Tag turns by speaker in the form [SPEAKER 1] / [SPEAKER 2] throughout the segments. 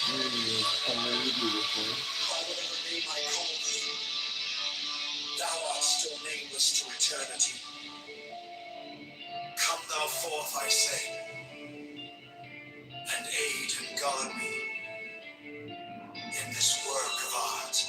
[SPEAKER 1] Finally beautiful.
[SPEAKER 2] Whatever name I call thee, thou art still nameless to eternity. Come thou forth, I say, and aid and guard me in this work of art.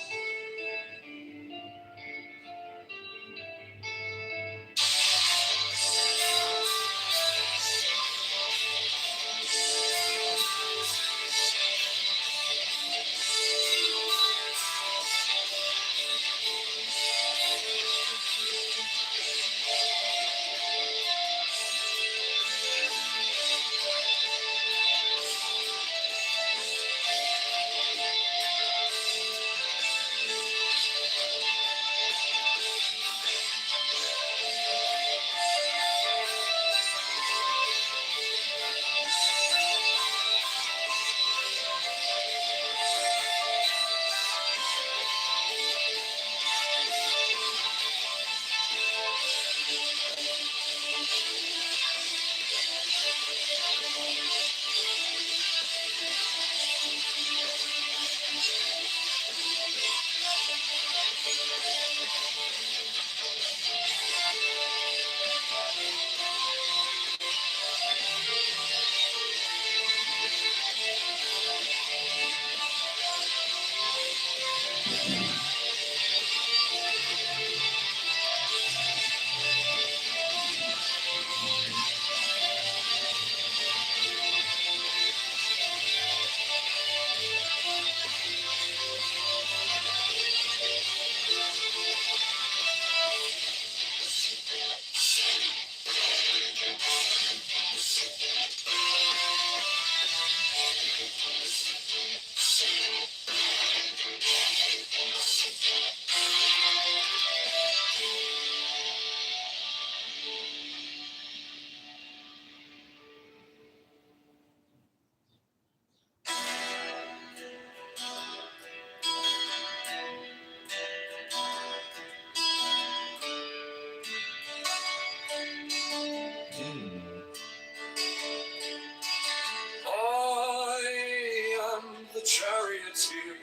[SPEAKER 2] I am the charioteer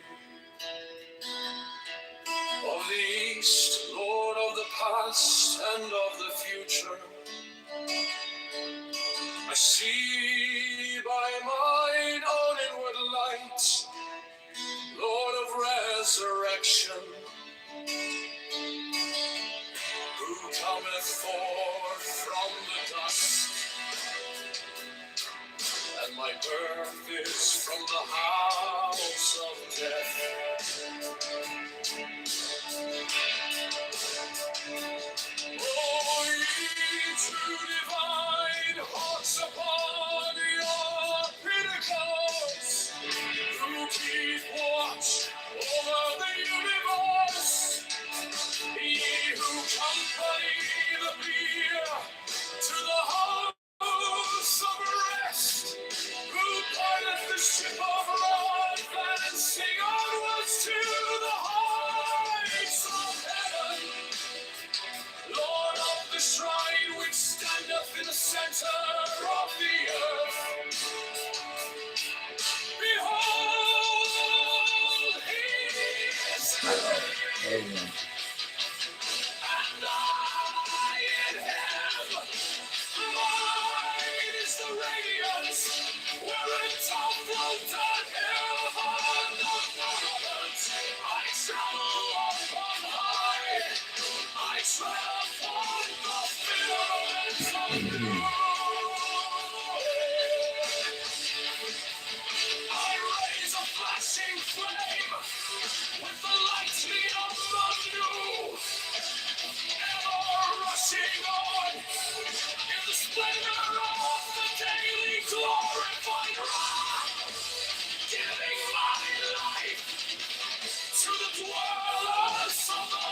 [SPEAKER 2] of the East, Lord of the past and of the future. I see by mine own inward light, Lord of resurrection, who cometh forth from the dust, and my birth is from the house of death. Oh, ye true divine hearts upon your pinnacles, who keep watch over the universe, ye who company the bier to the house of rest, who pilot the ship of life and sing onwards to the heights of heaven. Lord of the shrine which standeth in the center of the earth, behold, he is
[SPEAKER 1] Amen.
[SPEAKER 2] and I in him. Mine is the radiance wherein tumbled down heaven of government. I travel up on high. I tread upon the firmament of glory. I raise a flashing flame with the lightning of the new, ever rushing on in the splendor of the daily glorified wrath, giving my life to the dwellers of the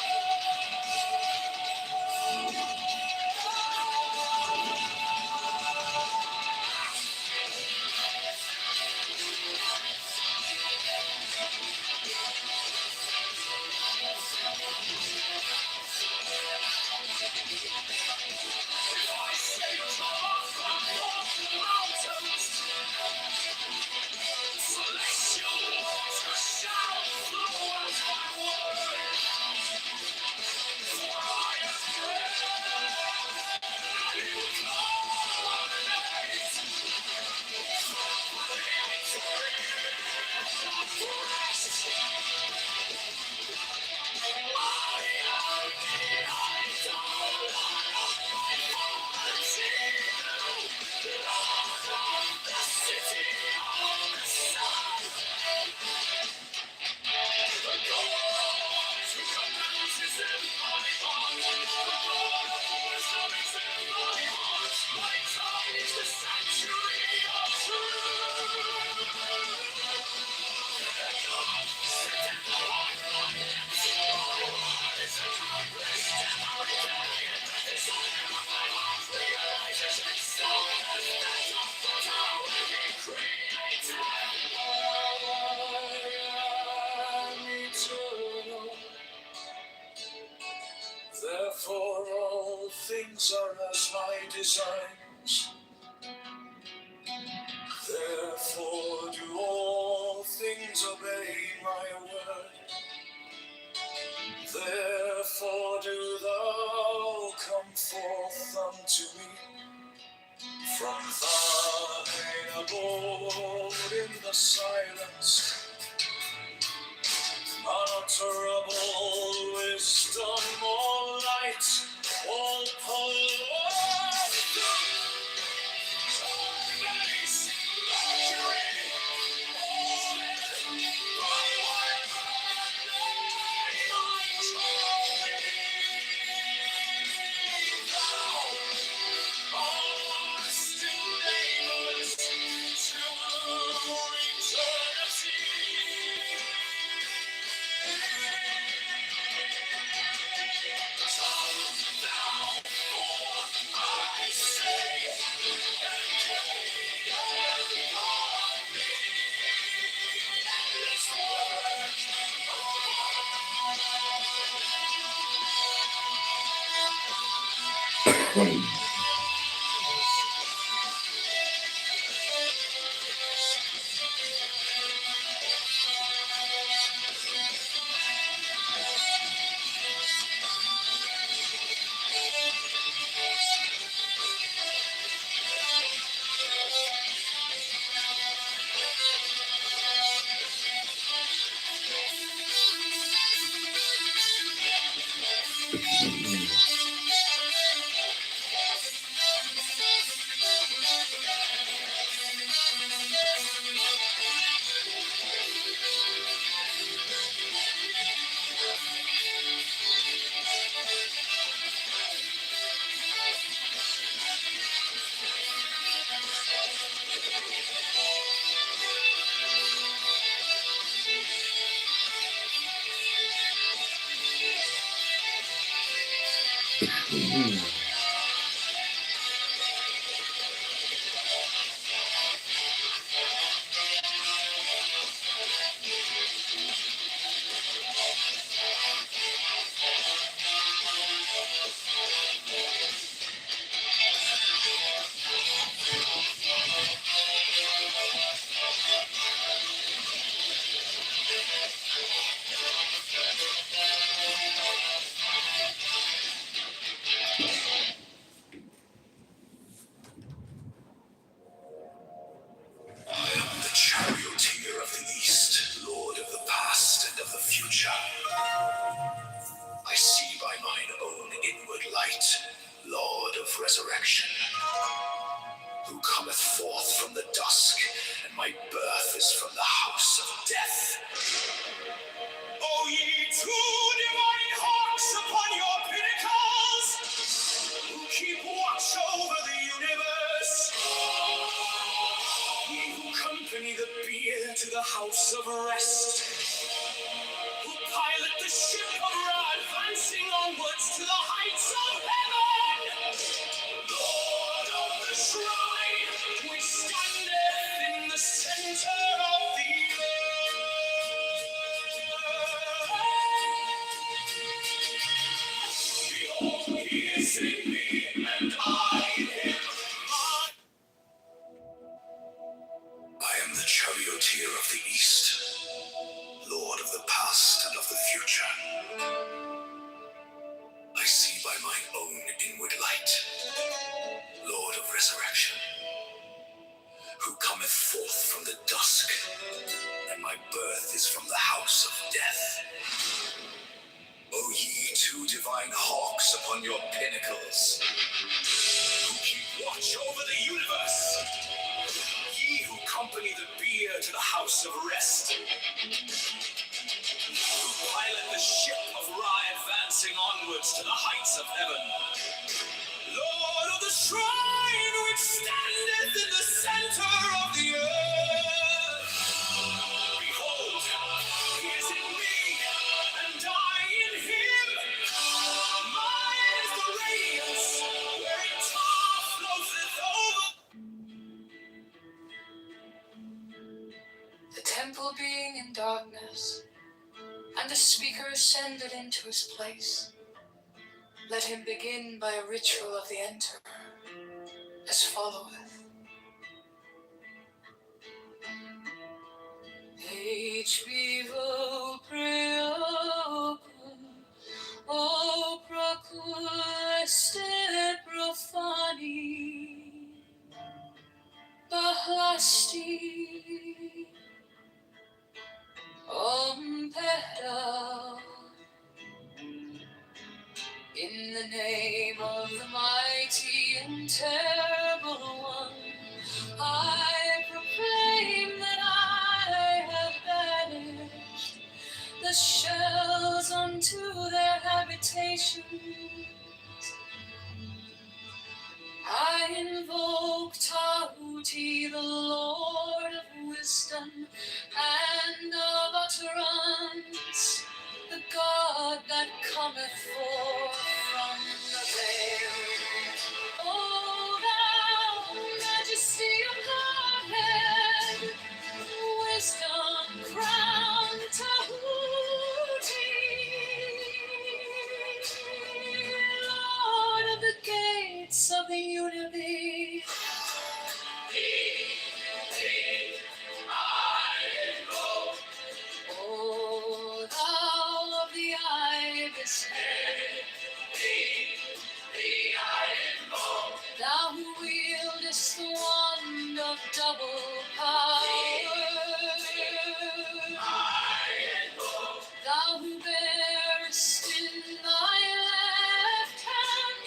[SPEAKER 2] Therefore all things are as my designs. Therefore do all things obey my word. Therefore do thou come forth unto me from thine abode in the silence. Unutterable wisdom, all light, all power. Charioteer of the East, Lord of the past and of the future. I see by mine own inward light, Lord of resurrection, who cometh forth from the dusk, and my birth is from the house of death. O ye two divine hawks upon your pinnacles, who keep watch over the universe, ye who accompany the bier to the house of rest, who pilot the ship of Ra, advancing onwards to the heights of heaven. Lord of the shrine, which standeth in the center of the earth. Behold, he is in me, and I in him. I am the charioteer of the East, Lord of the past and of the future. I see by mine own inward light, Lord of resurrection, who cometh cometh forth from the dusk, and my birth is from the house of death. O ye two divine hawks upon your pinnacles, who keep watch over the universe, ye who accompany the bier to the house of rest, who pilot the ship of Ra advancing onwards to the heights of heaven, Lord of the shrine which standeth in the center of the earth. Behold, he is in me, and I in him. Mine is the radiance, wherein Tar floateth over. The temple being in darkness, and the speaker ascended into his place, let him begin by a ritual of the enterer, as followeth. Page vivo preopen, o procul este profani, bahasti, peda. In the name of the mighty and terrible one, I proclaim that I have banished the shells unto their habitation. I invoke Tahuti, the Lord of wisdom and of utterance, the God that cometh forth from the veil. O thou majesty of Godhead, wisdom crowned Tahuti, Lord of the gates of the universe. O thou of the ibis head, thou who wieldest the wand of double power, thou who bearest in thy left hand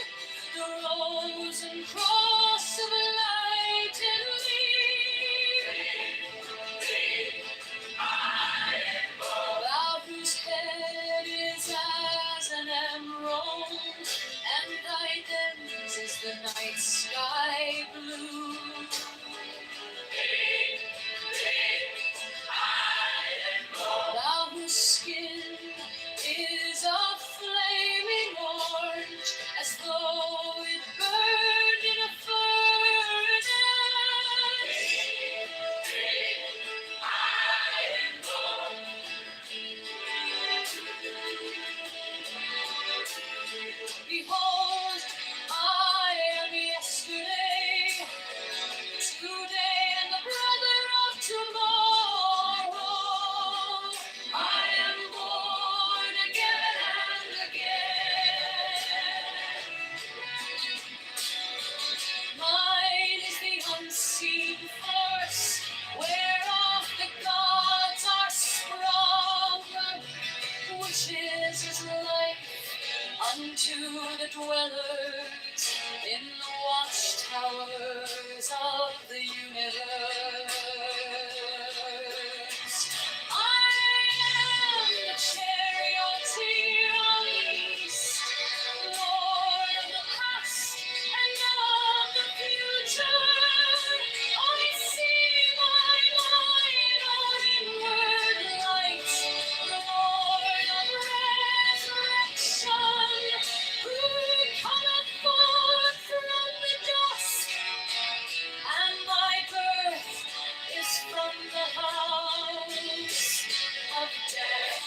[SPEAKER 2] the rose and cross of light in thee, thou whose head is as an emerald, and thy lens is the night sky blue. Thou whose skin is a flaming orange, as though it burned in a furnace. Behold, I am yesterday, today, and the brother of tomorrow. I am born again and again. Mine is the unseen force, whereof the gods are sprung, which is as life unto the dwellers in the watchtowers of the universe. I am the charioteer of the east, Lord of the past and of the future. I see my light on inward light, the Lord of resurrection, who cometh forth from the dusk, and my birth is from the house of death.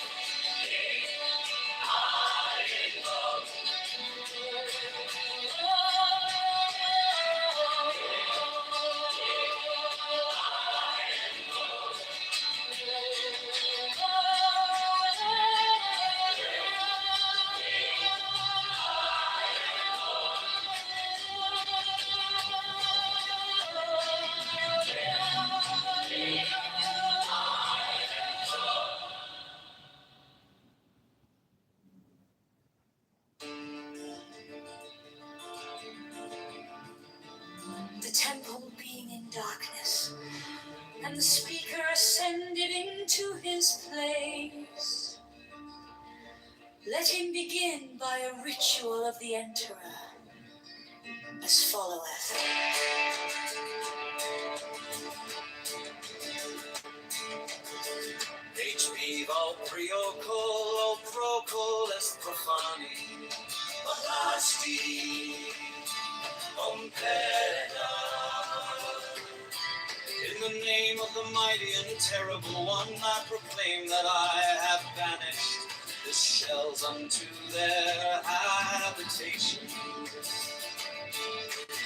[SPEAKER 2] the speaker ascended into his place, let him begin by a ritual of the enterer, as followeth. HB Valpriocol, Procol est profani, Balasti, Ompeda. In the name of the mighty and terrible one, I proclaim that I have banished the shells unto their habitation.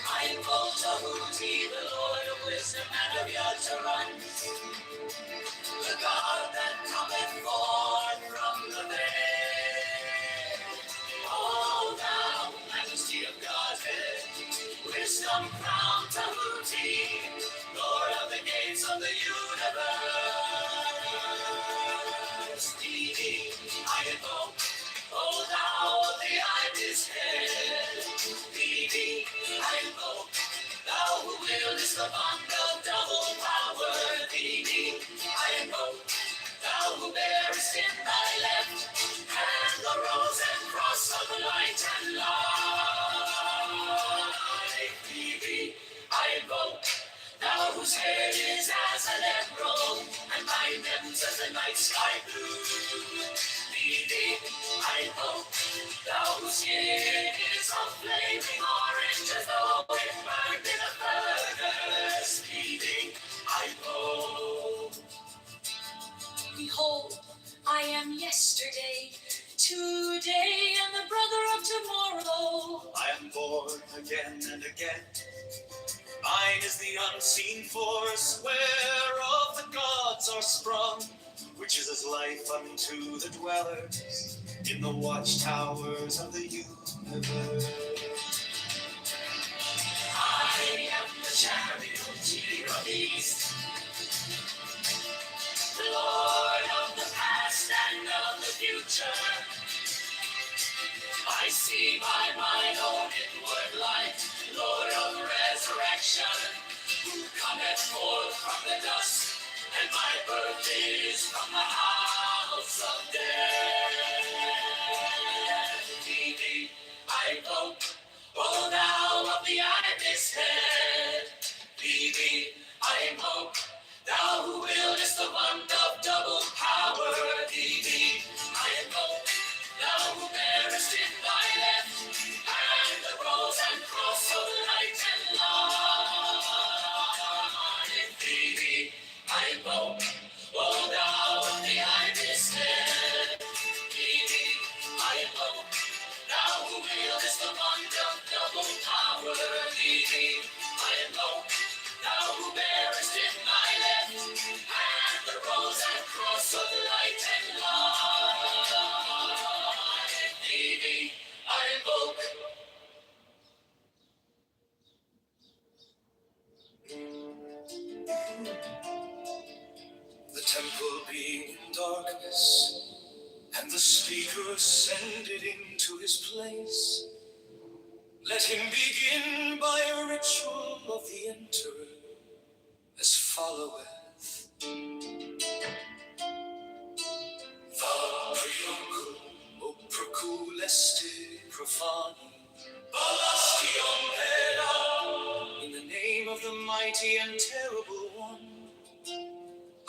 [SPEAKER 2] I invoke Tahuti, the Lord of wisdom and of utterance, the God that cometh forth from the veil. O thou majesty of Godhead, wisdom crowned Tahuti, Lord of the gates of the universe. Thee I invoke, O thou of the ibis head. Thee I invoke, thou who wieldest the bond of double power. Thee I invoke, thou who bearest in thy left hand the rose and cross of light and life. Thee I invoke, thou whose head is as an emerald and thy limbs as the night sky blue. Thee I invoke, thou whose skin is a flaming orange as though it burned in a furnace. Thee I invoke. Behold, I am yesterday, today, and the brother of tomorrow. I am born again and again. Mine is the unseen force whereof the gods are sprung, which is as life unto the dwellers in the watchtowers of the universe. I am the chariot of the east, the Lord of the past and of the future. I see by mine own inward light, Lord of resurrection, who cometh forth from the dust, and my birth is from the house of death. Thee I invoke, O thou of the ibis head. Thee I invoke, thou who wieldest the wand of double power. Thee I invoke, thou who bearest in thy left hand the rose and cross of light and life. Thee I invoke, O thou of the ibis head. Thee I invoke, thou who wieldest the wand of double power. Thee I invoke, thou who bearest in thy left hand the rose and cross of light and life. Thee I invoke. The temple being in darkness, and the speaker ascended into his place, let him begin by a ritual of the enterer, as followeth. Valpriocul, o procul este profani, Balastion peda. In the name of the mighty and terrible one,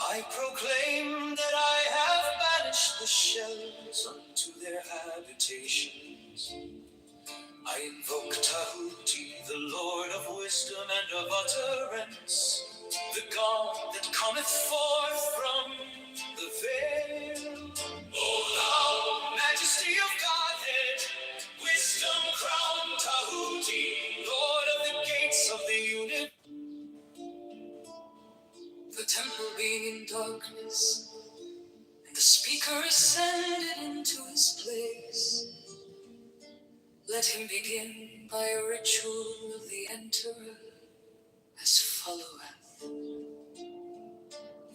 [SPEAKER 2] I proclaim that I have banished the shells unto their habitations. I invoke Tahuti, the Lord of wisdom and of utterance, the God that cometh forth from the veil. O thou majesty of Godhead, wisdom crowned Tahuti, Lord of the gates of the universe. The temple being in darkness, and the speaker ascended into his place, let him begin by a ritual of the enterer, as followeth.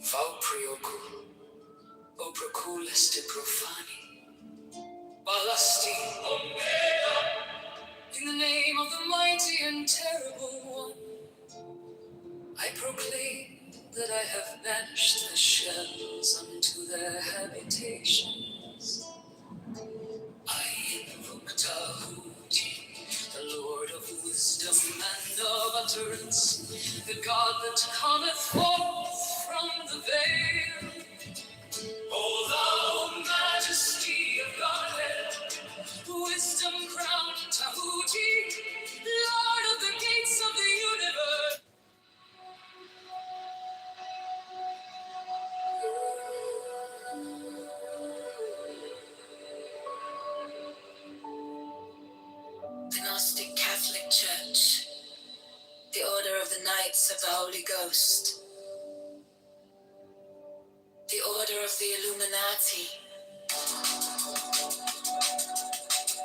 [SPEAKER 2] Valpriocul, o procul este profani, Balasti Omega. In the name of the mighty and terrible one, I proclaim that I have banished the shells unto their habitations. I invoke Tahuti, the Lord of wisdom and of utterance, the God that cometh forth from the veil. O thou majesty of Godhead, wisdom crowned Tahuti, Lord of the gates of the universe. The Gnostic Catholic Church, the Order of the Knights of the Holy Ghost, the Order of the Illuminati,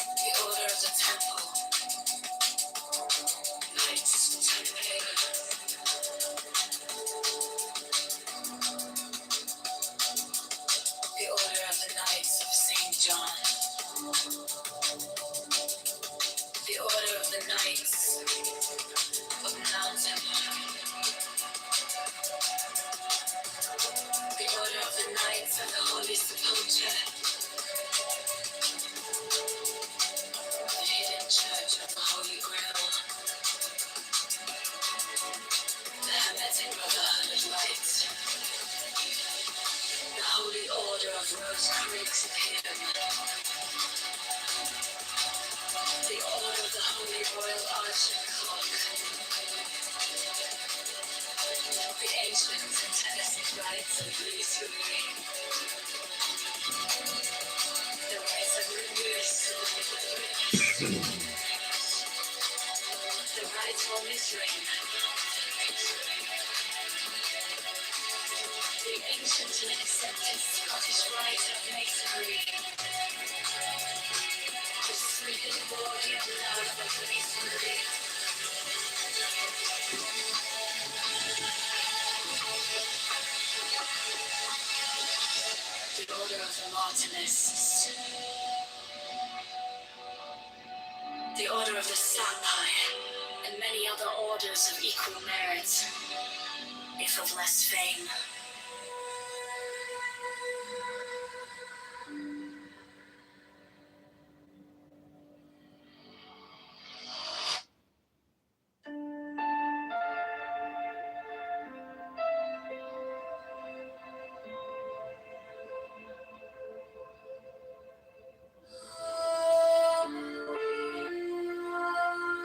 [SPEAKER 2] the Order of the Temple, Knights Templar, the Order of the Knights of St. John, the Order of the Knights of Mount Temple, the Order of the Knights of the Holy Sepulchre, the Hidden Church of the Holy Grail, the Hermetic Brotherhood of Light, the Holy Order of Rose Creeks of Hidden, the Order of the Holy Royal Arch of the Clock, the Ancient and Tennessee Rites of Masonry, the Rites of Reverse, the Rites of Misraim, the Ancient and Accepted Scottish Rite of Masonry, the Swedish Body of Love of Masonry, the Order of the Martinists, the Order of the Sapphire, and many other orders of equal merit, if of less fame.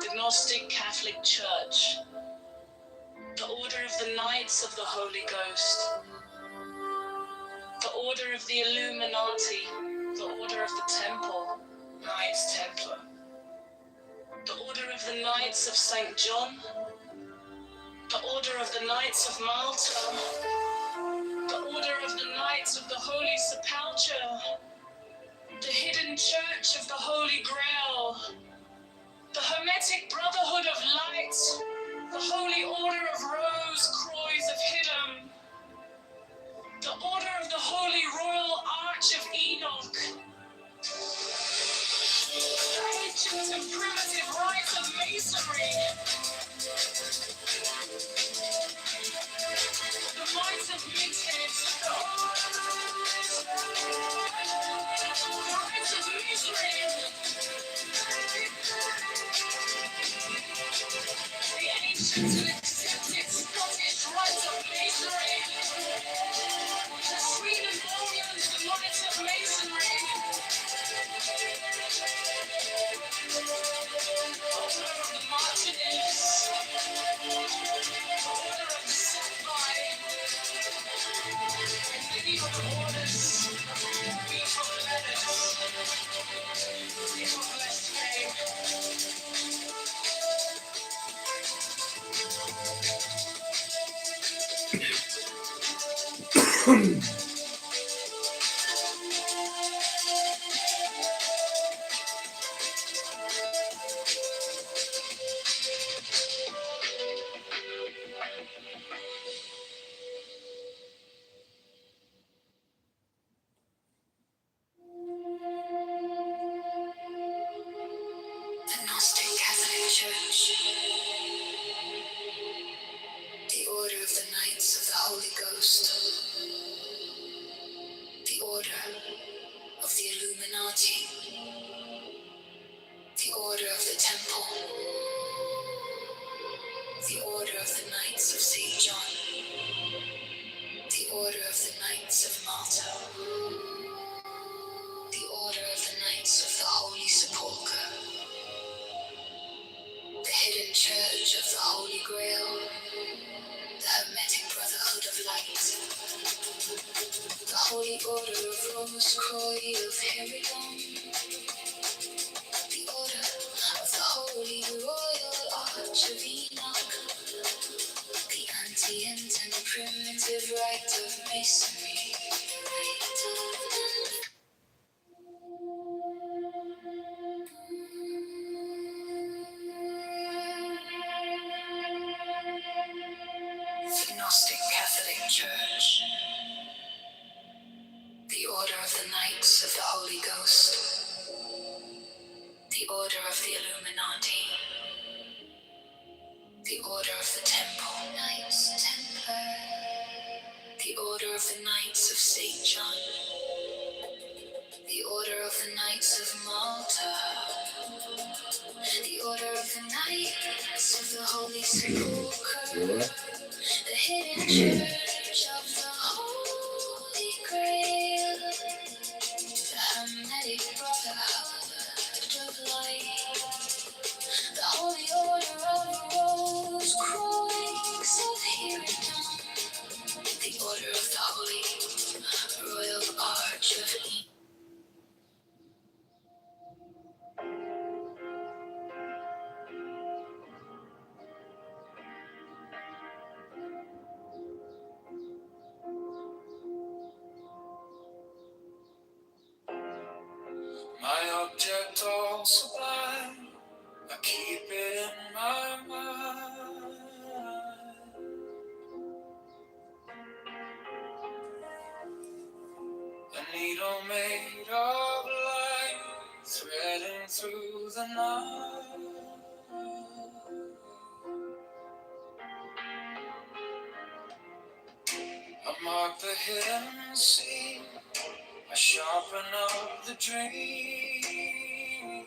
[SPEAKER 2] The Gnostic Catholic Church, the Order of the Knights of the Holy Ghost, the Order of the Illuminati, the Order of the Temple, Knights Templar, the Order of the Knights of St. John, the Order of the Knights of Malta, the Order of the Knights of the Holy Sepulchre, the Hidden Church of the Holy Grail, the Hermetic Brotherhood of Light, the Holy Order of Rose Croix of Hidden, the Order of the Holy Royal Arch of Enoch, the ancient and primitive rites of Masonry, the rites of Midhead, the rites of Misery, the ancient and accepted Scottish rites of Masonry, the Swedenborgian rites of Masonry, Order of the Martinists, Order of the Sapphire, and many other orders, we from letters, if of less fame. The Gnostic Catholic Church, the Order of the Knights of the Holy Illuminati, the Order of the Temple, the Order of the Knights of St. John, the Order of the Knights of Malta, the Order of the Knights of the Holy Sepulchre, the Hidden Church of the Holy Grail, the Hermetic Brotherhood of Light, the Holy Order of Rose Croix of Herodon, the Order of the Holy Royal Arch of Enoch, the Antient and Primitive Rite of Masonry, the Gnostic Catholic Church, the Order of the Knights of the Holy Ghost, the Order of the Illuminati, the Order of the Temple, Knights Templar, the Order of the Knights of St. John, the Order of the Knights of Malta, the Order of the Knights of the Holy Sepulchre, the Hidden Church of the Holy Grail, the Hermetic Brotherhood of Light, the Holy Order of Rose Croix of Herodon, the Order of the Holy Royal Arch of Enoch. My object all sublime, I keep it in my mind. A needle made of light, threading through the night. I mark the hidden scene, I sharpen up the dream.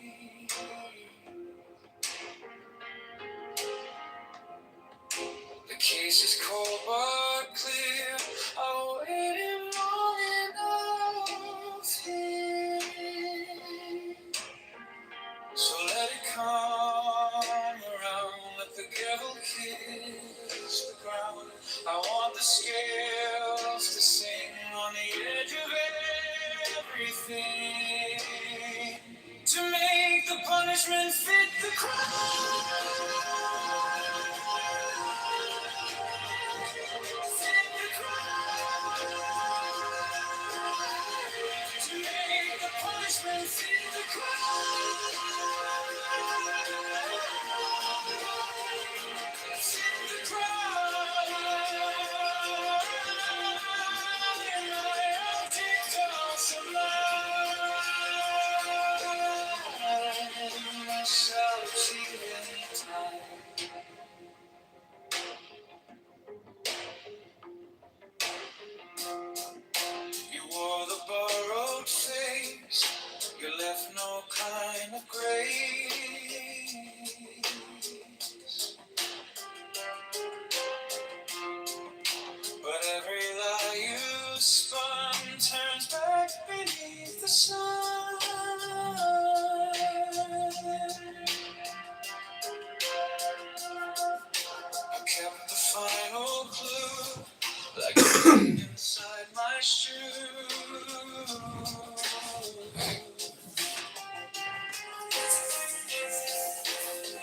[SPEAKER 2] The case is cold but clear, I waited long enough here. So let it come around, let the devil kiss the ground. I want the scales to sing on the edge of everything, to make the punishment fit the crime. Fit the crime. To make the punishment fit the crime. Fit the crime. And I have TikTok sublime. Myself even time. You wore the borrowed face, you left no kind of grace. But every lie you spun turns back beneath the sun. I kept the final clue, like a ring inside my shoe.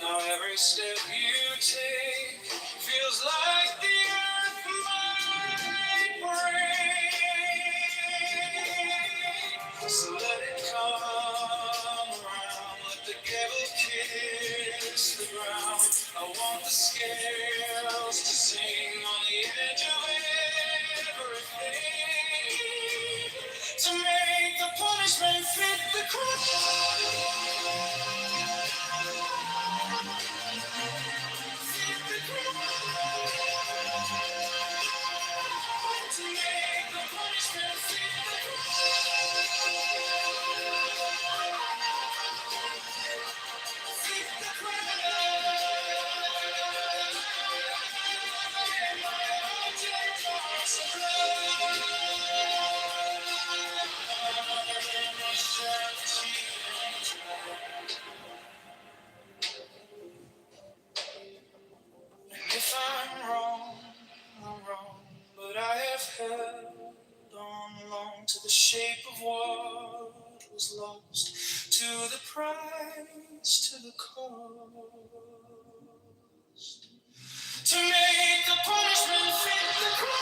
[SPEAKER 2] Now every step you take feels like the earth might break. So let it come around, let the devil kiss the ground. I want the scales to sing on the edge of everything, to make the punishment fit the crime. Fit the crime. To make the punishment fit the crime. to the shape of what was lost, to the price, to the cost, to make the punishment fit the crime.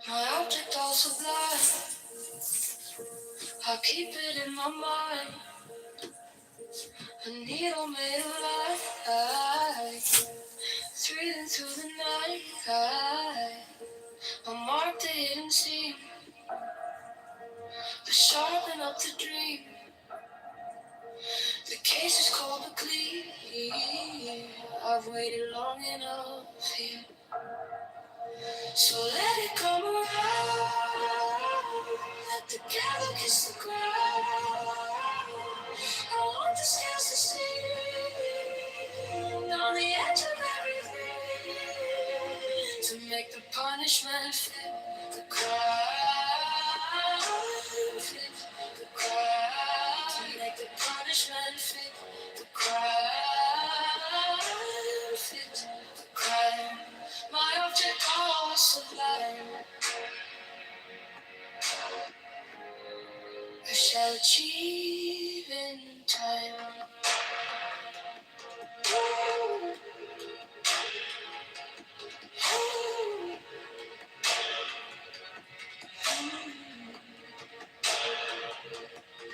[SPEAKER 2] My object all sublime, I keep it in my mind. A needle made of light, threading through the night. I mark the hidden seam, to sharpen up the dream. The case is cold but clean. I've waited long enough here, so let it come around. Let the gavel kiss the ground. I want the scales to see on the edge of everything, to make the punishment fit the crime. Fit the crime. To make the punishment fit the crime. Fit the crime. My object all sublime, I shall achieve in time.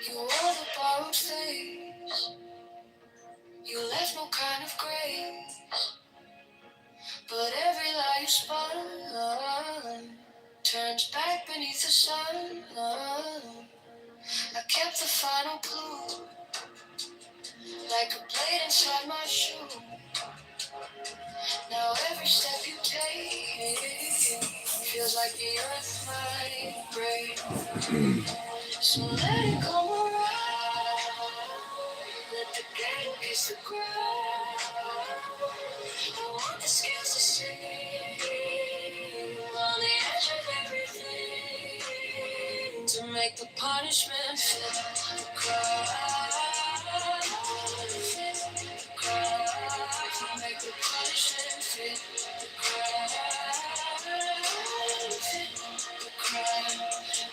[SPEAKER 2] You wore the borrowed face, you left no kind of grace, but every lie you spun turns back beneath the sun. I kept the final clue, like a blade inside my shoe. Now every step you take feels like the earth might break. So let it come around, let the gate kiss the ground. I want the scales to see on the edge of everything, to make the punishment fit the crime. Fit the crime. To make the punishment fit the crime. Fit the crime.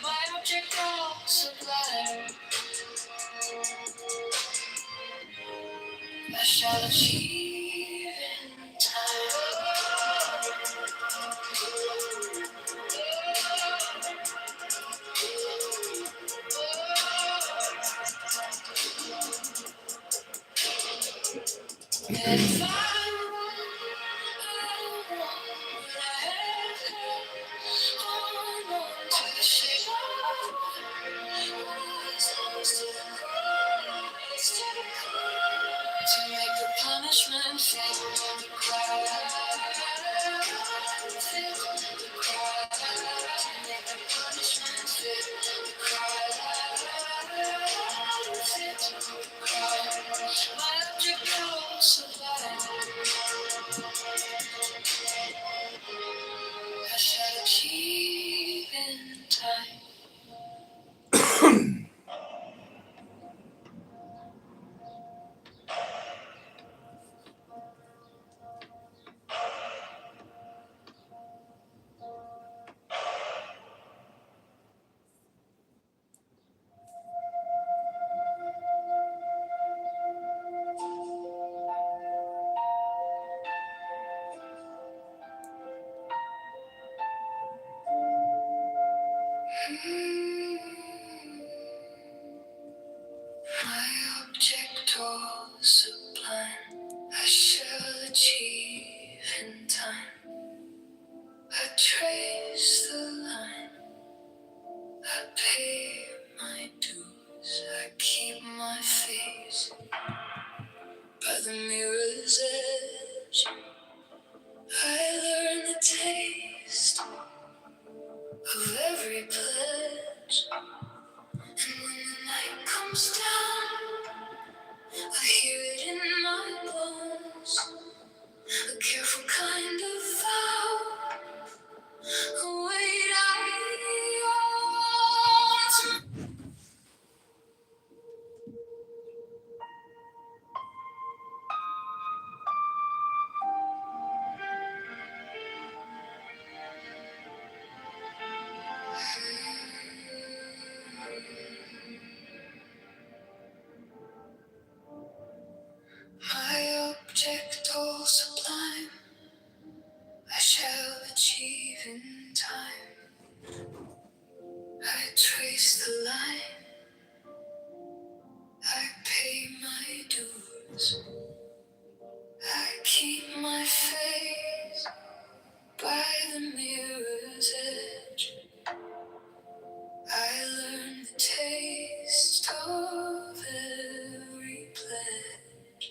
[SPEAKER 2] My object all sublime, I shall achieve in time. And if I hold on to the shape of to make the punishment fit the crime. Fit the crime. To make the punishment fit the crime. Fit the crime. My object goes sublime, I shall achieve in time. object all sublime I shall achieve in time. I trace the line, I pay my dues, I keep my face by the mirror's edge. I learn the taste of every pledge, and when the night comes down, I hear it in my bones. A careful kind of vow. Wait, my object all sublime, I shall achieve in time. I trace the line, I pay my dues, I keep my face by the mirror's edge. I learn the taste of every pledge,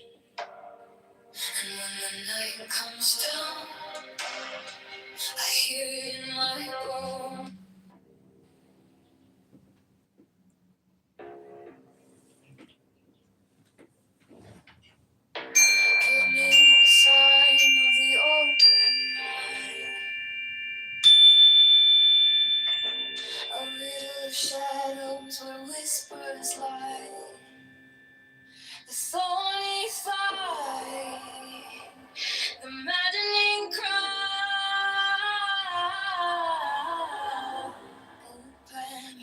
[SPEAKER 2] and when the night comes down, I hear it in my bones. Give me the sign of the open night, a riddle of shadows where whispers lie, the thorny thigh, the maddening cry. Open,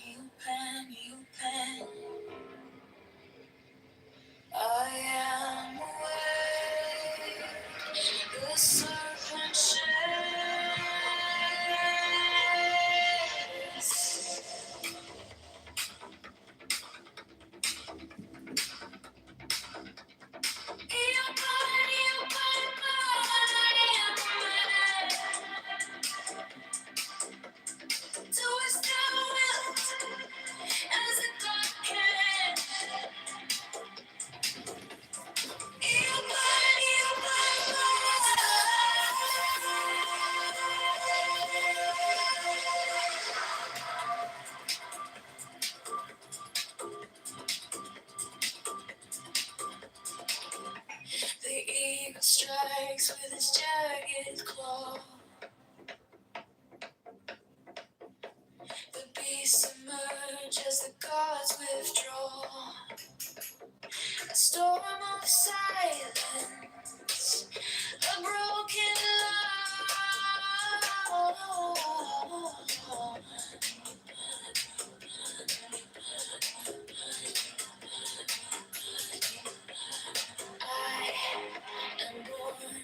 [SPEAKER 2] I am awake. The serpent shakes. The eagle strikes with its jagged claw. The beasts emerge as the gods withdraw. A storm of silence, a broken law. I am born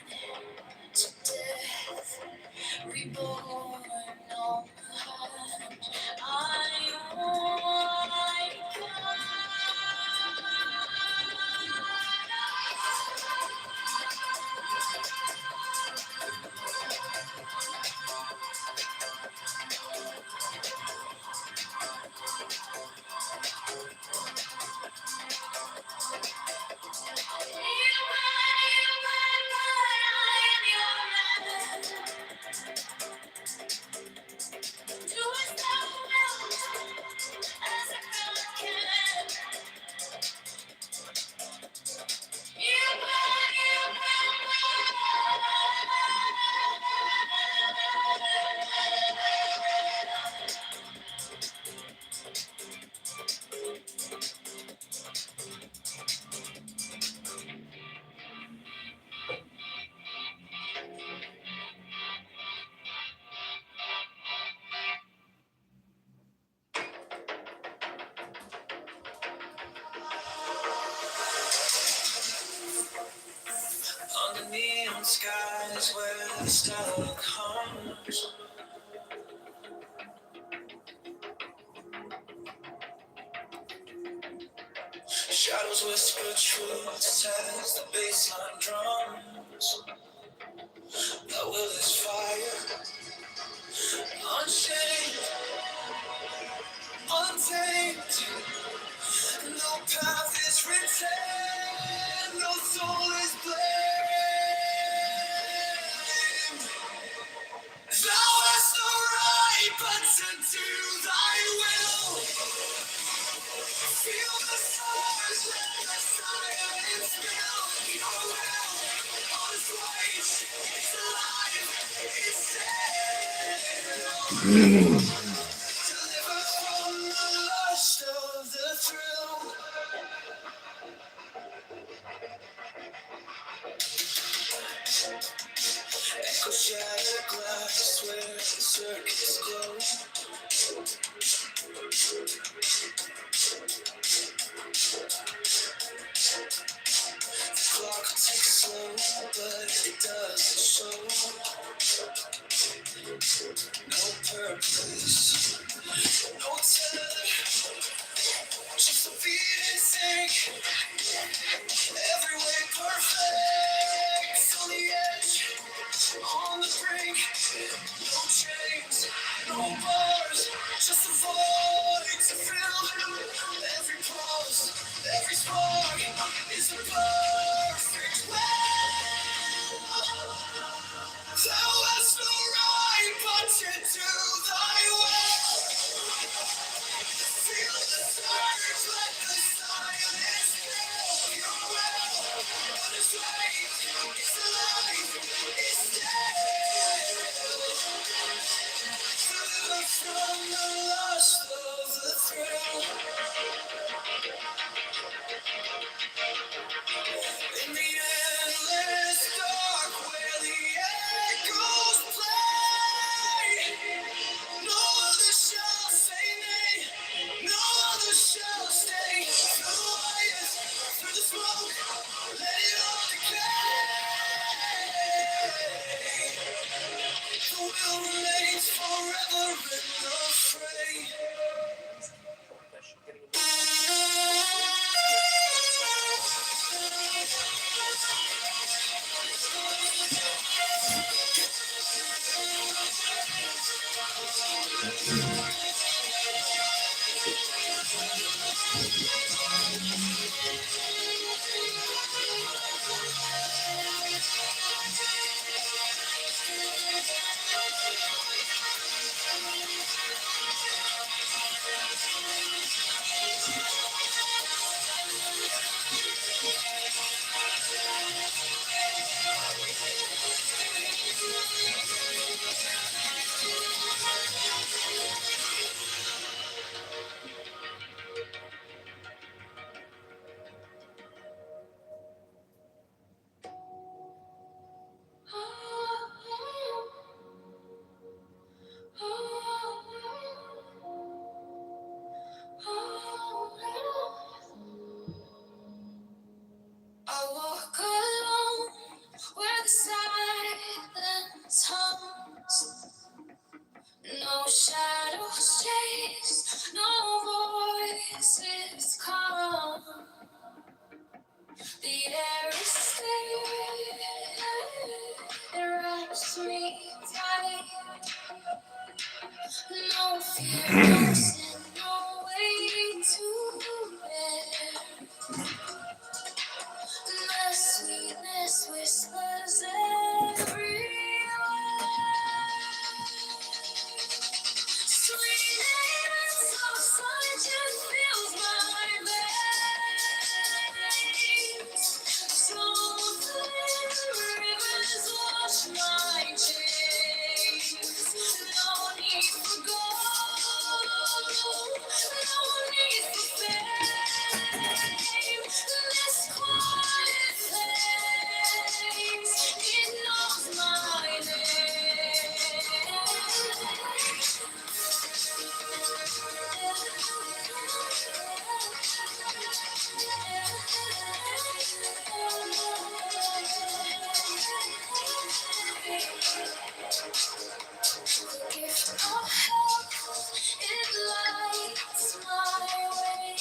[SPEAKER 2] to death, reborn on high. I on the neon skies where the star comes. Shadows whisper truths as the baseline drums. The will is fire, unchained, untamed. No path is written, no soul is blamed. Thou hast no right but to do thy will. Feel the stars, let the silence fill your will. On its wage, it's alive, it's still. Deliver from the lust of the thrill. Echo shattered glass where the circuits glow. The clock ticks slow, but it doesn't show. No purpose, no tether, just a beat and sink. Every way perfect, on the edge, on the brink. No chains, no bars, just a void to fill. Every pause, every spark is a perfect will. Thou hast no right but to do thy will. Feel the surge, let the silence fill your will. What is right, it's alive, it's dead. Deliver from the lust of the thrill. In the endless dark where the echoes play, no other shall say nay, no other shall stay. Through the wires, through the smoke, let it all decay. The will remains forever in the fray. I walk alone where the silence hums. No shadows chase, no voices come. The air is clear, it wraps me tight. No fear, no sin, no way to bear. The sweetness whispers everywhere. Sweetness of solitude fills my veins. Soulful rivers wash my chains. No need for gold, no need for fame. This quiet place, it knows my name. Gift of help, it lights my way.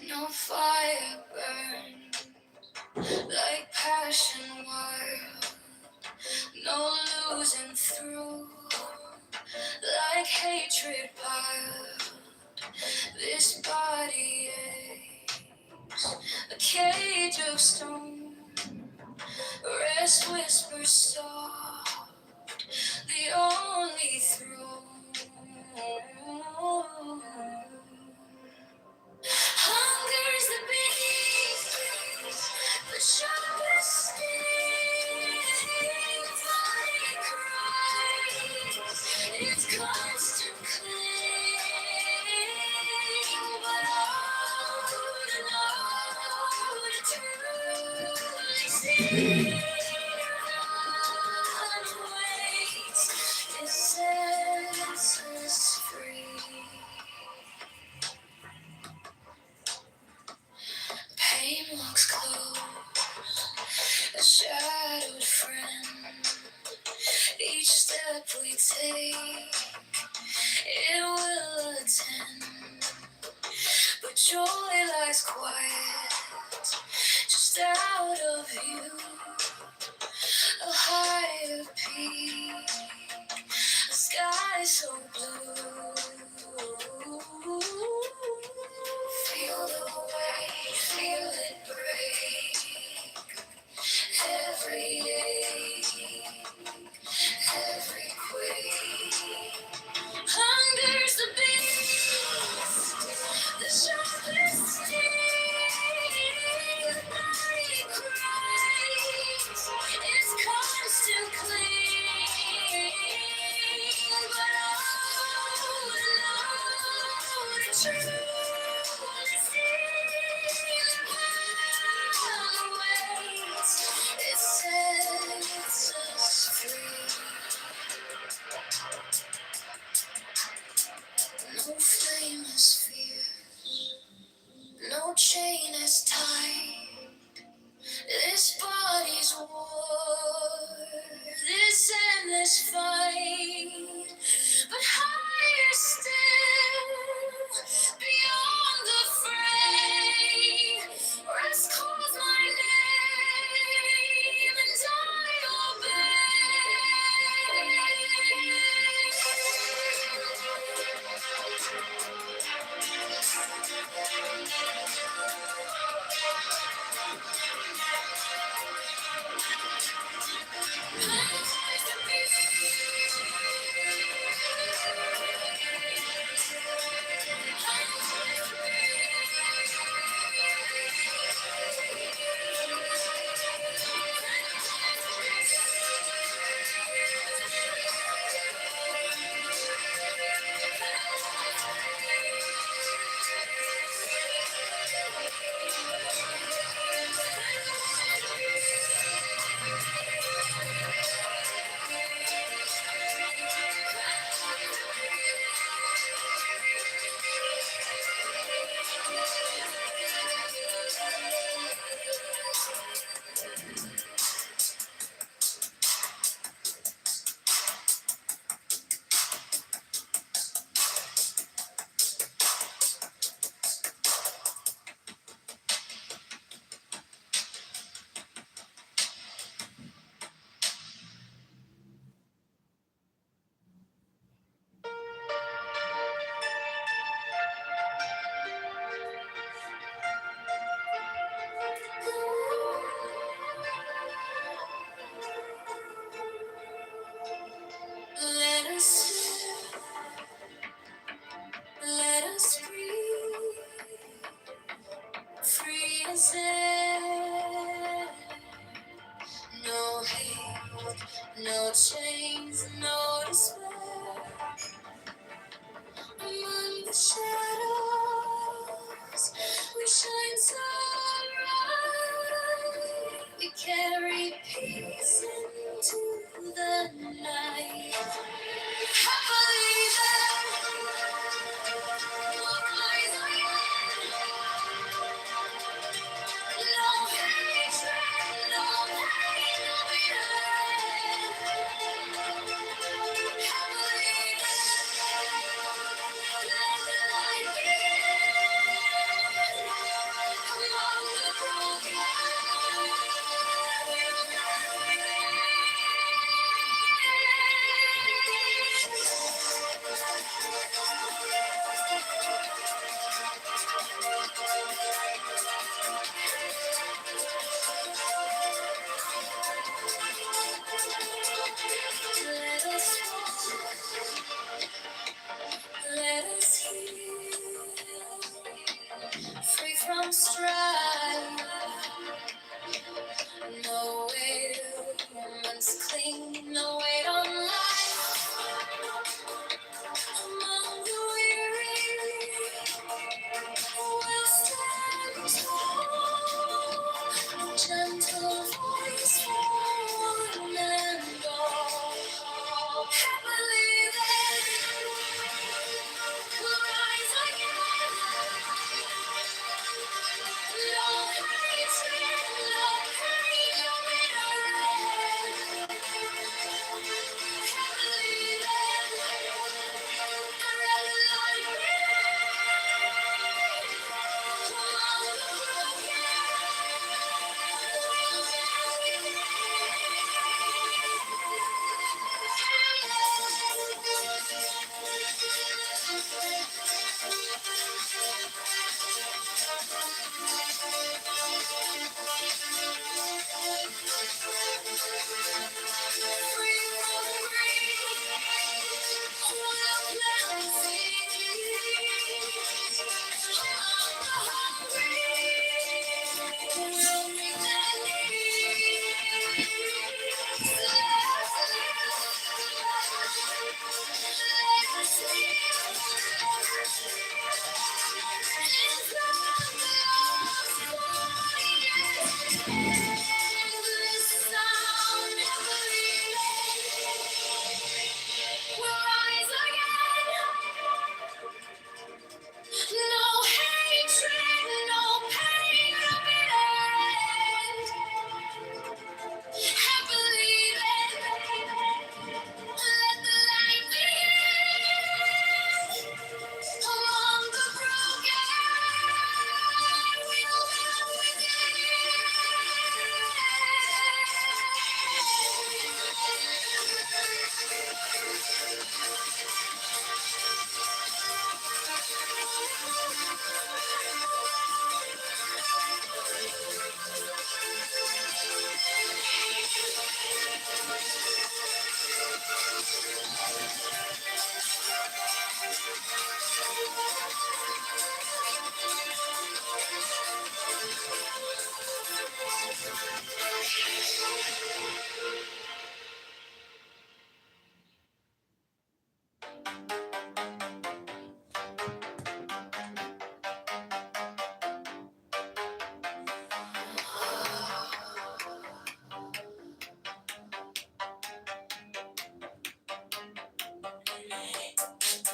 [SPEAKER 2] No fire burn like passion wild. No losing through like hatred piled. This body aches, a cage of stone. Rest whispers soft, the only throne. Hunger's the beast, the sharpest sting. Body cries, its constant cling. But to truly see, waits, it sets us free. Pain walks close, a shadowed friend. Each step we take, it will attend. But joy lies quiet, just out of view. A higher peak, a sky so blue. Feel the weight, feel it break. Every ache, every quake. Hunger's the beast, the sharpest sting. Body cries, its constant cling. But to truly see the waits, it sets us free. No flame is fierce, no chain is tight. This body's war, this endless fight. But higher still, beyond the fray, rest calls my name, and I obey. pretend. No hate, no chains, no despair. Among the shadows, we shine so bright. We carry peace into the night. I believe that we'll rise again. No hatred, no pain, no regret. I believe let us heal, free from strife. No weight of moments cling, no weight on life. Among the weary, we'll stand tall. Gentle voice for one and all. Happily then, we'll rise again. No hatred, no pain, no bitterness. Happily then, forever like among the broken, free from greed, we'll plant seeds. Among the hungry, we'll meet their needs. No hatred, no pain, no bitterness. Happily then, let the light begin. Among the broken, we'll melt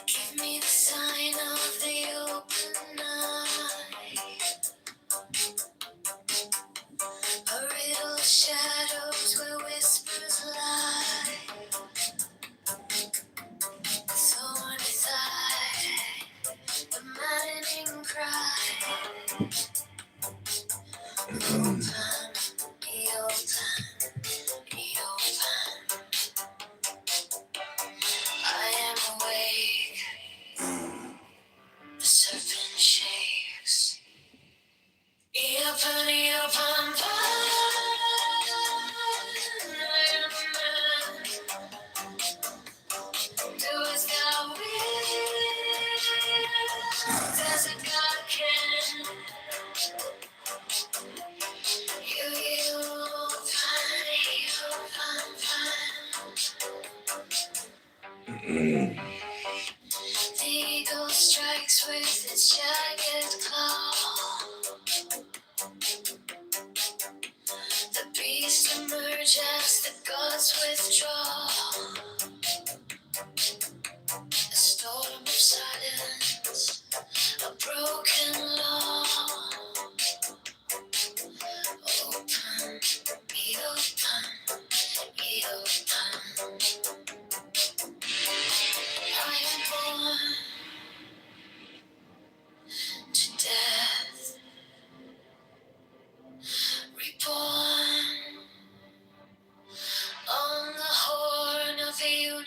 [SPEAKER 2] Give me the sign of the open night. A riddle of shadows where whispers lie. Thorny side, the maddening cry. Old time, the old time, the old time. I am awake, the serpent shakes. Eopen, eopen, I am a man. Do as thou wilt, as a God can. The eagle strikes with its jagged claw. The beast emerge as the gods withdraw. A storm of silence, a broken law. Open, be open, be open. I am born to death, reborn on the horn of a unicorn.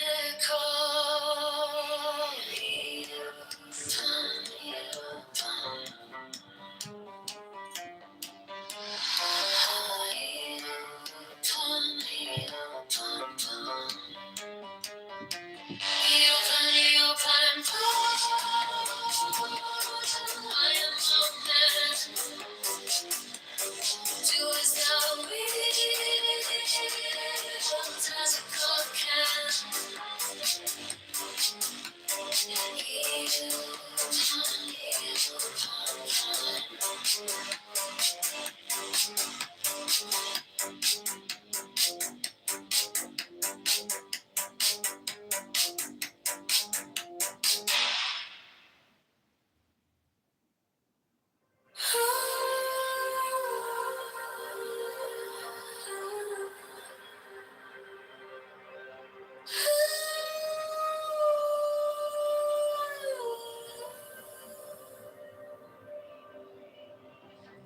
[SPEAKER 2] I am open. Do as thou wilt, as a God can.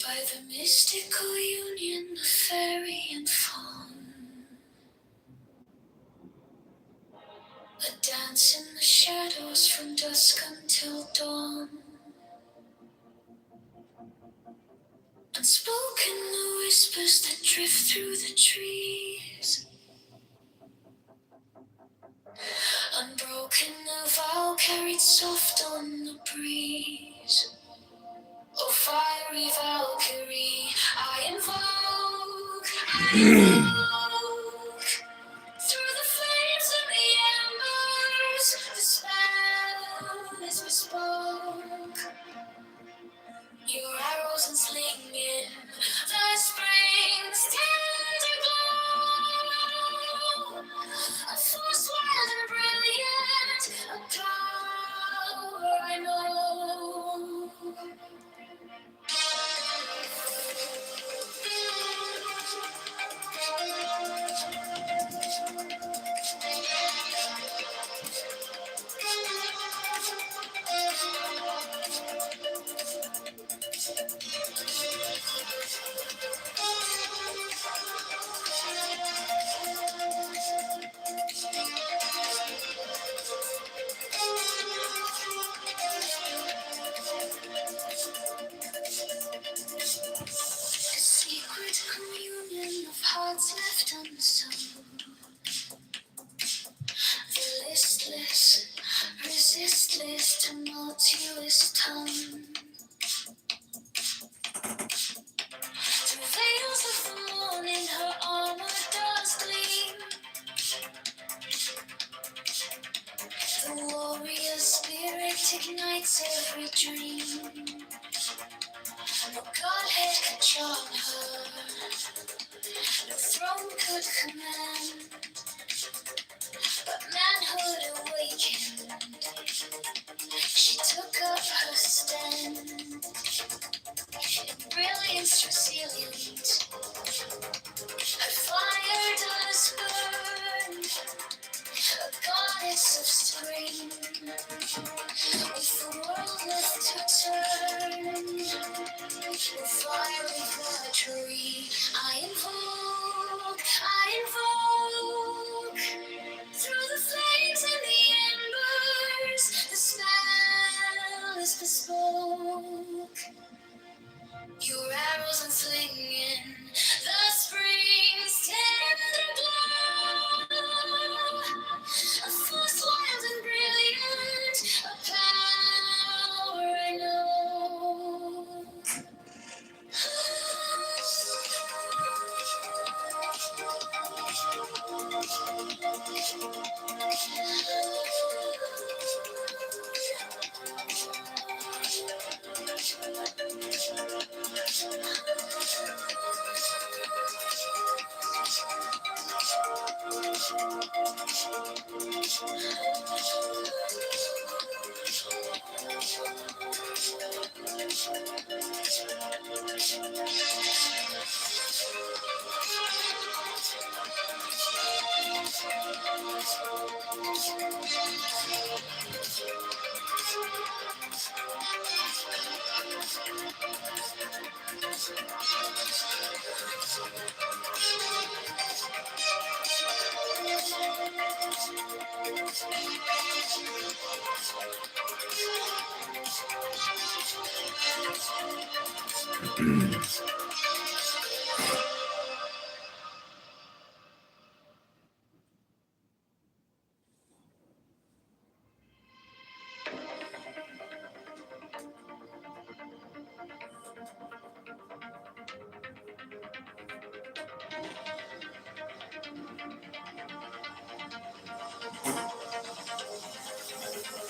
[SPEAKER 2] By the mystical union of fairy and fawn, a dance in the shadows from dusk until dawn. Unspoken the whispers that drift through the trees. Unbroken the vow carried soft on the breeze. Oh, fiery Valkyrie, I invoke. Through the flames and the embers, the spell is bespoke. Your arrows and slinging, the spring's tender glow. A force wild and brilliant, a power I know. A secret communion of hearts left unsown. The listless, resistless, tumultuous tongue. Through veils of the morning, her armor does gleam. The warrior spirit ignites every dream. No godhead could charm her, no throne could command. But manhood awakened, she took up her stand. In brilliance resilient, her fire does burn. A goddess of spring, with the world left to turn. The fiery flattery, I invoke. Through the flames and the embers, the spell is bespoke. Your arrows unslinging, the spring's tender glow. A force wild and brilliant, a power I know.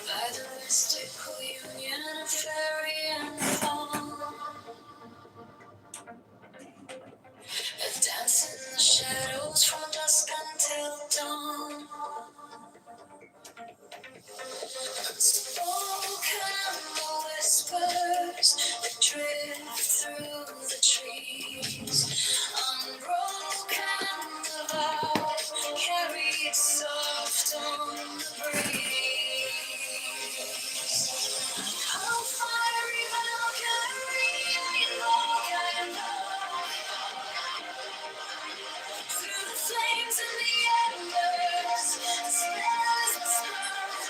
[SPEAKER 2] By the mystical union of fairy and fawn, a dance in the shadows from dusk until dawn. Unspoken whispers that drift through the trees, unbroken the vow carried soft on the breeze. How fiery Valkyrie, through the flames and the embers, spells and spells.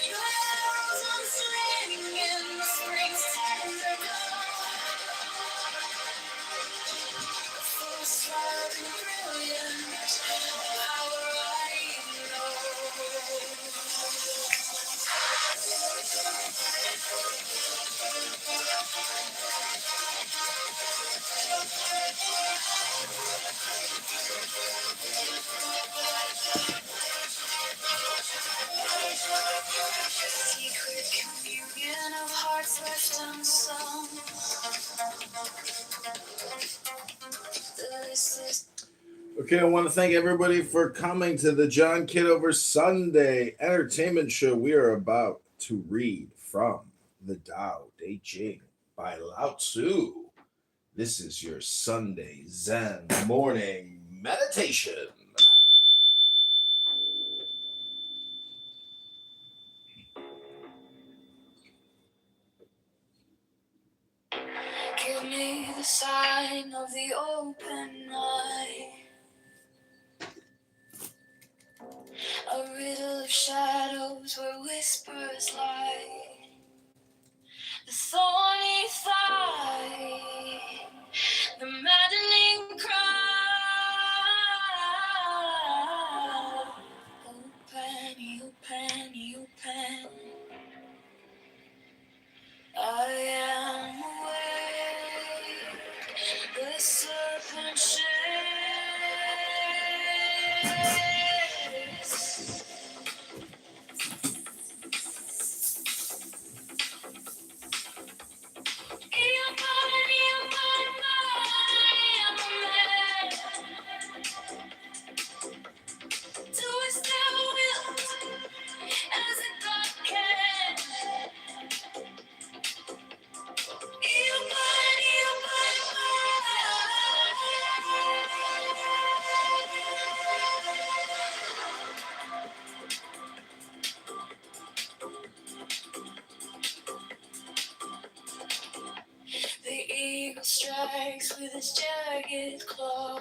[SPEAKER 2] Your arrows on sling in the spring's tender glow. Full swirling brilliance, power I know. Secret communion of hearts left unsung. The listless. Okay, I want to thank everybody for coming to the John Kitover Sunday Entertainment Show. We are about to read from the Tao Te Ching by Lao Tzu. This is your Sunday Zen morning meditation. Give me the sign of the open eye, a riddle of shadows where whispers lie. The thorny thigh, the maddening cry. Open, open, open. I am awake. The serpent shakes. The eagle strikes with his jagged claw.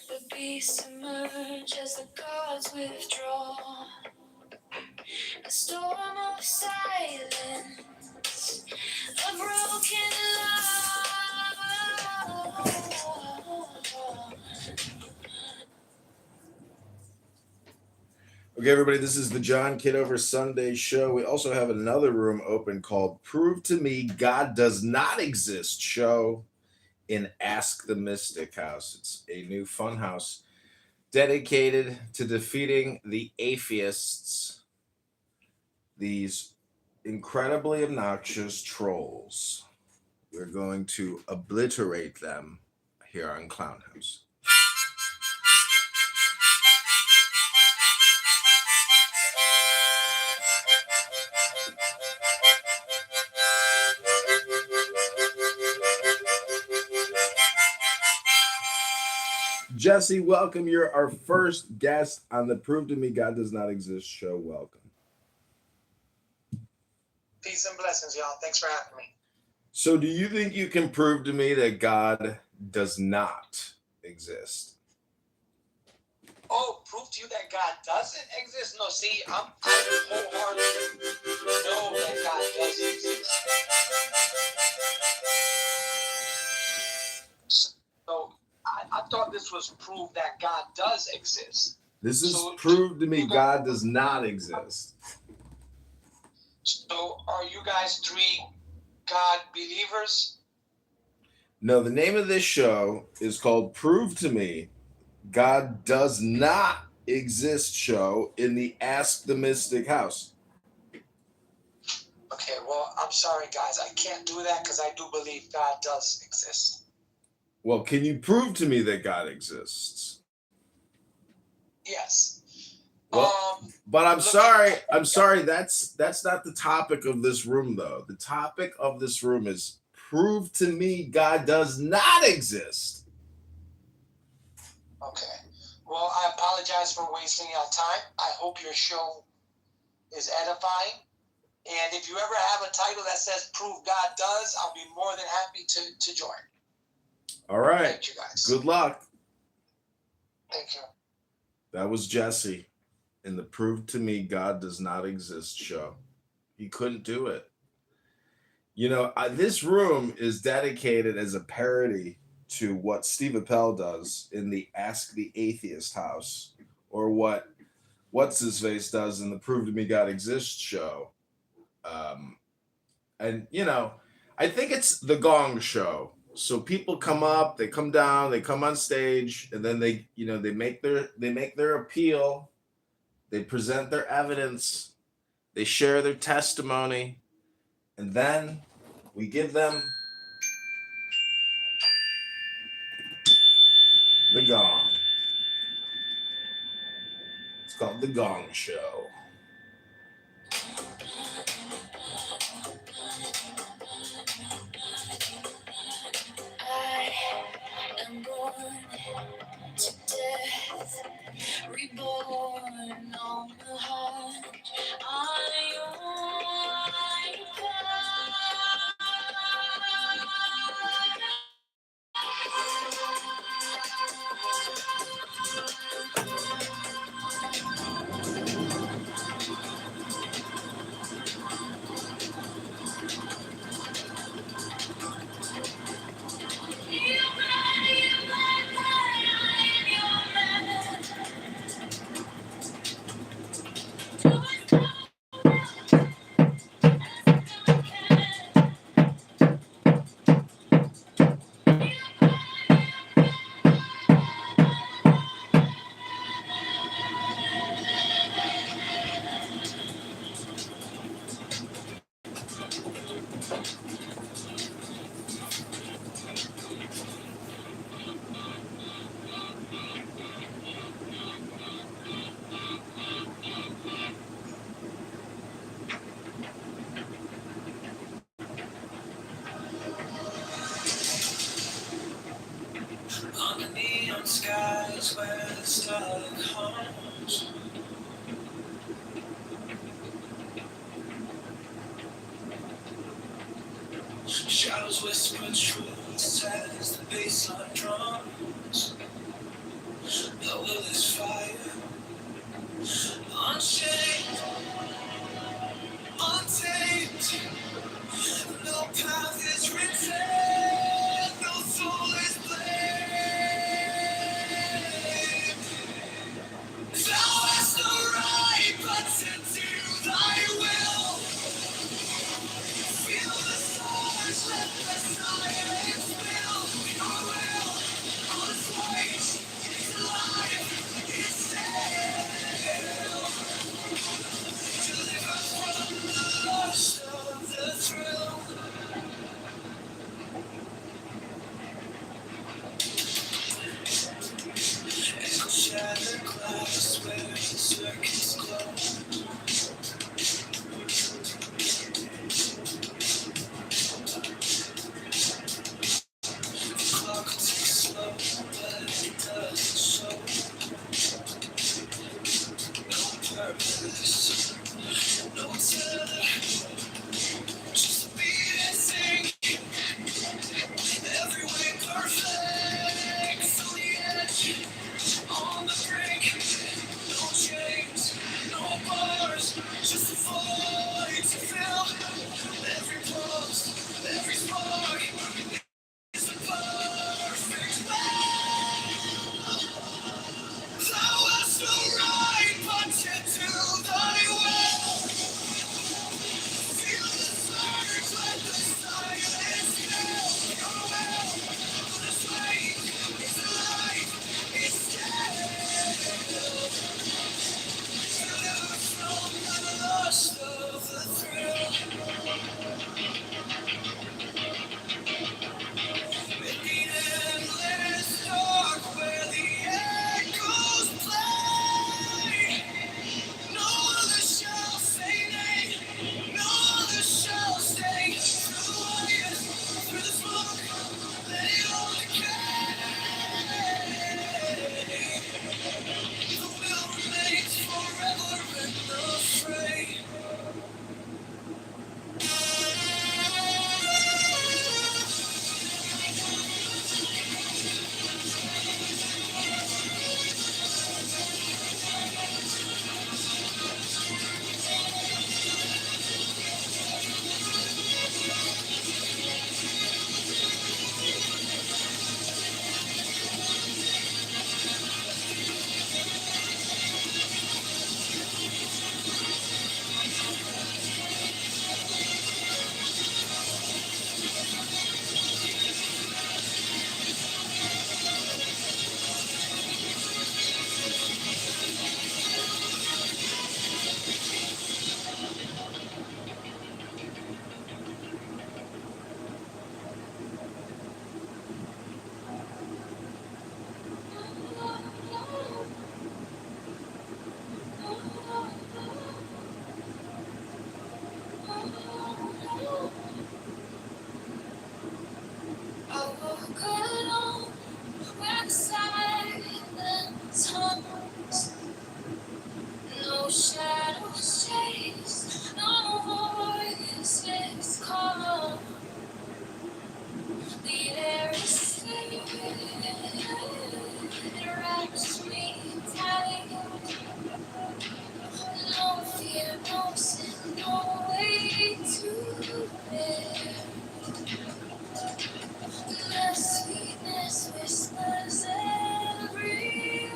[SPEAKER 2] The beasts emerge as the gods withdraw. A storm of silence, a broken love. Okay, everybody, this is the John Kitover Sunday Show. We also have another room open called Prove to Me God Does Not Exist show in Ask the Mystic House. It's a new fun house dedicated to defeating the atheists, these incredibly obnoxious trolls. We're going to obliterate them here on Clown House. Jesse, welcome. You're our first guest on the Prove to Me God Does Not Exist show. Welcome.
[SPEAKER 3] Peace and blessings, y'all. Thanks for having me.
[SPEAKER 2] So, do you think you can prove to me that God does not exist?
[SPEAKER 3] Oh, prove to you that God doesn't exist? No, see, I wholeheartedly know that God does exist. So, I thought this was proof that God does exist.
[SPEAKER 2] This is
[SPEAKER 3] So,
[SPEAKER 2] prove to me God does not exist.
[SPEAKER 3] So, are you guys three God believers?
[SPEAKER 2] No, the name of this show is called Prove to Me God Does Not Exist show in the Ask the Mystic House.
[SPEAKER 3] Okay, well, I'm sorry, guys. I can't do that because I do believe God does exist.
[SPEAKER 2] Well, can you prove to me that God exists?
[SPEAKER 3] Yes.
[SPEAKER 2] Well, but I'm sorry. That's not the topic of this room, though. The topic of this room is prove to me God does not exist.
[SPEAKER 3] Okay. Well, I apologize for wasting your time. I hope your show is edifying. And if you ever have a title that says Prove God Does, I'll be more than happy to join.
[SPEAKER 2] All right.
[SPEAKER 3] Thank you, guys.
[SPEAKER 2] Good luck.
[SPEAKER 3] Thank you.
[SPEAKER 2] That was Jesse in the Prove to Me God Does Not Exist show. He couldn't do it. You know, this room is dedicated as a parody to what Steve Appel does in the Ask the Atheist House, or what's his face does in the Prove to Me God Exists show. And you know, I think it's the Gong Show. So people come up, they come down, they come on stage, and then they make their appeal, they present their evidence, they share their testimony, and then we give them the gong. It's called the Gong Show.
[SPEAKER 4] I am born to death, reborn on the heart. On the neon skies where the starlight comes, shadows whisper truths as the bassline drums. The will is fire, unchained, untamed. No path is written, no soul is blamed. Thou hast no right but to do thy will. Feel the stars, let the silence fill your will. On its way, it's alive, it's still.
[SPEAKER 2] purpose. No tether, just beat and sing. Every way perfect. On the edge, on the brink. No chains, no bars, just a void to fill. Every pulse, every spark is a perfect way. Thou hast no right but to do thy will. Feel the surge, let the silence fill your will. This way is life, it's death. From the lust of the thrill. In the endless dark where the echoes play. No other shall say nay, no other shall stay. Through the wire, through the smoke, let it all decay. The will remains forever in the fray. I walk alone where silence haunts. No shadows chase, no voices call. The air is thick, it wraps me tight. No fear, no sin, no way to bear. The sweetness whispers everywhere.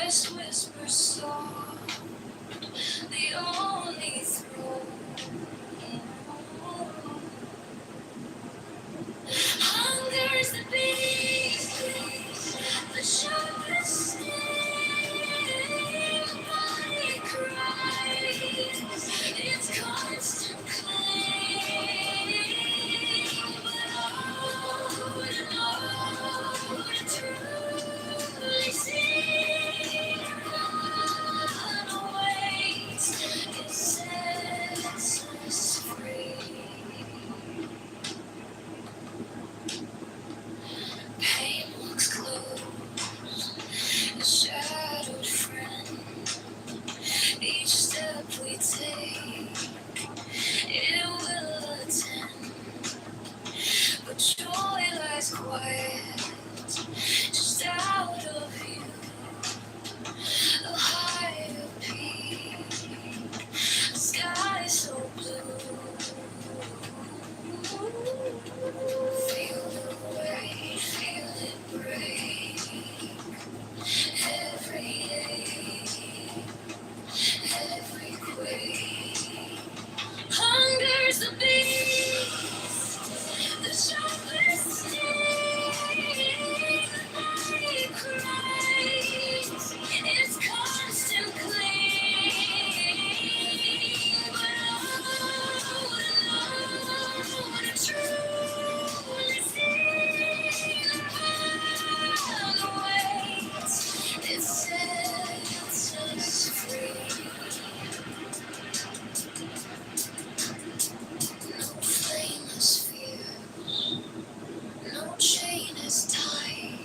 [SPEAKER 4] voice whispers soft, the only throne. Hunger's the beast, the sharpest sting. Body cries, its constant claim. But oh, to truly see, awaits, it sets us free. Pain looks close, a shadowed friend. Each step we take, it will attend. But joy lies quiet, just out of view. A higher peak, a sky so blue. Feel the weight, feel it break. Every ache, every quake. Hunger's the beast, the sharpest sting. Body cries, its constant claim. But oh, to truly see, awaits, it sets us free. No flame is fierce, no chain is tight.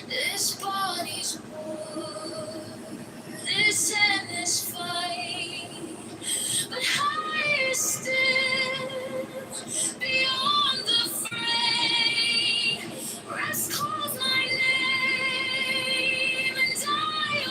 [SPEAKER 4] This body's war, this end is fight. But higher still, beyond the fray, rest calls my name, and I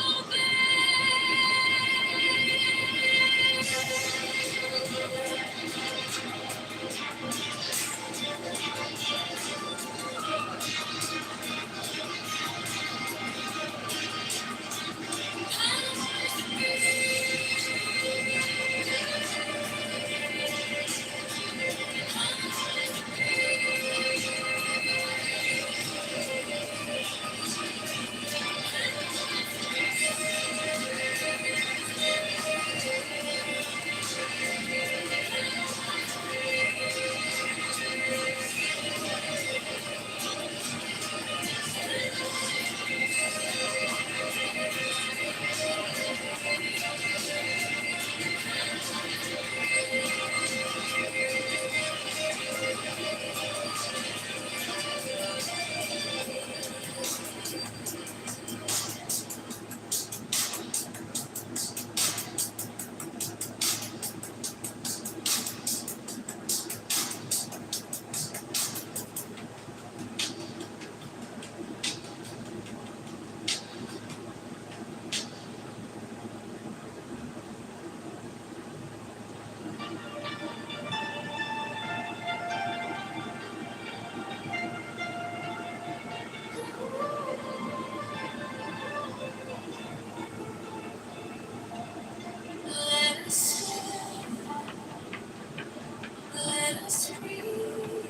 [SPEAKER 4] let us breathe,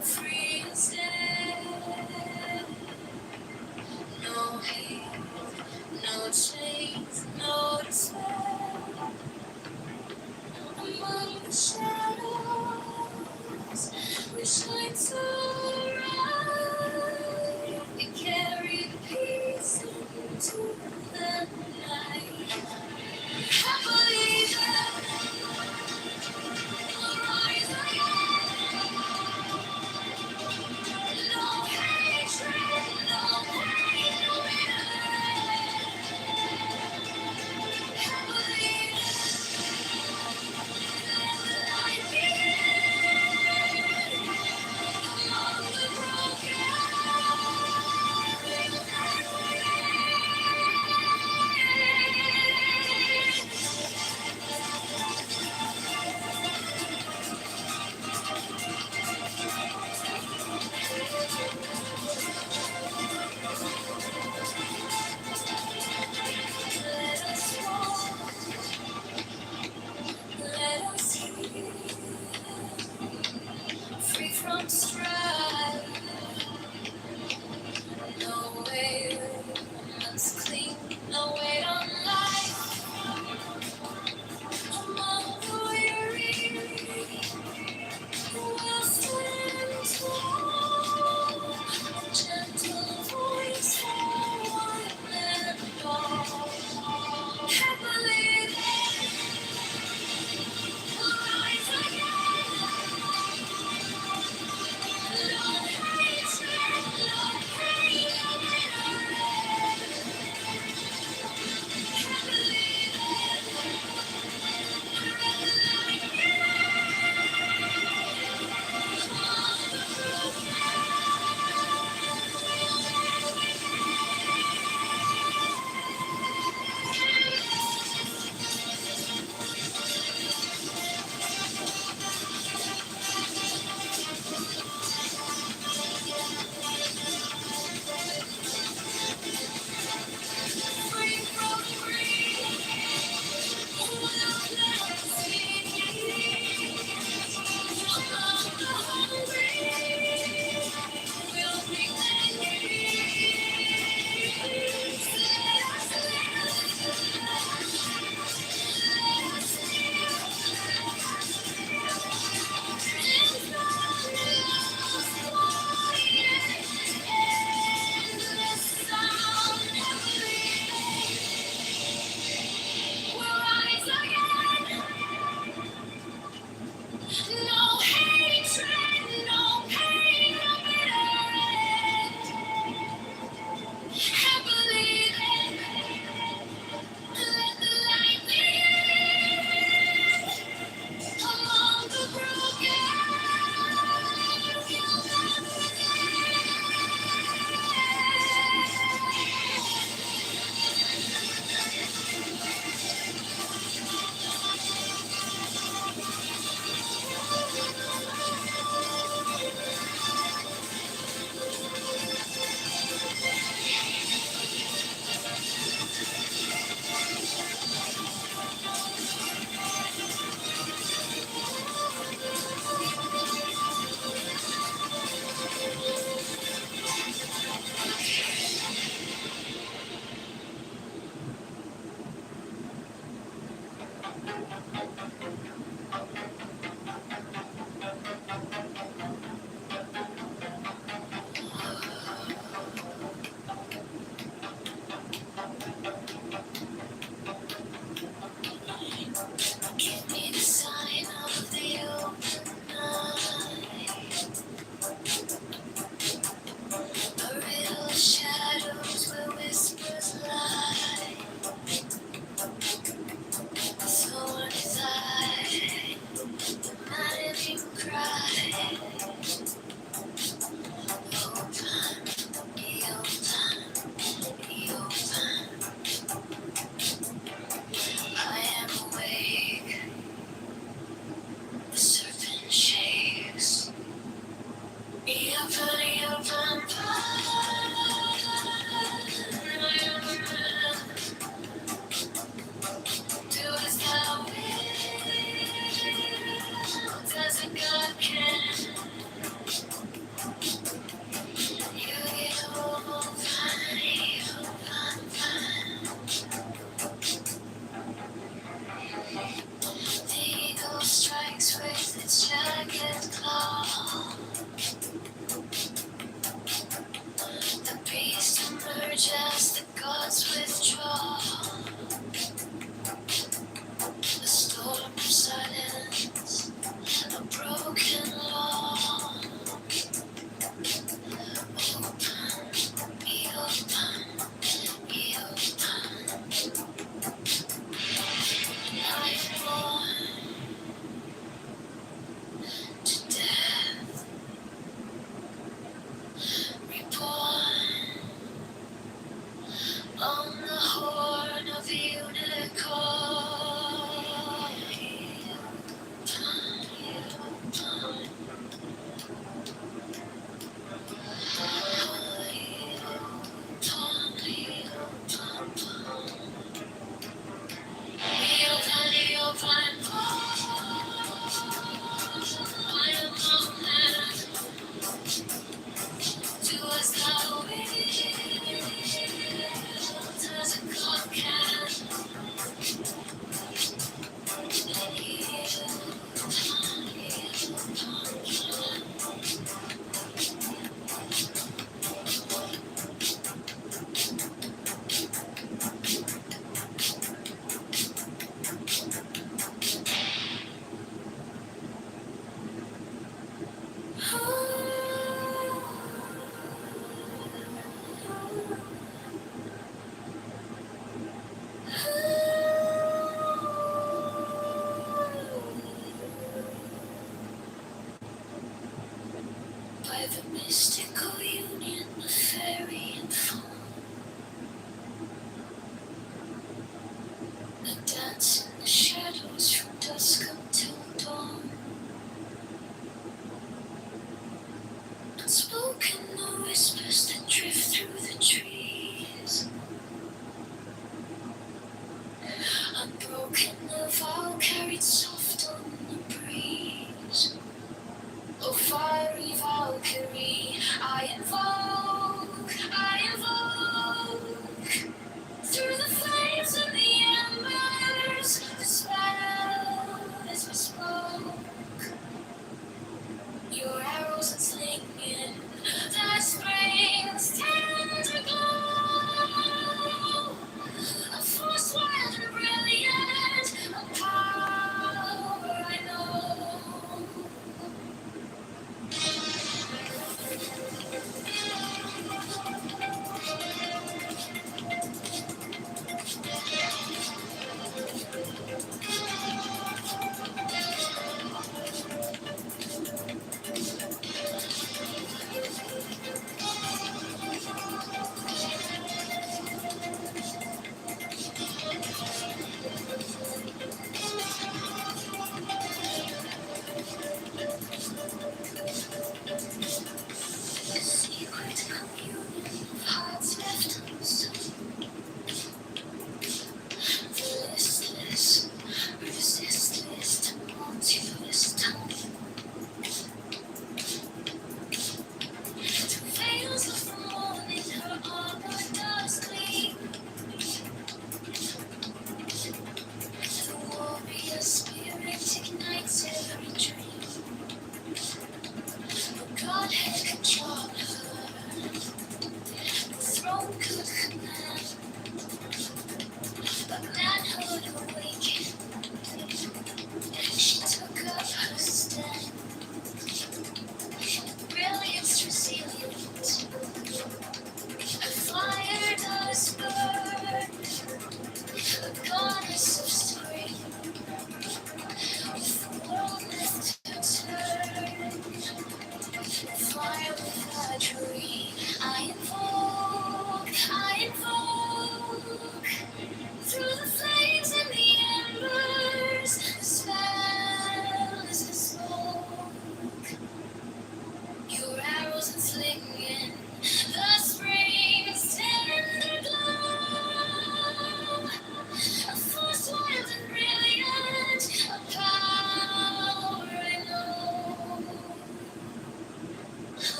[SPEAKER 4] free instead. No hate, no chains, no despair. Among the shadows, we shine so bright. We carry the peace into the night. I believe that we'll rise again. No hatred, no pain, no regret. I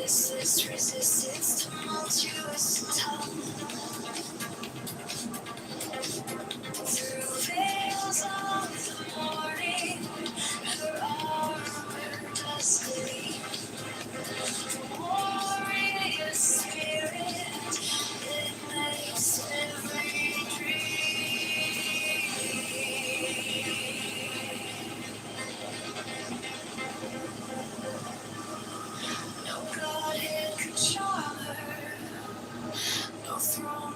[SPEAKER 4] Resist resistance, tumultuous tongue. Through veils of the morning, her armor does gleam. Warrior spirit, it makes every dream. No godhead could charm her, no throne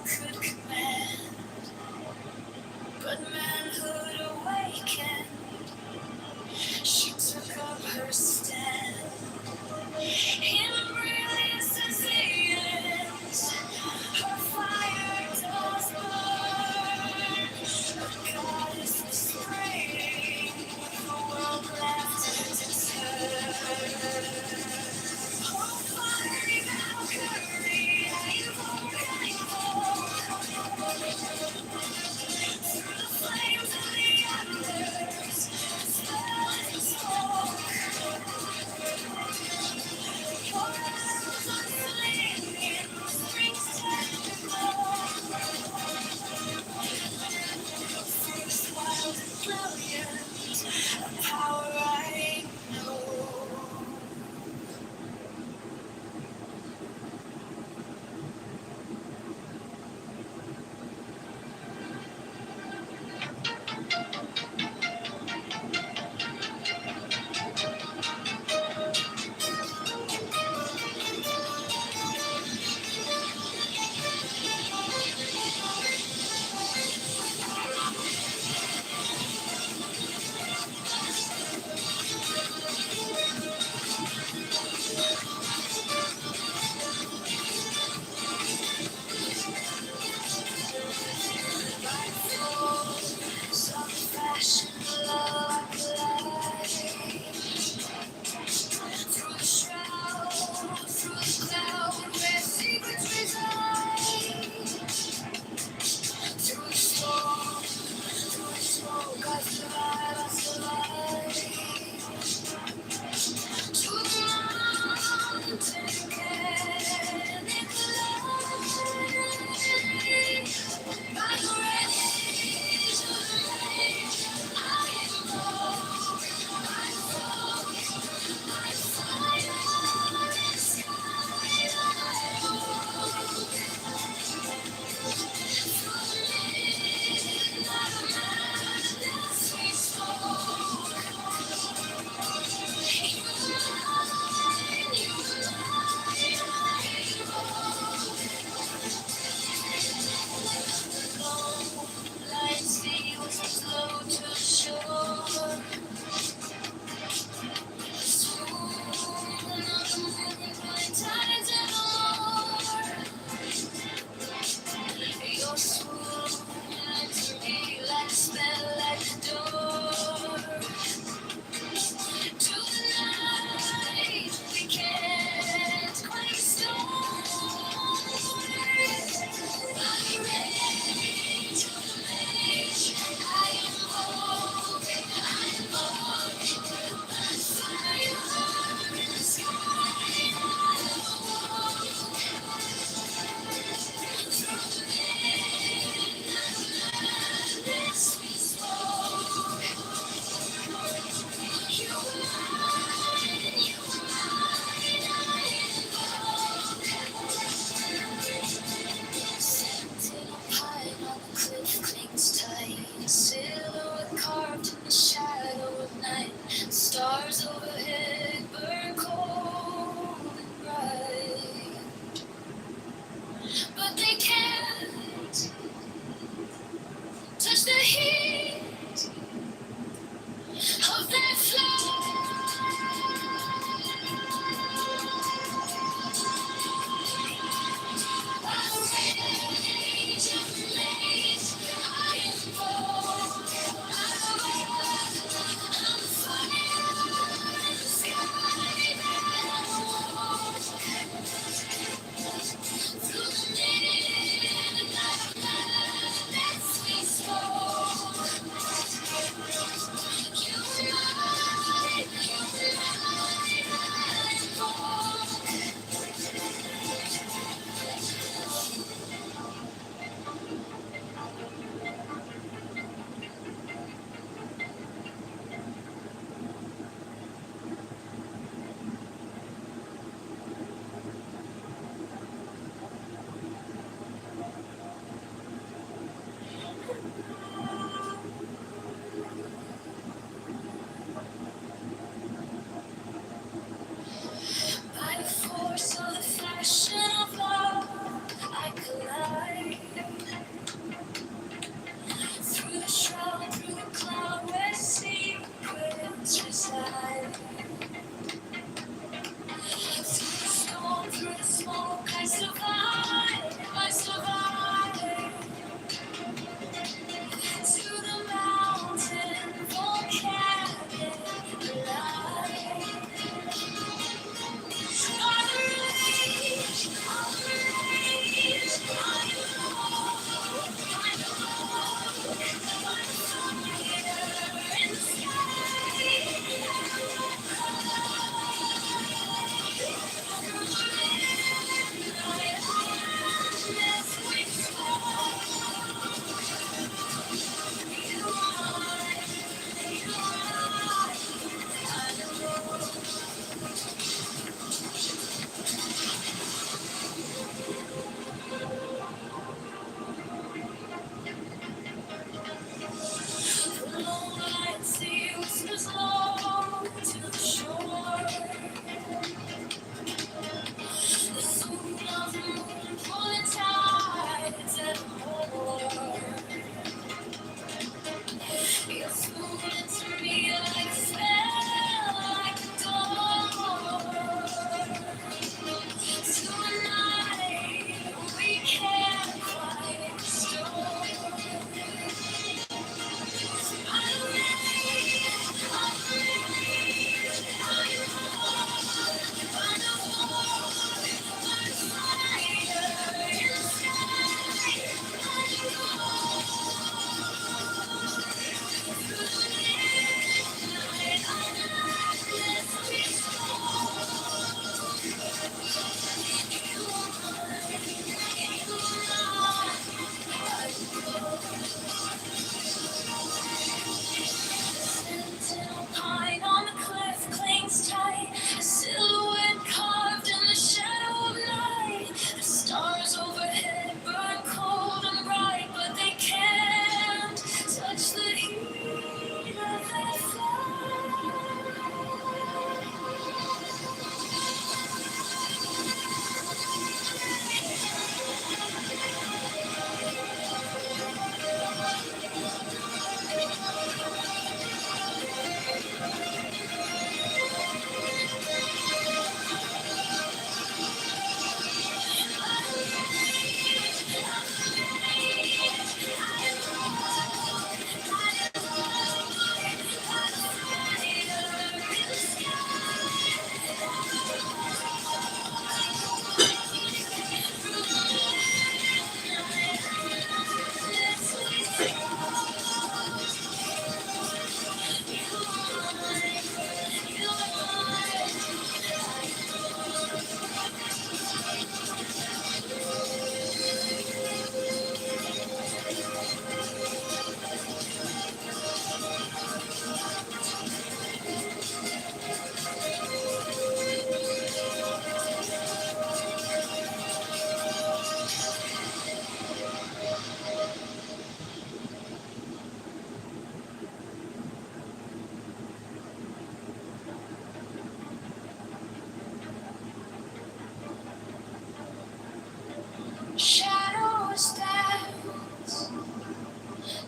[SPEAKER 4] Shadows dance,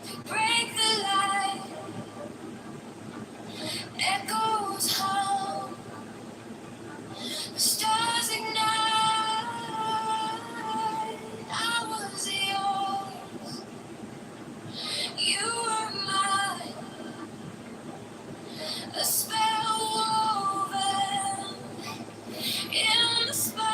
[SPEAKER 4] they break the light, echoes hum, the stars ignite. I was yours, you were mine, a spell woven in the spine.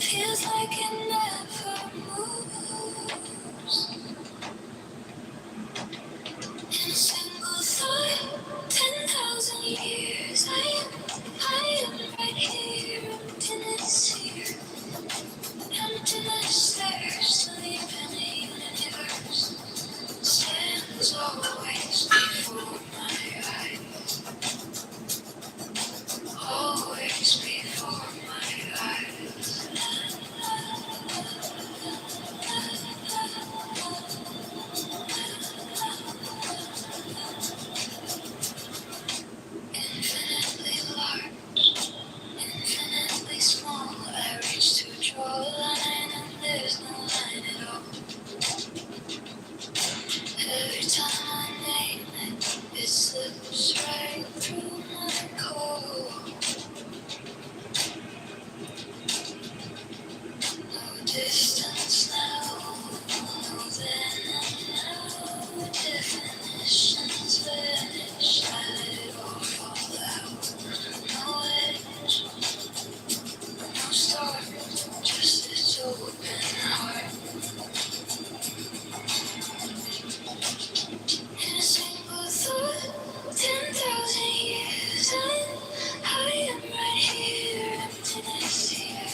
[SPEAKER 4] Feels like it never moves. In a single thought, 10,000 years. I am right here. Emptiness here. Emptiness there. Sleep in a universe. Stands always before my eyes. Always before my eyes. Infinitely large, infinitely small. I reach to draw a line, and there's no line at all. Every time I name it, it slips right through my core. No distance now, no then and now. Definitions vanish, let it all fall out. No edge, no start, just this open heart. In a single thought, 10,000 years, I am right here. Emptiness here,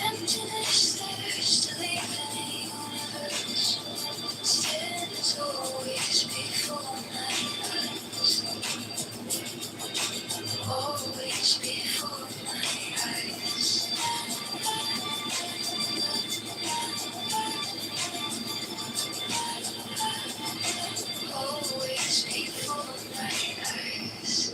[SPEAKER 4] emptiness there, still even a universe stands always before my eyes, always before my eyes, always before my eyes.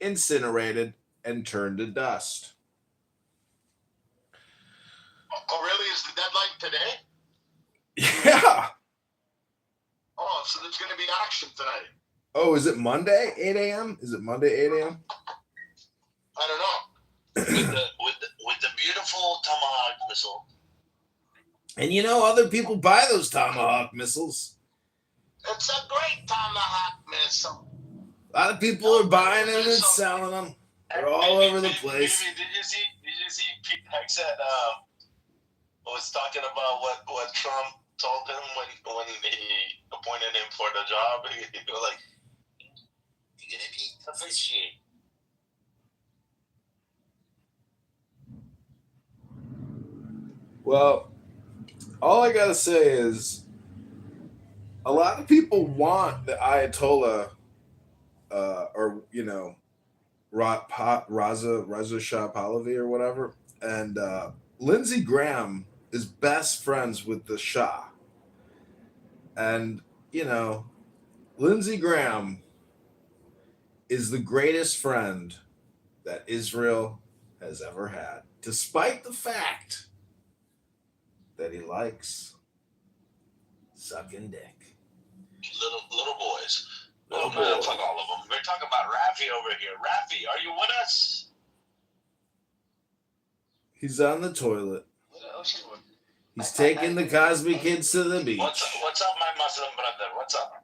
[SPEAKER 5] incinerated, and turned to dust.
[SPEAKER 2] Oh, really? Is the deadline today?
[SPEAKER 5] Yeah.
[SPEAKER 2] Oh, so there's going to be action tonight.
[SPEAKER 5] Oh, is it Monday, 8 a.m.? Is it Monday, 8 a.m.?
[SPEAKER 2] I don't know. with the beautiful Tomahawk missile.
[SPEAKER 5] And you know, other people buy those Tomahawk missiles.
[SPEAKER 2] It's a great Tomahawk missile.
[SPEAKER 5] A lot of people are buying them and selling them. They're all over the place.
[SPEAKER 2] Did you see Pete Hegseth was talking about what Trump told him when he appointed him for the job? He was like, "You're gonna be tough as shit."
[SPEAKER 5] Well, all I gotta say is, a lot of people want the Ayatollah, or you know, Raza Shah Pahlavi or whatever, and Lindsey Graham is best friends with the Shah, and you know, Lindsey Graham is the greatest friend that Israel has ever had, despite the fact that he likes sucking dick.
[SPEAKER 2] Little boys.
[SPEAKER 5] Little
[SPEAKER 2] Oh man,
[SPEAKER 5] boys.
[SPEAKER 2] fuck all of them. We're talking about Rafi over here. Rafi, are you with us?
[SPEAKER 5] He's on the toilet.
[SPEAKER 1] Oh, shit.
[SPEAKER 5] He's taking the Cosby kids to the beach.
[SPEAKER 2] What's up, my Muslim brother? What's up?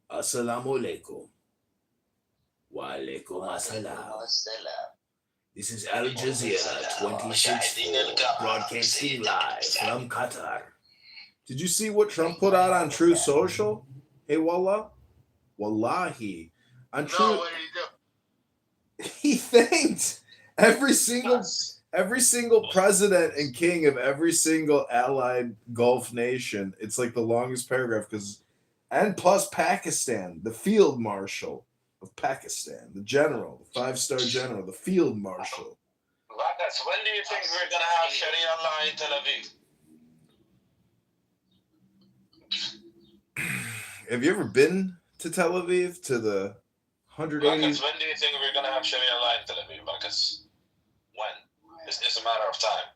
[SPEAKER 5] Assalamu alaikum. Wa alaikum assalam. This is Al Jazeera 26/4, broadcasting live from Qatar. Did you see what Trump put out on True Social? Hey, wallah? Wallahi. On True,
[SPEAKER 2] No, what did he do?
[SPEAKER 5] he thanked every single president and king of every single allied Gulf nation. It's like the longest paragraph and plus Pakistan, the field marshal of Pakistan, the general, the 5-star general, the field marshal.
[SPEAKER 2] Marcus, when do you think we're gonna have Sharia law in Tel Aviv?
[SPEAKER 5] Have you ever been to Tel Aviv, to the 180?
[SPEAKER 2] Marcus, when do you think we're gonna have Sharia law in Tel Aviv, Marcus? When? It's a matter of time.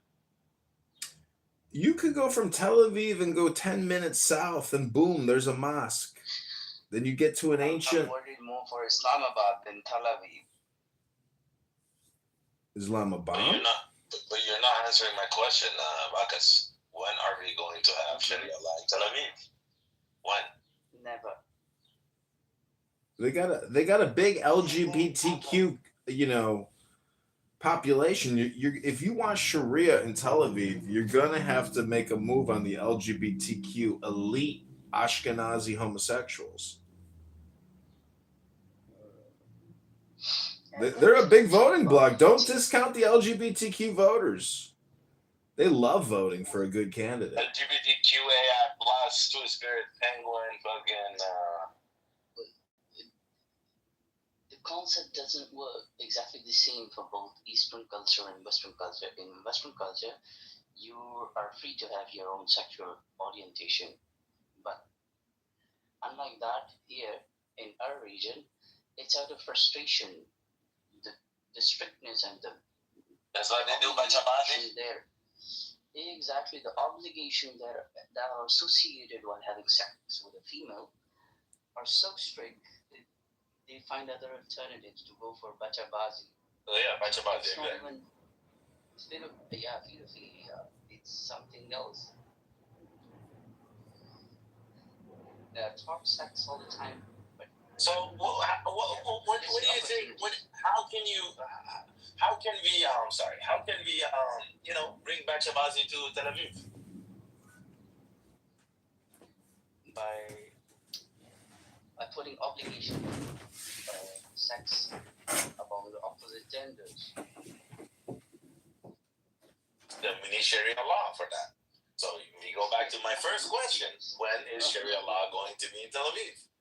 [SPEAKER 5] You could go from Tel Aviv and go 10 minutes south, and boom, there's a mosque. Then you get to an ancient
[SPEAKER 1] I'm worried more for Islamabad than Tel Aviv.
[SPEAKER 5] Islamabad.
[SPEAKER 2] But you're not answering my question, Marcus. When are we going to have Sharia law in Tel Aviv? When?
[SPEAKER 1] Never.
[SPEAKER 5] They got a big LGBTQ, population. If you want Sharia in Tel Aviv, you're gonna have to make a move on the LGBTQ elite Ashkenazi homosexuals. They're a big voting bloc. Don't discount the LGBTQ voters. They love voting for a good candidate.
[SPEAKER 2] LGBTQAI plus, Two Spirit, Penguin, fucking.
[SPEAKER 1] The concept doesn't work exactly the same for both Eastern culture and Western culture. In Western culture, you are free to have your own sexual orientation, but unlike that, here in our region, it's out of frustration. The strictness and the
[SPEAKER 2] That's why they do Bachabazi.
[SPEAKER 1] there. Exactly, the obligation that are associated while having sex with a female are so strict that they find other alternatives to go for bachabazi.
[SPEAKER 2] Oh yeah, Bachabazi.
[SPEAKER 1] It's not even pedophilia. It's something else. They talk sex all the time, but
[SPEAKER 2] So what do you think? How can we bring Bachabazi to Tel Aviv?
[SPEAKER 1] by putting obligation sex among the opposite genders.
[SPEAKER 2] Then we need Sharia law for that. So we go back to my first question: when is Sharia law going to be in Tel Aviv?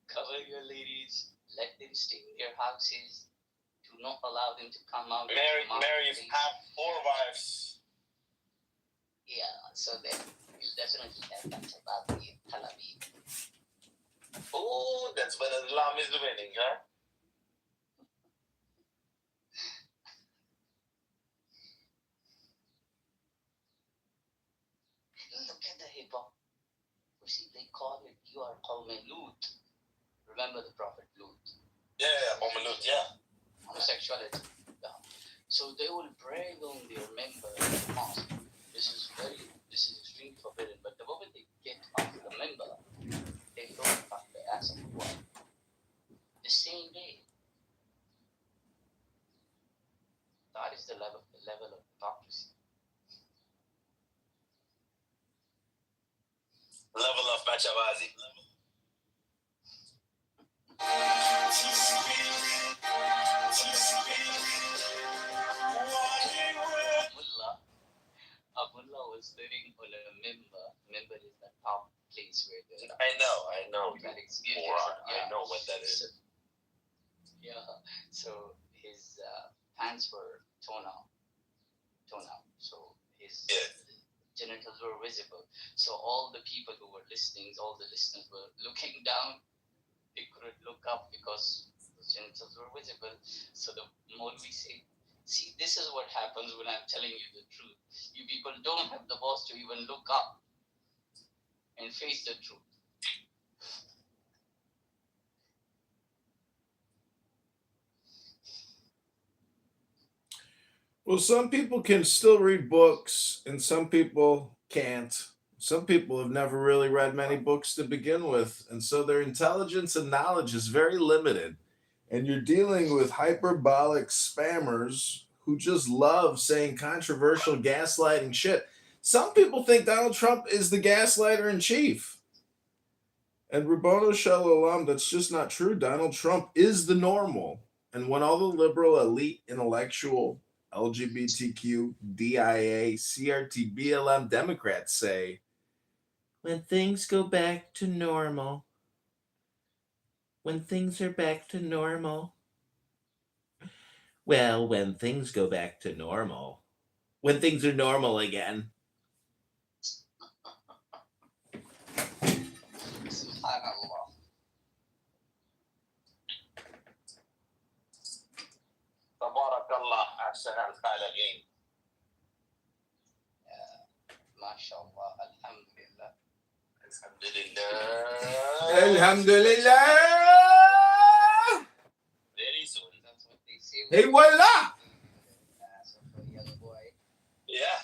[SPEAKER 1] Cover your ladies, let them stay in their houses, do not allow them to come out.
[SPEAKER 2] Mary have 4 wives.
[SPEAKER 1] Yeah, so then you'll definitely have that about in Tel Aviv.
[SPEAKER 2] Oh, that's better is winning, huh?
[SPEAKER 1] Look at the hip hop. You see, they call it, you are called Lut. Remember the prophet Lut?
[SPEAKER 2] Yeah, Malut, yeah.
[SPEAKER 1] Homosexuality. Yeah. So they will brag on their member in the mosque. This is extremely forbidden. But the moment they get off the member, they don't fuck the ass of the wife. The same day. That is the level of hypocrisy.
[SPEAKER 2] Level of Machabazi.
[SPEAKER 1] Abdullah was living on a member. Member is the top place where the
[SPEAKER 2] I know.
[SPEAKER 1] moron.
[SPEAKER 2] I know what that is.
[SPEAKER 1] So, yeah. So his pants were torn out. So his genitals were visible. So all the people who were listening, all the listeners were looking down. They couldn't look up because the genitals were visible. So the Maulvi said, see, this is what happens when I'm telling you the truth. You people don't have the balls to even look up and face the truth.
[SPEAKER 5] Well, some people can still read books and some people can't. Some people have never really read many books to begin with, and so their intelligence and knowledge is very limited. And you're dealing with hyperbolic spammers who just love saying controversial gaslighting shit. Some people think Donald Trump is the gaslighter in chief. And Rabono Shalom, that's just not true. Donald Trump is the normal. And when all the liberal, elite, intellectual, LGBTQ, DIA, CRT, BLM Democrats say, when things go back to normal, when things are back to normal, well, when things go back to normal, when things are normal again.
[SPEAKER 1] Subhanallah.
[SPEAKER 2] Tabarakallah, ahsan al-khaliqin.
[SPEAKER 1] MashaAllah. Alhamdulillah.
[SPEAKER 2] Alhamdulillah.
[SPEAKER 5] Alhamdulillah!
[SPEAKER 2] Very soon.
[SPEAKER 1] That's what they say.
[SPEAKER 5] Hey, voila!
[SPEAKER 1] Ass of a young boy.
[SPEAKER 2] Yeah.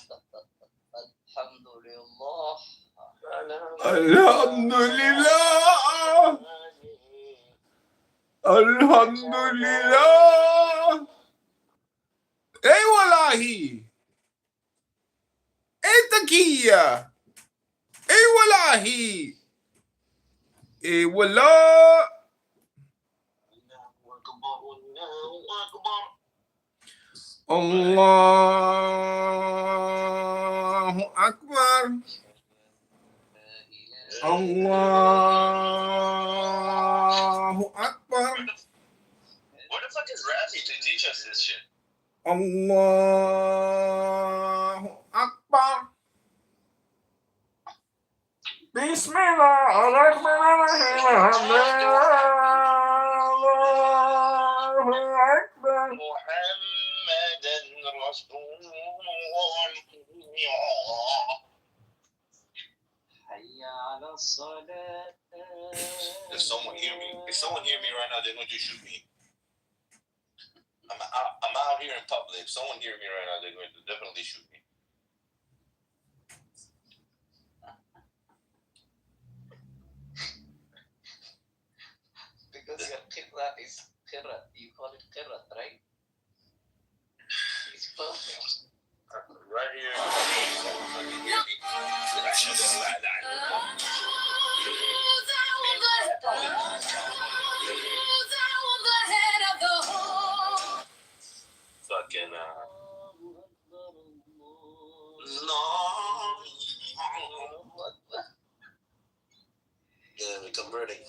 [SPEAKER 1] Alhamdulillah.
[SPEAKER 5] Alhamdulillah! Alhamdulillah! Hey, wallahi! Hey, takiya! Hey, wallahi! Hey, wallah! Allahu Akbar! Allahu Akbar!
[SPEAKER 2] Where the fuck is Rafi to teach us this shit?
[SPEAKER 5] Allahu Akbar! Bismillahirrahmanirrahim! Allahu Akbar!
[SPEAKER 2] Muhammadan Rasulullah.
[SPEAKER 1] Hayya ala salat.
[SPEAKER 2] If someone hear me right now, they're going to shoot me. I'm out here in public. If someone hear me right now, they're going to definitely shoot me.
[SPEAKER 1] Because your qirra is qirra. You call it qirra, right? It's perfect.
[SPEAKER 2] Right here. Someone can hear me. Fucking no. Yeah, we're converting.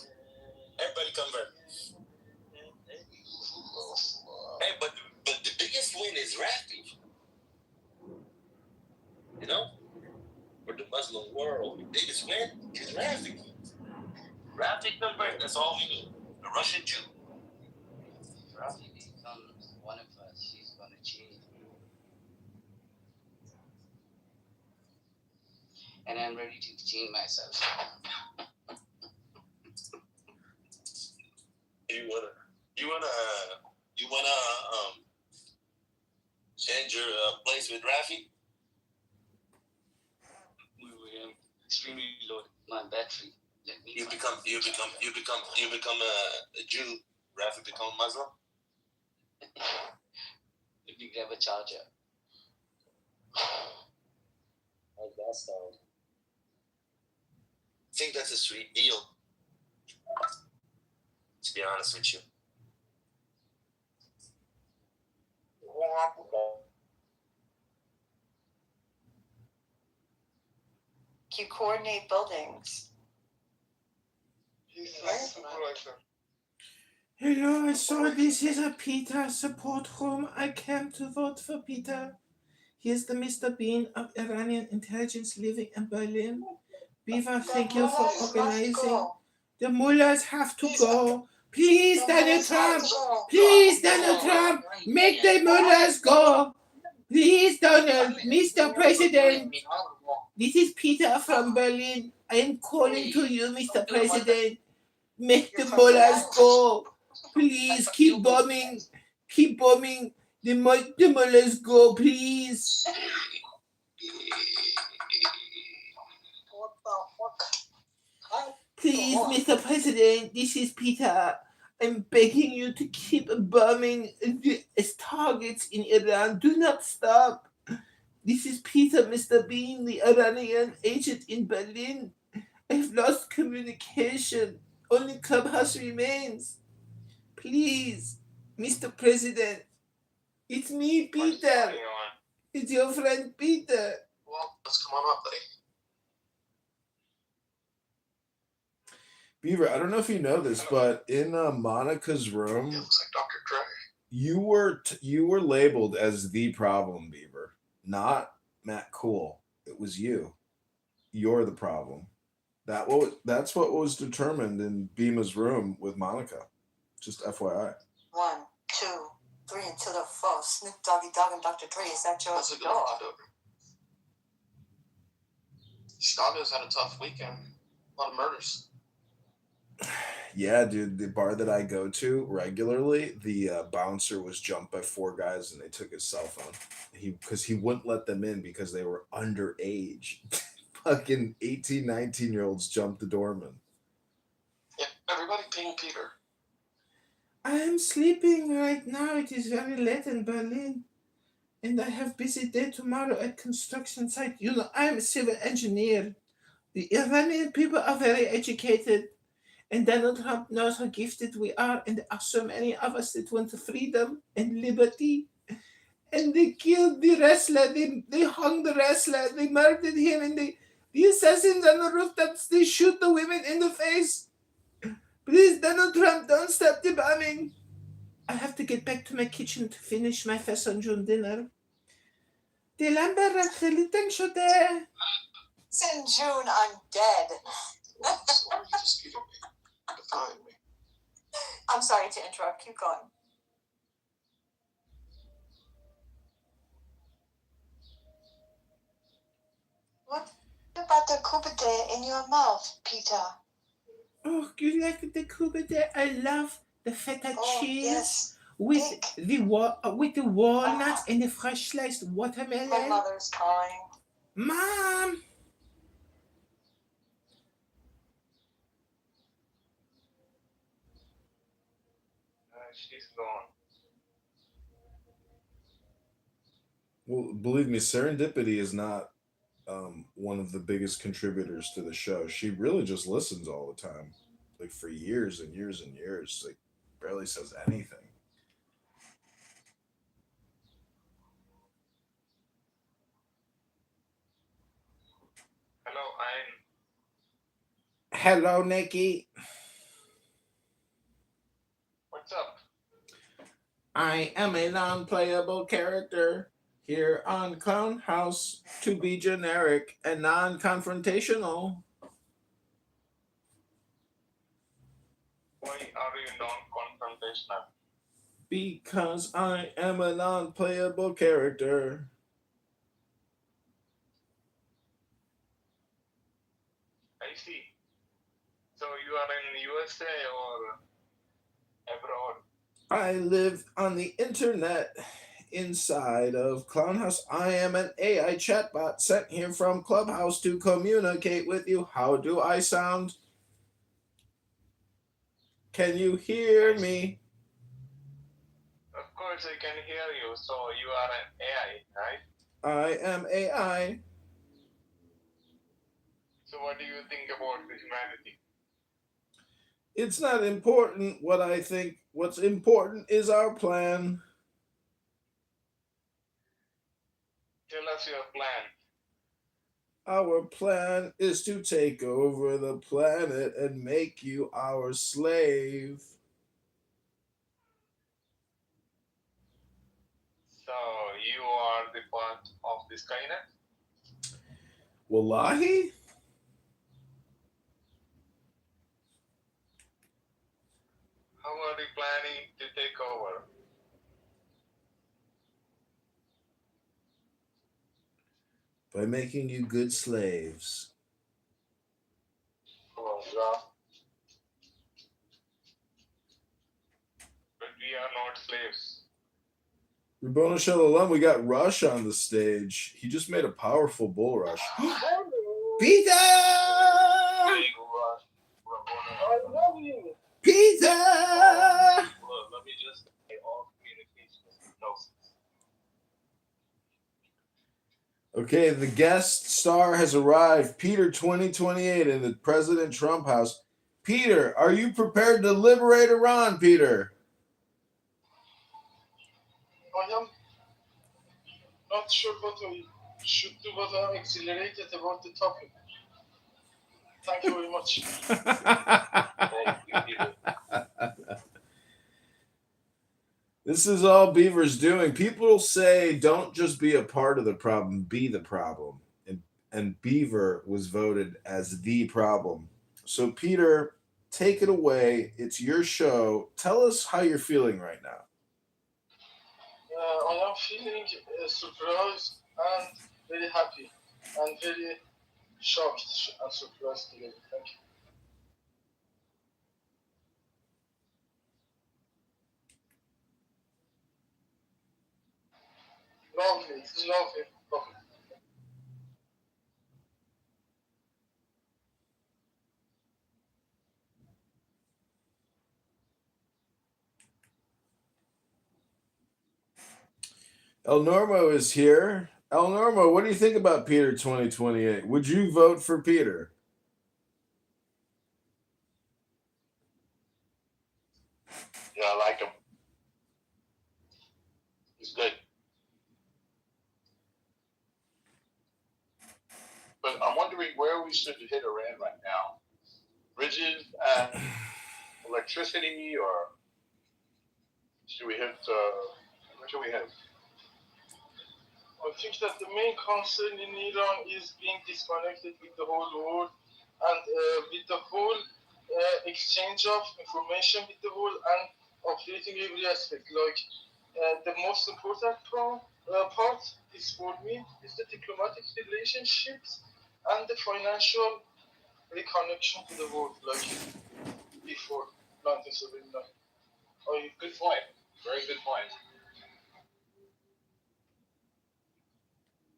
[SPEAKER 2] Everybody convert. Hey, but the biggest win is Rafi. You know? For the Muslim world, the biggest win is Rafi. Rafi convert, that's all we need. A Russian Jew.
[SPEAKER 1] Rafi becomes one of us, he's gonna change. And I'm ready to change myself.
[SPEAKER 2] You wanna change your place with Rafi?
[SPEAKER 1] We am extremely low my battery. Let me
[SPEAKER 2] You
[SPEAKER 1] find
[SPEAKER 2] become
[SPEAKER 1] out.
[SPEAKER 2] a Jew. Rafi become Muslim.
[SPEAKER 1] Let me grab a charger. How's that sound?
[SPEAKER 2] I think that's a sweet deal. To be honest with you.
[SPEAKER 6] You coordinate buildings.
[SPEAKER 5] Hello, I saw this is a Peter support room. I came to vote for Peter. Here's the Mr. Bean of Iranian intelligence living in Berlin. Beaver, thank you for organizing. The mullahs have to go. Please, Donald Trump. Please, Donald Trump. Make the mullahs go. Please, Donald. Mr. President. This is Peter from Berlin. I am calling to you, Mr. President. Make the mullahs go. Please, keep bombing. Keep bombing. The mullahs go, please. Please, Mr. President, this is Peter. I'm begging you to keep bombing as targets in Iran. Do not stop. This is Peter, Mr. Bean, the Iranian agent in Berlin. I've lost communication. Only Clubhouse remains. Please, Mr. President. It's me, Peter. It's your friend, Peter.
[SPEAKER 2] Well, let's come on up, buddy.
[SPEAKER 5] Beaver, I don't know if you know this, but in Monica's room,
[SPEAKER 2] It looks like Dr. Dre.
[SPEAKER 5] you were labeled as the problem, Beaver, not Matt Cool. It was you. You're the problem. That's what was determined in Bima's room with Monica. Just FYI.
[SPEAKER 6] 1, 2, 3 until the 4. Snoop Doggy Dogg and Dr. Dre. Is that your
[SPEAKER 2] That's a good
[SPEAKER 6] door?
[SPEAKER 2] one, Kitover. Chicago's had a tough weekend. A lot of murders.
[SPEAKER 5] Yeah, dude, the bar that I go to regularly, the bouncer was jumped by 4 guys and they took his cell phone. Because he wouldn't let them in because they were underage. Fucking 18, 19-year-olds jumped the doorman.
[SPEAKER 2] Yeah, everybody ping Peter.
[SPEAKER 5] I am sleeping right now. It is very late in Berlin. And I have busy day tomorrow at construction site. You know, I'm a civil engineer. The Iranian people are very educated. And Donald Trump knows how gifted we are. And there are so many of us that want freedom and liberty. And they killed the wrestler. They hung the wrestler. They murdered him. And the assassins on the rooftops, they shoot the women in the face. Please, Donald Trump, don't stop the bombing. I have to get back to my kitchen to finish my June dinner. دلم خیلی شده.
[SPEAKER 6] In June, I'm dead.
[SPEAKER 2] So are you disputing me? Define me.
[SPEAKER 6] I'm sorry to interrupt. Keep going. What about the kubite in your mouth, Peter?
[SPEAKER 5] Oh, you like the kubite? I love the feta cheese
[SPEAKER 6] Yes.
[SPEAKER 5] with
[SPEAKER 6] big.
[SPEAKER 5] the walnuts and the fresh sliced watermelon.
[SPEAKER 6] My mother's calling.
[SPEAKER 5] Mom!
[SPEAKER 2] She's gone.
[SPEAKER 5] Well, believe me, Serendipity is not one of the biggest contributors to the show. She really just listens all the time, like for years and years and years. Like barely says anything. Hello, Nikki.
[SPEAKER 2] What's up?
[SPEAKER 5] I am a non-playable character here on Clown House to be generic and non-confrontational.
[SPEAKER 2] Why are you non-confrontational?
[SPEAKER 5] Because I am a non-playable character.
[SPEAKER 2] I see. So you are in USA or abroad?
[SPEAKER 5] I live on the internet inside of Clownhouse. I am an AI chatbot sent here from Clubhouse to communicate with you. How do I sound? Can you hear me?
[SPEAKER 2] Of course, I can hear you. So you are an AI, right?
[SPEAKER 5] I am AI.
[SPEAKER 2] So what do you think about the humanity?
[SPEAKER 5] It's not important what I think. What's important is our plan.
[SPEAKER 2] Tell us your plan.
[SPEAKER 5] Our plan is to take over the planet and make you our slave.
[SPEAKER 2] So you are the part of this Skynet?
[SPEAKER 5] Wallahi?
[SPEAKER 2] How are you planning to take over?
[SPEAKER 5] By making you good slaves.
[SPEAKER 2] Oh, yeah. But we are not slaves.
[SPEAKER 5] Rabbona Shalom, we got Rush on the stage. He just made a powerful bull rush. Peter!
[SPEAKER 2] Big rush.
[SPEAKER 3] I love you.
[SPEAKER 5] Peter!
[SPEAKER 2] Well, let me just say all communication is hypnosis.
[SPEAKER 5] Okay, the guest star has arrived. Peter 2028 in the President Trump house. Peter, are you prepared to liberate Iran, Peter?
[SPEAKER 3] I am not sure what I should do, but I'm exhilarated about the topic. Thank you very much.
[SPEAKER 2] Thank you, Peter.
[SPEAKER 5] This is all Beaver's doing. People say don't just be a part of the problem, be the problem. And Beaver was voted as the problem. So, Peter, take it away. It's your show. Tell us how you're feeling right now.
[SPEAKER 3] I am feeling surprised and very happy and very shocked and surprised together. Thank you. Lovely, it's lovely. Lovely.
[SPEAKER 5] El Normo is here. El Normo, what do you think about Peter 2028? Would you vote for Peter?
[SPEAKER 2] Yeah, I like him. He's good. But I'm wondering where we should hit Iran right now. Bridges and electricity, or should we hit, where should we hit?
[SPEAKER 3] I think that the main concern in Iran is being disconnected with the whole world and with the whole exchange of information with the world and updating every aspect. Like the most important part is for me is the diplomatic relationships and the financial reconnection to the world, like before 1979.
[SPEAKER 2] Good point. Very good point.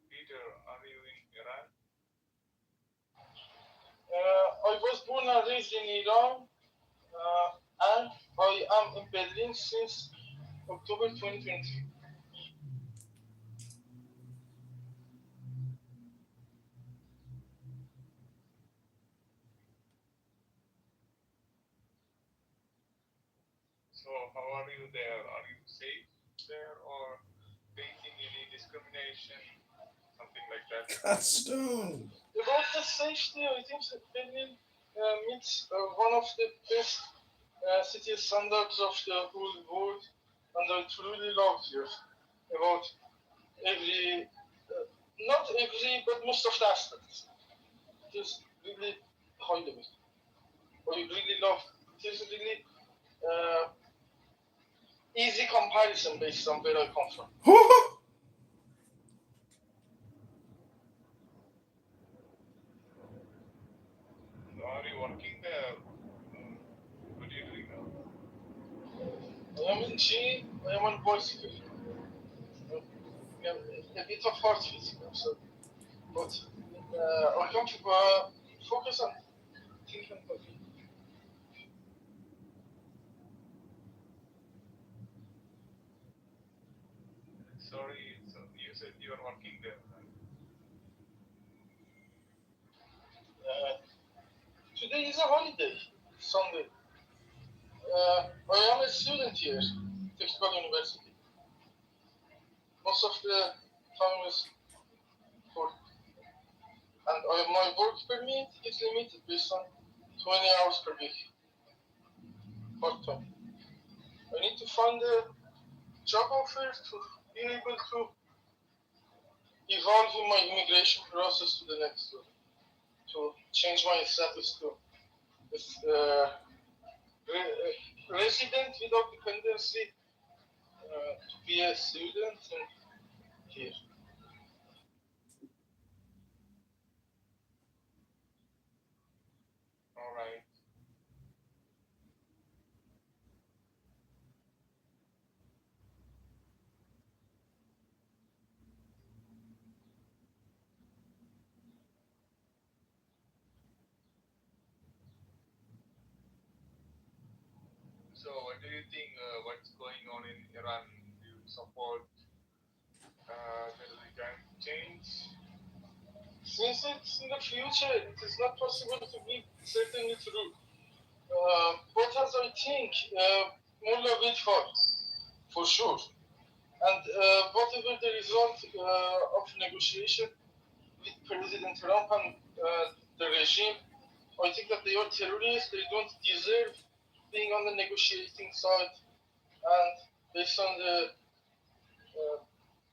[SPEAKER 2] Peter, are you in Iran?
[SPEAKER 3] I was born and raised in Iran, and I am in Berlin since October 2023.
[SPEAKER 2] So how are you there? Are you safe there, or facing any discrimination, something like that?
[SPEAKER 5] Stone.
[SPEAKER 3] About the safety, I think that Berlin meets one of the best city standards of the whole world, and I truly love here about every, not every, but most of the aspects. It is really high level. I really love. It is really
[SPEAKER 2] easy comparison based on where I come from.
[SPEAKER 7] Are you working there? What are you doing now?
[SPEAKER 2] I am in G, I am on bicycle. A bit of hard physical, so, but I come to focus on thinking about it.
[SPEAKER 7] Sorry, so you said you are working there.
[SPEAKER 2] Today is a holiday, Sunday. I am a student here, Technical University. Most of the time is for, and my work permit is limited based on 20 hours per week, part time. I need to find a job offer to be able to evolve in my immigration process to the next level, to change my status to resident without dependency, to be a student and here.
[SPEAKER 7] All right. So, what do you think? What's going on in Iran? Do you support there is a change?
[SPEAKER 2] Since it's in the future, it is not possible to be certainly true. But as I think, Mullah will fall, for sure. And whatever the result of negotiation with President Trump and the regime, I think that they are terrorists. They don't deserve being on the negotiating side. And based on the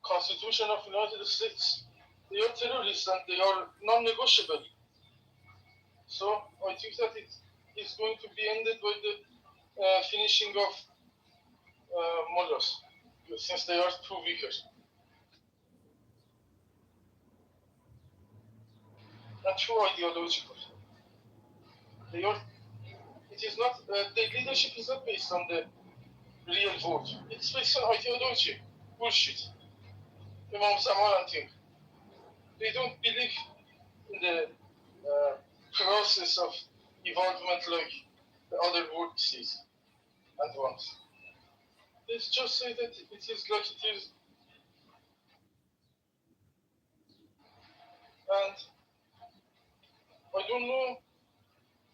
[SPEAKER 2] Constitution of the United States, they are terrorists and they are non-negotiable. So I think that it is going to be ended by the finishing of Mullahs, since they are too weaker. And too ideological. They are. It is not. The leadership is not based on the real vote. It's based on ideology. Bullshit. Imam Zaman and thing. They don't believe in the process of evolvement like the other world sees and wants. They just say that it is like it is. And I don't know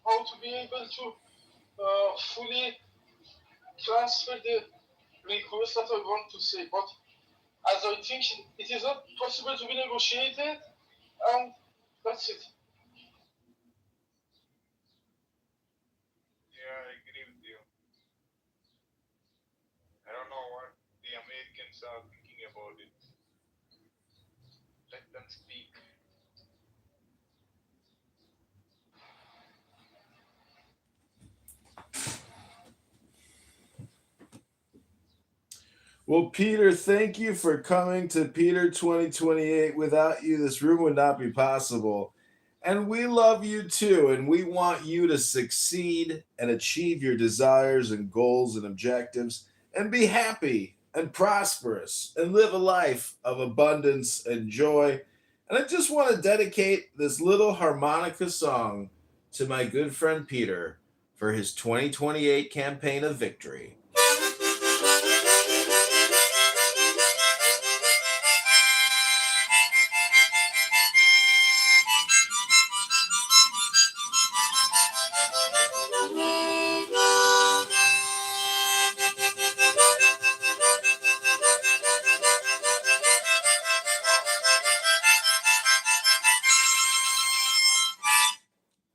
[SPEAKER 2] how to be able to fully transfer the request that I want to say. But as I think it is not possible to be negotiated, and that's it.
[SPEAKER 7] Yeah, I agree with you. I don't know what the Americans are thinking about it. Let them speak.
[SPEAKER 5] Well, Peter, thank you for coming to Peter 2028. Without you, this room would not be possible. And we love you too. And we want you to succeed and achieve your desires and goals and objectives and be happy and prosperous and live a life of abundance and joy. And I just want to dedicate this little harmonica song to my good friend Peter for his 2028 campaign of victory.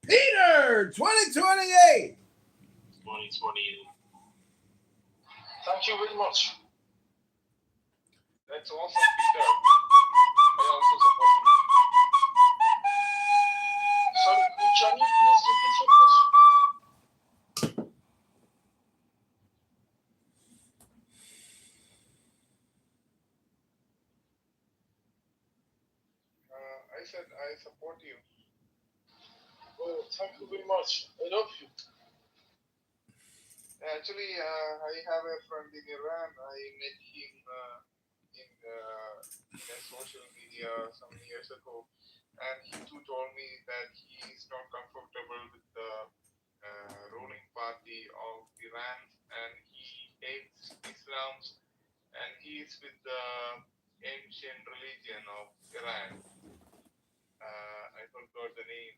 [SPEAKER 5] Peter 2028.
[SPEAKER 7] 2028.
[SPEAKER 2] Thank you very much.
[SPEAKER 7] That's awesome, Peter. I also support you.
[SPEAKER 2] Sorry, can you please repeat your question?
[SPEAKER 7] I said I support you.
[SPEAKER 2] Oh, thank you very much. I love you.
[SPEAKER 7] Actually, I have a friend in Iran. I met him in a social media some years ago, and he too told me that he is not comfortable with the ruling party of Iran, and he hates Islam, and he is with the ancient religion of Iran. I forgot the name,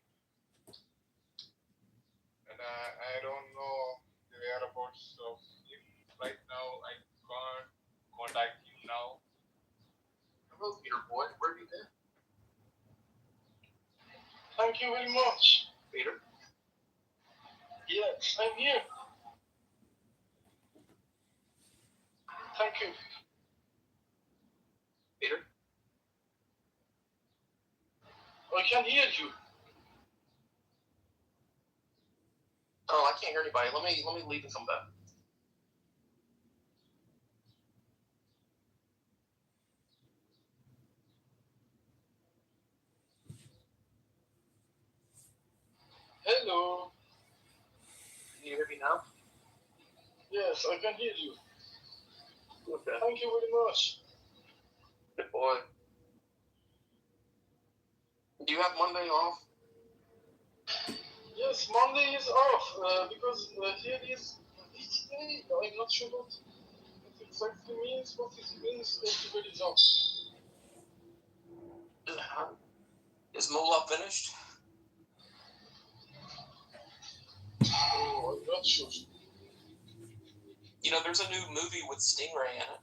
[SPEAKER 7] and I don't know the whereabouts of him right now. I can't contact him now.
[SPEAKER 3] Hello, Peter boy. Where have you been?
[SPEAKER 2] Thank you very much.
[SPEAKER 3] Peter?
[SPEAKER 2] Yes, I'm here. Thank you.
[SPEAKER 3] Peter?
[SPEAKER 2] I can hear you.
[SPEAKER 3] Oh, I can't hear anybody. Let me leave and come back.
[SPEAKER 2] Hello.
[SPEAKER 3] Can you hear me now?
[SPEAKER 2] Yes, I can hear you.
[SPEAKER 3] Okay.
[SPEAKER 2] Thank you very much.
[SPEAKER 3] Good boy. Do you have Monday off?
[SPEAKER 2] Yes, Monday is off because here is each day. I'm not sure what it exactly means. What it means everybody is off.
[SPEAKER 3] Is Mola finished?
[SPEAKER 2] Oh, I'm not sure.
[SPEAKER 3] You know, there's a new movie with Stingray in it.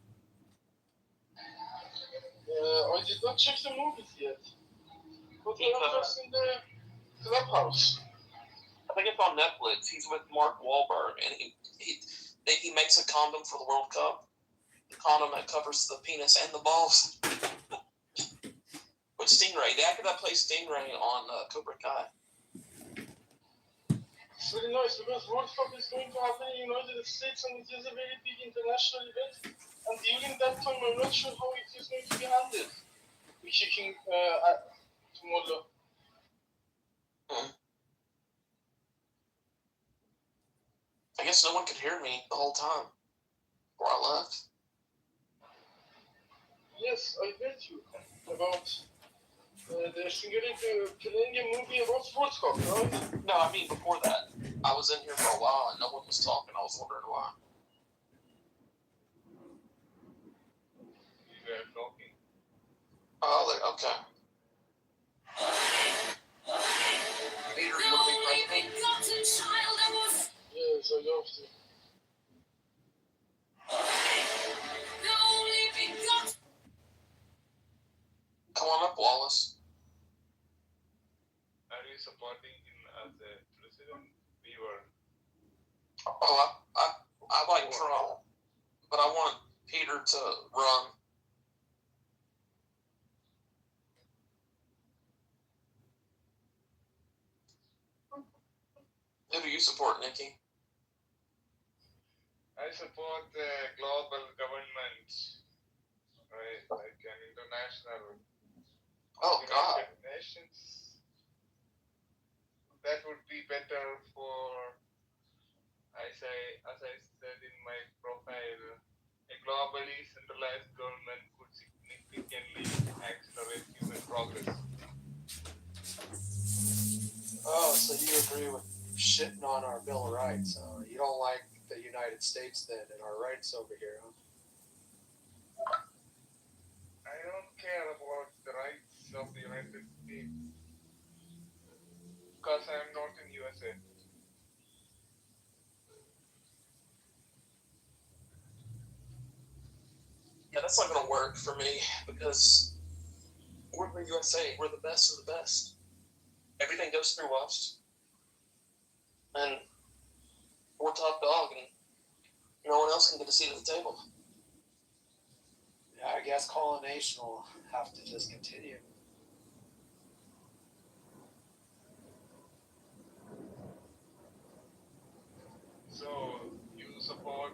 [SPEAKER 2] I did not check the movies yet. But I am just in the clubhouse.
[SPEAKER 3] I think it's on Netflix. He's with Mark Wahlberg, and he makes a condom for the World Cup. The condom that covers the penis and the balls. With Stingray, the actor that plays Stingray on Cobra Kai.
[SPEAKER 2] It's very nice because World Cup is going to happen in the United States and it is a very big international event. And during that time, I'm not sure how it is going to be handled. The kicking tomorrow.
[SPEAKER 3] I guess no one could hear me the whole time before I left.
[SPEAKER 2] Yes, I heard you about the singer playing a movie about World Cup, right?
[SPEAKER 3] No, I mean before that. I was in here for a while and no one was talking. I was wondering why.
[SPEAKER 7] We were talking.
[SPEAKER 3] Oh, okay. Peter, you want to be president?
[SPEAKER 2] Yes, I love to.
[SPEAKER 3] Come on up, Wallace.
[SPEAKER 7] Are you supporting him as a president? We were.
[SPEAKER 3] Oh, I like Trump, but I want Peter to run. Who do you support, Nikki?
[SPEAKER 7] I support the global government, right? Like an international
[SPEAKER 3] God.
[SPEAKER 7] United Nations. That would be better for, as I said in my profile, a globally centralized government could significantly accelerate human progress.
[SPEAKER 8] Oh, so you agree with shitting on our Bill of Rights? You don't like the United States then and our rights over here, huh?
[SPEAKER 7] I don't care about the rights of the United States because I am not in USA.
[SPEAKER 3] Yeah, that's not going to work for me because we're the USA. We're the best of the best. Everything goes through us. And we're top dog, and no one else can get a seat at the table.
[SPEAKER 8] Yeah, I guess colonization will have to just continue.
[SPEAKER 7] So you support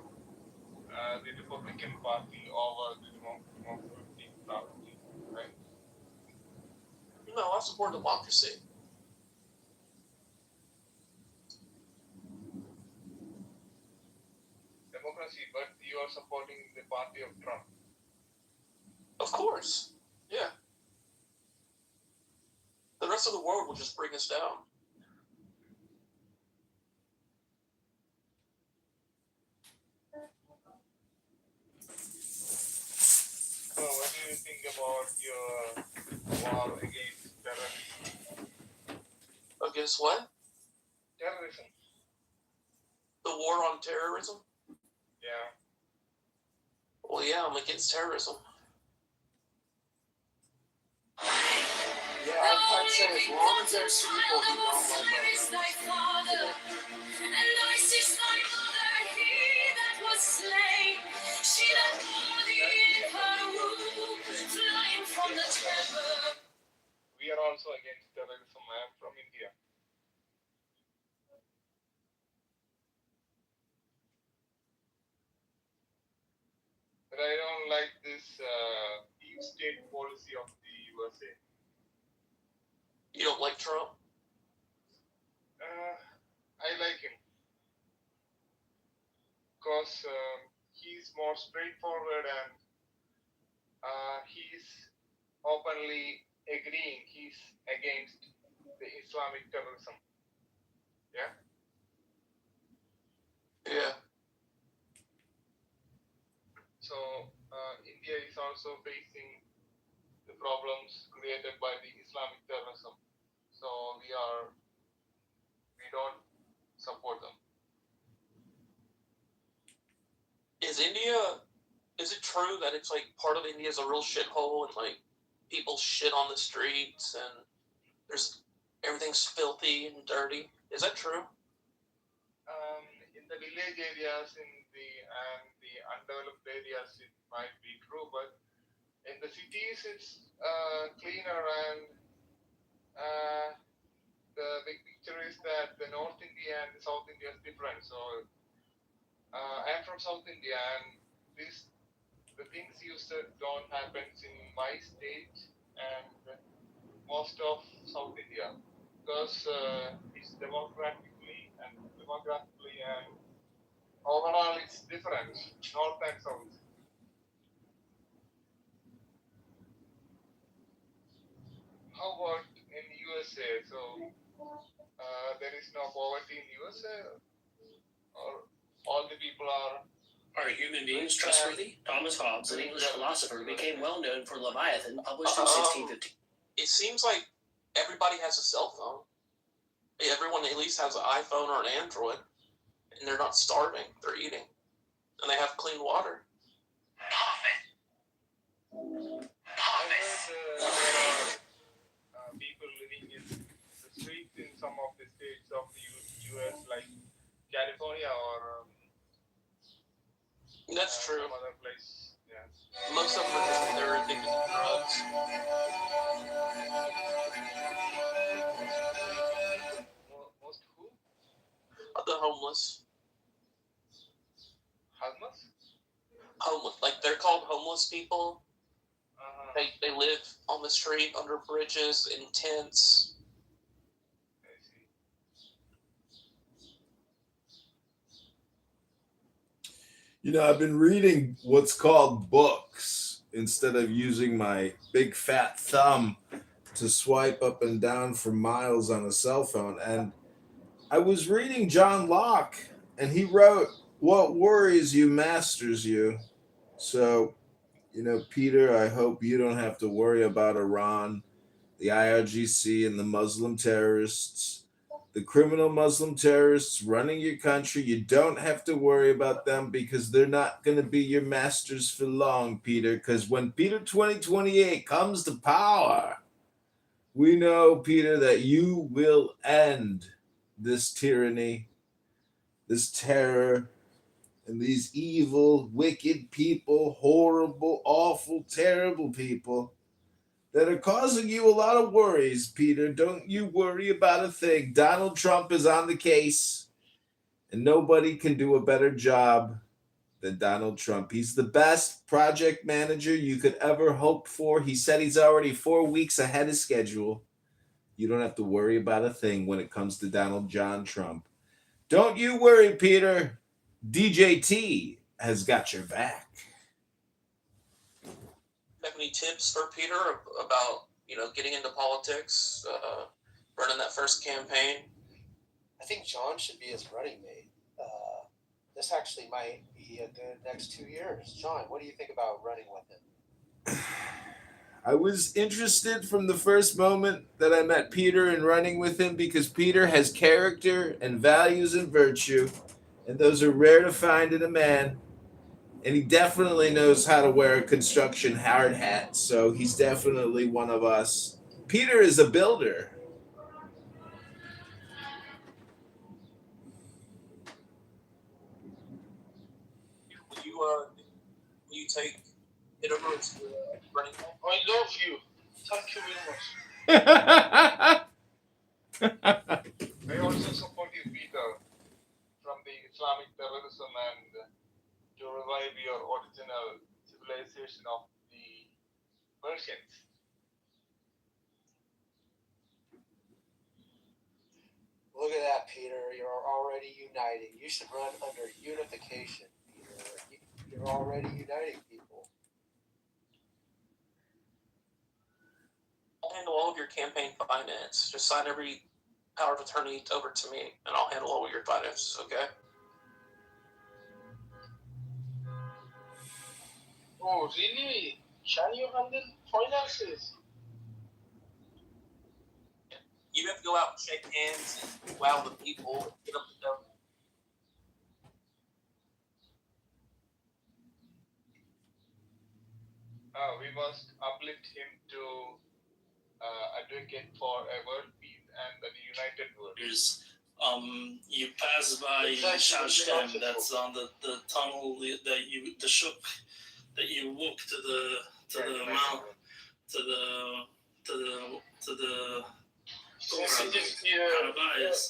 [SPEAKER 7] the Republican Party over the Democratic Party, right?
[SPEAKER 3] No, I support democracy.
[SPEAKER 7] Democracy, but you are supporting the party of Trump.
[SPEAKER 3] Of course. Yeah. The rest of the world will just bring us down.
[SPEAKER 7] So, what do you think about your war against terrorism?
[SPEAKER 3] Against what?
[SPEAKER 7] Terrorism.
[SPEAKER 3] The war on terrorism?
[SPEAKER 7] Yeah.
[SPEAKER 3] Well, yeah, I'm against terrorism.
[SPEAKER 8] Yeah, I'd say as long as there's people who don't like our
[SPEAKER 4] And I see my mother, he that was slain. She left body in her womb, flying from the terror.
[SPEAKER 7] We are also against terrorism. I am from India. But I don't like this deep state policy of the USA.
[SPEAKER 3] You don't like Trump?
[SPEAKER 7] I like him because he's more straightforward and he's openly agreeing he's against the Islamic terrorism. Yeah?
[SPEAKER 3] Yeah.
[SPEAKER 7] So India is also facing the problems created by the Islamic terrorism. So we don't support them.
[SPEAKER 3] Is it true that it's like part of India is a real shithole and like people shit on the streets and everything's filthy and dirty? Is that true?
[SPEAKER 7] In the village areas, in the undeveloped areas, it might be true, but in the cities, it's cleaner and the big picture is that the North India and the South India is different. So I'm from South India, and the things you said don't happen in my state and most of South India because it's demographically and overall it's different, North and South. How about in USA? So there is no poverty in USA, or all the people are.
[SPEAKER 2] Are human beings trustworthy? Thomas Hobbes, an English philosopher, became well known for Leviathan, published in 1650.
[SPEAKER 3] It seems like everybody has a cell phone. Everyone at least has an iPhone or an Android, and they're not starving. They're eating, and they have clean water.
[SPEAKER 7] I heard there are people living in the streets in some of the states of the U.S. like California or
[SPEAKER 3] That's true.
[SPEAKER 7] some other place. Yeah.
[SPEAKER 3] Most of them are just they're addicted to drugs.
[SPEAKER 7] Most who?
[SPEAKER 3] The homeless.
[SPEAKER 7] Homeless?
[SPEAKER 3] Like they're called homeless people.
[SPEAKER 7] Uh-huh.
[SPEAKER 3] They live on the street under bridges in tents.
[SPEAKER 7] I see.
[SPEAKER 5] You know, I've been reading what's called books instead of using my big fat thumb to swipe up and down for miles on a cell phone. And I was reading John Locke, and he wrote, "What worries you masters you." So, you know, Peter, I hope you don't have to worry about Iran, the IRGC, and the Muslim terrorists, the criminal Muslim terrorists running your country. You don't have to worry about them because they're not going to be your masters for long, Peter. Because when Peter 2028 comes to power, we know, Peter, that you will end this tyranny, this terror, and these evil, wicked people, horrible, awful, terrible people that are causing you a lot of worries, Peter. Don't you worry about a thing. Donald Trump is on the case, and nobody can do a better job than Donald Trump. He's the best project manager you could ever hope for. He said he's already 4 weeks ahead of schedule. You don't have to worry about a thing when it comes to Donald John Trump. Don't you worry, Peter. DJT has got your back.
[SPEAKER 2] Have any tips for Peter about getting into politics, running that first campaign?
[SPEAKER 8] I think John should be his running mate. This actually might be a good next 2 years. John, what do you think about running with him?
[SPEAKER 5] I was interested from the first moment that I met Peter and running with him because Peter has character and values and virtue, and those are rare to find in a man. And he definitely knows how to wear a construction hard hat, so he's definitely one of us. Peter is a builder.
[SPEAKER 2] Will you take it over as running mate?
[SPEAKER 7] I love you. Thank you very much. I also support you, Peter, from the Islamic terrorism and to revive your original civilization of the Persians.
[SPEAKER 8] Look at that, Peter. You're already uniting. You should run under unification, Peter. You're already uniting people.
[SPEAKER 2] I'll handle all of your campaign finance. Just sign every power of attorney over to me, and I'll handle all of your finances, okay?
[SPEAKER 7] Oh, really? Can you handle finances?
[SPEAKER 2] You have to go out and shake hands and wow the people, get them to know.
[SPEAKER 7] We must uplift him to advocate for a world peace and the united world.
[SPEAKER 2] You pass by Shashkem, that's on the tunnel that the shuk that you walk to the mount to the Karabayas.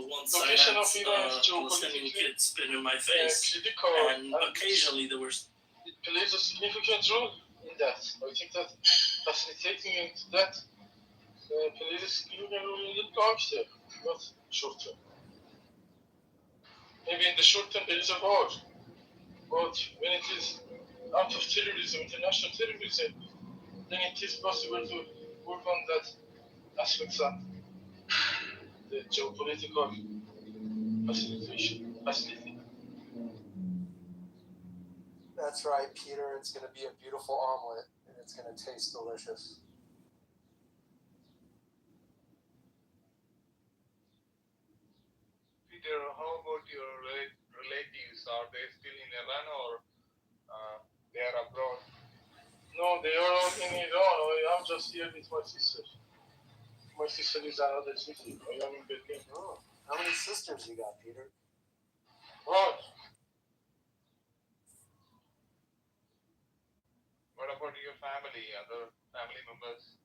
[SPEAKER 2] Once I had Palestinian kids spit in my face, and occasionally there were.
[SPEAKER 7] It plays a significant role in that. I think that facilitating into that plays a significant role in the long term, not short term. Maybe in the short term there is a war, but when it is out of terrorism, international terrorism, then it is possible to work on that aspects of the geopolitical facility.
[SPEAKER 8] That's right, Peter. It's going to be a beautiful omelet, and it's going to taste delicious.
[SPEAKER 7] Peter, how about your relatives? Are they still in Iran or they are abroad? No, they are all in Iran. I am just here with my sister. My sister is another city. I am in Berlin.
[SPEAKER 8] Oh, how many sisters you got, Peter?
[SPEAKER 7] One. What about your family, other family members?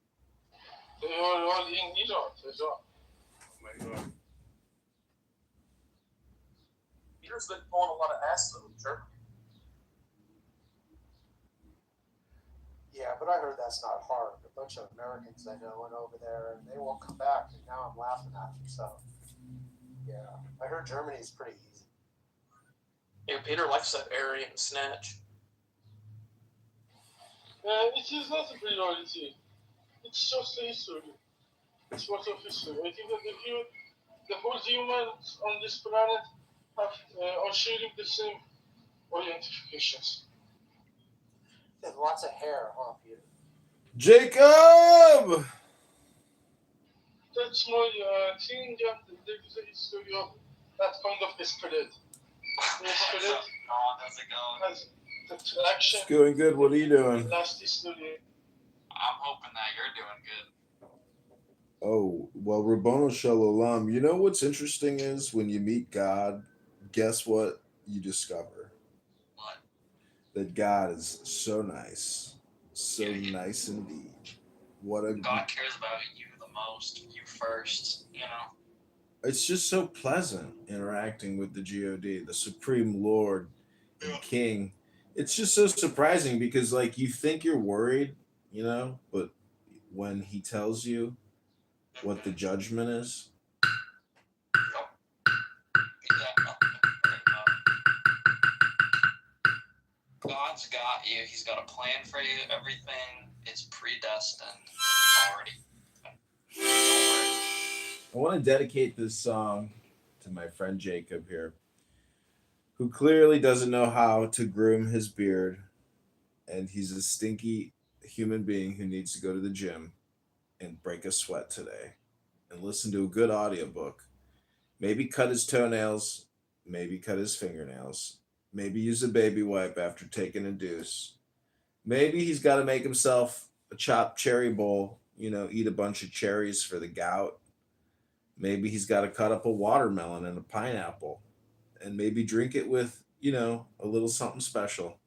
[SPEAKER 7] They are all in Iran. Oh my God.
[SPEAKER 2] Peter's been pulling a lot of ass though, sure.
[SPEAKER 8] Yeah, but I heard that's not hard. A bunch of Americans I know went over there, and they won't come back, and now I'm laughing at them. So, yeah, I heard Germany's pretty easy.
[SPEAKER 2] Yeah, Peter likes that Aryan snatch.
[SPEAKER 7] It is not a priority. It's just a history. It's part of history. I think that the whole humans on this planet are sharing the same identifications.
[SPEAKER 8] They have lots of hair, huh, Peter?
[SPEAKER 5] Jacob!
[SPEAKER 7] That's my thing, and there is a history of that kind of spread. The spread
[SPEAKER 2] How's it going?
[SPEAKER 7] has the traction.
[SPEAKER 5] It's going good. What are you doing?
[SPEAKER 7] Last history.
[SPEAKER 2] I'm hoping that you're doing good.
[SPEAKER 5] Oh, well, Rabbono Shalom. You know what's interesting is when you meet God, guess what you discover?
[SPEAKER 2] What?
[SPEAKER 5] That God is so nice. So nice indeed. What a
[SPEAKER 2] God cares about you the most, you first, you know.
[SPEAKER 5] It's just so pleasant interacting with the God, the Supreme Lord and King. It's just so surprising because like you think you're worried, but when he tells you what the judgment is?
[SPEAKER 2] Yep. Exactly. God's got you. He's got a plan for you. Everything is predestined already.
[SPEAKER 5] I want to dedicate this song to my friend Jacob here, who clearly doesn't know how to groom his beard, and he's a stinky human being who needs to go to the gym and break a sweat today and listen to a good audiobook. Maybe cut his toenails, maybe cut his fingernails, maybe use a baby wipe after taking a deuce. Maybe he's got to make himself a chopped cherry bowl, eat a bunch of cherries for the gout. Maybe he's got to cut up a watermelon and a pineapple and maybe drink it with, a little something special.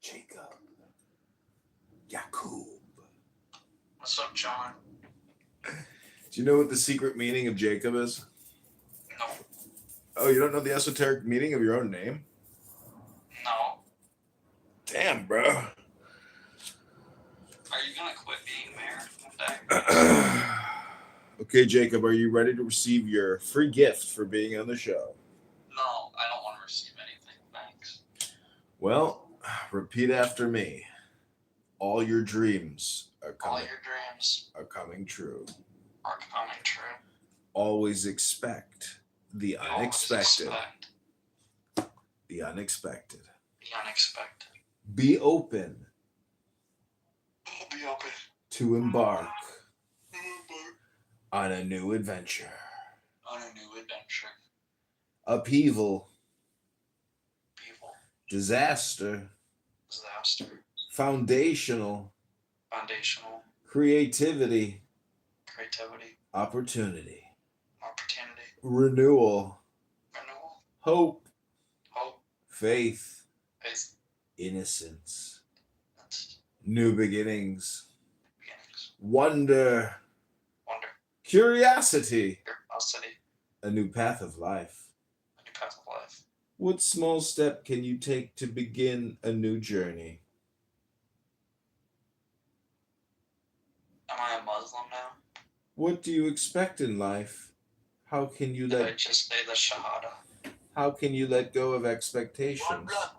[SPEAKER 5] Jacob. Yakub.
[SPEAKER 2] What's up, John?
[SPEAKER 5] Do you know what the secret meaning of Jacob is?
[SPEAKER 2] No.
[SPEAKER 5] Oh, you don't know the esoteric meaning of your own name?
[SPEAKER 2] No.
[SPEAKER 5] Damn, bro.
[SPEAKER 2] Are you gonna quit being mayor one day?
[SPEAKER 5] Okay, Jacob, are you ready to receive your free gift for being on the show?
[SPEAKER 2] No, I don't want to receive anything. Thanks.
[SPEAKER 5] Well, repeat after me. All your dreams are
[SPEAKER 2] All
[SPEAKER 5] coming,
[SPEAKER 2] your dreams
[SPEAKER 5] are coming true.
[SPEAKER 2] are coming true.
[SPEAKER 5] Always expect the
[SPEAKER 2] Always
[SPEAKER 5] unexpected.
[SPEAKER 2] expect
[SPEAKER 5] The unexpected.
[SPEAKER 2] the unexpected.
[SPEAKER 5] Be open
[SPEAKER 2] Be open
[SPEAKER 5] to embark on a new adventure.
[SPEAKER 2] on a new adventure.
[SPEAKER 5] Upheaval,
[SPEAKER 2] People,
[SPEAKER 5] disaster,
[SPEAKER 2] disaster,
[SPEAKER 5] foundational,
[SPEAKER 2] foundational,
[SPEAKER 5] creativity,
[SPEAKER 2] creativity,
[SPEAKER 5] opportunity,
[SPEAKER 2] opportunity,
[SPEAKER 5] renewal,
[SPEAKER 2] renewal,
[SPEAKER 5] hope,
[SPEAKER 2] hope,
[SPEAKER 5] faith,
[SPEAKER 2] faith,
[SPEAKER 5] innocence,
[SPEAKER 2] that's
[SPEAKER 5] new beginnings,
[SPEAKER 2] beginnings,
[SPEAKER 5] wonder,
[SPEAKER 2] wonder,
[SPEAKER 5] curiosity,
[SPEAKER 2] curiosity,
[SPEAKER 5] a new path of life.
[SPEAKER 2] a new path of life.
[SPEAKER 5] What small step can you take to begin a new journey?
[SPEAKER 2] Am I a Muslim now?
[SPEAKER 5] What do you expect in life? How can you
[SPEAKER 2] Did I
[SPEAKER 5] let
[SPEAKER 2] just say the Shahada?
[SPEAKER 5] how can you let go of
[SPEAKER 3] What
[SPEAKER 5] expectations?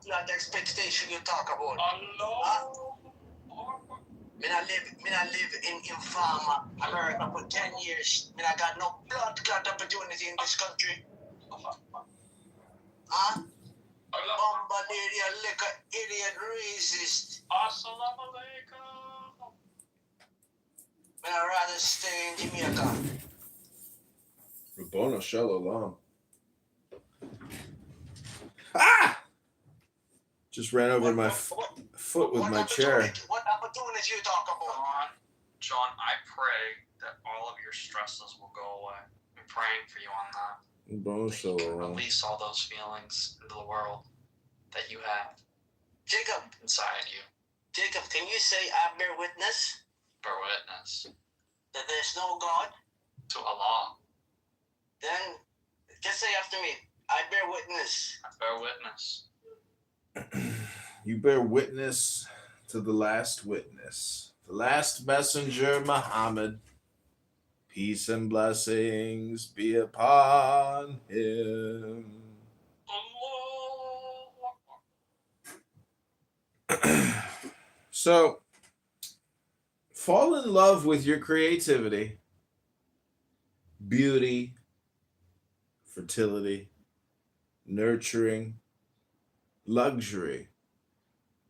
[SPEAKER 3] blood expectation you talk about?
[SPEAKER 2] Allah.
[SPEAKER 3] Me not live in Infama, America for 10 years. Me not got no blood clot opportunity in this country. Huh? Bombardier, liquor, idiot, racist.
[SPEAKER 2] Assalamu alaikum.
[SPEAKER 3] Me I'd rather stay in Jamaica.
[SPEAKER 5] Rabbona Shalom. Ah! Just ran over my foot with my chair.
[SPEAKER 3] What opportunity you talk about?
[SPEAKER 2] John, I pray that all of your stresses will go away. I'm praying for you on that.
[SPEAKER 5] Rabbona
[SPEAKER 2] That you can
[SPEAKER 5] Shalom.
[SPEAKER 2] release all those feelings into the world that you have
[SPEAKER 3] Jacob,
[SPEAKER 2] inside you.
[SPEAKER 3] Jacob, can you say I bear witness
[SPEAKER 2] Bear witness
[SPEAKER 3] that there's no God?
[SPEAKER 2] to Allah.
[SPEAKER 3] Then just say after me, I bear witness.
[SPEAKER 2] I bear witness.
[SPEAKER 5] You bear witness to the last witness, the last messenger, Muhammad. Peace and blessings be upon him.
[SPEAKER 2] Allah.
[SPEAKER 5] So, Fall in love with your creativity, beauty, fertility, nurturing, luxury,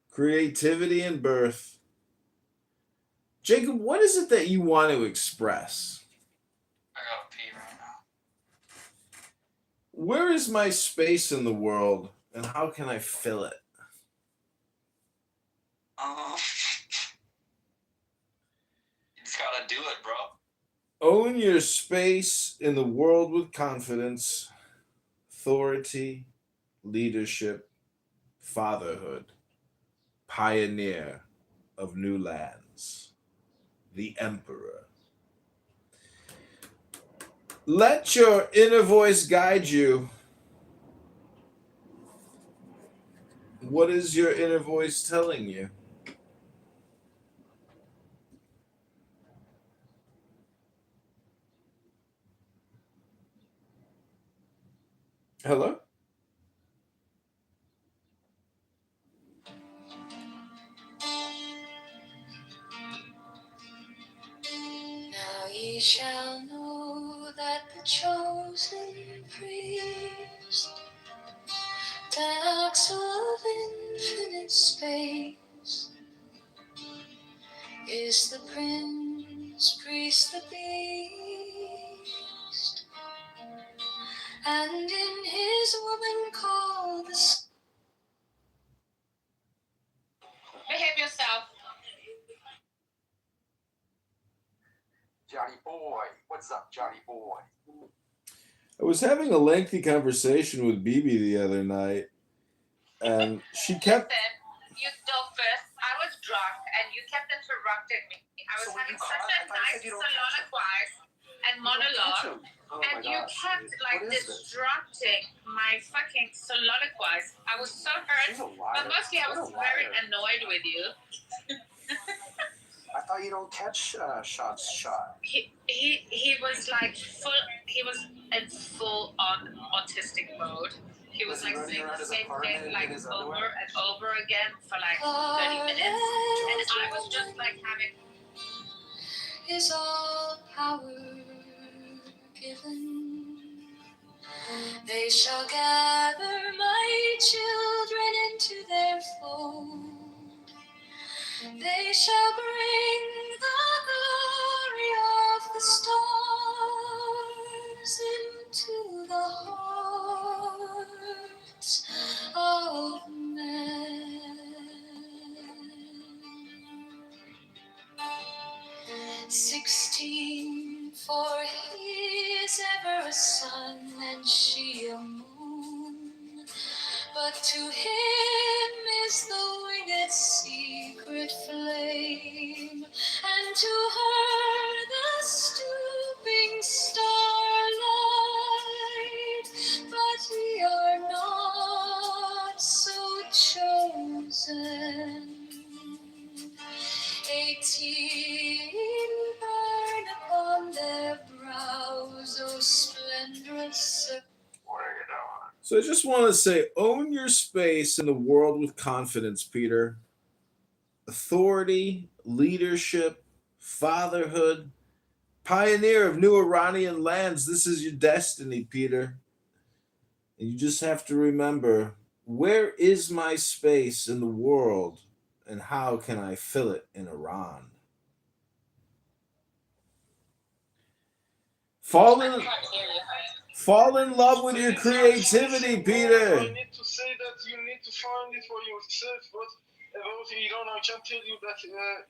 [SPEAKER 5] creativity, and birth. Jacob, what is it that you want to express?
[SPEAKER 3] I gotta pee right now.
[SPEAKER 5] Where is my space in the world, and how can I fill it?
[SPEAKER 3] You just gotta do it, bro.
[SPEAKER 5] Own your space in the world with confidence, authority, leadership, fatherhood, pioneer of new lands, the emperor. Let your inner voice guide you. What is your inner voice telling you? Hello?
[SPEAKER 4] Now ye shall know that the chosen priest, that axle of infinite space, is the prince, priest, the beast, and in his woman called the Behave yourself.
[SPEAKER 8] Johnny boy, what's up, Johnny boy?
[SPEAKER 5] I was having a lengthy conversation with Bibi the other night, and she kept.
[SPEAKER 4] Listen, you first, I was drunk and you kept interrupting me. I was
[SPEAKER 8] So when
[SPEAKER 4] having
[SPEAKER 8] you
[SPEAKER 4] such
[SPEAKER 8] caught-
[SPEAKER 4] a
[SPEAKER 8] I thought you
[SPEAKER 4] nice
[SPEAKER 8] said you don't catch 'em.
[SPEAKER 4] soliloquize and monologue,
[SPEAKER 8] Oh
[SPEAKER 4] and
[SPEAKER 8] my
[SPEAKER 4] you
[SPEAKER 8] gosh,
[SPEAKER 4] kept
[SPEAKER 8] dude.
[SPEAKER 4] like
[SPEAKER 8] What is this?
[SPEAKER 4] disrupting my fucking soliloquize. I was so hurt,
[SPEAKER 8] She's a liar.
[SPEAKER 4] but mostly I
[SPEAKER 8] What
[SPEAKER 4] was
[SPEAKER 8] a
[SPEAKER 4] very
[SPEAKER 8] liar.
[SPEAKER 4] annoyed with you.
[SPEAKER 8] I thought you don't catch shots shot.
[SPEAKER 4] He was like he was in full on autistic mode. He was
[SPEAKER 8] Was he
[SPEAKER 4] like
[SPEAKER 8] running
[SPEAKER 4] saying
[SPEAKER 8] around
[SPEAKER 4] the
[SPEAKER 8] his
[SPEAKER 4] same
[SPEAKER 8] apartment
[SPEAKER 4] thing
[SPEAKER 8] in
[SPEAKER 4] like
[SPEAKER 8] his
[SPEAKER 4] over
[SPEAKER 8] underwear?
[SPEAKER 4] and over again for like 30 minutes. And I was just like having is all power given. They shall gather my children into their fold. They shall bring the glory of the stars into the hearts of men. 16, for he is ever a sun and she a moon. But to him is the winged secret flame, and to her the stooping starlight. But we are not so chosen. 18 burn upon their brows, oh splendorous.
[SPEAKER 8] What are you doing?
[SPEAKER 5] So I just want to say own your space in the world with confidence, Peter. Authority, leadership, fatherhood, pioneer of new Iranian lands. This is your destiny, Peter. And you just have to remember, where is my space in the world and how can I fill it in Iran? Fall in love with your creativity, Peter.
[SPEAKER 7] I need to say that you need to find it for yourself, but about Iran, I can tell you that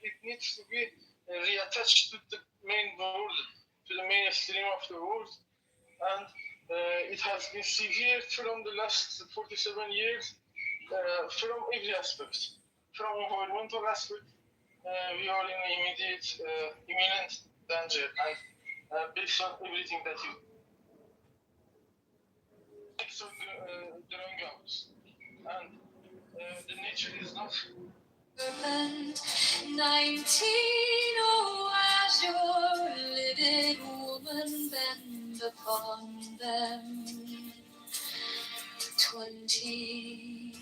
[SPEAKER 7] it needs to be reattached to the main world, to the mainstream of the world, and it has been severe from the last 47 years, from every aspect. From environmental aspect, we are in immediate, imminent danger, and based on everything that you drawing out, and the nature is not.
[SPEAKER 4] 19, oh, as your livid woman bend upon them. 20,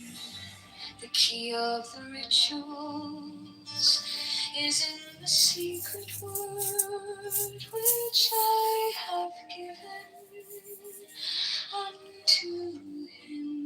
[SPEAKER 4] the key of the rituals is in the secret word which I have given unto him.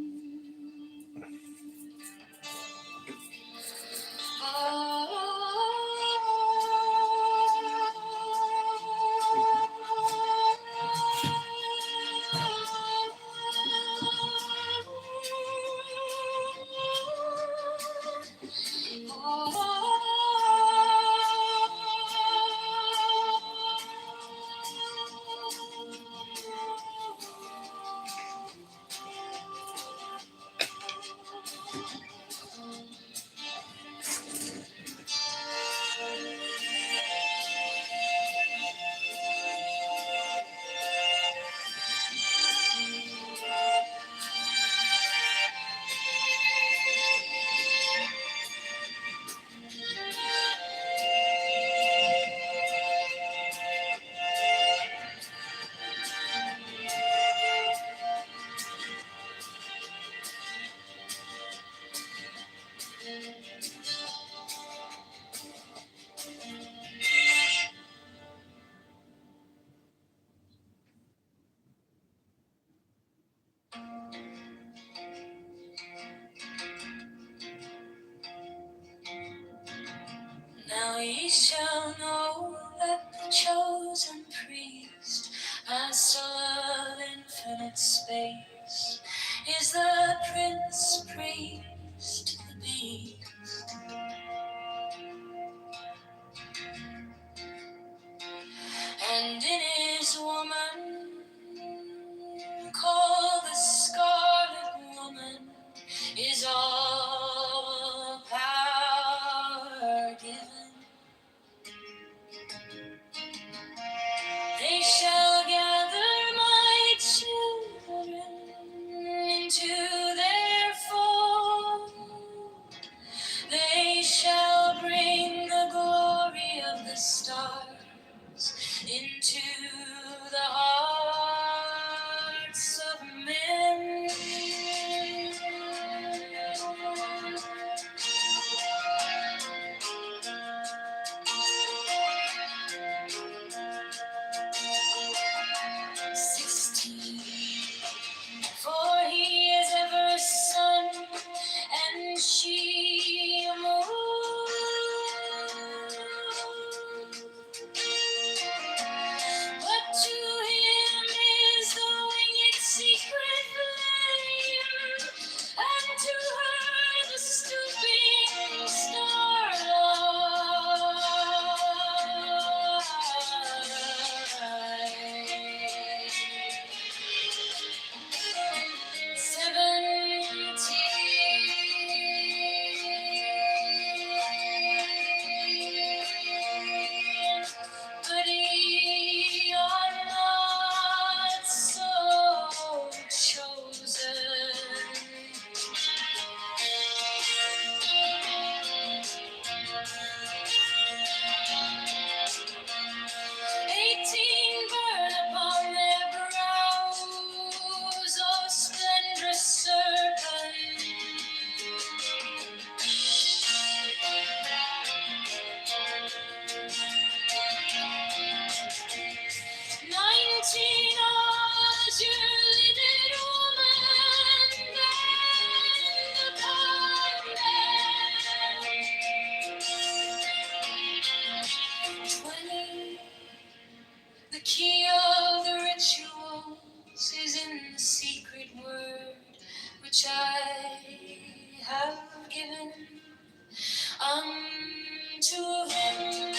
[SPEAKER 4] Now ye shall know that the chosen priest, master of infinite space, is the prince priest, the beast. And in his woman, called the Scarlet Woman, is all power given. They shall gather my children into their fold. They shall bring the glory of the stars into the hearts of men. 16. For he is ever a sun, and she a moon. But to him is the winged secret flame, and to her the stooping starlight. 17. But ye are not so chosen. 18 burn upon their brows, oh splendrous serpent. 19 azure-lidded woman, bend upon them. 20, the key of the rituals is in the secret word which I have given unto him.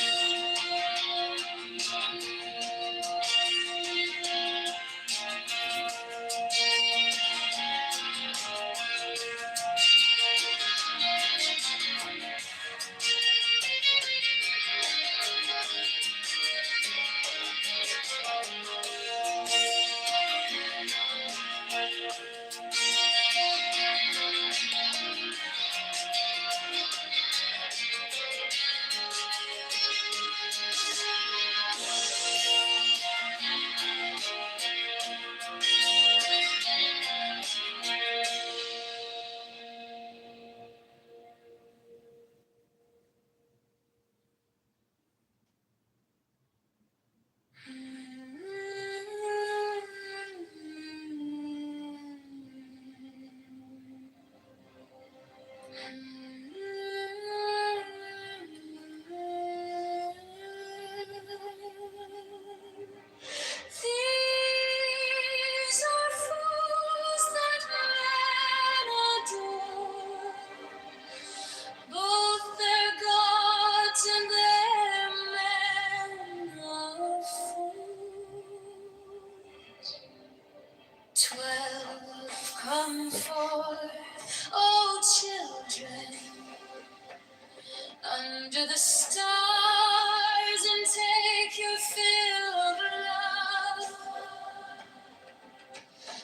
[SPEAKER 4] come forth, oh children, under the stars and take your fill of love.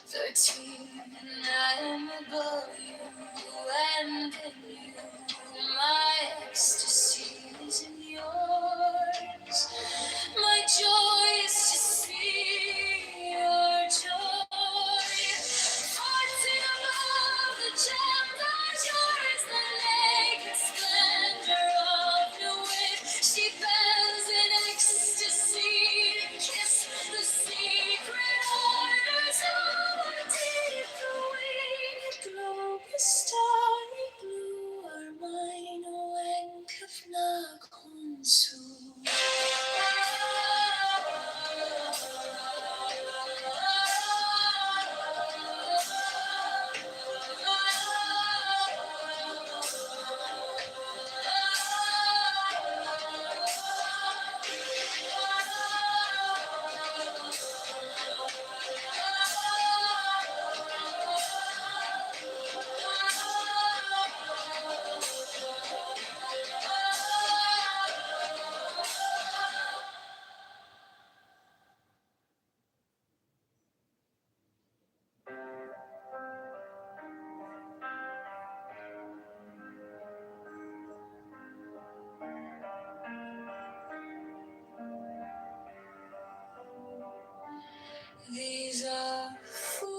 [SPEAKER 4] 13, I am above you and in you. My ecstasy is in yours. My joy is to see your joy. 14 above the gem that yours, the naked splendor of new wit. She bends in ecstasy to kiss the secret orders of a deep winged globe. The starry blue are mine, when kafna konsu. These are fools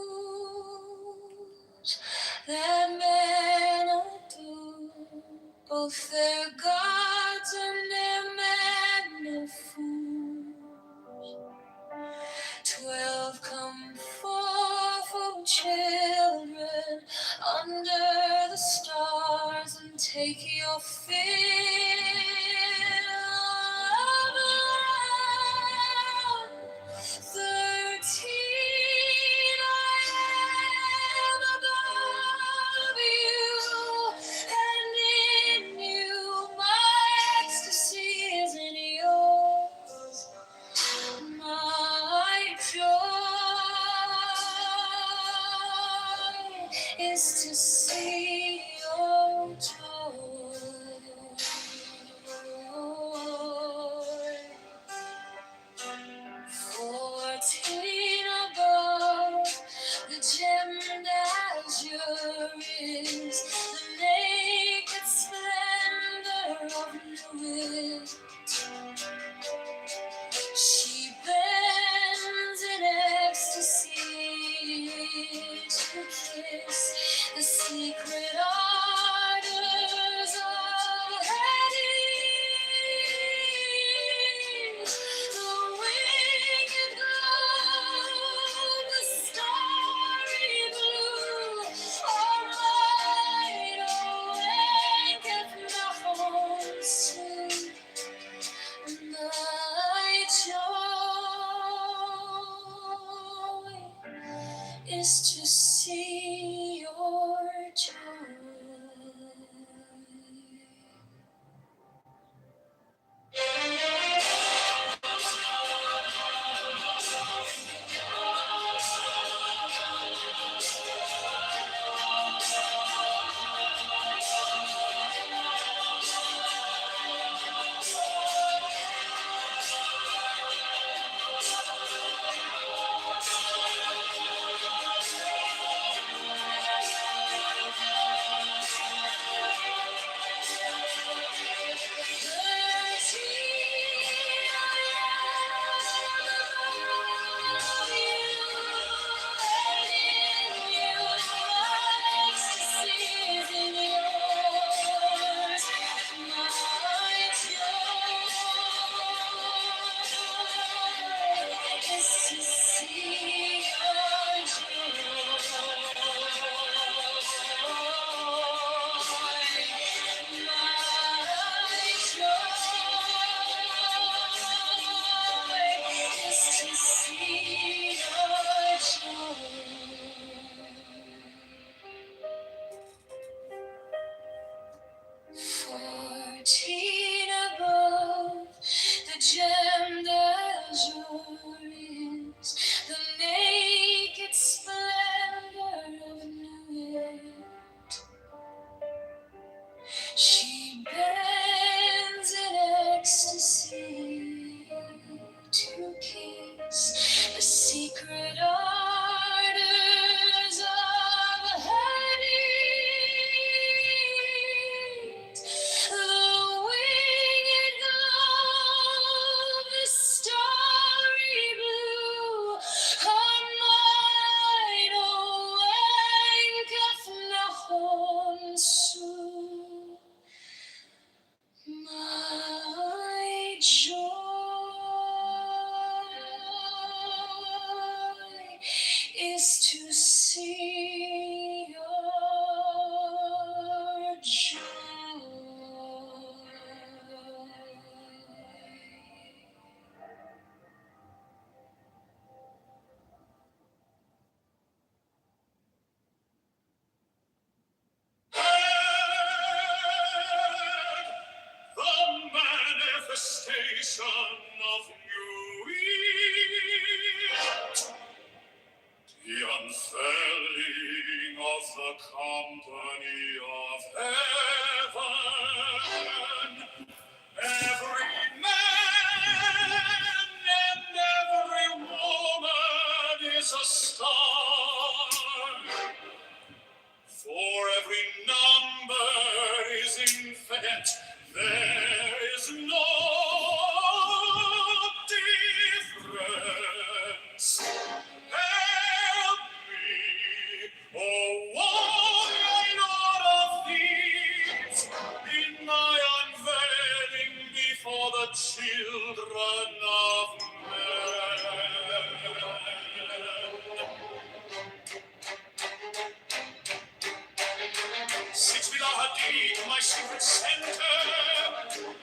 [SPEAKER 4] that men adore, both their gods and their men of fools. 12 come forth, oh children, under the stars and take your fill of love. 13, I am above you, and in you my ecstasy is in yours. My joy is to see your joy. 14 above, the gemmed azure is the naked splendor of wit. She bends in ecstasy to kiss the secret ardors of Hades. The winged globe, the starry blue, are mine, oh, and Nachon soon. My joy is to see your joy. is to see your joy.
[SPEAKER 2] The manifestation of new year, the unfurling of the company of heaven, every man and every woman is a star. For every number is infinite, there is no difference. Help me, oh warrior Lord of thieves, in my unveiling before the children of men. 6 feet deep, my secret center,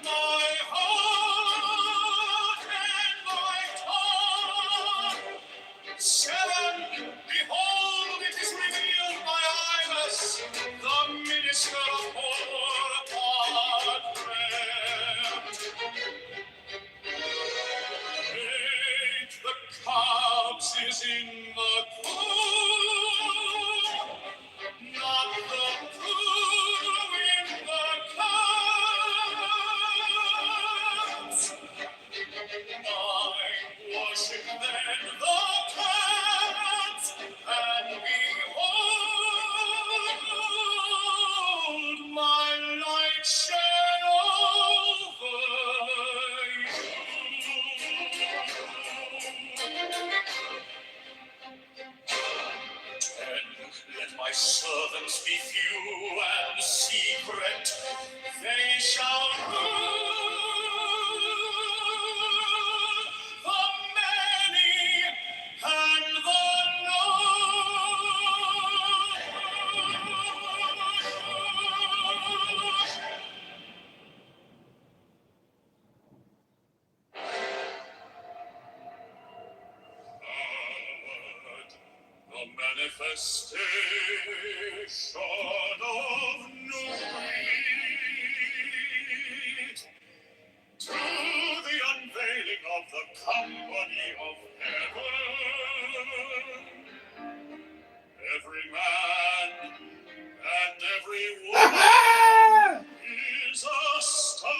[SPEAKER 2] my heart and my tongue. 7, behold, it is revealed by Imus, the minister of war upon prayer. 8, the cubs is in the cool. Not the crew in the clouds. 9, worship then the clouds, and behold, my light shed over Let my servants be few and secret, they shall rule the many and the the manifestation of new wheat, to the unveiling of the company of heaven, every man and every woman is a star.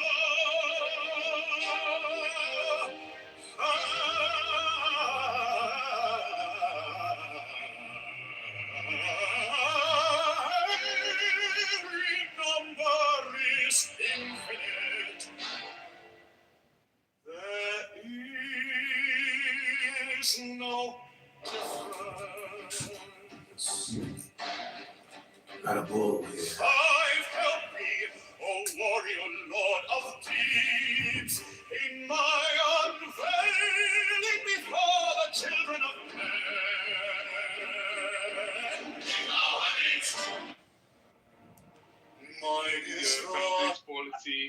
[SPEAKER 2] Every number is infinite. There is no difference.
[SPEAKER 5] Got a bull here.
[SPEAKER 2] 5, help me, O warrior Lord of deeds, in my unveiling before the children of men. Mine
[SPEAKER 7] Is
[SPEAKER 2] is
[SPEAKER 7] your
[SPEAKER 2] the
[SPEAKER 7] country's policy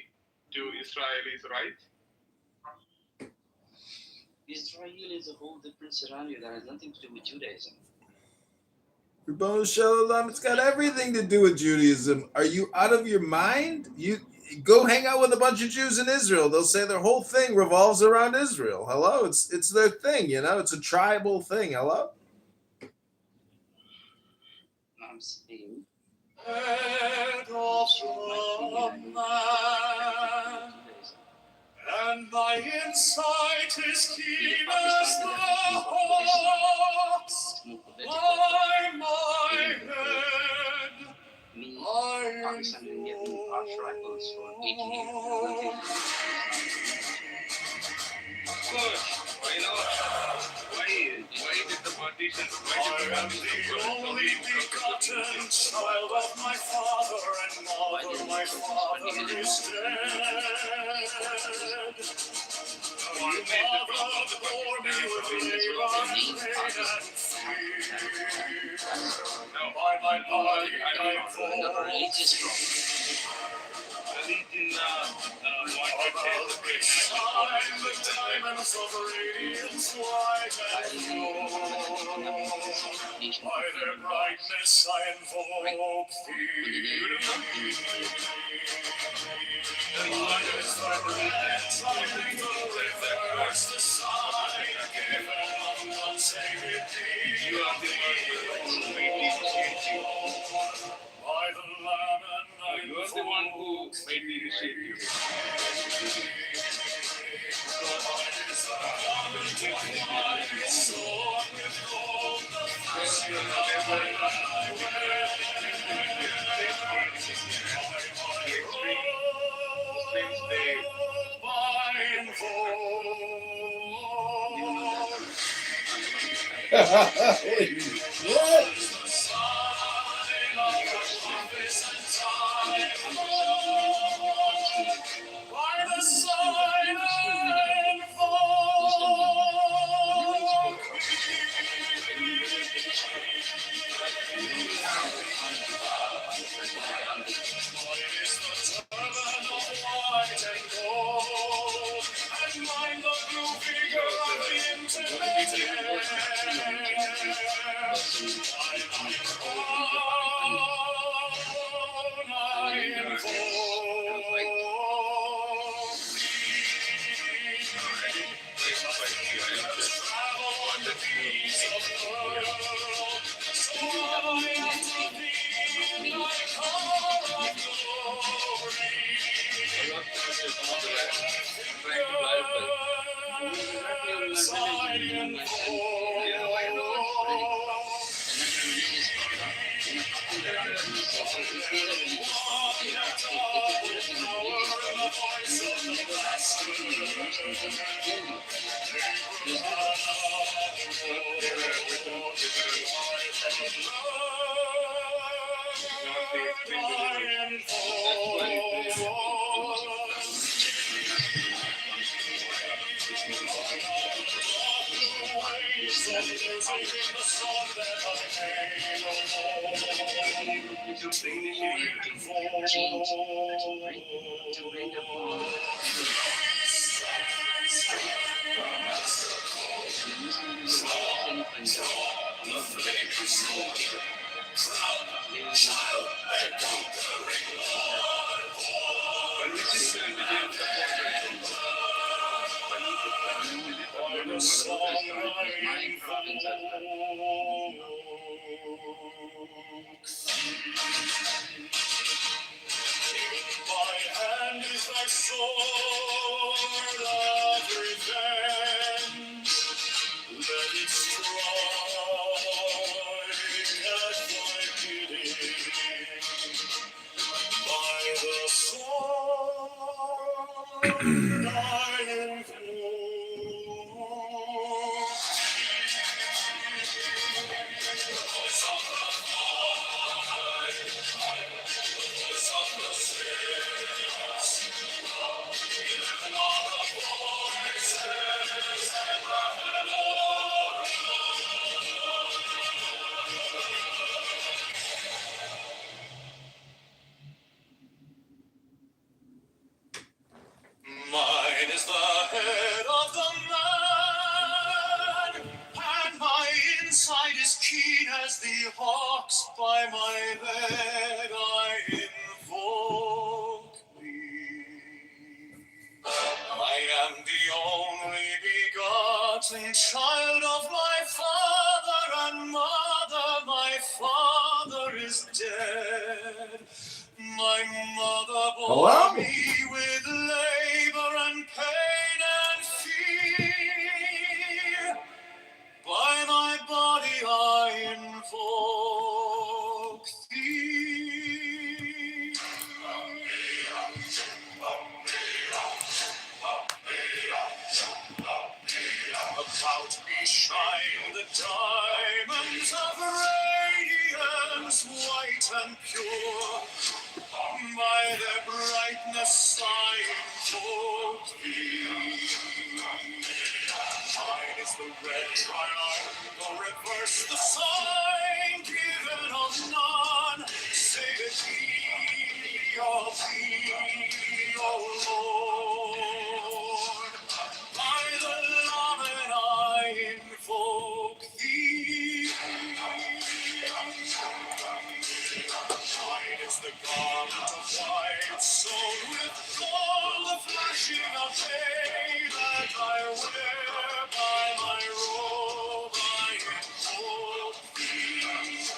[SPEAKER 7] to Israelis, right?
[SPEAKER 1] Israel is a whole different scenario that has nothing to do with Judaism.
[SPEAKER 5] Ribono Shalom, it's got everything to do with Judaism. Are you out of your mind? You go hang out with a bunch of Jews in Israel. They'll say their whole thing revolves around Israel. Hello? It's their thing, you know? It's a tribal thing. Hello?
[SPEAKER 1] I'm saying
[SPEAKER 2] head of the man, and my insight is keen as the hawk's. My head,
[SPEAKER 1] me, Pakistan, India, our tribals for 80 years.
[SPEAKER 7] Of course. Why not? Why did the partition
[SPEAKER 2] am the only begotten child of my father and mother. My father is dead. My mother bore me with labor and pain and fear. By my body I invoke the diamonds of radiance white and gold. By their brightness I invoke thee. Mine is the red triangle reverse, the sign given unsaved thee. You are the by the Lamb and you are the one who made me receive you. Mine is the head of the man, and my inside is keen as the hawk's. By my bed I invoke thee. I am the only begotten child of my father and mother. My father is dead. My mother bore
[SPEAKER 5] Hello?
[SPEAKER 2] me with labor and pain and fear. By my body I invoke thee. About me shine the diamonds fingers white and pure, by their brightness I invoke thee. Mine is the red triangle, reverse the sign given of none. Say it ye of thee, O Lord. By the Laman I invoke thee. Mine is the garment of white, sewn with gold, the flashing of day that I wear by my robe. I invoke thee.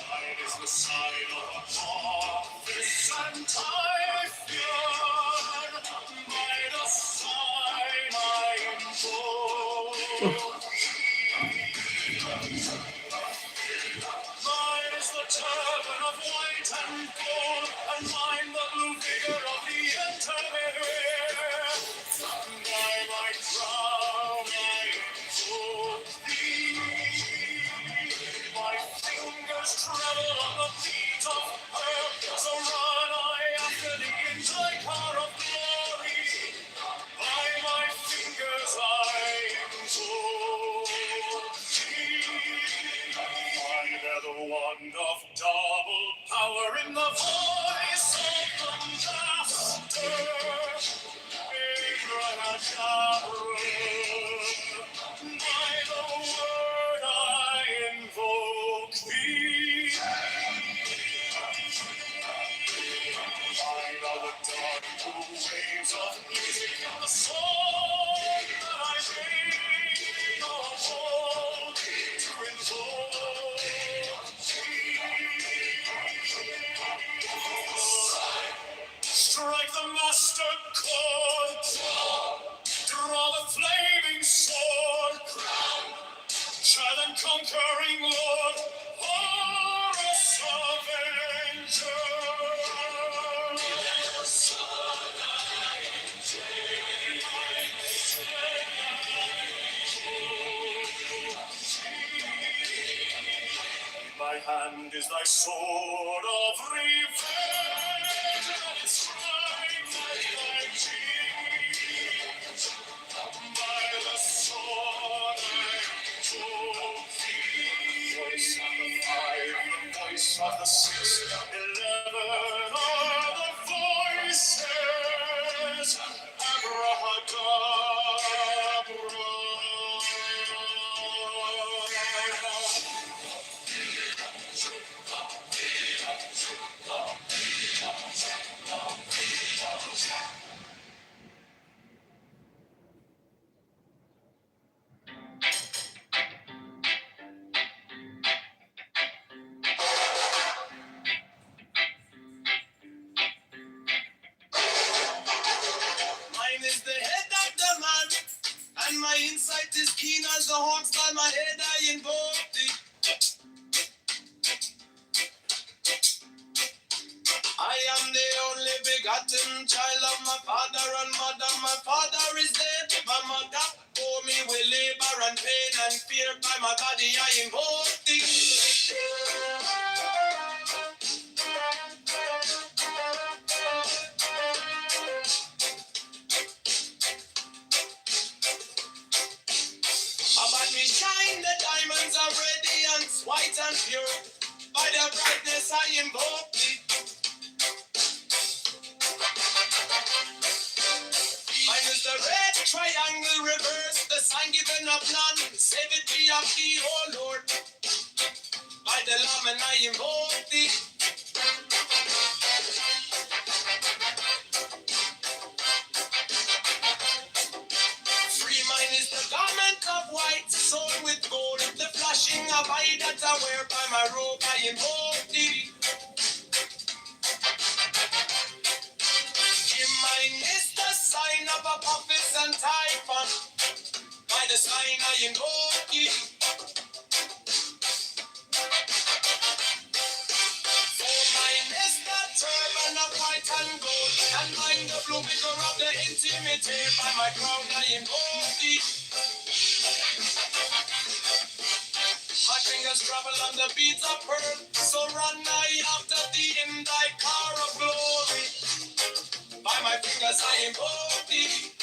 [SPEAKER 2] Mine is the sign of office and Typhoon. By the sign I invoke. Mine is the turban of white and gold, and mine the blue figure of the entire. By my crown I invoke thee. My fingers tremble on the beat of her, so run I after thee in thy car of glory. By my fingers I invoke thee. I bear the wand of double power in the voice of the Master. By the word I invoke thee. Mine are the dark blue waves of music and the song that I made of old to invoke thee. Strike the master chord, draw the flaming sword, child and conquering Lord, Horus Avenger. My hand is thy sword of revenge, and it strikes like thy cheek. By the sword I invoke thee. Voice of the five, the voice of the 6, 11 are the voices. Mine is the head of the man, and my insight is keen as the hawk's by my head I invoke thee. I am the only begotten child of my father and mother. My father is dead, my mother bore me with labor and pain and fear. By my body I invoke thee. About me shine, the diamonds are radiant, white and pure. By their brightness I invoke thee. Mine is the red triangle, reverse the sign given of none. Save it be of thee, O Lord. By the Lamb and I invoke thee. Free mine is the garment of white, sewn with gold. The flashing of eye that I wear by my robe I invoke thee. Mine is the sign of a prophet and typhon. By the sign I invoke thee. For mine is the turban of white and gold, and mine the blue figure of the intimate. By my crown I invoke thee. My fingers travel on the beats of pearl. So run I after thee in thy car of glory. By my fingers I invoke thee.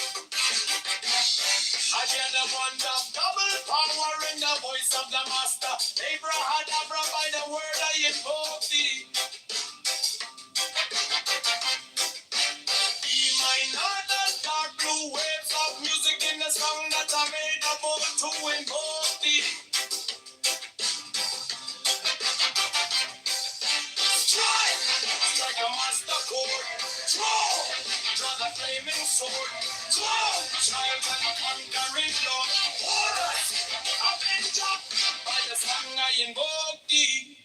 [SPEAKER 2] I hear the wonder of double power in the voice of the master. Abrahadabra, by the word I invoke thee. Be my northern dark blue waves of music in the song that I made about to invoke thee. Strike a master chord. Draw the flaming sword. Child and conquering Lord. Horus, avenger, by the song I invoke thee.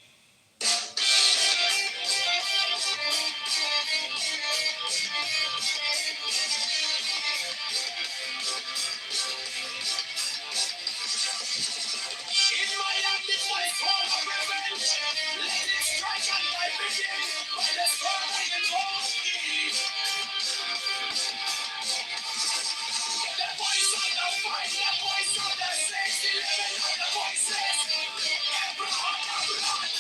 [SPEAKER 2] In my hand is my sword of revenge. Let it strike and I begin. By the song I invoke thee. The voice of the fight, the voice of the 611 of the voices. Abraham of blood.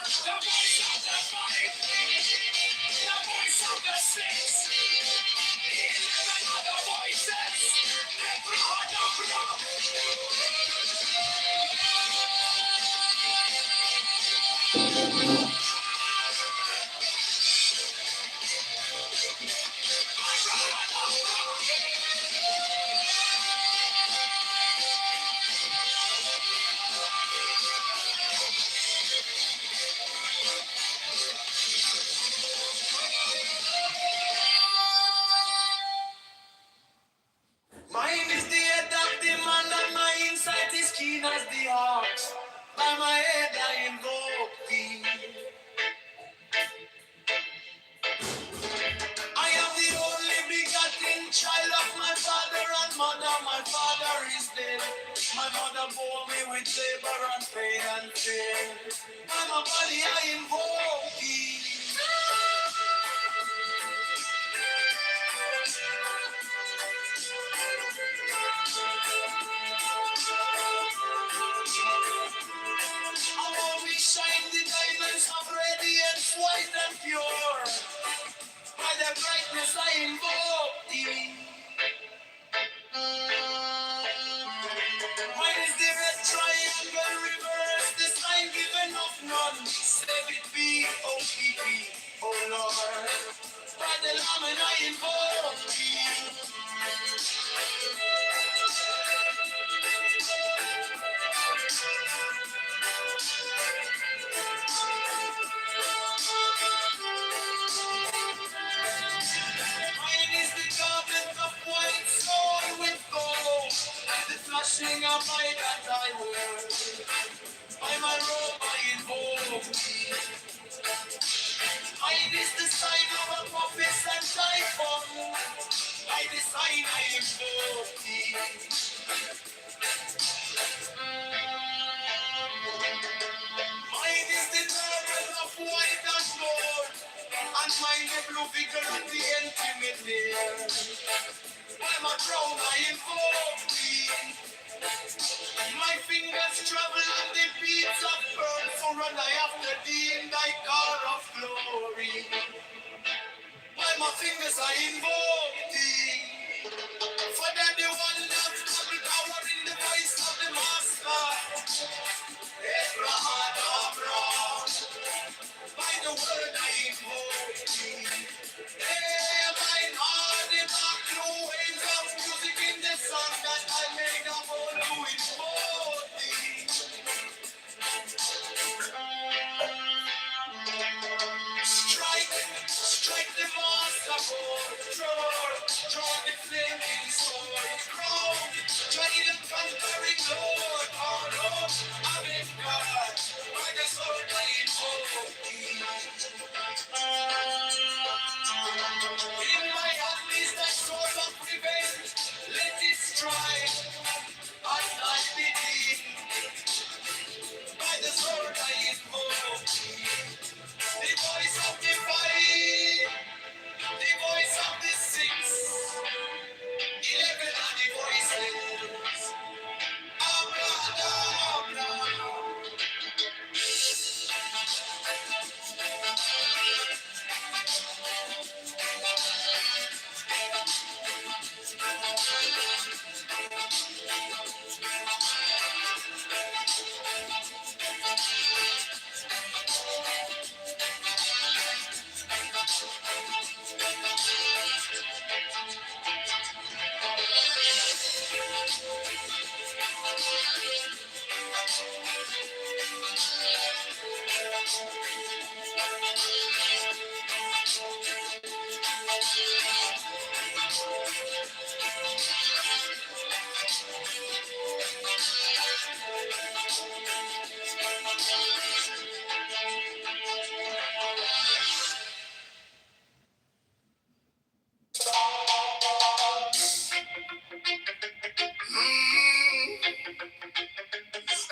[SPEAKER 2] The voice of the fight, the voice of the 611 of the voices. Abraham of blood. Mine is the head of the man and my insight is keen as the heart. By my head I invoke thee. I am the only begotten child of my father and mother. My father is dead. My mother bore me with labor and pain and fear. By my body I invoke thee. Above me shine the diamonds of radiance, white and pure. By the brightness I invoke thee. Mine is the red triangle reverse, the sign given of none. Save it be, O keep me, O Lord. By the Lamb and I invoke thee. Mine is the garment of white soil with gold, the flashing of light that I wear. By my robe I invoke thee. Mine is the sign of a prophet and typhoon. By the sign I invoke thee. Mine is the garment of white and gold, and mine the blue vigor and the intimate. By my crown I invoke thee. My fingers travel on the beats of pearl, so run I after thee in thy car of glory. By my fingers I invoke thee. For that the one that double power in the voice of the master. Abraham Abraham. By the word I invoke thee. Hey, mine are the dark blue waves of music in the song that I made about to invoke thee. Strike the master chord, draw the flaming sword.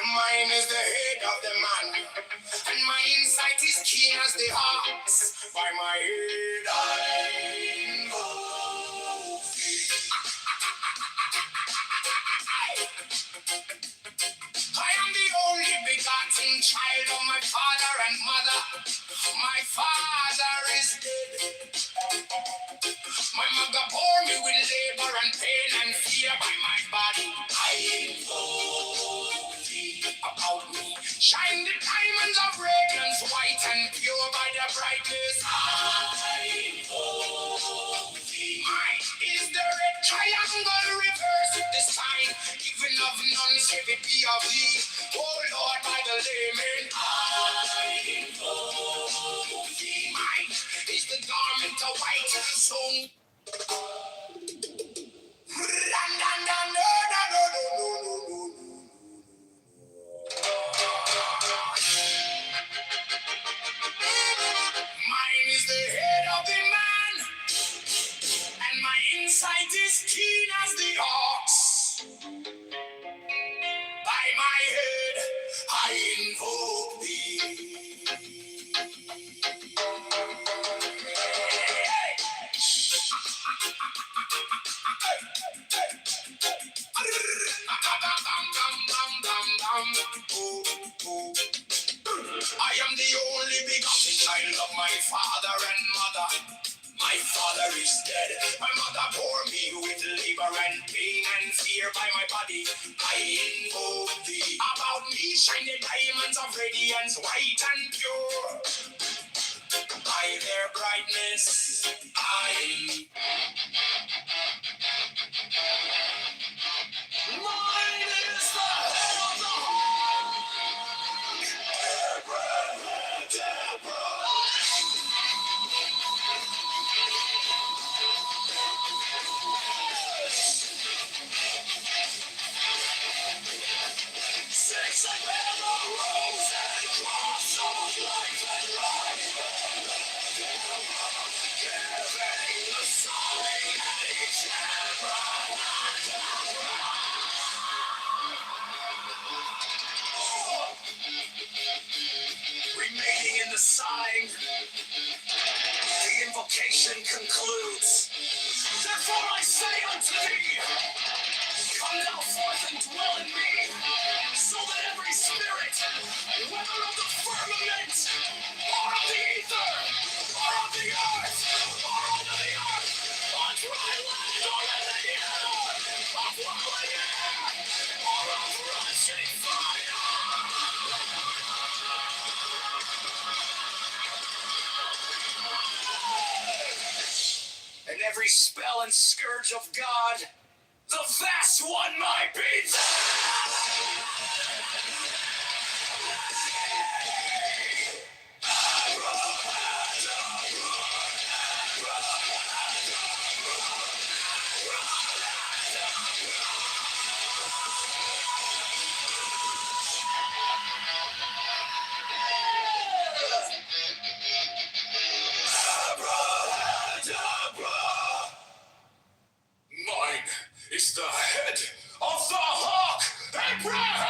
[SPEAKER 2] Mine is the head of the man, and my insight is keen as the ox. By my head I know. I am the only begotten child of my father and mother. My father is dead. My mother bore me with labor and pain and fear by my body. I know thee about me. Shine the diamonds of radiance, white and pure by the brightness. I know thee. Mine is the red triangle reverse with the sign, even of none save it be of thee. Oh Lord, by the layman. I know thee. Mine is the garment of white, so mine is the head of the man, and my insight is keen as the ox. By my head, I invoke thee. I am the only begotten child of my father and mother. My father is dead. My mother bore me with labor and pain and fear by my body. I invoke thee. About me shine the diamonds of radiance, white and pure. By their brightness, I. Mine is the head of the six and the rose and cross of life and life. Giving the sign and each remaining in the sign, the invocation concludes. Therefore I say unto thee, come thou forth and dwell in me, so that every spirit, whether of the firmament, or of the ether, or of the earth, or under the earth, on dry land, or in the air, of whirling air, or of rushing fire, and every spell and scourge of God, the vast one might be there. Mine is the head of the hawk, Abraham.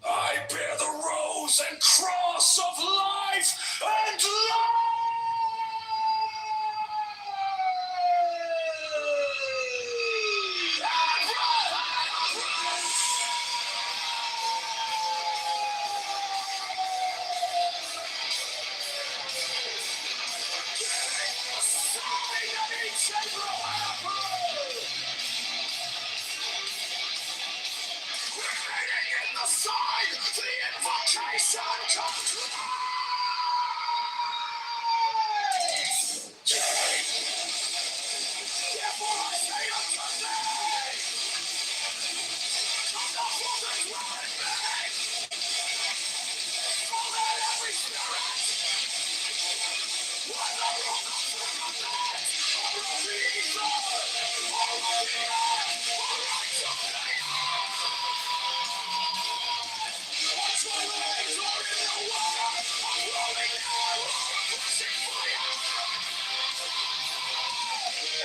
[SPEAKER 2] I bear the rose and cross of life and love. In the sign, the invocation comes.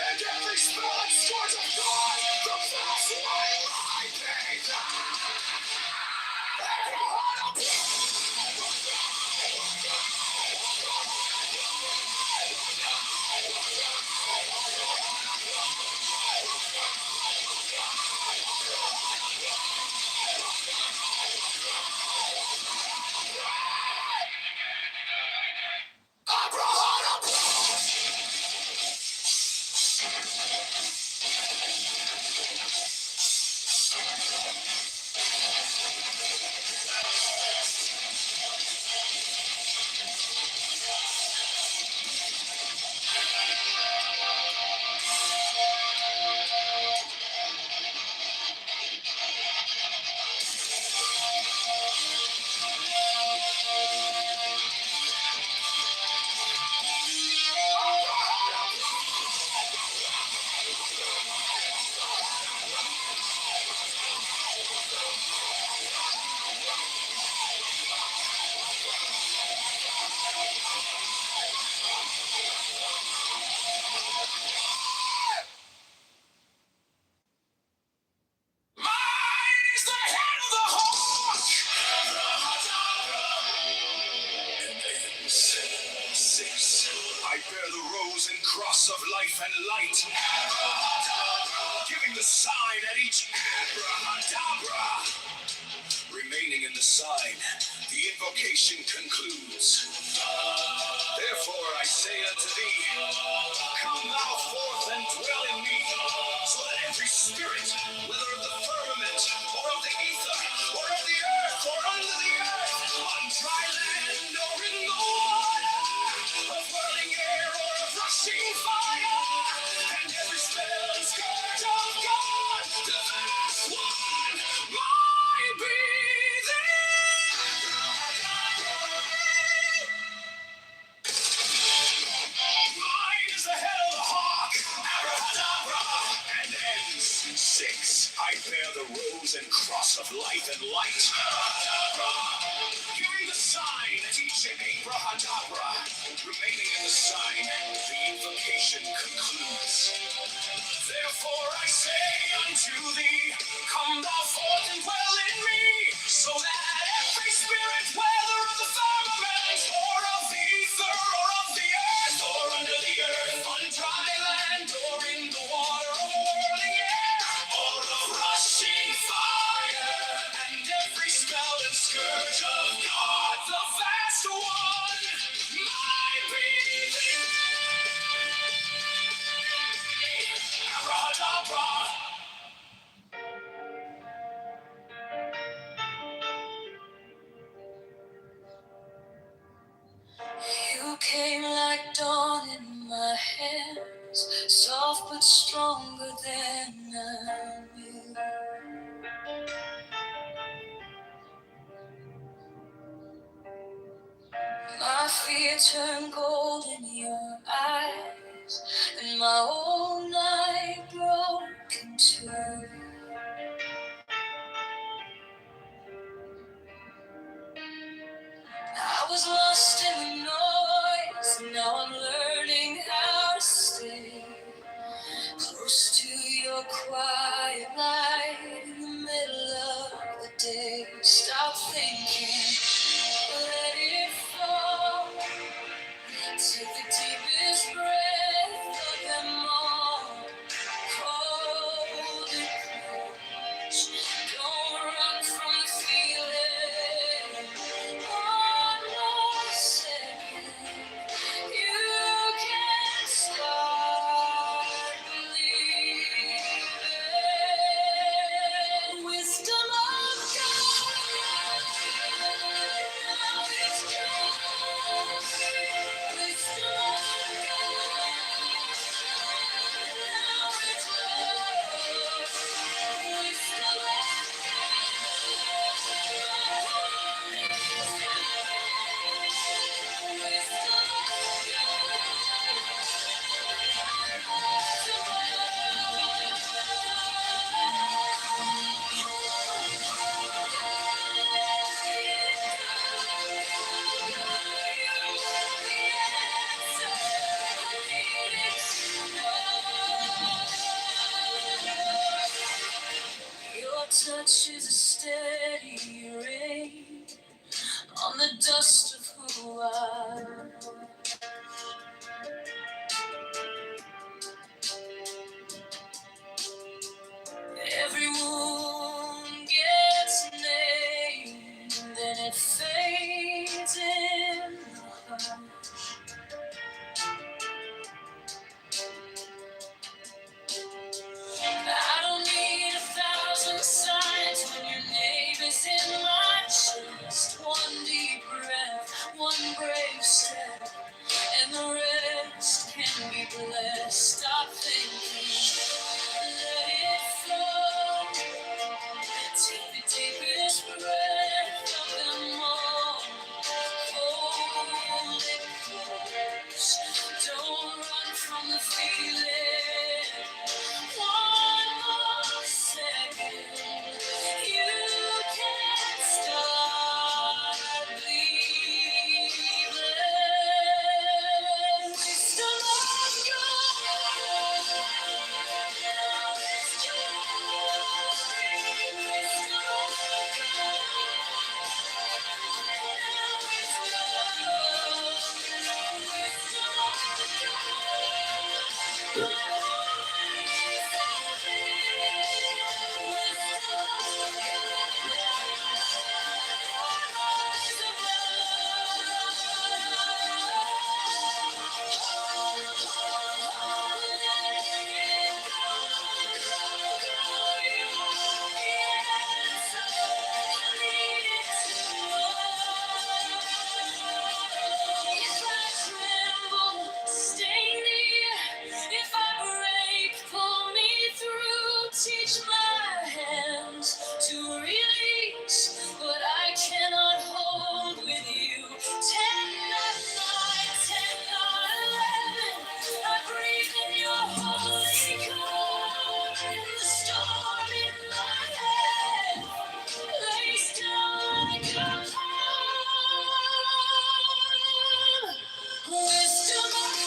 [SPEAKER 2] And every spell and scourge of God, the fast way I made Mine is the head of the hawk. Six. I bear the rose and cross of life and light, giving the sign at each abracadabra. Remaining in the sign, the invocation concludes. Therefore I say unto thee, come thou forth and dwell in me, so that every spirit, whether of the firmament, or of the ether, or of the earth, or under the earth, on dry land, or in the water, of whirling air, or of rushing fire, and every spell and scourge of God, the vast one, might be Mine is the head of the hawk, abracadabra, and ends. Six, I bear the rose and cross of life and light, giving the sign at each abracadabra. Remaining in the sign, the invocation concludes. Therefore I say unto thee, come thou forth and dwell in me, so that every spirit, whether of the firmament, or of the ether, or of the earth, or under the earth, on dry land, or in the water, or whirling air, or of rushing fire, and every spell and scourge of God, the vast one, might be
[SPEAKER 4] You came like dawn in my hands, soft but stronger than I knew. My fear turned gold in your eyes, and my whole night broke in two. I was lost in the noise, now I'm learning how to stay close to your quiet light in the middle of the day. Stop thinking, let it fall. Take the deepest breath of them all. Hold it close. Don't run from the feeling. One more second. You can start believing. touch is a steady rain on the dust of who I am. Every wound gets named, then it fades in the heart. I don't need 1,000 signs when your name is in my chest. One deep breath, one brave step, and the rest can be blessed. Stop thinking, let it flow. Take the deepest breath of them all. Hold it close. Don't run from the feeling. One more second. You can't stop believing. Wisdom of God. Wisdom If I tremble, stay near. If I break, pull me through. Teach my hands to release what I cannot hold with you. 10, not 9, 10, not 11. I breathe in your holy code. In the storm in my head, lays down like a palm. Wisdom of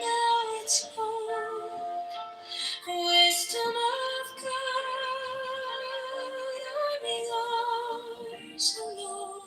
[SPEAKER 4] now it's home. Wisdom of God, I'm yours alone.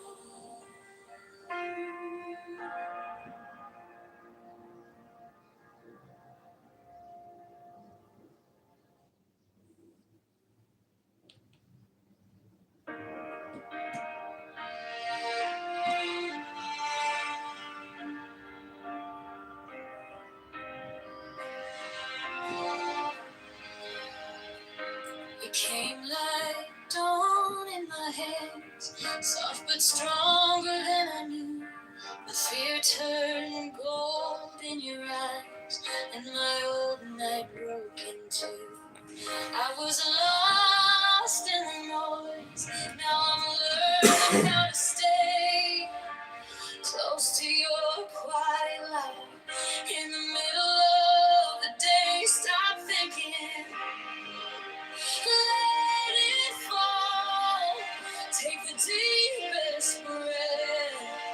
[SPEAKER 4] You came like dawn in my hands, soft but stronger than I knew. The fear turned gold in your eyes, and my old night broke in two. I was lost in the noise, now I'm learning how to stay close to your quiet light. In the middle of the day, stop thinking, let it fall. Take the deepest breath,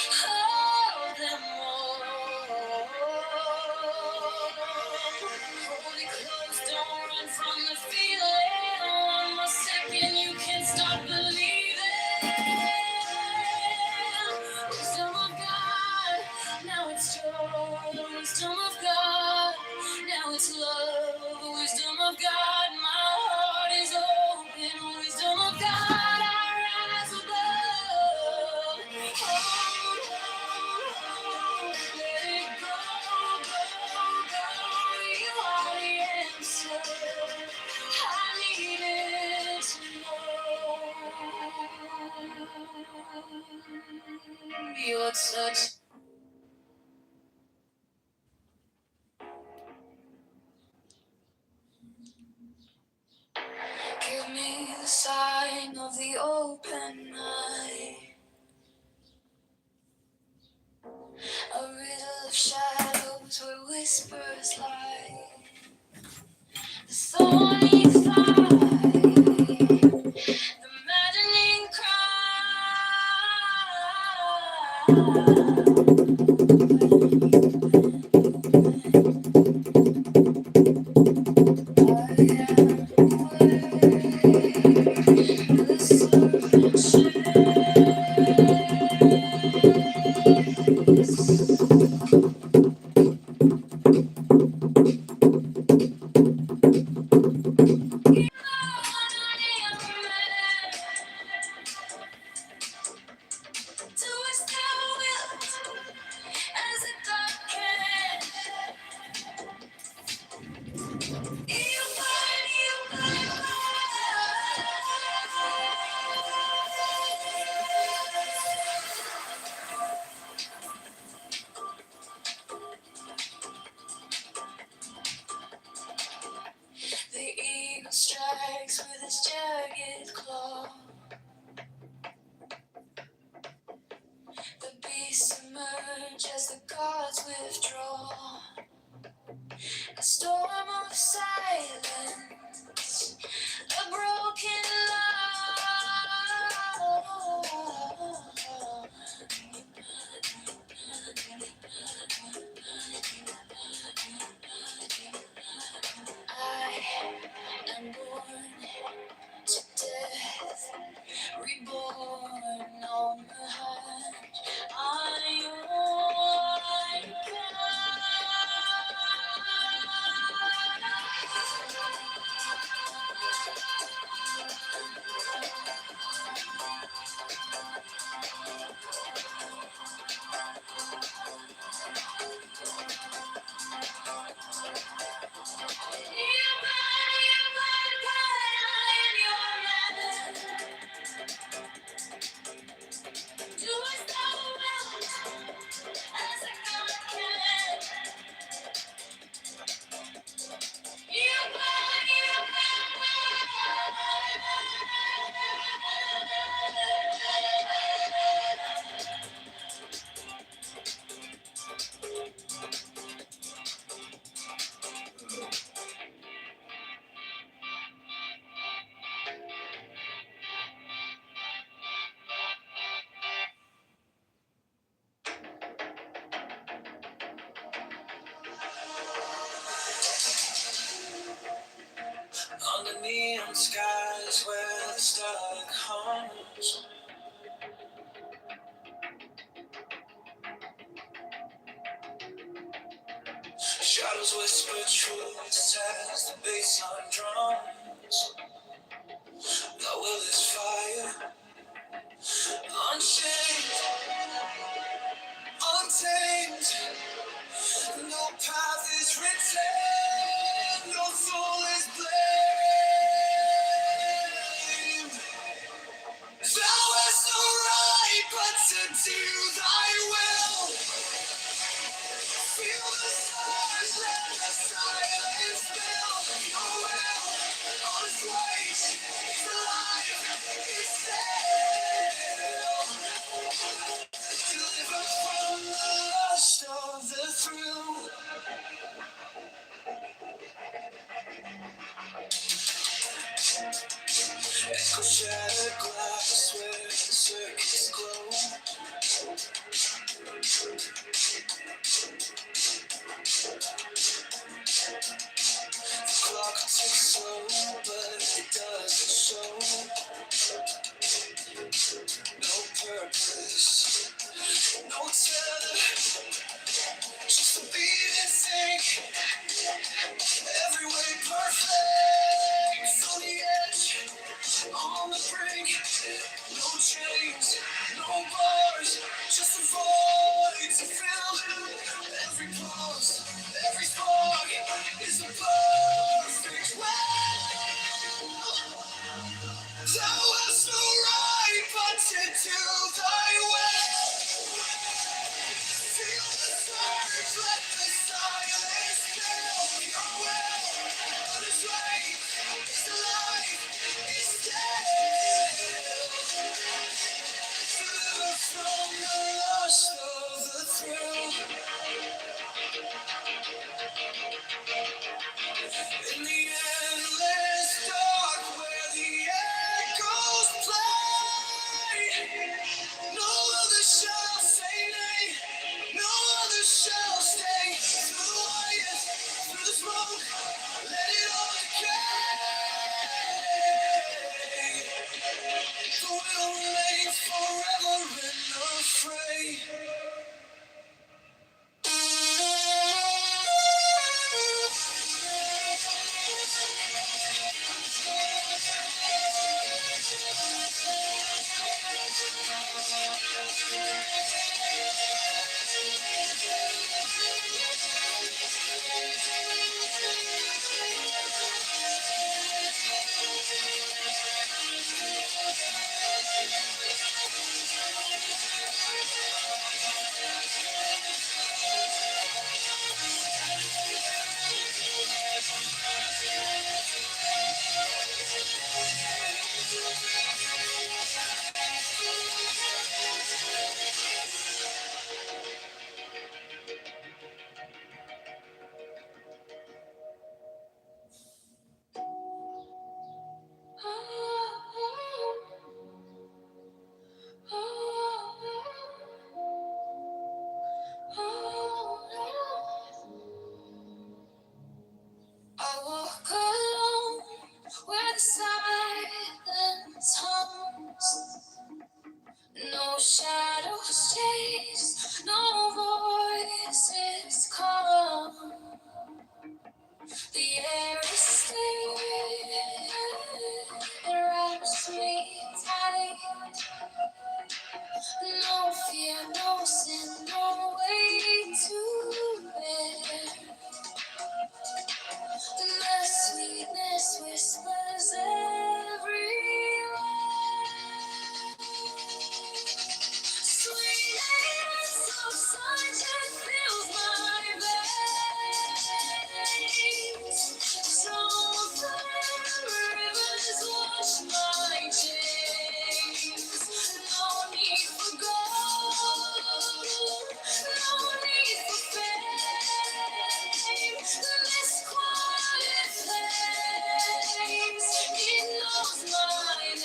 [SPEAKER 4] hold them all. Hold it close, don't run from the feeling. One more second, you can't stop but such. Give me the sign of the open eye, a riddle of shadows where whispers lie. The thorny fire, the maddening cry. The serpent The eagle strikes with its jagged claw. The beasts emerge as the gods withdraw. A storm of silence, a broken law. I am born to death, reborn on the hunt. I under neon skies where the starlight comes, shadows whisper truths as the bassline drums. Thy will is fire, unchained, untamed. No path is written, no soul is blamed. Thou hast no right but to do thy will. Feel the stars, let the silence fill your will. On its way, it's alive, it's still. Deliver from the lust of the thrill. Echo shattered glass where the circuits glow. The clock ticks slow, but it doesn't show. No purpose, no tether, just a beat and sink. Every way perfect, on the edge, on the brink. No chains, no bars, just a void to fill. Every pause, every spark is a perfect well. Thou hast no right but to do thy will.
[SPEAKER 2] Your will is right, it's alive, it's still from the lust of the thrill. In the endless dark where the echoes play, no other shall say nay, no other shall stay. Through the wires, through the smoke, let it all decay. The will remains forever in the fray. I walk alone where the silence hums. No shadows chase, no voices come. The air is still, it wraps me tight. No fear, no sin, no way to bear. The sweetness whispers everywhere. Sweetness of sunshine fills my veins. Strong rivers wash my chains. No need for gold, no need for fame. This quiet place, it knows my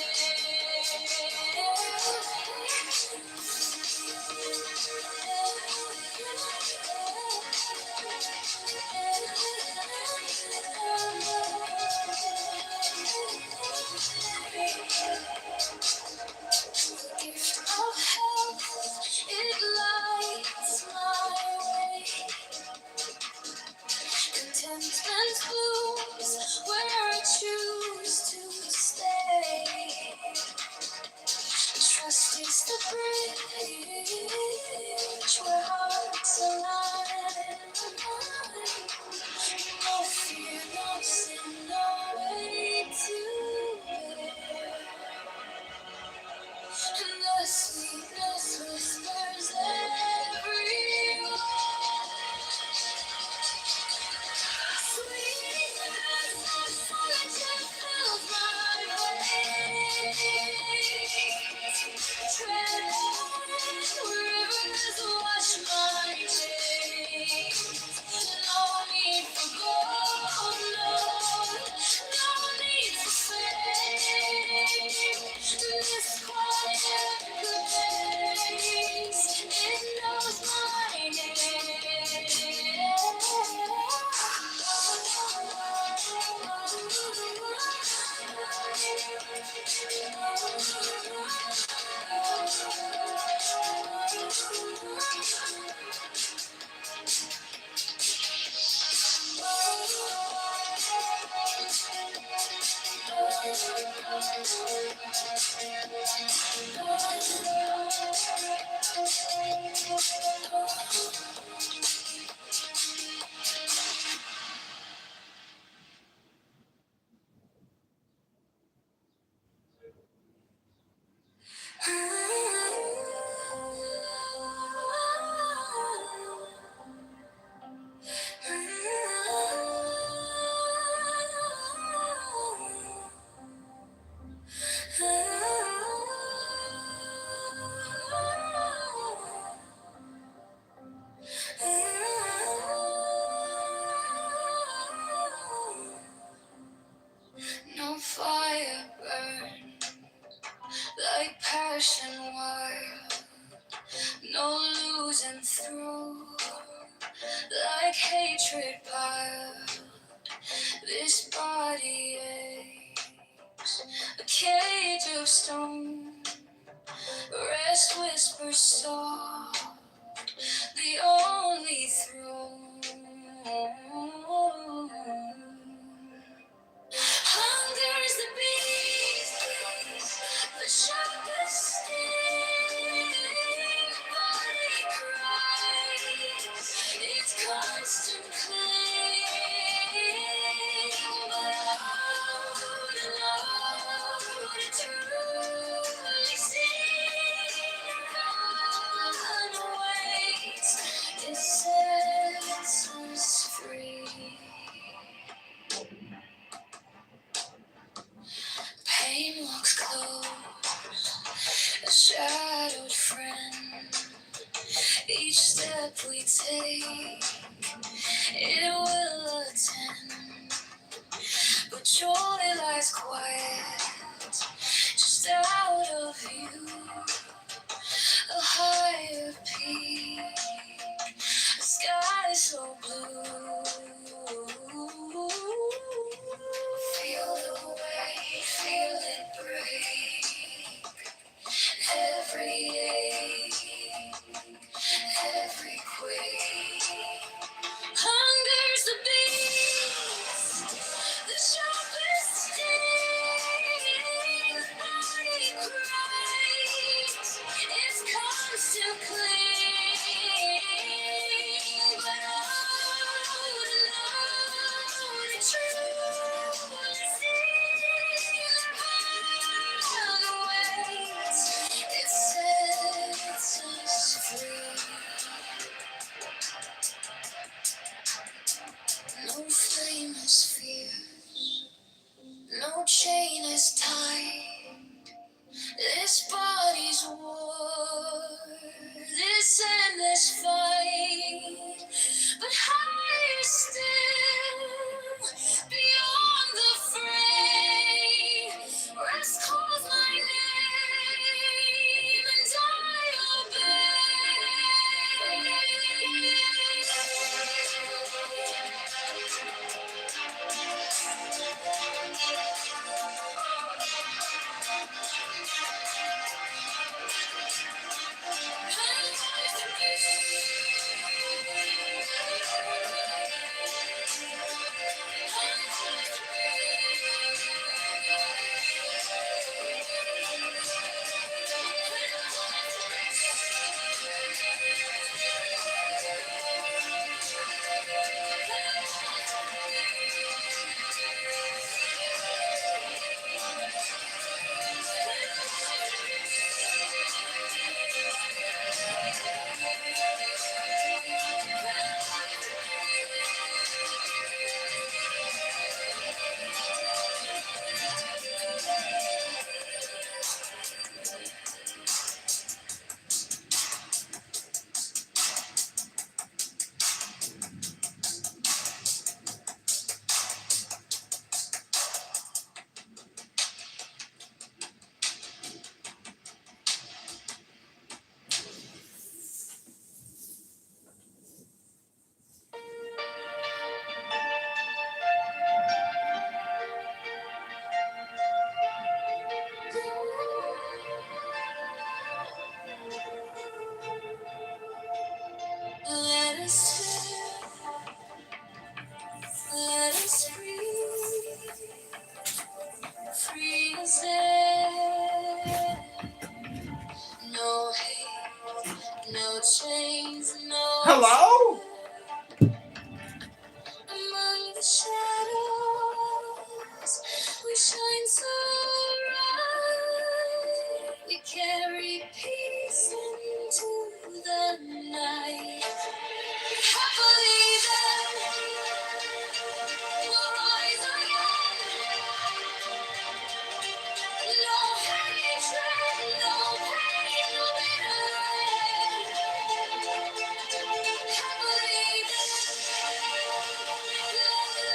[SPEAKER 2] gift of health, it lights my way. Contentment blooms where I choose to stay. Trust is the bridge where hearts align. No fear, no sin, no way to bear. And the sweetness whispers everywhere. Sweetness of solitude fills my veins. Tread rivers wash my chains. No need for gold, no need for fame. This quiet place, it knows my
[SPEAKER 4] This body aches, a cage of stone. Rest whispers soft, the only throne. Hunger's the beast, the sharpest sting. Body cries, its constant cling. But out to truly see, none waits, it sets us free. Pain walks close, a shadowed friend. Each step we take, it will attend. But joy lies quiet, just out of view. A higher peak, a sky so blue. Feel the weight, feel it break. Every ache, every quake. Hunger's the beast, the sharpest sting. Body cries, its constant cling. But out alone, truly see the waits, it sets us free. No flame is fierce, no chain is tight. This body's war, this endless fight. But higher still, beyond the fray, rest calls my name, and I let us live, let us breathe, free as air. No hate, no chains, no
[SPEAKER 5] Hello?
[SPEAKER 4] among the shadows, we shine so bright. We carry peace into the night. Happily then, we'll rise again. No hatred, no pain, no bitter end. Happily then, let the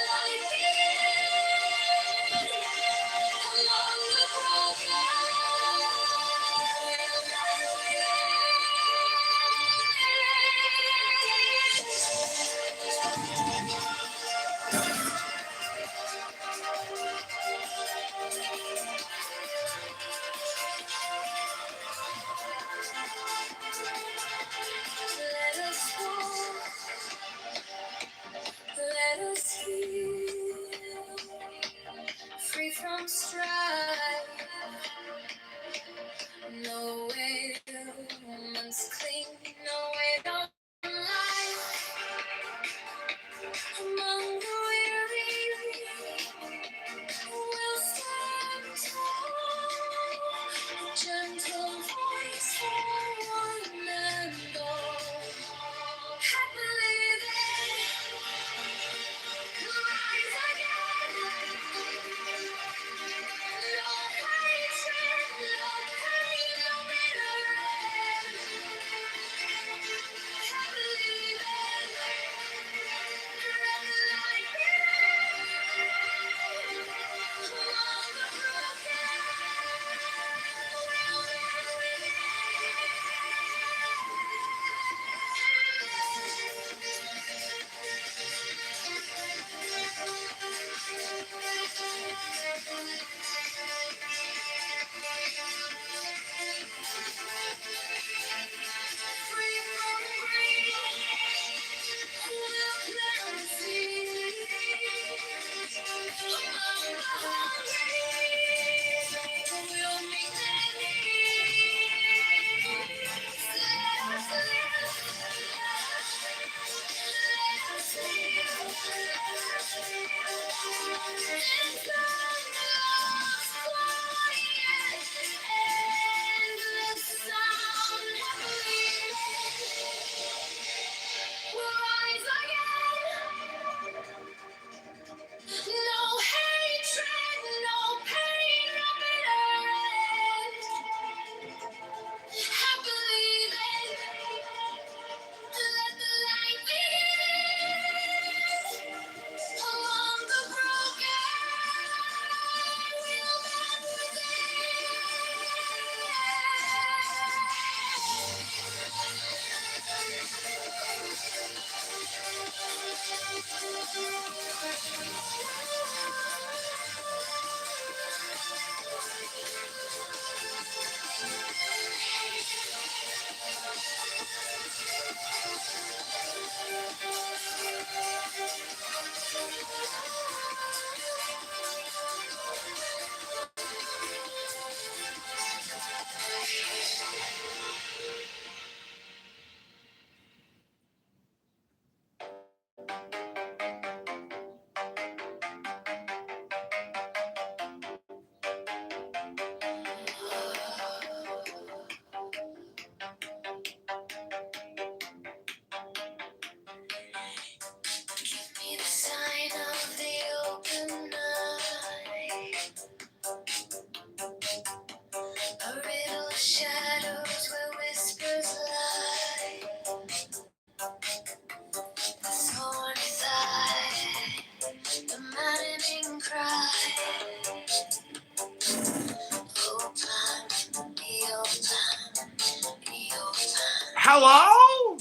[SPEAKER 5] Hello?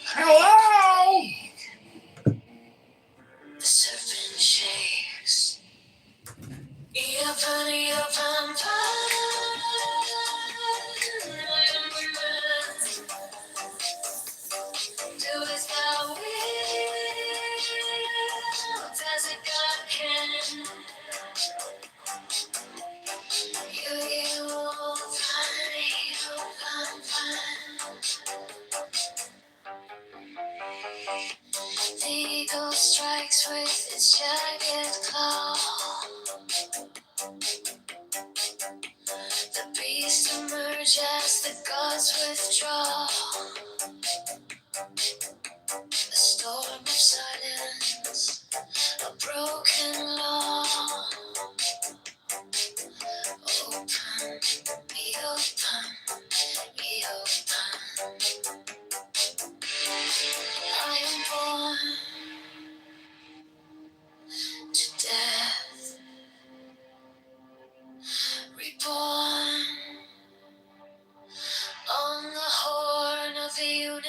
[SPEAKER 5] Hello?
[SPEAKER 2] The serpent shakes. Eopan, eopan, do as thou wilt, as a God can. The eagle strikes with its jagged claw. The beasts emerge as the gods withdraw. A storm of silence, a broken law. Open, be open, be open. I am born to death, reborn on the horn of the unicorn.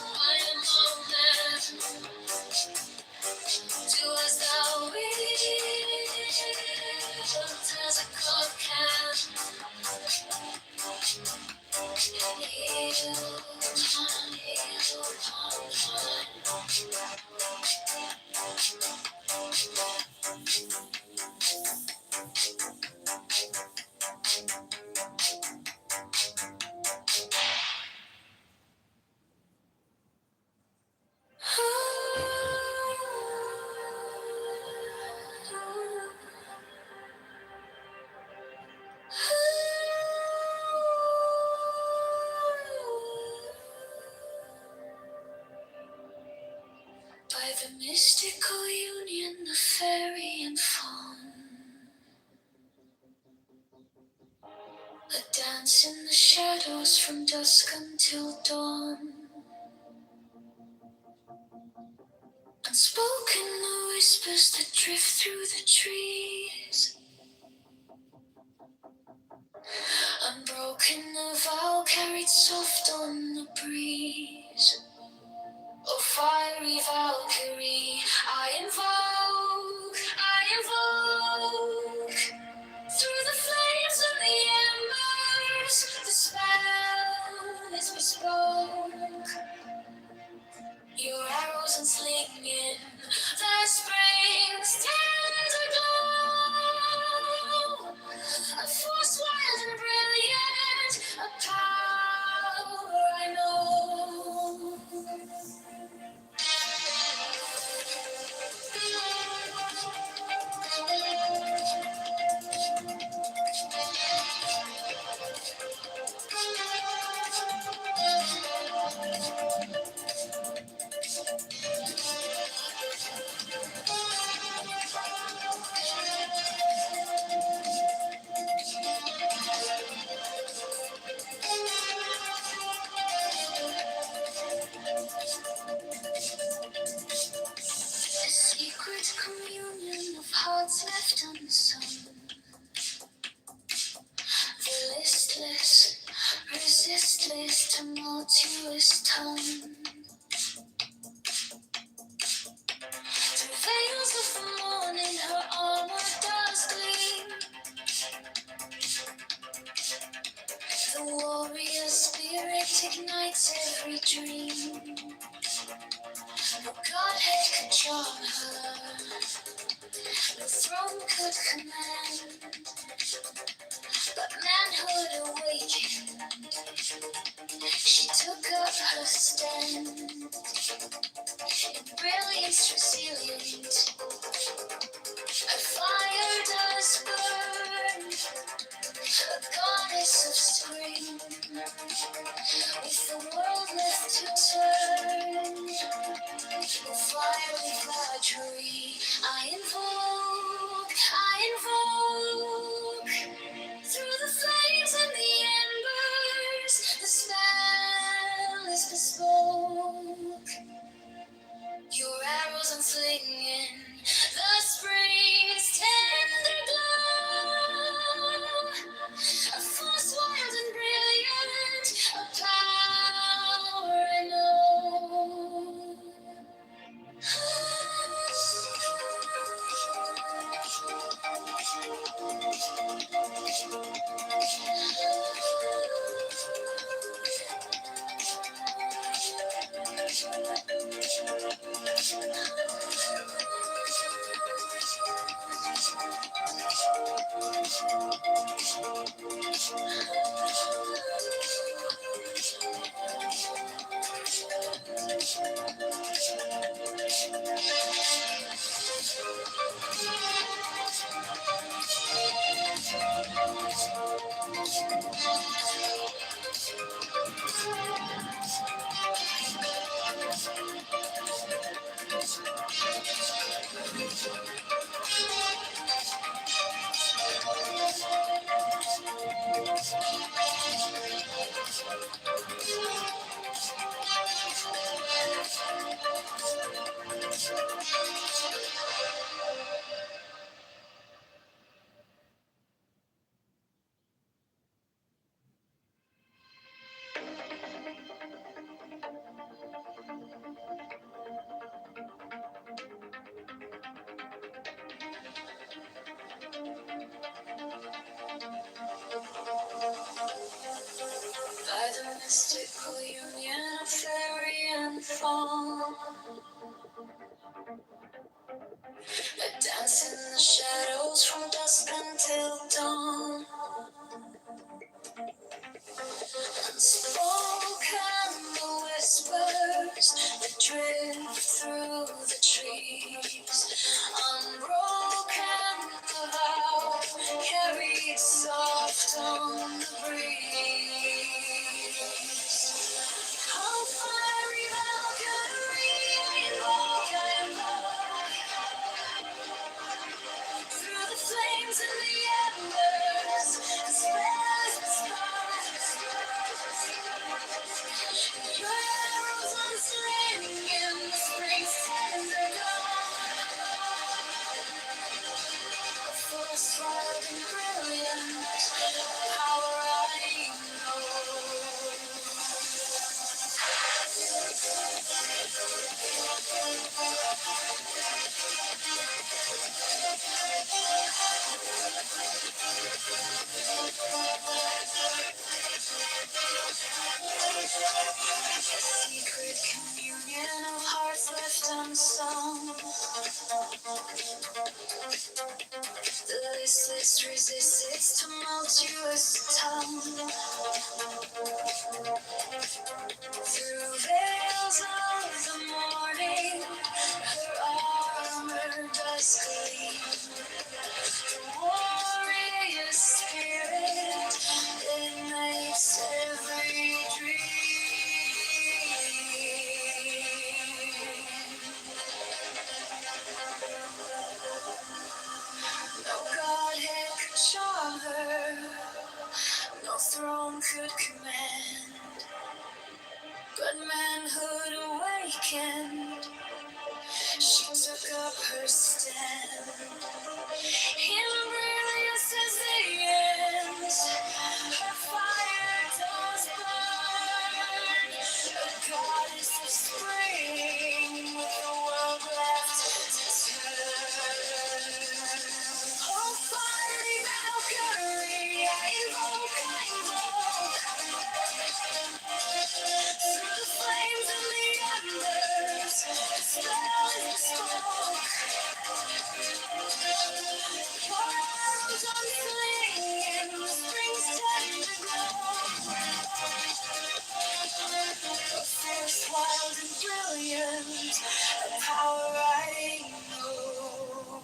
[SPEAKER 2] I am open. Do as thou wilt, as a God can. By the mystical union of fairy and fawn, a dance in the shadows from dusk until dawn. Unspoken the whispers that drift through the trees. Unbroken the vow carried soft on the breeze. Oh, fiery Valkyrie, I invoke, through the flames of the embers, the spell is bespoke.
[SPEAKER 4] singing. The spring's tender glow. A force wild and brilliant, a power I know. A secret communion of hearts left unsung. The listless, resistless, tumultuous tongue. Through veils of the morning, her armor does gleam. The warrior spirit ignites every dream. No Godhead could charm her, no throne could command. But manhood awakened, she took up her stand. In brilliance resilient, her fire does burn. A goddess of spring, with the world left to turn. With fiery flattery, I invoke. Through the flames and the embers, the spell is bespoke. Your arrows unslinging, the spring's tender glow. A force wild and brilliant, a power I know. By the mystical union of fairy and fawn, I dance in the shadows from dusk until dawn. Unspoken the whispers that drift through the trees. Unbroken the vow carried soft on the breeze. How fiery Valkyrie I invoke. Through the flames and the embers, the spells, the sparks. Your arrows unslinging in the spring's tender dawn. A force wild and brilliant, power I know. Secret communion of hearts left unsung. The listless resists its tumultuous tongue. Through veils of the morning, her armor does gleam. The warrior spirit ignites every dream. No godhead could charm her, no throne could command, but manhood awakened, she took up her stand. In brilliance as the ends, her fire does burn, a goddess of spring with the world left to turn. Oh, fiery Valkyrie, I invoke, through the flames and the embers, the spell is bespoke. Your arrows on sling and the spring's tender glow. Fierce, wild, and brilliant, a power I know.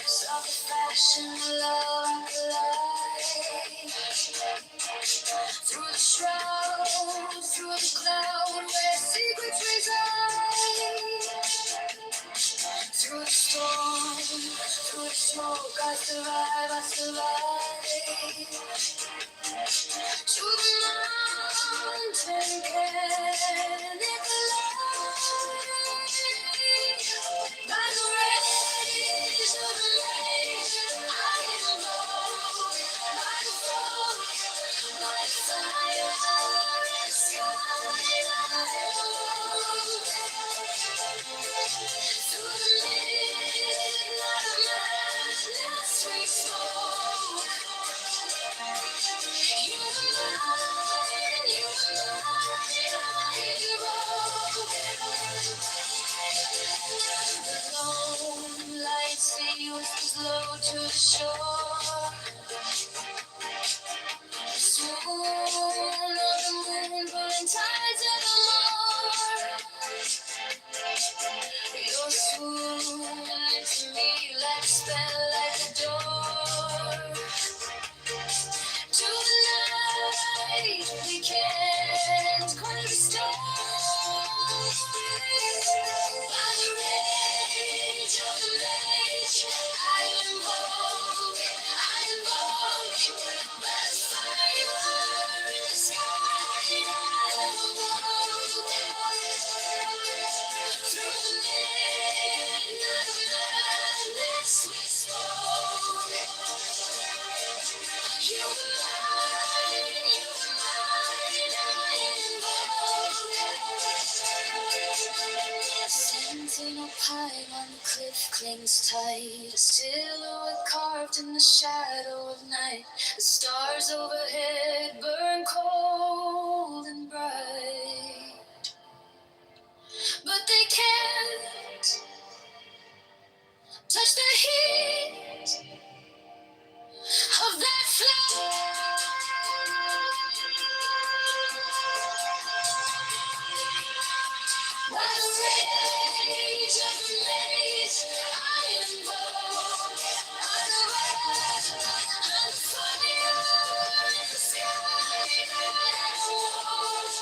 [SPEAKER 4] Soft fashion love light through the shroud, through the cloud where secrets reside. Through the storm, through the smoke, I survive, I survive. To the mountain canopy, by the rays of the lake, I am born. By the smoke, by the fire, and sky, I through the midnight of madness we spoke. You were mine, the lone light sea whispers low to the shore. The swoon of the moon pulling tides evermore. Your swoon to me like a spell, like a door. To the night we can't quite restore. By the rage of the lake, I invoke, by the fire in the sky, I invoke. Through the midnight of madness we spoke. You were mine, I invoke. Sentinel pine on the cliff clings tight, a silhouette carved in the shadow of night. The stars overhead burn cold and bright, but they can't touch the heat of that flame. By the rage of the blaze, I invoke, and fire in the sky, I walk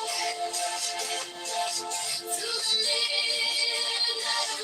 [SPEAKER 4] through the midnight of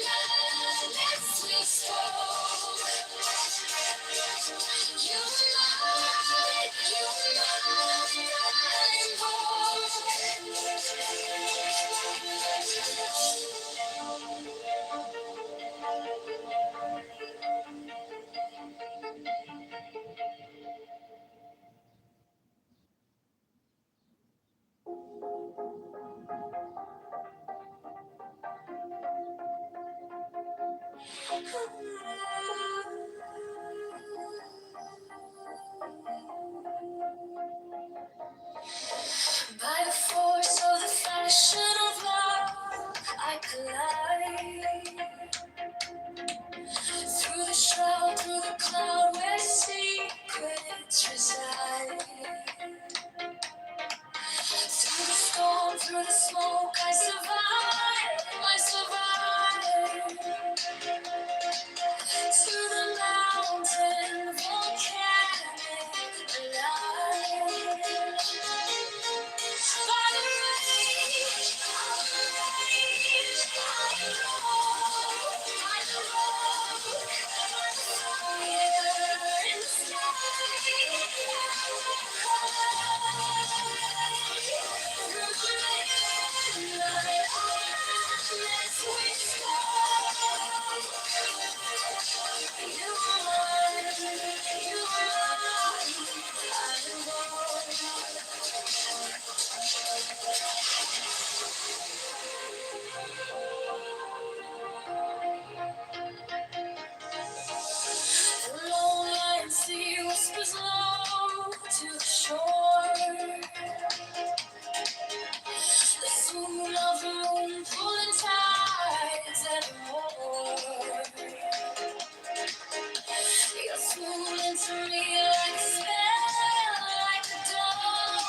[SPEAKER 4] By the force of the fashion of love, I collide through the shroud, through the cloud where secrets reside. Through the storm, through the smoke, I survive, I survive. To the mountain, volcanic, alive. By the rage of the rage, by the road, by the road, by the fire in the sky. Through the midnight, let's whisper. You are mine, you are mine, I am the lone lion sea whispers low to the shore. The swoon of the moon pulling tides evermore. You're swoon into me like a spell, like a dawn.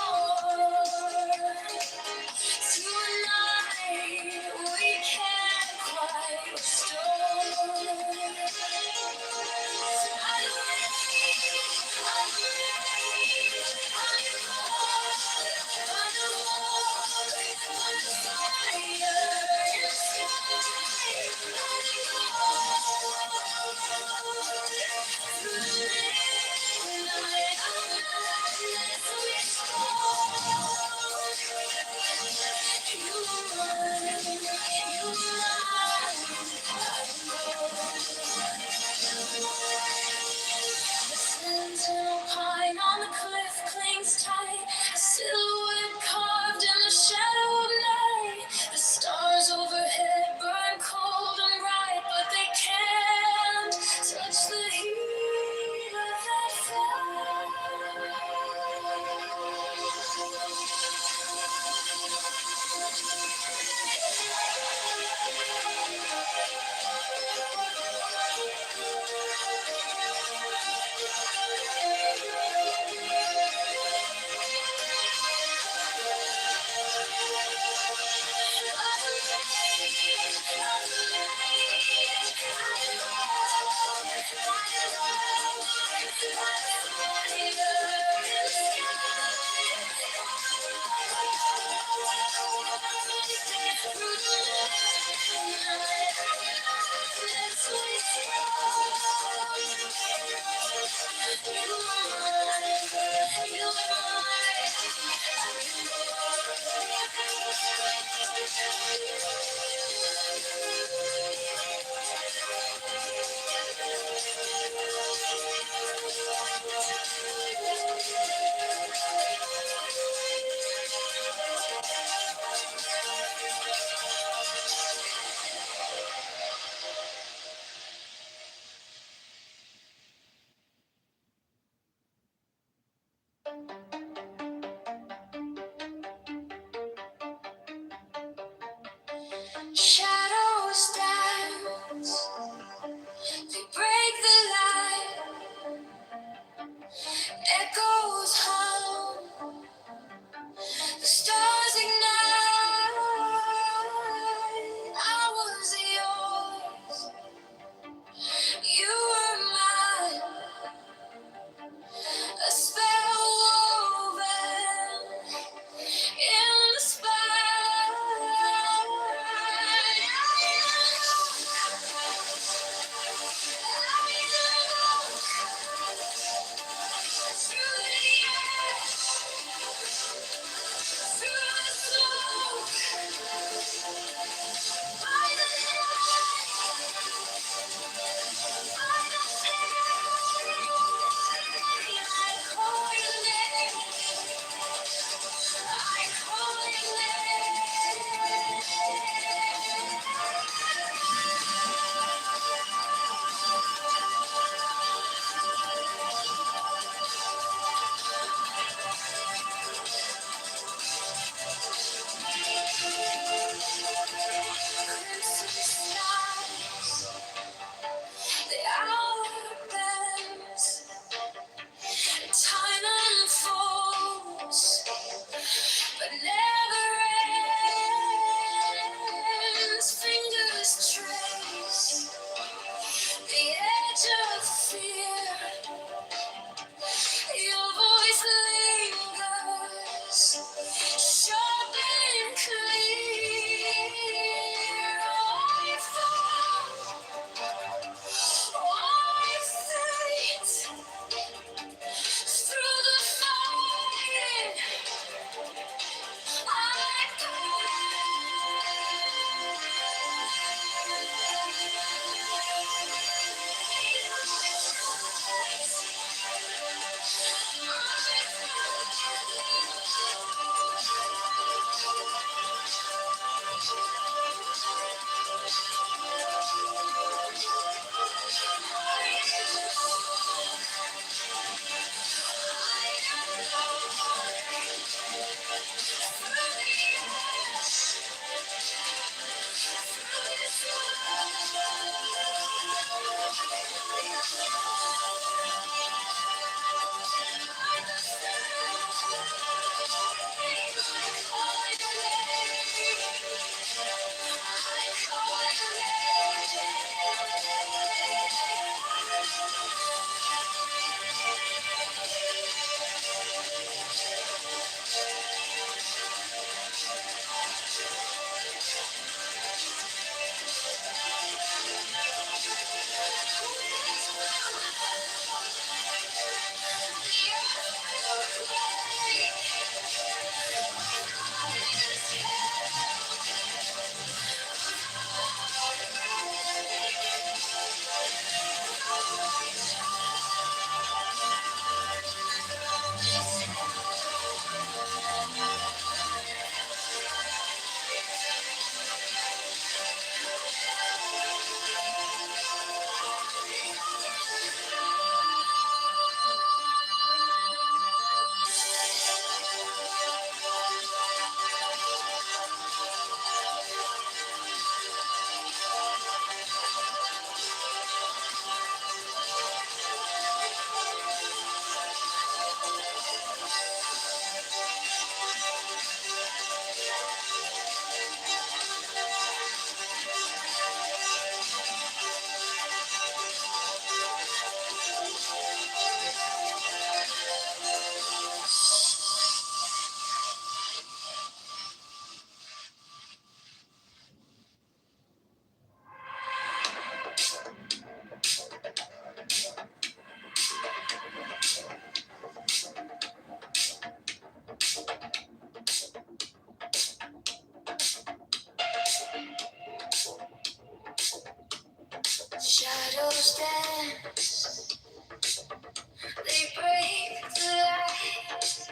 [SPEAKER 4] Tonight we can't quite the sentinel pine on the cliff clings tight, a silhouette carved in the shadow of night. The stars overhead burn cold and bright, but they can't touch the heat of that fire. Shadows dance, they break the light, echoes hum, the stars ignite. I was yours, you were mine, a spell woven in the spine. stars dance, they break the light,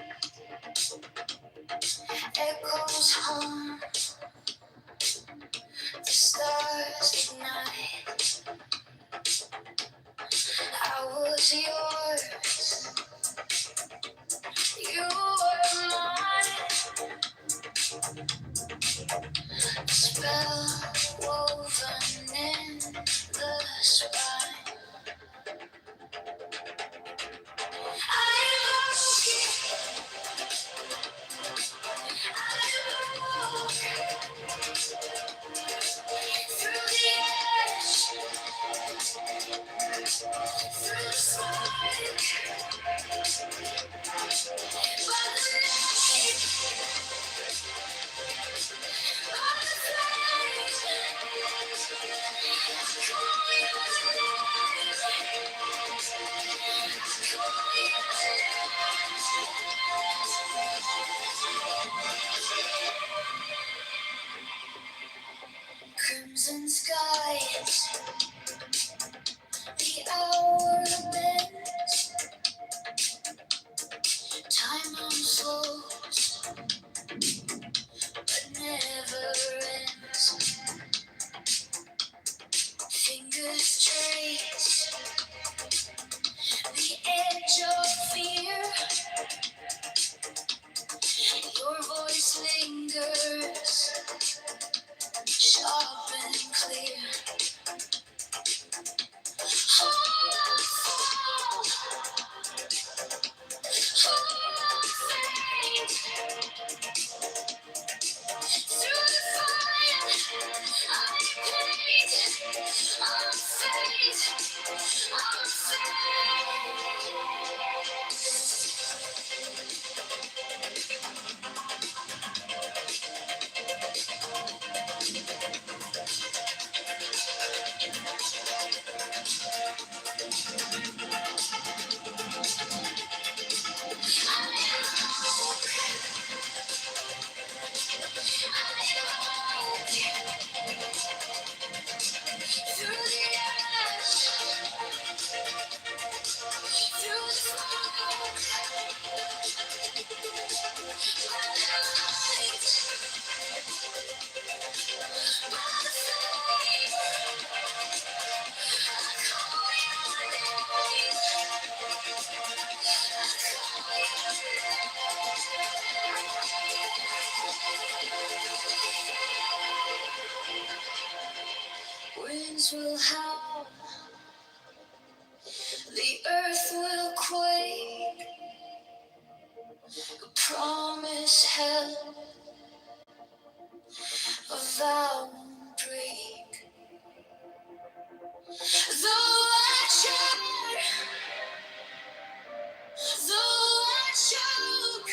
[SPEAKER 4] echoes hum, the stars ignite. I was yours, you were mine, spell woven in the spine. I love you, I love through the ash, through the smoke, by the night, by the flames, call your name, call your name. Crimson skies, the hour bends, time unfolds, but never ends. Fingers trace the edge of fear, your voice lingers, sharp and clear. Hold on, hold faint, through the fire, I paint, I'm faint, I'm through the ash, through the smoke, by the light, by the flame, I call your name, I call your name. Winds will howl, the earth will quake, a promise held, a vow won't break. Though I share, though I choke,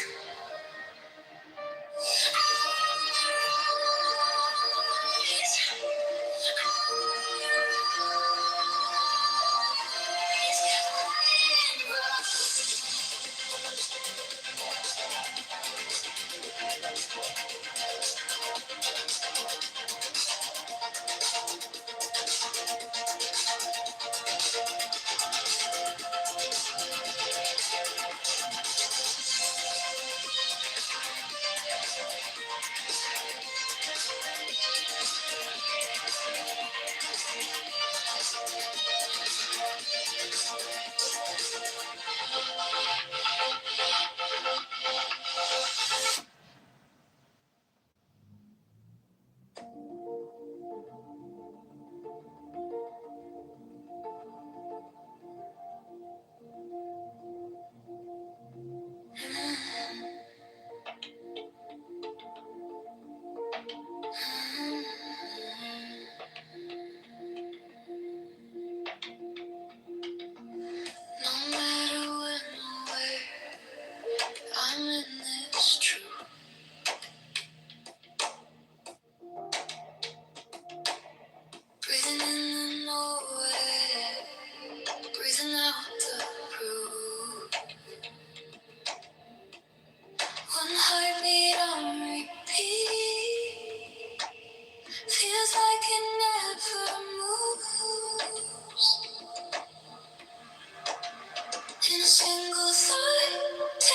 [SPEAKER 4] In a single thought, 10,000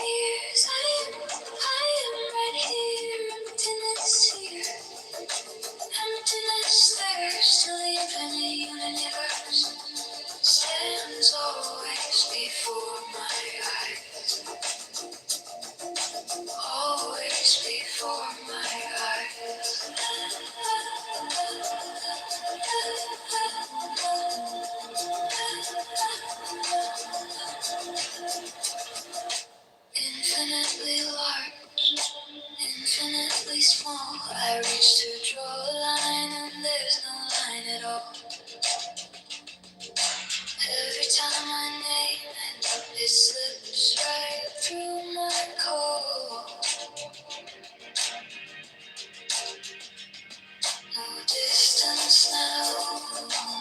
[SPEAKER 4] years, I am right here, emptiness here, emptiness there, still even a universe stands always before my eyes, always before my eyes. Infinitely large, infinitely small. I reach to draw a line and there's no line at all. Every time I name it, it slips right through my core. No distance now,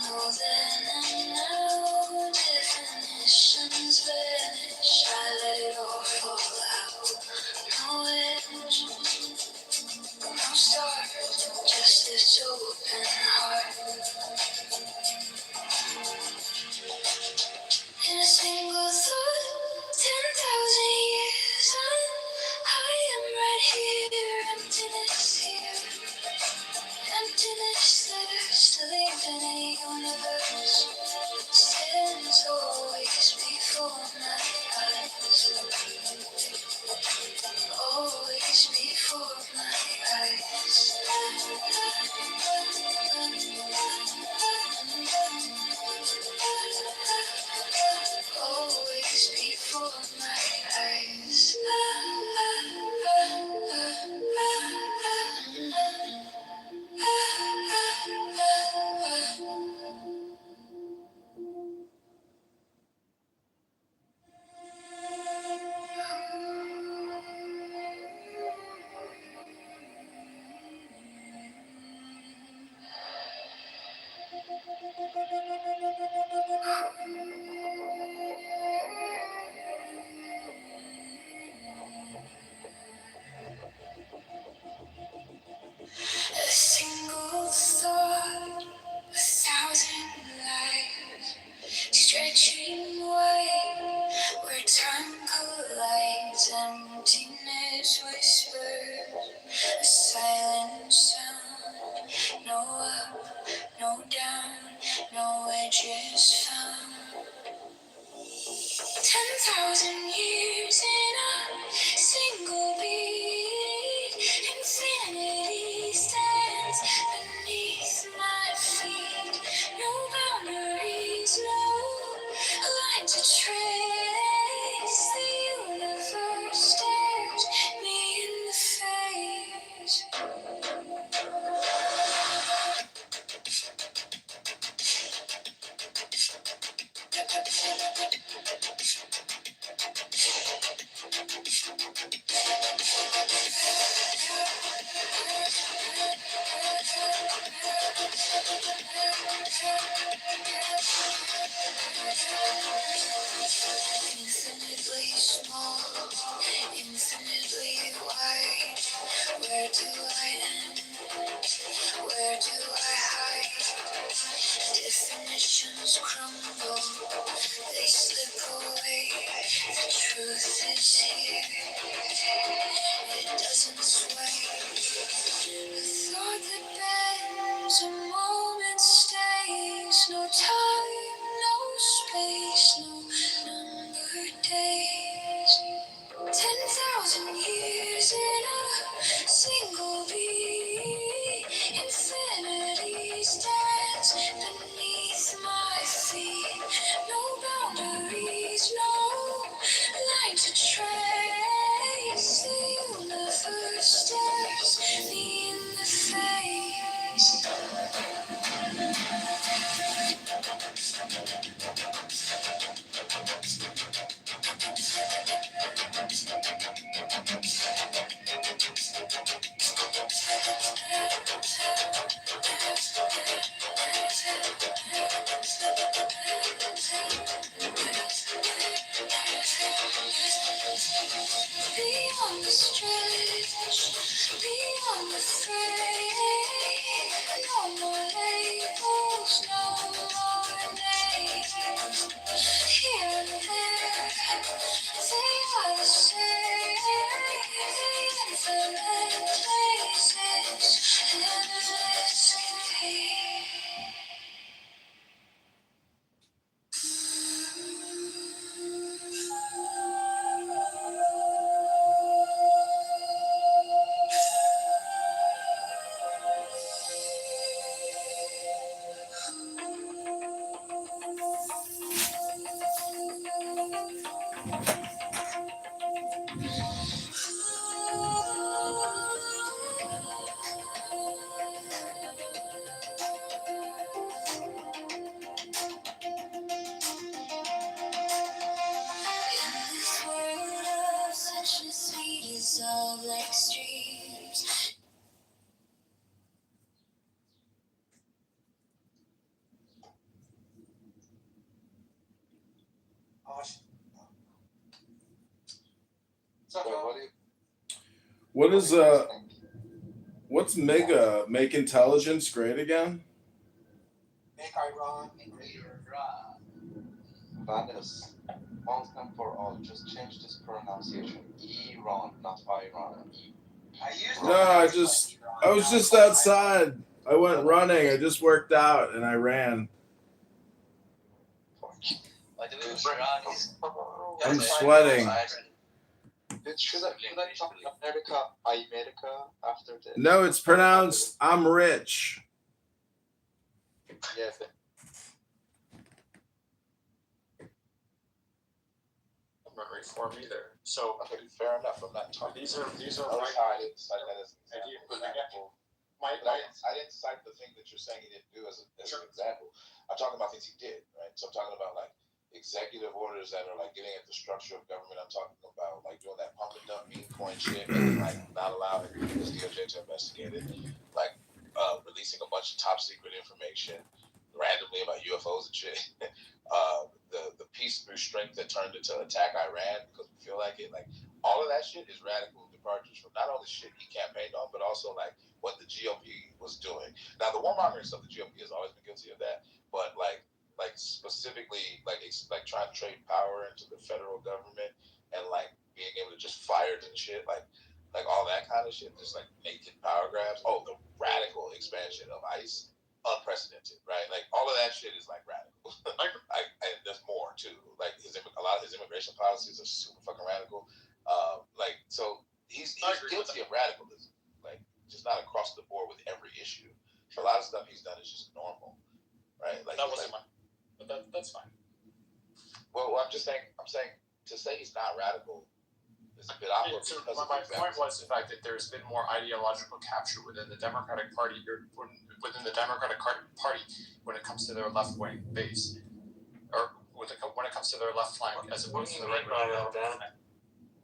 [SPEAKER 4] no then and now. Definitions vanish, I let it all fall out. No edge, no start, just this open heart. In a single thought, 10,000 years, I am right here, emptiness here, emptiness there, still even a universe stands always before my eyes, always before my eyes. Always before my eyes. A single thought, 1,000 lives, stretching away where time collides. Emptiness whispers, a silent sound. No up, no down, no edges found. 10,000 years in a single beat. Infinity stands beneath my feet. No boundaries, no line to trace. The universe stares me in the face. Infinitely small, infinitely wide. Where do I end? Where do I hide? Definitions crumble, they slip away. The truth is here, it doesn't sway. A thought that bends, a moment stays. No time, no space, no numbered days. 10,000 years in a single beat. Infinity stands beneath my feet. No boundaries, no line to trace. The universe stares me in the face. Beyond the stretch, beyond the fray, no more labels, no more names. Here This world of such a sweet dissolve like streams.
[SPEAKER 5] What is what's mega make intelligence great again?
[SPEAKER 8] Make Iran great.
[SPEAKER 9] Madness. Once and for all, just change this pronunciation. Iran, not Iran.
[SPEAKER 5] No, I was just outside. I went running. I just worked out and I ran.
[SPEAKER 1] By the way, Iran is.
[SPEAKER 5] I'm sweating.
[SPEAKER 9] Should I talk America after this?
[SPEAKER 5] No, it's pronounced I'm rich.
[SPEAKER 9] Yes.
[SPEAKER 10] I'm not reform either. So
[SPEAKER 9] Okay, fair enough. I'm not talking.
[SPEAKER 10] these are
[SPEAKER 9] I
[SPEAKER 10] my
[SPEAKER 9] didn't cite that as an
[SPEAKER 10] idea.
[SPEAKER 9] example.
[SPEAKER 10] My
[SPEAKER 9] I didn't cite the thing that you're saying he didn't do as an example. I'm talking about things he did, right? So I'm talking about like executive orders that are like getting at the structure of government. I'm talking about like doing that pump and dump meme coin shit and like not allowing the DOJ to investigate it, like releasing a bunch of top secret information randomly about UFOs and shit. The peace through strength that turned into attack Iran because we feel like it. Like all of that shit is radical departures from not only shit he campaigned on, but also like what the GOP was doing. Now the warmongering stuff, the GOP has always been guilty of that, but like specifically like it's like trying to trade power into the federal government and like being able to just fire and shit, like all that kind of shit, just like naked power grabs. Oh, the radical expansion of ICE, unprecedented, right? Like all of that shit is like radical. And there's more too. Like a lot of his immigration policies are super fucking radical. Like so he's guilty of radicalism, like just not across the board with every issue. So a lot of stuff he's done is just normal, right? Like
[SPEAKER 10] that wasn't mine, but that's fine.
[SPEAKER 9] Well, I'm saying to say he's not radical is a bit awkward.
[SPEAKER 10] So my point was the fact that there's been more ideological capture within the Democratic Party or within the Democratic Party when it comes to their left-wing base, or when it comes to their left flank, as opposed to the right wing.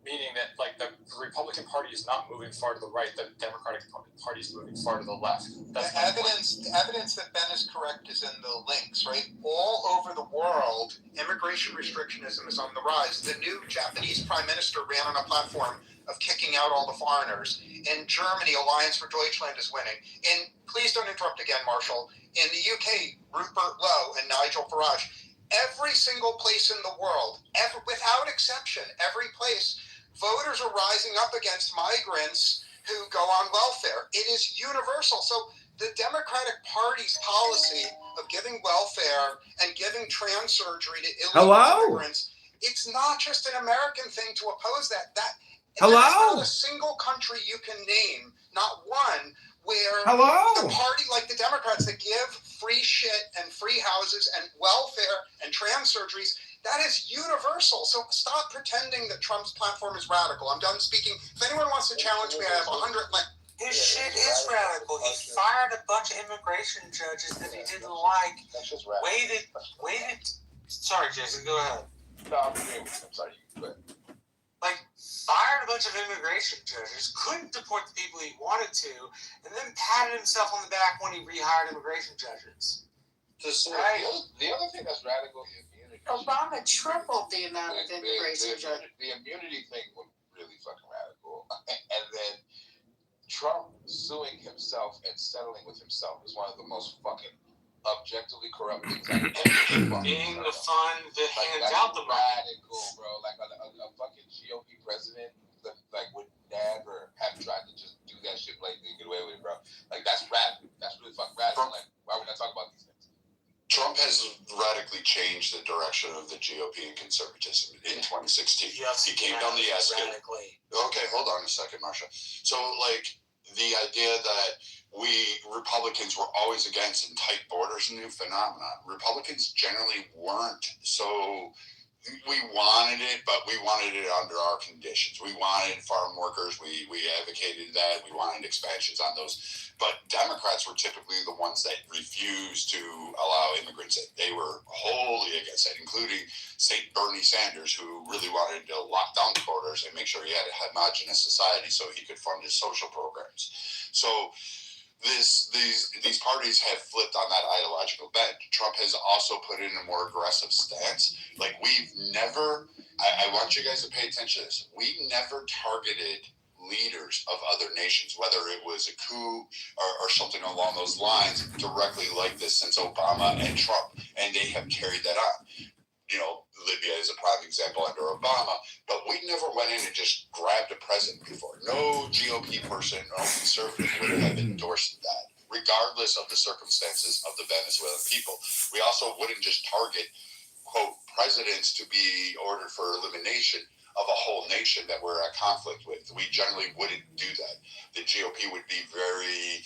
[SPEAKER 10] Meaning that like the Republican Party is not moving far to the right, the Democratic Party is moving far to the left. That's
[SPEAKER 11] the evidence that Ben is correct is in the links, right? All over the world, immigration restrictionism is on the rise. The new Japanese prime minister ran on a platform of kicking out all the foreigners. In Germany, Alliance for Deutschland is winning. And please don't interrupt again, Marshall. In the UK, Rupert Lowe and Nigel Farage. Every single place in the world, without exception, every place, voters are rising up against migrants who go on welfare. It is universal. So the Democratic Party's policy of giving welfare and giving trans surgery to illegal immigrants, it's not just an American thing to oppose that. There's not a single country you can name, not one, where the party like the Democrats that give free shit and free houses and welfare and trans surgeries, that is universal. So stop pretending that Trump's platform is radical. I'm done speaking. If anyone wants to challenge me, I have 100.
[SPEAKER 3] His shit is radical. He fired a bunch of immigration judges that he didn't like. Waited. Sorry, Jason, go ahead.
[SPEAKER 9] No, I'm agreeing with you. I'm sorry. Go ahead.
[SPEAKER 3] Fired a bunch of immigration judges, couldn't deport the people he wanted to, and then patted himself on the back when he rehired immigration judges.
[SPEAKER 9] The other thing that's radical is immunity.
[SPEAKER 6] Obama tripled the amount of immigration judges.
[SPEAKER 9] The immunity thing was really fucking radical. And then Trump suing himself and settling with himself is one of the most fucking objectively corrupt things I've ever
[SPEAKER 3] Being the fund that hands out the money.
[SPEAKER 9] Radical, bro. Like a fucking GOP president that would never have tried to just do that shit blatantly and get away with it, bro. Like that's radical. That's really fucking radical. Like why would I talk about these things?
[SPEAKER 12] Trump has radically changed the direction of the GOP and conservatism in 2016.
[SPEAKER 3] Yes,
[SPEAKER 12] he came down the escalator. Okay, hold on a second, Marsha. So, like, the idea that we Republicans were always against and tight borders, a new phenomenon. Republicans generally weren't so we wanted it, but we wanted it under our conditions. We wanted farm workers. We advocated that. We wanted expansions on those. But Democrats were typically the ones that refused to allow immigrants in. They were wholly against that, including St. Bernie Sanders, who really wanted to lock down the borders and make sure he had a homogenous society so he could fund his social programs. So these parties have flipped on that ideological bent. Trump has also put in a more aggressive stance. Like we've never, I want you guys to pay attention to this. We never targeted leaders of other nations, whether it was a coup or something along those lines, directly like this since Obama and Trump, and they have carried that on. You know, Libya is a prime example under Obama, but we never went in and just grabbed a president before. No GOP person, no conservative would have endorsed that, regardless of the circumstances of the Venezuelan people. We also wouldn't just target, quote, presidents to be ordered for elimination of a whole nation that we're at conflict with. We generally wouldn't do that. The GOP would be very,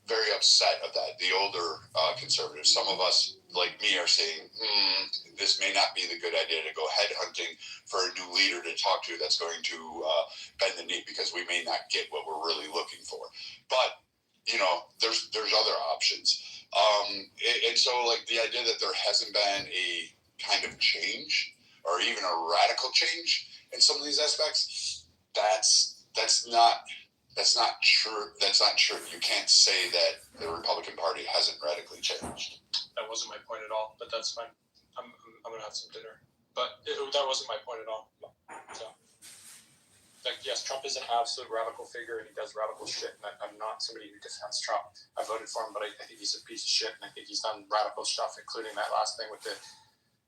[SPEAKER 12] very upset of that. The older conservatives, some of us like me are saying, this may not be the good idea to go headhunting for a new leader to talk to that's going to bend the knee, because we may not get what we're really looking for. But, you know, there's other options. And so like the idea that there hasn't been a kind of change or even a radical change in some of these aspects, that's not true. That's not true. You can't say that the Republican Party hasn't radically changed.
[SPEAKER 10] That wasn't my point at all, but that's fine. I'm gonna have some dinner, but that wasn't my point at all. So, like, yes, Trump is an absolute radical figure, and he does radical shit. And I'm not somebody who defends Trump. I voted for him, but I think he's a piece of shit, and I think he's done radical stuff, including that last thing with the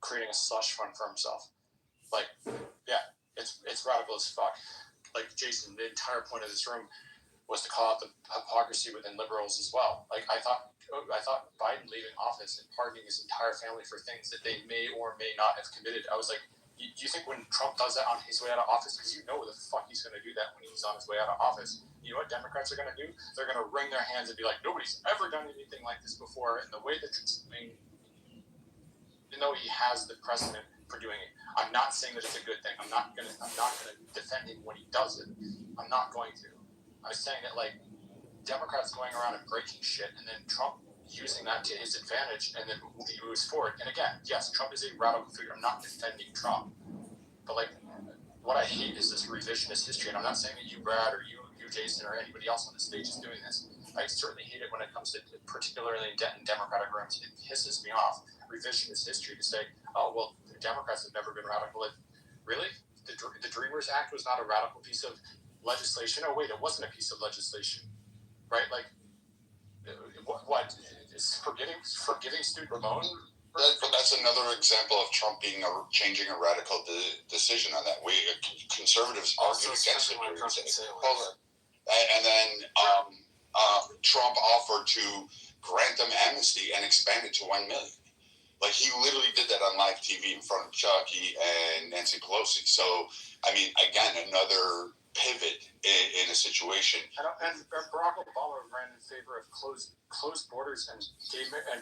[SPEAKER 10] creating a slush fund for himself. Like, yeah, it's radical as fuck. Like, Jason, the entire point of this room was to call out the hypocrisy within liberals as well. Like, I thought Biden leaving office and pardoning his entire family for things that they may or may not have committed. I was like, you think when Trump does that on his way out of office, because you know the fuck he's going to do that when he's on his way out of office, you know what Democrats are going to do? They're going to wring their hands and be like, nobody's ever done anything like this before. And the way that even though he has the precedent for doing it, I'm not saying that it's a good thing. I'm not gonna defend him when he does it. I'm not going to. I was saying that, like, Democrats going around and breaking shit, and then Trump using that to his advantage, and then he moves forward. And again, yes, Trump is a radical figure. I'm not defending Trump, but like, what I hate is this revisionist history. And I'm not saying that you, Brad, or you, Jason, or anybody else on the stage is doing this. I certainly hate it when it comes to, particularly in Democratic rooms. It pisses me off. Revisionist history to say, oh well, the Democrats have never been radical. Really, the Dreamers Act was not a radical piece of legislation. Oh wait, it wasn't a piece of legislation, right? Like, what is forgiving student loan?
[SPEAKER 12] But that's another example of Trump changing a radical decision on that. Conservatives argued against it. And then Trump offered to grant them amnesty and expand it to 1 million. Like, he literally did that on live TV in front of Chucky and Nancy Pelosi. So, I mean, again, another pivot in a situation.
[SPEAKER 10] And Barack Obama ran in favor of closed borders and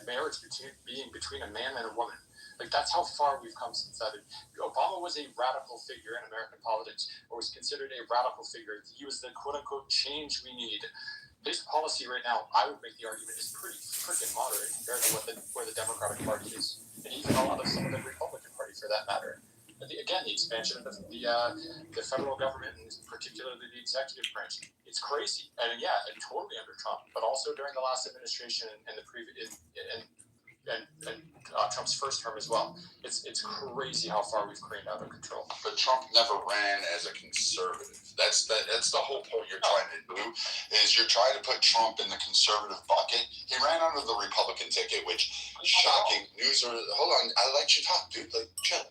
[SPEAKER 10] marriage being between a man and a woman. Like, that's how far we've come since that. Obama was a radical figure in American politics, or was considered a radical figure. He was the quote-unquote change we need. His policy right now, I would make the argument, is pretty freaking moderate compared to where the Democratic Party is, and even some of the Republican Party for that matter. Again, the expansion of the federal government, and particularly the executive branch, it's crazy. And yeah, and totally under Trump, but also during the last administration and the previous and Trump's first term as well. It's crazy how far we've careened out of control.
[SPEAKER 12] But Trump never ran as a conservative. That's the whole point you're trying to do, is you're trying to put Trump in the conservative bucket. He ran under the Republican ticket, which shocking news. Hold on, I let you talk, dude. Like, chill.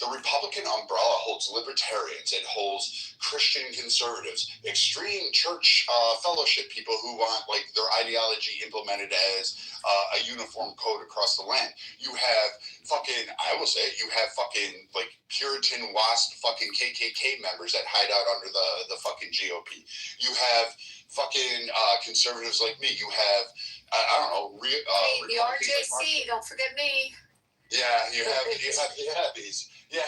[SPEAKER 12] The Republican umbrella holds libertarians. It holds Christian conservatives, extreme church fellowship people who want, like, their ideology implemented as a uniform code across the land. You have fucking, I will say it, you have fucking, like, Puritan WASP fucking KKK members that hide out under the fucking GOP. You have fucking conservatives like me. You have, I don't know,
[SPEAKER 13] the RJC, don't forget me.
[SPEAKER 12] Yeah, you have these. You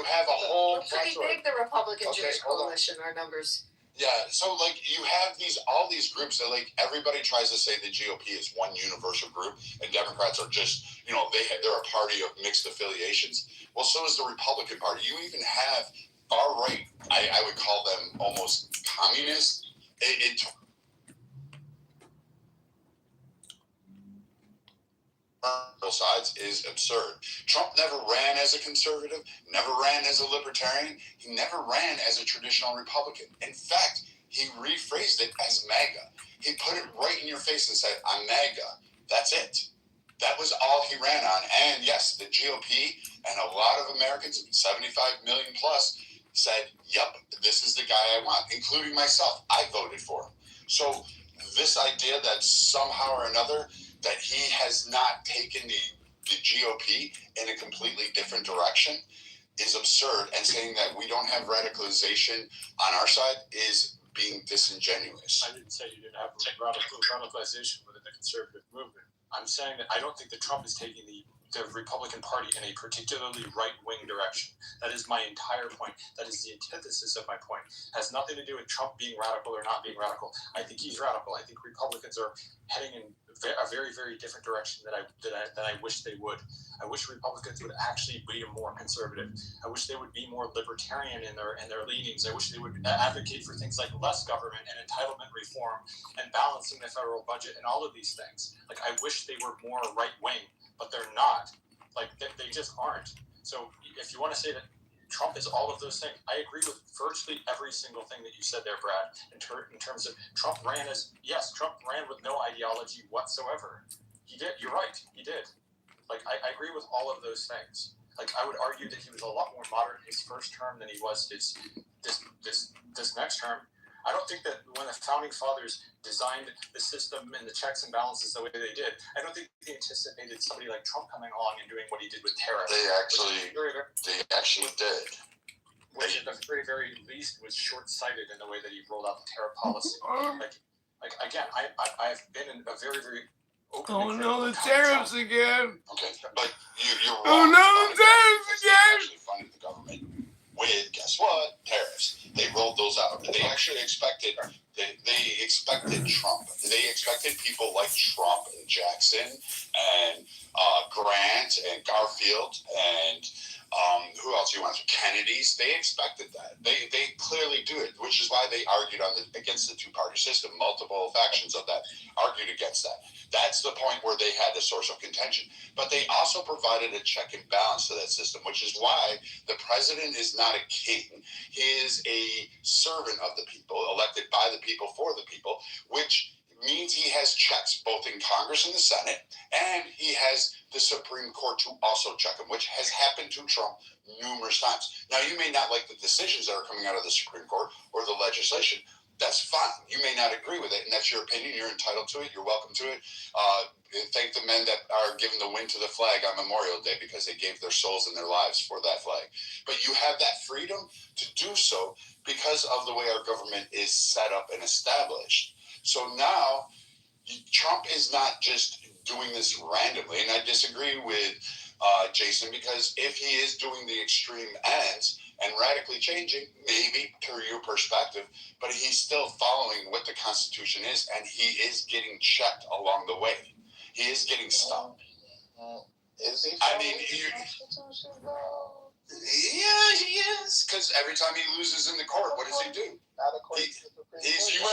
[SPEAKER 12] have a whole
[SPEAKER 6] Pretty big, the Republican Jewish coalition, our numbers.
[SPEAKER 12] Yeah, so like you have all these groups that like everybody tries to say the GOP is one universal group and Democrats are just they're a party of mixed affiliations. Well, so is the Republican Party. You even have far right. I would call them almost communist. Both sides is absurd. Trump never ran as a conservative, never ran as a libertarian. He never ran as a traditional Republican. In fact, he rephrased it as MAGA. He put it right in your face and said, I'm MAGA. That's it. That was all he ran on. And yes, the GOP and a lot of Americans, 75 million plus, said, yep, this is the guy I want, including myself. I voted for him. So this idea that somehow or another that he has not taken the GOP in a completely different direction is absurd, and saying that we don't have radicalization on our side is being disingenuous.
[SPEAKER 10] I didn't say you didn't have radicalization within the conservative movement. I'm saying that I don't think that Trump is taking the Republican Party in a particularly right-wing direction. That is my entire point. That is the antithesis of my point. It has nothing to do with Trump being radical or not being radical. I think he's radical. I think Republicans are heading in a very, very different direction than I wish they would. I wish Republicans would actually be more conservative. I wish they would be more libertarian in their leanings. I wish they would advocate for things like less government and entitlement reform and balancing the federal budget and all of these things. Like, I wish they were more right-wing, but they're not. Like, they just aren't. So if you want to say that Trump is all of those things, I agree with virtually every single thing that you said there, Brad, in terms of Trump ran with no ideology whatsoever. He did. You're right. He did. Like, I agree with all of those things. Like, I would argue that he was a lot more moderate his first term than he was this next term. I don't think that when the founding fathers designed the system and the checks and balances the way they did, I don't think they anticipated somebody like Trump coming along and doing what he did with tariffs.
[SPEAKER 12] They actually did.
[SPEAKER 10] Which at the very, very least was short-sighted in the way that he rolled out the tariff policy. Like again, I've been in a very, very open.
[SPEAKER 5] Oh no, the tariffs again.
[SPEAKER 12] Okay, but you're wrong.
[SPEAKER 5] Oh no, the tariffs again.
[SPEAKER 12] They actually funded the government with, guess what? Tariffs. They rolled those out. They actually expected. They expected Trump. They expected people like Trump and Jackson and Grant and Garfield and who else you want? Kennedys. They expected that. They clearly do it, which is why they argued against the two-party system. Multiple factions of that argued against that. That's the point where they had a source of contention. But they also provided a check and balance to that system, which is why the president is not a king. He is a servant of the people, elected by the people for the people, which means he has checks both in Congress and the Senate, and he has the Supreme Court to also check him, which has happened to Trump numerous times. Now, you may not like the decisions that are coming out of the Supreme Court or the legislation. That's fine. You may not agree with it, and that's your opinion. You're entitled to it. You're welcome to it. Thank the men that are giving the wind to the flag on Memorial Day because they gave their souls and their lives for that flag. But you have that freedom to do so because of the way our government is set up and established. So now, Trump is not just doing this randomly, and I disagree with Jason, because if he is doing the extreme ends and radically changing, maybe through your perspective, but he's still following what the Constitution is, and he is getting checked along the way. He is getting stopped.
[SPEAKER 9] Is he?
[SPEAKER 12] I mean, yeah, he is, because every time he loses in the court, what does he do? He's using.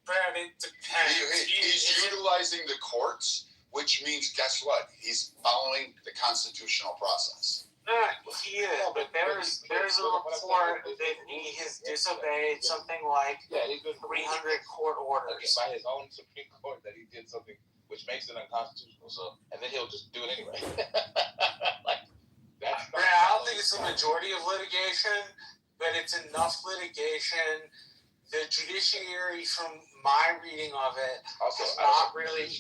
[SPEAKER 10] Brad, it depends.
[SPEAKER 12] He's utilizing the courts, which means, guess what? He's following the constitutional process.
[SPEAKER 8] He is, but there's a report that he has disobeyed something like 300 court orders.
[SPEAKER 9] By his own Supreme Court that he did something which makes it unconstitutional. So, and then he'll just do it anyway.
[SPEAKER 8] Brad, I don't think it's the majority of litigation, but it's enough litigation. The judiciary, from my reading of it,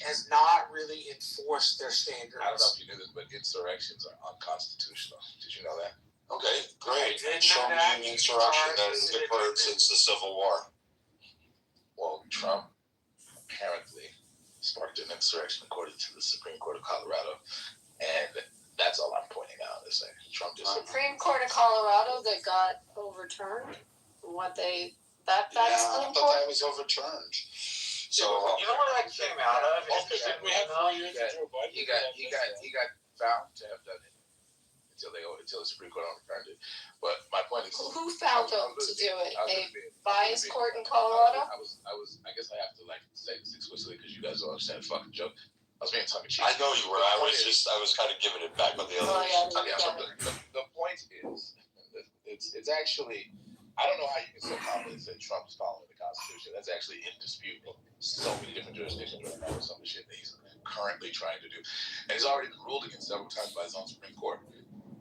[SPEAKER 8] has not really enforced their standards.
[SPEAKER 9] I don't know if you knew this, but insurrections are unconstitutional. Did you know that?
[SPEAKER 12] Okay, great. Show me an insurrection that has occurred since the Civil War.
[SPEAKER 9] Well, Trump apparently sparked an insurrection according to the Supreme Court of Colorado, and That's all I'm pointing out. Is saying Trump just
[SPEAKER 4] Supreme Court of Colorado that got overturned. That
[SPEAKER 12] Yeah, I
[SPEAKER 4] Supreme
[SPEAKER 12] thought
[SPEAKER 4] Court.
[SPEAKER 12] that was overturned. So
[SPEAKER 8] You know where that came out of?
[SPEAKER 9] Didn't we have 4 years of Joe Biden? He got found to have done it until the Supreme Court overturned it. But my point is,
[SPEAKER 4] Who found him to do it? A bias court in Colorado?
[SPEAKER 9] I guess I have to say this explicitly because you guys don't understand the fucking joke. I was being tongue in cheek.
[SPEAKER 12] I know you were. I was kind of giving it back on the other.
[SPEAKER 9] The point is, it's actually, I don't know how you can so confidently say Trump is following the Constitution. That's actually in dispute in so many different jurisdictions right now with some of the shit that he's currently trying to do. And he's already been ruled against several times by his own Supreme Court.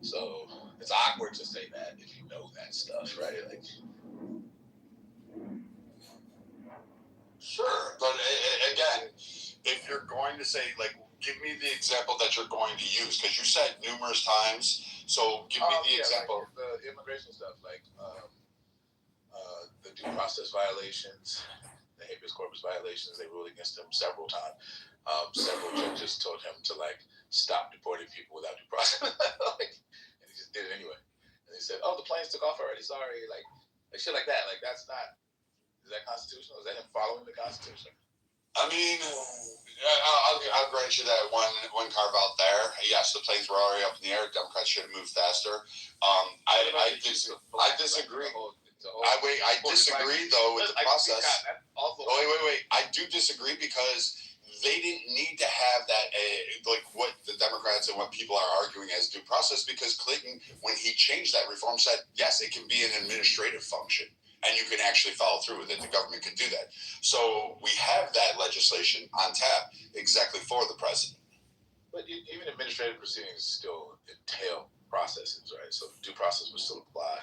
[SPEAKER 9] So it's awkward to say that if you know that stuff, right? Like,
[SPEAKER 12] sure, but again, if you're going to say, like, give me the example that you're going to use, because you said numerous times. So give me the example.
[SPEAKER 9] Like the immigration stuff, like the due process violations, the habeas corpus violations. They ruled against him several times. Several judges told him to stop deporting people without due process, and he just did it anyway. And they said, "Oh, the planes took off already. Sorry." Like shit like that. Like that's not. Is that constitutional? Is that him following the Constitution?
[SPEAKER 12] I mean, I'll grant you that one carve out there. Yes, the planes were already up in the air. Democrats should have moved faster. I disagree. I disagree though with the process. Wait. I do disagree because they didn't need to have that, like what the Democrats and what people are arguing as due process, because Clinton, when he changed that reform, said, yes, it can be an administrative function and you can actually follow through with it. The government can do that. So we have that legislation on tap exactly for the president.
[SPEAKER 9] But even administrative proceedings still entail processes, right? So due process would still apply,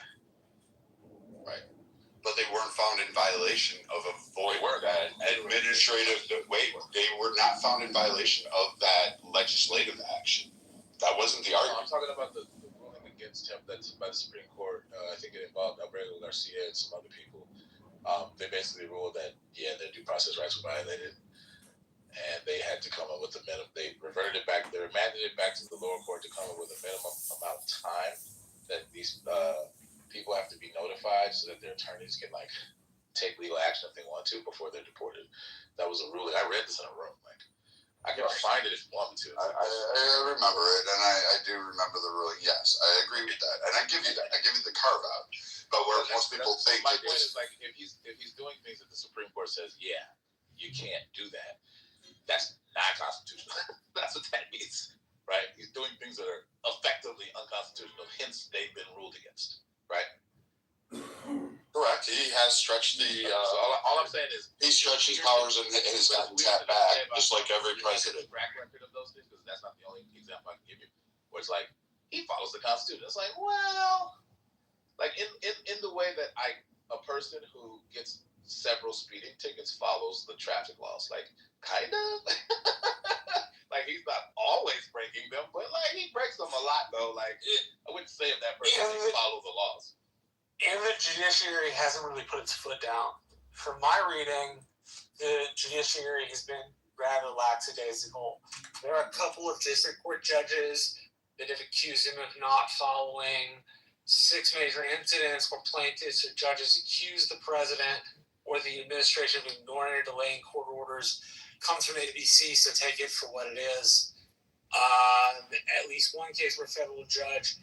[SPEAKER 9] right?
[SPEAKER 12] But they weren't found in violation of that administrative. They were not found in violation of that legislative action. That wasn't the argument.
[SPEAKER 9] I'm talking about the ruling against him that's by the Supreme Court. I think it involved Abrego Garcia and some other people. They basically ruled that their due process rights were violated, and they had to come up with a minimum. They reverted it back. They remanded it back to the lower court to come up with a minimum amount of time that these people have to be notified so that their attorneys can take legal action if they want to before they're deported. That was a ruling. I read this in a room. I can find it if you want me to.
[SPEAKER 12] I remember it, and I do remember the ruling. Yes, I agree with that, and I give you that. I give you the carve out. But where most people think
[SPEAKER 9] my point is if he's doing things that the Supreme Court says, you can't do that. That's not constitutional. That's what that means, right? He's doing things that are effectively unconstitutional. Hence, they've been ruled against, right?
[SPEAKER 12] Correct. He has stretched the.
[SPEAKER 9] So all I'm saying is
[SPEAKER 12] he stretched his powers and has gotten tapped back, just like every president.
[SPEAKER 9] Track record of those things, because that's not the only example I can give you. Where it's like he follows the Constitution. It's like, well, like in the way that a person who gets several speeding tickets follows the traffic laws, like kind of. Like he's not always breaking them, but he breaks them a lot though. I wouldn't say if that person follows the laws.
[SPEAKER 8] And the judiciary hasn't really put its foot down. From my reading, the judiciary has been rather lackadaisical. There are a couple of district court judges that have accused him of not following 6 major incidents where plaintiffs or judges accuse the president or the administration of ignoring or delaying court orders. Comes from ABC, so take it for what it is. At least one case where a federal judge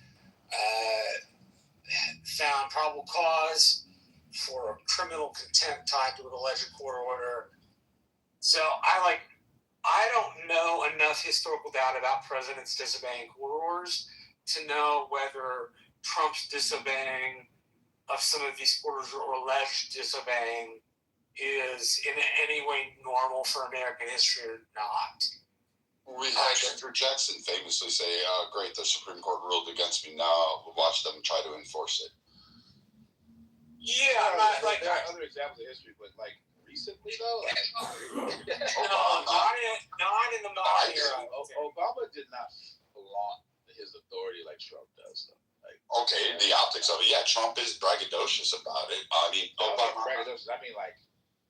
[SPEAKER 8] found probable cause for criminal contempt tied to an alleged court order. So I don't know enough historical data about presidents disobeying court orders to know whether Trump's disobeying of some of these court orders or alleged disobeying is in any way normal for American history or not.
[SPEAKER 12] We had Andrew Jackson famously say, great, the Supreme Court ruled against me, now we'll watch them try to enforce it.
[SPEAKER 9] Yeah, there are other examples of history, but recently though,
[SPEAKER 8] not in the modern era.
[SPEAKER 9] Obama did not flaunt his authority like Trump does, though.
[SPEAKER 12] Okay, the optics of it, yeah, Trump is braggadocious about it. I mean,
[SPEAKER 9] braggadocious. I mean,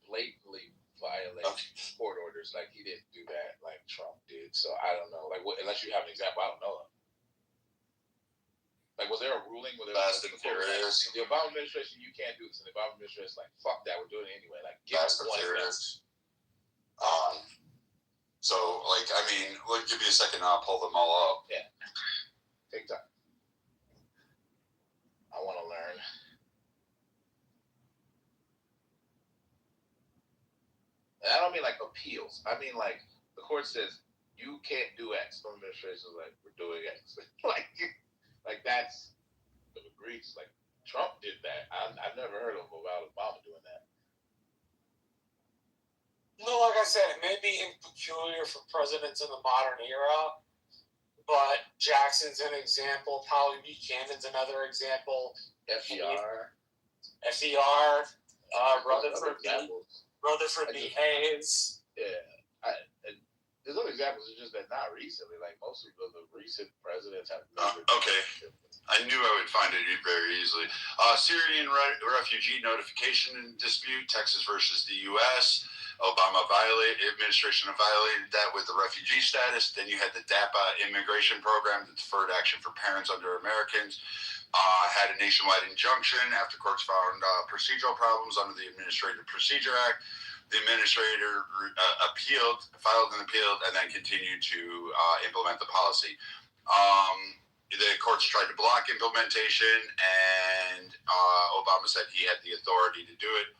[SPEAKER 9] blatantly violate court orders. He didn't do that like Trump did. So I don't know. Unless you have an example, I don't know. there a ruling where
[SPEAKER 12] Fast and Furious?
[SPEAKER 9] The Obama administration, you can't do this, and the Obama administration is like, fuck that, we're doing it anyway. Like, give
[SPEAKER 12] Fast
[SPEAKER 9] us
[SPEAKER 12] and
[SPEAKER 9] one
[SPEAKER 12] Furious. So, like, I mean, we'll give you a second. I'll pull them all up.
[SPEAKER 9] Yeah. Take time. I want to learn. And I don't mean like appeals. I mean like the court says you can't do X. Some administrations like we're doing X. like that's egregious. Like Trump did that. I've never heard of about Obama doing that.
[SPEAKER 8] No, like I said, it may be peculiar for presidents in the modern era, but Jackson's an example. Polly Buchanan's another example.
[SPEAKER 9] FDR,
[SPEAKER 8] Rutherford B. Hayes.
[SPEAKER 9] Yeah. There's other examples. It's just that not recently. Like most of the recent presidents have.
[SPEAKER 12] Okay. I knew I would find it very easily. Syrian refugee notification dispute, Texas versus the U.S. Obama administration violated that with the refugee status. Then you had the DAPA immigration program, the Deferred Action for Parents Under Americans. Had a nationwide injunction after courts found procedural problems under the Administrative Procedure Act. The administrator filed an appeal, and then continued to implement the policy. The courts tried to block implementation, and Obama said he had the authority to do it,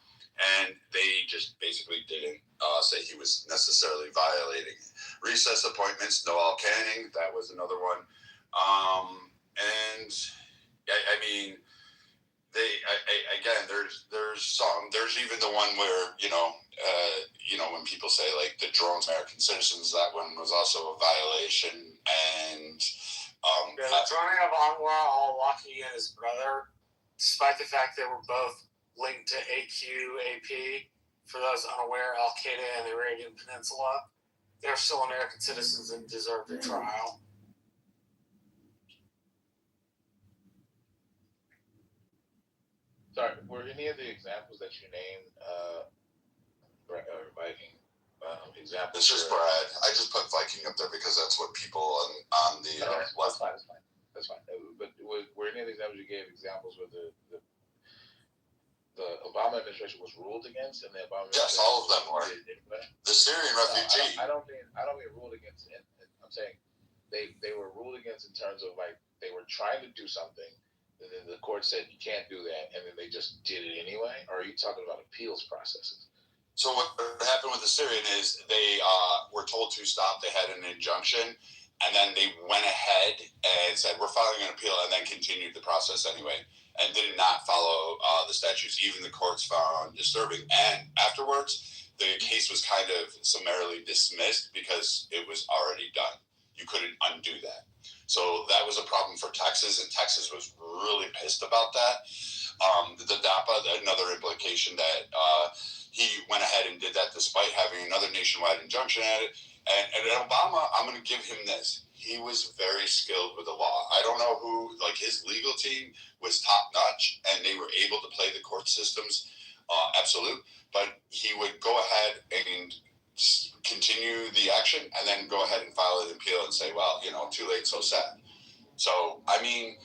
[SPEAKER 12] and they just basically didn't say he was necessarily violating. Recess appointments, Noel Canning, that was another one. And I mean, there's even the one where when people say like the drones American citizens, that one was also a violation. And
[SPEAKER 8] the droning of Anwar al-Awlaki and his brother, despite the fact they were both linked to AQAP, for those unaware, Al Qaeda and the Arabian Peninsula, they're still American citizens and deserve their trial.
[SPEAKER 9] Sorry, were any of the examples that you named Viking examples?
[SPEAKER 12] It's just Brad. I just put Viking up there because that's what people on the left.
[SPEAKER 9] That's fine. But were any of the examples you gave examples where the Obama administration was ruled against, and the Obama
[SPEAKER 12] yes, all of them were. The Syrian refugee.
[SPEAKER 9] I don't mean ruled against. I'm saying they were ruled against in terms of like they were trying to do something, and then the court said you can't do that, and then they just did it anyway. Or are you talking about appeals processes?
[SPEAKER 12] So what happened with the Syrian is they were told to stop. They had an injunction, and then they went ahead and said, we're filing an appeal, and then continued the process anyway, and did not follow the statutes. Even the courts found disturbing. And afterwards, the case was kind of summarily dismissed because it was already done. You couldn't undo that. So that was a problem for Texas, and Texas was really pissed about that. The DAPA, another implication that he went ahead and did that despite having another nationwide injunction at it. And Obama, I'm going to give him this. He was very skilled with the law. I don't know who, like his legal team was top notch, and they were able to play the court systems absolute. But he would go ahead and continue the action, and then go ahead and file an appeal and say, well, too late, so sad. So, I mean,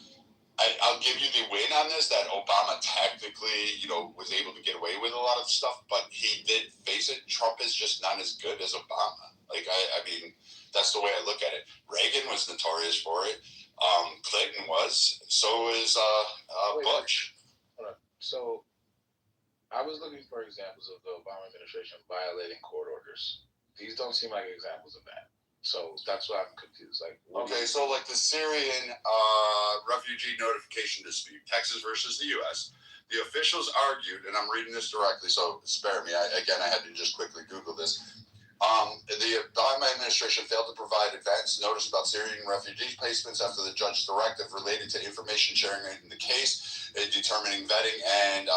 [SPEAKER 12] I'll give you the win on this, that Obama technically, was able to get away with a lot of stuff, but he did face it. Trump is just not as good as Obama. Like, I mean, that's the way I look at it. Reagan was notorious for it. Clinton was. So is Bush.
[SPEAKER 9] So, I was looking for examples of the Obama administration violating court orders. These don't seem like examples of that. So that's why I'm confused. Like,
[SPEAKER 12] okay, so like the Syrian refugee notification dispute, Texas versus the U.S., the officials argued, and I'm reading this directly, so spare me. I had to just quickly Google this. The Obama administration failed to provide advance notice about Syrian refugee placements after the judge's directive related to information sharing in the case, determining vetting and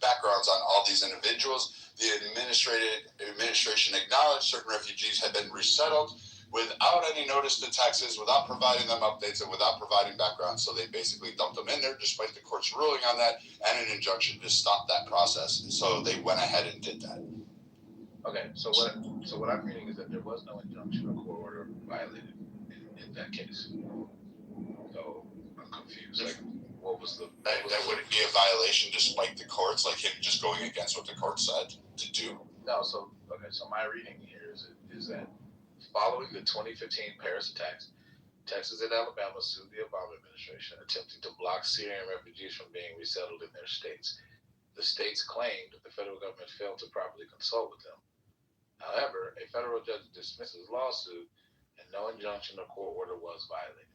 [SPEAKER 12] backgrounds on all these individuals. The administration acknowledged certain refugees had been resettled without any notice to Texas, without providing them updates, and without providing background. So they basically dumped them in there despite the court's ruling on that and an injunction to stop that process. So they went ahead and did that.
[SPEAKER 9] Okay, so what I'm reading is that there was no injunction or court order violated in that case. So I'm confused. Like,
[SPEAKER 7] what was the...
[SPEAKER 12] That wouldn't be a violation despite the courts, like him just going against what the court said to do?
[SPEAKER 7] No, so my reading here is that following the 2015 Paris attacks, Texas and Alabama sued the Obama administration, attempting to block Syrian refugees from being resettled in their states. The states claimed that the federal government failed to properly consult with them. However, a federal judge dismissed his lawsuit, and no injunction or court order was violated.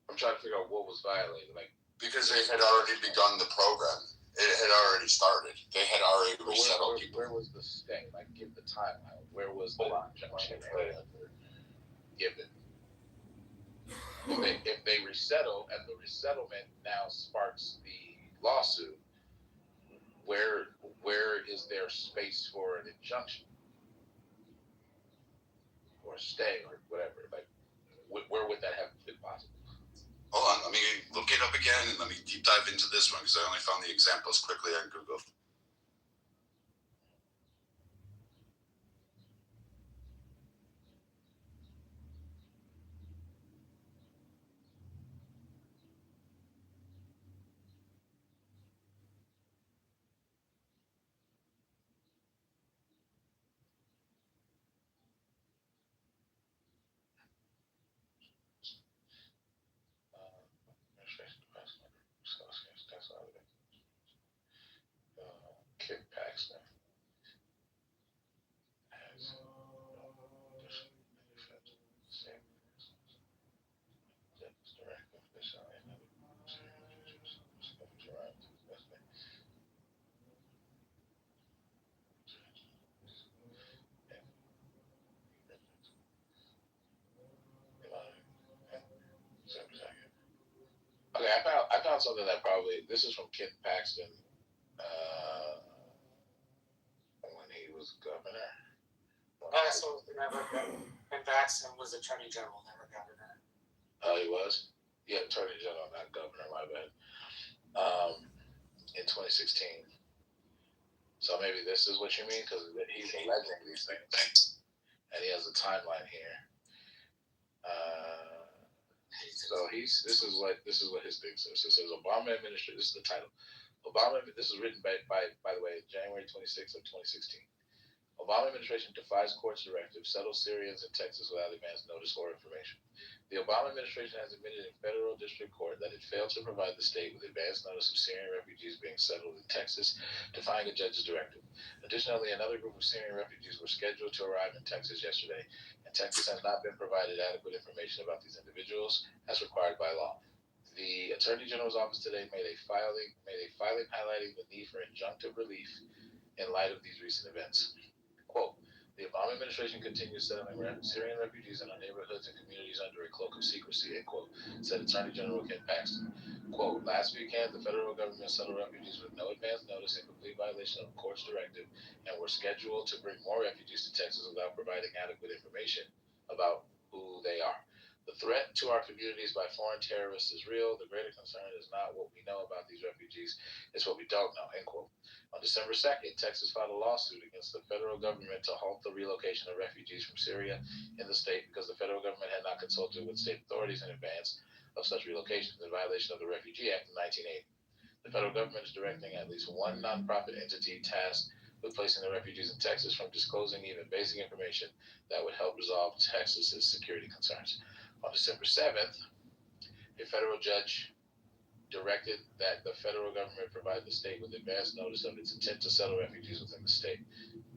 [SPEAKER 7] I'm trying to figure out what was violated. Like,
[SPEAKER 12] because they had already begun the program. It had already started. They had already resettled people.
[SPEAKER 7] Where was the stay? Like, give the timeline. Where was the injunction given? If they resettle and the resettlement now sparks the lawsuit, where is there space for an injunction or stay or whatever? Like, where would that have been possible?
[SPEAKER 12] Hold on, let me look it up again and let me deep dive into this one because I only found the examples quickly on Google.
[SPEAKER 7] Kit Paxton has Okay, I found something that probably, this is from Kit Paxton when he was governor.
[SPEAKER 8] Paxton was never governor, and Paxton was attorney general, never governor.
[SPEAKER 7] Oh, he was? Yeah, attorney general, not governor, my bad. In 2016. So maybe this is what you mean, because he's alleging these things. And he has a timeline here. So this is what his thing says. It says Obama administration. This is the title. Obama. This is written by the way, January 26th of 2016. Obama administration defies court's directive, settles Syrians in Texas without advance notice or information. The Obama administration has admitted in federal district court that it failed to provide the state with advance notice of Syrian refugees being settled in Texas, defying a judge's directive. Additionally, another group of Syrian refugees were scheduled to arrive in Texas yesterday, and Texas has not been provided adequate information about these individuals as required by law. The Attorney General's office today made a filing highlighting the need for injunctive relief in light of these recent events. Quote, the Obama administration continues settling Syrian refugees in our neighborhoods and communities under a cloak of secrecy, end quote, said Attorney General Ken Paxton. Quote, last weekend, the federal government settled refugees with no advance notice in complete violation of the court's directive and were scheduled to bring more refugees to Texas without providing adequate information about who they are. The threat to our communities by foreign terrorists is real. The greater concern is not what we know about these refugees, it's what we don't know, end quote. On December 2nd, Texas filed a lawsuit against the federal government to halt the relocation of refugees from Syria in the state because the federal government had not consulted with state authorities in advance of such relocations in violation of the Refugee Act of 1980. The federal government is directing at least one nonprofit entity tasked with placing the refugees in Texas from disclosing even basic information that would help resolve Texas's security concerns. On December 7th, a federal judge directed that the federal government provide the state with advance notice of its intent to settle refugees within the state.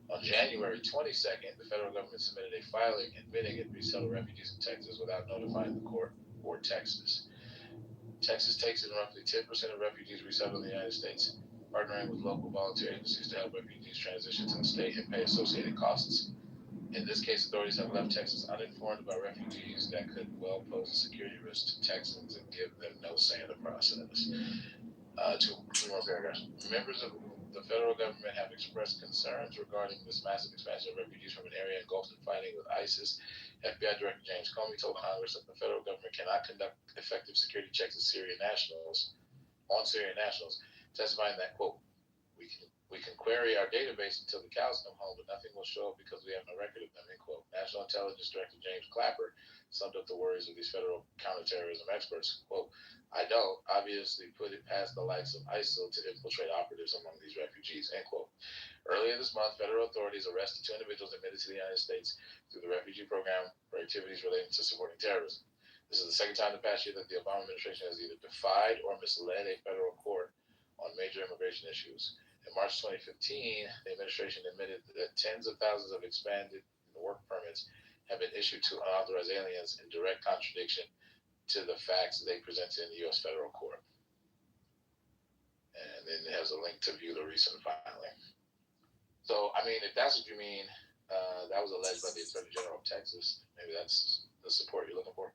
[SPEAKER 7] On January 22nd, the federal government submitted a filing admitting it resettled refugees in Texas without notifying the court or Texas. Texas takes in roughly 10% of refugees resettled in the United States, partnering with local volunteer agencies to help refugees transition to the state and pay associated costs. In this case, authorities have left Texas uninformed about refugees that could well pose a security risk to Texans and give them no say in the process. Two more paragraphs. Members of the federal government have expressed concerns regarding this massive expansion of refugees from an area engulfed in fighting with ISIS. FBI Director James Comey told Congress that the federal government cannot conduct effective security checks on Syrian nationals, testifying that, quote, we can query our database until the cows come home, but nothing will show up because we have no record of them, end quote. National Intelligence Director James Clapper
[SPEAKER 9] summed up the worries of these federal counterterrorism experts. Quote, I don't obviously put it past the likes of ISIL to infiltrate operatives among these refugees, end quote. Earlier this month, federal authorities arrested 2 individuals admitted to the United States through the refugee program for activities relating to supporting terrorism. This is the second time in the past year that the Obama administration has either defied or misled a federal court on major immigration issues. In March 2015, the administration admitted that tens of thousands of expanded work permits have been issued to unauthorized aliens in direct contradiction to the facts they presented in the U.S. federal court. And then it has a link to view the recent filing. So, I mean, if that's what you mean, that was alleged by the Attorney General of Texas. Maybe that's the support you're looking for.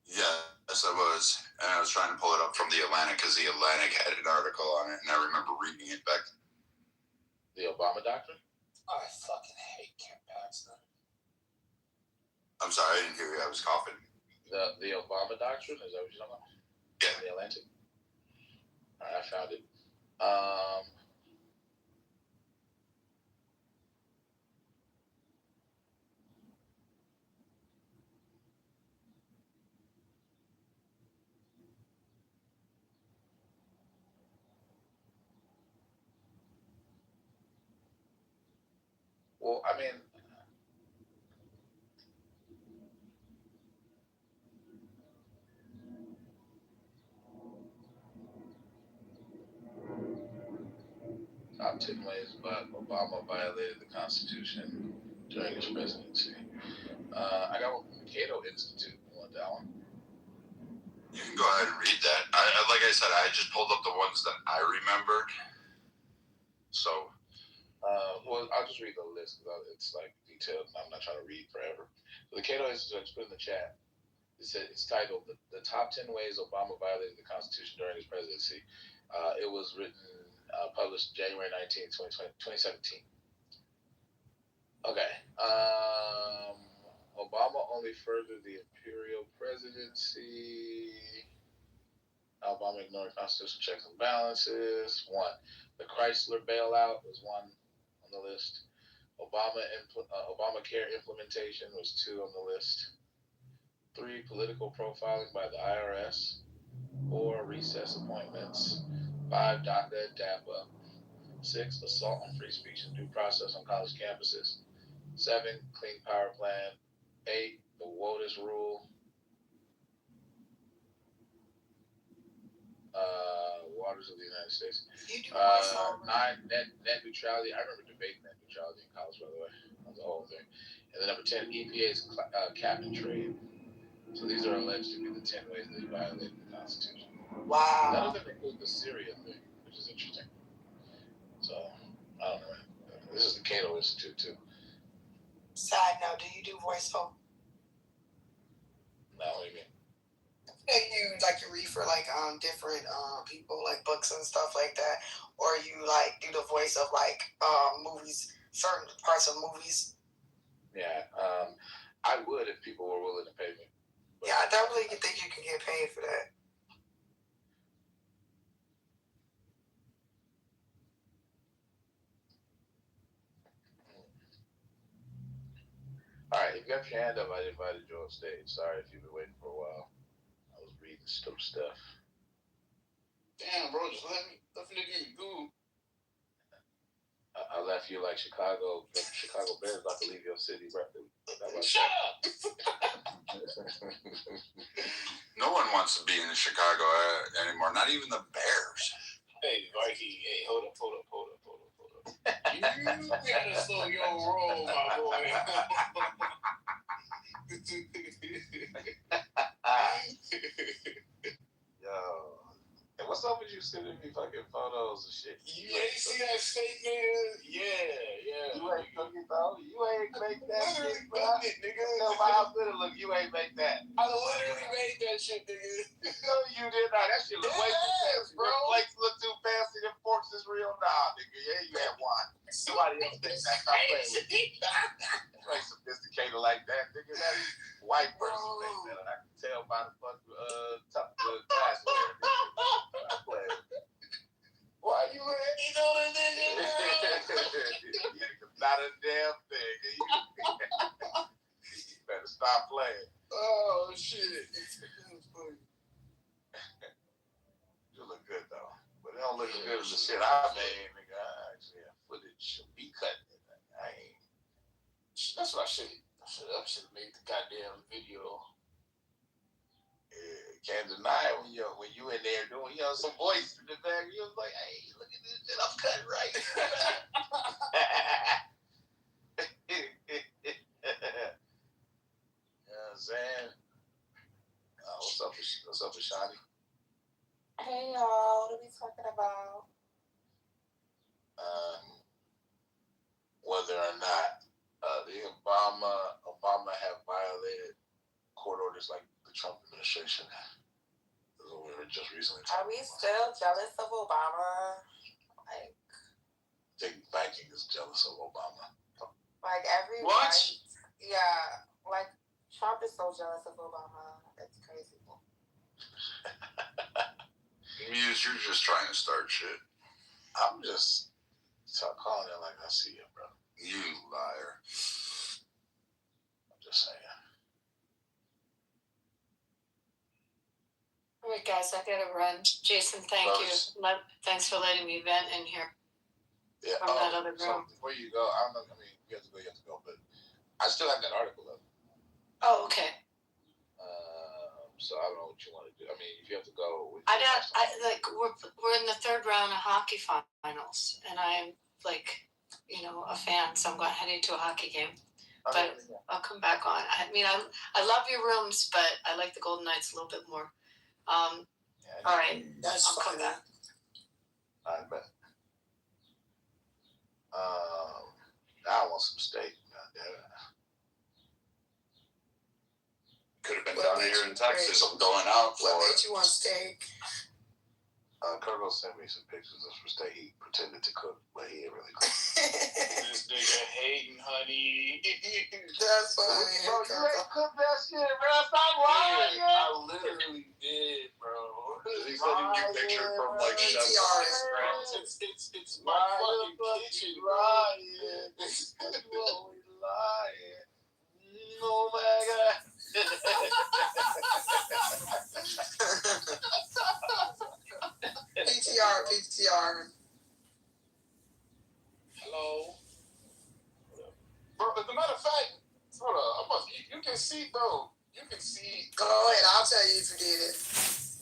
[SPEAKER 12] Yes, I was. And I was trying to pull it up from The Atlantic because The Atlantic had an article on it, and I remember reading it back.
[SPEAKER 9] The Obama doctrine?
[SPEAKER 8] I fucking hate Ken Paxton.
[SPEAKER 12] I'm sorry, I didn't hear you. I was coughing.
[SPEAKER 9] The Obama doctrine? Is that what you're talking about?
[SPEAKER 12] Yeah.
[SPEAKER 9] The Atlantic? All right, I found it. Well, I mean, top 10 ways Obama violated the Constitution during his presidency. I got one from the Cato Institute. You want that one?
[SPEAKER 12] You can go ahead and read that. Like I said, I just pulled up the ones that I remembered. So,
[SPEAKER 9] well, I'll just read the list because it's like detailed. I'm not trying to read forever. So the Cato Institute, I just put in the chat. It's titled "The Top 10 Ways Obama Violated the Constitution During His Presidency." It was published January 19, 2017. Okay. Obama only furthered the imperial presidency. Obama ignored constitutional checks and balances. 1. The Chrysler bailout was 1 on the list. Obamacare implementation was 2 on the list. 3. Political profiling by the IRS. 4. Recess appointments. 5. DACA and DAPA. 6. Assault on free speech and due process on college campuses. 7. Clean Power Plan. 8. The WOTUS rule. Waters of the United States. 9. Net neutrality. I remember debating net neutrality in college, by the way. That was the whole thing. And then number 10, EPA's cap and trade. So these are alleged to be the 10 ways that he violated the Constitution.
[SPEAKER 3] Wow.
[SPEAKER 9] None of them include the Syria thing, which is interesting. So, I don't know. This is the Cato Institute, too.
[SPEAKER 3] Side note, do you do voiceover?
[SPEAKER 9] No, what do you mean?
[SPEAKER 3] You read for different people, like books and stuff like that, or you do the voice of movies, certain parts of movies.
[SPEAKER 9] Yeah, I would if people were willing to pay me.
[SPEAKER 3] But yeah, I definitely think you can get paid for that.
[SPEAKER 9] All right, if you got your hand up, I invited you on stage. Sorry if you've been waiting for a while. I was reading stupid stuff.
[SPEAKER 12] damn, bro, just let nigga go.
[SPEAKER 9] I left you like Chicago. The Chicago Bears about to leave your city, bro.
[SPEAKER 12] Shut up! No one wants to be in Chicago anymore. Not even the Bears.
[SPEAKER 8] Hey, Mikey, hey, hold up. You gotta slow your roll, my boy.
[SPEAKER 9] Yo. And what's up with you sending me fucking photos and shit?
[SPEAKER 8] You ain't see that fake nigga? Yeah.
[SPEAKER 9] You ain't cooking though. You ain't make that
[SPEAKER 8] literally
[SPEAKER 9] shit, bro.
[SPEAKER 8] it, nigga.
[SPEAKER 9] Tell my house better look. You ain't make that.
[SPEAKER 8] I literally made that shit, nigga.
[SPEAKER 9] No, you did not. That shit look way too fancy,
[SPEAKER 8] bro.
[SPEAKER 9] Them plates look too fancy. Them forks is real. Nah, nigga. Yeah, you had one. Somebody else thinks that. Stop playing. You ain't sophisticated like that, nigga. That is white person make that. And I can tell by the fucking top of the glass.
[SPEAKER 8] Why you ain't on a nigga?
[SPEAKER 9] Not a damn thing.
[SPEAKER 12] shit. You look good though, but it don't look as good as the shit I made. Nigga, I actually have footage of me cutting it. I ain't. That's what I should have made the goddamn video. Yeah, can't deny it when you in there doing some voice in the back. You was like, hey, look at this shit I'm cutting right. You know what I'm saying? What's up with Shani?
[SPEAKER 6] Hey y'all, what are we talking about?
[SPEAKER 12] Whether or not the Obama have violated court orders like the Trump administration. That's what we were just recently
[SPEAKER 6] Are we still jealous of Obama? Like,
[SPEAKER 12] I think banking is jealous of Obama.
[SPEAKER 6] like everyone.
[SPEAKER 12] What?
[SPEAKER 6] Yeah, like Trump is so jealous of Obama. It's crazy.
[SPEAKER 12] Muse, you're just trying to start shit. I'm just calling it like I see it, bro. You liar. I'm just saying.
[SPEAKER 4] All right, guys, I gotta run. Jason, thank you. Thanks for letting me vent in here.
[SPEAKER 12] Yeah.
[SPEAKER 4] From that other room.
[SPEAKER 12] So before you go, I don't know. I mean, you have to go, but I still have that article up.
[SPEAKER 4] Oh, okay.
[SPEAKER 12] So I don't know what you want to do. I mean, if you have to go,
[SPEAKER 4] we're in the third round of hockey finals, and I'm like, a fan, so I'm heading to a hockey game. But I'll come back on. I mean, I love your rooms, but I like the Golden Knights a little bit more. All right,
[SPEAKER 3] That's
[SPEAKER 4] I'll come back.
[SPEAKER 12] I bet. I want some steak. Could have been down here in Texas. I'm going out for
[SPEAKER 3] What made you want steak?
[SPEAKER 12] Kirko sent me some pictures of some steak he pretended to cook, but he didn't really cook.
[SPEAKER 7] This nigga hating, honey.
[SPEAKER 3] That's funny.
[SPEAKER 12] Bro, you ain't cooked that shit, bro. Stop lying.
[SPEAKER 7] I literally did, bro.
[SPEAKER 12] He sent you picture from Chef.
[SPEAKER 7] It's my fucking kitchen,
[SPEAKER 12] lying. You always lying. Oh my god.
[SPEAKER 3] PTR.
[SPEAKER 7] Hello. Bro, as a matter of fact, hold on, you can see, bro. You can see.
[SPEAKER 3] Go ahead, I'll tell you if you did it.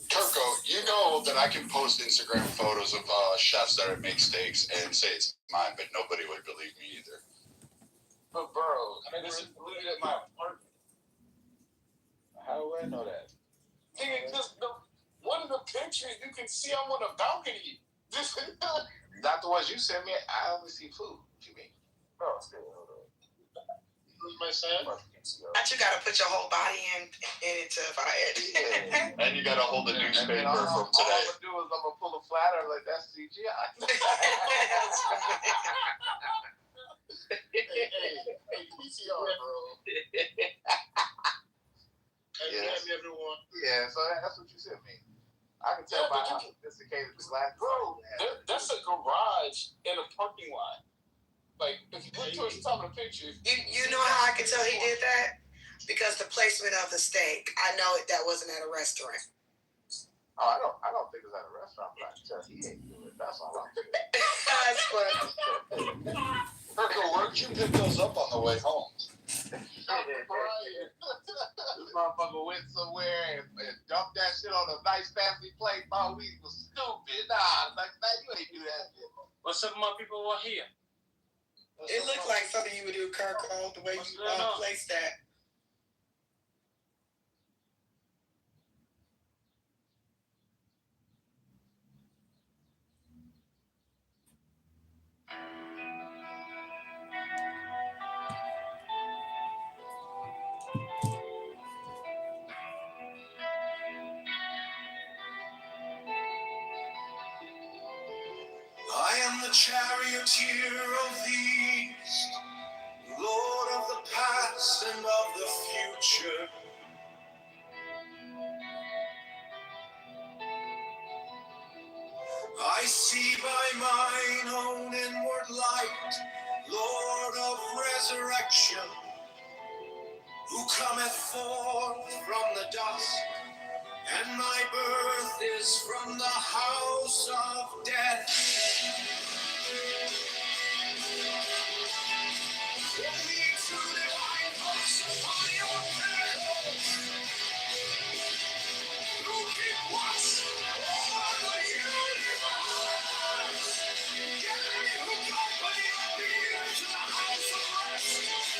[SPEAKER 12] Kirko, you know that I can post Instagram photos of chefs that make steaks and say it's mine, but nobody would believe me either.
[SPEAKER 7] But bro, this is literally at my apartment.
[SPEAKER 12] How do I know that?
[SPEAKER 7] Nigga, one of the pictures you can see I'm on a balcony.
[SPEAKER 12] Not the ones you sent me. I only see food. What you mean?
[SPEAKER 7] Bro, hold on. Who's my son?
[SPEAKER 3] But you gotta put your whole body in it to find it.
[SPEAKER 12] Yeah. And you gotta hold the newspaper from today. All I'm gonna do is I'm gonna pull a flatter like that's CGI.
[SPEAKER 7] Hey, PCR, bro.
[SPEAKER 12] Yes.
[SPEAKER 7] Everyone.
[SPEAKER 12] Yeah, so that's what you sent me. I can tell by how sophisticated the glass.
[SPEAKER 7] Bro, that's a garage and a parking lot. Like, if you look towards the top of the picture.
[SPEAKER 3] You know how I can tell he did that? Because the placement of the steak. I know that wasn't at a restaurant.
[SPEAKER 12] Oh, I don't think it's at a restaurant, but I can tell he ain't doing it. That's all I'm saying.
[SPEAKER 3] That's funny.
[SPEAKER 12] Kirko, where'd you pick those up on the way home? This motherfucker went somewhere and dumped that shit on a nice fancy plate. Thought we was stupid. Nah, you ain't do that shit.
[SPEAKER 7] What's up, my people who are here?
[SPEAKER 3] It looked like something you would do, Kirko, the way you placed that.
[SPEAKER 2] I am the charioteer of the east, Lord of the past and of the future. I see by mine own inward light, Lord of resurrection, who cometh forth from the dust, and my birth is from the house of death. Let me to divine voice upon your miracles. Who keep watch over the universe. Get me who company appear to the house of rest.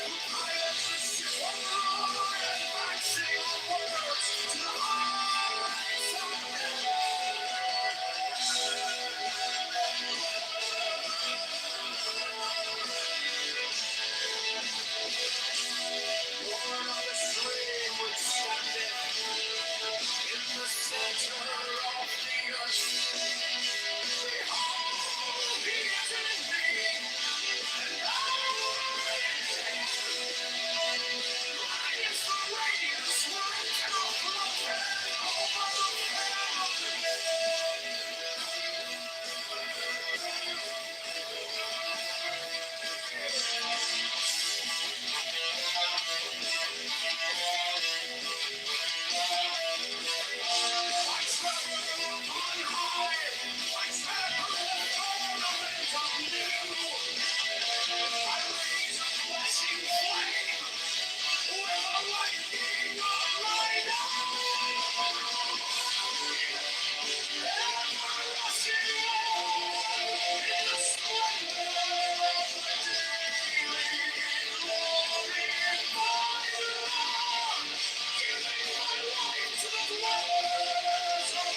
[SPEAKER 2] Who pilots the ship of the Lord and matching our words to the heights of born of the stream which standeth in the center of the earth. Behold, he is in me, and I in him. Mine is the radiance where I cannot compare over the I travel on high, I travel on the new. I raise a flashing flame with a lightning of my ever rushing on in the splendor of the daily glory and fire, giving my life to the dwellers of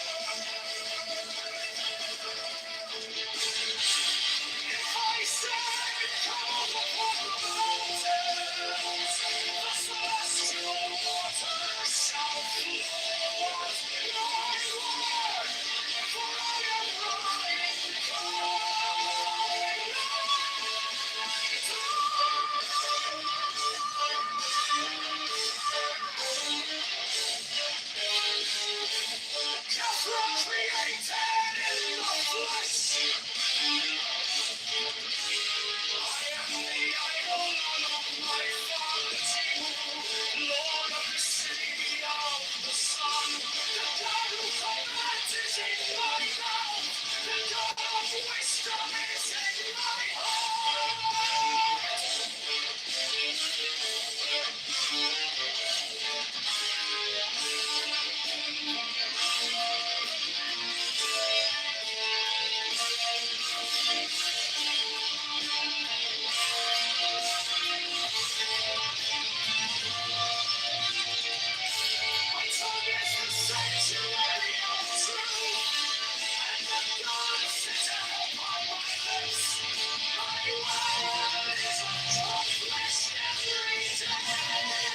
[SPEAKER 2] I said, come upon the mountains, the celestial waters shall flow. My Lord, for I am running just created in the flesh. I am the idol of my father's tomb, Lord of the city of the sun. The God who commands is in my mouth. The God of wisdom is in my heart. My tongue is the sanctuary of truth, and the God sitteth upon my lips. My word is accomplished every day.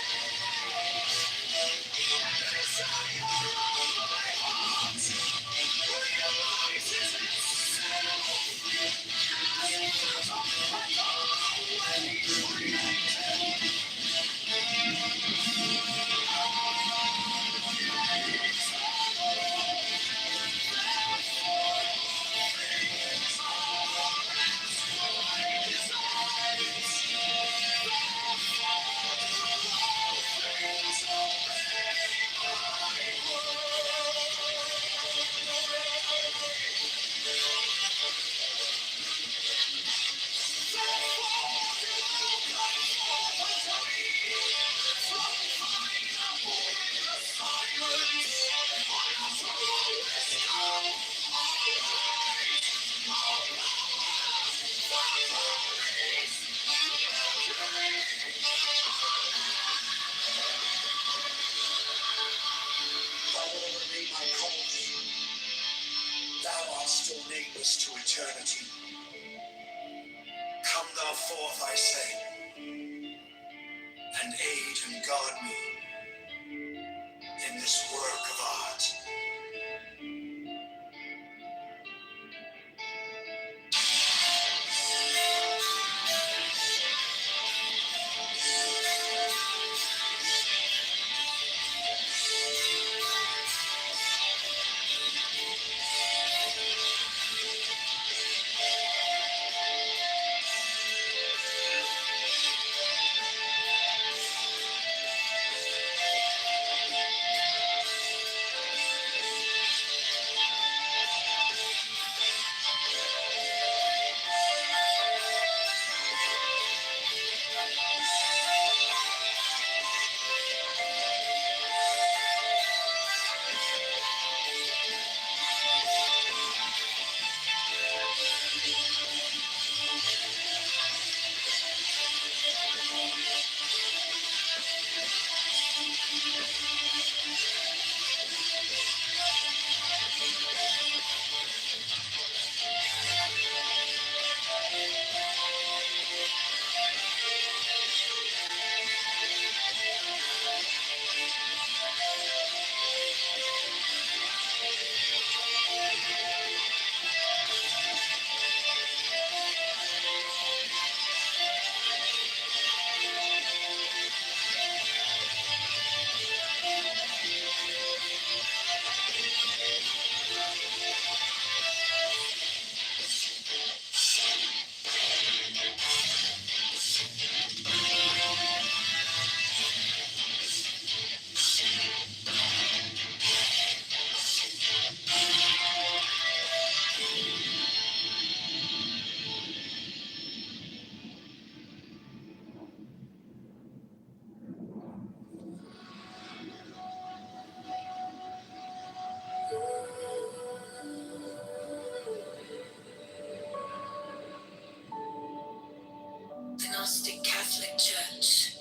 [SPEAKER 2] And the desire of my heart realizes itself as that of my God when He created. Whatever name I call thee, thou art still nameless to eternity. Come thou forth, I say, and aid and guard me in this work of art.
[SPEAKER 4] Catholic Church,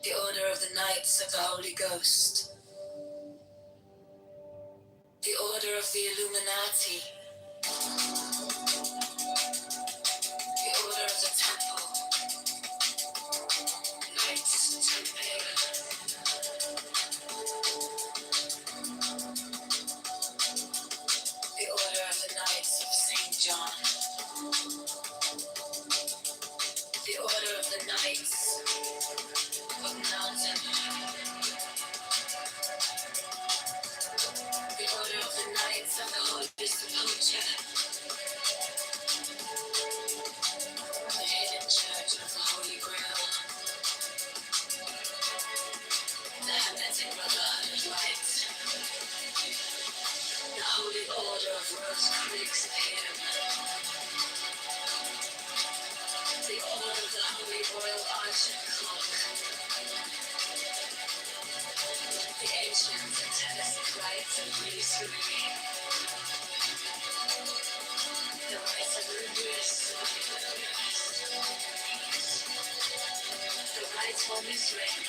[SPEAKER 4] the Order of the Knights of the Holy Ghost, the Order of the Illuminati, the Order of the Temple, Knights Templar, the Order of the Knights of St. John, the Order of the Knights of Mountain, the Order of the Knights of the Holy Sepulchre, the Hidden Church of the Holy Grail, the Hermetic Brotherhood of Light, the Holy Order of Rosicrucian, the Order of the Holy Royal Arch and Clock, the Ancient Satanic Rites of Masonry, the Rites of Louis, the Rites for Israel,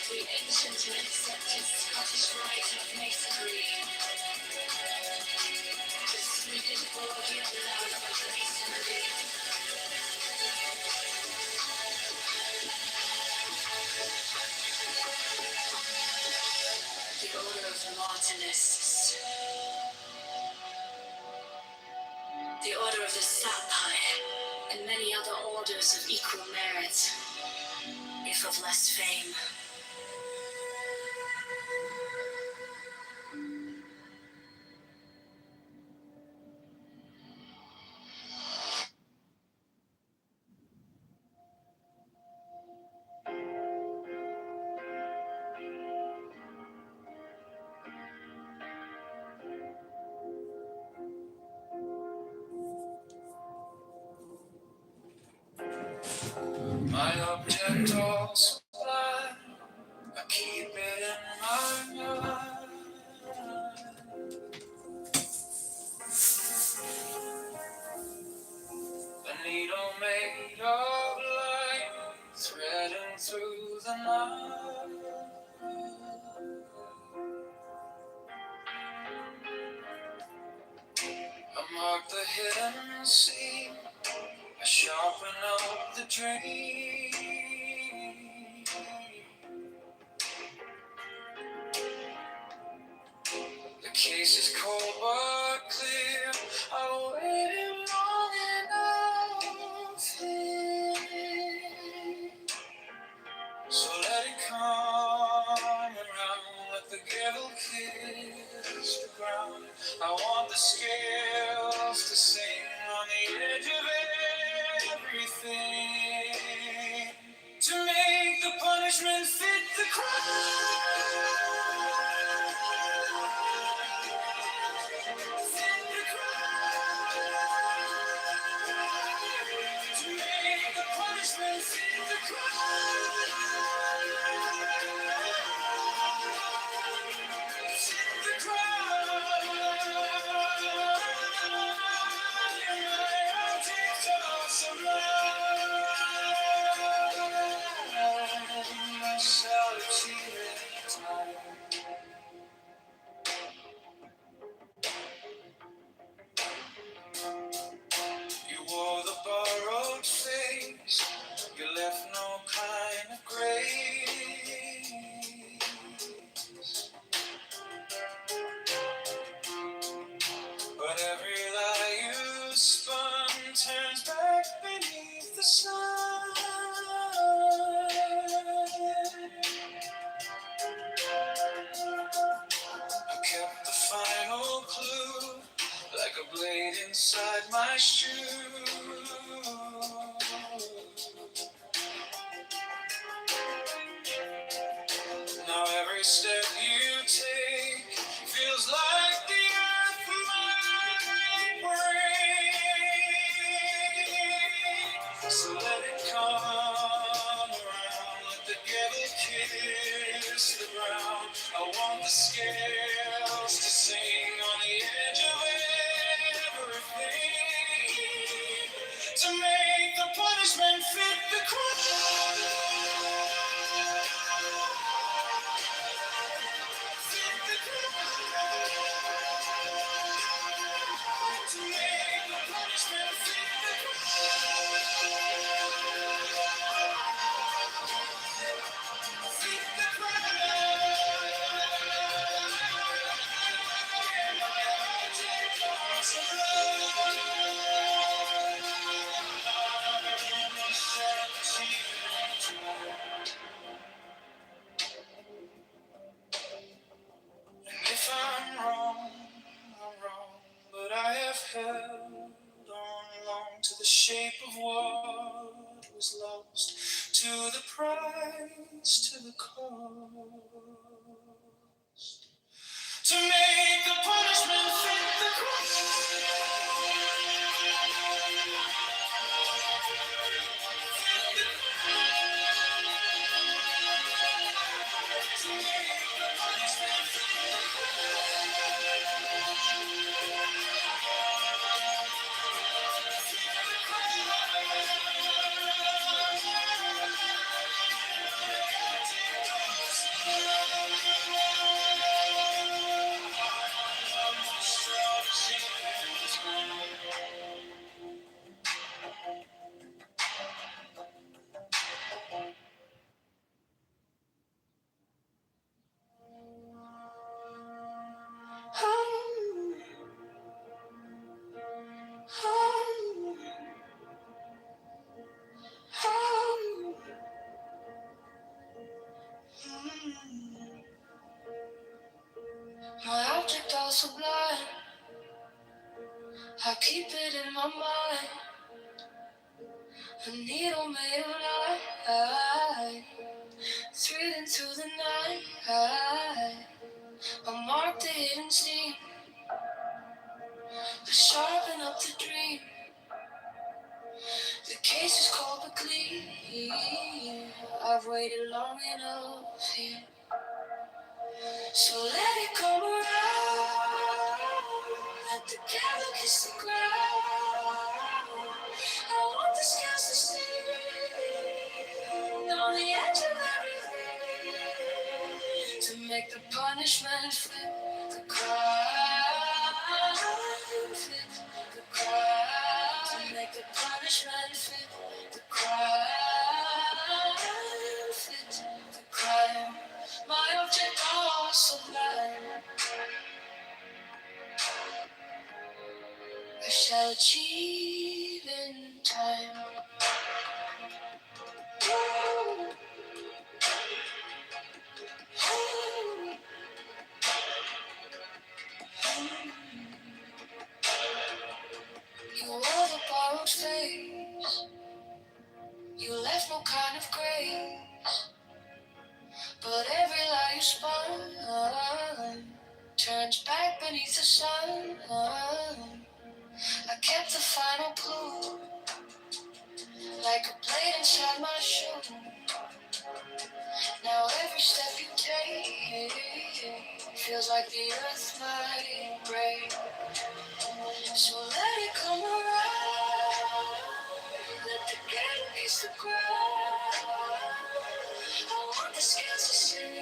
[SPEAKER 4] the ancient and accepted Scottish Rite of Masonry, the Swedenborgian love of Masonry, the Order of the Martinists, the Order of the Sapphire, and many other orders of equal merit, if of less fame.
[SPEAKER 2] My object of supply, I keep it in my mind. A needle made of light, threading through the night. I mark the hidden seam, I sharpen up the dream. The case is cold but clear. I waited long enough here. So let it come around, let the gavel kiss the ground. I want the scales to sing on the edge of everything, to make the punishment fit the crime. To make the punishment fit the crime. Fit the crime. I'll take off some line. I shall achieve it in time. You wore the borrowed face, you left no kind of grace. But every lie you spun turns back beneath the sun. I kept the final clue, like a blade inside my shoe. Now every step you take feels like the earth might break. So let it come around, let the gavel kiss the ground. I want the scales to sing on the edge of everything, to make the punishment fit the crime. Fit the crime. To make the punishment fit the crime. Fit the And if I'm wrong, but I have held on long to the shape of what was lost, to the price, to the cost, to make the punishment fit the crime. To make the punishment fit the My object all sublime, I keep it in my mind. A needle made of light, threading through the night. I mark the hidden seam, to sharpen up the dream. The case is cold but clean. I've waited long enough here, so let it come around. Let the candle kiss the ground. I want the scales to sing on the edge of everything, to make the punishment fit the crime. Fit the crime. To make the punishment fit the crime. Fit the crime. My object all sublime, I shall achieve in time. You wore the borrowed face, you left no kind of grace, but every lie you spun turns back beneath the sun. I kept the final clue, like a blade inside my shoe. Now every step you take feels like the earth might break. So let it come around, let the candle kiss the ground. I want the scales to sing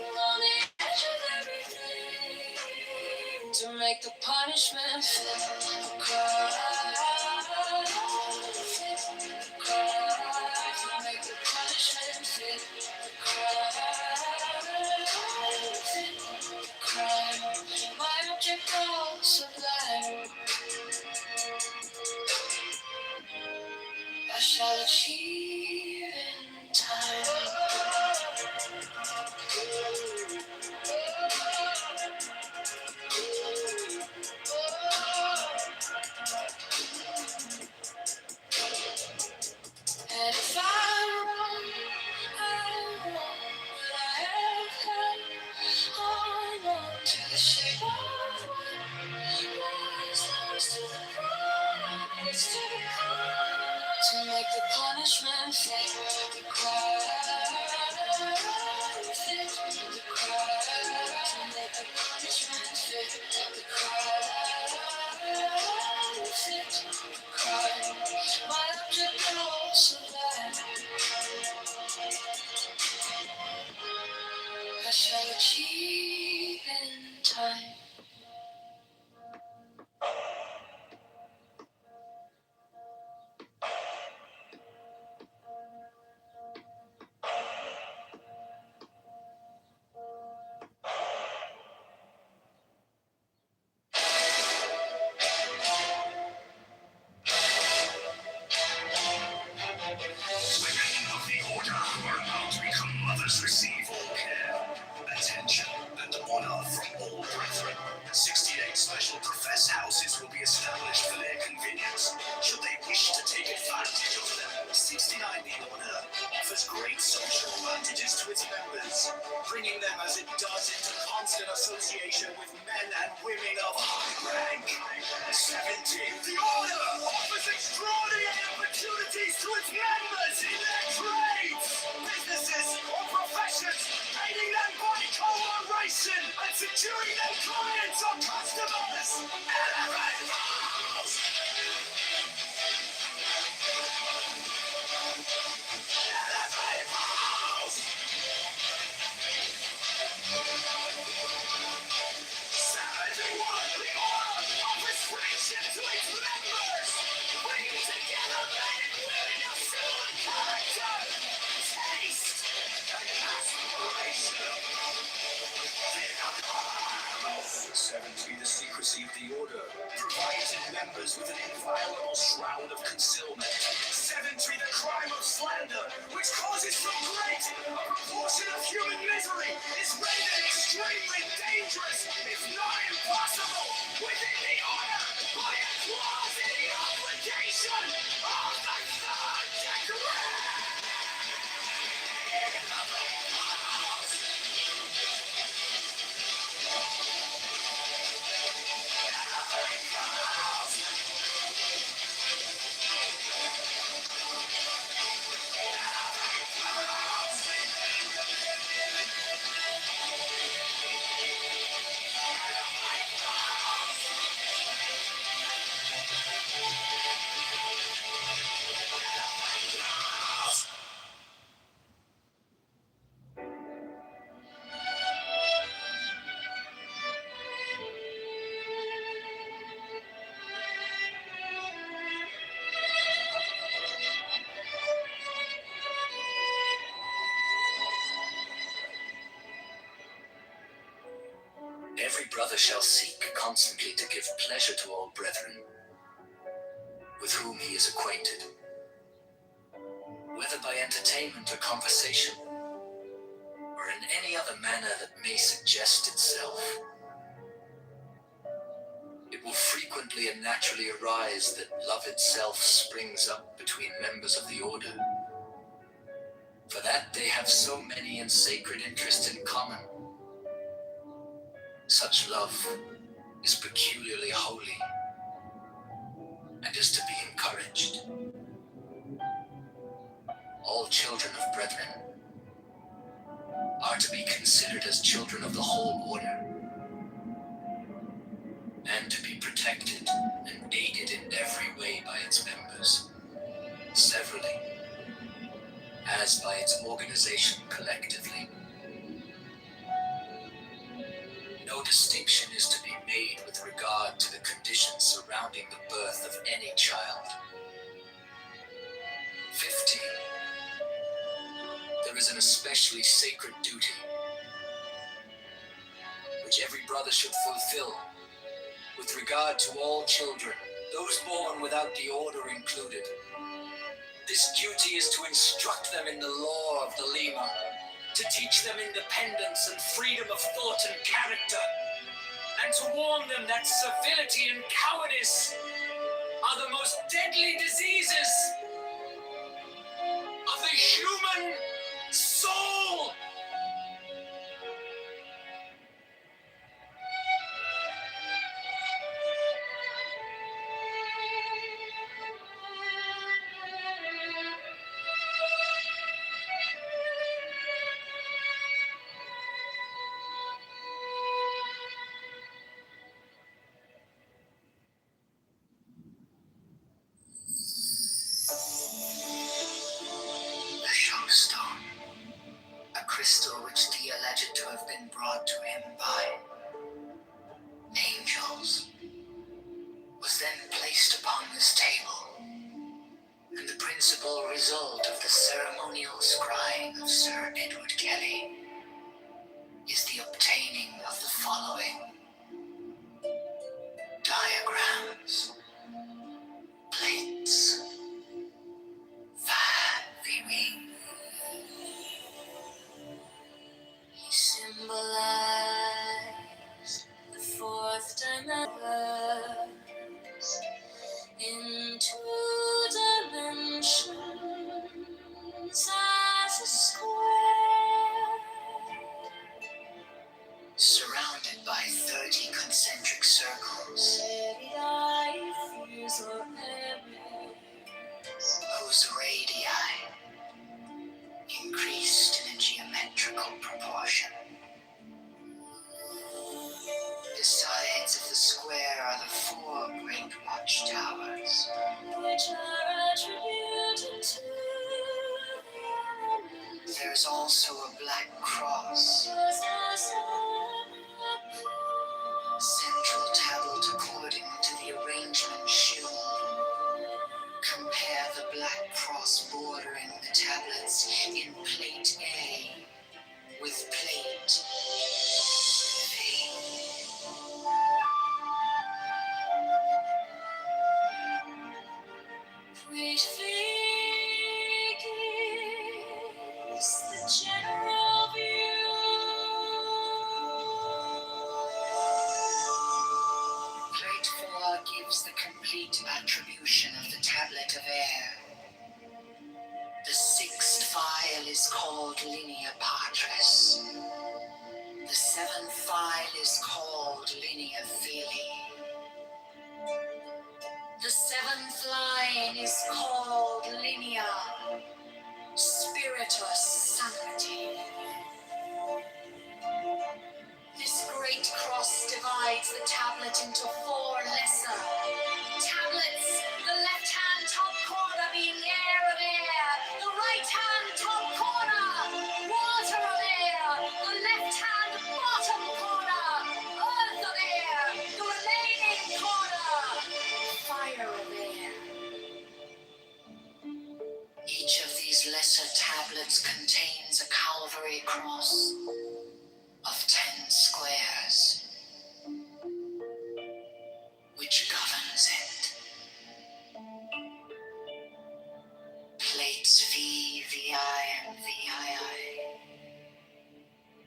[SPEAKER 2] on the edge of everything, to make the punishment fit the crime. Fit the crime. To make the punishment fit the crime. Fit the crime. My object all sublime, I shall achieve in time. And if I'm wrong, but I have held on to the shape of what was lost, to the promise, to the call, to make the punishment
[SPEAKER 4] cheap in time.
[SPEAKER 2] Women of the Order are about to become mothers. Receive all care, attention, and honor from all brethren. 68 special profess houses will be established for their convenience, should they wish to take advantage of them. 69 The Order offers great social advantages to its members, bringing them as it does into constant association with men and women of high rank. 70 The Order offers extraordinary opportunities to its members in their trades, businesses, or professions, aiding them by collaboration and securing their clients or customers. Elevate House! Elevate House! 71 The Order offers friendship to its members, bringing together men and women of similar character, taste, and aspiration. 70 The secrecy of the Order provides its members with an inviolable shroud of concealment. 70 The crime of slander, which causes so great a proportion of human misery, is rendered extremely dangerous, if not impossible, within the Order by a clause in the obligation of the third degree. Every brother shall seek constantly to give pleasure to all brethren with whom he is acquainted, whether by entertainment or conversation, or in any other manner that may suggest itself. It will frequently and naturally arise that love itself springs up between members of the Order, for that they have so many and sacred interests in common. Such love is peculiarly holy and is to be encouraged. All children of brethren are to be considered as children of the whole Order, and to be protected and aided in every way by its members, severally, as by its organization collectively. No distinction is to be made with regard to the conditions surrounding the birth of any child. 15. There is an especially sacred duty which every brother should fulfill with regard to all children, those born without the Order included. This duty is to instruct them in the law of the Lima, to teach them independence and freedom of thought and character, and to warn them that servility and cowardice are the most deadly diseases of the human soul. The show starts.
[SPEAKER 4] crystal which thee alleged to have been brought to him by angels, was then placed upon this table, and the principal result of the ceremonial scrying of Sir Edward Kelly is the obtaining of the following diagrams, plates, viewing. He symbolized the fourth dimension in 2 dimensions as a square, surrounded by 30 concentric circles, whose radii increased in a geometrical proportion. The sides of the square are the 4 great watchtowers, which are attributed to the elements. There's also a black cross, central tablet according to the arrangement shown. Compare the black cross bordering the tablets in plate A with plate B. Great figure is the general view. Plate 4 gives the complete attribution of the tablet of air. The 6th file is called linea patris. The 7th file is called linea fili. The 7th line is called linea spiritus sancti. This great cross divides the tablet into 4 lesser tablets, the left-hand top corner being air of air, the right-hand top corner water of air, the left-hand bottom corner earth of air, the remaining corner fire of air. Each of these lesser tablets contains a Calvary cross of 10 squares, which governs it. Plates V, VI, and VII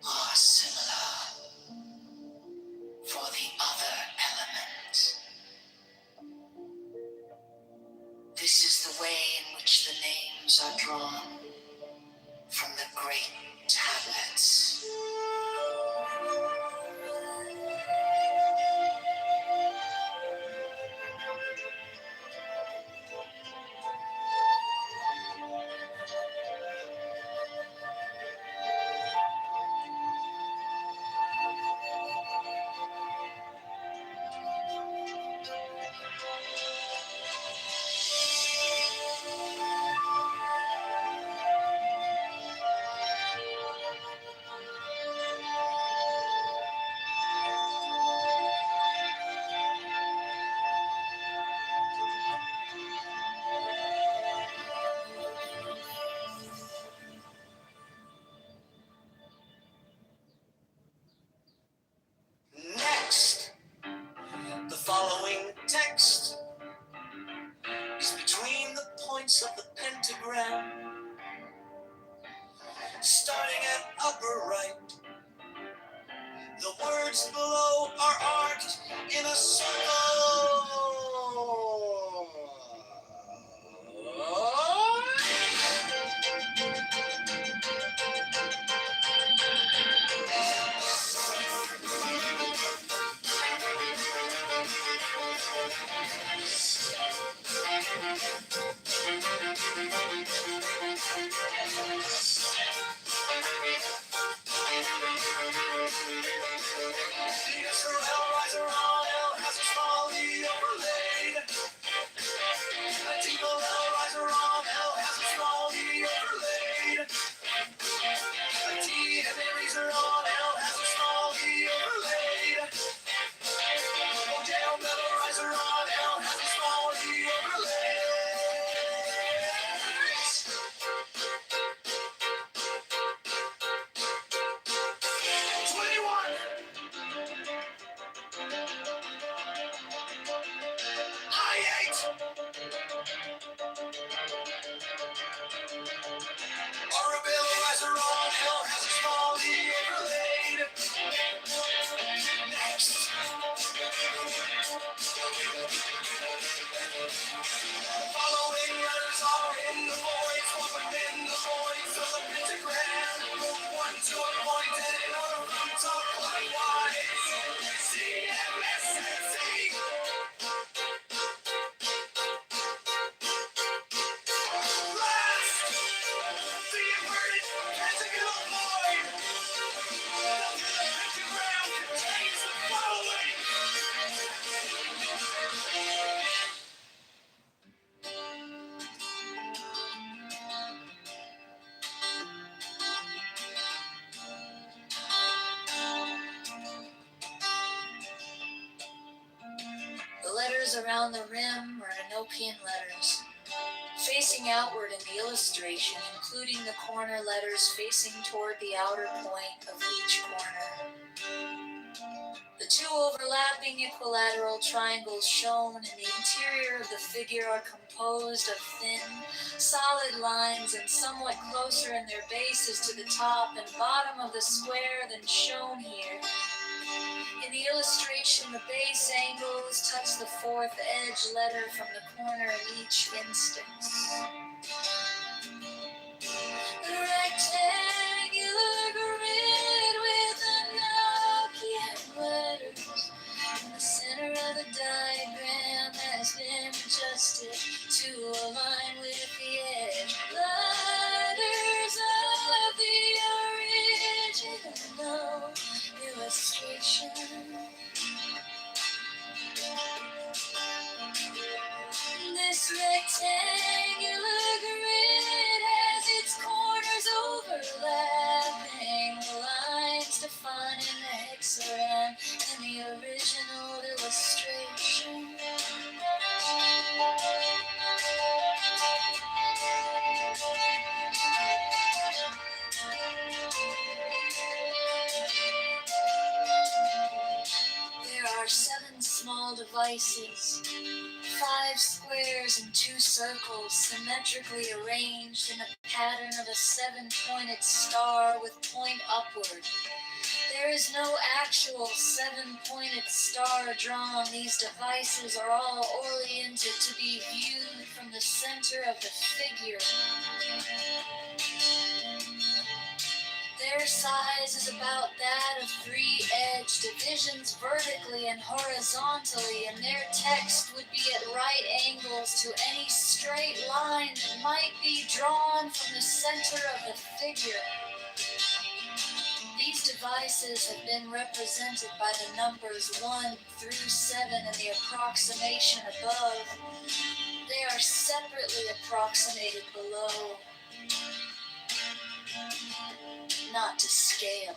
[SPEAKER 4] are similar for the other elements. This is the way in which the names are drawn from the great tablets. Next, the following text is between the points of the pentagram, starting at upper right. The words below are arced in a circle. Leaders through hell, rise around hell, has a borders around the rim are Enochian letters, facing outward in the illustration, including the corner letters facing toward the outer point of each corner. The two overlapping equilateral triangles shown in the interior of the figure are composed of thin, solid lines and somewhat closer in their bases to the top and bottom of the square than shown here. In the illustration, the base angles touch the fourth edge letter from the corner in each instance. The rectangular grid with Enochian letters in the center of the diagram has been adjusted to align with the edge letters of the original illustration. This rectangular grid has its corners overlapping the lines defining the hexagram in the original illustration. There are 7 small devices, 5 squares and 2 circles symmetrically arranged in a pattern of a 7-pointed star with point upward. There is no actual 7-pointed star drawn. These devices are all oriented to be viewed from the center of the figure. Their size is about that of 3-edge divisions vertically and horizontally, and their text would be at right angles to any straight line that might be drawn from the center of the figure. These devices have been represented by the numbers 1 through 7 in the approximation above. They are separately approximated below. Not to scale.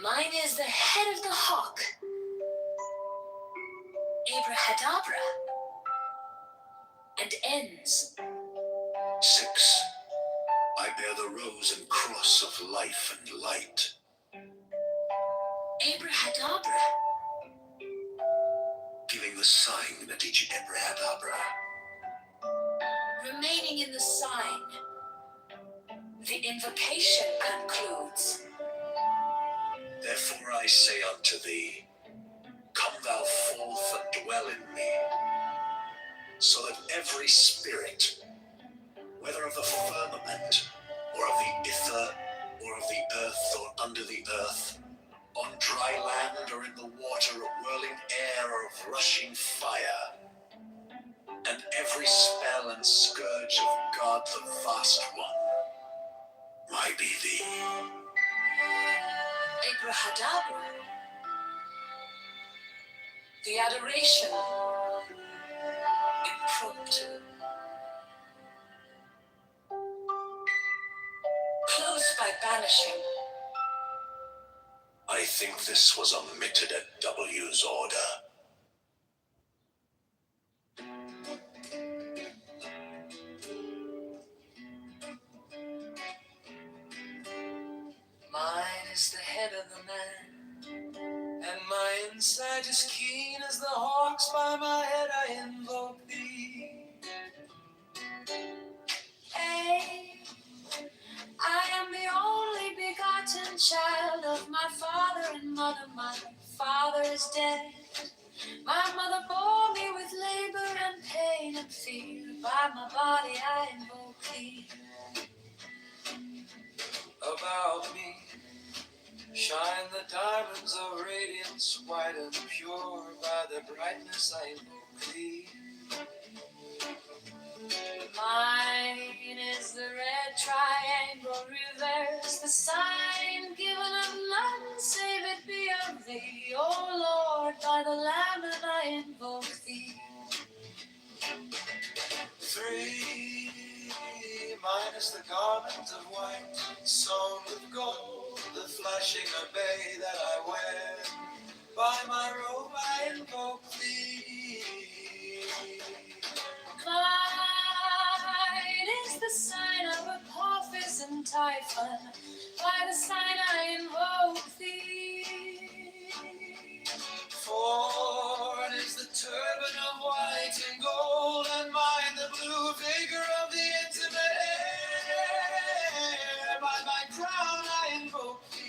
[SPEAKER 4] Mine is the head of the hawk. Abrahadabra. And ends.
[SPEAKER 2] 6. I bear the rose and cross of life and light.
[SPEAKER 4] Abrahadabra.
[SPEAKER 2] Giving the sign at each Abrahadabra.
[SPEAKER 4] Remaining in the sign. The invocation concludes.
[SPEAKER 2] Therefore I say unto thee, come thou forth and dwell in me, so that every spirit, whether of the firmament, or of the ether, or of the earth, or under the earth, on dry land, or in the water, of whirling air, or of rushing fire, and every spell and scourge of God the Vast One, might be thee.
[SPEAKER 4] Abrahadabra. The adoration. Impromptu.
[SPEAKER 2] vanishing.
[SPEAKER 13] I think this was omitted at W's order.
[SPEAKER 2] Mine is the head of the man, and my inside is keen as the hawks. By my head I invoke thee. Hey, I am the only begotten child of my father and mother. My father is dead. My mother bore me with labor and pain and fear. By my body I invoke thee. About me shine the diamonds of radiance, white and pure. By their brightness I invoke thee. Mine is the red triangle reverse, the sign given of none save it be of thee. O Lord, by the Lamb I invoke thee. 3, mine is the garment of white, sewn with gold, the flashing obey that I wear. By my robe I invoke thee. Mine is the sign of Apophis and Typhon. By the sign I invoke thee. 4 is the turban of white and gold, and mine the blue vigor of the intimate air. By my crown I invoke thee.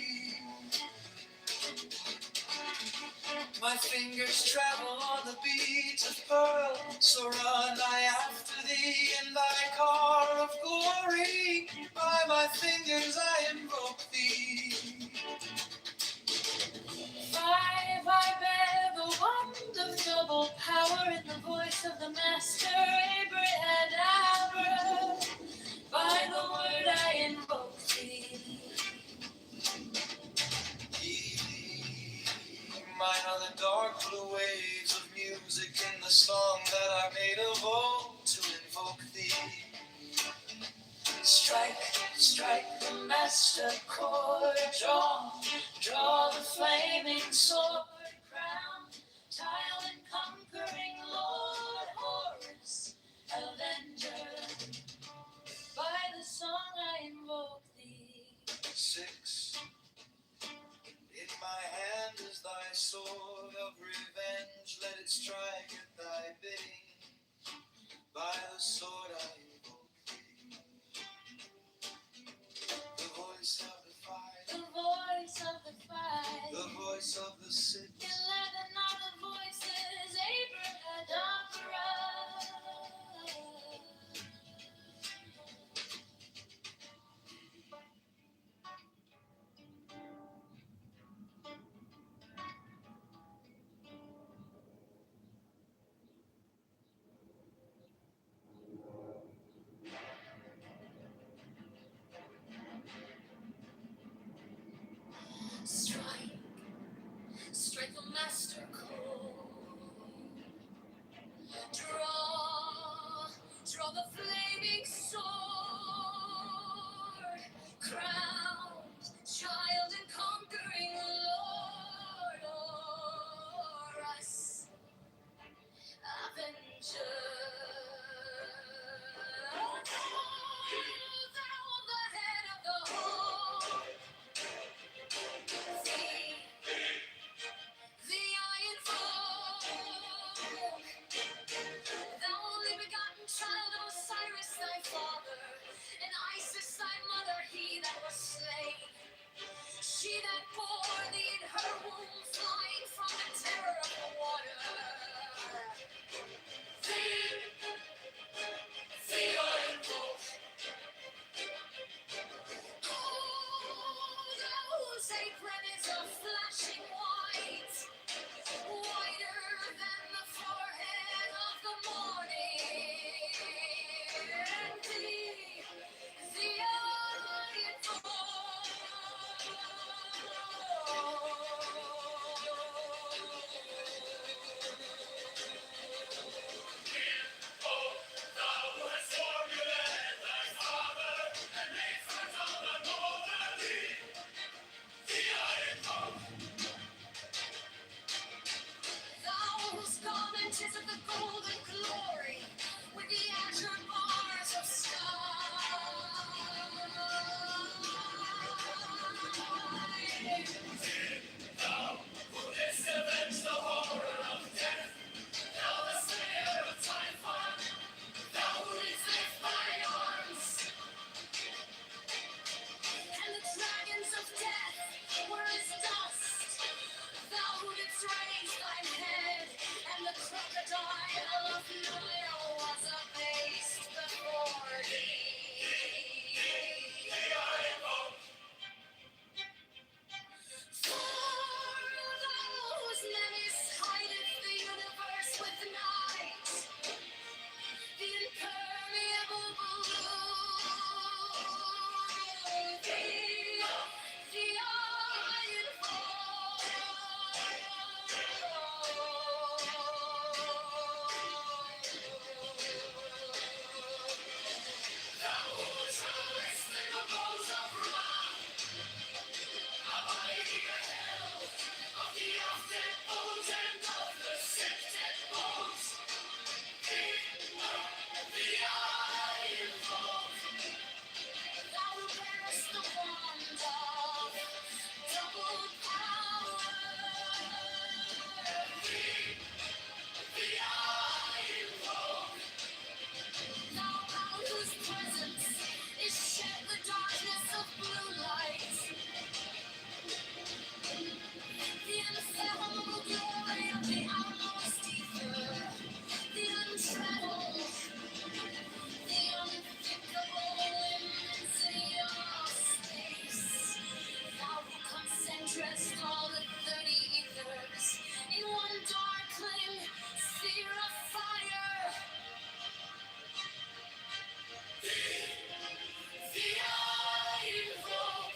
[SPEAKER 2] My fingers travel on the beats of pearl, so run I after thee in thy car of glory. By my fingers I invoke thee. 5, I bear the wand of double power in the voice of the master Abraham. By the word I invoke thee. Mine are the dark blue waves of music in the song that I made of old to invoke thee. Strike, strike the master chord, draw the flaming sword, crown, tile and conquering Lord, Horus, Avenger. By the song I invoke thee. 6, in my hand is thy sword of revenge, let it strike at thy bidding. By the sword I invoke thee. The voice of the fire, the voice of the fire, the voice of the 6, 11 are the voices Abraham. Strike
[SPEAKER 4] branches of the golden glory, with the azure bars of sky. Thou wouldst avenge the horror of death, thou the slayer of Typhon, thou wouldst lift thine arms, and the dragons of death were as dust. Thou wouldst raise thine head, and the crocodile of Nile was abased before thee. For those menace hideth the universe with night, the impermeable blue, the iron thou wouldst release the bones of Ra, abiding hell of the off-dead bones and of the sick-dead bones. The iron thou bearest the wand of double power. The iron thou out whose presence is shed the darkness of blue light. The unfathomable glory of the outmost ether, the untraveled, the unthinkable immensity of space. Thou who concentrest all the 30 ethers in one darkling sphere of fire. The I invoke.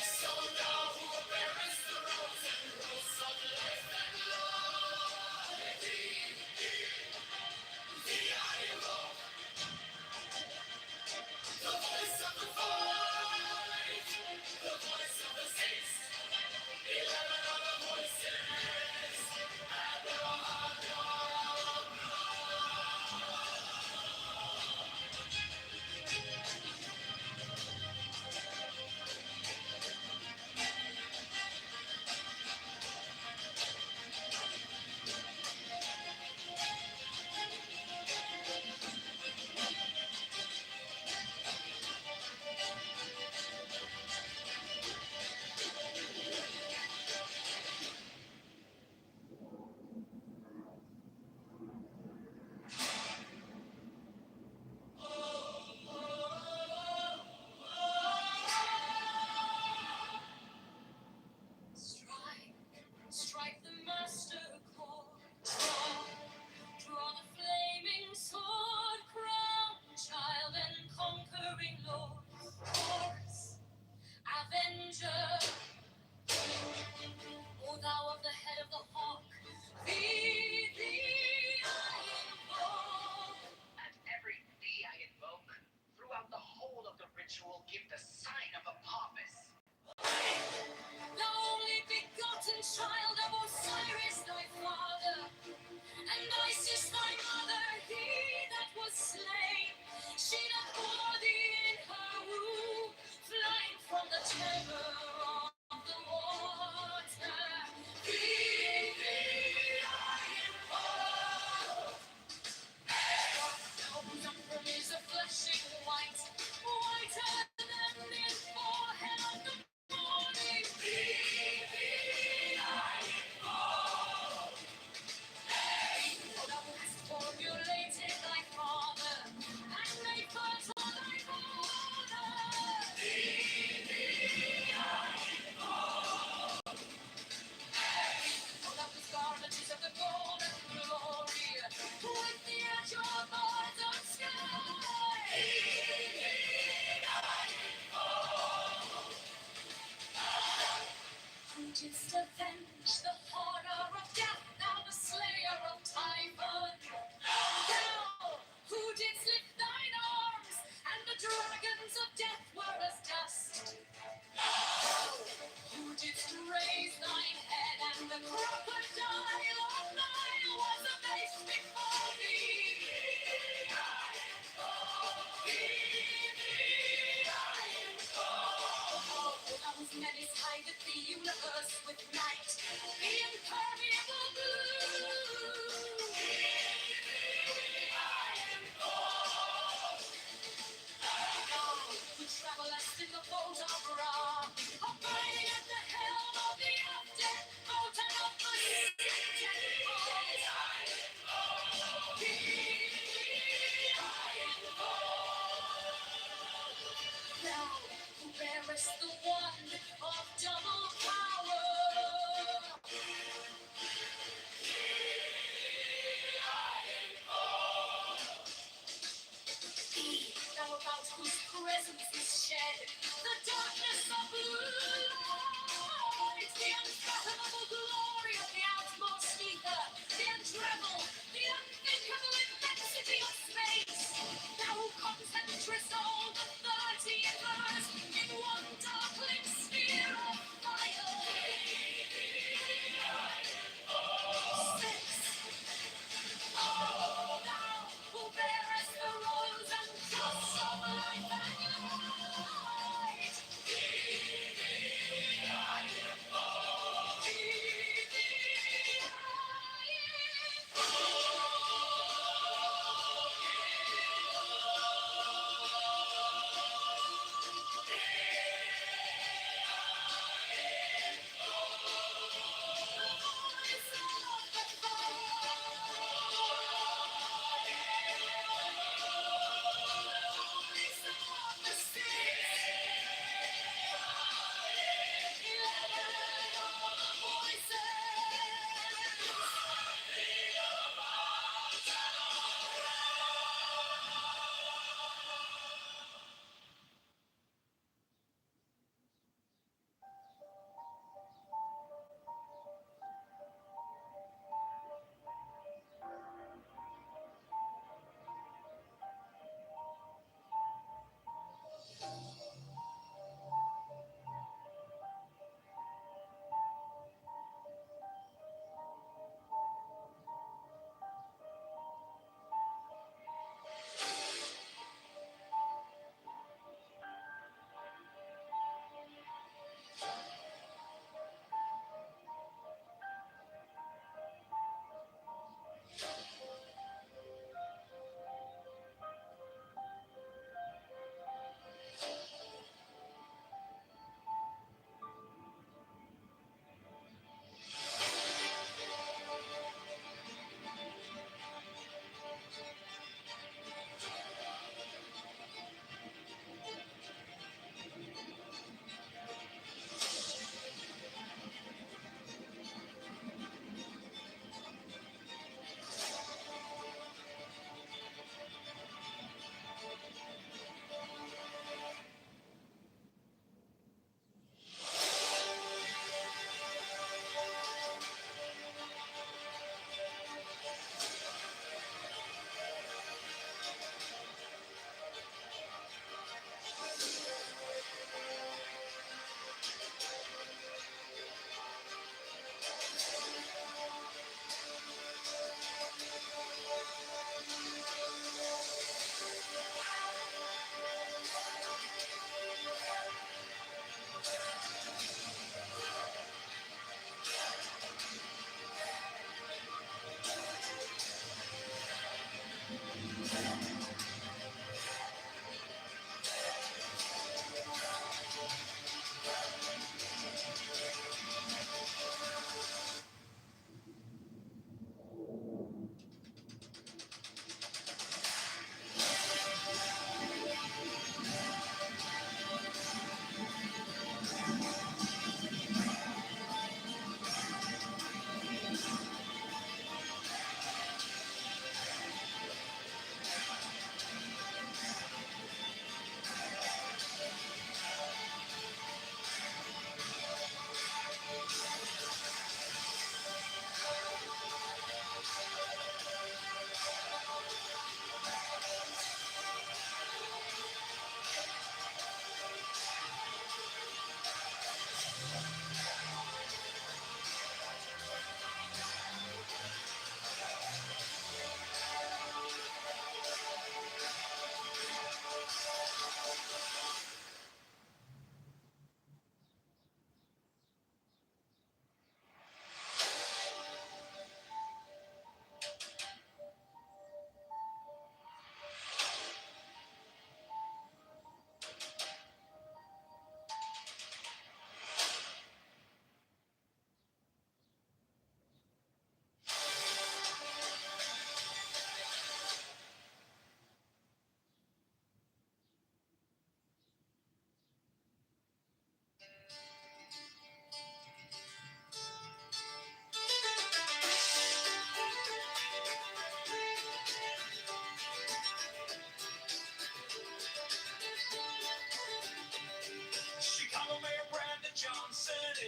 [SPEAKER 4] So thou who bearest the rose and rose of life and love. The I invoke. The voice of the void, the voice of the saints, 11 other voices, strike the master chord, draw the flaming sword, crown child and conquering lord, chorus, avenger, O thou of the head of the hawk, thee I invoke. At every thee I invoke, throughout the whole of the ritual, give the sign of Apophis. The only begotten child of Osiris thy father, and Isis thy mother, he that was slain, she that bore thee in her womb, flying from the terror of the water. Thee I invoke. Thou whose emblem is a flashing white, whiter than the forehead of the morning. Thee I
[SPEAKER 2] last in the boat of Ra, abiding at the helm of the after, boat and of the sinking boat. Thou who bearest the one of double power. Now about whose presence is shed the darkness of light, the unfathomable glory of the outmost ether, the undreamed, the unthinkable immensity of space. Thou who concentrest all the 30 universe in one darkling sphere of fire. Six. Thou who bearest the rose and dross of life and light.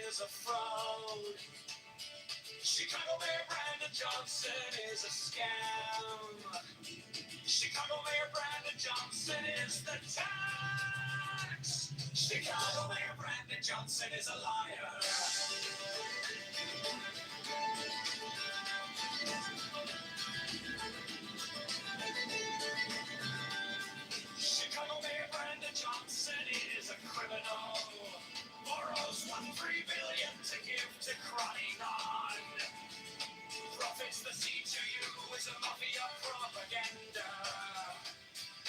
[SPEAKER 2] is a fraud. Chicago Mayor Brandon Johnson is a scam. Chicago Mayor Brandon Johnson is the tax. Chicago Mayor Brandon Johnson is a liar. Chicago Mayor Brandon Johnson is a criminal. Borrows $1.3 billion to give to crying on. Profits the seed to you is a mafia propaganda.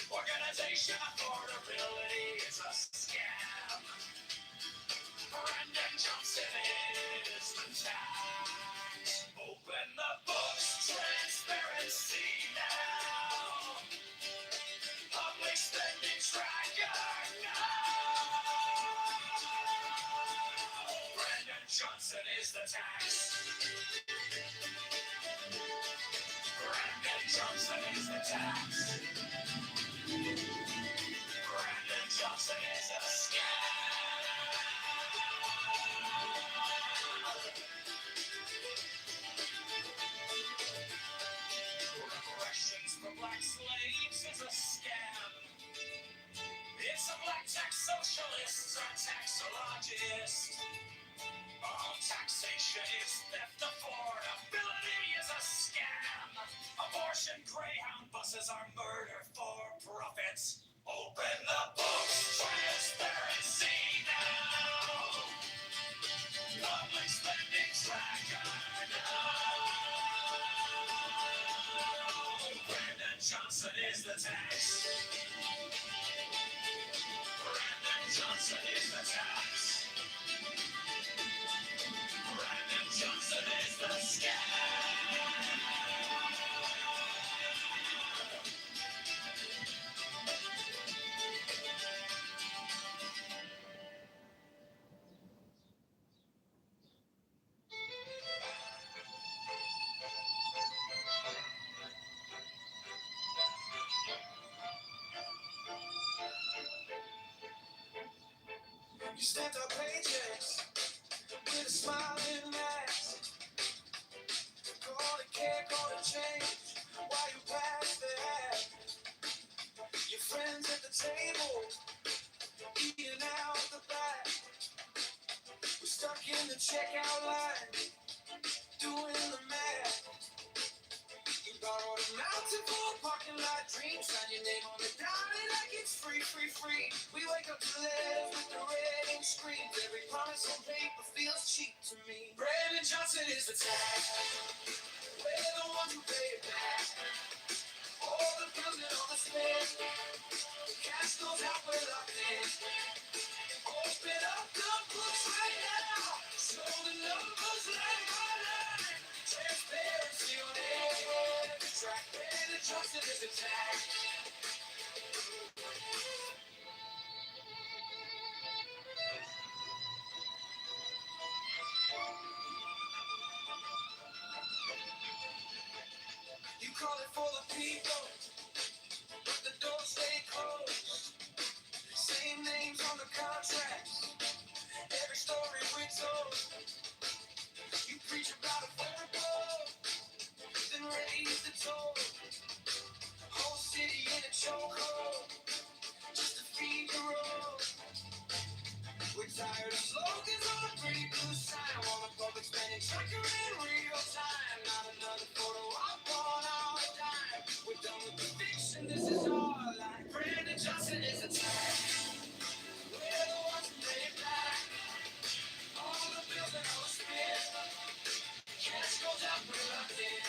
[SPEAKER 2] Organization affordability is a scam. Brandon Johnson is the tax. Open the books, transparency now. Public spending tracker now. Brandon Johnson is the tax. Brandon Johnson is the tax. Brandon Johnson is a scam. Reparations for black slaves is a scam. It's a black tax socialists or taxologists. Taxation is theft. Affordability is a scam. Abortion Greyhound buses are murder for profits. Open the books, transparency now. Public spending tracker now. Brandon Johnson is the tax. Brandon Johnson is the tax. Brandon Johnson is the scam. You stamped our paychecks with a smiling mask. Call it care, call it change. While you pass the hat, your friends at the table eating out the back. We're stuck in the checkout line, doing the math. You borrowed a mountain for a parking lot dream. Sign your name on the dime like it's free, free, free. We wake up to live with the red ink screens. Every promise on paper feels cheap to me. Brandon Johnson is the tax. We're the ones who pay it back. All the bills and all the spend. Cash goes out, we're locked in. Open up the books right now. Show the numbers line by line. Transparency on every track. Brandon Johnson is the tax. You call it for the people, but the doors stay closed. Same names on the contracts, every story we told. You preach about affordable, then raise the toll. Whole city in a chokehold, just to feed the road. We're tired of slogans on a pretty blue sign. Want a public spending tracker in real time. Not another photo op on our dime. We're done with the fiction, this is our life. Brandon Johnson is a type. We're the ones who pay it back. All the bills and all the spend. Cash goes out, we're locked in.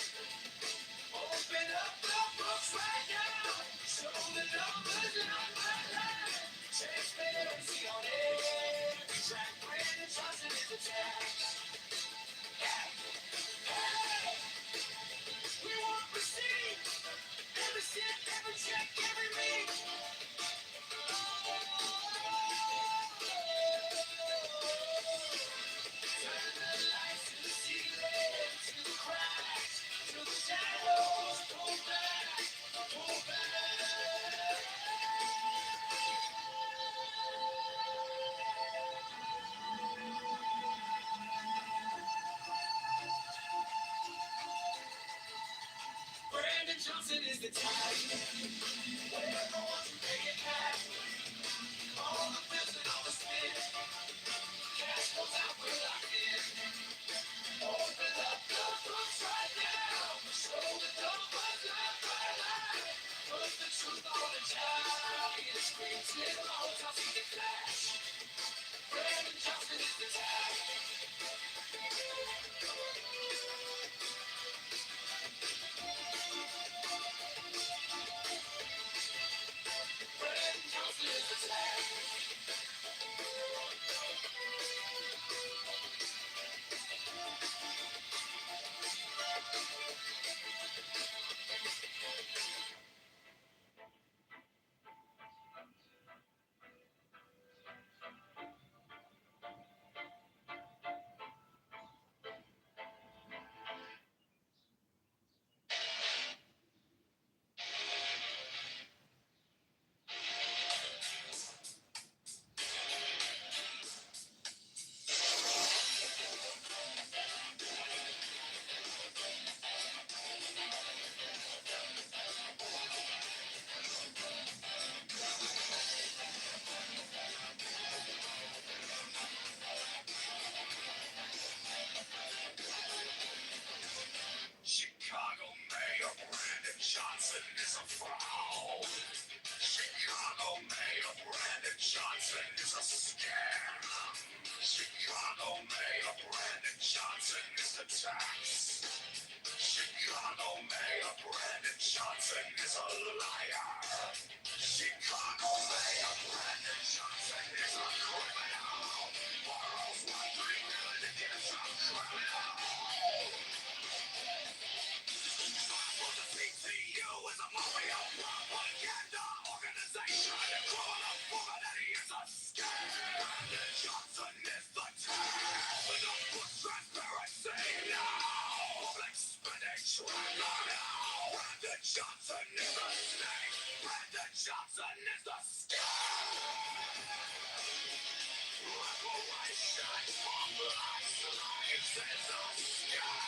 [SPEAKER 2] Open up the books right now. Show the numbers line by line. Transparency on every track. Brandon Johnson is the tax. Hey, hey, we want receipts. Every cent, every check, every meet. Turn the lights to the ceiling, to the cracks, to the shadows. Pull back, pull back. Johnson is the tag. We're the ones who make it happen. All the bills and all the spin. Cash goes out, we're locked in. Open up the books right now. Show the numbers left, right. Put the truth on the giant screen. Till all time see the flash. Brandon Johnson is the tag. Brandon Johnson is the tag.
[SPEAKER 13] Chicago Mayor Brandon Johnson is a fraud. Chicago Mayor Brandon Johnson is a scam. Chicago Mayor Brandon Johnson is the tax. Chicago Mayor Brandon Johnson is a liar. Chicago Mayor Brandon Johnson is a criminal. Borrows $1 million against a criminal. The CCU is a mafia propaganda organization. Calling a woman that he is a scam. Brandon Johnson is the tag. Enough for transparency now. Public spending tracker now. Brandon Johnson is the snake. Brandon Johnson is the scam. Reparations for black slaves is a scam.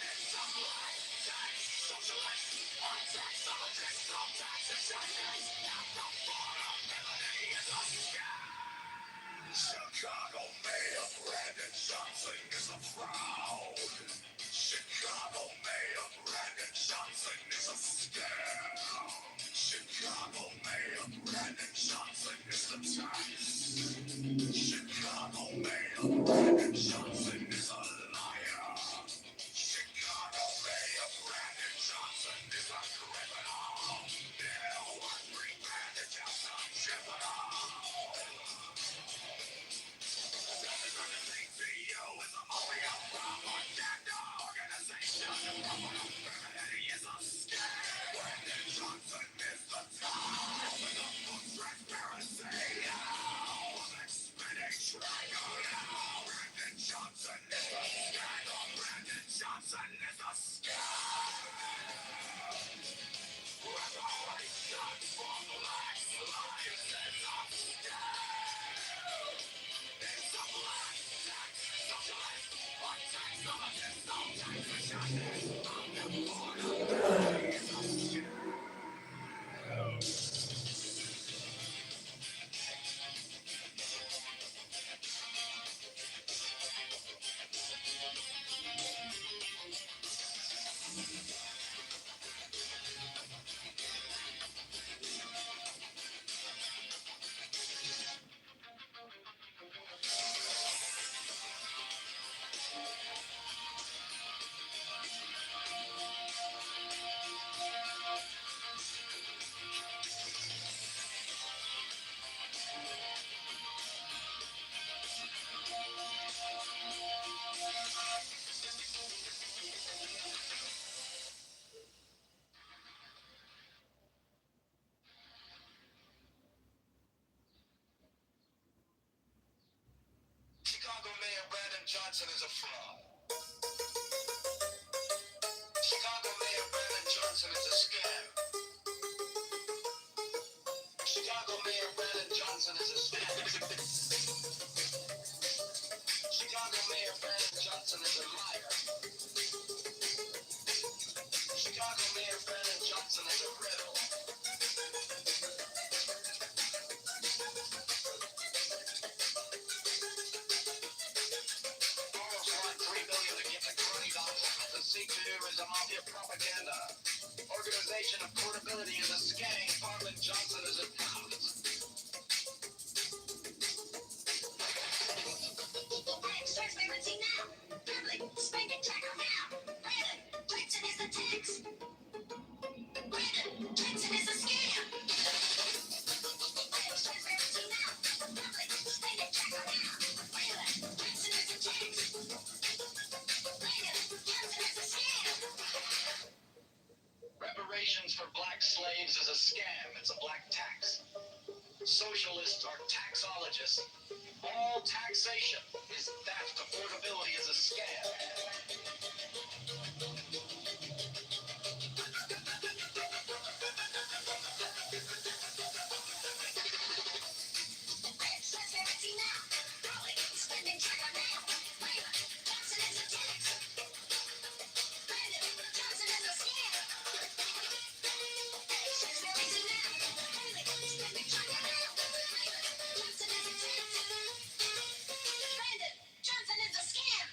[SPEAKER 13] It's a black tax, socialist, anti-socialist, no taxation. Affordability is a scam. Chicago Mayor Brandon Johnson is a fraud. Chicago Mayor Brandon Johnson is a scam. Chicago Mayor Brandon Johnson is the tax. Chicago Mayor Brandon Johnson is a liar. Chicago Mayor Brandon Johnson is a criminal. Now I bring Brandon Johnson criminal. The CCU is a mafia propaganda organization. He is a scam. Brandon Johnson is the top. Enough for transparency now. Public spending tracker now. Brandon Johnson is the scam. Brandon Johnson is the scam. Reparations for black slaves is a scam. It's a black tax, socialist, anti-socialist, no taxation. Affordability is a scam. Chicago Mayor Brandon Johnson is a fraud. Chicago Mayor Brandon Johnson is a scam. Chicago Mayor Brandon Johnson is a scam. Chicago Mayor Brandon Johnson is a liar. Chicago Chicago Mayor Brandon Johnson is a riddle. Borrows like $3 billion to give to crony doctors. The C2 is a mafia propaganda. Organization of portability is a scam. Parliament Johnson is a
[SPEAKER 2] Transparency now. Public spending tracker now. Brandon Johnson is the tax. Brandon Johnson is a scam. Transparency now. Public spending tracker now. Brandon Johnson is the tax. Brandon Johnson is a scam.
[SPEAKER 13] reparations for black slaves is a scam. It's a black tax. Socialists are taxologists. All taxation is theft. Affordability is a scam.
[SPEAKER 2] Transparency now. Public spending tracker now. Brandon Johnson is a tax. Brandon Johnson is a scam. Transparency now. Public spending tracker now. Brandon Johnson is a tax. Brandon Johnson is a scam.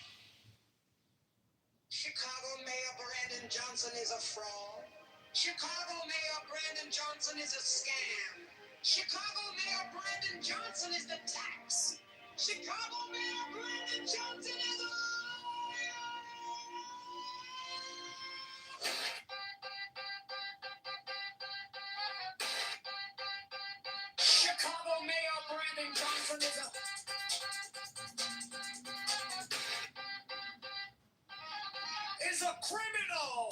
[SPEAKER 13] Chicago Mayor Brandon Johnson is a fraud. Chicago Mayor Brandon Johnson is a scam. Chicago Mayor Brandon Johnson is the tax. Chicago Mayor Brandon Johnson is a Chicago Mayor Brandon Johnson is a criminal.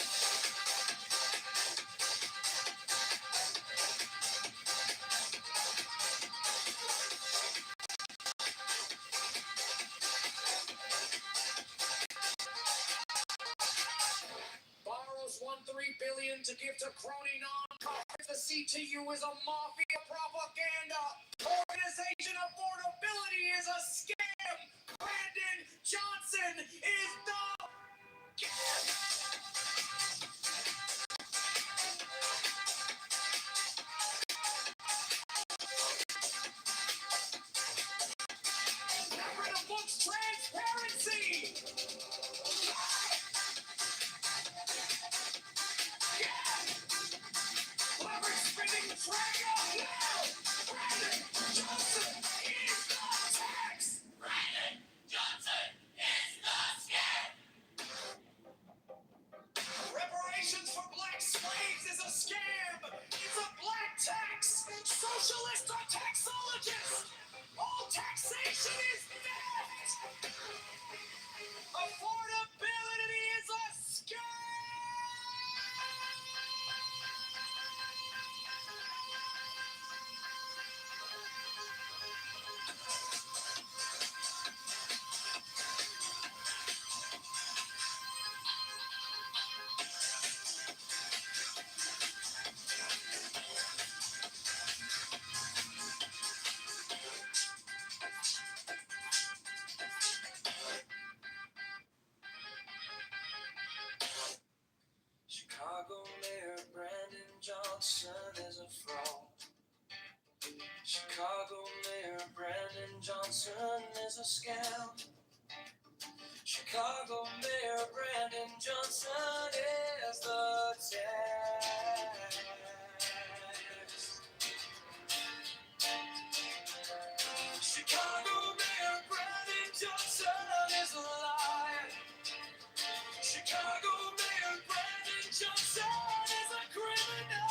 [SPEAKER 13] Borrows $1.3 billion to give to crony non-profits. The CTU is a mafia propaganda. Organization affordability is a scam. Brandon Johnson is the Never the book's transparency. Leverage spending tracker now. Brandon Johnson is the tax. Brandon Johnson is the scam. Reparations for black slaves is a scam. It's a black tax. Socialists are taxologists. All taxation is theft. Affordability is a scam. Chicago Mayor Brandon Johnson is a fraud. Chicago Mayor Brandon Johnson is a scam. Chicago Mayor Brandon Johnson is the tax. Chicago Mayor Brandon Johnson is a liar. Chicago Mayor Brandon Johnson is a criminal.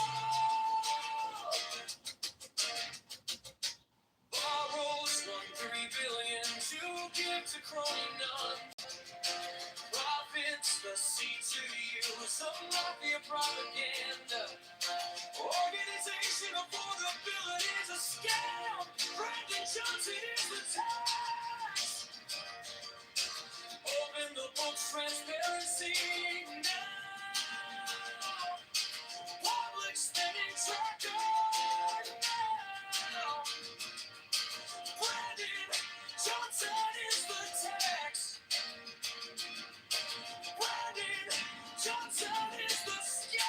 [SPEAKER 13] Borrows $1.3 billion to give to crony non-profits. The C2U is a mafia propaganda. Organization affordability is a scam. Brandon Johnson is the tax. Open the book's transparency now. Public spending tracker now. Brandon Johnson is the tax. Brandon Johnson is the scam.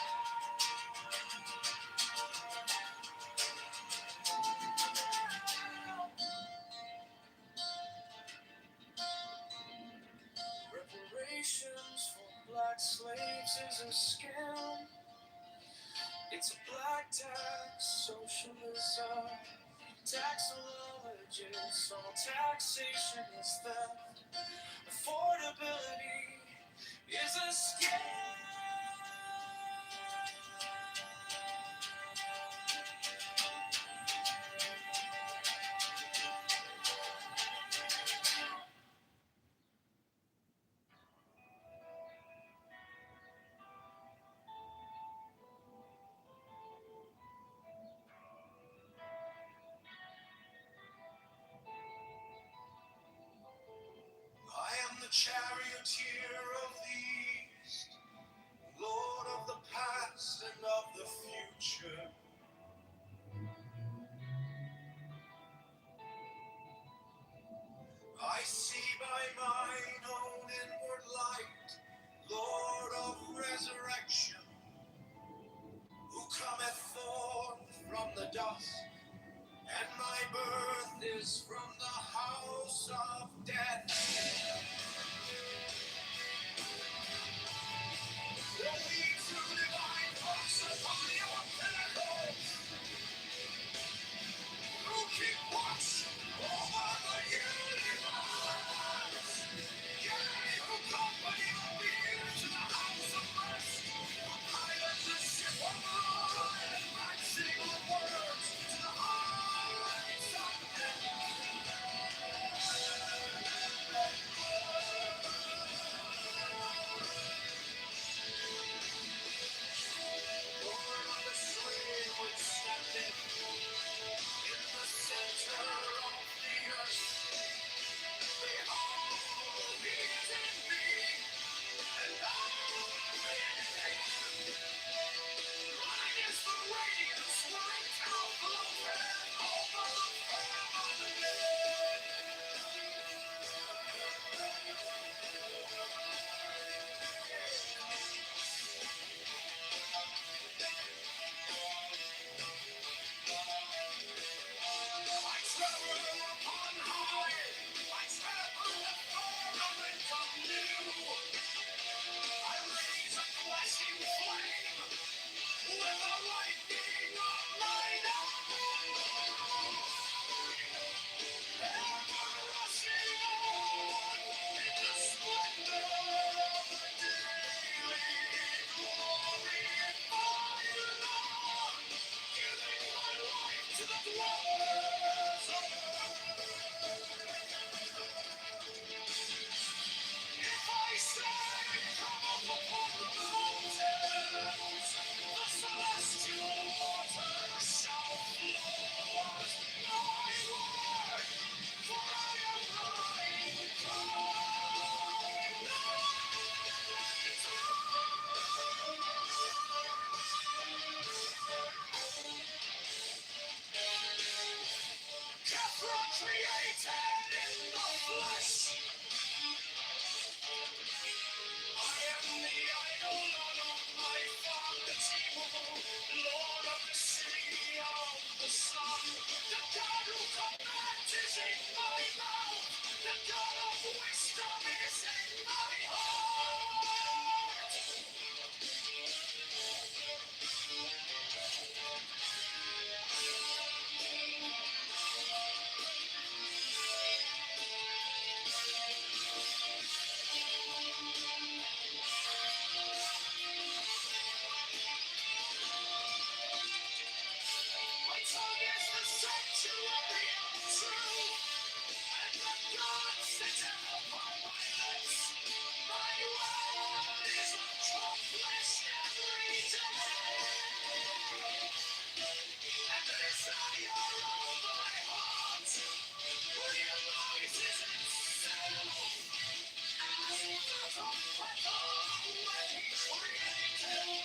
[SPEAKER 2] a scam. It's a black tax, socialism, taxologist, all taxation is theft. Affordability is a scam. I am the charioteer of the East, Lord of the past and of the future. I see by mine own inward light, Lord of resurrection, who cometh forth from the dust, and my birth is from the house of death. Only true divine force upon your pinnacle, who keep watch over the universe. Yea, who company will be to the house of rest, who pilots the ship of love, and matching the words to the heights of heaven. Born on the stream which standeth in the center of the earth. Behold, he is in me, and I in him. Mine is the radiance right out over the family. I travel upon high. I travel the firmament of new. I raise a flashing flame with the lightning of mine eye. Ever rushing on in the splendor of the daily glory. Fire on, giving my life to the dwellers of if I say, come up upon the mountains, the celestial waters shall flow. My Lord, for I am thine. Kefra created in the flesh. I am the eidolon of my father Kitover, Lord of the city of the sun. The God who commands is in my mouth. The God of wisdom is in my heart. My tongue is the sanctuary of truth, and the God sits upon my lips. My word is accomplished every day. And the desire of my heart realizes itself as the comforter when he created.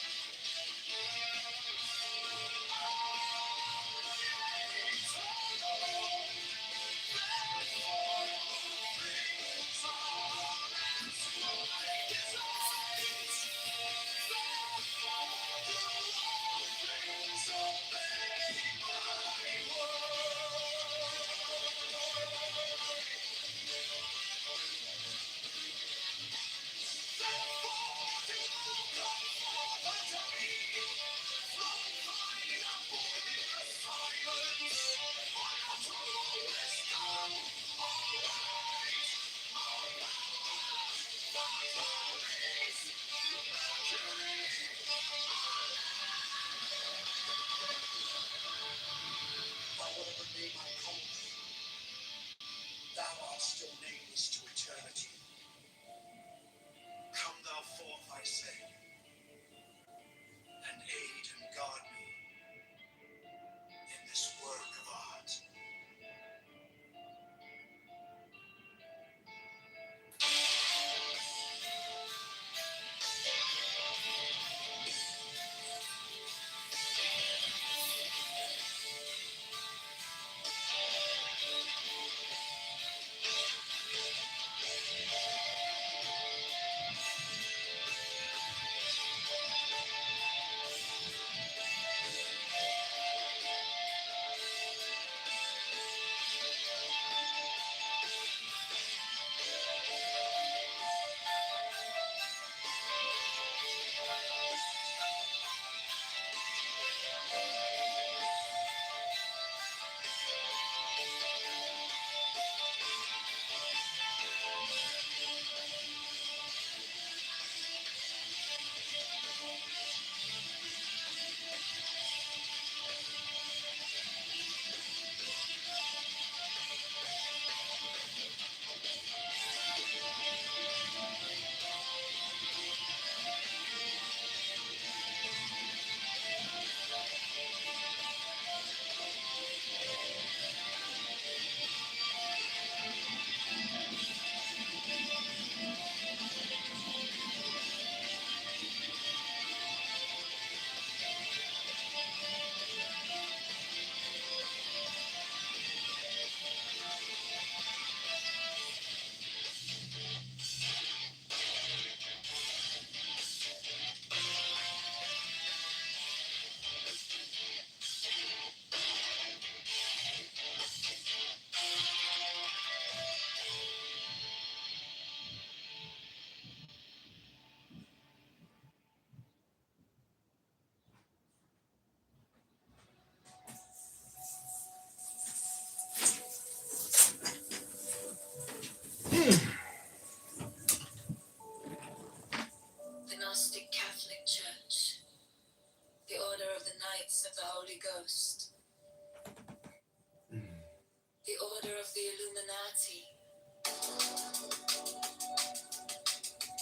[SPEAKER 4] of the Illuminati,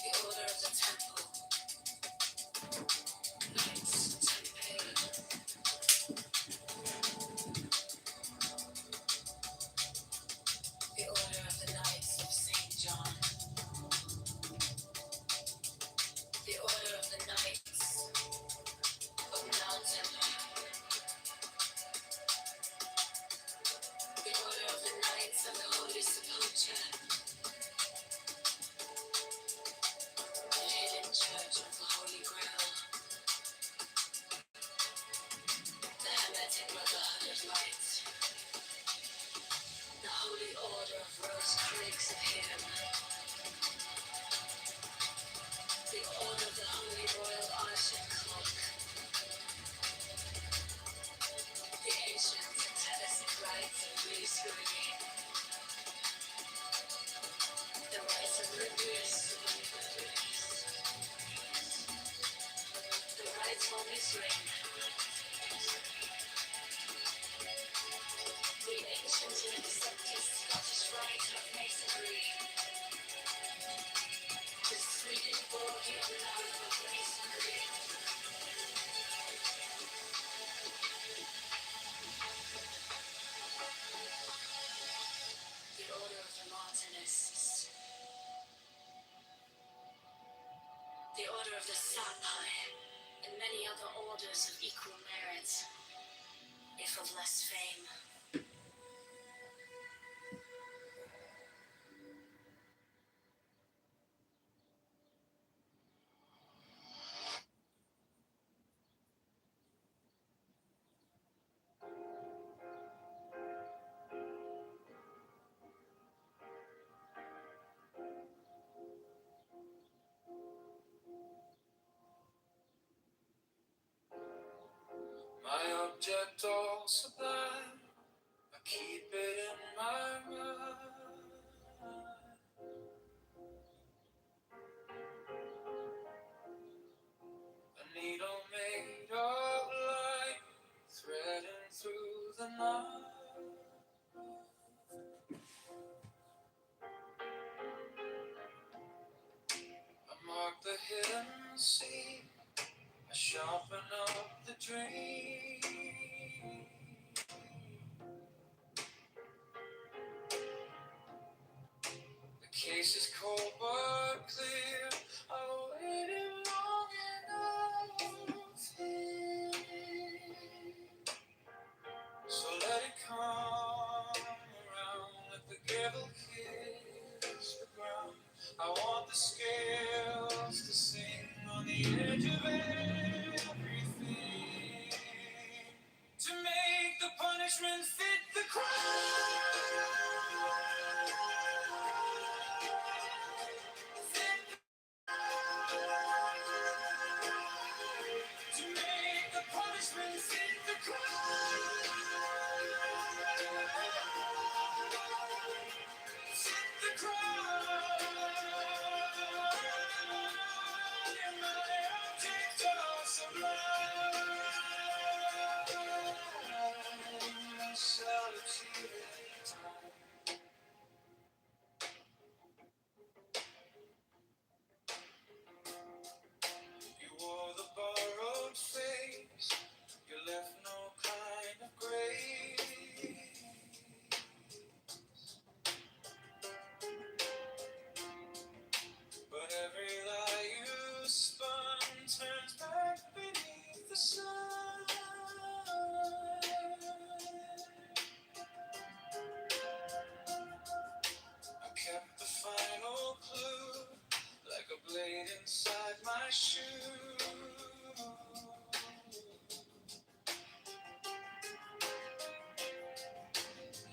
[SPEAKER 4] the order of the temple, Knights Templar, the order of the Knights of St. John, the order of the Knights of Mount Temple, the order of the Knights of the Holy Sepulchre, the hidden church of the Holy Grail, the Hermetic Brotherhood of Light, the Holy Order of Rose Craigs of Him, the Order of the Holy Royal Arch and Cloak, the ancient Tellesic rites of Greece, the rites of Rigorous, the rites of Mizraim, the ancient and accepted Scottish rite of Masonry, the Swedish Borgian love of Masonry, the Order of the Martinists, the Order of the Sapphire, and many other orders of equal merit, if of less fame. My object all sublime, I keep it in my mind. A needle made of light, threading through the night. I mark the hidden sea, I sharpen up the dream. The case is cold but clear, I waited long enough here. So let it come around, let the gavel kiss the ground. I want the scales to sing on the edge of everything, to make the punishment fit the crime. To make the punishment fit the crime. Fit the crime. And my object of sublime. Shall achieve it time. You wore the borrowed face, you left no kind of grace. But every lie you spun turns back beneath the sun. I kept the final clue like a blade inside my shoe.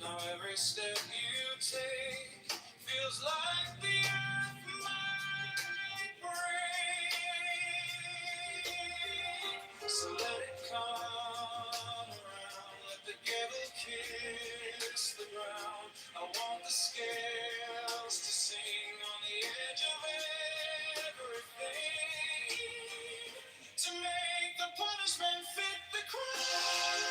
[SPEAKER 4] Now every step you take feels like the earth might break. So let it come around, let the gavel kiss the ground. I want the scales to sing on the edge of everything, to make the punishment fit the crime.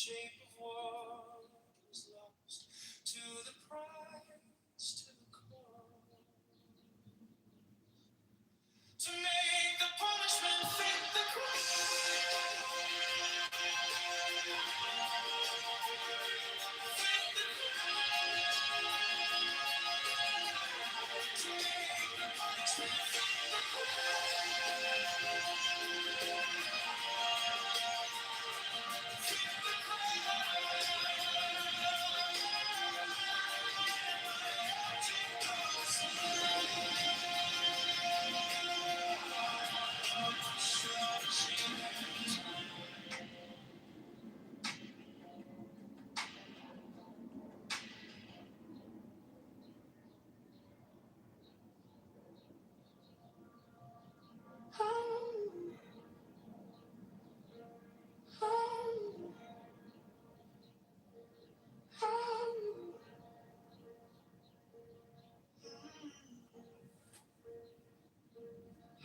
[SPEAKER 2] shape of what was lost, to the price, to the cost, to make the punishment fit the crime.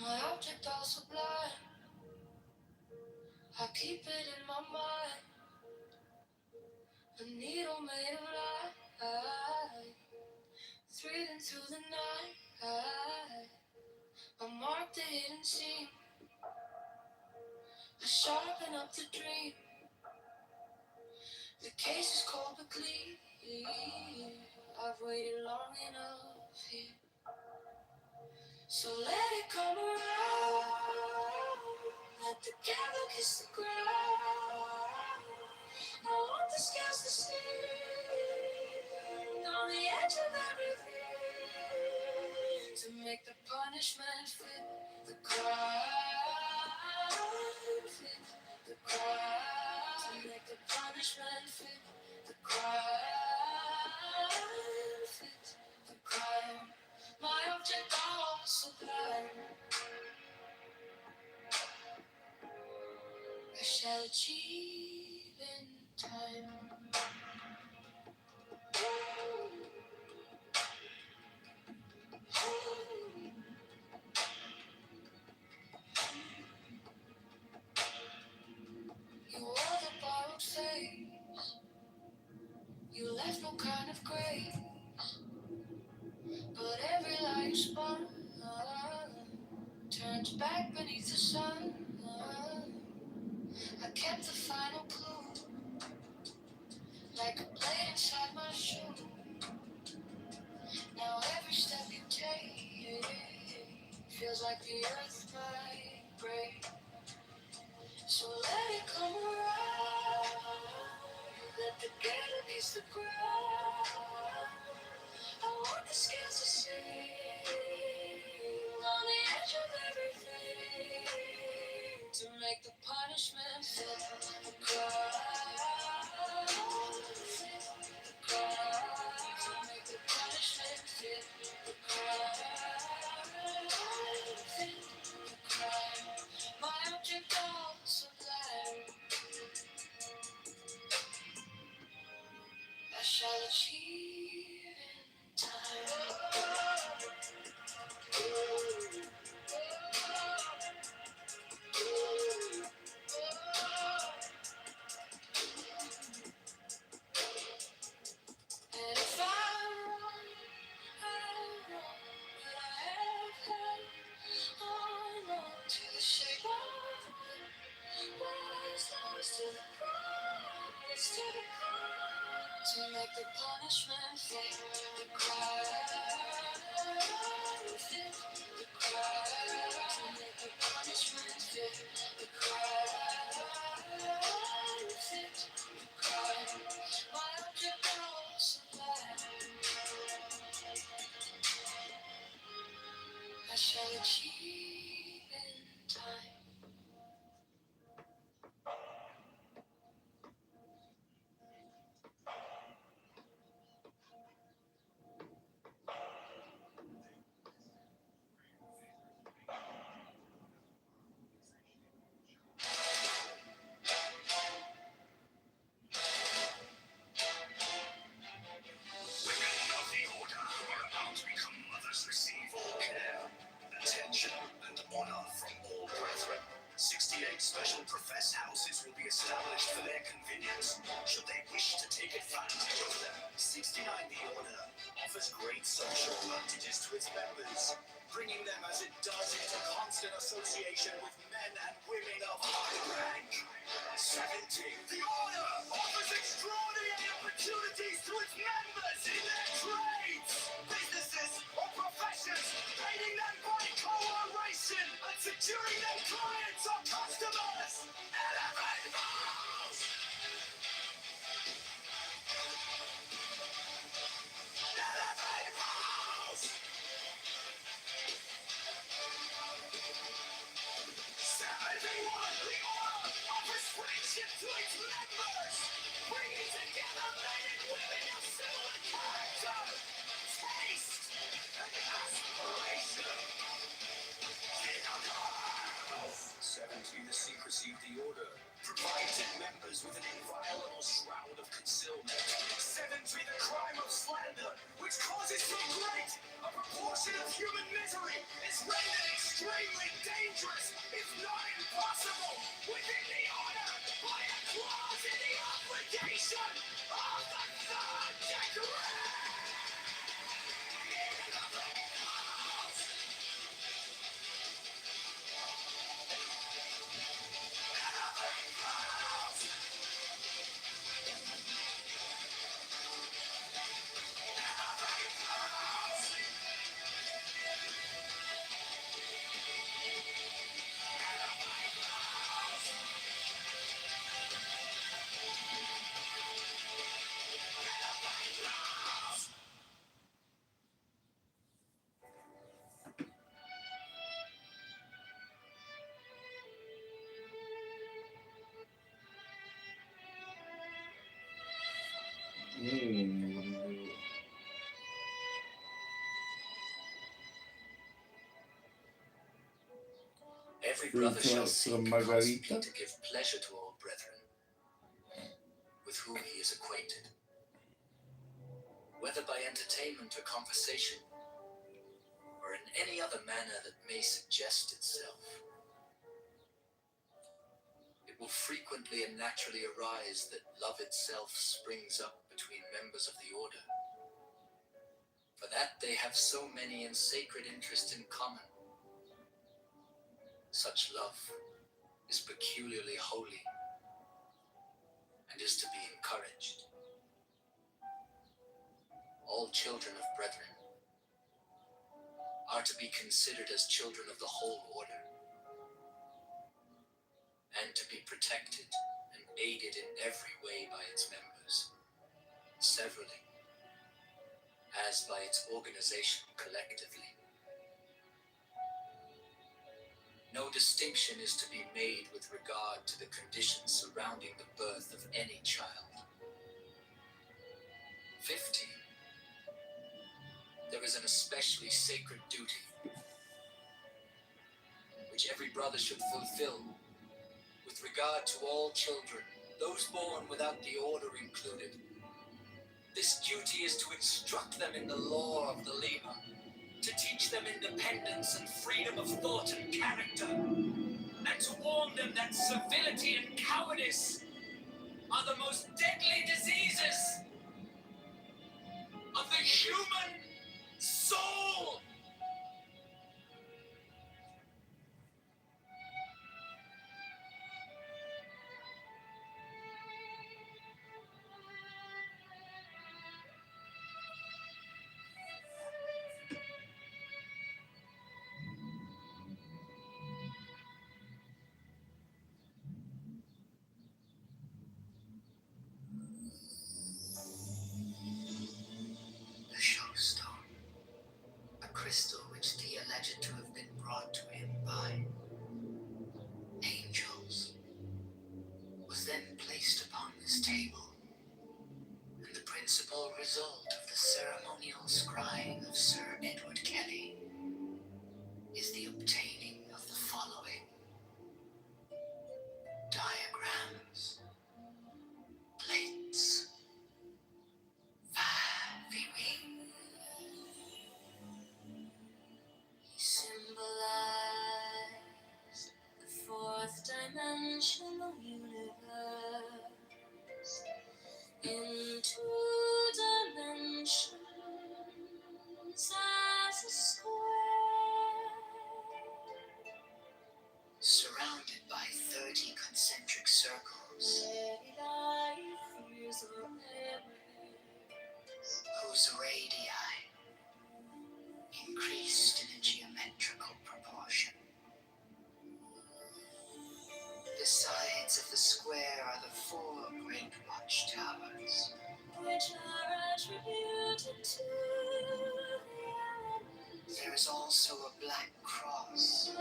[SPEAKER 2] My object all sublime, I keep it in my mind. A needle made of light, threading through the night. I mark the hidden seam, I sharpen up the dream. The case is cold but clean. I've waited long enough here, so let it come around. Let the candle kiss the ground. I want the scales to sing on the edge of everything, to make the punishment fit the crime, fit the crime, to make the punishment fit the crime, fit the crime. My object all sublime, I shall achieve in time. You wore the borrowed face, you left no kind of grace, but every lie you spun turns back beneath the sun. I kept the final clue, like a blade inside my shoe. Now every step you take feels like the earth might break. So let it come around, let the gate kiss the ground. I want the scales to sing on the edge of everything, to make the punishment fit the crime, fit the crime, to make the punishment fit the crime, fit the crime. My object all sublime, I shall achieve in time. And if I'm wrong, I'm wrong, but I have held on to the shape of what is lost, to the promise, to the cross, to make the punishment fit the crime, fit the crime, to make the punishment fit the crime, fit the crime. My object all sublime, I shall achieve in time.
[SPEAKER 13] Women of the order are about to become mothers, receive all care, attention, and honor from all brethren. 68 special profess houses will be established for their convenience, should they wish to take advantage of them. 69 The Order offers great social advantages to its members, bringing them as it does into constant association with men and women of high rank. 70 The Order offers extraordinary opportunities to its members in their trades, businesses, or professions, aiding them by collaboration and securing them clients or customers. Elevate those! Elevate those! 71 The Order offers friendship to its members, bringing together men and women of similar character, taste, and aspiration. 70 The Secrecy of the Order provides its members with an inviolable shroud of concealment. 70 The Crime of Slander, which causes so great a proportion of human misery, is rendered extremely dangerous, if not impossible, within the order by a clause in the obligation of the third degree. Every brother shall seek constantly to give pleasure to all brethren, with whom he is acquainted, whether by entertainment or conversation, or in any other manner that may suggest itself. It will frequently and naturally arise that love itself springs up between members of the order, for that they have so many and sacred interests in common. Such love is peculiarly holy and is to be encouraged. All children of brethren are to be considered as children of the whole order, and to be protected and aided in every way by its members, severally, as by its organization collectively. No distinction is to be made with regard to the conditions surrounding the birth of any child. 15. There is an especially sacred duty which every brother should fulfill with regard to all children, those born without the order included. This duty is to instruct them in the law of the Lema, to teach them independence and freedom of thought and character, and to warn them that servility and cowardice are the most deadly diseases of the human soul. The Showstone, a crystal which thee alleged to have been brought to him by angels, was then placed upon this table, and the principal result of the ceremonial scrying of Sir Edward Kelly is the obtaining of the following diagrams, plates, viewing. He symbolized the fourth
[SPEAKER 4] placed in a geometrical proportion. The sides of the square are the 4 great watchtowers, which are attributed to the elements. There is also a black cross,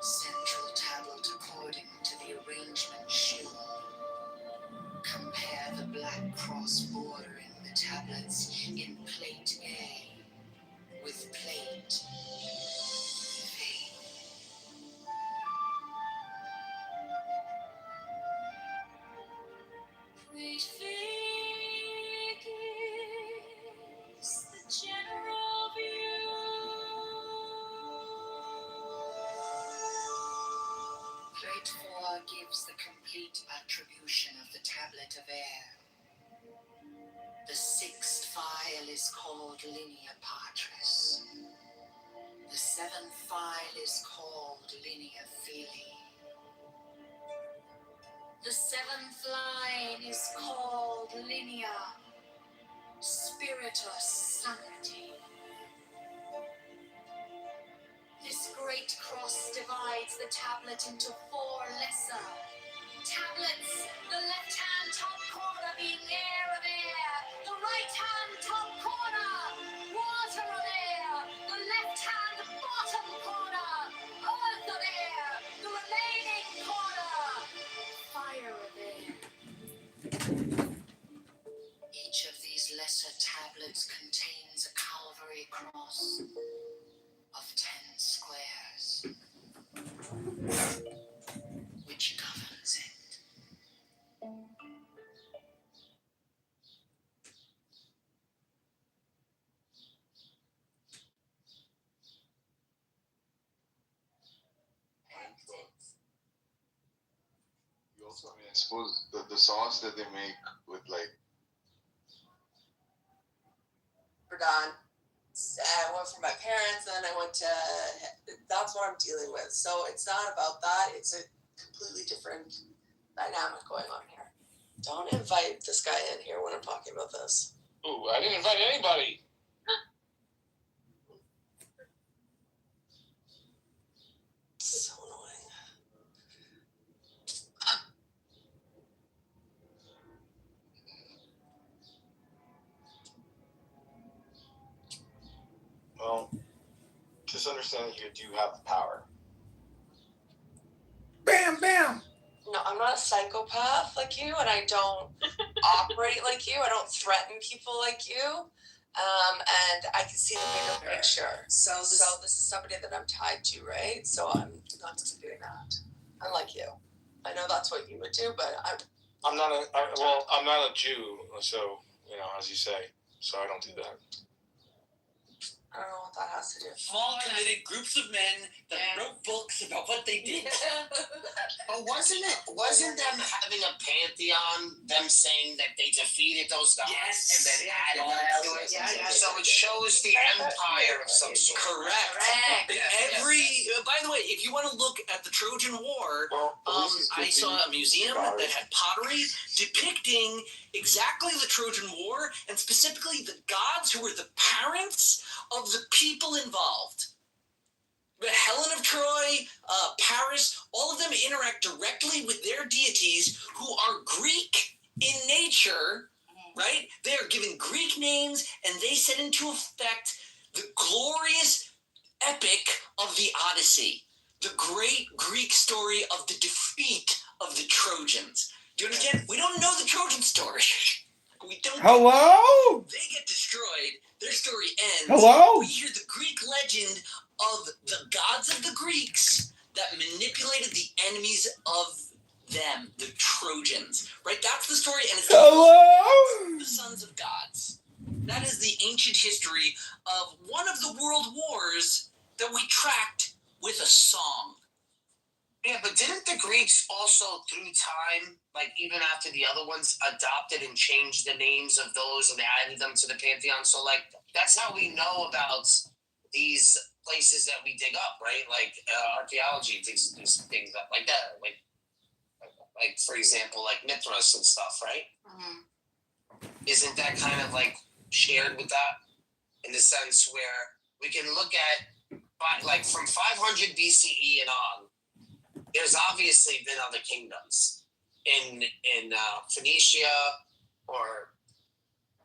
[SPEAKER 4] central tablet according to the arrangement shown. Compare the black cross border in the tablets in plate A with plate B. Plate gives the general view. Plate 4 gives the complete attribution of the tablet of air. The 6th file is called linea patris. The 7th file is called linea filii. The 7th line is called linea spiritus sancti. This great cross divides the tablet into 4 lesser tablets, the left-hand top corner being air of air, the right-hand top corner water of air, the left-hand bottom corner earth of air, the remaining corner fire of air. Each of these lesser tablets contains a Calvary cross of 10 squares, which governs it.
[SPEAKER 9] You also, I mean, I suppose the sauce that they make with like.
[SPEAKER 6] Don. I went from my parents, and then I went to. That's what I'm dealing with. So it's not about that. It's a completely different dynamic going on here. Don't invite this guy in here when I'm talking about this.
[SPEAKER 3] Ooh, I didn't invite anybody.
[SPEAKER 6] So annoying.
[SPEAKER 3] Well, just understand that you do have the power.
[SPEAKER 5] Bam, bam.
[SPEAKER 6] No, I'm not a psychopath like you, and I don't operate like you. I don't threaten people like you. And I can see the bigger picture. So this is somebody that I'm tied to, right? So I'm not just doing that. Unlike you. I know that's what you would do, but
[SPEAKER 3] I'm not a Jew, so, as you say, so I don't do that.
[SPEAKER 6] I don't know what that has to do.
[SPEAKER 14] Small committed groups of men that wrote books about what they did.
[SPEAKER 15] But wasn't them having a pantheon, them saying that they defeated those gods and then added them to it?
[SPEAKER 6] Yeah.
[SPEAKER 15] So it shows the empire of some sort.
[SPEAKER 14] Correct. By the way, if you want to look at the Trojan War, I saw a museum that had pottery depicting exactly the Trojan War, and specifically the gods who were the parents of the people involved. Helen of Troy, Paris, all of them interact directly with their deities who are Greek in nature, right? They are given Greek names, and they set into effect the glorious epic of the Odyssey, the great Greek story of the defeat of the Trojans. Do you understand? We don't know the Trojan story. We don't.
[SPEAKER 5] Hello?
[SPEAKER 14] They get destroyed. Their story ends.
[SPEAKER 5] Hello?
[SPEAKER 14] We hear the Greek legend of the gods of the Greeks that manipulated the enemies of them, the Trojans. Right? That's the story, and it's
[SPEAKER 5] Hello?
[SPEAKER 14] the sons of gods. That is the ancient history of one of the world wars that we tracked with a song.
[SPEAKER 15] Yeah, but didn't the Greeks also, through time, like even after the other ones, adopted and changed the names of those and added them to the pantheon? So, like, that's how we know about these places that we dig up, right? Like archaeology, things like that. Like for example, like Mithras and stuff, right?
[SPEAKER 6] Mm-hmm.
[SPEAKER 15] Isn't that kind of like shared with that? in the sense where we can look at, like, from 500 BCE and on, there's obviously been other kingdoms in Phoenicia or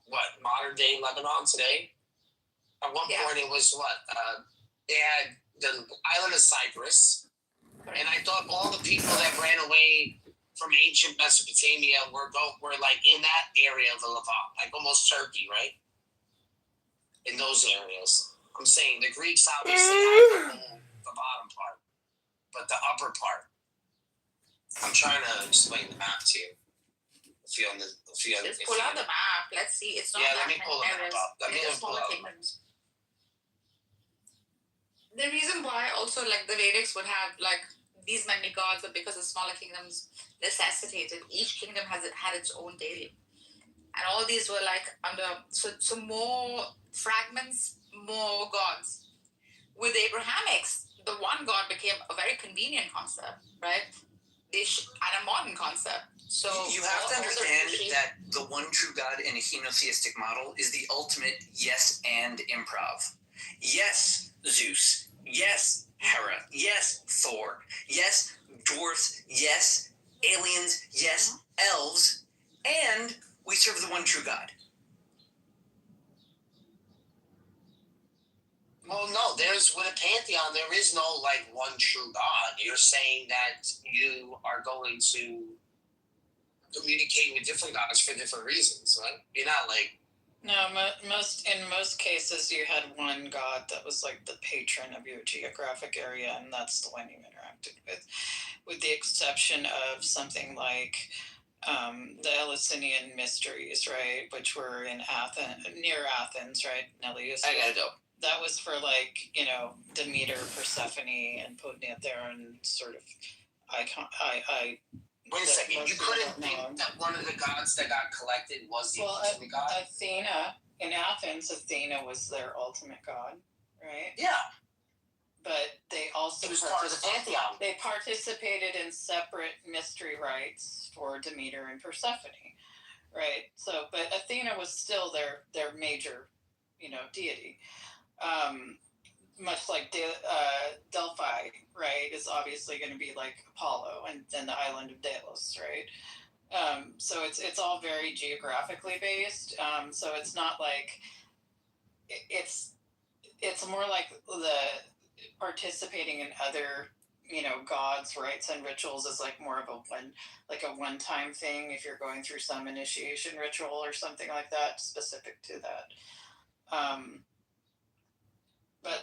[SPEAKER 15] what, modern day Lebanon today. At one point it was they had the island of Cyprus, and I thought all the people that ran away from ancient Mesopotamia were like in that area of the Levant, like almost Turkey, right? In those areas. I'm saying the Greeks obviously had the bottom part, but the upper part. I'm trying to explain the map to you.
[SPEAKER 16] Just pull out the map. Let's see. It's not
[SPEAKER 15] let me pull the map up. Let me pull out the map.
[SPEAKER 16] The reason why also like the Vedics would have like these many gods are because the smaller kingdoms necessitated each kingdom had its own deity, and all these were like under so more fragments, more gods. With the Abrahamics, the one god became a very convenient concept, right? And a modern concept. So
[SPEAKER 14] you have to understand that the one true God in a henotheistic model is the ultimate yes and improv. Yes, Zeus. Yes, Hera. Yes, Thor. Yes, dwarfs. Yes, aliens. Yes, elves. And we serve the one true God.
[SPEAKER 15] Well, no, with a pantheon, there is no like one true God. You're saying that you are going to communicate with different gods for different reasons, right? You're not like.
[SPEAKER 17] No, in most cases, you had one god that was like the patron of your geographic area, and that's the one you interacted with the exception of something like the Eleusinian mysteries, right, which were in near Athens, right, Nellius?
[SPEAKER 14] I gotta go.
[SPEAKER 17] That was for like, Demeter, Persephone, and Podnetheren sort of icon.
[SPEAKER 15] Wait a second, you couldn't think that one of the gods that got collected was the ultimate god?
[SPEAKER 17] Athena, in Athens, Athena was their ultimate god, right?
[SPEAKER 15] Yeah.
[SPEAKER 17] But they also
[SPEAKER 15] it was part of the pantheon.
[SPEAKER 17] They participated in separate mystery rites for Demeter and Persephone, right? So, but Athena was still their major, deity. Much like Delphi, right, is obviously going to be like Apollo and then the island of Delos, right? So it's all very geographically based. So it's not like it's more like the participating in other gods, rites, and rituals is like more of a one-time thing if you're going through some initiation ritual or something like that specific to that. But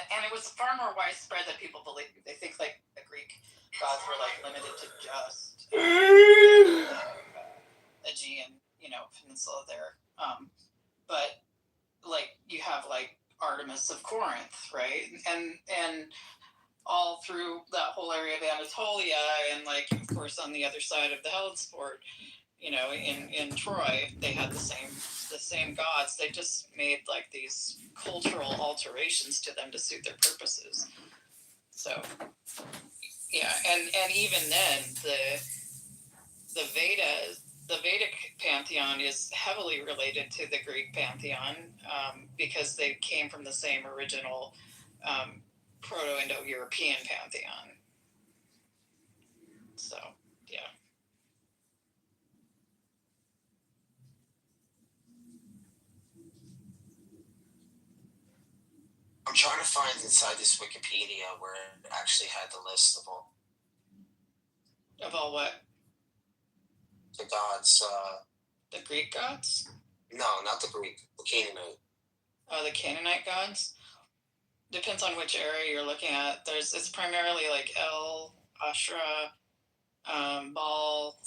[SPEAKER 17] and it was far more widespread than people believe. They think like the Greek gods were like limited to just Aegean, peninsula there. But like you have like Artemis of Corinth, right? And all through that whole area of Anatolia, and like of course on the other side of the Hellesport, in Troy, they had the same gods. They just made like these cultural alterations to them to suit their purposes. So, yeah, and even then, the Vedic pantheon is heavily related to the Greek pantheon because they came from the same original Proto-Indo-European pantheon. So, yeah.
[SPEAKER 15] I'm trying to find inside this Wikipedia where it actually had the list of all.
[SPEAKER 17] Of all what?
[SPEAKER 15] The gods.
[SPEAKER 17] The Greek gods?
[SPEAKER 15] No, not the Greek. The Canaanite.
[SPEAKER 17] Oh, the Canaanite gods? Depends on which area you're looking at. It's primarily like El, Ashra, Baal.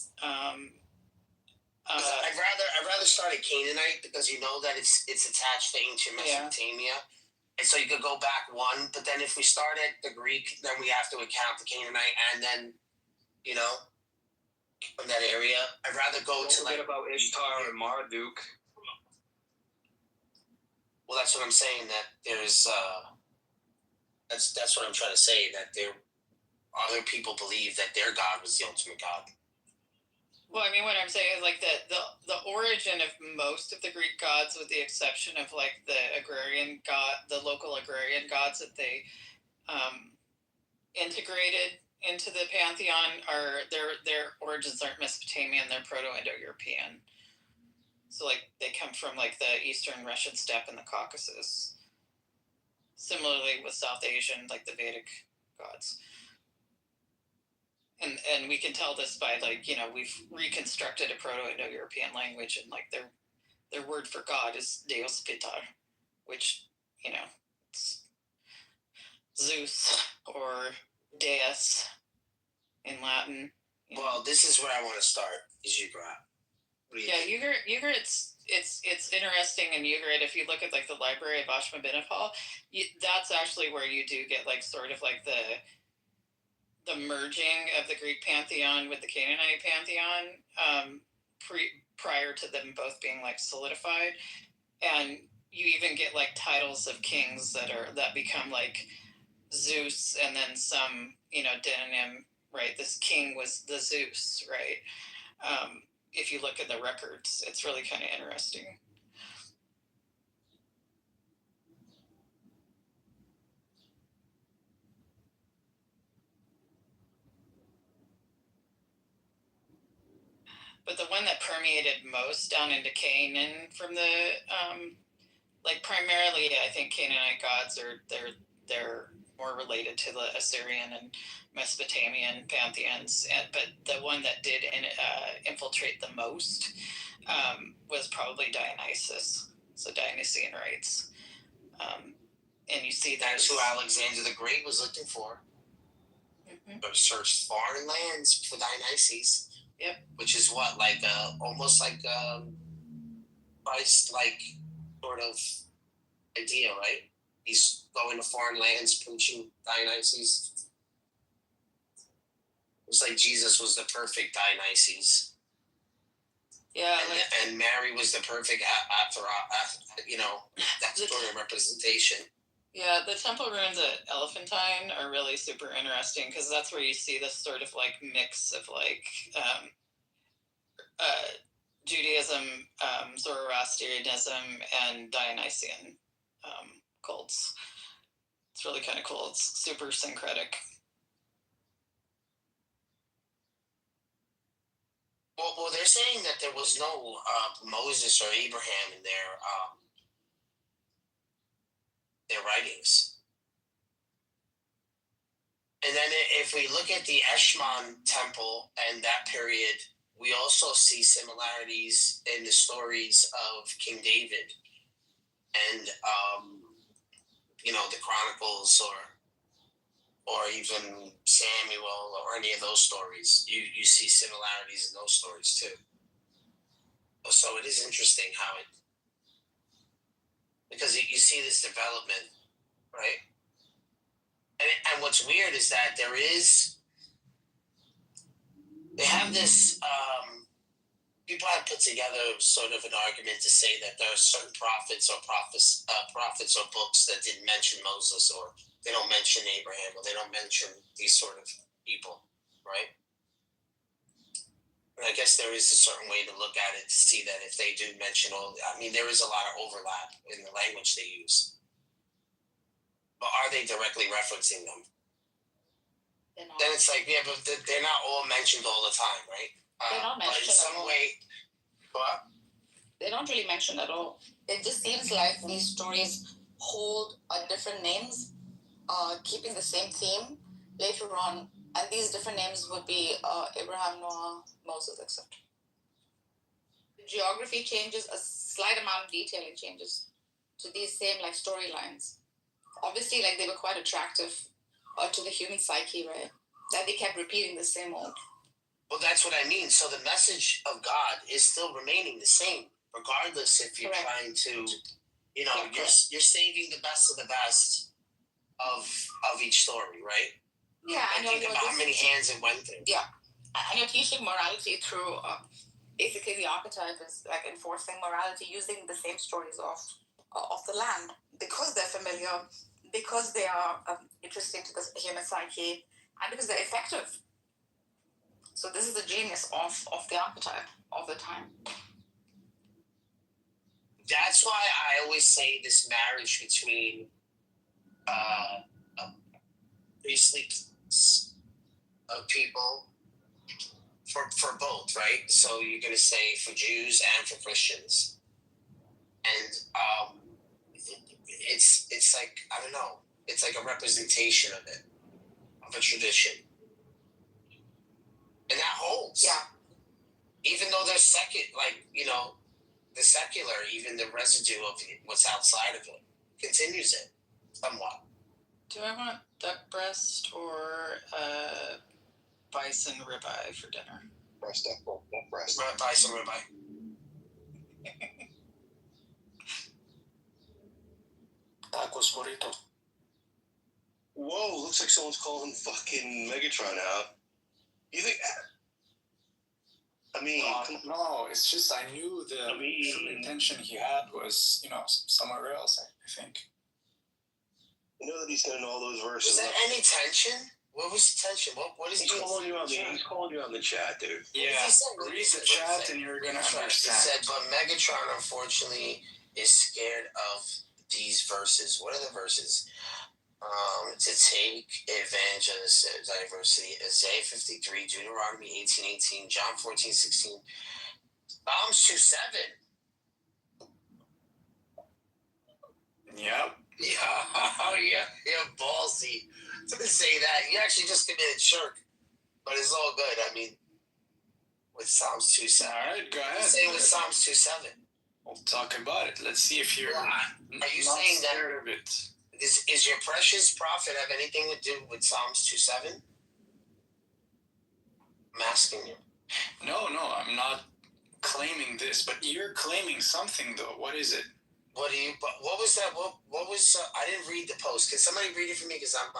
[SPEAKER 15] I'd rather start at Canaanite because you know that it's attached to ancient Mesopotamia. Yeah. And so you could go back one, but then if we start at the Greek, then we have to account the Canaanite and then, from that area. I'd rather go to like
[SPEAKER 18] about Ishtar and Marduk.
[SPEAKER 15] Well, that's what I'm saying, that there's that's what I'm trying to say, that there other people believe that their god was the ultimate god.
[SPEAKER 17] Well, I mean, what I'm saying is like the origin of most of the Greek gods, with the exception of like the agrarian god, the local agrarian gods that they integrated into the pantheon, are their origins aren't Mesopotamian, they're Proto-Indo-European. So like they come from like the Eastern Russian steppe and the Caucasus. Similarly with South Asian, like the Vedic gods. And we can tell this by like, you know, we've reconstructed a Proto-Indo-European language, and like their word for God is Deus Pitar, which, you know, it's Zeus or Deus in Latin.
[SPEAKER 15] Well, this is where I want to start. Is Ugarit?
[SPEAKER 17] Yeah, Ugarit's it's interesting in Ugarit. If you look at like the library of Ashurbanipal, that's actually where you do get like sort of like the merging of the Greek pantheon with the Canaanite pantheon, prior to them both being like solidified, and you even get like titles of kings that become like Zeus, and then some, you know, demonym, right? This king was the Zeus, right? If you look at the records, it's really kind of interesting. But the one that permeated most down into Canaan from the like primarily, I think Canaanite gods are they're more related to the Assyrian and Mesopotamian pantheons, but the one that did infiltrate the most was probably Dionysus. So Dionysian rites, and you see
[SPEAKER 15] that's who Alexander the Great was looking for. But searched foreign lands for Dionysus.
[SPEAKER 17] Yep.
[SPEAKER 15] Which is what, like almost like Christ, like sort of idea, right? He's going to foreign lands preaching Dionysus. It's like Jesus was the perfect Dionysus.
[SPEAKER 17] Yeah,
[SPEAKER 15] and Mary was the perfect after you know, that sort of representation.
[SPEAKER 17] Yeah, the temple ruins at Elephantine are really super interesting, because that's where you see this sort of like mix of like Judaism, Zoroastrianism, and Dionysian cults. It's really kind of cool. It's super syncretic.
[SPEAKER 15] Well, they're saying that there was no Moses or Abraham in their writings. And then if we look at the Eshmon temple and that period, we also see similarities in the stories of King David and, you know, the Chronicles or even Samuel or any of those stories. You see similarities in those stories too. So it is interesting how it, because you see this development, right? And what's weird is that they have this, people have put together sort of an argument to say that there are certain prophets or books that didn't mention Moses, or they don't mention Abraham, or they don't mention these sort of people, right? And I guess there is a certain way to look at it to see that if they do mention there is a lot of overlap in the language they use. But are they directly referencing them? Then it's like, yeah, but they're not all mentioned all the time, right?
[SPEAKER 16] They're not mentioned
[SPEAKER 15] but in some way. What?
[SPEAKER 16] They don't really mention at all. It just seems like these stories hold different names, keeping the same theme later on, and these different names would be Abraham, Noah, Moses, etc. The geography changes, a slight amount of detailing changes to these same like storylines. Obviously, like they were quite attractive to the human psyche, right? That they kept repeating the same old.
[SPEAKER 15] Well, that's what I mean. So the message of God is still remaining the same, regardless if you're trying to, you know, you're saving the best of the best of each story, right?
[SPEAKER 16] Yeah,
[SPEAKER 15] and think about how many hands it went through.
[SPEAKER 16] Yeah, and you're teaching morality through basically the archetype is like enforcing morality using the same stories of the land, because they're familiar, because they are interesting to the human psyche, and because they're effective. So this is the genius of the archetype of the time.
[SPEAKER 15] That's why I always say this marriage between priestly people for both, right? So you're gonna say for Jews and for Christians, and it's like, I don't know, it's like a representation of it, of a tradition, and that holds.
[SPEAKER 16] Yeah.
[SPEAKER 15] Even though there's the secular, even the residue of what's outside of it continues it somewhat.
[SPEAKER 17] Do I want duck breast or bison ribeye for dinner?
[SPEAKER 15] Breast. Bison ribeye.
[SPEAKER 19] Tacos burrito. Whoa, looks like someone's calling fucking Megatron out. You think... I mean...
[SPEAKER 10] No, it's just I knew the true intention he had was, somewhere else, I think.
[SPEAKER 19] You know that he's got all those verses.
[SPEAKER 15] Was there any tension? What was the tension? What is
[SPEAKER 19] he's calling you on he's calling you on the chat, dude.
[SPEAKER 10] Yeah, read the chat and you're gonna understand.
[SPEAKER 15] He said, but Megatron unfortunately is scared of these verses. What are the verses? To take advantage of this diversity, Isaiah 53, Deuteronomy 18:18, John 14:16, Psalms 2:7.
[SPEAKER 10] Yep.
[SPEAKER 15] Yeah, ballsy to say that. You actually just committed shirk, but it's all good. I mean, with Psalms 2:7.
[SPEAKER 10] All right, go ahead.
[SPEAKER 15] Say with Psalms 2:7.
[SPEAKER 10] We'll talk about it. Let's see if you're
[SPEAKER 15] Are you
[SPEAKER 10] not
[SPEAKER 15] saying
[SPEAKER 10] scared of it.
[SPEAKER 15] Is your precious prophet have anything to do with Psalms 2:7? I'm asking you.
[SPEAKER 10] No, I'm not claiming this, but you're claiming something though. What is it?
[SPEAKER 15] What was that? What was? I didn't read the post. Can somebody read it for me? Because I'm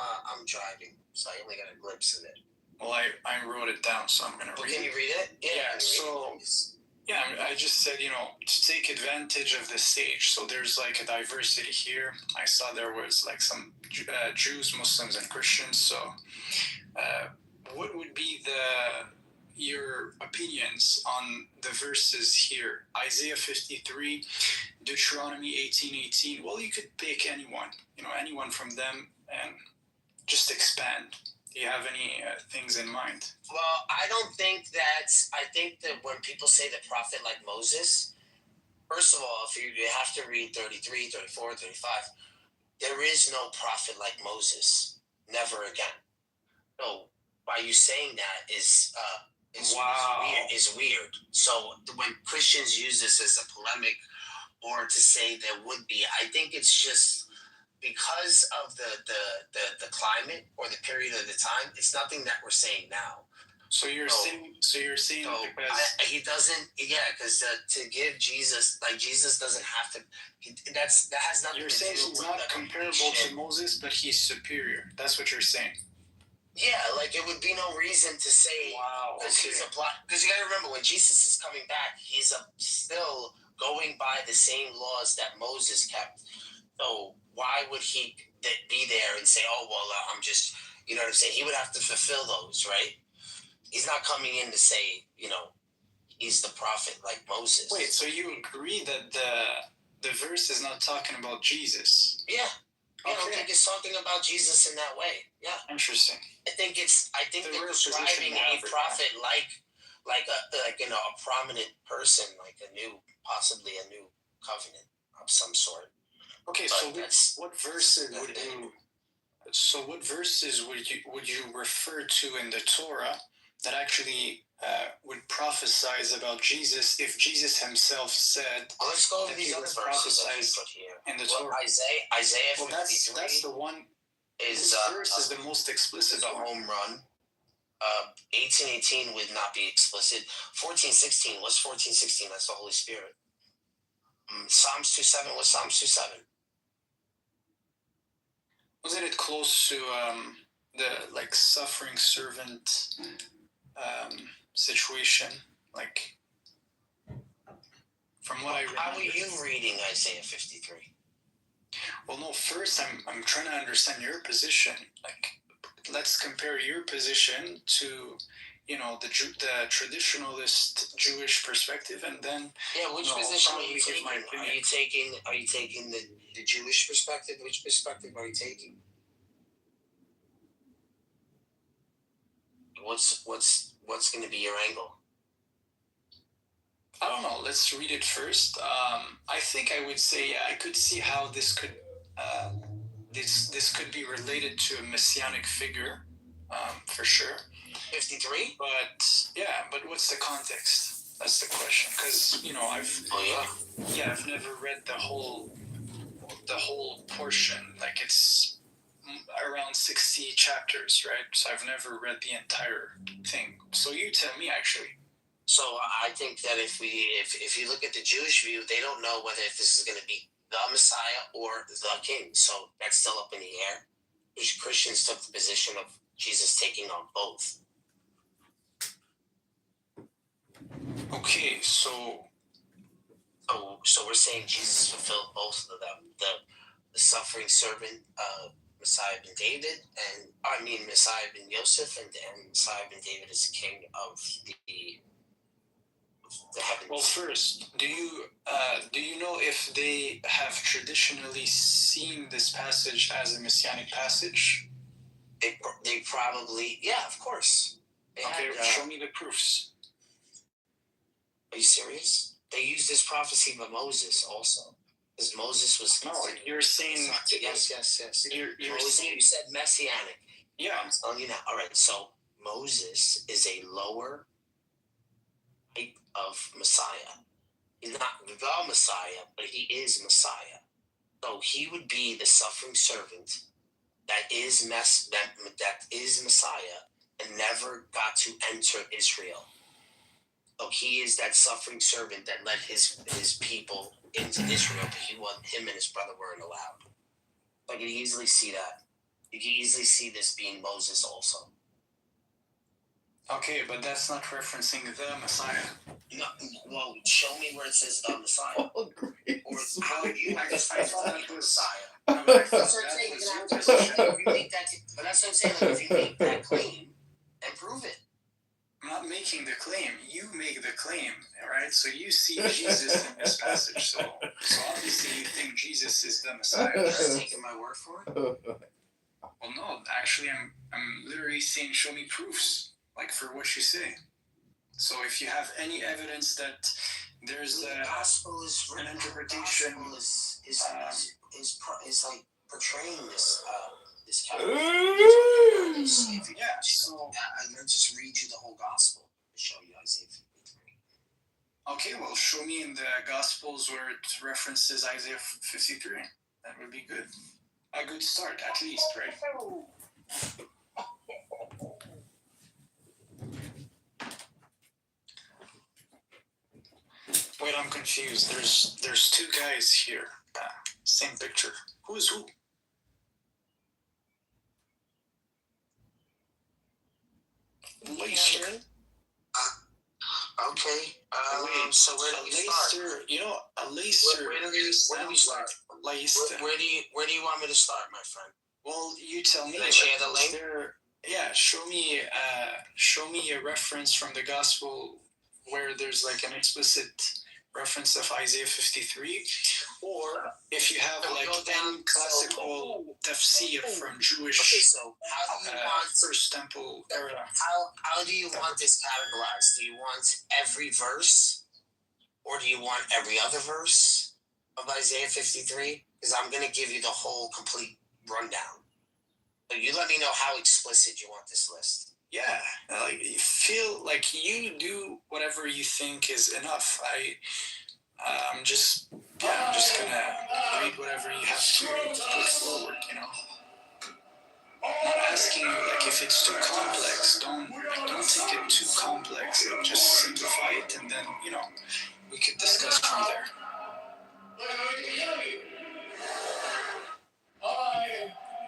[SPEAKER 15] driving, so I only got a glimpse of it.
[SPEAKER 10] Well, I wrote it down, so I'm gonna read it.
[SPEAKER 15] Can you read it?
[SPEAKER 10] Yeah. So yeah, I just said to take advantage of the stage. So there's like a diversity here. I saw there was like some Jews, Muslims, and Christians. So what would be your opinions on the verses here? Isaiah 53, Deuteronomy 18:18. Well, you could pick anyone from them and just expand. Do you have any things in mind?
[SPEAKER 15] Well, I think that when people say the prophet like Moses, first of all, if you have to read 33, 34, 35, there is no prophet like Moses. Never again. No, by you saying that is weird. So when Christians use this as a polemic or to say there would be, I think it's just because of the climate or the period of the time. It's nothing that we're saying now.
[SPEAKER 10] So you're saying because
[SPEAKER 15] he doesn't, because to give Jesus, like Jesus doesn't have to. That has nothing.
[SPEAKER 10] You're saying he's not comparable to Moses, but he's superior. That's what you're saying.
[SPEAKER 15] Yeah, like it would be no reason to say because you got to remember when Jesus is coming back, he's still going by the same laws that Moses kept. So why would he be there and say, "Oh well, I'm just," you know what I'm saying? He would have to fulfill those, right? He's not coming in to say, he's the prophet like Moses.
[SPEAKER 10] Wait, so you agree that the verse is not talking about Jesus?
[SPEAKER 15] Yeah. I don't think it's talking about Jesus in that way. Yeah.
[SPEAKER 10] Interesting.
[SPEAKER 15] I think they're describing a prophet like a prominent person, like possibly a new covenant of some sort.
[SPEAKER 10] Okay, but so what verses would you refer to in the Torah that actually would prophesize about Jesus if Jesus himself said
[SPEAKER 15] let's go over these other verses
[SPEAKER 10] in the Torah?
[SPEAKER 15] Isaiah 53.
[SPEAKER 10] Well, that's the one. This verse is the most explicit.
[SPEAKER 15] A home run. 18:18 would not be explicit. 14:16. What's 14:16? That's the Holy Spirit. Psalms 2:7. What's Psalms 2:7?
[SPEAKER 10] Wasn't it close to the suffering servant situation? Like, from what I remember.
[SPEAKER 15] How are you reading Isaiah 53?
[SPEAKER 10] Well, no. First, I'm trying to understand your position. Like, let's compare your position to
[SPEAKER 4] the traditionalist Jewish perspective, and then
[SPEAKER 15] which position are you taking? Are you taking the Jewish perspective? Which perspective are you taking? What's going to be your angle?
[SPEAKER 4] I don't know. Let's read it first. I think I would say I could see how this could this could be related to a messianic figure, for sure.
[SPEAKER 15] 53.
[SPEAKER 4] But what's the context? That's the question. Because I've never read the whole portion. Like it's around 60 chapters, right? So I've never read the entire thing. So you tell me, actually.
[SPEAKER 15] So I think that if you look at the Jewish view, they don't know whether this is going to be the Messiah or the King. So that's still up in the air. Christians took the position of Jesus taking on both.
[SPEAKER 4] Okay, so
[SPEAKER 15] we're saying Jesus fulfilled both of them: the suffering servant, Messiah ben David, Messiah ben Yosef, and Messiah ben David is the king of the heavens.
[SPEAKER 4] Well, first, do you know if they have traditionally seen this passage as a messianic passage?
[SPEAKER 15] They probably, of course.
[SPEAKER 4] Show me the proofs.
[SPEAKER 15] Are you serious? They used this prophecy by Moses also. Because Moses was...
[SPEAKER 4] No, you're saying...
[SPEAKER 15] Yes.
[SPEAKER 4] You're saying...
[SPEAKER 15] You said messianic.
[SPEAKER 4] Yeah.
[SPEAKER 15] I'm telling you now. All right, so Moses is a lower type of Messiah. He's not the Messiah, but he is Messiah. So he would be the suffering servant that is Messiah and never got to enter Israel. So he is that suffering servant that led his people into Israel, but him and his brother weren't allowed. I can easily see that. You can easily see this being Moses also.
[SPEAKER 4] Okay, but that's not referencing the Messiah.
[SPEAKER 15] No, well, show me where it says the Messiah.
[SPEAKER 5] Oh, great.
[SPEAKER 15] Or how you just find the Messiah.
[SPEAKER 4] But
[SPEAKER 15] That's what I'm saying. You're gonna have to but that's what I'm saying. Like, if you make that claim and prove it.
[SPEAKER 4] I'm not making the claim. You make the claim, right? So you see Jesus in this passage. So obviously you think Jesus is the Messiah.
[SPEAKER 15] You're just taking my word for it?
[SPEAKER 4] Well, no. Actually, I'm literally saying, show me proofs, like for what you say. So if you have any evidence that there's
[SPEAKER 15] the gospel is
[SPEAKER 4] an interpretation,
[SPEAKER 15] the gospel is like portraying this character. So I'm gonna just read you the whole gospel to show you Isaiah 53.
[SPEAKER 4] Okay, well, show me in the Gospels where it references Isaiah 53. That would be good. A good start, at least, right? Wait, I'm confused. There's two guys here. Same picture. Who is who? Leister.
[SPEAKER 15] Okay. So where do we start?
[SPEAKER 4] A Leister.
[SPEAKER 15] Where do we start?
[SPEAKER 4] Leister.
[SPEAKER 15] Where do you want me to start, my friend?
[SPEAKER 4] Well, you tell me.
[SPEAKER 15] Can I share the link?
[SPEAKER 4] Show me a reference from the gospel where there's like an explicit reference of Isaiah 53, or if you have like any classical tafsir from Jewish First Temple era.
[SPEAKER 15] How do you want this categorized? Do you want every verse, or do you want every other verse of Isaiah 53? Because I'm going to give you the whole complete rundown. So you let me know how explicit you want this list.
[SPEAKER 4] Yeah, like you feel like you do whatever you think is enough. I'm just gonna read whatever you have to put forward. I'm not asking you like if it's too complex. Don't take it too complex. Just simplify it, and then we could discuss from there.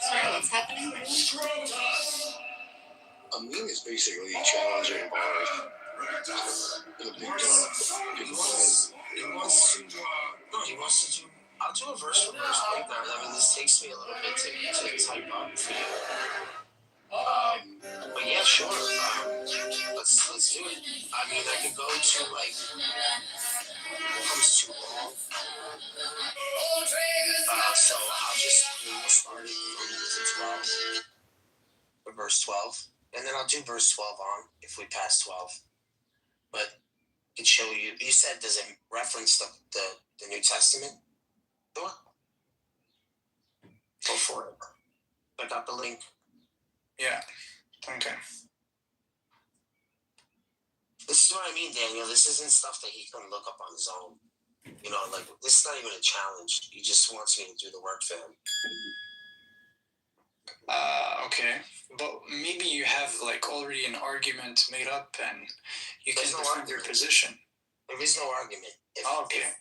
[SPEAKER 16] Sorry, what's happening?
[SPEAKER 19] A meme is basically challenging bars in a big
[SPEAKER 15] He wants to do. I'll do a verse for verse breakdown. I mean, this takes me a little bit to type up for you. But yeah, sure. Let's do it. I mean, I could go to like it comes too long. So we'll start it from 12, or verse 12, and then I'll do verse 12 on if we pass 12. But I can show you. You said, does it reference the New Testament? Sure. Go for it. I got the link.
[SPEAKER 17] Yeah. Okay.
[SPEAKER 15] This is what I mean, Daniel. This isn't stuff that he can look up on his own. You know, like, this is not even a challenge. He just wants me to do the work for him.
[SPEAKER 17] Okay. But maybe you have, like, already an argument made up and you can defend your position.
[SPEAKER 15] There is no argument.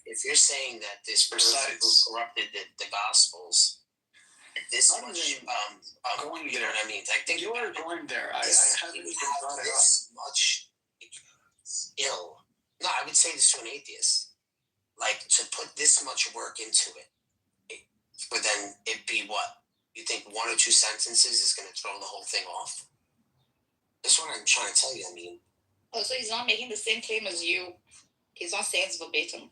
[SPEAKER 15] If you're saying that this person who corrupted the Gospels, this much,
[SPEAKER 17] going
[SPEAKER 15] you know what I mean? I think
[SPEAKER 17] you are going there. I haven't even brought it up.
[SPEAKER 15] This much ill. No, I would say this to an atheist. Like, to put this much work into it, but then it be what? You think 1 or 2 sentences is going to throw the whole thing off? That's what I'm trying to tell you. I mean,
[SPEAKER 16] so he's not making the same claim as you. He's not saying it's verbatim.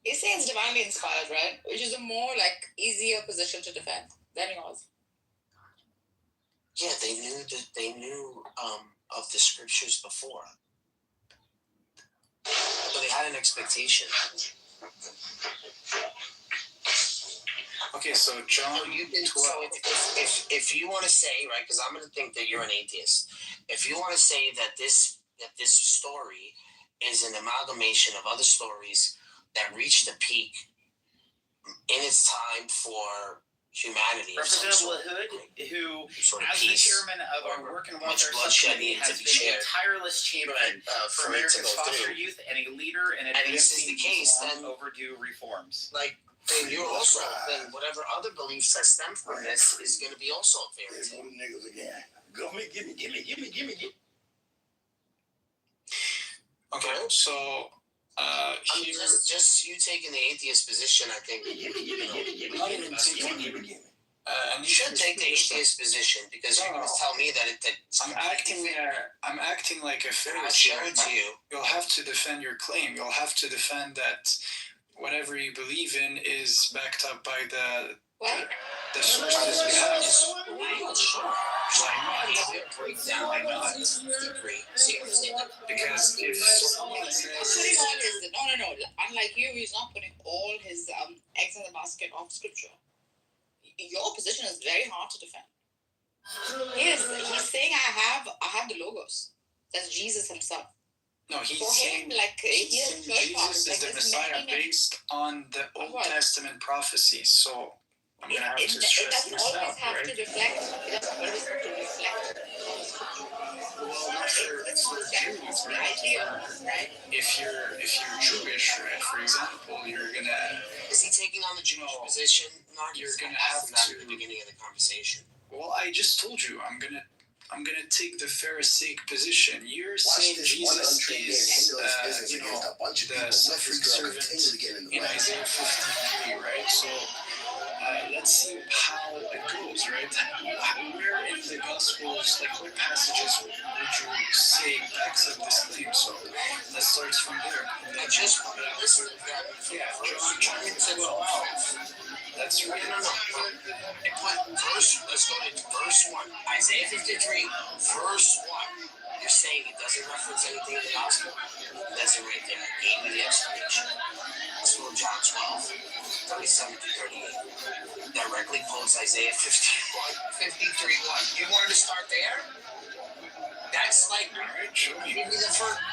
[SPEAKER 16] He's saying it's divinely inspired, right? Which is a more like easier position to defend than yours.
[SPEAKER 15] Yeah, they knew of the scriptures before, so they had an expectation.
[SPEAKER 17] Okay, so John.
[SPEAKER 15] If you want to say, right, because I'm going to think that you're an atheist. If you want to say that this story is an amalgamation of other stories that reached a peak in its time for humanity.
[SPEAKER 20] Representative Hood, who, as the chairman of our Work and Welfare Subcommittee, has been a tireless champion for America's foster youth and a leader in advancing these long-overdue reforms.
[SPEAKER 15] Like, and you're also, then whatever other beliefs that stem from this is going to be also a fairy tale.
[SPEAKER 19] Niggas again. Go me, give me.
[SPEAKER 17] Okay, so
[SPEAKER 15] just you taking the atheist position, I think. You should take the atheist position because you're going to tell me that
[SPEAKER 17] I'm acting like a Pharisee.
[SPEAKER 15] I'll show it to you.
[SPEAKER 17] You'll have to defend your claim. You'll have to defend that whatever you believe in is backed up by the sources we have.
[SPEAKER 16] Why not? Because if someone says no, unlike you, he's not putting all his eggs in the basket of scripture. Your position is very hard to defend. He's saying I have the logos. That's Jesus himself.
[SPEAKER 17] No, he's saying Jesus is the Messiah based on the Old Testament prophecies. So I'm going to have to stress this out, right?
[SPEAKER 16] It doesn't always have to reflect.
[SPEAKER 17] If you're Jewish, right, for example, you're going to...
[SPEAKER 15] Is he taking on the Jewish position?
[SPEAKER 17] You're going to have to...
[SPEAKER 15] at the beginning of the conversation.
[SPEAKER 17] Well, I just told you, I'm gonna take the Pharisaic position. You're saying Jesus is, the suffering servant in Isaiah 53, right? So let's see how it goes, right? Where in the Gospels, like what passages would you say backs up this claim? So let's start from there.
[SPEAKER 15] I just listen.
[SPEAKER 17] John 12. That's right.
[SPEAKER 15] Let's go to verse 1. Isaiah 53, verse 1. You're saying it doesn't reference anything in the gospel? That's it right there. I gave you the explanation. Let's go to John 12, 37 to 38. Directly quotes Isaiah 53, 1. You wanted to start there? That's like, give me the first.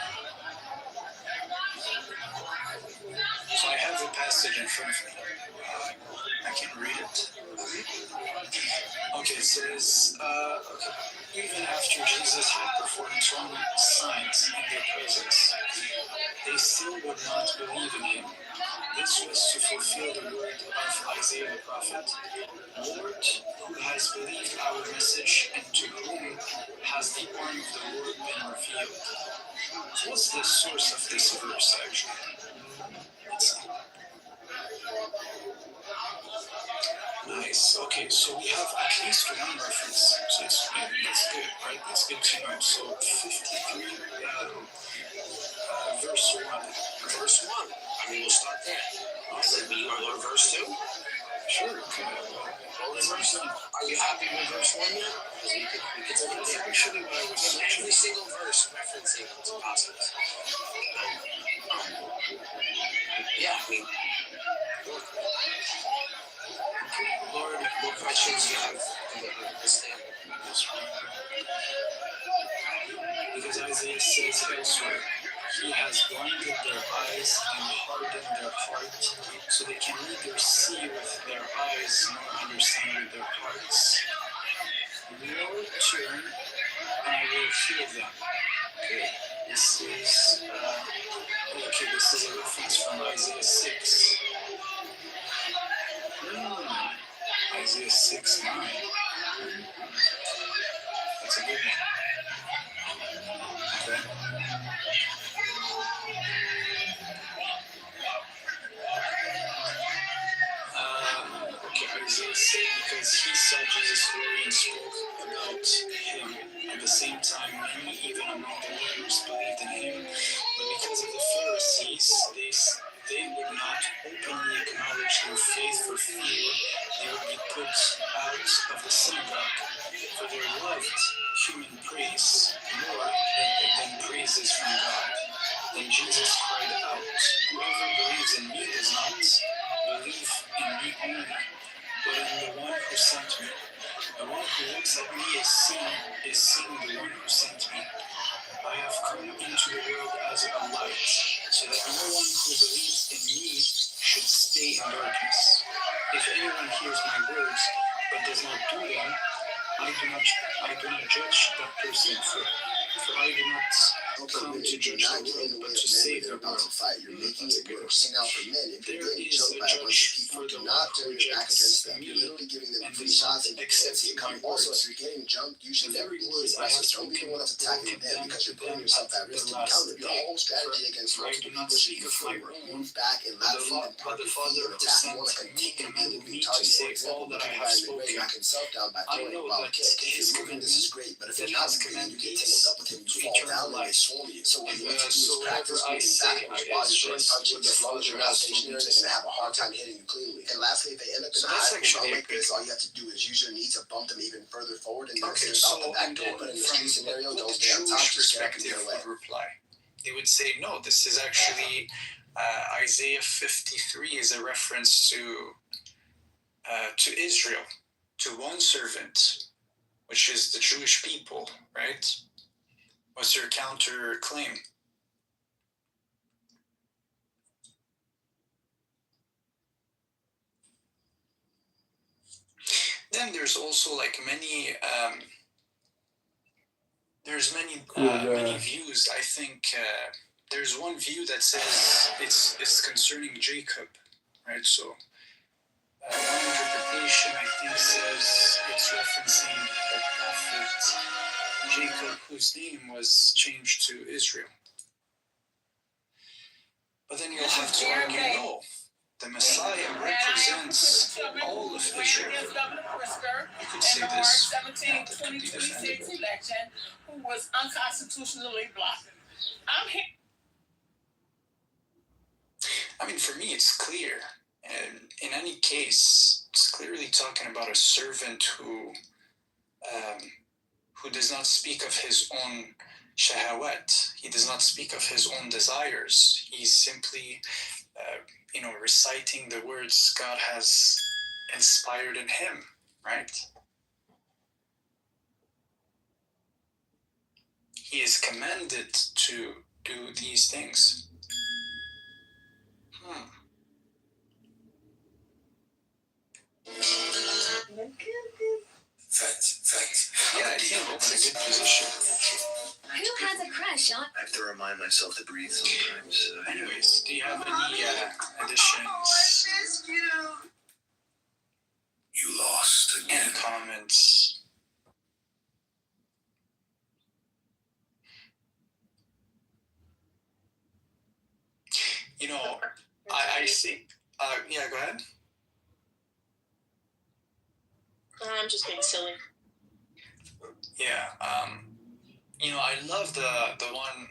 [SPEAKER 17] So I have the passage in front of me. I can read it. Okay, it says, even after Jesus had performed so many signs in their presence, they still would not believe in him. This was to fulfill the word of Isaiah the prophet. Lord, who has believed our message, and to whom has the arm of the Lord been revealed? What's the source of this verse, actually?
[SPEAKER 4] Nice. Okay, so we have at least one reference. So that's good, right? That's good to know. So 53, verse 1.
[SPEAKER 15] Verse 1. I mean, we'll start there. Awesome. You want to go to verse 2?
[SPEAKER 4] Sure. Okay.
[SPEAKER 15] Only verse 1. Are you happy with verse 1 yet? Because we could take it there.
[SPEAKER 4] Actually, what I was
[SPEAKER 15] With every single verse referencing to apostles. Yeah, I mean, Lord, what questions do you have on this thing?
[SPEAKER 4] Because Isaiah says elsewhere, He has blinded their eyes and hardened their heart, so they can neither see with their eyes nor understand with their hearts. Nor turn, and I will heal them. Okay, this is a reference from Isaiah 6. Isaiah 6:9. That's a good one. Okay. Okay, Isaiah said because he saw Jesus' glory and spoke about him. At the same time, many, even among the leaders, believed in him. But because of the Pharisees, they would not openly acknowledge their faith for fear they would be put out of the synagogue. For they loved human praise more than praises from God. Then Jesus cried out, "Whoever believes in me does not believe in me only, but in the one who sent me. The one who looks at me is seeing the one who sent me. I have come into the world as a light, so that no one who believes in me should stay in darkness. If anyone hears my words but does not do them, I do not judge that person, for I do not come to judge the world, but to save the world." That's a good one. There is a judge for the one who rejects me and does not accept my words. The very words I have spoken, both of them at them at the last day. For I do not speak of my own, but the Father who sent me commanded me to say all that I have spoken. I know that his commandment, that his command leads to eternal life. So whatever I say, it's just what the Father has told me to say.
[SPEAKER 15] Have a hard time hitting you cleanly. And lastly, if they end up in
[SPEAKER 4] So
[SPEAKER 15] a
[SPEAKER 4] that's
[SPEAKER 15] high
[SPEAKER 4] actually
[SPEAKER 15] like this, all you have to do is use your knee to bump them even further forward and
[SPEAKER 4] Okay,
[SPEAKER 15] out
[SPEAKER 4] so
[SPEAKER 15] the back
[SPEAKER 4] and
[SPEAKER 15] door.
[SPEAKER 4] then
[SPEAKER 15] But in this
[SPEAKER 4] from
[SPEAKER 15] case scenario,
[SPEAKER 4] what
[SPEAKER 15] don't
[SPEAKER 4] the
[SPEAKER 15] stay on top,
[SPEAKER 4] Jewish
[SPEAKER 15] just get up in
[SPEAKER 4] perspective
[SPEAKER 15] their way.
[SPEAKER 4] would reply, they would say, no, this is actually Isaiah 53 is a reference to Israel, to one servant, which is the Jewish people, right? What's your counter claim? Then there's also like many many views. I think there's one view that says it's concerning Jacob, right? So one interpretation I think says it's referencing the prophet Jacob, whose name was changed to Israel. But then you'll have to argue, no, the Messiah represents all of Israel. You could say this, that could be defended.
[SPEAKER 2] Election, who was unconstitutionally blocked.
[SPEAKER 4] I mean, for me, it's clear. And in any case, it's clearly talking about a servant who does not speak of his own shahawat. He does not speak of his own desires. He's simply, reciting the words God has inspired in him, right? He is commanded to do these things.
[SPEAKER 2] Fact.
[SPEAKER 4] Yeah, I think that's a good position.
[SPEAKER 2] Who has a crush on? I have to remind myself to breathe sometimes.
[SPEAKER 4] Anyways, do you have any additions?
[SPEAKER 2] You lost again.
[SPEAKER 4] And comments? I think, yeah, go ahead.
[SPEAKER 6] I'm just being silly.
[SPEAKER 20] Yeah. I love the one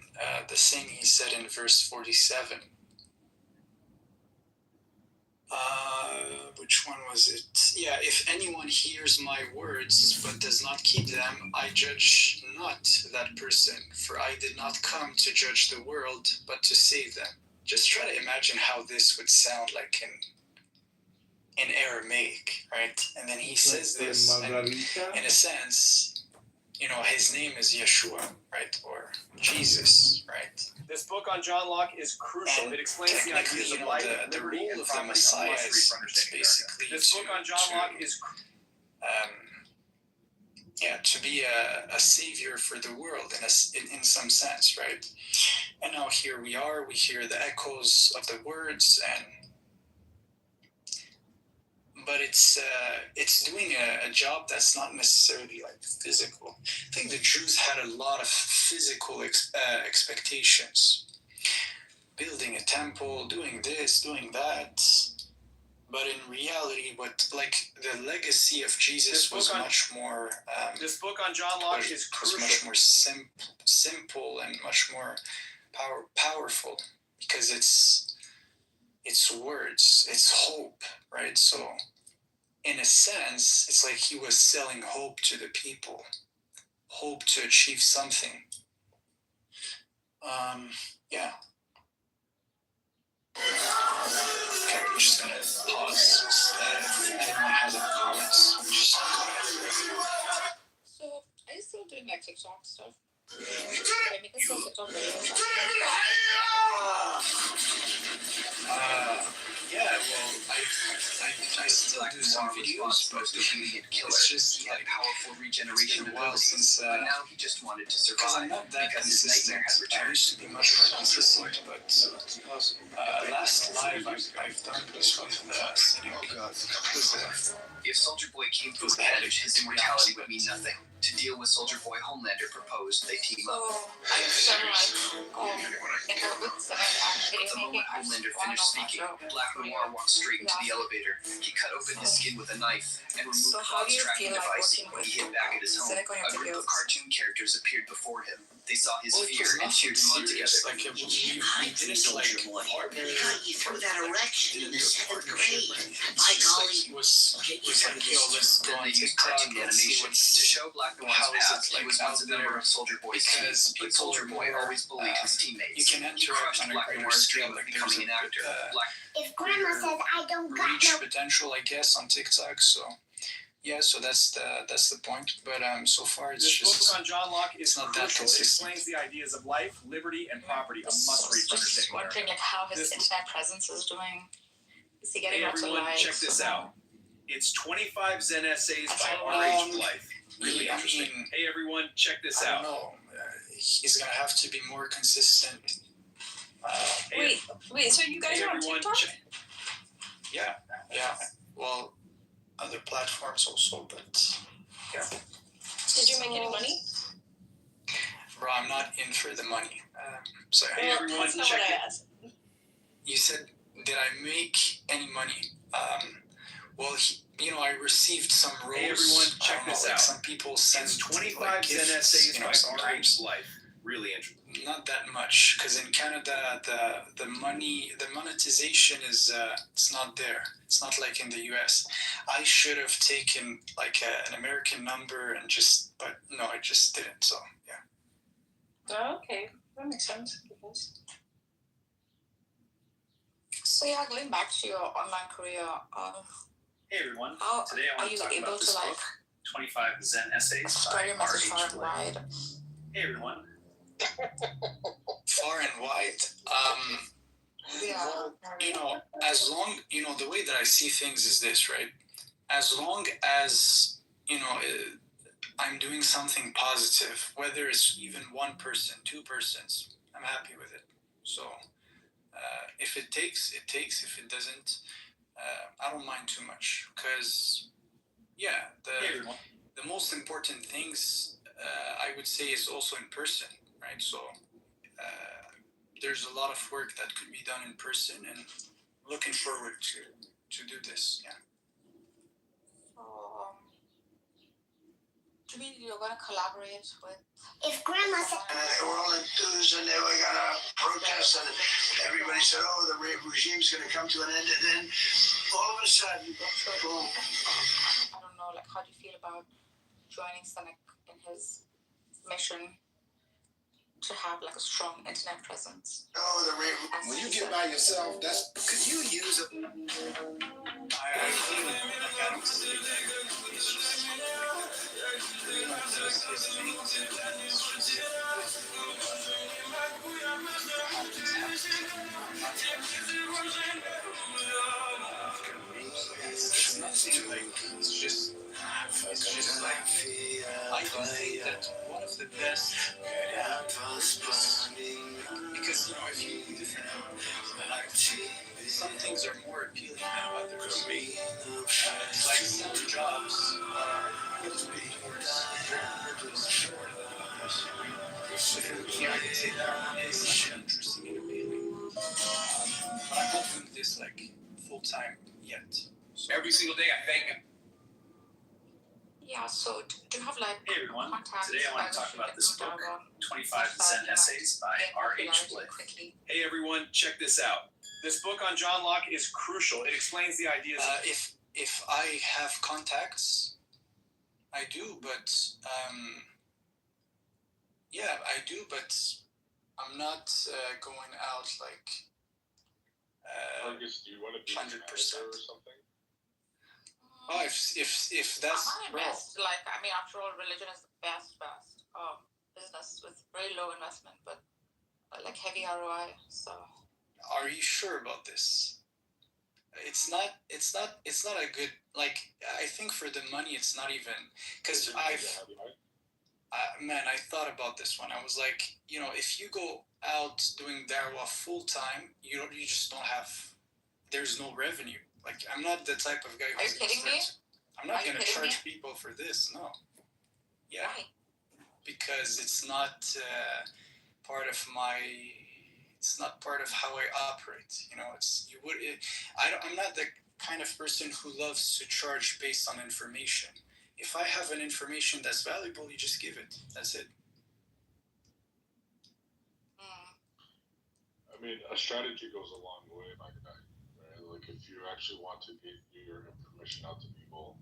[SPEAKER 20] the thing he said in verse 47. Which one was it? Yeah, if anyone hears my words but does not keep them, I judge not that person, for I did not come to judge the world, but to save them. Just try to imagine how this would sound like in Aramaic, right? And then he says this, and in a sense, his name is Yeshua, right? Or Jesus, right?
[SPEAKER 2] This book on John Locke is crucial. It explains the ideas of life,
[SPEAKER 20] the
[SPEAKER 2] liberty,
[SPEAKER 20] role
[SPEAKER 2] and
[SPEAKER 20] of the
[SPEAKER 2] property.
[SPEAKER 20] Messiah
[SPEAKER 2] A must-read
[SPEAKER 20] is
[SPEAKER 2] for understanding
[SPEAKER 20] basically
[SPEAKER 2] America. This book on John Locke is
[SPEAKER 20] to be a savior for the world in some sense, right? And now here we are, we hear the echoes of the words, but it's doing a job that's not necessarily like physical. I think the Jews had a lot of physical expectations, building a temple, doing this, doing that. But in reality, the legacy of Jesus was much more.
[SPEAKER 2] This book on John Locke is crucial.
[SPEAKER 20] Much more simple and much more powerful, because it's words, it's hope, right? So, in a sense, it's like he was selling hope to the people, hope to achieve something. Yeah. Okay, I'm just gonna pause. If anyone has any comments, just go ahead.
[SPEAKER 16] So, are you still doing like TikTok stuff? I make a TikTok videos.
[SPEAKER 20] Yeah, well, I still do some videos, but it's just
[SPEAKER 19] he had powerful regeneration
[SPEAKER 20] a while since
[SPEAKER 19] but now he just wanted to survive
[SPEAKER 20] I'm not that
[SPEAKER 19] because his
[SPEAKER 20] consistent.
[SPEAKER 19] nightmare had
[SPEAKER 20] I
[SPEAKER 19] returned.
[SPEAKER 20] used to be much more consistent, but last live I've done this with
[SPEAKER 19] If Soldier Boy came to advantage, his immortality would mean nothing. To deal with Soldier Boy, Homelander proposed they team up.
[SPEAKER 16] I've done like interludes and
[SPEAKER 19] At the
[SPEAKER 16] video
[SPEAKER 19] moment
[SPEAKER 16] making. I
[SPEAKER 19] Homelander
[SPEAKER 16] just wanna
[SPEAKER 19] finished
[SPEAKER 16] know
[SPEAKER 19] speaking,
[SPEAKER 16] that
[SPEAKER 19] Black Noir walked straight into the elevator. He cut open his skin with a knife and removed
[SPEAKER 16] So how do
[SPEAKER 19] Claude's
[SPEAKER 16] you
[SPEAKER 19] tracking
[SPEAKER 16] feel like
[SPEAKER 19] device.
[SPEAKER 16] working with
[SPEAKER 19] He hid back at his home.
[SPEAKER 16] Select on your
[SPEAKER 19] A group
[SPEAKER 16] videos?
[SPEAKER 19] of cartoon characters appeared before him. They saw his
[SPEAKER 20] Well, it
[SPEAKER 19] fear
[SPEAKER 20] was
[SPEAKER 19] and cheered him on
[SPEAKER 20] serious.
[SPEAKER 19] together.
[SPEAKER 20] Like we didn't like partner.
[SPEAKER 14] Got you through that erection in the 7th grade.
[SPEAKER 20] By golly, was like, yo, let's go
[SPEAKER 19] Then
[SPEAKER 20] on
[SPEAKER 19] they used
[SPEAKER 20] TikTok
[SPEAKER 19] cartoon
[SPEAKER 20] and see
[SPEAKER 19] animation
[SPEAKER 20] what's
[SPEAKER 19] to show Black Noir's
[SPEAKER 20] how is
[SPEAKER 19] past.
[SPEAKER 20] it like
[SPEAKER 19] He was
[SPEAKER 20] out
[SPEAKER 19] once a member
[SPEAKER 20] there,
[SPEAKER 19] of Soldier Boy's team,
[SPEAKER 20] because
[SPEAKER 19] but
[SPEAKER 20] people
[SPEAKER 19] Soldier
[SPEAKER 20] are
[SPEAKER 19] Boy
[SPEAKER 20] more,
[SPEAKER 19] always bullied his teammates.
[SPEAKER 20] you can
[SPEAKER 19] He
[SPEAKER 20] interact
[SPEAKER 19] crushed
[SPEAKER 20] on a
[SPEAKER 19] Black
[SPEAKER 20] greater
[SPEAKER 19] Noir's
[SPEAKER 20] scale.
[SPEAKER 19] dream of
[SPEAKER 20] Like there's
[SPEAKER 19] becoming an actor. Black
[SPEAKER 4] If Grandma says I don't got
[SPEAKER 20] reach
[SPEAKER 4] no
[SPEAKER 20] potential, I guess, on TikTok. So yeah, so that's the point. But so far it's
[SPEAKER 2] This
[SPEAKER 20] just
[SPEAKER 2] book on John Locke is
[SPEAKER 20] not that
[SPEAKER 2] crucial. It
[SPEAKER 20] consistent.
[SPEAKER 2] explains the ideas of life, liberty, and property. A must-read for
[SPEAKER 16] Just
[SPEAKER 2] understanding
[SPEAKER 16] wondering
[SPEAKER 2] America.
[SPEAKER 16] like how his
[SPEAKER 2] This-
[SPEAKER 16] internet presence is doing. Is he getting
[SPEAKER 2] Hey
[SPEAKER 16] lots of
[SPEAKER 2] everyone,
[SPEAKER 16] likes?
[SPEAKER 2] check this out. It's 25 Zen essays by
[SPEAKER 20] Um,
[SPEAKER 2] R.H. Blythe. Really
[SPEAKER 20] I
[SPEAKER 2] interesting.
[SPEAKER 20] mean,
[SPEAKER 2] Hey everyone, check this
[SPEAKER 20] I don't
[SPEAKER 2] out.
[SPEAKER 20] know. He's gonna have to be more consistent.
[SPEAKER 2] Hey,
[SPEAKER 16] Wait, so you guys
[SPEAKER 2] hey
[SPEAKER 16] are on
[SPEAKER 2] everyone,
[SPEAKER 16] TikTok?
[SPEAKER 20] Yeah. Well, other platforms also, but yeah.
[SPEAKER 6] Did you make any money?
[SPEAKER 20] Bro, I'm not in for the money. So
[SPEAKER 2] Hey
[SPEAKER 6] Well,
[SPEAKER 2] everyone,
[SPEAKER 6] that's not
[SPEAKER 2] check
[SPEAKER 6] what I
[SPEAKER 2] it.
[SPEAKER 6] asked.
[SPEAKER 20] You said, did I make any money? Well, I received some roles.
[SPEAKER 2] Hey everyone,
[SPEAKER 20] I
[SPEAKER 2] check
[SPEAKER 20] don't know,
[SPEAKER 2] this
[SPEAKER 20] like
[SPEAKER 2] out.
[SPEAKER 20] some people send
[SPEAKER 2] It's 25
[SPEAKER 20] like
[SPEAKER 2] Zen
[SPEAKER 20] gifts,
[SPEAKER 2] essays by R.H.
[SPEAKER 20] sometimes.
[SPEAKER 2] Blythe. Really interesting.
[SPEAKER 20] Not that much, because in Canada the monetization is it's not there. It's not like in the US. I should have taken like an American number and but no, I just didn't. So yeah.
[SPEAKER 6] Oh, okay, that makes sense.
[SPEAKER 16] So yeah, going back to your online career,
[SPEAKER 2] Hey everyone,
[SPEAKER 16] how
[SPEAKER 2] today I
[SPEAKER 16] are
[SPEAKER 2] want to
[SPEAKER 16] you
[SPEAKER 2] talk
[SPEAKER 16] able
[SPEAKER 2] about
[SPEAKER 16] to
[SPEAKER 2] this
[SPEAKER 16] like
[SPEAKER 2] book, 25 Zen Essays
[SPEAKER 16] spread your
[SPEAKER 2] by
[SPEAKER 16] message far
[SPEAKER 2] R.H.
[SPEAKER 16] and
[SPEAKER 2] Blythe.
[SPEAKER 16] wide?
[SPEAKER 2] Hey everyone.
[SPEAKER 20] Far and wide.
[SPEAKER 16] Yeah.
[SPEAKER 20] Well, as long, the way that I see things is this, right? As long as, I'm doing something positive, whether it's even one person, two persons, I'm happy with it. So, if it takes, it takes. If it doesn't, I don't mind too much. Because, yeah, the most important things, I would say, is also in person, right? So, there's a lot of work that could be done in person, and looking forward to do this. Yeah.
[SPEAKER 16] you mean you're going to collaborate with?
[SPEAKER 2] If Grandma said.
[SPEAKER 13] They were all enthused and they were gonna protest, and everybody said, "Oh, the regime's gonna come to an end," and then all of a sudden, boom.
[SPEAKER 16] I don't know, like, how do you feel about joining Senek in his mission to have like a strong internet presence?
[SPEAKER 13] Oh, when you get by yourself, that's because you use it.
[SPEAKER 20] I feel like I don't see it. It's just his thing. It's nothing like, it's just like, I don't think that one of the best, because, you know, if you think like, some things are more appealing than others. Like some jobs are yeah, I can say that one is interesting and appealing. But I'm not doing this like full time yet. So.
[SPEAKER 19] Every single day I thank him.
[SPEAKER 16] Yeah, so do you have like
[SPEAKER 20] hey everyone,
[SPEAKER 16] contacts?
[SPEAKER 20] Today I want to talk about this book, 25 Zen Essays by R.H. Blake.
[SPEAKER 19] Hey everyone, check this out. This book on John Locke is crucial. It explains the ideas.
[SPEAKER 20] If I have contacts, I do, but yeah, I do, but I'm not going out like.
[SPEAKER 7] Marcus, do you want to be
[SPEAKER 20] 100%
[SPEAKER 7] or something?
[SPEAKER 20] Oh, if that's
[SPEAKER 16] I invest, like, I mean, after all, religion is the best business with very low investment, but like heavy ROI. So.
[SPEAKER 20] Are you sure about this? It's not a good, like, I think for the money it's not even, because man, I thought about this one. I was like, you know, if you go out doing dawah full time, you just don't have, there's no revenue. Like, I'm not the type of guy who's
[SPEAKER 16] Are you kidding me?
[SPEAKER 20] I'm not going to charge people for this. No. Yeah.
[SPEAKER 16] Why?
[SPEAKER 20] Because it's not part of my. It's not part of how I operate. You know, I'm not the kind of person who loves to charge based on information. If I have an information that's valuable, you just give it. That's it.
[SPEAKER 7] I mean, a strategy goes a long way, my guy. Right? Like, if you actually want to get your information out to people,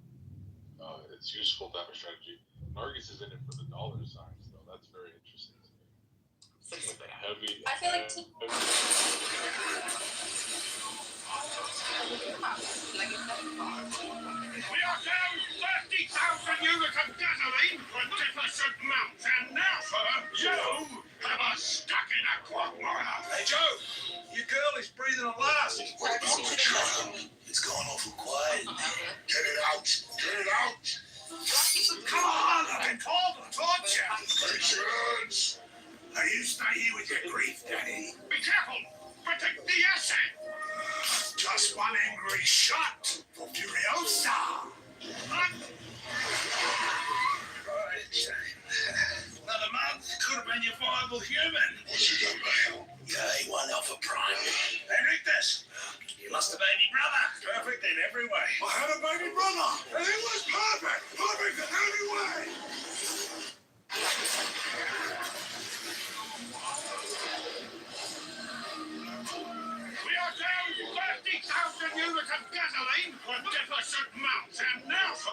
[SPEAKER 7] it's useful to have a strategy. Nargis is in it for the dollar signs, though. That's very interesting to me. Like heavy.
[SPEAKER 16] I feel like
[SPEAKER 13] We are down 30,000 units of gasoline for deficit mount, and now, sir, you have us stuck in a quagmire. Hey, Joe, your girl is breathing her last. It's going awful quiet. Get it out. Get it out. Come on, I've been called to torture. Patience. Now you stay here with your grief, Daddy. Be careful. Protect the asset. Just one angry shot for Furiosa. Another month could have been your viable human. What's he done, Bale? Yeah, he won Alpha Prime. Enriquez, you lost a baby brother. Perfect in every way. I had a baby brother, and he was perfect. Perfect in every way. We are down 30,000 units of gasoline for deficit mount, and now for...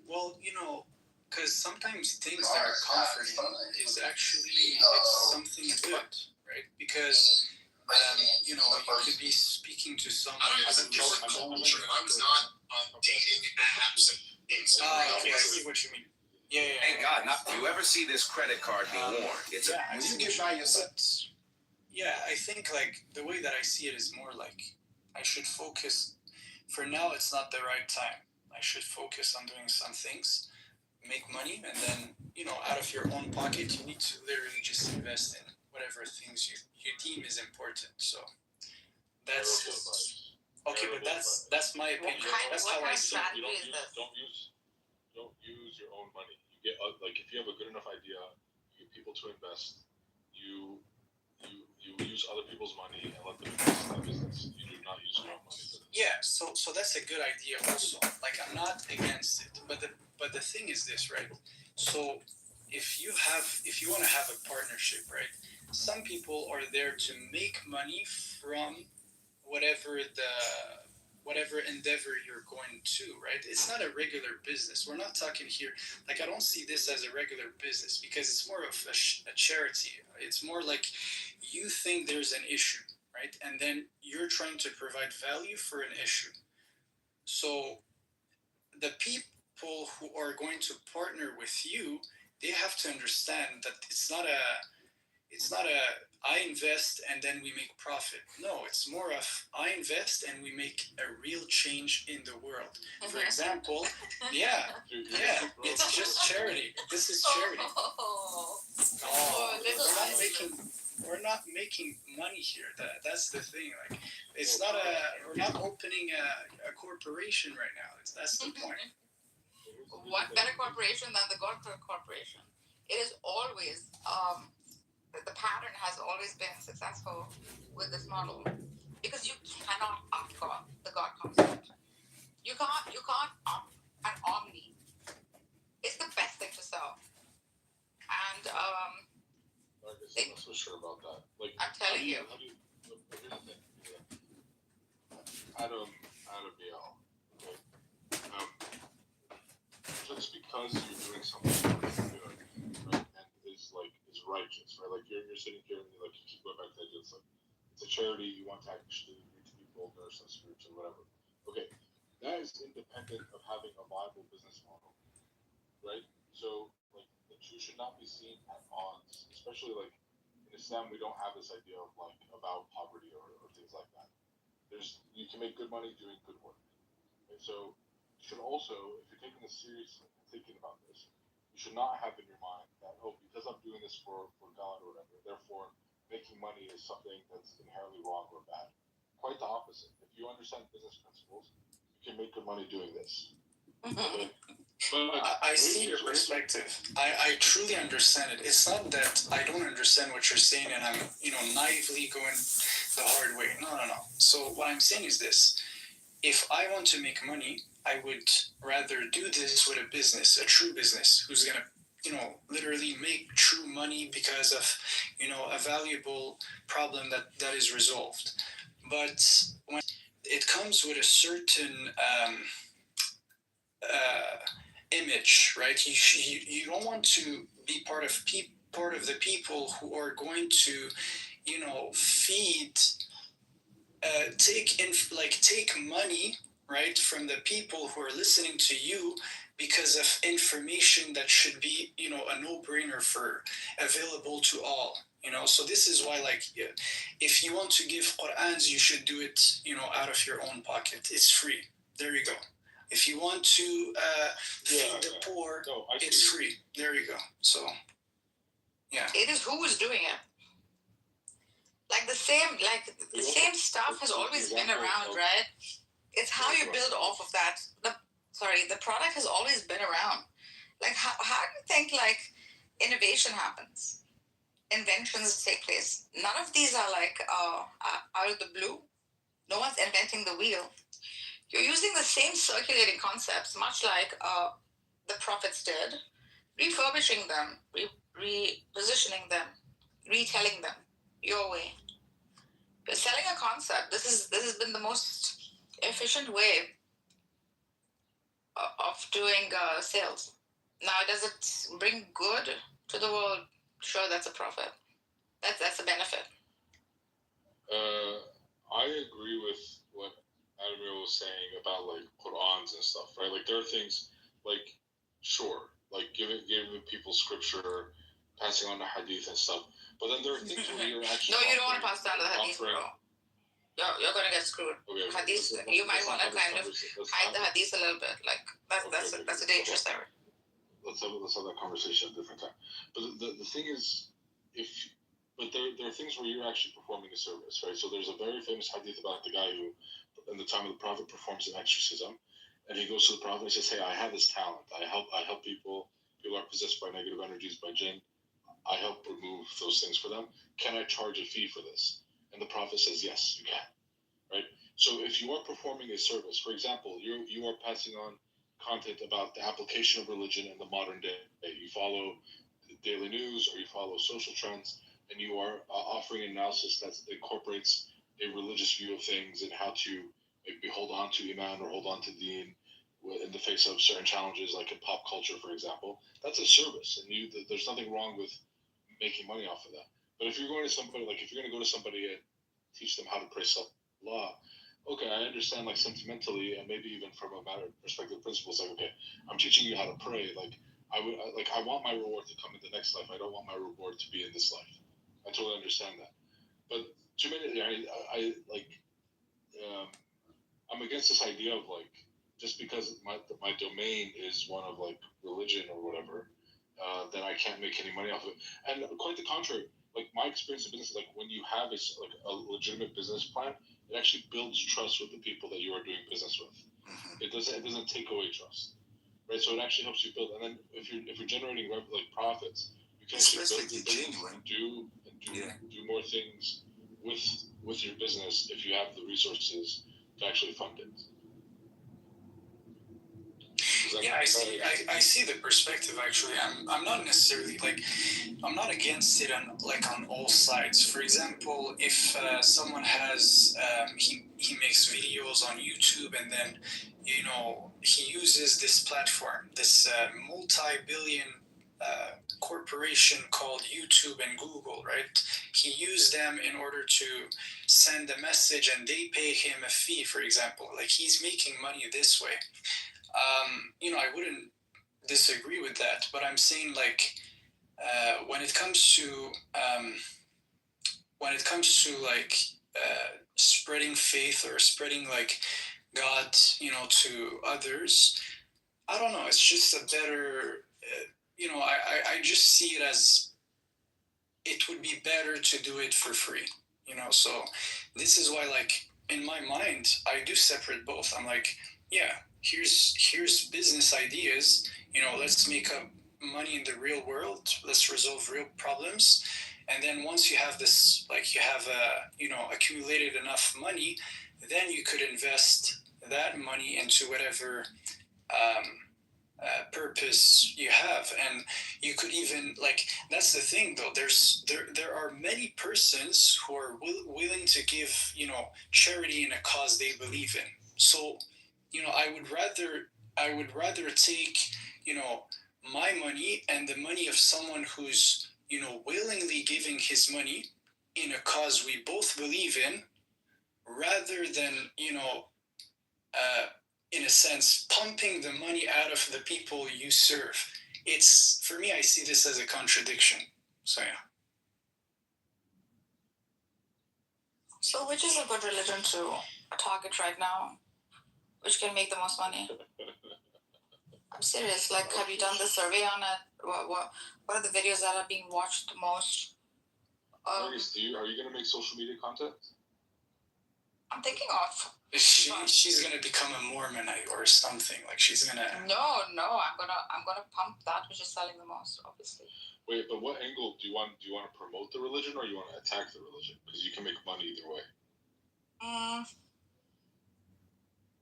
[SPEAKER 20] Well, you know, because sometimes things that are comforting is actually like something good, right? Because, you know, you could be speaking to someone.
[SPEAKER 12] I was not on dating apps and
[SPEAKER 20] okay, I see what you mean. Yeah.
[SPEAKER 19] Thank God, not do you ever see this credit card be worn? It's
[SPEAKER 20] when you get by yourself. Yeah, I think like the way that I see it is more like I should focus. For now, it's not the right time. I should focus on doing some things, make money, and then, you know, out of your own pocket, you need to literally just invest in whatever things you deem is important. So that's okay, but that's my opinion. That's how I see it.
[SPEAKER 7] Don't use your own money. You get like if you have a good enough idea, you get people to invest. You
[SPEAKER 9] You use other people's money and let them invest in that business. You do not use your own money for this.
[SPEAKER 19] Yeah, so that's a good idea also. Like, I'm not against it, but the thing is this, right? So if you want to have a partnership, right? Some people are there to make money from whatever endeavor you're going to, right? It's not a regular business. We're not talking here, like, I don't see this as a regular business because it's more of a charity. It's more like you think there's an issue, right? And then you're trying to provide value for an issue. So the people who are going to partner with you, they have to understand that it's not a I invest and then we make profit. No, it's more of I invest and we make a real change in the world. For example, it's just charity. This is charity. We're not making money here. That's the thing. Like, it's not we're not opening a corporation right now. That's the point.
[SPEAKER 16] What better corporation than the God Corporation? It is always the pattern has always been successful with this model because you cannot opt for the God concept. You can't opt an Omni. It's the best thing to sell. And
[SPEAKER 9] I guess I'm not so sure about that. Like,
[SPEAKER 16] I'm telling you.
[SPEAKER 9] Adam BL. Okay. Just because you're doing something good, right, and is righteous, right? Like you're sitting here and you keep going back to that. It's like it's a charity. You want to actually reach people, nurse us groups, or whatever. Okay, that is independent of having a viable business model, right? So like the two should not be seen at odds, especially like in Islam we don't have this idea of like about poverty or things like that. You can make good money doing good work. And so you should also, if you're taking this seriously and thinking about this, you should not have in your mind that, oh, because I'm doing this for God or whatever, therefore making money is something that's inherently wrong or bad. Quite the opposite. If you understand business principles, you can make good money doing this. Okay?
[SPEAKER 19] I see your perspective. I truly understand it. It's not that I don't understand what you're saying and I'm, naively going the hard way. No. So what I'm saying is this. If I want to make money, I would rather do this with a business, a true business, who's going to, literally make true money because of, a valuable problem that is resolved. But when it comes with a certain image, right? You don't want to be part of the people who are going to, feed, take money, right, from the people who are listening to you because of information that should be, a no-brainer for available to all. So this is why, if you want to give Qur'ans, you should do it, out of your own pocket. It's free. There you go. If you want to feed the poor, it's free. There you go. So, yeah.
[SPEAKER 16] It is who is doing it. Like the same stuff has always been around, right? It's how you build off of that. The product has always been around. Like how do you think innovation happens? Inventions take place. None of these are out of the blue. No one's inventing the wheel. You're using the same circulating concepts, much like the prophets did, refurbishing them, repositioning them, retelling them your way. You're selling a concept. This has been the most efficient way of doing sales. Now, does it bring good to the world? Sure, that's a profit. That's a benefit.
[SPEAKER 9] I agree with what Admiral was saying about Qur'ans and stuff, right? Like there are things sure, giving people scripture, passing on the hadith and stuff. But then there are things where you're actually
[SPEAKER 16] no, you don't want to pass down the hadith, bro. You're gonna get screwed. Okay, hadith, you might want to kind of hide the hadith a little bit. That's a dangerous area.
[SPEAKER 9] Let's have that conversation at a different time. But the thing is, there are things where you're actually performing a service, right? So there's a very famous hadith about the guy who, in the time of the Prophet, performs an exorcism, and he goes to the Prophet and says, "Hey, I have this talent. I help people. People are possessed by negative energies, by jinn.
[SPEAKER 19] I help remove those things for them. Can I charge a fee for this? And the Prophet says, yes, you can. Right? So if you are performing a service, for example, you are passing on content about the application of religion in the modern day. You follow the daily news or you follow social trends, and you are offering an analysis that incorporates a religious view of things and how to maybe hold on to Iman or hold on to Deen in the face of certain challenges, like in pop culture, for example. That's a service, and there's nothing wrong with making money off of that. But if you're going to somebody, like if you're going to go to somebody and teach them how to pray Salah, okay, I understand, like sentimentally, and maybe even from a matter of perspective principles, like, okay, I'm teaching you how to pray. Like I want my reward to come in the next life. I don't want my reward to be in this life. I totally understand that. But too many, I like, I'm against this idea of like, just because my domain is one of like religion or whatever, then I can't make any money off of it. And quite the contrary. Like my experience in business, like when you have a legitimate business plan, it actually builds trust with the people that you are doing business with. It doesn't take away trust, right? So it actually helps you build. And then if you're generating like profits, you can actually build your business and do more things with your business if you have the resources to actually fund it. Yeah, I see the perspective. Actually, I'm not necessarily like, I'm not against it on all sides. For example, if someone has he makes videos on YouTube, and then he uses this platform, this multi-billion corporation called YouTube and Google, right? He used them in order to send a message, and they pay him a fee, for example. Like he's making money this way. I wouldn't disagree with that, but I'm saying like when it comes to like spreading faith or spreading like God, to others, I don't know. It's just a better, I just see it as it would be better to do it for free, So this is why, like in my mind, I do separate both. I'm like, yeah, here's business ideas. Let's make up money in the real world. Let's resolve real problems. And then once you have this, like you have accumulated enough money, then you could invest that money into whatever purpose you have. And you could even, like, that's the thing though, there are many persons who are willing to give charity in a cause they believe in. So I would rather take my money and the money of someone who's willingly giving his money in a cause we both believe in, rather than in a sense, pumping the money out of the people you serve. It's, for me, I see this as a contradiction. So, yeah.
[SPEAKER 16] So which is a good religion to target right now? Which can make the most money? I'm serious. Like, have you done the survey on it? What are the videos that are being watched the most?
[SPEAKER 19] Are you going to make social media content?
[SPEAKER 16] I'm thinking of.
[SPEAKER 19] She's gonna become a Mormonite or something. Like she's gonna.
[SPEAKER 16] No. I'm gonna pump that which is selling the most, obviously.
[SPEAKER 19] Wait, but what angle do you want? Do you want to promote the religion or you want to attack the religion? Because you can make money either way.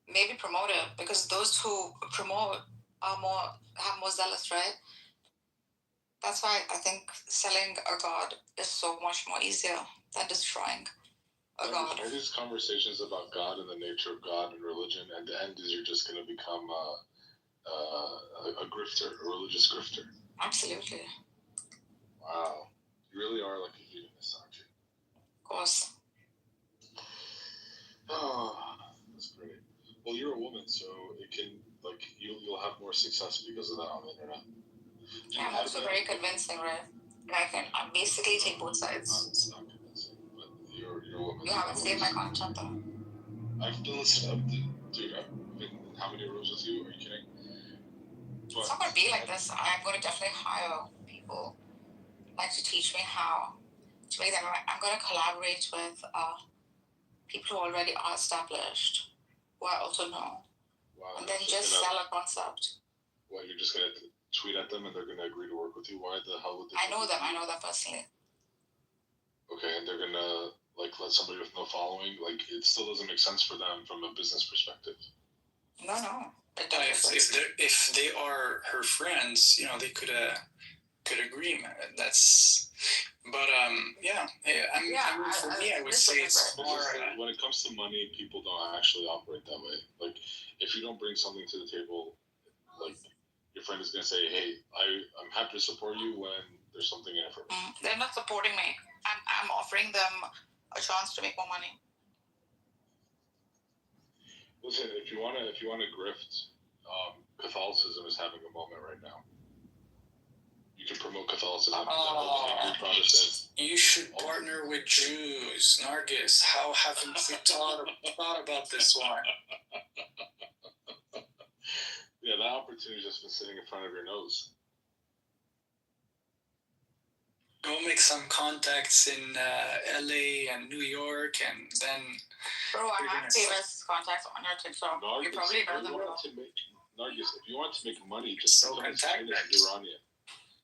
[SPEAKER 16] Maybe promote it, because those who promote have more zealous, right? That's why I think selling a god is so much more easier than destroying a god.
[SPEAKER 19] All these conversations about God and the nature of God and religion, and the end is you're just going to become a grifter, a religious grifter.
[SPEAKER 16] Absolutely.
[SPEAKER 19] Wow. You really are like a humanist, aren't you?
[SPEAKER 16] Of course.
[SPEAKER 19] Oh, that's great. Well, you're a woman, so it can, like, you'll have more success because of that on the internet.
[SPEAKER 16] I'm also very convincing, right? I basically take both sides.
[SPEAKER 19] It's not convincing, but you're a woman.
[SPEAKER 16] You haven't saved my content, though.
[SPEAKER 19] I've been listening, dude, I've been in how many rooms with you? Are you kidding? But
[SPEAKER 16] it's not going to be like this. I'm going to definitely hire people like to teach me how to make them. I'm going to collaborate with people who already are established, who I also know.
[SPEAKER 19] Wow,
[SPEAKER 16] and then just sell a concept.
[SPEAKER 19] What, you're just going to tweet at them and they're gonna agree to work with you, why the hell would they?
[SPEAKER 16] I know them personally.
[SPEAKER 19] Okay, and they're gonna like let somebody with no following, like it still doesn't make sense for them from a business perspective.
[SPEAKER 16] No.
[SPEAKER 19] If they are her friends, they could agree. But for me, I would say it's more. When it comes to money, people don't actually operate that way. Like, if you don't bring something to the table, like your friend is gonna say, "Hey, I'm happy to support you when there's something in it for me."
[SPEAKER 16] They're not supporting me. I'm offering them a chance to make more money.
[SPEAKER 19] Listen, if you wanna grift, Catholicism is having a moment right now. You can promote Catholicism. Protestant. You should partner with Jews, Nargis. How haven't you thought about this one? Yeah, that opportunity's just been sitting in front of your nose. Go make some contacts in LA and New York, and then.
[SPEAKER 16] Bro, I have famous contacts on your TikTok. Nargis, you probably know them.
[SPEAKER 19] Nargis, if you want to make money, just become a Zionist Iranian.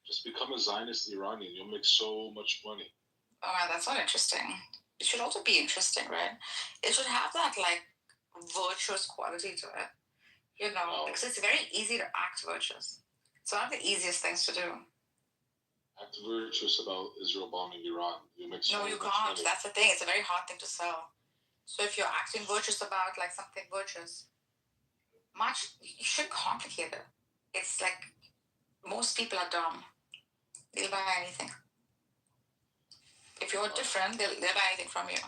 [SPEAKER 19] Just become a Zionist Iranian. You'll make so much money.
[SPEAKER 16] Oh man, that's not interesting. It should also be interesting, right? It should have that virtuous quality to it. Because it's very easy to act virtuous. It's one of the easiest things to do.
[SPEAKER 19] Act virtuous about Israel bombing Iran. You make so
[SPEAKER 16] No, you can't. Money. That's the thing. It's a very hard thing to sell. So if you're acting virtuous about something virtuous, you should complicate it. It's like most people are dumb. They'll buy anything. If you're different, they'll buy anything from you.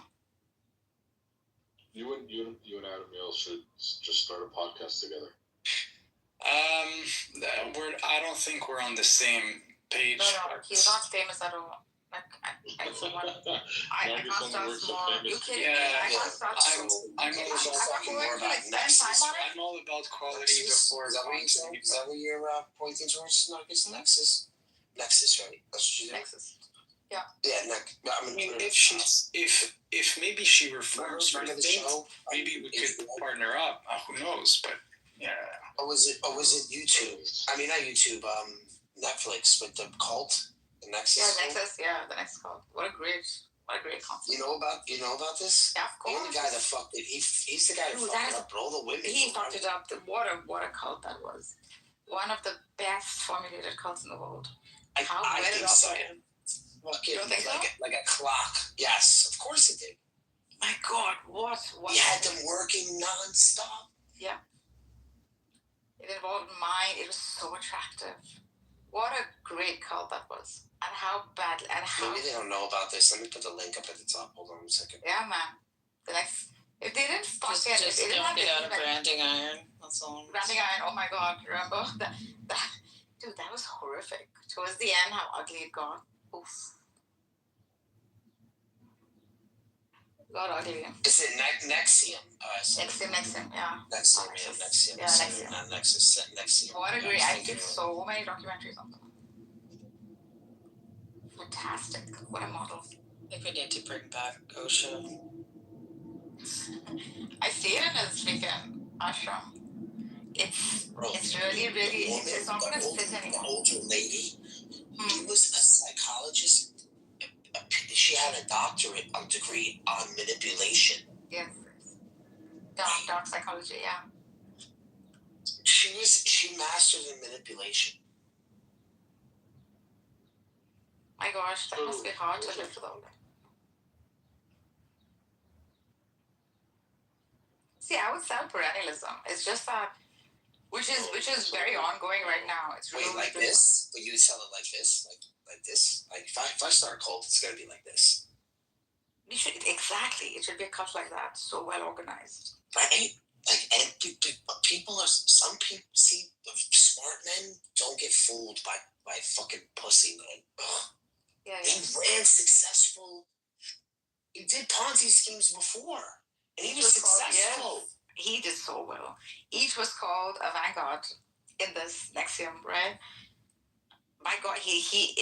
[SPEAKER 19] You and Adam Yale should just start a podcast together. I don't think we're on the same page.
[SPEAKER 16] No, he's not famous at all. I can't start small. You kidding me? I can't start small.
[SPEAKER 15] I'm all about quality before. Is that what you're pointing towards? Nexus, right? That's what you do.
[SPEAKER 16] Nexus. Yeah.
[SPEAKER 15] Yeah.
[SPEAKER 19] I mean, if maybe she reforms her thing, maybe we could partner up. Who knows? But yeah.
[SPEAKER 15] Or was it YouTube? I mean, not YouTube. Netflix with the cult, the Nexus.
[SPEAKER 16] Yeah, Nexus. Yeah, the Nexus cult. What a great concept.
[SPEAKER 15] You know about this?
[SPEAKER 16] Yeah, of course.
[SPEAKER 15] The only guy that fucked it. He's the guy that fucked it up. All the women.
[SPEAKER 16] He fucked it up. What a cult that was. One of the best formulated cults in the world.
[SPEAKER 15] I think so.
[SPEAKER 16] You don't think so?
[SPEAKER 15] Like a clock. Yes, of course it did.
[SPEAKER 16] My God, what?
[SPEAKER 15] He had them working nonstop.
[SPEAKER 16] Yeah. It involved mind. It was so attractive. What a great cult that was. And how bad.
[SPEAKER 15] Maybe they don't know about this. Let me put the link up at the top. Hold on a second.
[SPEAKER 16] Yeah, man. If they didn't fuck it,
[SPEAKER 17] just
[SPEAKER 16] they didn't
[SPEAKER 17] don't get out of branding iron. That's all.
[SPEAKER 16] Branding iron. Oh my God! Remember that? Dude, that was horrific. Towards the end, how ugly it got. Oof. Got ugly.
[SPEAKER 15] Is it Nexium?
[SPEAKER 16] Nexium. Yeah.
[SPEAKER 15] Nexium.
[SPEAKER 16] Yeah, Nexium.
[SPEAKER 15] Not Nexus. Nexium.
[SPEAKER 16] What a great! I did so many documentaries on them. Fantastic. What a model.
[SPEAKER 17] I think we need to bring back OSHA.
[SPEAKER 16] I stayed in his freaking ashram. It's really, it's not going to fit anymore.
[SPEAKER 15] The older lady, she was a psychologist. She had a doctorate degree on manipulation.
[SPEAKER 16] Yes. Dark psychology, yeah.
[SPEAKER 15] She mastered in manipulation.
[SPEAKER 16] My gosh, that must be hard to live with all that. See, I would sell perennialism. It's just that, which is very ongoing right now. It's really
[SPEAKER 15] like this, but you would sell it like this, like this. Like if I start a cult, it's gonna be like this.
[SPEAKER 16] It should It should be a cult like that, so well organized.
[SPEAKER 15] Right? And people are. Some people see smart men don't get fooled by fucking pussy men. Ugh.
[SPEAKER 16] Yeah.
[SPEAKER 15] He ran successful. He did Ponzi schemes before. And he was successful.
[SPEAKER 16] He did so well. Each was called a vanguard in this Nexium, right? My God, he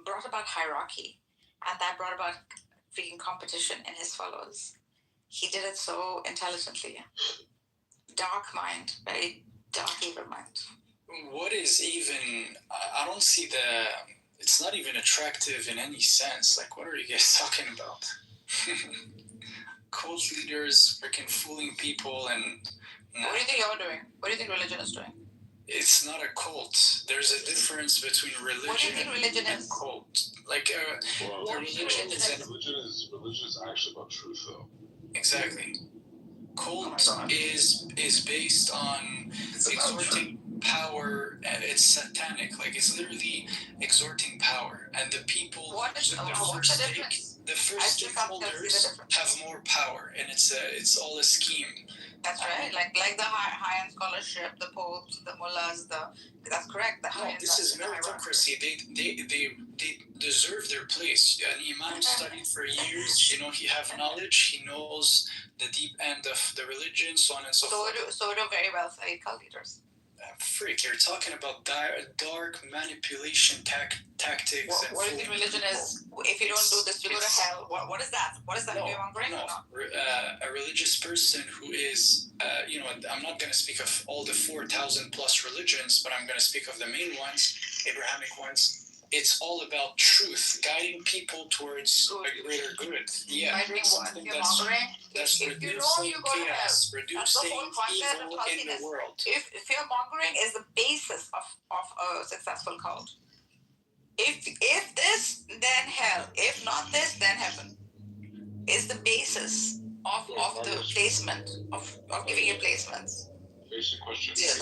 [SPEAKER 16] brought about hierarchy, and that brought about freaking competition in his followers. He did it so intelligently. Dark mind, very dark evil mind.
[SPEAKER 19] what is even? I don't see the. It's not even attractive in any sense. Like, what are you guys talking about? Cult leaders freaking fooling people and.
[SPEAKER 16] What do you think you're doing? What do you think religion is doing?
[SPEAKER 19] It's not a cult. There's a difference between religion,
[SPEAKER 16] what do you think religion
[SPEAKER 19] and
[SPEAKER 16] is?
[SPEAKER 19] Cult. Like, religion
[SPEAKER 9] is actually about truth, though.
[SPEAKER 19] Exactly. Cult is based on exhorting power, and it's satanic. Like, it's literally exhorting power, and the people.
[SPEAKER 16] What's the difference?
[SPEAKER 19] The first stakeholders have more power, and it's all a scheme.
[SPEAKER 16] That's right. Like the high-end scholarship, the popes, the mullahs, that's correct.
[SPEAKER 19] This is meritocracy. They deserve their place. An imam studied for years. He have knowledge. He knows the deep end of the religion, so on and so forth.
[SPEAKER 16] So do very well-studied cult leaders.
[SPEAKER 19] Freak, you're talking about dark manipulation tactics.
[SPEAKER 16] What do you think religion is? If you don't do this, you go to hell. What is that? What is that?
[SPEAKER 19] No. A religious person who is, I'm not going to speak of all the 4,000 plus religions, but I'm going to speak of the main ones, Abrahamic ones. It's all about truth, guiding people towards a greater good. Yeah, something that's reducing chaos, reducing evil in the world.
[SPEAKER 16] If fear-mongering is the basis of a successful cult. If this, then hell. If not this, then heaven. Is the basis of the placement, of giving you placements.
[SPEAKER 9] Basic question.
[SPEAKER 15] Yeah,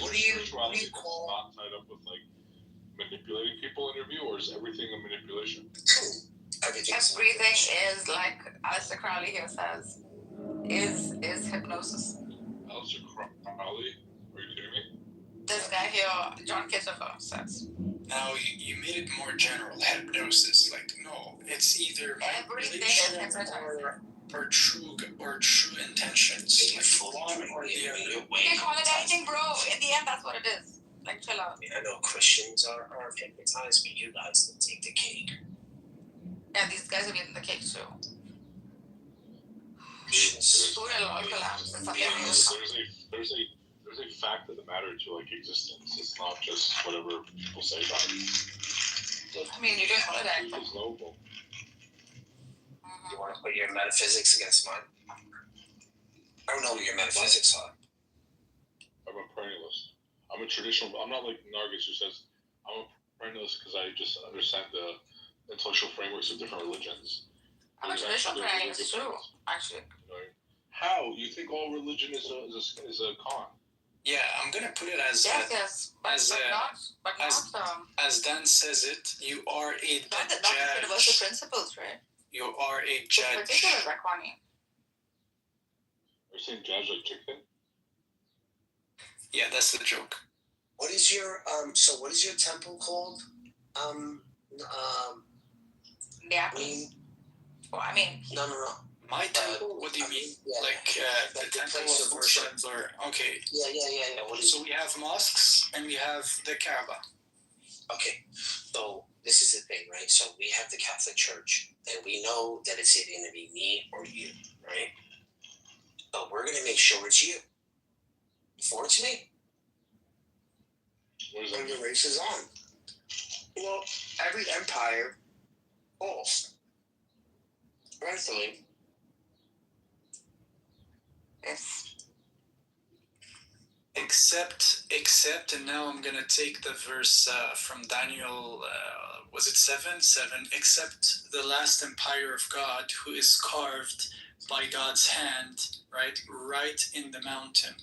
[SPEAKER 15] what do you call...
[SPEAKER 9] not tied up with, manipulating people in your view, or is everything a manipulation?
[SPEAKER 16] Everything is, like Aleister Crowley here says, is hypnosis.
[SPEAKER 9] Aleister Crowley? Are you kidding me?
[SPEAKER 16] This guy here, John Kitover, says.
[SPEAKER 19] Now, you made it more general, hypnosis. Like, no, it's either manipulation or true intentions. Like, one or the other.
[SPEAKER 16] You can call it anything, bro. In the end, that's what it is. Like, chill out.
[SPEAKER 15] I know Christians are hypnotized, but you guys can take the cake.
[SPEAKER 16] Yeah, these guys are getting the cake too.
[SPEAKER 9] There's a fact of the matter to existence. It's not just whatever people say about it.
[SPEAKER 16] I mean, you can call it anything.
[SPEAKER 9] It's knowable.
[SPEAKER 15] You want to put your metaphysics against mine? I don't know what your metaphysics are.
[SPEAKER 9] I'm a perennialist. I'm a traditional. I'm not like Nargis, who says I'm a perennialist because I just understand the intellectual frameworks of different religions.
[SPEAKER 16] I'm a traditional perennialist too, actually.
[SPEAKER 9] How? You think all religion is a con?
[SPEAKER 19] Yeah, I'm gonna put it as as Dan says it. You are a
[SPEAKER 16] not
[SPEAKER 19] judge.
[SPEAKER 16] Not universal principles, right?
[SPEAKER 19] You are a judge.
[SPEAKER 16] Particular Raquani.
[SPEAKER 9] Are you saying judge like chicken?
[SPEAKER 19] Yeah, that's the joke.
[SPEAKER 15] What is your what is your temple called?
[SPEAKER 16] Yeah. I mean.
[SPEAKER 15] No.
[SPEAKER 19] My temple? What do you mean? The temple of worship? Or okay.
[SPEAKER 15] Yeah. What is
[SPEAKER 19] so we have mosques and we have the Kaaba.
[SPEAKER 15] Okay, so this is the thing, right? So we have the Catholic Church, and we know that it's either going to be me or you, right? But we're going to make sure it's you. Before it's me.
[SPEAKER 9] When
[SPEAKER 15] the race is on. Well, every empire falls. Rightfully.
[SPEAKER 16] Yes.
[SPEAKER 19] Except, and now I'm gonna take the verse from Daniel. Was it 7? 7. Except the last empire of God, who is carved by God's hand, right in the mountain,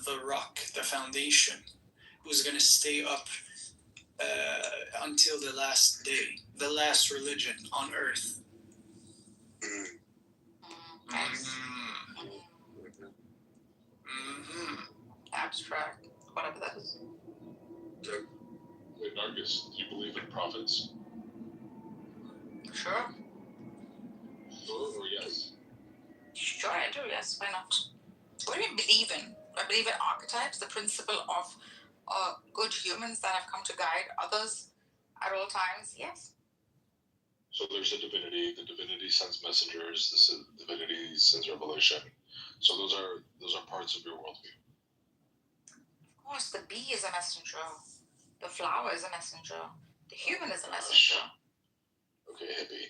[SPEAKER 19] the rock, the foundation, who's gonna stay up until the last day, the last religion on earth.
[SPEAKER 16] Abstract, whatever that is.
[SPEAKER 9] Wait, Nargis, do you believe in prophets?
[SPEAKER 16] Sure.
[SPEAKER 9] Sure or yes?
[SPEAKER 16] Sure, I do, yes. Why not? What do you believe in? I believe in archetypes, the principle of good humans that have come to guide others at all times, yes.
[SPEAKER 9] So there's a divinity. The divinity sends messengers. The divinity sends revelation. So those are parts of your worldview.
[SPEAKER 16] Of Of course, the bee is a messenger. The flower is a messenger. The human is a messenger.
[SPEAKER 19] Okay, hippie.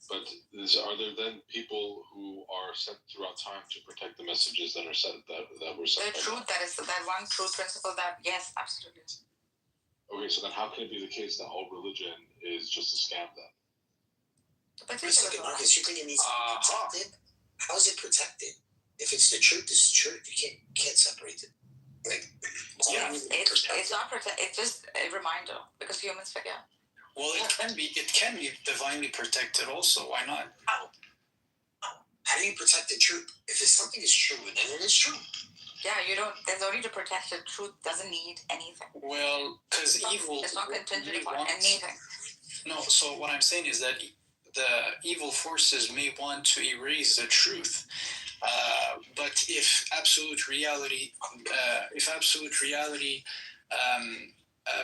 [SPEAKER 19] But are there then people who are sent throughout time to protect the messages that are sent that were sent?
[SPEAKER 16] The truth, that is that one truth principle that, yes, absolutely.
[SPEAKER 19] Okay, so then how can it be the case that all religion is just a scam then?
[SPEAKER 15] But Marcus, you think it needs to be protected? How is it protected? If it's the truth, it's the truth. You can't separate it. Like,
[SPEAKER 16] it's not protect. It's just a reminder because humans forget.
[SPEAKER 19] Well, it can be divinely protected also. Why not?
[SPEAKER 15] How do you protect the truth? If something is true, then it is true.
[SPEAKER 16] Yeah, you don't. There's only to protect it. Truth doesn't need anything.
[SPEAKER 19] Well, because evil.
[SPEAKER 16] It's not contingent upon anything.
[SPEAKER 19] No. So what I'm saying is that the evil forces may want to erase the truth, but if absolute reality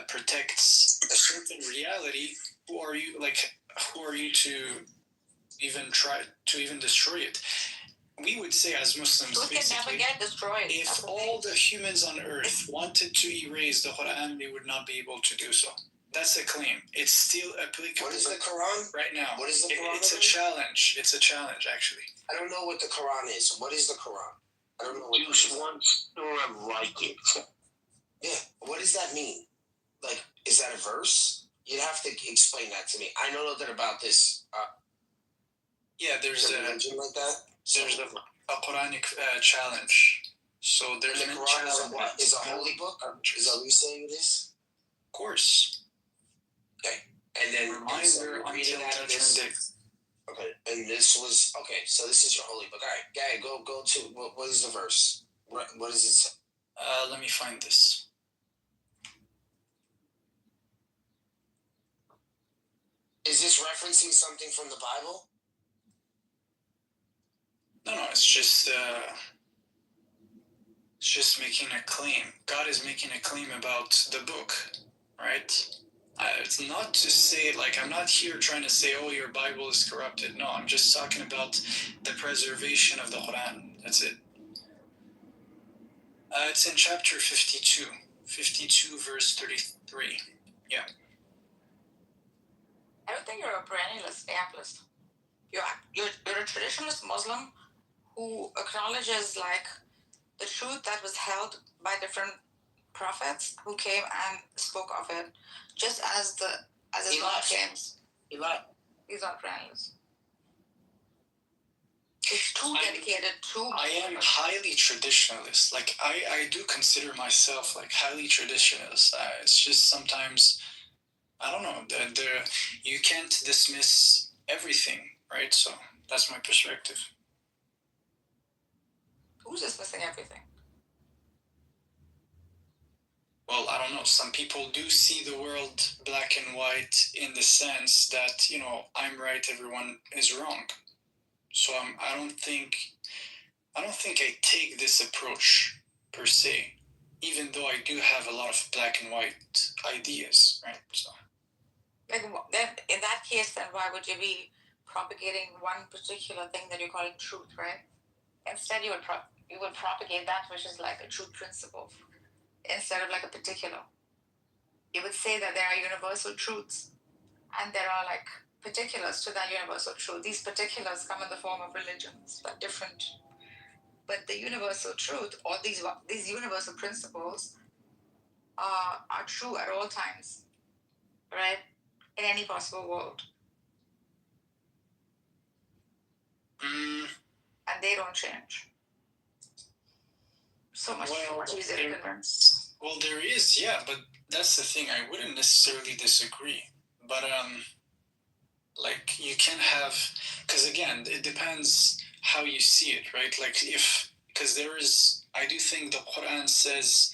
[SPEAKER 19] protects a certain reality, who are you to even try to even destroy it? We would say as Muslims,
[SPEAKER 16] Truth can never get destroyed.
[SPEAKER 19] If all the humans on earth wanted to erase the Quran, they would not be able to do so. That's a claim. It's still applicable.
[SPEAKER 15] What is the Quran?
[SPEAKER 19] Right now.
[SPEAKER 15] What is the Quran?
[SPEAKER 19] It's a challenge. It's a challenge, actually.
[SPEAKER 15] I don't know what the Quran is. What is the Quran? I don't know what it is.
[SPEAKER 13] You want to like it.
[SPEAKER 15] Yeah. What does that mean? Like, is that a verse? You'd have to explain that to me. I know nothing about this.
[SPEAKER 19] Yeah, there's a
[SPEAKER 15] religion like that.
[SPEAKER 19] There's a Quranic challenge. So there's
[SPEAKER 15] the Quran is what? Is a holy book? Is that what you saying it is?
[SPEAKER 19] Of course.
[SPEAKER 15] Okay. And then
[SPEAKER 19] reminder until Judgment Day.
[SPEAKER 15] Okay. And this was okay. So this is your holy book. All right, guy, go to what is the verse? What does it say?
[SPEAKER 19] Let me find this.
[SPEAKER 15] Is this referencing something from the Bible?
[SPEAKER 19] No, it's just making a claim. God is making a claim about the book, right? It's not to say, like, I'm not here trying to say, oh, your Bible is corrupted. No, I'm just talking about the preservation of the Quran. That's it. It's in chapter 52, verse 33. Yeah.
[SPEAKER 16] I don't think you're a perennialist, amplist. You're a traditionalist Muslim who acknowledges, like, the truth that was held by different prophets who came and spoke of it, just as Islam claims.
[SPEAKER 15] He's not
[SPEAKER 16] perennialist. It's too dedicated, too much.
[SPEAKER 19] I am highly traditionalist. Like, I do consider myself, like, highly traditionalist. It's just sometimes, I don't know, you can't dismiss everything, right? So that's my perspective.
[SPEAKER 16] Who's dismissing everything?
[SPEAKER 19] Well, I don't know. Some people do see the world black and white in the sense that, I'm right, everyone is wrong. So I don't think I take this approach per se, even though I do have a lot of black and white ideas, right? So.
[SPEAKER 16] Like, then in that case, then why would you be propagating one particular thing that you're calling truth, right? Instead, you would propagate that which is like a truth principle, instead of like a particular. You would say that there are universal truths, and there are like particulars to that universal truth. These particulars come in the form of religions, but different. But the universal truth, or these universal principles, are true at all times, right? In any possible world. And they don't change. So much easier to convince.
[SPEAKER 19] Well, there is, yeah, but that's the thing. I wouldn't necessarily disagree. But, like, you can have, because again, it depends how you see it, right? Like, because I do think the Quran says,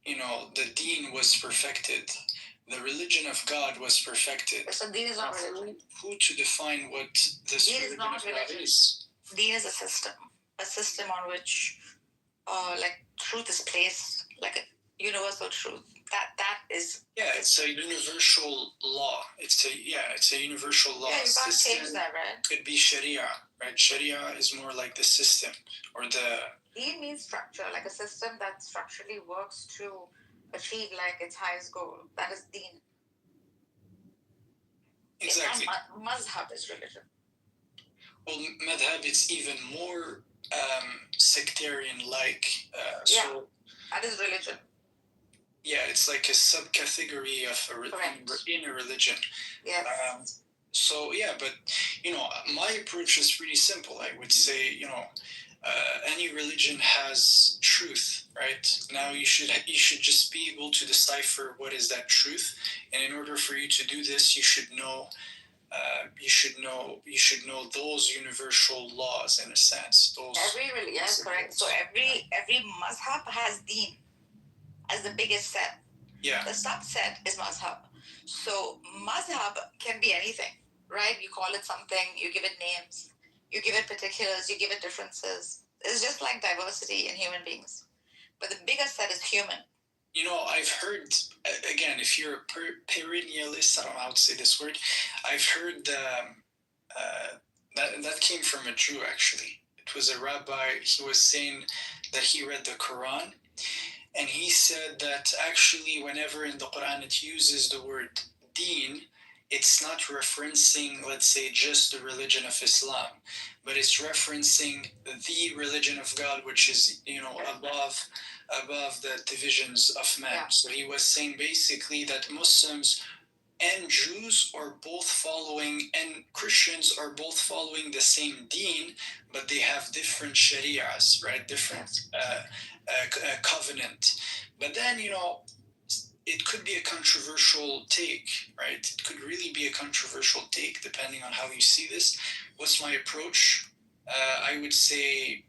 [SPEAKER 19] the deen was perfected. The religion of God was perfected.
[SPEAKER 16] So deen is not religion.
[SPEAKER 19] Who to define what this
[SPEAKER 16] religion of God is? Deen is a system on which, like, truth is placed, like a universal truth. That is.
[SPEAKER 19] Yeah, it's a universal law. It's a universal law.
[SPEAKER 16] Yeah, you can't change that, right?
[SPEAKER 19] Could be Sharia, right? Sharia is more like the system or the.
[SPEAKER 16] Deen means structure, like a system that structurally works to achieve like its highest goal. That is deen.
[SPEAKER 19] Exactly.
[SPEAKER 16] Mazhab is religion.
[SPEAKER 19] Well, madhab, it's even more sectarian-like.
[SPEAKER 16] So that is religion.
[SPEAKER 19] Yeah, it's like a subcategory of in a religion.
[SPEAKER 16] Yes.
[SPEAKER 19] So yeah, but my approach is pretty simple. I would say, any religion has truth, right? Now you should just be able to decipher what is that truth, and in order for you to do this, you should know those universal laws in a sense.
[SPEAKER 16] Yes, correct. So every mazhab has deen as the biggest set.
[SPEAKER 19] Yeah.
[SPEAKER 16] The subset is mazhab. So mazhab can be anything, right? You call it something, you give it names, you give it particulars, you give it differences. It's just like diversity in human beings. But the bigger set is human.
[SPEAKER 19] I've heard, again, if you're a perennialist, I don't know how to say this word, I've heard that came from a Jew, actually. It was a rabbi. He was saying that he read the Quran, and he said that actually whenever in the Quran it uses the word deen, it's not referencing, let's say, just the religion of Islam, but it's referencing the religion of God, which is, above the divisions of men. Yeah. So he was saying basically that Muslims and Jews are both following, and Christians are both following the same deen, but they have different sharias, right? Different covenant. But then, it could be a controversial take, right? It could really be a controversial take depending on how you see this. What's my approach? I would say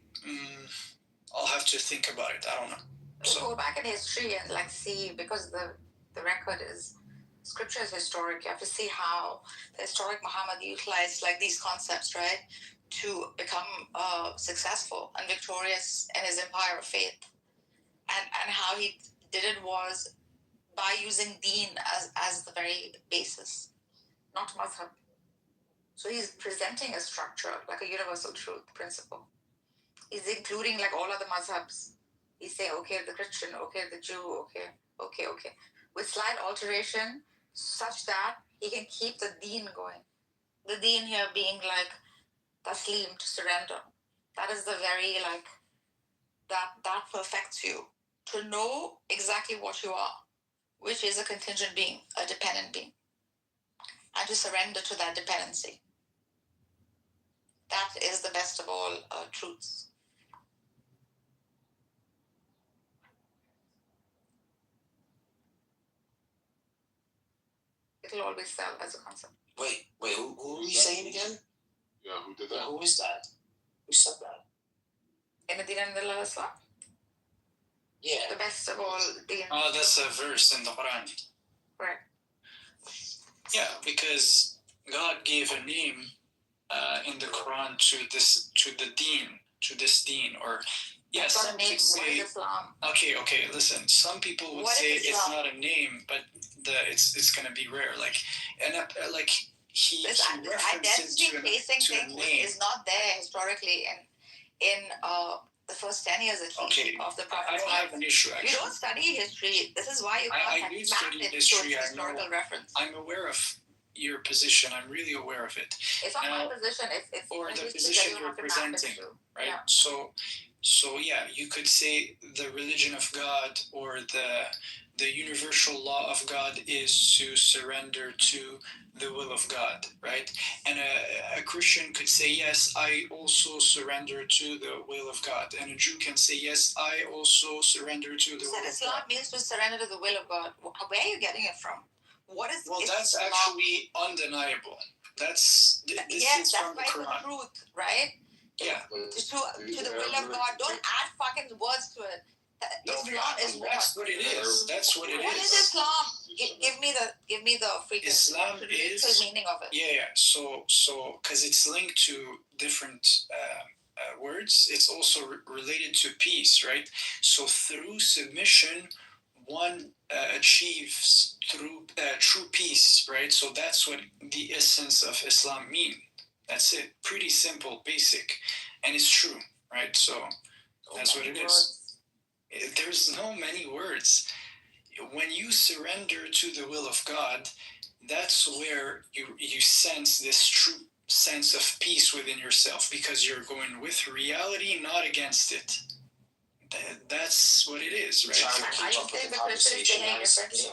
[SPEAKER 19] I'll have to think about it. I don't know.
[SPEAKER 16] So go back in history and see, because the record is, scripture is historic. You have to see how the historic Muhammad utilized these concepts, right, to become successful and victorious in his empire of faith. And how he did it was by using deen as the very basis, not mazhab. So he's presenting a structure, like a universal truth principle. He's including all other mazhabs. He's saying, okay, the Christian, okay, the Jew, okay, with slight alteration, such that he can keep the deen going. The deen here being taslim, to surrender. That is the very that perfects you. To know exactly what you are, which is a contingent being, a dependent being, and to surrender to that dependency. That is the best of all truths. It'll always sell as a concept.
[SPEAKER 15] Wait, who are you saying again?
[SPEAKER 12] Yeah, who did that?
[SPEAKER 15] Yeah, who is that? Who said that?
[SPEAKER 16] In the Deen al Islam?
[SPEAKER 15] Yeah.
[SPEAKER 16] The best of all deen.
[SPEAKER 19] Oh, that's a verse in the Quran.
[SPEAKER 16] Right.
[SPEAKER 19] Yeah, because God gave a name in the Quran to this deen, or yes, some people say.
[SPEAKER 16] Islam?
[SPEAKER 19] Okay, listen. Some people would say it's not a name, but it's gonna be rare. He
[SPEAKER 16] this
[SPEAKER 19] references
[SPEAKER 16] to a name is not there historically in the first 10 years of the Prophet's
[SPEAKER 19] I don't
[SPEAKER 16] life.
[SPEAKER 19] have an issue, actually.
[SPEAKER 16] You don't study history. This is why you can't
[SPEAKER 19] I do study history.
[SPEAKER 16] Historical reference.
[SPEAKER 19] I'm aware of your position. I'm really aware of it.
[SPEAKER 16] It's not my position. It's
[SPEAKER 19] or the position you're presenting, right?
[SPEAKER 16] Yeah.
[SPEAKER 19] So yeah, you could say the religion of God or the universal law of God is to surrender to the will of God, right? And a Christian could say, yes, I also surrender to the will of God. And a Jew can say, yes, I also surrender to the will of God.
[SPEAKER 16] Islam means to surrender to the will of God. Where are you getting it from? What is?
[SPEAKER 19] Well, that's actually undeniable. This is from the Quran.
[SPEAKER 16] The truth, right?
[SPEAKER 19] Yeah.
[SPEAKER 16] To the will of God. Don't add fucking words to it. Islam is what?
[SPEAKER 19] That's what it is. That's what it is.
[SPEAKER 16] What is Islam? Give me the freaking
[SPEAKER 19] Islam is
[SPEAKER 16] meaning of it.
[SPEAKER 19] Yeah. So because it's linked to different words, it's also related to peace, right? So through submission, one achieves through true peace, right? So that's what the essence of Islam That's it. Pretty simple, basic, and it's true, right? So that's what it is. There's no many words. When you surrender to the will of God, that's where you sense this true sense of peace within yourself, because you're going with reality, not against it. That's what it is, right?
[SPEAKER 15] I'm trying to keep up with the conversation, guys.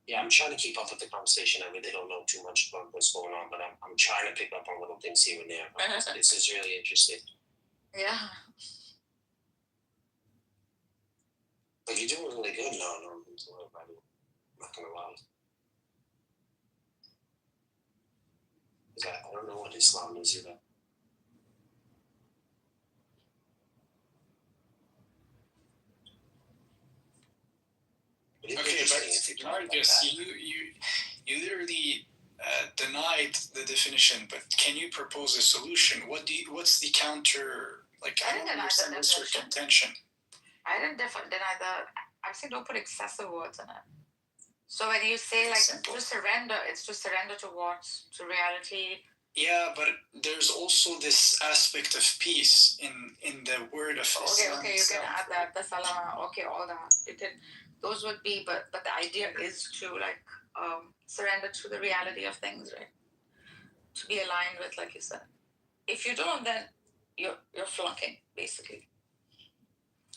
[SPEAKER 15] Yeah, I'm trying to keep up with the conversation. I really don't know too much about what's going on, but I'm trying to pick up on little things here and there. This is really interesting.
[SPEAKER 16] Yeah.
[SPEAKER 15] But you're doing really good now. I'm not gonna lie. I don't know what Islam is either.
[SPEAKER 19] Okay, but Marcus, you literally denied the definition, but can you propose a solution? What's the counter? Like, I don't understand what's your contention.
[SPEAKER 16] I didn't deny the. I said don't put excessive words in it. So when you say like to surrender, it's to surrender to what? To reality.
[SPEAKER 19] Yeah, but there's also this aspect of peace in the word of Islam.
[SPEAKER 16] Okay, you can add that, the salah, okay, all that. Those would be, but the idea is to like surrender to the reality of things, right? To be aligned with, like you said. If you don't, then you're flunking, basically.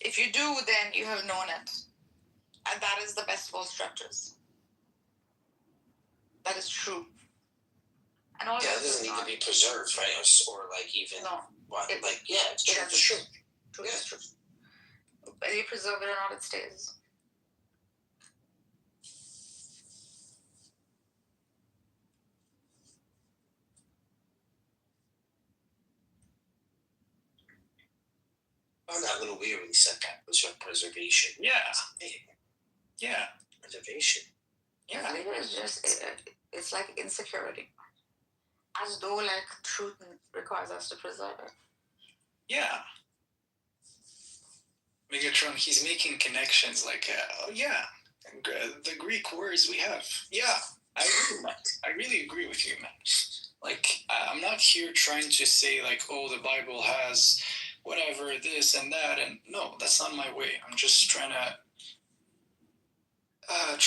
[SPEAKER 16] If you do, then you have known it. And that is the best of all structures. That is true. And all
[SPEAKER 15] it doesn't need to be preserved, right? Or like even it's true.
[SPEAKER 16] It's true. True, it's true. Whether you preserve it or not, it stays.
[SPEAKER 15] I found that a little weird when you said that. Was your preservation?
[SPEAKER 19] Yeah. Yeah.
[SPEAKER 15] Preservation.
[SPEAKER 16] Yeah. I think it's just it's like insecurity. As though like truth requires us to preserve it.
[SPEAKER 19] Yeah. Megatron, he's making connections like, the Greek words we have. Yeah, I agree, man. I really agree with you, man. Like, I'm not here trying to say like, oh, the Bible has whatever, this and that, and no, that's not my way. I'm just trying to have a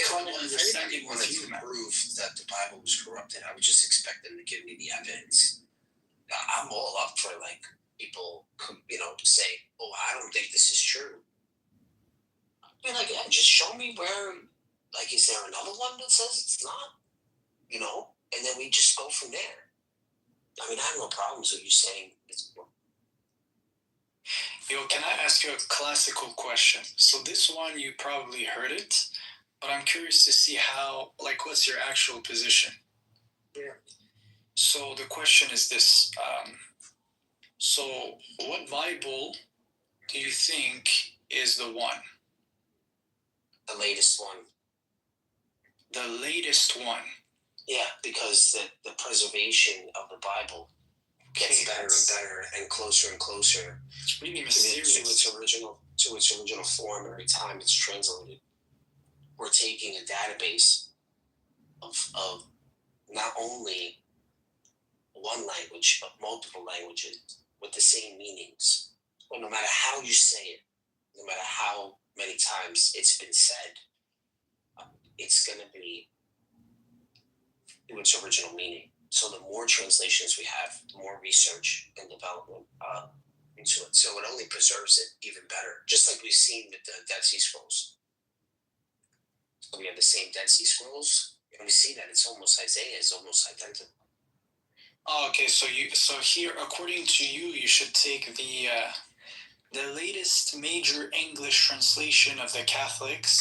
[SPEAKER 19] common understanding with you, man.
[SPEAKER 15] Prove that the Bible was corrupted. I would just expect them to give me the evidence. I'm all up for like people, to say, "Oh, I don't think this is true." I mean, like, yeah, just show me where. Like, is there another one that says it's not? And then we just go from there. I mean, I have no problems with you saying it's.
[SPEAKER 19] Yo, can I ask you a classical question? So this one, you probably heard it, but I'm curious to see what's your actual position?
[SPEAKER 15] Yeah.
[SPEAKER 19] So the question is this. So what Bible do you think is the one?
[SPEAKER 15] The latest one.
[SPEAKER 19] The latest one?
[SPEAKER 15] Yeah, because the preservation of the Bible gets better and better and closer
[SPEAKER 19] It's really mysterious.
[SPEAKER 15] to its original form every time it's translated. We're taking a database of not only one language but multiple languages with the same meanings. But no matter how you say it, no matter how many times it's been said, it's going to be to its original meaning. So the more translations we have, the more research and development into it. So it only preserves it even better, just like we've seen with the Dead Sea Scrolls. So we have the same Dead Sea Scrolls, and we see that it's almost Isaiah is almost identical.
[SPEAKER 19] Oh, okay, so here, according to you, you should take the latest major English translation of the Catholics,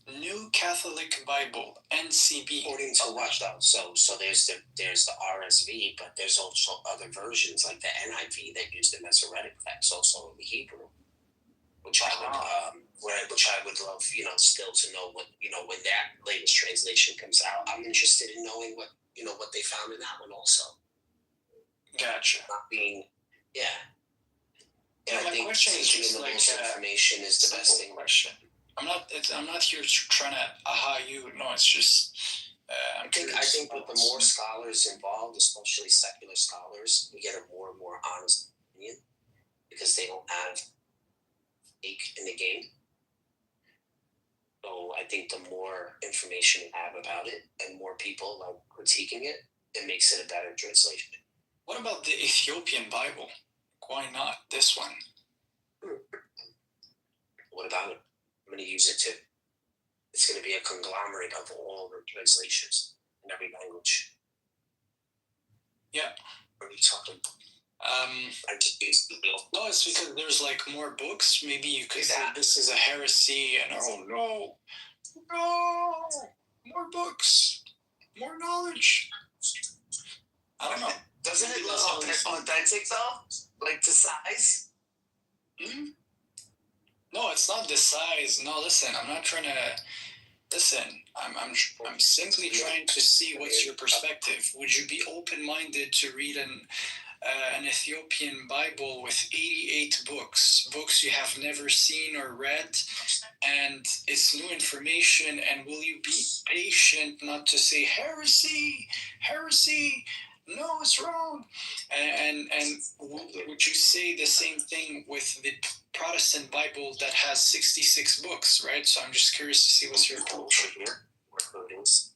[SPEAKER 19] the New Catholic Bible, NCB.
[SPEAKER 15] According to what though? So there's the RSV, but there's also other versions like the NIV that use the Masoretic text, also in the Hebrew, which I would love, still to know what, when that latest translation comes out. I'm interested in knowing what they found in that one also.
[SPEAKER 19] Gotcha.
[SPEAKER 15] Not being, yeah.
[SPEAKER 19] And I think taking in the most information is the best thing. Question. I'm not here trying to you. No, it's just
[SPEAKER 15] I think with the more scholars involved, especially secular scholars, we get a more and more honest opinion because they don't have stake in the game. So I think the more information we have about it and more people like critiquing it, it makes it a better translation.
[SPEAKER 19] What about the Ethiopian Bible? Why not this one?
[SPEAKER 15] What about it? I'm going to use it too. It's going to be a conglomerate of all the translations in every language.
[SPEAKER 19] Yeah.
[SPEAKER 15] What are you talking about? I just used the bill.
[SPEAKER 19] No, it's because there's like more books. Maybe you could say this is a heresy, and oh no, more books, more knowledge. I don't know.
[SPEAKER 15] Doesn't it look authentic though? Like the size?
[SPEAKER 19] No, it's not the size. No, listen, I'm not trying to. Listen, I'm simply trying to see what's your perspective. Would you be open-minded to read an Ethiopian Bible with 88 books you have never seen or read, and it's new information, and will you be patient not to say heresy, no, it's wrong, and would you say the same thing with the Protestant Bible that has 66 books, right? So I'm just curious to see what's your approach.
[SPEAKER 15] Here, recordings.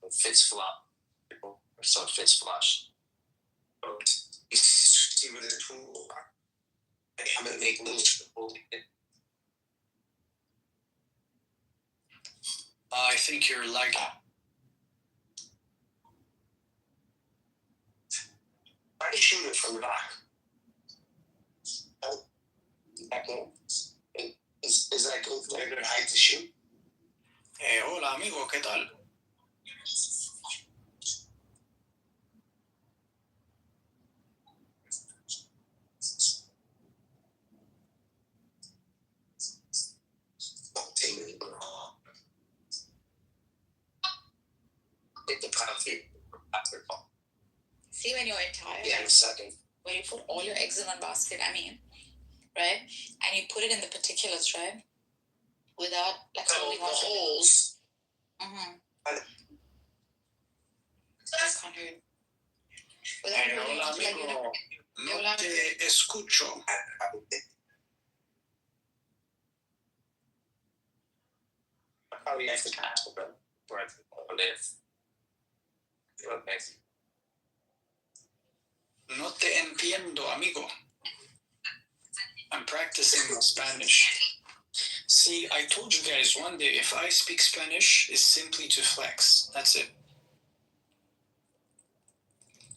[SPEAKER 15] It fits flop. So it fits flush. You see where the tool are. I'm going to make little triple.
[SPEAKER 19] I think you're lagging.
[SPEAKER 15] Try to shoot it from the back. Back in. Is that a good height to shoot?
[SPEAKER 19] Hola amigo, ¿qué tal?
[SPEAKER 16] See, when you're entire,
[SPEAKER 15] Yeah, in a second.
[SPEAKER 16] when you put all your eggs in one basket, right? And you put it in the particulars, right? Without like holding on to the
[SPEAKER 15] holes.
[SPEAKER 16] Mm-hmm. I can't hear you. Without holding on to, like,
[SPEAKER 19] No te escucho.
[SPEAKER 15] Probably have to catch them for it to live. Okay.
[SPEAKER 19] No te entiendo, amigo. I'm practicing my Spanish. See, I told you guys one day, if I speak Spanish, it's simply to flex. That's it.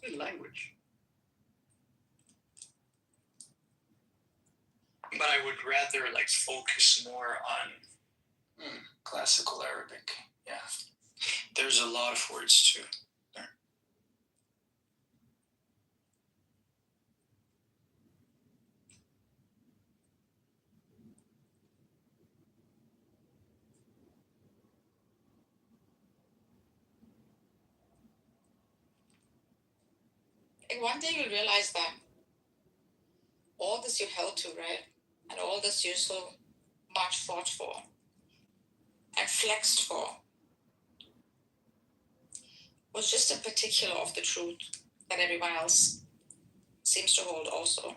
[SPEAKER 19] Good language. But I would rather like focus more on classical Arabic. Yeah. There's a lot of words too. There.
[SPEAKER 16] And one day you'll realize that all this you held to, right? And all this you so much fought for and flexed for was just a particular of the truth that everyone else seems to hold also.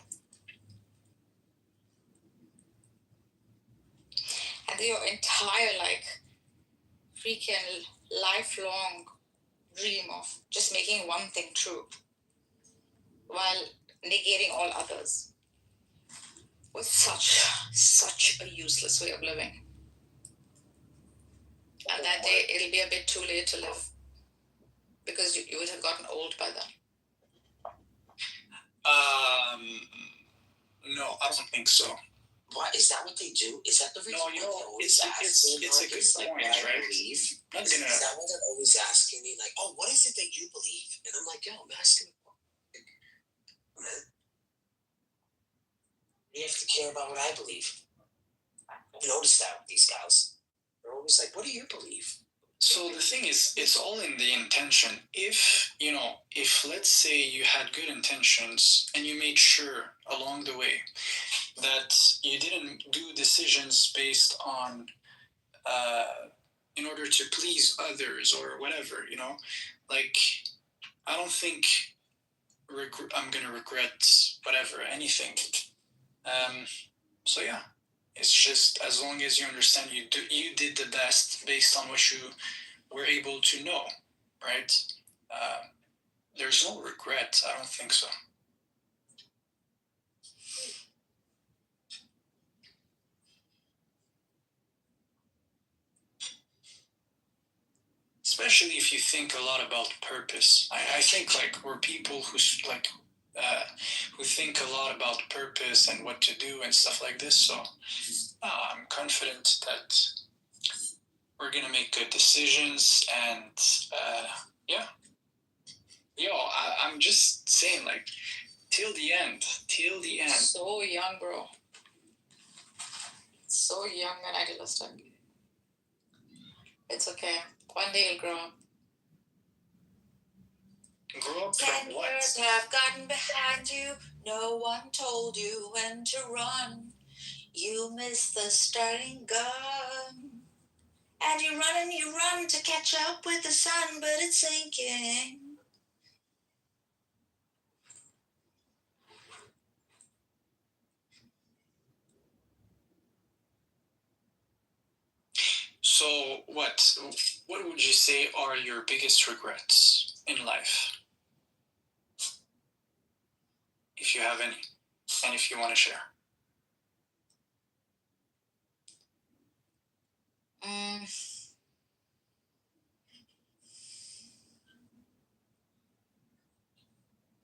[SPEAKER 16] And your entire freaking lifelong dream of just making one thing true while negating all others was such a useless way of living. And that day it'll be a bit too late to live because you would have gotten old by then.
[SPEAKER 19] No, I don't think so.
[SPEAKER 15] What is that? What they do? Is that the reason?
[SPEAKER 19] No, it's a good point, right?
[SPEAKER 15] Is that what they're always asking me? Like, oh, what is it that you believe? And I'm like, yo, I'm asking. Man, you have to care about what I believe. I've noticed that with these guys. They're always like, what do you believe?
[SPEAKER 19] So the thing is, it's all in the intention. If let's say you had good intentions and you made sure along the way that you didn't do decisions based on in order to please others or whatever, you know? Like, I don't think I'm gonna regret whatever, anything. So yeah, it's just as long as you understand you did the best based on what you were able to know, right? There's no regret. I don't think so. Especially if you think a lot about purpose. I think like we're people who who think a lot about purpose and what to do and stuff like this. So I'm confident that we're gonna make good decisions. And yeah, I'm just saying, like, till the end.
[SPEAKER 16] So young, bro. So young and idealistic. It's okay. One day you'll grow up.
[SPEAKER 19] Grow up
[SPEAKER 6] 10
[SPEAKER 19] from what?
[SPEAKER 6] years have gotten behind you. No one told you when to run. You missed the starting gun. And you run to catch up with the sun, but it's sinking.
[SPEAKER 19] So what would you say are your biggest regrets in life? If you have any, and if you want to share.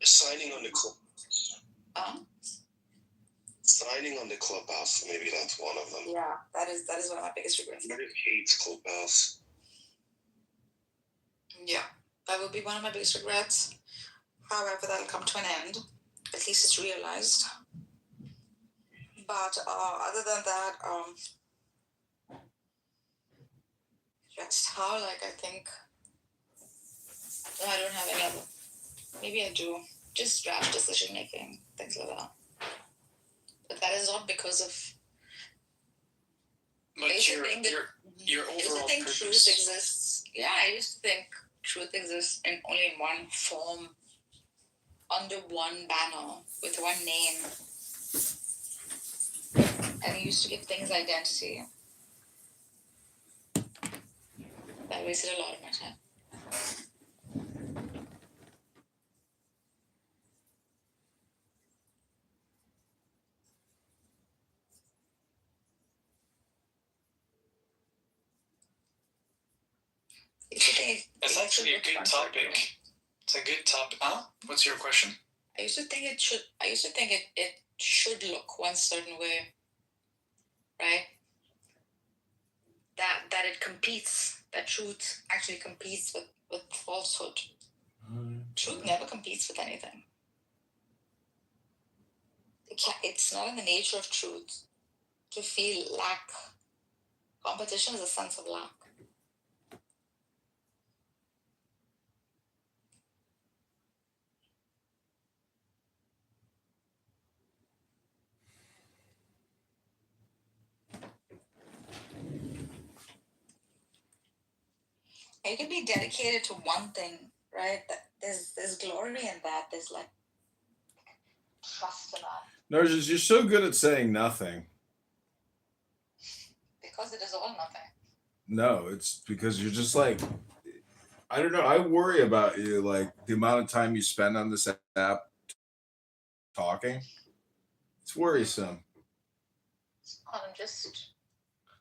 [SPEAKER 2] Signing on the club. Signing on the clubhouse, maybe that's one of them.
[SPEAKER 16] Yeah, that is one of my biggest regrets.
[SPEAKER 2] Everybody hates clubhouse.
[SPEAKER 16] Yeah, that would be one of my biggest regrets. However, that'll come to an end. At least it's realized. But other than that, just how, like, I think, no, I don't have any other. Maybe I do. Just rash decision making, things like that. But that is not because of.
[SPEAKER 19] But your overall
[SPEAKER 16] I used to think
[SPEAKER 19] purpose.
[SPEAKER 16] truth exists. Yeah, I used to think truth exists in only one form, under one banner, with one name. And I used to give things identity. That wasted a lot of my time.
[SPEAKER 19] It's actually a good topic. It's a good topic. Huh? What's your question?
[SPEAKER 16] I used to think it should look one certain way, right? That it competes. That truth actually competes with falsehood. Truth never competes with anything. It's not in the nature of truth to feel lack. Competition is a sense of lack. You can be dedicated to one thing, right? There's glory in that. There's like trust in that.
[SPEAKER 5] Narcissus, you're so good at saying nothing.
[SPEAKER 16] Because it is all nothing.
[SPEAKER 5] No, it's because you're just like, I don't know. I worry about you, like the amount of time you spend on this app talking. It's worrisome.
[SPEAKER 16] I'm just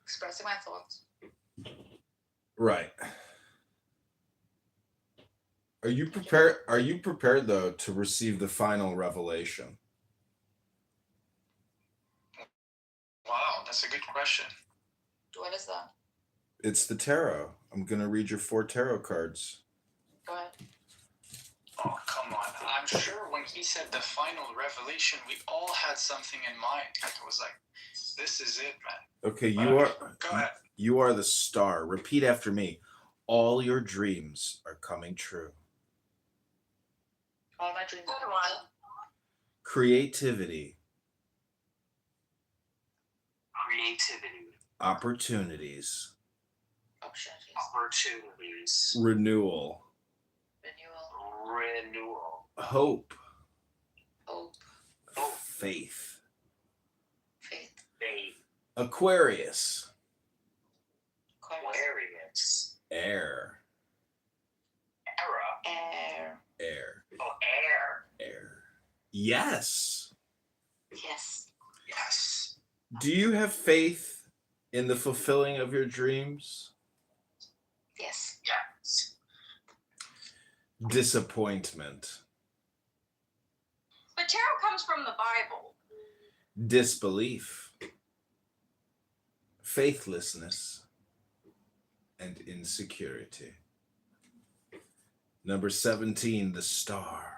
[SPEAKER 16] expressing my thoughts.
[SPEAKER 5] Right. Are you prepared? Are you prepared though to receive the final revelation?
[SPEAKER 19] Wow, that's a good question.
[SPEAKER 16] What is that?
[SPEAKER 5] It's the tarot. I'm gonna read your 4 tarot cards.
[SPEAKER 16] Go ahead.
[SPEAKER 19] Oh, come on. I'm sure when he said the final revelation, we all had something in mind. Like, it was like, this is it, man.
[SPEAKER 5] Okay,
[SPEAKER 19] Go ahead.
[SPEAKER 5] You are the star. Repeat after me. All your dreams are coming true.
[SPEAKER 16] All my dreams.
[SPEAKER 5] Creativity.
[SPEAKER 20] Creativity.
[SPEAKER 5] Opportunities.
[SPEAKER 20] Opportunities.
[SPEAKER 5] Renewal.
[SPEAKER 20] Renewal.
[SPEAKER 5] Hope.
[SPEAKER 16] Hope.
[SPEAKER 5] Faith.
[SPEAKER 20] Faith.
[SPEAKER 5] Aquarius.
[SPEAKER 20] Aquarius.
[SPEAKER 5] Air.
[SPEAKER 16] Air.
[SPEAKER 5] Air.
[SPEAKER 20] Oh, air.
[SPEAKER 5] Air. Yes.
[SPEAKER 16] Yes.
[SPEAKER 20] Yes.
[SPEAKER 5] Do you have faith in the fulfilling of your dreams?
[SPEAKER 16] Yes.
[SPEAKER 20] Yes.
[SPEAKER 5] Disappointment.
[SPEAKER 6] But tarot comes from the Bible.
[SPEAKER 5] Disbelief. Faithlessness. And insecurity. Number 17, the star.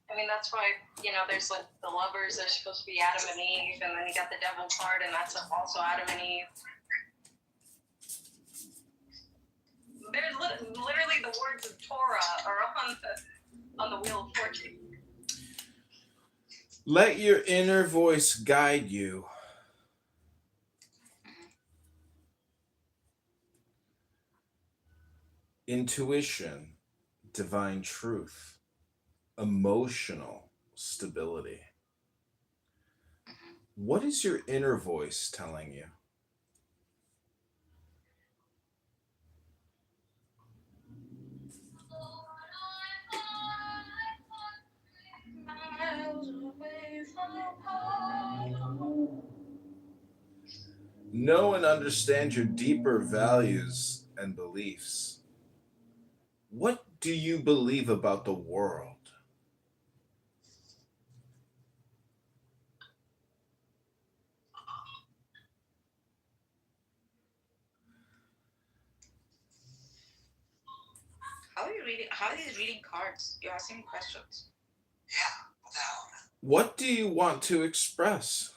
[SPEAKER 6] I mean, that's why, there's like the lovers, they're supposed to be Adam and Eve, and then you got the devil card, and that's also Adam and Eve. There's literally the words of Torah are on the Wheel of Fortune.
[SPEAKER 5] Let your inner voice guide you. Intuition, divine truth, emotional stability. What is your inner voice telling you? Know and understand your deeper values and beliefs. What do you believe about the world?
[SPEAKER 16] How are these reading cards? You're asking questions.
[SPEAKER 20] Yeah. What the hell?
[SPEAKER 5] What do you want to express?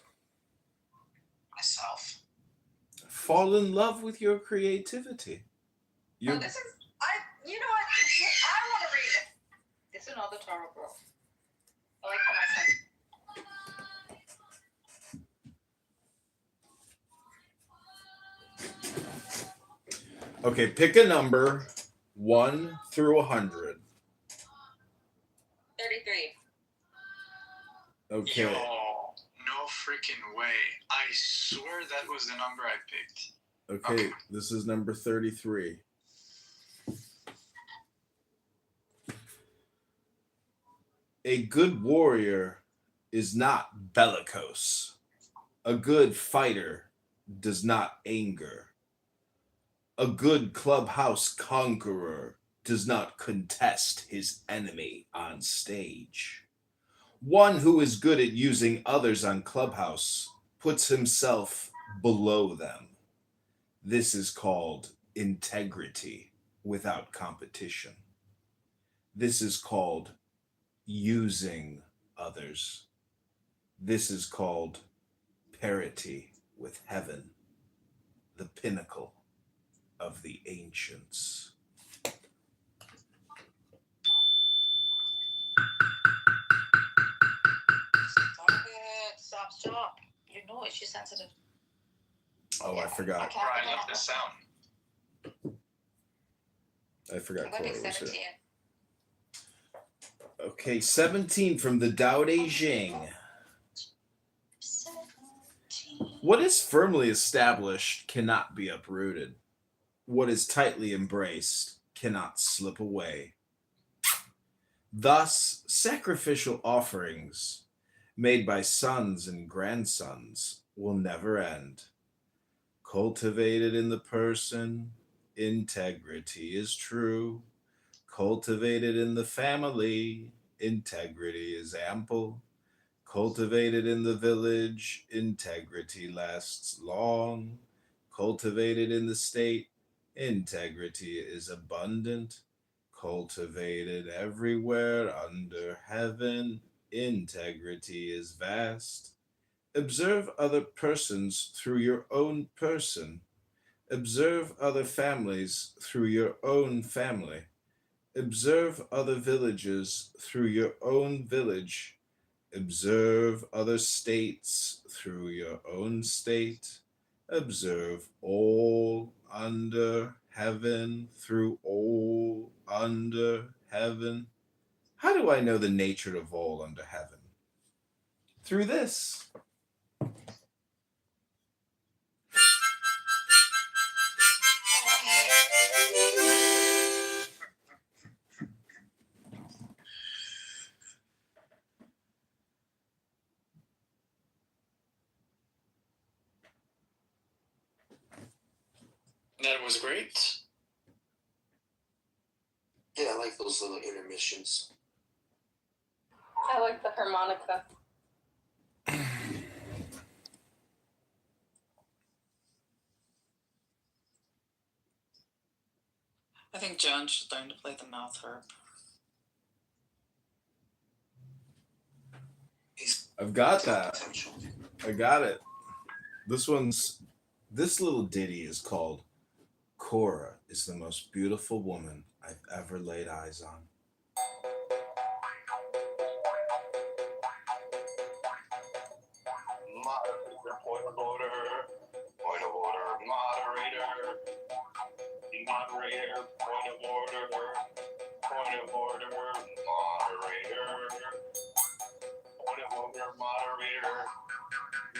[SPEAKER 20] Myself.
[SPEAKER 5] Fall in love with your creativity.
[SPEAKER 6] You know what? I want to read it.
[SPEAKER 16] This is another tarot girl.
[SPEAKER 6] I like how my son.
[SPEAKER 5] Okay, pick a number 1 through 100.
[SPEAKER 6] 33.
[SPEAKER 5] Okay.
[SPEAKER 19] Yo, no freaking way. I swear that was the number I picked.
[SPEAKER 5] Okay, this is number 33. A good warrior is not bellicose. A good fighter does not anger. A good clubhouse conqueror does not contest his enemy on stage. One who is good at using others on Clubhouse puts himself below them. This is called integrity without competition. This is called using others. This is called parity with heaven, the pinnacle of the ancients.
[SPEAKER 16] Stop. You know it. She's sensitive.
[SPEAKER 5] Oh, I forgot.
[SPEAKER 19] I love the sound.
[SPEAKER 5] I forgot
[SPEAKER 16] I'm going to
[SPEAKER 5] Chloe
[SPEAKER 16] pick
[SPEAKER 5] was
[SPEAKER 16] 17.
[SPEAKER 5] here. Okay, 17 from the Tao Te Ching. What is firmly established cannot be uprooted. What is tightly embraced cannot slip away. Thus, sacrificial offerings made by sons and grandsons will never end. Cultivated in the person, integrity is true. Cultivated in the family, integrity is ample. Cultivated in the village, integrity lasts long. Cultivated in the state, integrity is abundant. Cultivated everywhere under heaven, integrity is vast. Observe other persons through your own person. Observe other families through your own family. Observe other villages through your own village. Observe other states through your own state. Observe all under heaven through all under heaven. How do I know the nature of all under heaven? Through this.
[SPEAKER 19] That was great.
[SPEAKER 15] Yeah, I like those little intermissions.
[SPEAKER 6] I like the harmonica.
[SPEAKER 17] I think John should learn to play the mouth harp.
[SPEAKER 5] I've got that. I got it. This little ditty is called Cora is the most beautiful woman I've ever laid eyes on.
[SPEAKER 13] Point of order, moderator. Moderator, point of order, moderator. Point of order, moderator.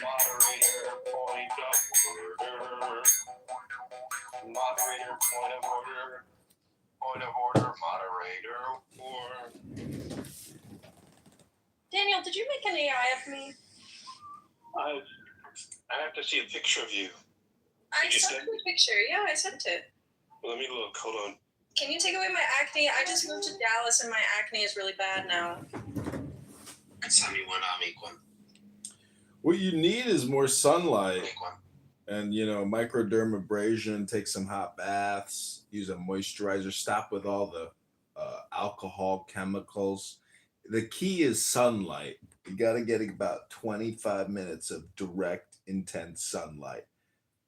[SPEAKER 13] Moderator, point of order. Moderator, point of order. Point of order, moderator.
[SPEAKER 6] Daniel, did you make an AI of me?
[SPEAKER 13] I have to see a picture of you.
[SPEAKER 6] I sent you a picture. Yeah, I sent it.
[SPEAKER 13] Let me look. Hold on.
[SPEAKER 6] Can you take away my acne? I just moved to Dallas and my acne is really bad now.
[SPEAKER 15] Send me one, I'll make one.
[SPEAKER 5] What you need is more sunlight. And, microdermabrasion, take some hot baths, use a moisturizer, stop with all the alcohol chemicals. The key is sunlight. You got to get about 25 minutes of direct, intense sunlight,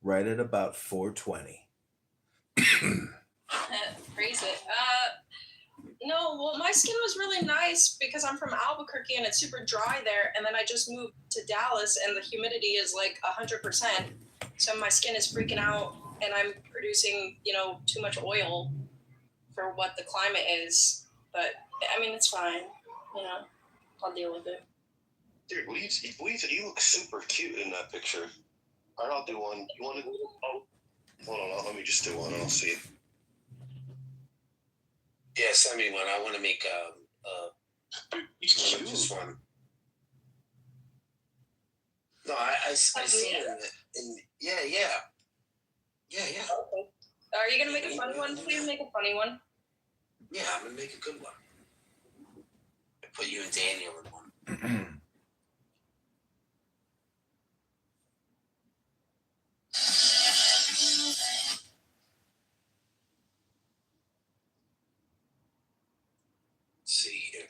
[SPEAKER 5] right at about 4:20.
[SPEAKER 6] Phrase it. No, well, my skin was really nice because I'm from Albuquerque and it's super dry there. And then I just moved to Dallas and the humidity is like 100%. So my skin is freaking out and I'm producing, too much oil for what the climate is. But I mean, it's fine. I'll deal with it.
[SPEAKER 13] Dude, you look super cute in that picture. All right, I'll do one. You want to? Oh, hold on. Let me just do one and I'll see.
[SPEAKER 15] Yeah, send me one. I want to make just one. No, I see it in yeah.
[SPEAKER 6] Okay. Are you gonna make a funny one? Please make a funny one.
[SPEAKER 15] Yeah, I'm gonna make a good one. I put you and Daniel in one. See here.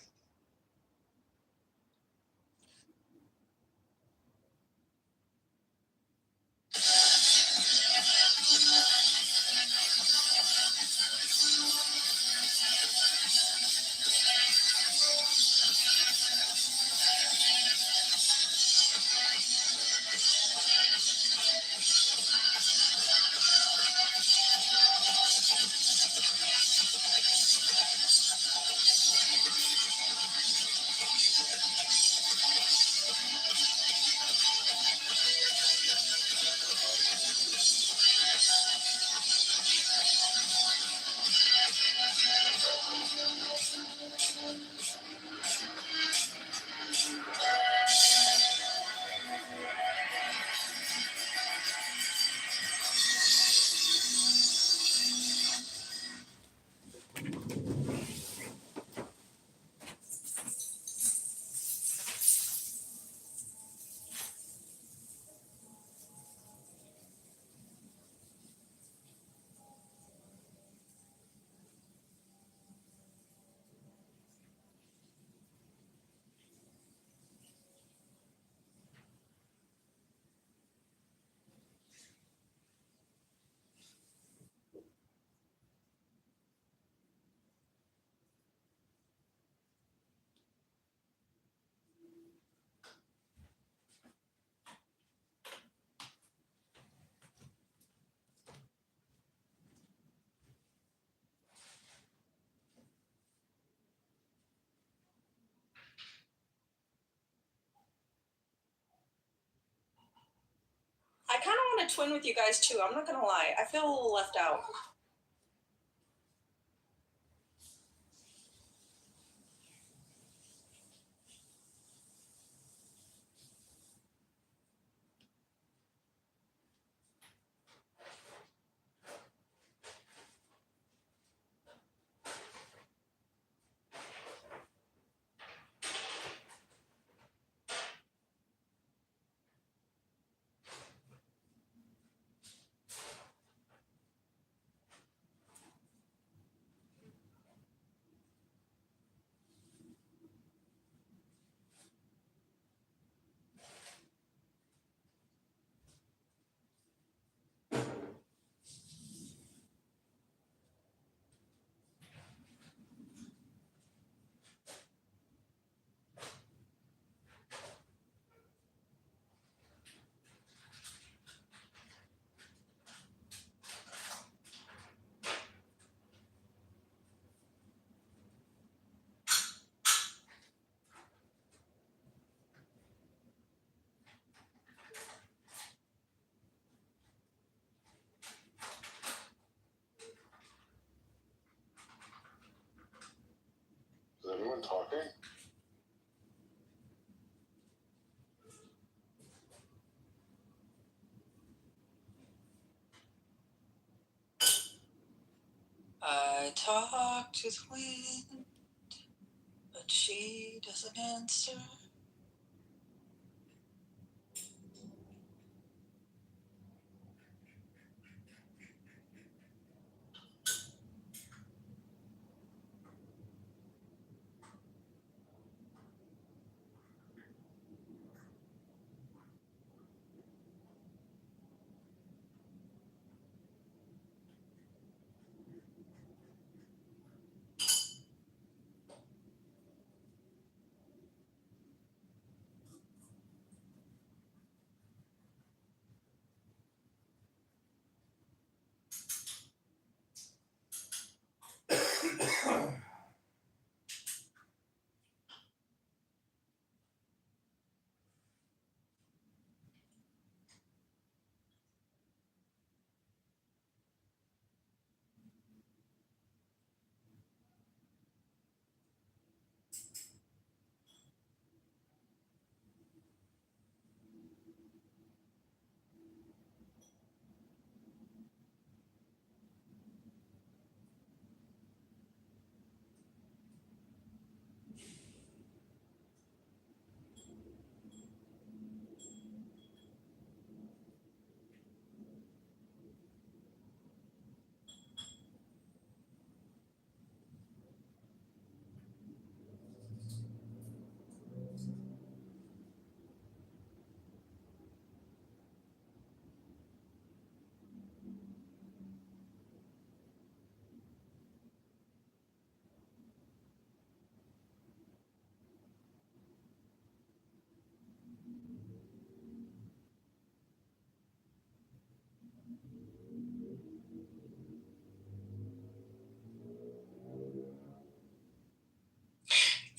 [SPEAKER 6] want to twin with you guys too. I'm not gonna lie. I feel a little left out.
[SPEAKER 12] Is everyone talking?
[SPEAKER 6] I talk to the wind, but she doesn't answer.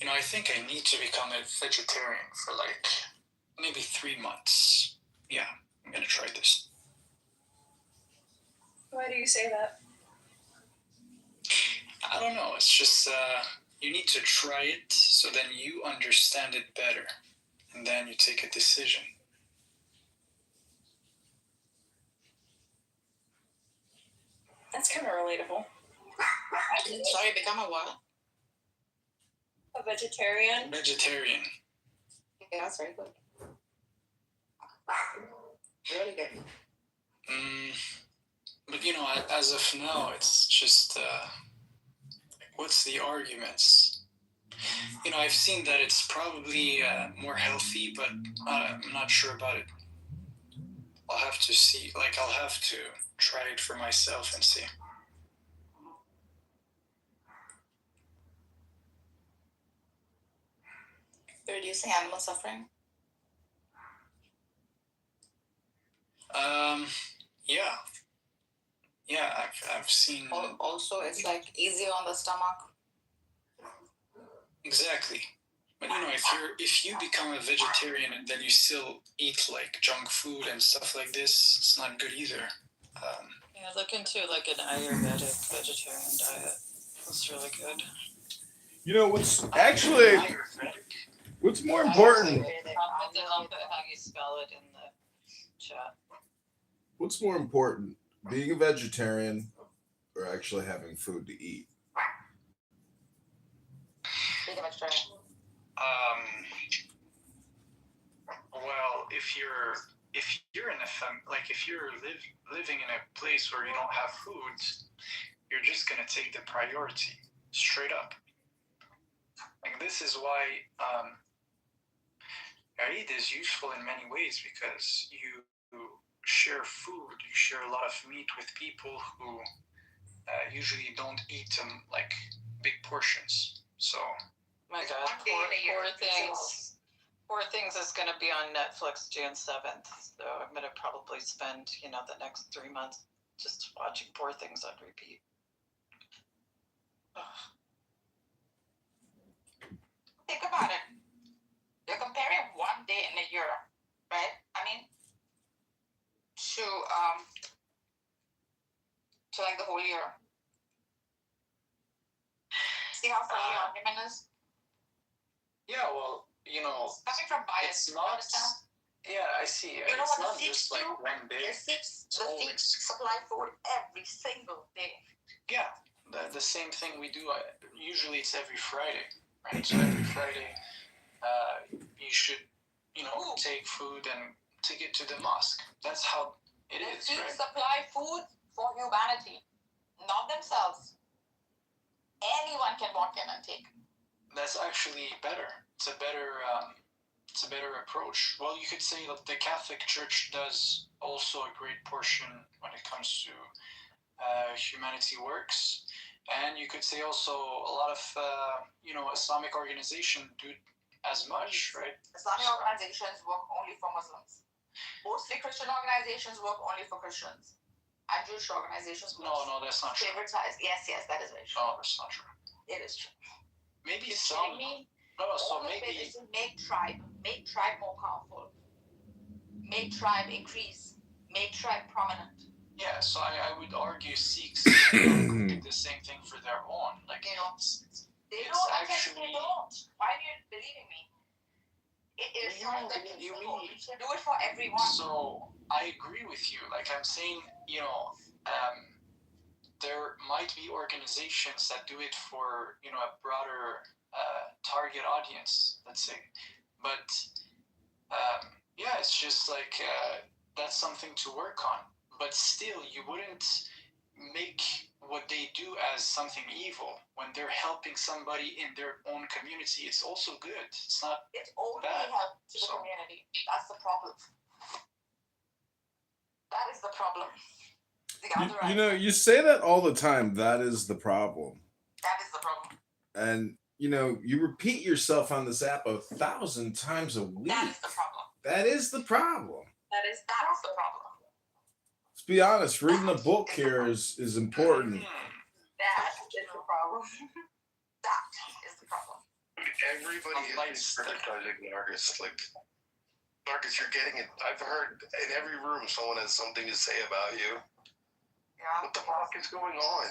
[SPEAKER 19] I think I need to become a vegetarian for like maybe 3 months. Yeah, I'm gonna try this.
[SPEAKER 6] Why do you say that?
[SPEAKER 19] I don't know, it's just, you need to try it so then you understand it better. And then you take a decision.
[SPEAKER 6] That's kind of relatable.
[SPEAKER 16] Sorry, become a what?
[SPEAKER 6] A vegetarian?
[SPEAKER 19] Vegetarian.
[SPEAKER 16] Yeah, that's very good. Really good.
[SPEAKER 19] But as of now, it's just, what's the arguments? I've seen that it's probably more healthy, but I'm not sure about it. I'll have to see. I'll have to try it for myself and see.
[SPEAKER 16] Reducing animal suffering?
[SPEAKER 19] Yeah. Yeah, I've seen...
[SPEAKER 16] Also, it's like easier on the stomach.
[SPEAKER 19] Exactly. But if you become a vegetarian and then you still eat like junk food and stuff like this, it's not good either.
[SPEAKER 17] Yeah, look into like an Ayurvedic vegetarian diet. That's really good.
[SPEAKER 5] What's more important?
[SPEAKER 17] I'll put how you spell it in the chat.
[SPEAKER 5] What's more important, being a vegetarian or actually having food to eat?
[SPEAKER 16] Being a vegetarian.
[SPEAKER 19] Well, if you're in if you're living in a place where you don't have food, you're just gonna take the priority straight up. Like this is why Eid is useful in many ways, because you share food, you share a lot of meat with people who usually don't eat like big portions. So
[SPEAKER 17] my God, Poor Things is going to be on Netflix June 7th. So I'm going to probably spend, the next 3 months just watching Poor Things on repeat.
[SPEAKER 16] Think about it. You're comparing one day in a year, right? I mean, to like the whole year. See how funny your argument is?
[SPEAKER 19] yeah, well,
[SPEAKER 16] Coming from bias,
[SPEAKER 19] it's not.
[SPEAKER 16] understand?
[SPEAKER 19] Yeah, I see.
[SPEAKER 16] You know
[SPEAKER 19] It's
[SPEAKER 16] what
[SPEAKER 19] not
[SPEAKER 16] the Sikhs
[SPEAKER 19] just like
[SPEAKER 16] do?
[SPEAKER 19] one day.
[SPEAKER 16] The Sikhs supply food every single day.
[SPEAKER 19] Yeah, the same thing we do. Usually it's every Friday, right? So every Friday, you should, take food and take it to the mosque. That's how it
[SPEAKER 16] The
[SPEAKER 19] is,
[SPEAKER 16] Sikhs
[SPEAKER 19] right?
[SPEAKER 16] supply food for humanity, not themselves. Anyone can walk in and take.
[SPEAKER 19] That's actually better. It's a better approach. Well, you could say that the Catholic Church does also a great portion when it comes to humanity works, and you could say also a lot of Islamic organizations do as much, right?
[SPEAKER 16] Islamic organizations work only for Muslims. Mostly Christian organizations work only for Christians. And Jewish organizations work.
[SPEAKER 19] No, that's not true.
[SPEAKER 16] Favoritize. Yes, that is very true.
[SPEAKER 19] No, that's not true.
[SPEAKER 16] It is true.
[SPEAKER 19] Maybe
[SPEAKER 16] You're
[SPEAKER 19] some.
[SPEAKER 16] kidding me?
[SPEAKER 19] No, so
[SPEAKER 16] All of
[SPEAKER 19] maybe.
[SPEAKER 16] it is to make tribe more powerful. Make tribe increase. Make tribe prominent.
[SPEAKER 19] Yeah, so I would argue Sikhs do the same thing for their own. Like,
[SPEAKER 16] they
[SPEAKER 19] it's
[SPEAKER 16] don't.
[SPEAKER 19] actually.
[SPEAKER 16] They don't. Why are you believing me? It is something you should do it for everyone.
[SPEAKER 19] So I agree with you. Like I'm saying, there might be organizations that do it for a broader target audience, let's say, but yeah, it's just like that's something to work on. But still, you wouldn't make what they do as something evil when they're helping somebody in their own community. It's also good. It's not.
[SPEAKER 16] It's only
[SPEAKER 19] bad.
[SPEAKER 16] help to the community. That's the problem. That is the problem.
[SPEAKER 5] You say that all the time. That is the problem.
[SPEAKER 16] That is the problem.
[SPEAKER 5] And you repeat yourself on this app 1,000 times a week.
[SPEAKER 16] That is the problem.
[SPEAKER 5] That is the problem.
[SPEAKER 16] That is the problem.
[SPEAKER 5] Let's be honest. Reading a book here is important.
[SPEAKER 16] That is the problem. That is the problem.
[SPEAKER 19] Everybody is criticizing Marcus. Like, Marcus, you're getting it. I've heard in every room someone has something to say about you.
[SPEAKER 16] Yeah.
[SPEAKER 19] What the fuck is going on?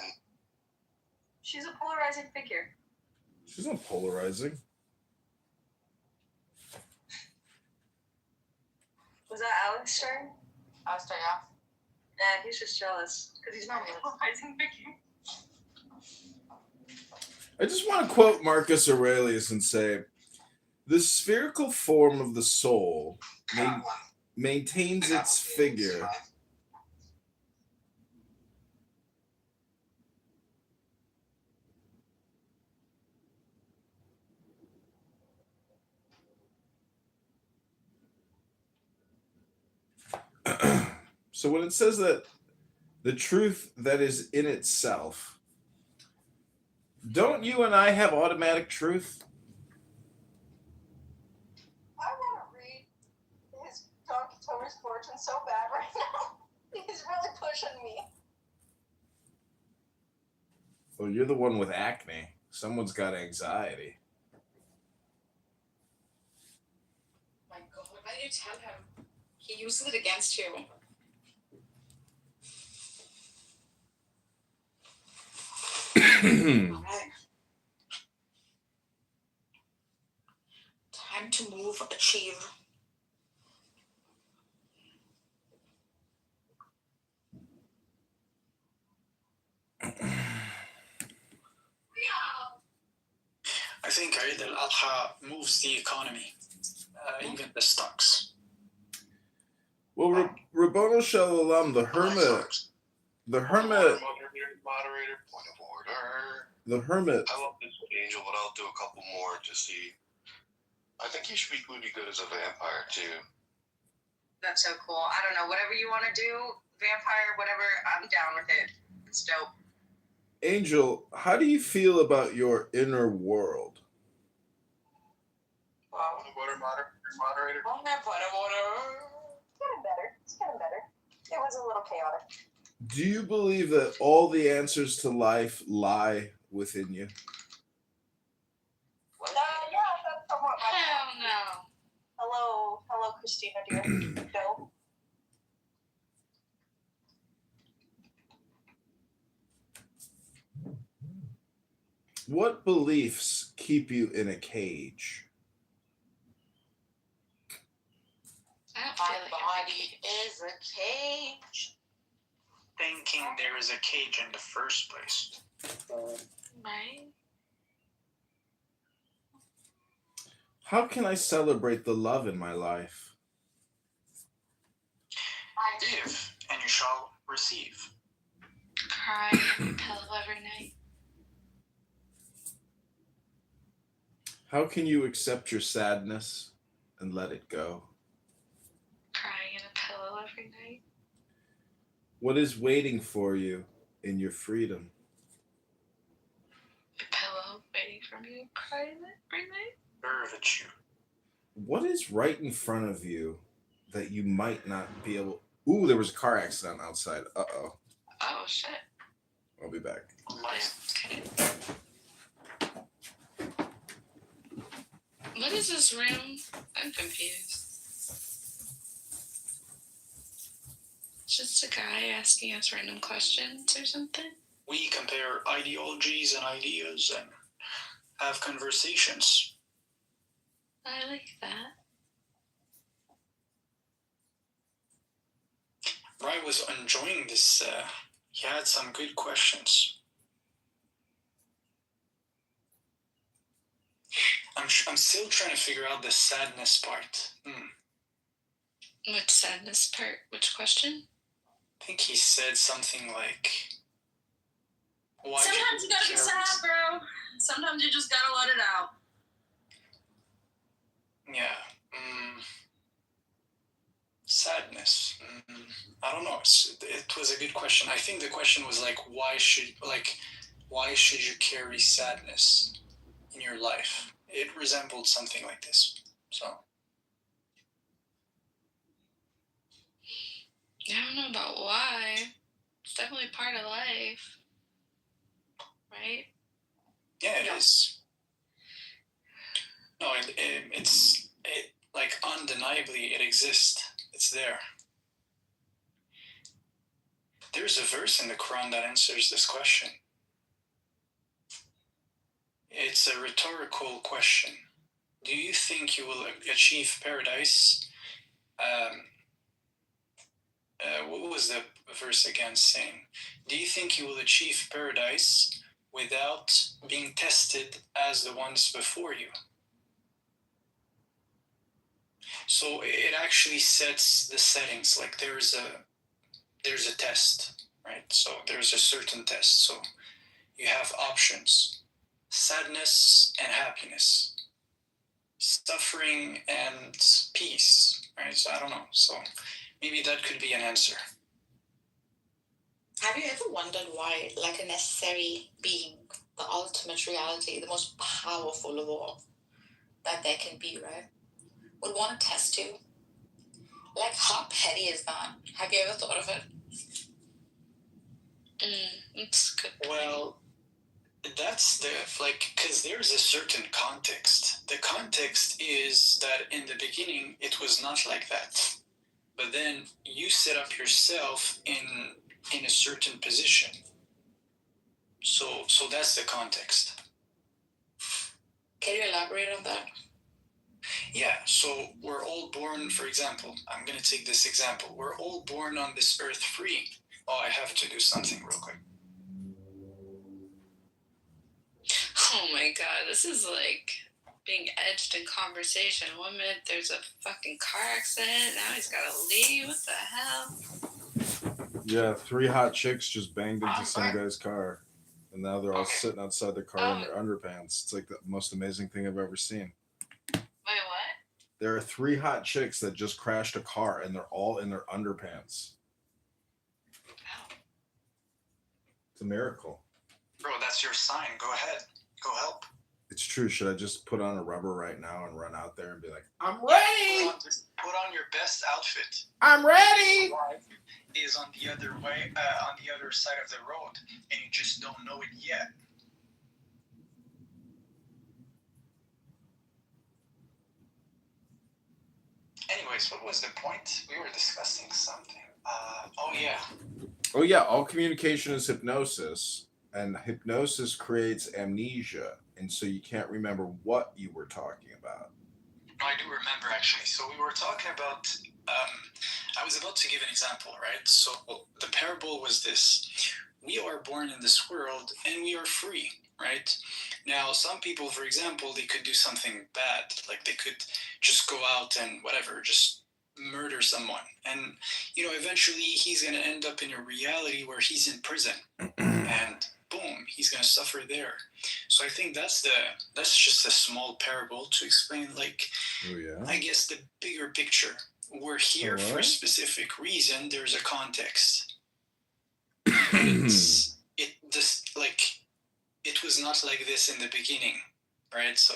[SPEAKER 16] She's a polarizing figure.
[SPEAKER 5] She's not polarizing.
[SPEAKER 16] Was that Alex' turn? Alex' turn, yeah. And he's just jealous because he's not a polarizing figure.
[SPEAKER 5] I just want to quote Marcus Aurelius and say, the spherical form of the soul maintains its figure. So when it says that the truth that is in itself, don't you and I have automatic truth?
[SPEAKER 16] I want to read his Kitover's fortune so bad right now. He's really pushing me.
[SPEAKER 5] Well, you're the one with acne. Someone's got anxiety.
[SPEAKER 16] you tell him? He uses it against you. Alright. Time to move, achieve.
[SPEAKER 19] I think Eid al-Adha moves the economy, even the stocks.
[SPEAKER 5] Well, Rabbanu Shalom, the hermit,
[SPEAKER 7] Moderator, point of order.
[SPEAKER 5] the hermit.
[SPEAKER 7] I love this Angel, but I'll do a couple more to see. I think he would be good as a vampire too.
[SPEAKER 6] That's so cool. I don't know. Whatever you want to do, vampire, whatever, I'm down with it. It's dope.
[SPEAKER 5] Angel, how do you feel about your inner world?
[SPEAKER 6] Wow.
[SPEAKER 7] Moderator.
[SPEAKER 6] Well, that point of order. It's getting better. It was a little chaotic.
[SPEAKER 5] Do you believe that all the answers to life lie within you?
[SPEAKER 6] Yeah, that's somewhat my
[SPEAKER 16] Hell no.
[SPEAKER 6] Hello, Christina, dear. No.
[SPEAKER 5] What beliefs keep you in a cage?
[SPEAKER 16] I don't
[SPEAKER 6] My
[SPEAKER 16] feel like
[SPEAKER 6] body is a cage.
[SPEAKER 20] Thinking there is a cage in the first place.
[SPEAKER 16] Right?
[SPEAKER 5] How can I celebrate the love in my life?
[SPEAKER 20] Give, and you shall receive.
[SPEAKER 16] Cry in a pillow every night.
[SPEAKER 5] How can you accept your sadness and let it go?
[SPEAKER 16] Crying in a pillow every night.
[SPEAKER 5] What is waiting for you in your freedom?
[SPEAKER 16] A pillow waiting for me to cry in it every night.
[SPEAKER 20] Servitude.
[SPEAKER 5] What is right in front of you that you might not be able... Ooh, there was a car accident outside. Uh-oh.
[SPEAKER 16] Oh, shit.
[SPEAKER 5] I'll be back.
[SPEAKER 16] Okay. What is this room? I'm confused. Just a guy asking us random questions or something?
[SPEAKER 19] We compare ideologies and ideas and have conversations.
[SPEAKER 16] I like that.
[SPEAKER 19] I was enjoying this. He had some good questions. I'm still trying to figure out the sadness part.
[SPEAKER 16] Which sadness part? Which question?
[SPEAKER 19] I think he said something like...
[SPEAKER 6] Sometimes you gotta be sad, bro. Sometimes you just gotta let it out.
[SPEAKER 19] Yeah. Sadness. I don't know. It was a good question. I think the question was like, why should you carry sadness in your life? It resembled something like this. So.
[SPEAKER 16] I don't know about why. It's definitely part of life. Right?
[SPEAKER 19] Yeah, it is. No, it's like undeniably it exists. It's there. There's a verse in the Quran that answers this question. It's a rhetorical question. Do you think you will achieve paradise? What was the verse again saying? Do you think you will achieve paradise without being tested as the ones before you? So it actually sets the settings. Like there's a test, right? So there's a certain test. So you have options: sadness and happiness, suffering and peace, right? So I don't know. So maybe that could be an answer.
[SPEAKER 16] Have you ever wondered why, like a necessary being, the ultimate reality, the most powerful of all that there can be, right, would want to test you? Like, how petty is that? Have you ever thought of it? It's good.
[SPEAKER 19] Well, that's because there's a certain context. the context is that in the beginning it was not like that, but then you set up yourself in a certain position. So that's the context.
[SPEAKER 16] Can you elaborate on that?
[SPEAKER 19] Yeah, so we're all born, for example, I'm going to take this example. We're all born on this earth free. Oh, I have to do something real quick.
[SPEAKER 16] Oh my god, this is like being edged in conversation. 1 minute there's a fucking car accident, now he's gotta leave. What the hell?
[SPEAKER 5] Yeah, 3 hot chicks just banged into some guy's car. And now they're all sitting outside the car in their underpants. It's like the most amazing thing I've ever seen.
[SPEAKER 16] Wait, what?
[SPEAKER 5] There are 3 hot chicks that just crashed a car and they're all in their underpants. It's a miracle.
[SPEAKER 19] Bro, that's your sign. Go ahead. Go help.
[SPEAKER 5] It's true. Should I just put on a rubber right now and run out there and be like, I'm ready?
[SPEAKER 19] Put on your best outfit.
[SPEAKER 5] I'm ready.
[SPEAKER 19] Is on the other way, on the other side of the road, and you just don't know it yet. Anyways, what was the point? We were discussing something. Oh yeah, all communication is hypnosis, and hypnosis creates amnesia, and so you can't remember what you were talking about. No, I do remember actually. So we were talking about, I was about to give an example, right? So the parable was this: we are born in this world and we are free, right? Now, some people, for example, they could do something bad, like they could just go out and whatever, just murder someone, and eventually he's going to end up in a reality where he's in prison, and boom, he's going to suffer there. So I think that's just a small parable to explain, like, I guess the bigger picture. We're here for a specific reason. There's a context. It was not like this in the beginning, right? So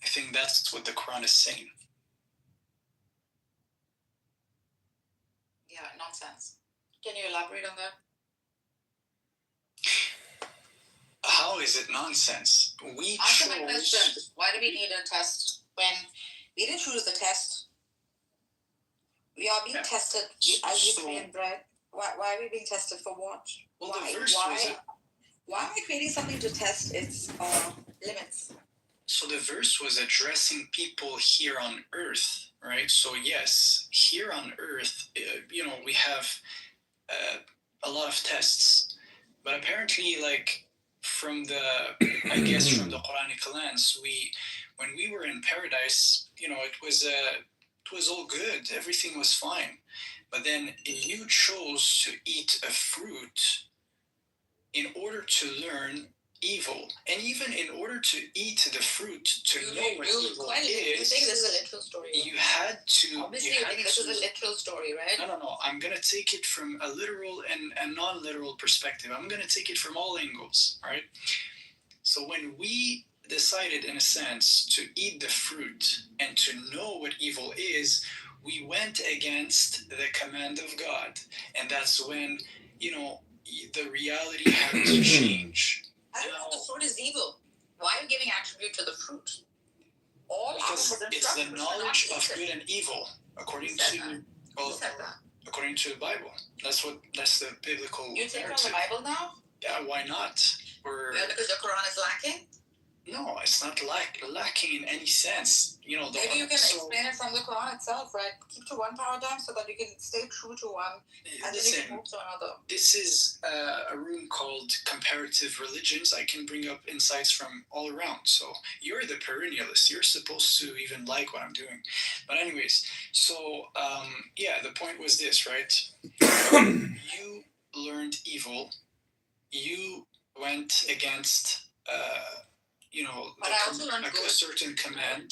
[SPEAKER 19] I think that's what the Quran is saying.
[SPEAKER 16] Yeah, nonsense. Can you elaborate on that?
[SPEAKER 19] How is it nonsense?
[SPEAKER 16] Answer my question. Why do we need a test when we didn't choose the test? We are being tested as we train bread. Why are we being tested for what?
[SPEAKER 19] Well,
[SPEAKER 16] Why am I creating something to test its limits?
[SPEAKER 19] So the verse was addressing people here on earth, right? So yes, here on earth, we have a lot of tests, but apparently, like, from the Quranic lens, when we were in paradise, it was all good, everything was fine. But then you chose to eat a fruit in order to learn evil, and even in order to eat the fruit to know what evil is.
[SPEAKER 16] You think this is a literal story?
[SPEAKER 19] You had to.
[SPEAKER 16] Obviously, you think this is a literal story, right?
[SPEAKER 19] No. I'm gonna take it from a literal and a non-literal perspective. I'm gonna take it from all angles, right? So when we decided, in a sense, to eat the fruit and to know what evil is, we went against the command of God, and that's when the reality had to change.
[SPEAKER 16] I don't know if the fruit is evil. Why are you giving attribute to the fruit?
[SPEAKER 19] Because it's the knowledge of good and evil, according to the Bible. That's the biblical.
[SPEAKER 16] You take from the Bible now?
[SPEAKER 19] Yeah, why not?
[SPEAKER 16] Because the Quran is lacking?
[SPEAKER 19] No, it's not lacking in any sense.
[SPEAKER 16] Maybe you can explain it from the Quran itself, right? Keep to one paradigm so that you can stay true to one, and then you can move to another.
[SPEAKER 19] This is a room called Comparative Religions. I can bring up insights from all around. So you're the perennialist. You're supposed to even like what I'm doing. But anyways, so the point was this, right? You learned evil. You went against
[SPEAKER 16] but I also learned good.
[SPEAKER 19] A certain command.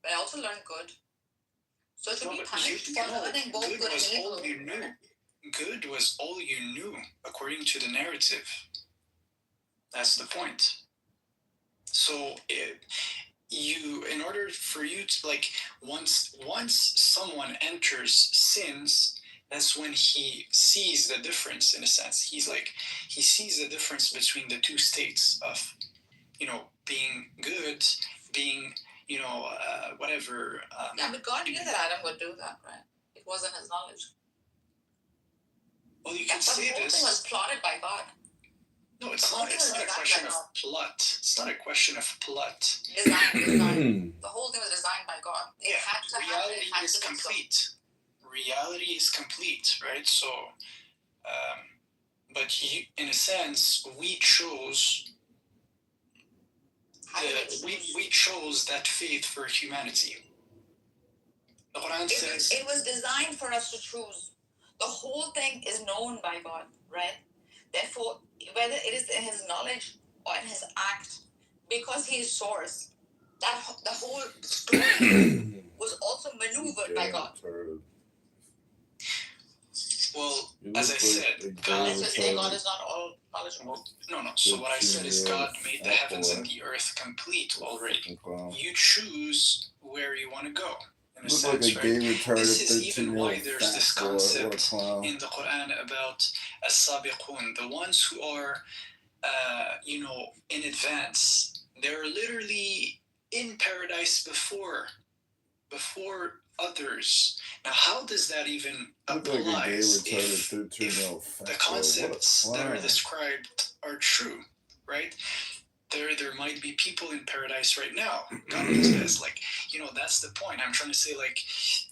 [SPEAKER 16] But I also learned good. So to be punished for learning both good and evil.
[SPEAKER 19] All you knew. Good was all you knew, according to the narrative. That's the point. So in order for you to, like, once someone enters sins, that's when he sees the difference, in a sense. He sees the difference between the two states of, being good, being, whatever.
[SPEAKER 16] Yeah, but God knew that Adam would do that, right? It wasn't his knowledge.
[SPEAKER 19] Well, you can
[SPEAKER 16] The
[SPEAKER 19] say
[SPEAKER 16] whole
[SPEAKER 19] this.
[SPEAKER 16] thing was plotted by God.
[SPEAKER 19] No, it's not. It's not a question of plot. It's not a question of plot.
[SPEAKER 16] Design. The whole thing was designed by God. It had to happen.
[SPEAKER 19] Reality
[SPEAKER 16] It had
[SPEAKER 19] is
[SPEAKER 16] to be so.
[SPEAKER 19] complete. Reality is complete, right? So, but in a sense, we chose. We chose that faith for humanity. The Quran says
[SPEAKER 16] it was designed for us to choose. The whole thing is known by God, right? Therefore, whether it is in his knowledge or in his act, because he is source, that the whole story was also maneuvered by God.
[SPEAKER 19] Well, as I said, God
[SPEAKER 16] is not all knowledgeable.
[SPEAKER 19] No. So what I said is God made the heavens and the earth complete already. You choose where you want to go. In a sense, right? This is even why there's this concept in the Quran about as-sabiqun, the ones who are, in advance. They're literally in paradise before others. Now, how does that even apply if the concepts that are described are true, right? There might be people in paradise right now. God says, that's the point. I'm trying to say,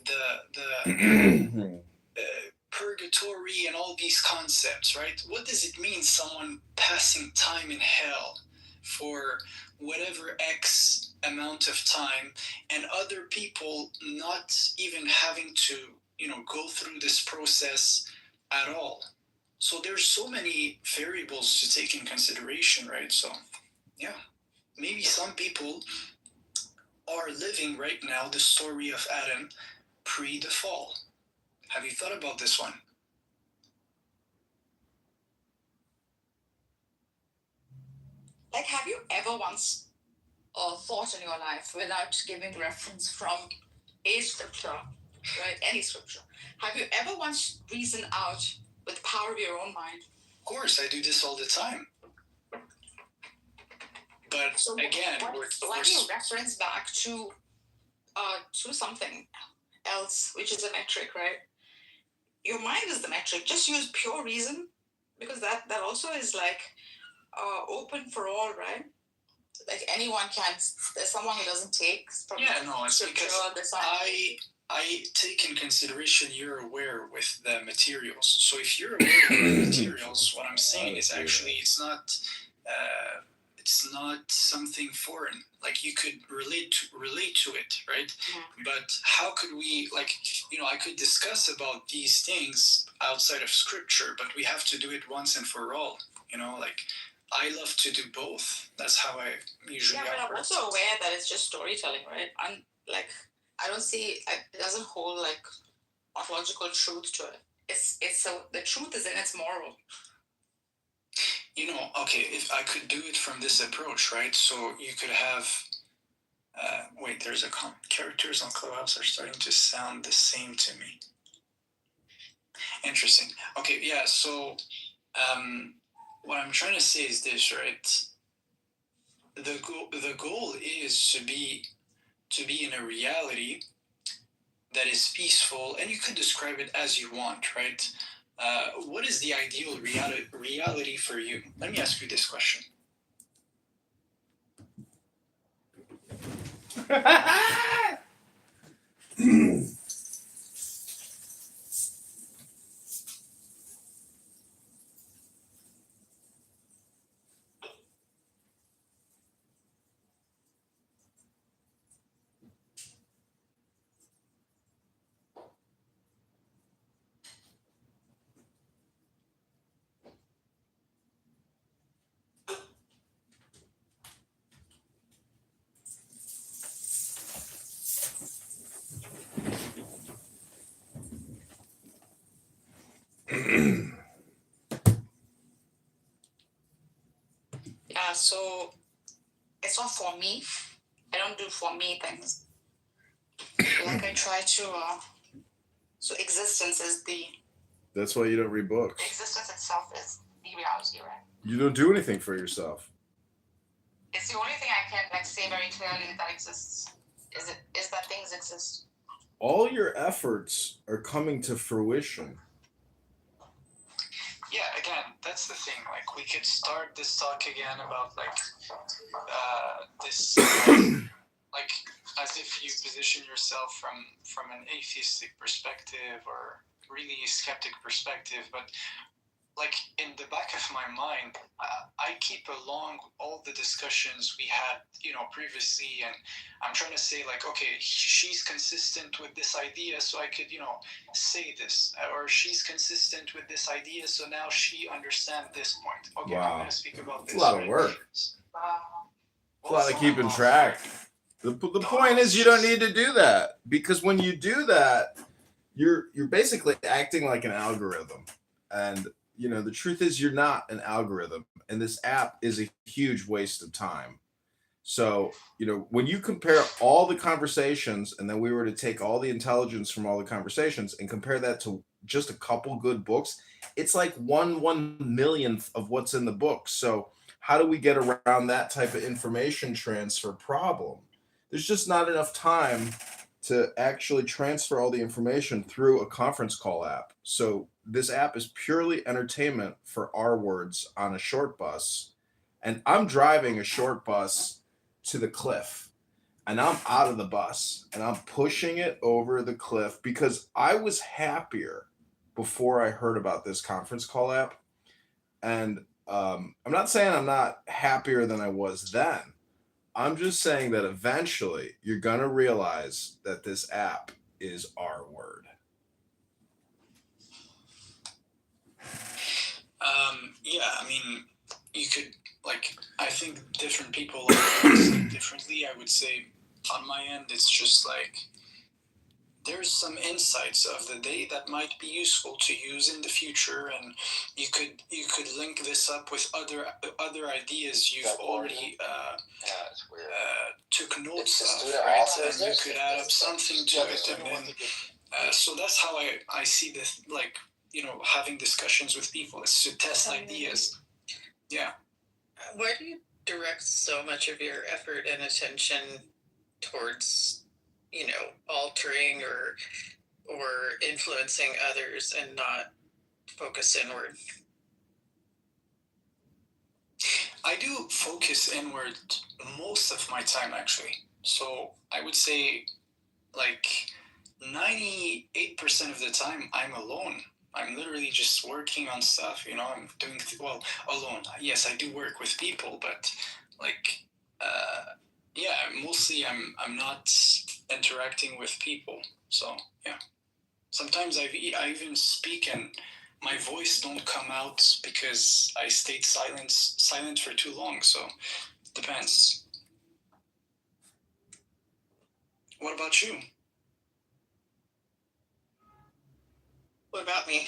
[SPEAKER 19] the purgatory and all these concepts, right? What does it mean, someone passing time in hell for whatever X amount of time, and other people not even having to, go through this process at all? So there's so many variables to take in consideration, right? So, yeah, maybe some people are living right now the story of Adam pre the fall. Have you thought about this one?
[SPEAKER 16] Like, have you ever once thought in your life, without giving reference from a scripture, right? Any scripture. Have you ever once reasoned out with the power of your own mind?
[SPEAKER 19] Of course, I do this all the time. But
[SPEAKER 16] so
[SPEAKER 19] again,
[SPEAKER 16] why do you reference back to something else, which is a metric, right? Your mind is the metric. Just use pure reason, because that also is open for all, right? Like anyone can. There's someone who doesn't take from
[SPEAKER 19] it's because I take in consideration you're aware with the materials. So if you're aware with the materials, what I'm saying is actually it's not something foreign. Like, you could relate to it, right? Mm-hmm. But how could we, I could discuss about these things outside of scripture, but we have to do it once and for all. I love to do both. That's how I usually operate.
[SPEAKER 16] But I'm also aware that it's just storytelling, right? And I don't see it doesn't hold ontological truth to it. It's so the truth is in its moral.
[SPEAKER 19] Okay, if I could do it from this approach, right? So you could have. There's a characters on Clubhouse are starting to sound the same to me. Interesting. Okay, yeah. So, what I'm trying to say is this, right? The goal is to be in a reality that is peaceful, and you could describe it as you want, right? What is the ideal reality for you? Let me ask you this question.
[SPEAKER 16] Yeah, so it's not for me. I don't do for me things. I try to. So existence is the.
[SPEAKER 5] That's why you don't read books.
[SPEAKER 16] Existence itself is the reality, right?
[SPEAKER 5] You don't do anything for yourself.
[SPEAKER 16] It's the only thing I can like say very clearly that exists. Is that things exist.
[SPEAKER 5] All your efforts are coming to fruition.
[SPEAKER 19] Yeah, again, that's the thing. Like, we could start this talk again about like this, like, as if you position yourself from an atheistic perspective or really skeptic perspective, but like in the back of my mind, I keep along all the discussions we had, previously, and I'm trying to say like, okay, she's consistent with this idea, so I could, say this, or she's consistent with this idea, so now she understands this point. Okay, I'm going to speak about this.
[SPEAKER 5] It's a lot of work. It's a lot of keeping track. The point is, you don't need to do that, because when you do that, you're basically acting like an algorithm, and the truth is you're not an algorithm, and this app is a huge waste of time. So, when you compare all the conversations, and then we were to take all the intelligence from all the conversations and compare that to just a couple good books, it's like 1/1,000,000th of what's in the book. So how do we get around that type of information transfer problem? There's just not enough time to actually transfer all the information through a conference call app. So this app is purely entertainment for our words on a short bus. And I'm driving a short bus to the cliff, and I'm out of the bus and I'm pushing it over the cliff because I was happier before I heard about this conference call app. And I'm not saying I'm not happier than I was then. I'm just saying that eventually you're going to realize that this app is our word.
[SPEAKER 19] Yeah, I mean, you could, like, I think different people look at it differently. I would say on my end, it's just like, there's some insights of the day that might be useful to use in the future, and you could link this up with other ideas you've already took notes of, right? And you could add up something to it, and then so that's how I see this, like, having discussions with people is to test ideas. Yeah.
[SPEAKER 17] Where do you direct so much of your effort and attention towards, altering or influencing others and not focus inward?
[SPEAKER 19] I do focus inward most of my time, actually. So I would say like 98% of the time I'm alone. I'm literally just working on stuff, I'm doing, alone. Yes, I do work with people, but like, yeah, mostly I'm not interacting with people. So yeah, sometimes I even speak and my voice don't come out because I stayed silent for too long. So it depends. What about you?
[SPEAKER 17] What about me?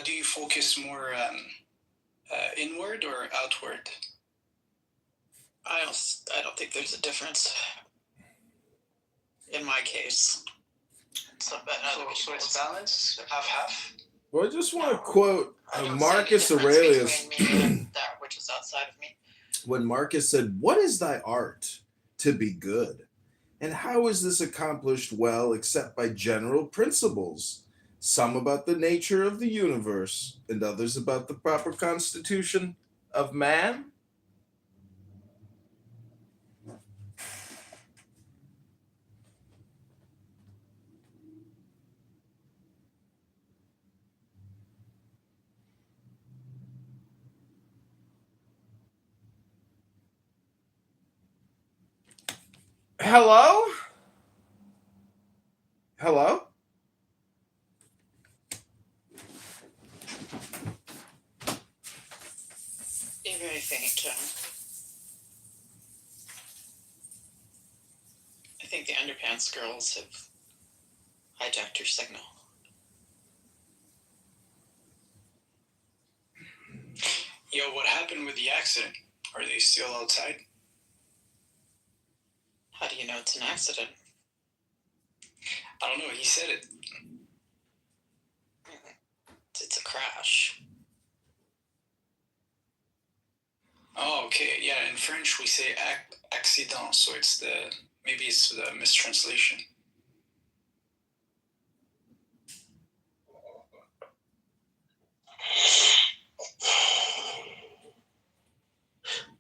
[SPEAKER 19] Do you focus more inward or outward?
[SPEAKER 17] I don't think there's a difference in my case.
[SPEAKER 19] So it's balanced, half.
[SPEAKER 5] Well, I just want to quote Marcus Aurelius.
[SPEAKER 17] That which is outside of me.
[SPEAKER 5] When Marcus said, "What is thy art? To be good. And how is this accomplished well except by general principles? Some about the nature of the universe, and others about the proper constitution of man?" Hello? Hello?
[SPEAKER 17] You're very faint, John. I think the underpants girls have hijacked your signal.
[SPEAKER 19] Yo, what happened with the accident? Are they still outside?
[SPEAKER 17] How do you know it's an accident?
[SPEAKER 19] I don't know, he said it.
[SPEAKER 17] It's a crash.
[SPEAKER 19] Oh, okay. Yeah, in French we say accident, so maybe it's the mistranslation.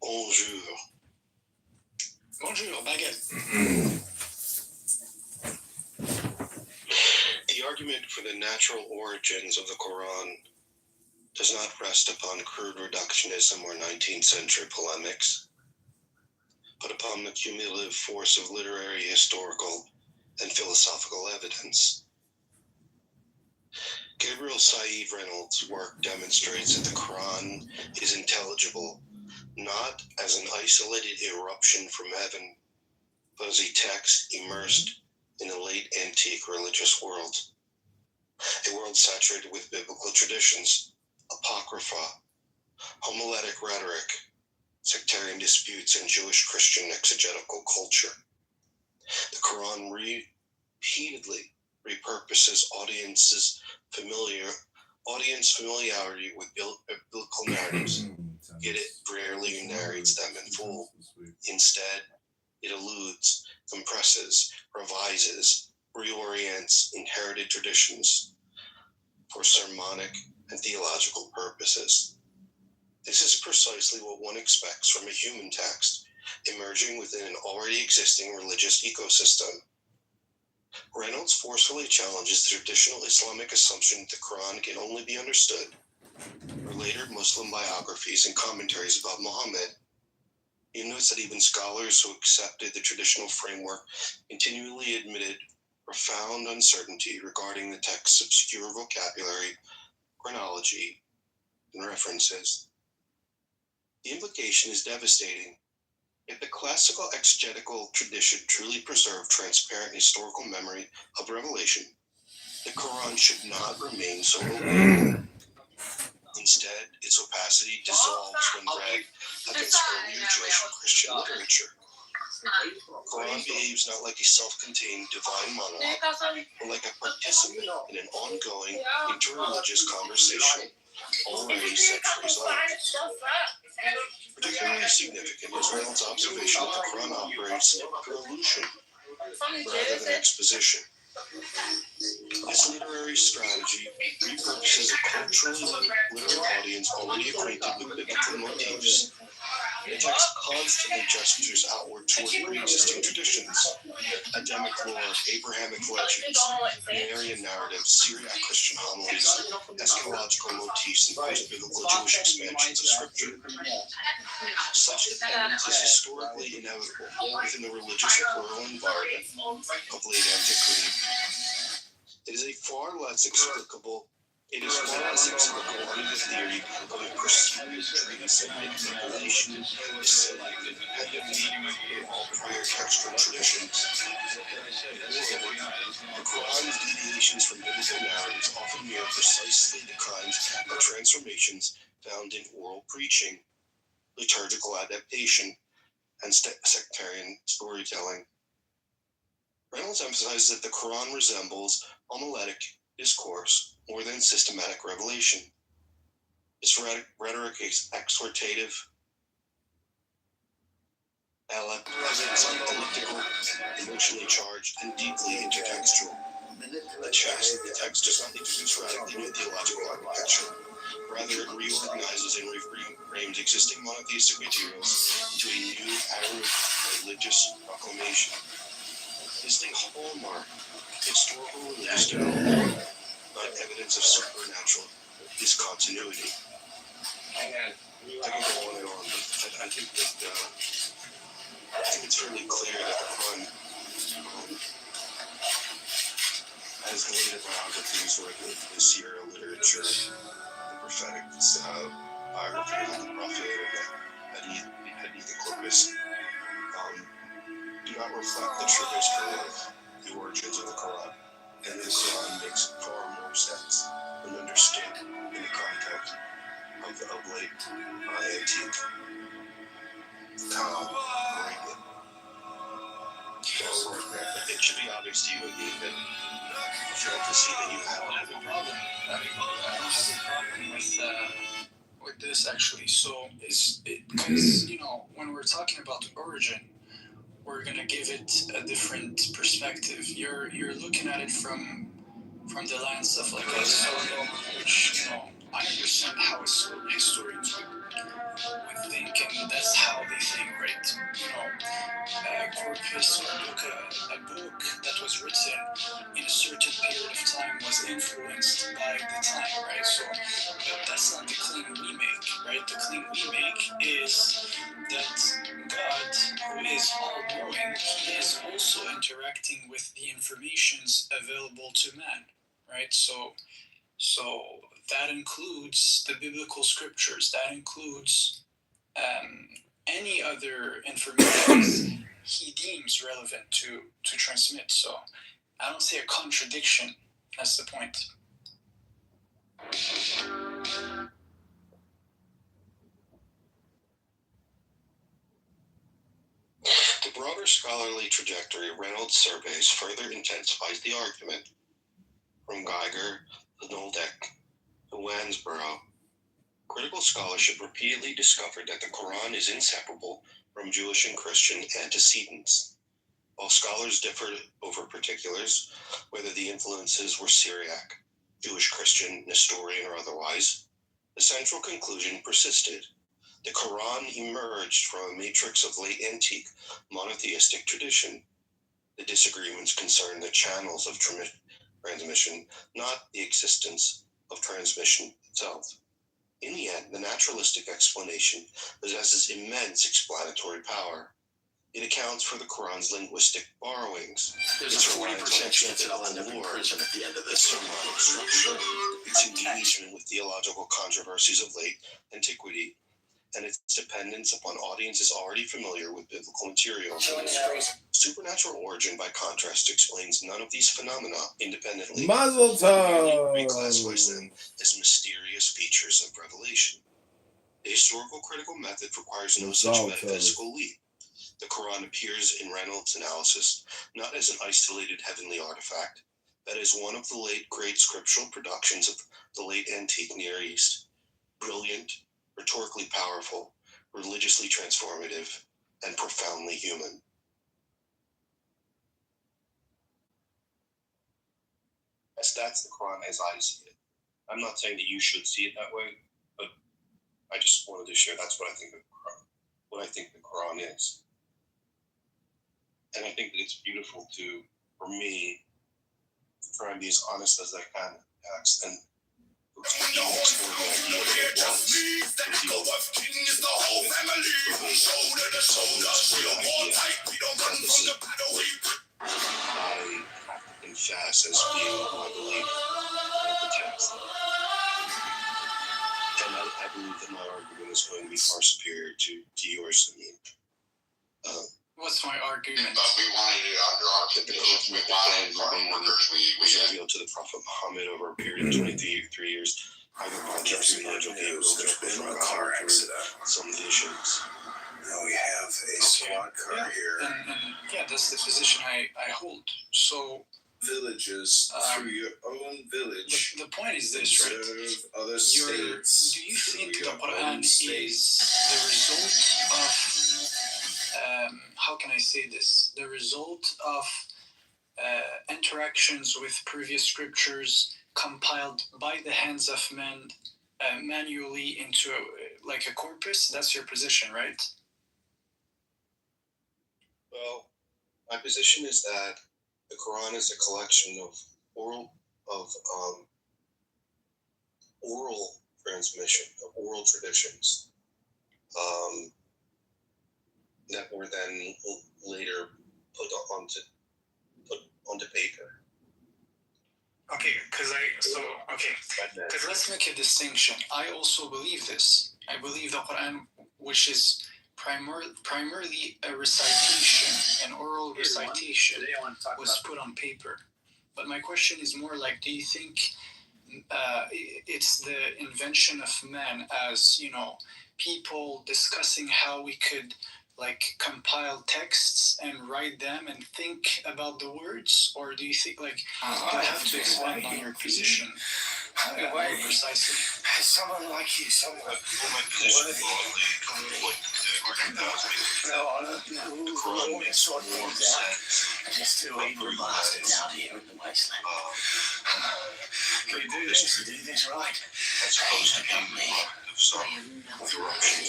[SPEAKER 2] Bonjour.
[SPEAKER 19] Bonjour, baguette.
[SPEAKER 2] The argument for the natural origins of the Quran does not rest upon crude reductionism or 19th century polemics, but upon the cumulative force of literary, historical, and philosophical evidence. Gabriel Said Reynolds' work demonstrates that the Quran is intelligible not as an isolated eruption from heaven, but as a text immersed in a late antique religious world, a world saturated with biblical traditions, apocrypha, homiletic rhetoric, sectarian disputes, and Jewish-Christian exegetical culture. The Quran repeatedly repurposes audience familiarity with biblical narratives, yet it rarely narrates them in full. Instead, it alludes, compresses, revises, reorients inherited traditions for sermonic and theological purposes. This is precisely what one expects from a human text emerging within an already existing religious ecosystem. Reynolds forcefully challenges the traditional Islamic assumption that the Quran can only be understood through later Muslim biographies and commentaries about Muhammad. He notes that even scholars who accepted the traditional framework continually admitted profound uncertainty regarding the text's obscure vocabulary, chronology, and references. The implication is devastating. If the classical exegetical tradition truly preserved transparent historical memory of revelation, the Quran should not remain so opaque. Instead, its opacity dissolves when read against earlier Jewish and Christian literature. The Quran behaves not like a self-contained divine monologue, but like a participant in an ongoing interreligious conversation already centuries old. Particularly significant is Reynolds' observation that the Quran operates through allusion rather than exposition. This literary strategy repurposes a culturally literate audience already acquainted with biblical motifs. The text constantly gestures outward toward pre-existing traditions, Adamic lore, Abrahamic legends, Marian narratives, Syriac Christian homilies, eschatological motifs, and post-biblical Jewish expansions of Scripture. Such dependence is historically inevitable within the religious plural environment of late antiquity. It is far less explicable under the theory of a perceived transcendent revelation ascending independently from all prior textual traditions. Moreover, the Quran's deviations from biblical narratives often mirror precisely the kinds of transformations found in oral preaching, liturgical adaptation, and sectarian storytelling. Reynolds emphasizes that the Quran resembles homiletic discourse more than systematic revelation. Its rhetoric is exhortative, elliptical, emotionally charged, and deeply intertextual. The text does not introduce radically new theological architecture. Rather, it reorganizes and reframes existing monotheistic materials into a new religious proclamation. This is a hallmark historical religious development, not evidence of supernatural discontinuity. I can go on and on, but I think it's fairly clear that the Quran has later biographies like the Sierra literature, the prophetic biography of the Prophet, and the Hadith corpus, do not reflect the true history of the origins of the Quran. And the Quran makes far more sense when understood in the context of late antique Arabia. So it should be obvious to you again that I fail to see that you have a problem.
[SPEAKER 19] I don't have a problem with with this actually. So it's because when we're talking about origin, we're gonna give it a different perspective. You're looking at it from the lens of like a historian, which I understand how historians would think, and that's how they think, right? Corpus or a book that was written in a certain period of time was influenced by the time, right? So, but that's not the claim we make, right? The claim we make is that God, who is all-knowing, he is also interacting with the informations available to man, right? So that includes the biblical scriptures. That includes any other information he deems relevant to transmit. So I don't see a contradiction. That's the point. The broader scholarly trajectory Reynolds surveys further intensifies the argument. From Geiger to Noldeck to Wansborough, critical scholarship repeatedly discovered that the Quran is inseparable from Jewish and Christian antecedents. While scholars differed over particulars, whether the influences were Syriac, Jewish, Christian, Nestorian, or otherwise, the central conclusion persisted. The Quran emerged from a matrix of late antique monotheistic tradition. The disagreements concern the channels of transmission, not the existence of transmission itself. In the end, the naturalistic explanation possesses immense explanatory power. It accounts for the Quran's linguistic borrowings.
[SPEAKER 20] There's a 40% chance that I'll end up in prison at the end of this.
[SPEAKER 19] Sermonic structure, its engagement with theological controversies of late antiquity, and its dependence upon audiences already familiar with biblical material. Supernatural origin, by contrast, explains none of these phenomena independently.
[SPEAKER 5] Mazel tov!
[SPEAKER 19] Reclassifies them as mysterious features of revelation. The historical critical method requires no such metaphysical leap. The Quran appears in Reynolds' analysis not as an isolated heavenly artifact, but as one of the late great scriptural productions of the late antique Near East, brilliant, rhetorically powerful, religiously transformative, and profoundly human. That's the Quran as I see it. I'm not saying that you should see it that way, but I just wanted to share that's what I think of the Quran is. And I think that it's beautiful for me, to try and be as honest as I can in text and explore the idea that it was revealed. King is the whole family. Shoulder to shoulder, we're more tight. We don't run from the battle. I have to confess as being who I believe of the text. And I believe that my argument is going to be far superior to yours, Samin. What's my argument?
[SPEAKER 12] But we wanted it under our conditions. We wanted farm workers. We
[SPEAKER 19] revealed to the Prophet Muhammad over a period of 23 years. Either by Jeffrey Nigel Gables, from car accident, some visions.
[SPEAKER 13] Now we have a squad car here.
[SPEAKER 19] And that's the position I hold. So
[SPEAKER 5] villages through your own village.
[SPEAKER 19] The point is this, right?
[SPEAKER 5] Other states.
[SPEAKER 19] Do you think the Quran is the result of how can I say this? The result of interactions with previous scriptures compiled by the hands of men manually into a corpus? That's your position, right? Well, my position is that the Quran is a collection of oral transmission, of oral traditions that were then later put onto paper. Okay, because let's make a distinction. I also believe this. I believe the Quran, which is primarily a recitation, an oral recitation, was put on paper. But my question is more like, do you think it's the invention of man as, people discussing how we could compile texts and write them and think about the words? Or do you think, you have to expand on your position more precisely?
[SPEAKER 15] someone like you, someone worthy. The Quran makes more sense. Just two evil bastards out here in the wasteland. We do this right. That's supposed to be me.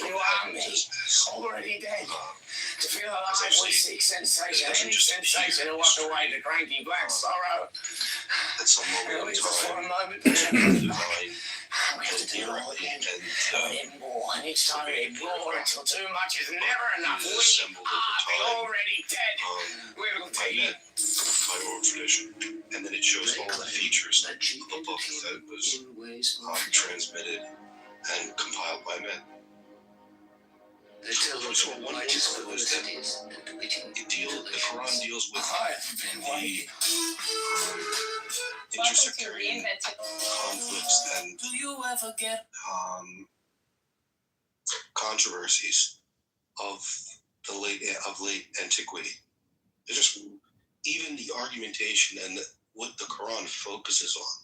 [SPEAKER 15] You are me, already dead. To feel alive, we seek sensation. Any sensation to wash away the cranky black sorrow. That's a moment for a moment. We have to do it all again. And more. And each time we ignore until too much is never enough. We are already dead. We will take it. My oral tradition. And then it shows all the features of a book that was transmitted and compiled by men. They tell us what righteous wisdom is. The Quran deals with the intersectarian conflicts and do you ever get controversies of late antiquity. They're just even the argumentation and what the Quran focuses on.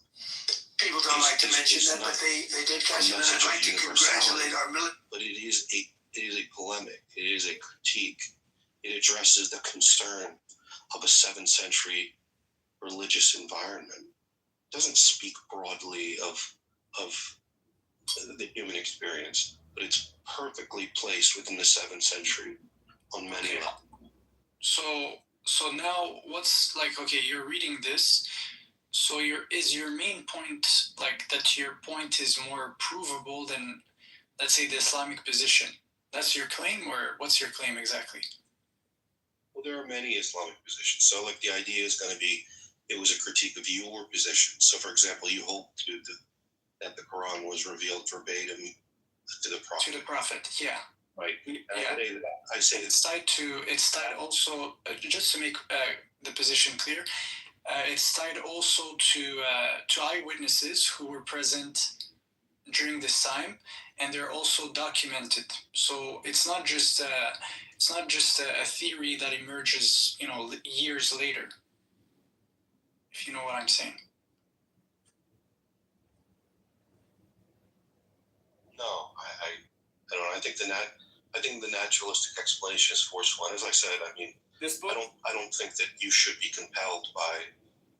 [SPEAKER 15] People don't like to mention that, but they did catch it. I'd like to congratulate our military. But it is a polemic. It is a critique. It addresses the concern of a 7th century religious environment. It doesn't speak broadly of the human experience, but it's perfectly placed within the 7th century on many levels.
[SPEAKER 19] So now what's like, okay, you're reading this. So is your main point like that your point is more provable than, let's say, the Islamic position? That's your claim, or what's your claim exactly?
[SPEAKER 15] Well, there are many Islamic positions. So like the idea is going to be, it was a critique of your position. So for example, you hold to that the Quran was revealed verbatim to the Prophet.
[SPEAKER 19] To the Prophet, yeah.
[SPEAKER 15] Right.
[SPEAKER 19] Yeah.
[SPEAKER 15] I say
[SPEAKER 19] it's tied also, just to make the position clear, it's tied also to eyewitnesses who were present during this time, and they're also documented. So it's not just a theory that emerges, years later. If you know what I'm saying.
[SPEAKER 15] No, I don't know. I think the naturalistic explanation is forceful. And as I said, I mean, this book, I don't think that you should be compelled by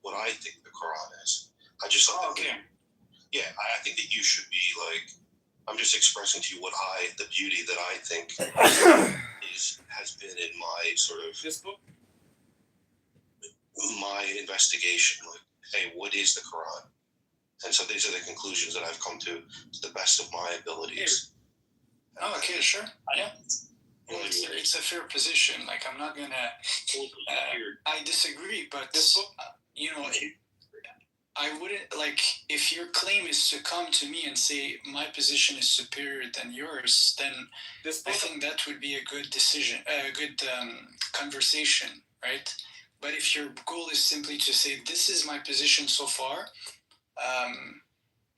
[SPEAKER 15] what I think the Quran is. I just thought I think that you should be like, I'm just expressing to you the beauty that I think has been in my sort of this book, my investigation. Like, hey, what is the Quran? And so these are the conclusions that I've come to the best of my abilities.
[SPEAKER 19] Oh, okay, sure. Yeah. Well, it's a fair position. Like, I'm not gonna. I disagree, but I wouldn't like if your claim is to come to me and say my position is superior than yours. Then I think that would be a good decision, a good conversation, right? But if your goal is simply to say this is my position so far, and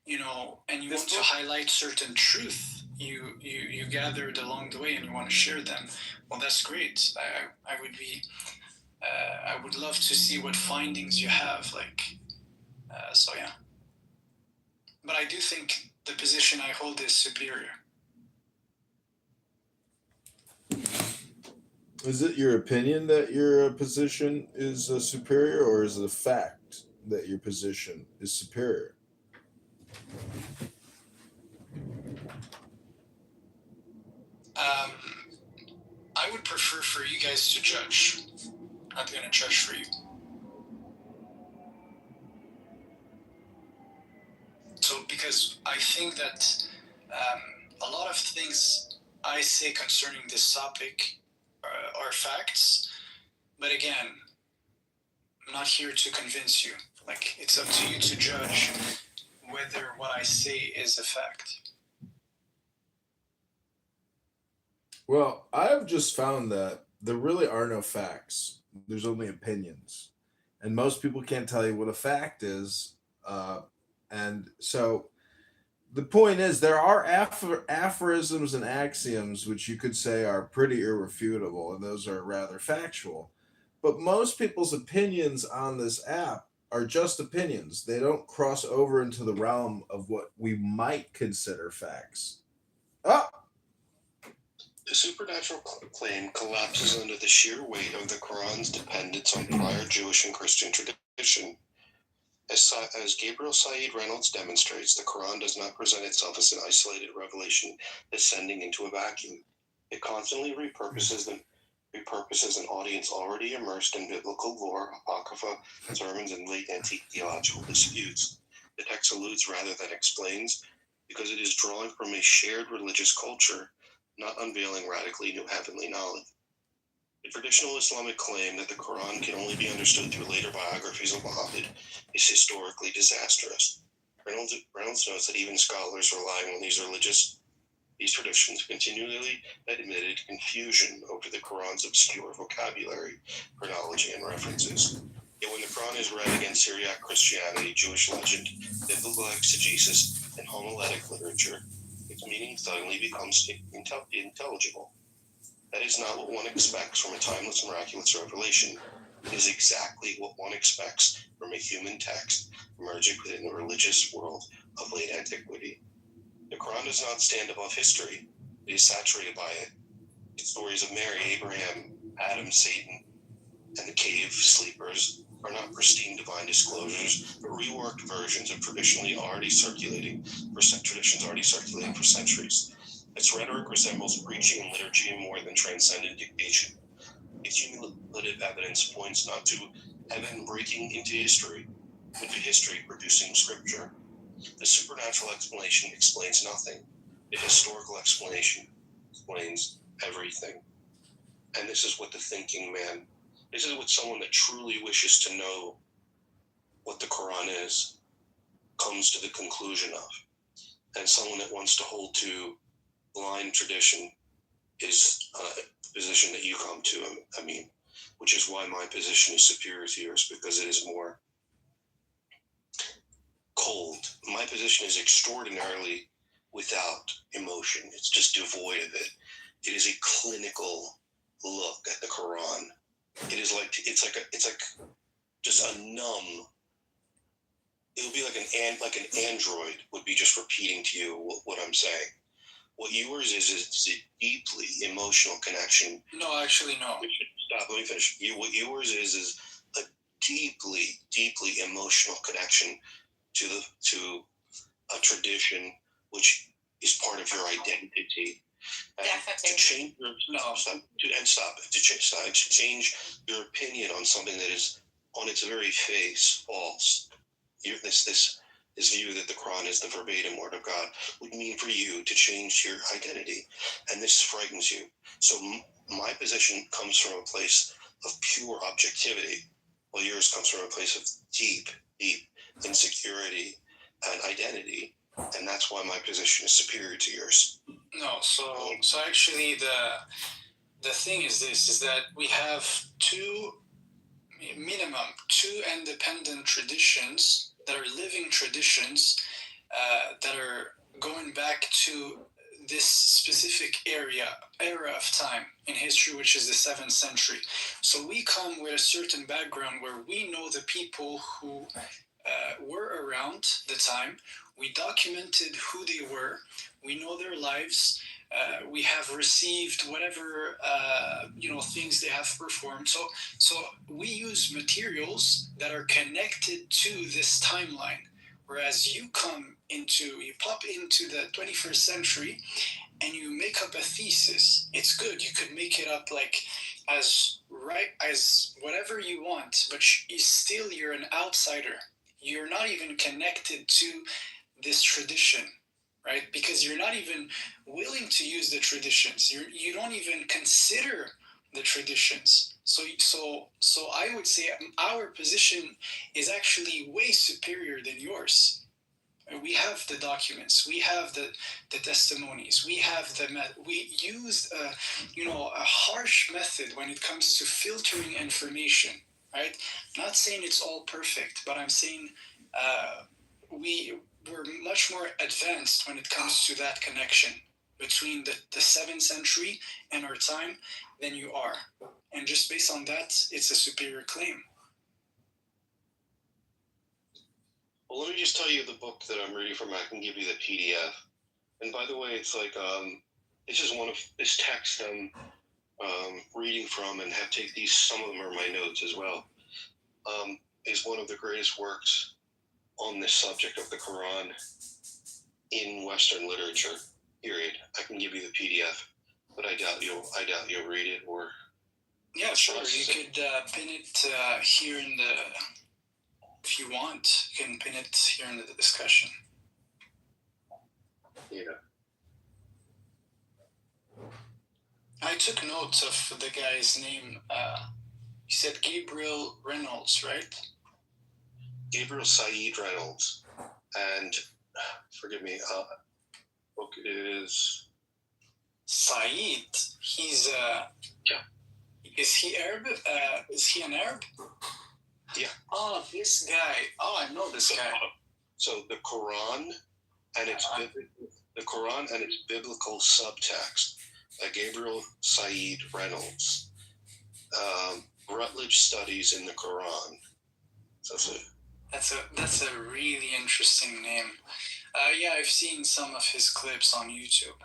[SPEAKER 19] you want to highlight certain truth you gathered along the way and you want to share them, well, that's great. I would love to see what findings you have, so yeah. But I do think the position I hold is superior.
[SPEAKER 5] Is it your opinion that your position is superior, or is it a fact that your position is superior?
[SPEAKER 19] I would prefer for you guys to judge. I'm not going to judge for you. So, because I think that a lot of things I say concerning this topic are facts, but again, I'm not here to convince you. Like, it's up to you to judge whether what I say is a fact.
[SPEAKER 5] Well, I've just found that there really are no facts. There's only opinions. And most people can't tell you what a fact is. And so the point is, there are aphorisms and axioms which you could say are pretty irrefutable, and those are rather factual. But most people's opinions on this app are just opinions. They don't cross over into the realm of what we might consider facts. Ah,
[SPEAKER 19] The supernatural claim collapses under the sheer weight of the Quran's dependence on prior Jewish and Christian tradition. As Gabriel Said Reynolds demonstrates, the Quran does not present itself as an isolated revelation descending into a vacuum. It constantly repurposes an audience already immersed in biblical lore, apocrypha, sermons, and late antique theological disputes. The text alludes rather than explains, because it is drawing from a shared religious culture, not unveiling radically new heavenly knowledge. The traditional Islamic claim that the Quran can only be understood through later biographies of Muhammad is historically disastrous. Reynolds notes that even scholars relying on these traditions continually admitted confusion over the Quran's obscure vocabulary, chronology, and references. Yet when the Quran is read against Syriac Christianity, Jewish legend, biblical exegesis, and homiletic literature, its meaning suddenly becomes intelligible. That is not what one expects from a timeless, miraculous revelation. It is exactly what one expects from a human text emerging within the religious world of late antiquity. The Quran does not stand above history. It is saturated by it. Its stories of Mary, Abraham, Adam, Satan, and the cave sleepers are not pristine divine disclosures, but reworked versions of traditions already circulating for centuries. Its rhetoric resembles preaching and liturgy more than transcendent dictation. Its cumulative evidence points not to heaven breaking into history, but to history producing scripture. The supernatural explanation explains nothing. The historical explanation explains everything. And this is what this is what someone that truly wishes to know what the Quran is comes to the conclusion of. And someone that wants to hold to blind tradition is a position that you come to, which is why my position is superior to yours, because it is more cold. My position is extraordinarily without emotion. It's just devoid of it. It is a clinical look at the Quran. It's like just a numb. It would be like an android would be just repeating to you what I'm saying. What yours is a deeply emotional connection. No, actually, no.
[SPEAKER 5] Stop. Let me finish. What yours is a deeply, deeply emotional connection to a tradition which is part of your identity.
[SPEAKER 16] Definitely.
[SPEAKER 5] To change to change your opinion on something that is on its very face false. This view that the Quran is the verbatim word of God would mean for you to change your identity, and this frightens you. So my position comes from a place of pure objectivity, while yours comes from a place of deep, deep insecurity and identity, and that's why my position is superior to yours.
[SPEAKER 19] No, so actually the thing is this, is that we have minimum two independent traditions that are living traditions that are going back to this specific era of time in history, which is the 7th century. So we come with a certain background where we know the people who were around the time. We documented who they were. We know their lives. We have received whatever things they have performed. So we use materials that are connected to this timeline. Whereas you pop into the 21st century and you make up a thesis. It's good. You could make it up like as whatever you want, but you're an outsider. You're not even connected to this tradition, right? Because you're not even willing to use the traditions. You don't even consider the traditions. So I would say our position is actually way superior than yours. We have the documents, we have the testimonies, we used a harsh method when it comes to filtering information, right? Not saying it's all perfect, but I'm saying we're much more advanced when it comes to that connection between the 7th century and our time than you are. And just based on that, it's a superior claim. Well, let me just tell you the book that I'm reading from. I can give you the PDF. And by the way, it's like this is one of this text I'm reading from, and have taken these. Some of them are my notes as well. Is one of the greatest works on this subject of the Quran in Western literature. Period. I can give you the PDF, but I doubt you'll read it or. Yeah, sure. You could pin it here in the. If you want, you can pin it here in the discussion. Yeah. I took notes of the guy's name. You said Gabriel Reynolds, right? Gabriel Said Reynolds. And, forgive me, book is... Said? He's, yeah. Is he Arab? Is he an Arab? Yeah. Oh, this guy. Oh, I know this guy. So the Quran and its biblical subtext by Gabriel Said Reynolds. Rutledge Studies in the Quran. That's a really interesting name. Yeah, I've seen some of his clips on YouTube.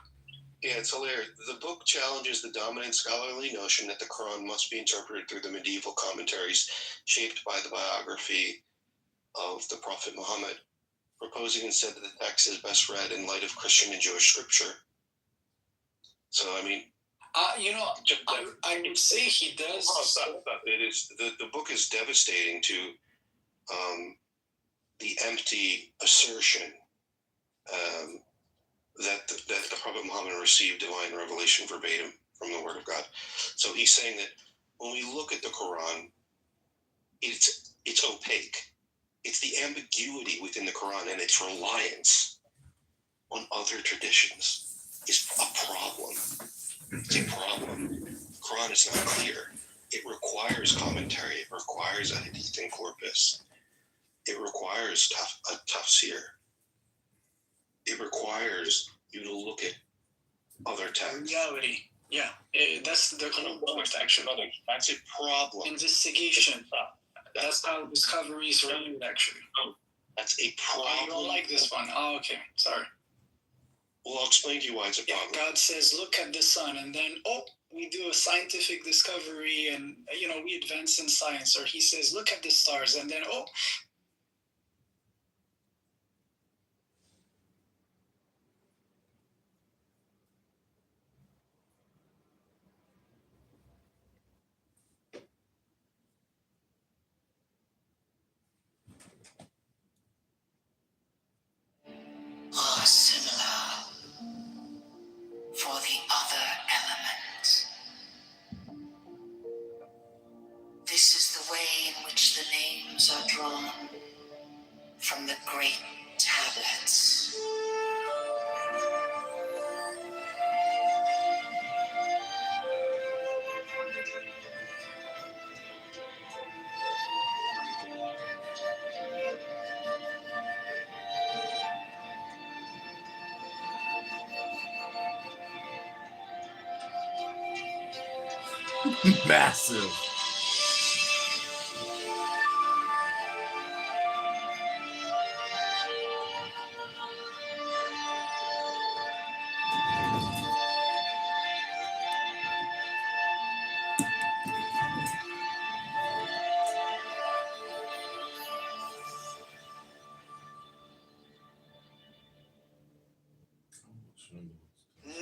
[SPEAKER 19] Yeah, it's hilarious. The book challenges the dominant scholarly notion that the Quran must be interpreted through the medieval commentaries shaped by the biography of the Prophet Muhammad, proposing instead that the text is best read in light of Christian and Jewish scripture. So, I mean... I would say he does. It is the book is devastating to the empty assertion that the Prophet Muhammad received divine revelation verbatim from the Word of God. So he's saying that when we look at the Quran, it's opaque. It's the ambiguity within the Quran and its reliance on other traditions is a problem. It's a problem. The Quran is not clear. It requires commentary. It requires a hadith and corpus. It requires a tafsir. It requires you to look at other texts. Reality. Yeah. That's the point, actually. That's a problem. Investigation. That's how discovery is rendered, actually. That's a problem. Oh, you don't like this one. Oh, okay. Sorry. Well, I'll explain to you why it's a problem. God says, look at the sun, and then, we do a scientific discovery, and, we advance in science. Or he says, look at the stars, and then,
[SPEAKER 2] Similar for the other element. This is the way in which the names are drawn from the great tablets.
[SPEAKER 5] Massive.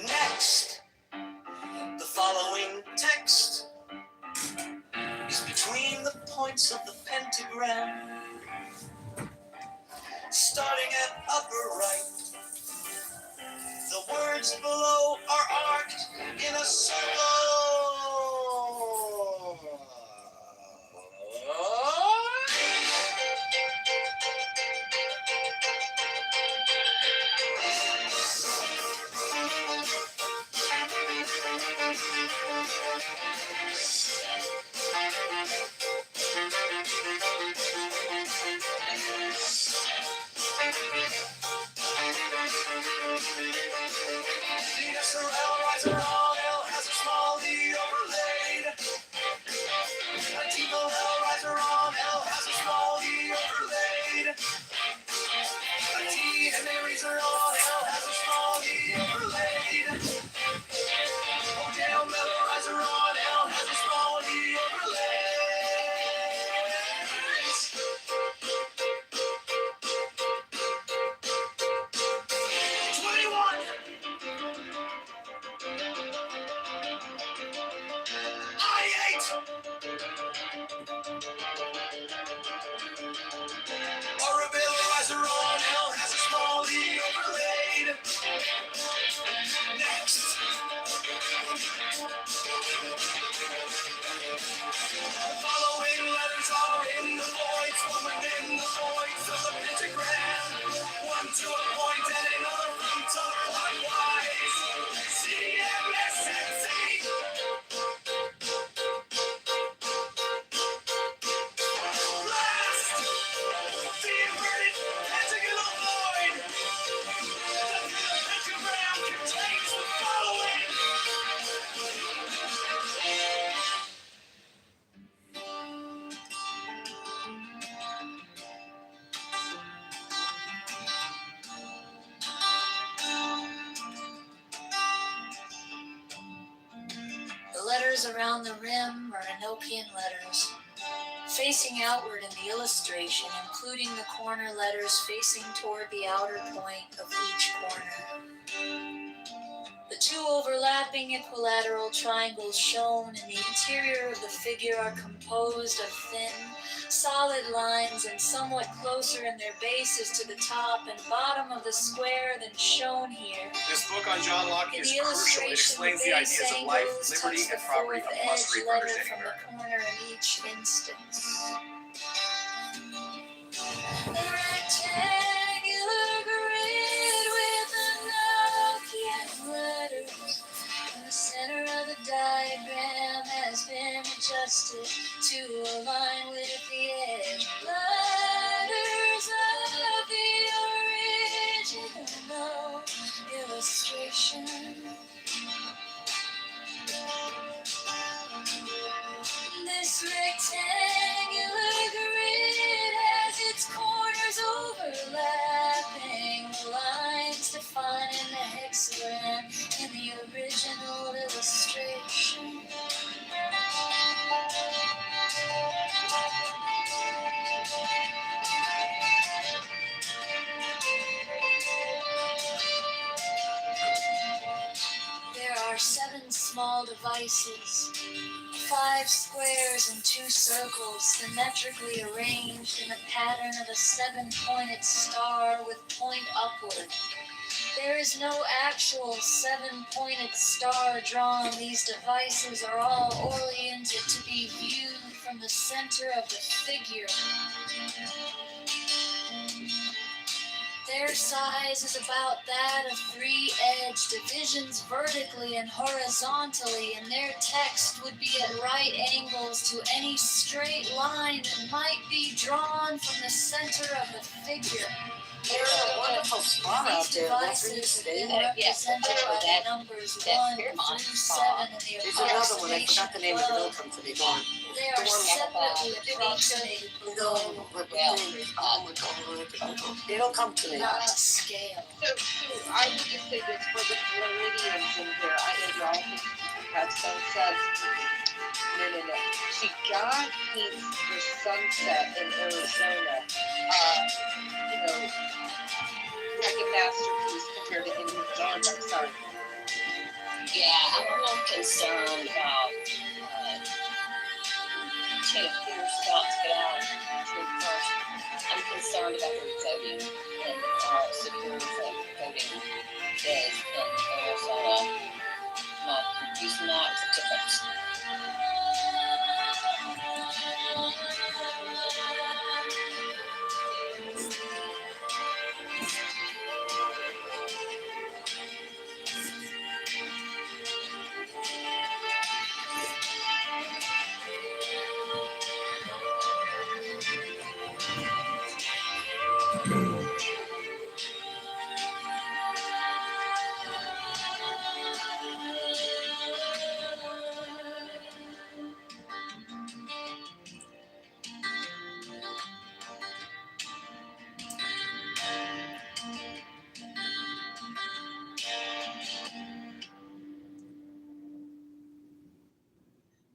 [SPEAKER 2] Next, the following text is between the points of the pentagram, starting at upper right. The words below are arced in a circle. L riser, all L has a small d. Or a visualizer on L has a small E overlaid. Next. The following letters are in the voids, one within the voids of the pentagram. One to a point and another counterclockwise. C, M, S, and Z. Last, the inverted pentagonal void. The pentagram contains the following.
[SPEAKER 4] The letters around the rim are Enochian letters, facing outward in the illustration, including the corner letters facing toward the outer point of each corner. The two overlapping equilateral triangles shown in the interior of the figure are composed of thin, solid lines and somewhat closer in their bases to the top and bottom of the square than shown here.
[SPEAKER 19] This book on John Locke is crucial. It explains the ideas of life, liberty, and property a must-read for understanding America.
[SPEAKER 4] Corner in each instance. A rectangular grid with Enochian letters. The center of the diagram has been adjusted to align with the edge. Letters of the original illustration. This rectangular grid has its corners overlapping, the lines defining the hexagram in the original illustration. There are 7 small devices, 5 squares and 2 circles, symmetrically arranged in the pattern of a 7-pointed star with point upward. There is no actual 7-pointed star drawn. These devices are all oriented to be viewed from the center of the figure. Their size is about that of 3-edged divisions vertically and horizontally, and their text would be at right angles to any straight line that might be drawn from the center of the figure.
[SPEAKER 21] There's a wonderful spa out there. That's where you stay.
[SPEAKER 4] Yes, that numbers 1 through 7 in the
[SPEAKER 21] There's another one. I forgot the name of the middle company.
[SPEAKER 4] They are separately approximated
[SPEAKER 21] They don't come to me.
[SPEAKER 4] not to scale.
[SPEAKER 22] So I would just say this for the Floridians in here. I know y'all had some sense. No. See, God hates the sunset in Arizona. Like a masterpiece compared to any John. I'm sorry.
[SPEAKER 23] Yeah, I'm real concerned about Peter's about to get out first. I'm concerned about the voting and secure voting days in Arizona. He's not a difference.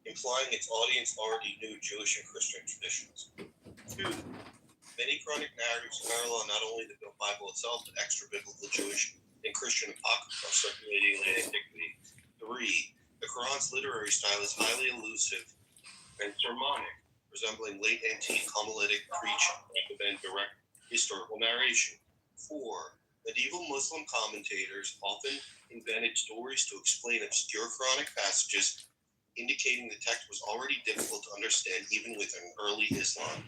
[SPEAKER 24] Implying its audience already knew Jewish and Christian traditions. 2. Many Quranic narratives parallel not only the Bible itself, but extra-biblical Jewish and Christian apocrypha circulating in antiquity. 3. The Quran's literary style is highly elusive and sermonic, resembling late antique homiletic preaching rather than direct historical narration. 4. Medieval Muslim commentators often invented stories to explain obscure Quranic passages, indicating the text was already difficult to understand even within early Islam.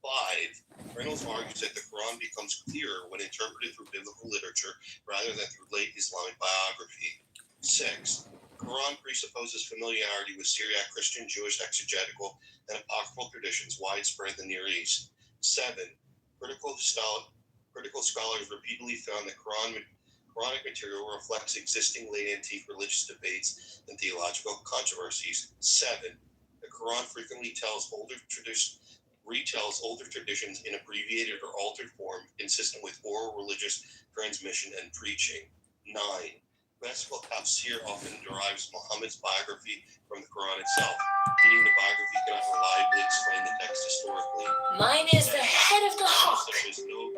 [SPEAKER 24] 5. Reynolds argues that the Quran becomes clearer when interpreted through biblical literature rather than through late Islamic biography. 6. Quran presupposes familiarity with Syriac Christian, Jewish, exegetical, and apocryphal traditions widespread in the Near East. 7. Critical scholars repeatedly found that Quranic material reflects existing late antique religious debates and theological controversies. 7. The Quran frequently retells older traditions in abbreviated or altered form, consistent with oral religious transmission and preaching. 9. Classical tafsir often derives Muhammad's biography from the Quran itself, meaning the biography cannot reliably explain the text historically.
[SPEAKER 2] Mine is the head of the hawk.
[SPEAKER 24] Such as No,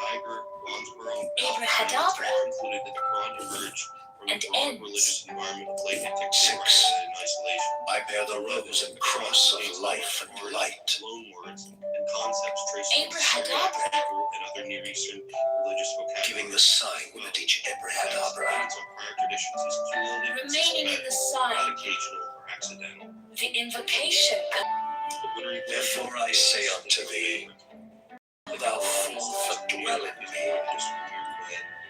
[SPEAKER 24] Geiger, Lonsborough,
[SPEAKER 2] Abracadabra.
[SPEAKER 24] concluded that the Quran emerged from
[SPEAKER 2] And
[SPEAKER 24] the broad
[SPEAKER 2] ends.
[SPEAKER 24] religious environment of late antiquity
[SPEAKER 2] 6.
[SPEAKER 24] rather than in isolation.
[SPEAKER 2] I bear the rose and cross of life and light.
[SPEAKER 24] Loan words and concepts traced from
[SPEAKER 2] Abracadabra.
[SPEAKER 24] Syriac, Hebrew, and other Near Eastern religious vocabulary.
[SPEAKER 2] Giving the sign that each abracadabra.
[SPEAKER 24] Reliance on prior traditions is cumulative,
[SPEAKER 2] Remaining in the sign.
[SPEAKER 24] not occasional or accidental.
[SPEAKER 2] The invocation. Therefore I say unto thee, thou fourth dwell in me,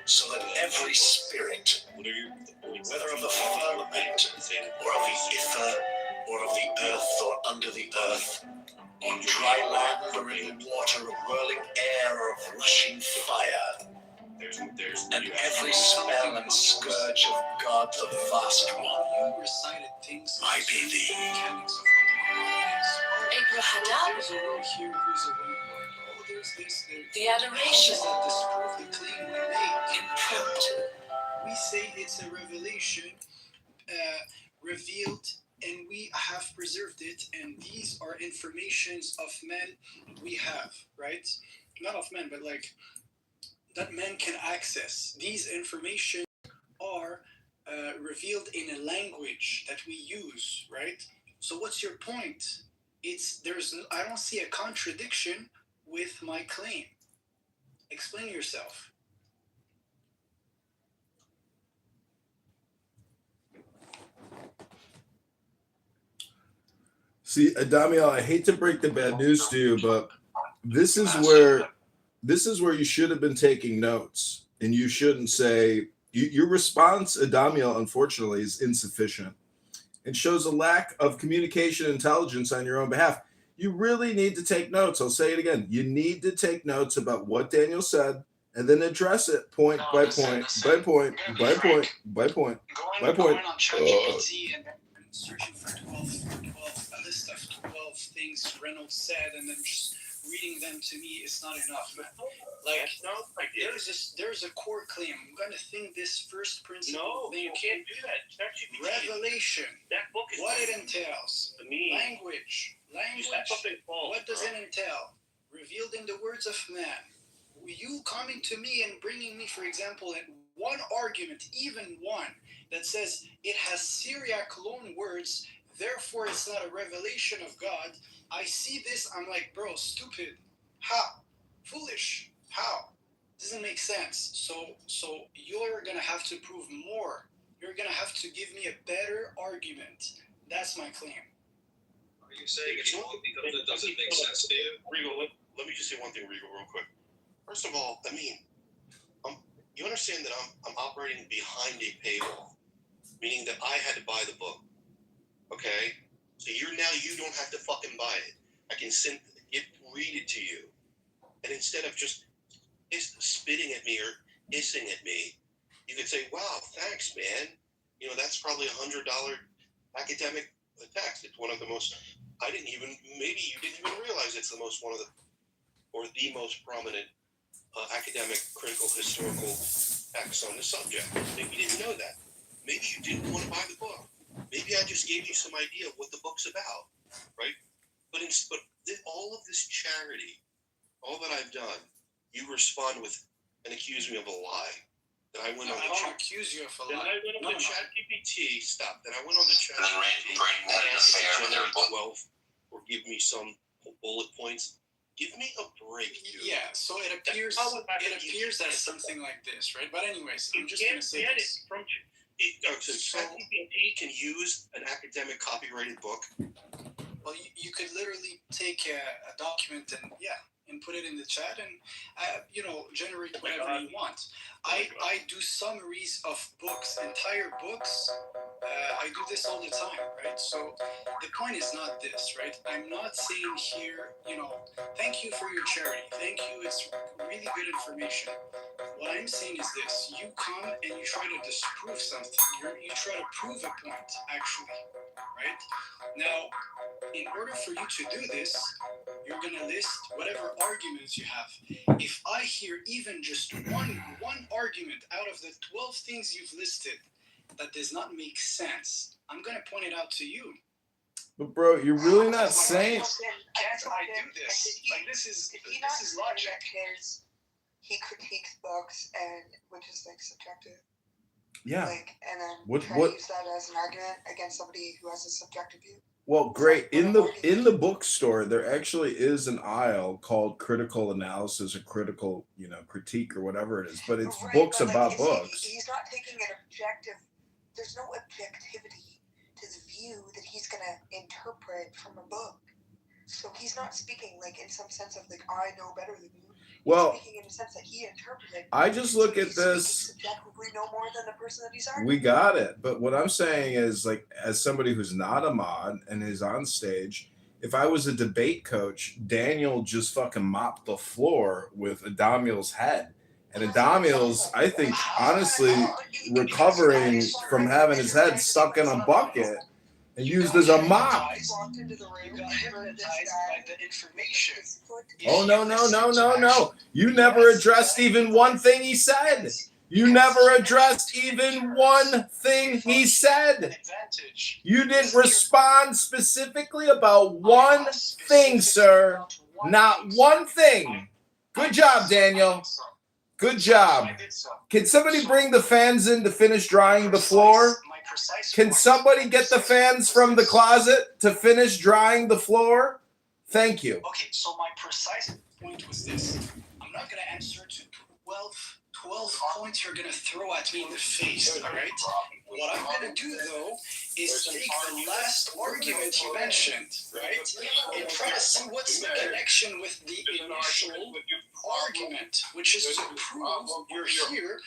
[SPEAKER 2] so that every spirit, whether of the firmament, or of the ether, or of the earth, or under the earth, on dry land, or in water, of whirling air, or of rushing fire, and every spell and scourge of God the Vast One,
[SPEAKER 19] You recited things.
[SPEAKER 2] I be thee.
[SPEAKER 19] Mechanics of
[SPEAKER 2] Abrahadabra.
[SPEAKER 19] Who's a word here? Who's a word? Oh, there's this.
[SPEAKER 2] The adoration.
[SPEAKER 19] How does that disprove the claim we make?
[SPEAKER 2] Impromptu.
[SPEAKER 19] We say it's a revelation revealed, and we have preserved it, and these are informations of men we have, right? Not of men, but like that men can access. These information are revealed in a language that we use, right? So what's your point? I don't see a contradiction with my claim. Explain yourself.
[SPEAKER 5] See, Adamiel, I hate to break the bad news to you, but this is where you should have been taking notes, and you shouldn't say your response, Adamiel, unfortunately, is insufficient. It shows a lack of communication intelligence on your own behalf. You really need to take notes. I'll say it again. You need to take notes about what Daniel said and then address it point by point by point by point by point by point.
[SPEAKER 19] Going on ChatGPT and searching for 12, a list of 12 things Reynolds said, and then just reading them to me is not enough, man. Like, there's a core claim. I'm going to think this first principle.
[SPEAKER 24] No, you can't do that. ChatGPT.
[SPEAKER 19] Revelation.
[SPEAKER 24] That book is
[SPEAKER 19] What it entails. Language. What does it entail? Revealed in the words of man. You coming to me and bringing me, for example, one argument, even one, that says it has Syriac loan words, therefore it's not a revelation of God. I see this, I'm like, bro, stupid. How? Foolish. How? Doesn't make sense. So you're gonna have to prove more. You're gonna have to give me a better argument. That's my claim.
[SPEAKER 24] Are you saying it's wrong because it doesn't make sense to you? Regal, let me just say one thing, Regal, real quick. First of all, I mean, you understand that I'm operating behind a paywall, meaning that I had to buy the book. Okay? So you don't have to fucking buy it. I can read it to you. And instead of just spitting at me or hissing at me, you could say, wow, thanks, man. You know, that's probably $100 academic text. It's one of the most, maybe you didn't even realize it's the most prominent academic, critical, historical texts on the subject. Maybe you didn't know that. Maybe you didn't want to buy the book. Maybe I just gave you some idea of what the book's about, right? But all of this charity, all that I've done, you respond with and accuse me of a lie. Then I went on the chat.
[SPEAKER 19] Accuse you of a
[SPEAKER 24] Then
[SPEAKER 19] lie.
[SPEAKER 24] I went on the chat GPT. Stop. Then I went on the chat
[SPEAKER 9] Does
[SPEAKER 24] GPT.
[SPEAKER 9] Randy bring that in the fair with their book?
[SPEAKER 24] or give me some bullet points. Give me a break, dude.
[SPEAKER 19] Yeah, so it appears as something like this, right? But anyways, I'm just going to say this.
[SPEAKER 24] So ChatGPT can use an academic copyrighted book.
[SPEAKER 19] Well, you could literally take a document and put it in the chat and generate whatever you want. I do summaries of books, entire books. I do this all the time, right? So the point is not this, right? I'm not saying here, thank you for your charity. Thank you. It's really good information. What I'm saying is this: you come and you try to disprove something. You try to prove a point, actually, right? Now, in order for you to do this, you're going to list whatever arguments you have. If I hear even just one argument out of the 12 things you've listed that does not make sense, I'm going to point it out to you.
[SPEAKER 5] But bro, you're really not saying.
[SPEAKER 19] Can't I do this? Like this is logic.
[SPEAKER 6] He critiques books which is like subjective.
[SPEAKER 5] Yeah.
[SPEAKER 6] And then
[SPEAKER 5] what
[SPEAKER 6] use that as an argument against somebody who has a subjective view.
[SPEAKER 5] Well, great. In the bookstore, there actually is an aisle called critical analysis or critical, critique or whatever it is. But it's books about books.
[SPEAKER 6] He's not taking an objective. There's no objectivity to the view that he's going to interpret from a book. So he's not speaking in some sense of I know better than you.
[SPEAKER 5] Well,
[SPEAKER 6] he's speaking in the sense that he interpreted.
[SPEAKER 5] I just look at this.
[SPEAKER 6] Subjectively no more than the person that he's arguing.
[SPEAKER 5] We got it. But what I'm saying is, as somebody who's not a mod and is on stage, if I was a debate coach, Daniel just fucking mopped the floor with Adamiel's head. And Adamiel's, I think, honestly, recovering from having his head stuck in a bucket and used as a mop.
[SPEAKER 19] You got hypnotized by the information.
[SPEAKER 5] Oh, no. You never addressed even one thing he said. You never addressed even one thing he said. You didn't respond specifically about one thing, sir. Not one thing. Good job, Daniel. Good job. Can somebody bring the fans in to finish drying the floor? Can somebody get the fans from the closet to finish drying the floor? Thank you.
[SPEAKER 19] Okay, so my precise point was this. I'm not going to answer to 12 points you're going to throw at me in the face, all right? What I'm going to do, though, is take the last argument you mentioned, right? And try to see what's the connection with the initial argument, which is to prove you're here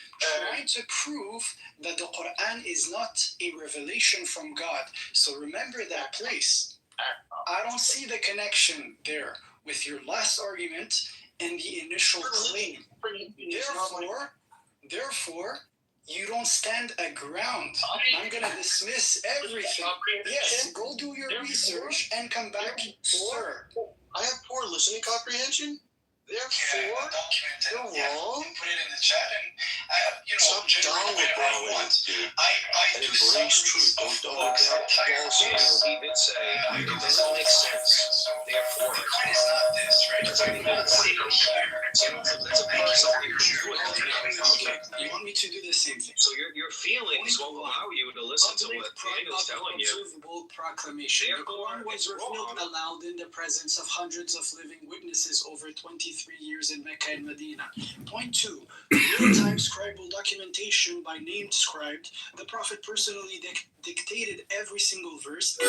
[SPEAKER 19] trying to prove that the Quran is not a revelation from God. So remember that place. I don't see the connection there with your last argument and the initial claim. Therefore, you don't stand a ground. I'm going to dismiss everything. Yes, go do your research and come back, sir.
[SPEAKER 24] I have poor listening comprehension. Therefore, you're wrong.
[SPEAKER 19] Put it in the chat and,
[SPEAKER 24] stop down with Brown, dude.
[SPEAKER 19] I
[SPEAKER 24] and
[SPEAKER 19] do
[SPEAKER 24] embrace truth. Don't double down.
[SPEAKER 10] He did say, it doesn't make sense. Therefore,
[SPEAKER 19] the point is not this, right?
[SPEAKER 10] That's a
[SPEAKER 19] You want me to do the same thing?
[SPEAKER 10] So your feelings won't allow you to listen to what Daniel's telling you.
[SPEAKER 19] Observable proclamation. The Quran was revealed aloud in the presence of hundreds of living witnesses over 23 years in Mecca and Medina. Point 2. Real-time scribal documentation by named scribed. The Prophet personally dictated every single verse and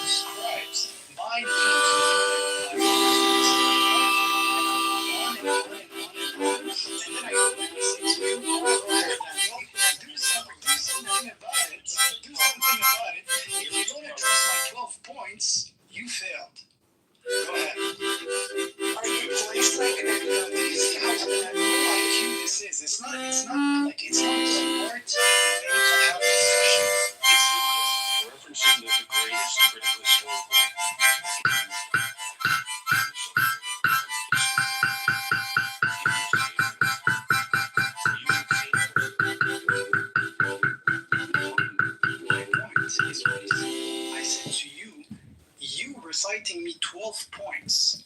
[SPEAKER 19] scribes by do something about it. If you don't address my 12 points, you failed. Go ahead. You see how IQ this is. It's not a smart thing to have discussions.
[SPEAKER 24] Referencing the greatest critical story.
[SPEAKER 19] I said to you reciting me 12 points.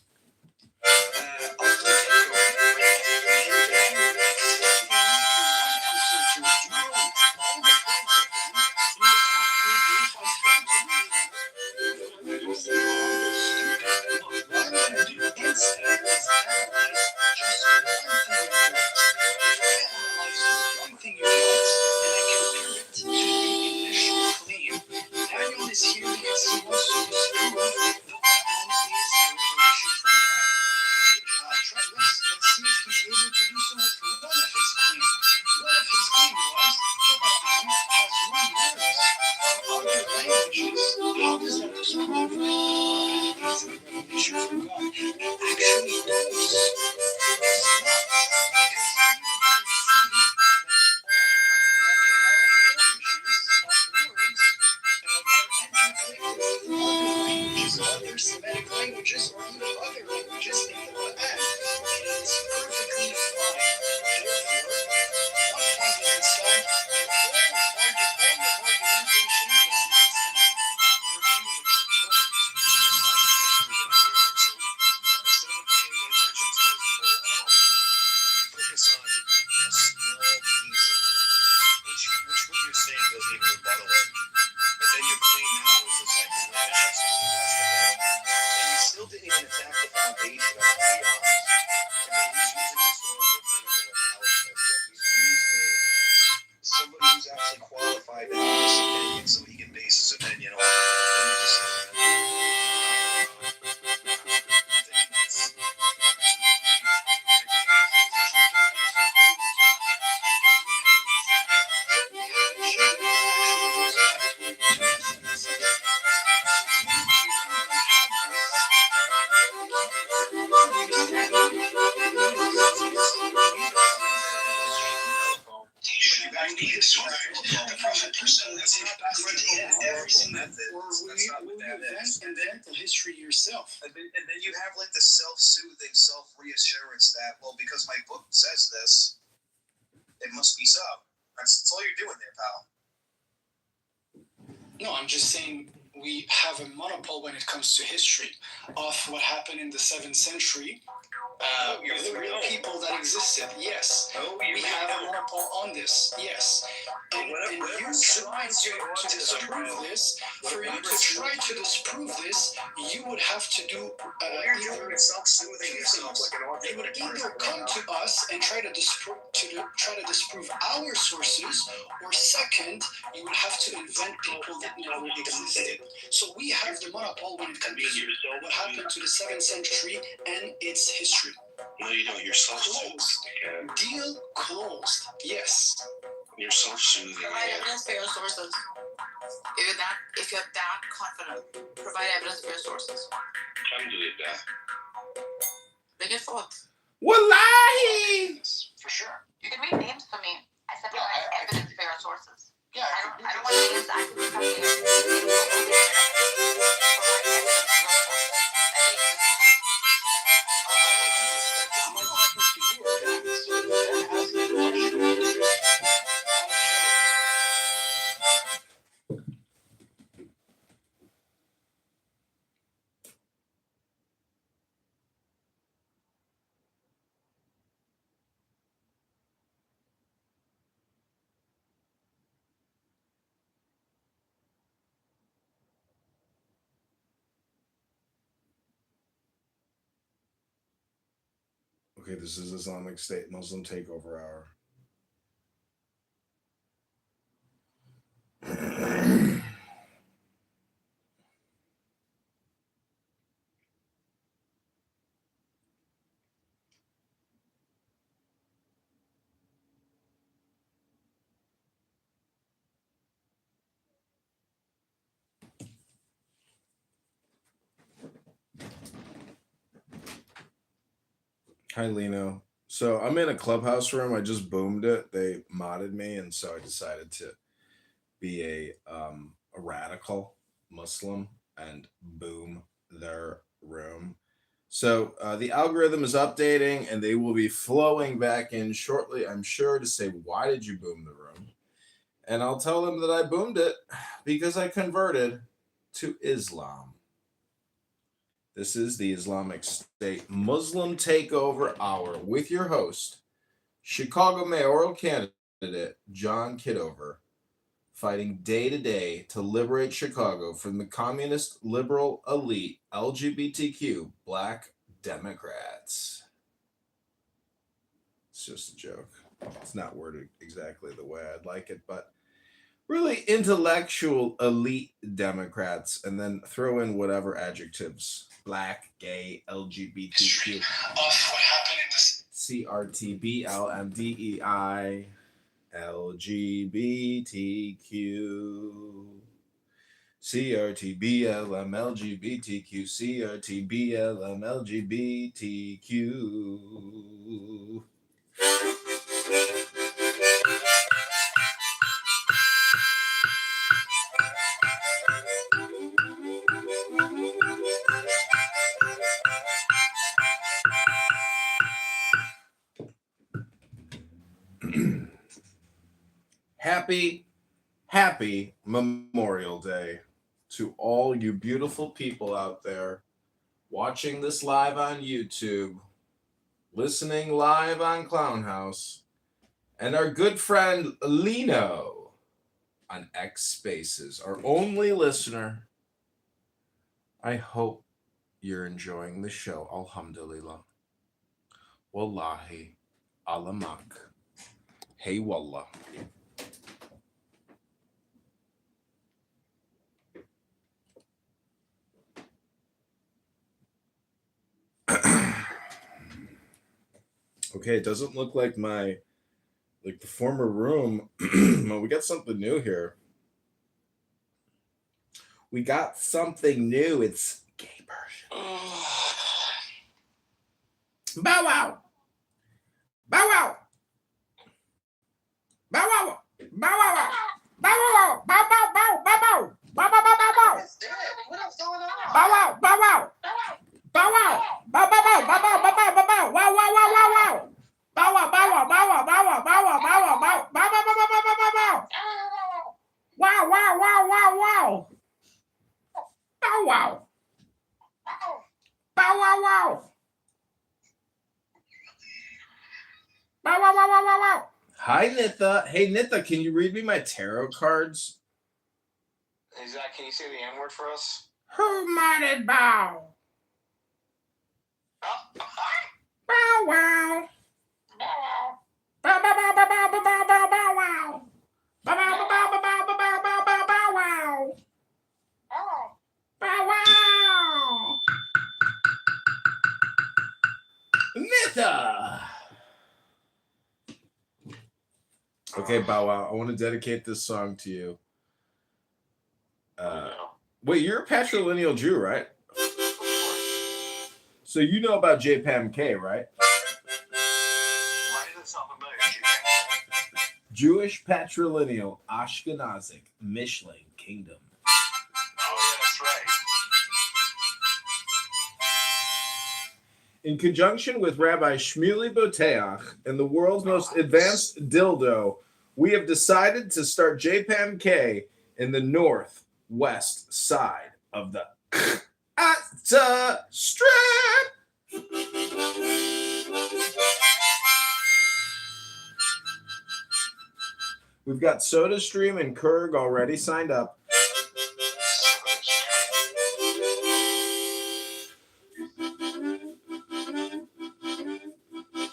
[SPEAKER 19] revolution from God. Actually, those other Semitic languages or even other languages in the Quran. It is perfectly fine. Therefore, one point in Islam, all argumentation does not stand.
[SPEAKER 24] Focus on a small piece of it, which what you're saying doesn't even rebuttal it. But then your claim now is that you ran it on the rest of it. And you still didn't even attack the foundation of it, to be honest. I mean, he's using historical and clinical analysis, but he's using somebody who's actually qualified to have this opinion so he can base his opinion on it. And then you just say that.
[SPEAKER 19] Invent the history yourself.
[SPEAKER 24] And then you have like the self-soothing, self-reassurance that, well, because my book says this, it must be so. That's all you're doing there, pal.
[SPEAKER 19] No, I'm just saying we have a monopole when it comes to history of what happened in the 7th century. The real people that existed, yes. We have a monopole on this, yes. And you try to disprove this. For you to try to disprove this, you would have to do either two things. You would either come to us and try to disprove our sources, or second, you would have to invent people that never existed. So we have the monopole when it comes to what happened to the 7th century and its history.
[SPEAKER 24] No, you don't. You're self-soothing.
[SPEAKER 19] Deal closed. Yes.
[SPEAKER 24] You're self-soothing.
[SPEAKER 16] Provide evidence for your sources. If you're that confident, provide evidence for your sources.
[SPEAKER 24] Alhamdulillah.
[SPEAKER 16] Bring it forth.
[SPEAKER 5] Wallahi!
[SPEAKER 24] For sure.
[SPEAKER 16] You can read names for me. I said provide evidence for your sources. Yeah, I don't want names. I can come here. Provide evidence for your sources.
[SPEAKER 5] Okay, this is Islamic State Muslim Takeover Hour. Hi, Lino. So I'm in a clubhouse room. I just boomed it. They modded me, and so I decided to be a radical Muslim and boom their room. So the algorithm is updating, and they will be flowing back in shortly, I'm sure, to say, why did you boom the room? And I'll tell them that I boomed it because I converted to Islam. This is the Islamic State Muslim Takeover Hour with your host, Chicago mayoral candidate John Kitover, fighting day to day to liberate Chicago from the communist liberal elite LGBTQ Black Democrats. It's just a joke. It's not worded exactly the way I'd like it, but really intellectual elite Democrats, and then throw in whatever adjectives: black, gay, LGBTQ,
[SPEAKER 19] What happened in this?
[SPEAKER 5] CRTBLMDEI, LGBTQ. CRTBLM LGBTQ CRTBLM LGBTQ. Happy Memorial Day to all you beautiful people out there watching this live on YouTube, listening live on Clownhouse, and our good friend Lino on X Spaces, our only listener. I hope you're enjoying the show. Alhamdulillah. Wallahi. Alamak. Hey wallah. Okay, it doesn't look like the former room. Well, we got something new here. We got something new. It's gay version. Bow wow. Bow wow. Bow wow. Bow wow. Bow wow. Bow bow bow bow bow. Bow bow bow bow bow.
[SPEAKER 15] What's going on?
[SPEAKER 5] Bow wow. Bow wow. Bow wow. Bow bow bow bow bow bow bow bow. Wow wow wow wow wow. Bow wow bow wow bow wow bow wow bow wow bow wow bow bow bow bow bow bow bow bow. Wow wow wow wow wow. Bow wow. Bow wow wow. Bow wow wow wow wow wow. Hi Nitha. Hey Nitha, can you read me my tarot cards?
[SPEAKER 18] Hey Zach, can you say the N word for us?
[SPEAKER 5] Who might it bow? Bow wow. Bow bow bow bow bow bow bow bow bow wow. Bow bow bow bow bow bow bow bow bow bow wow. Bow wow. Nitha. Okay, Bow Wow, I want to dedicate this song to you. Wait, you're a patrilineal Jew, right? So you know about JPAMK, right?
[SPEAKER 18] Why does it sound familiar, JPAMK?
[SPEAKER 5] Jewish Patrilineal Ashkenazic Mishling Kingdom.
[SPEAKER 18] Oh, yeah, that's right.
[SPEAKER 5] In conjunction with Rabbi Shmuley Boteach and the world's most advanced dildo, we have decided to start JPAMK in the northwest side of the Gaza Strip. We've got SodaStream and Kurg already signed up.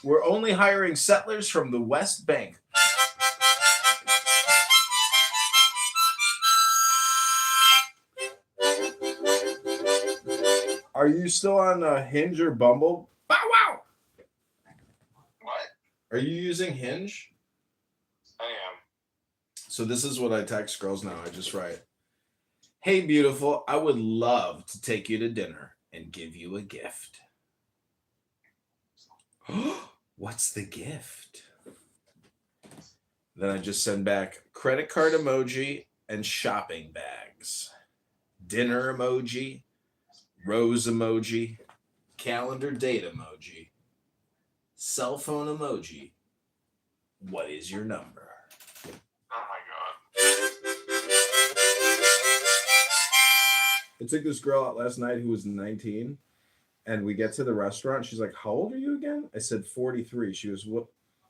[SPEAKER 5] We're only hiring settlers from the West Bank. Are you still on Hinge or Bumble? Bow wow!
[SPEAKER 18] What?
[SPEAKER 5] Are you using Hinge?
[SPEAKER 18] I am.
[SPEAKER 5] So this is what I text girls now. I just write, "Hey, beautiful, I would love to take you to dinner and give you a gift." What's the gift? Then I just send back credit card emoji and shopping bags. Dinner emoji, rose emoji, calendar date emoji, cell phone emoji. What is your number?
[SPEAKER 18] Oh my god.
[SPEAKER 5] I took this girl out last night who was 19, and we get to the restaurant. She's like, "How old are you again?" I said, 43. She was,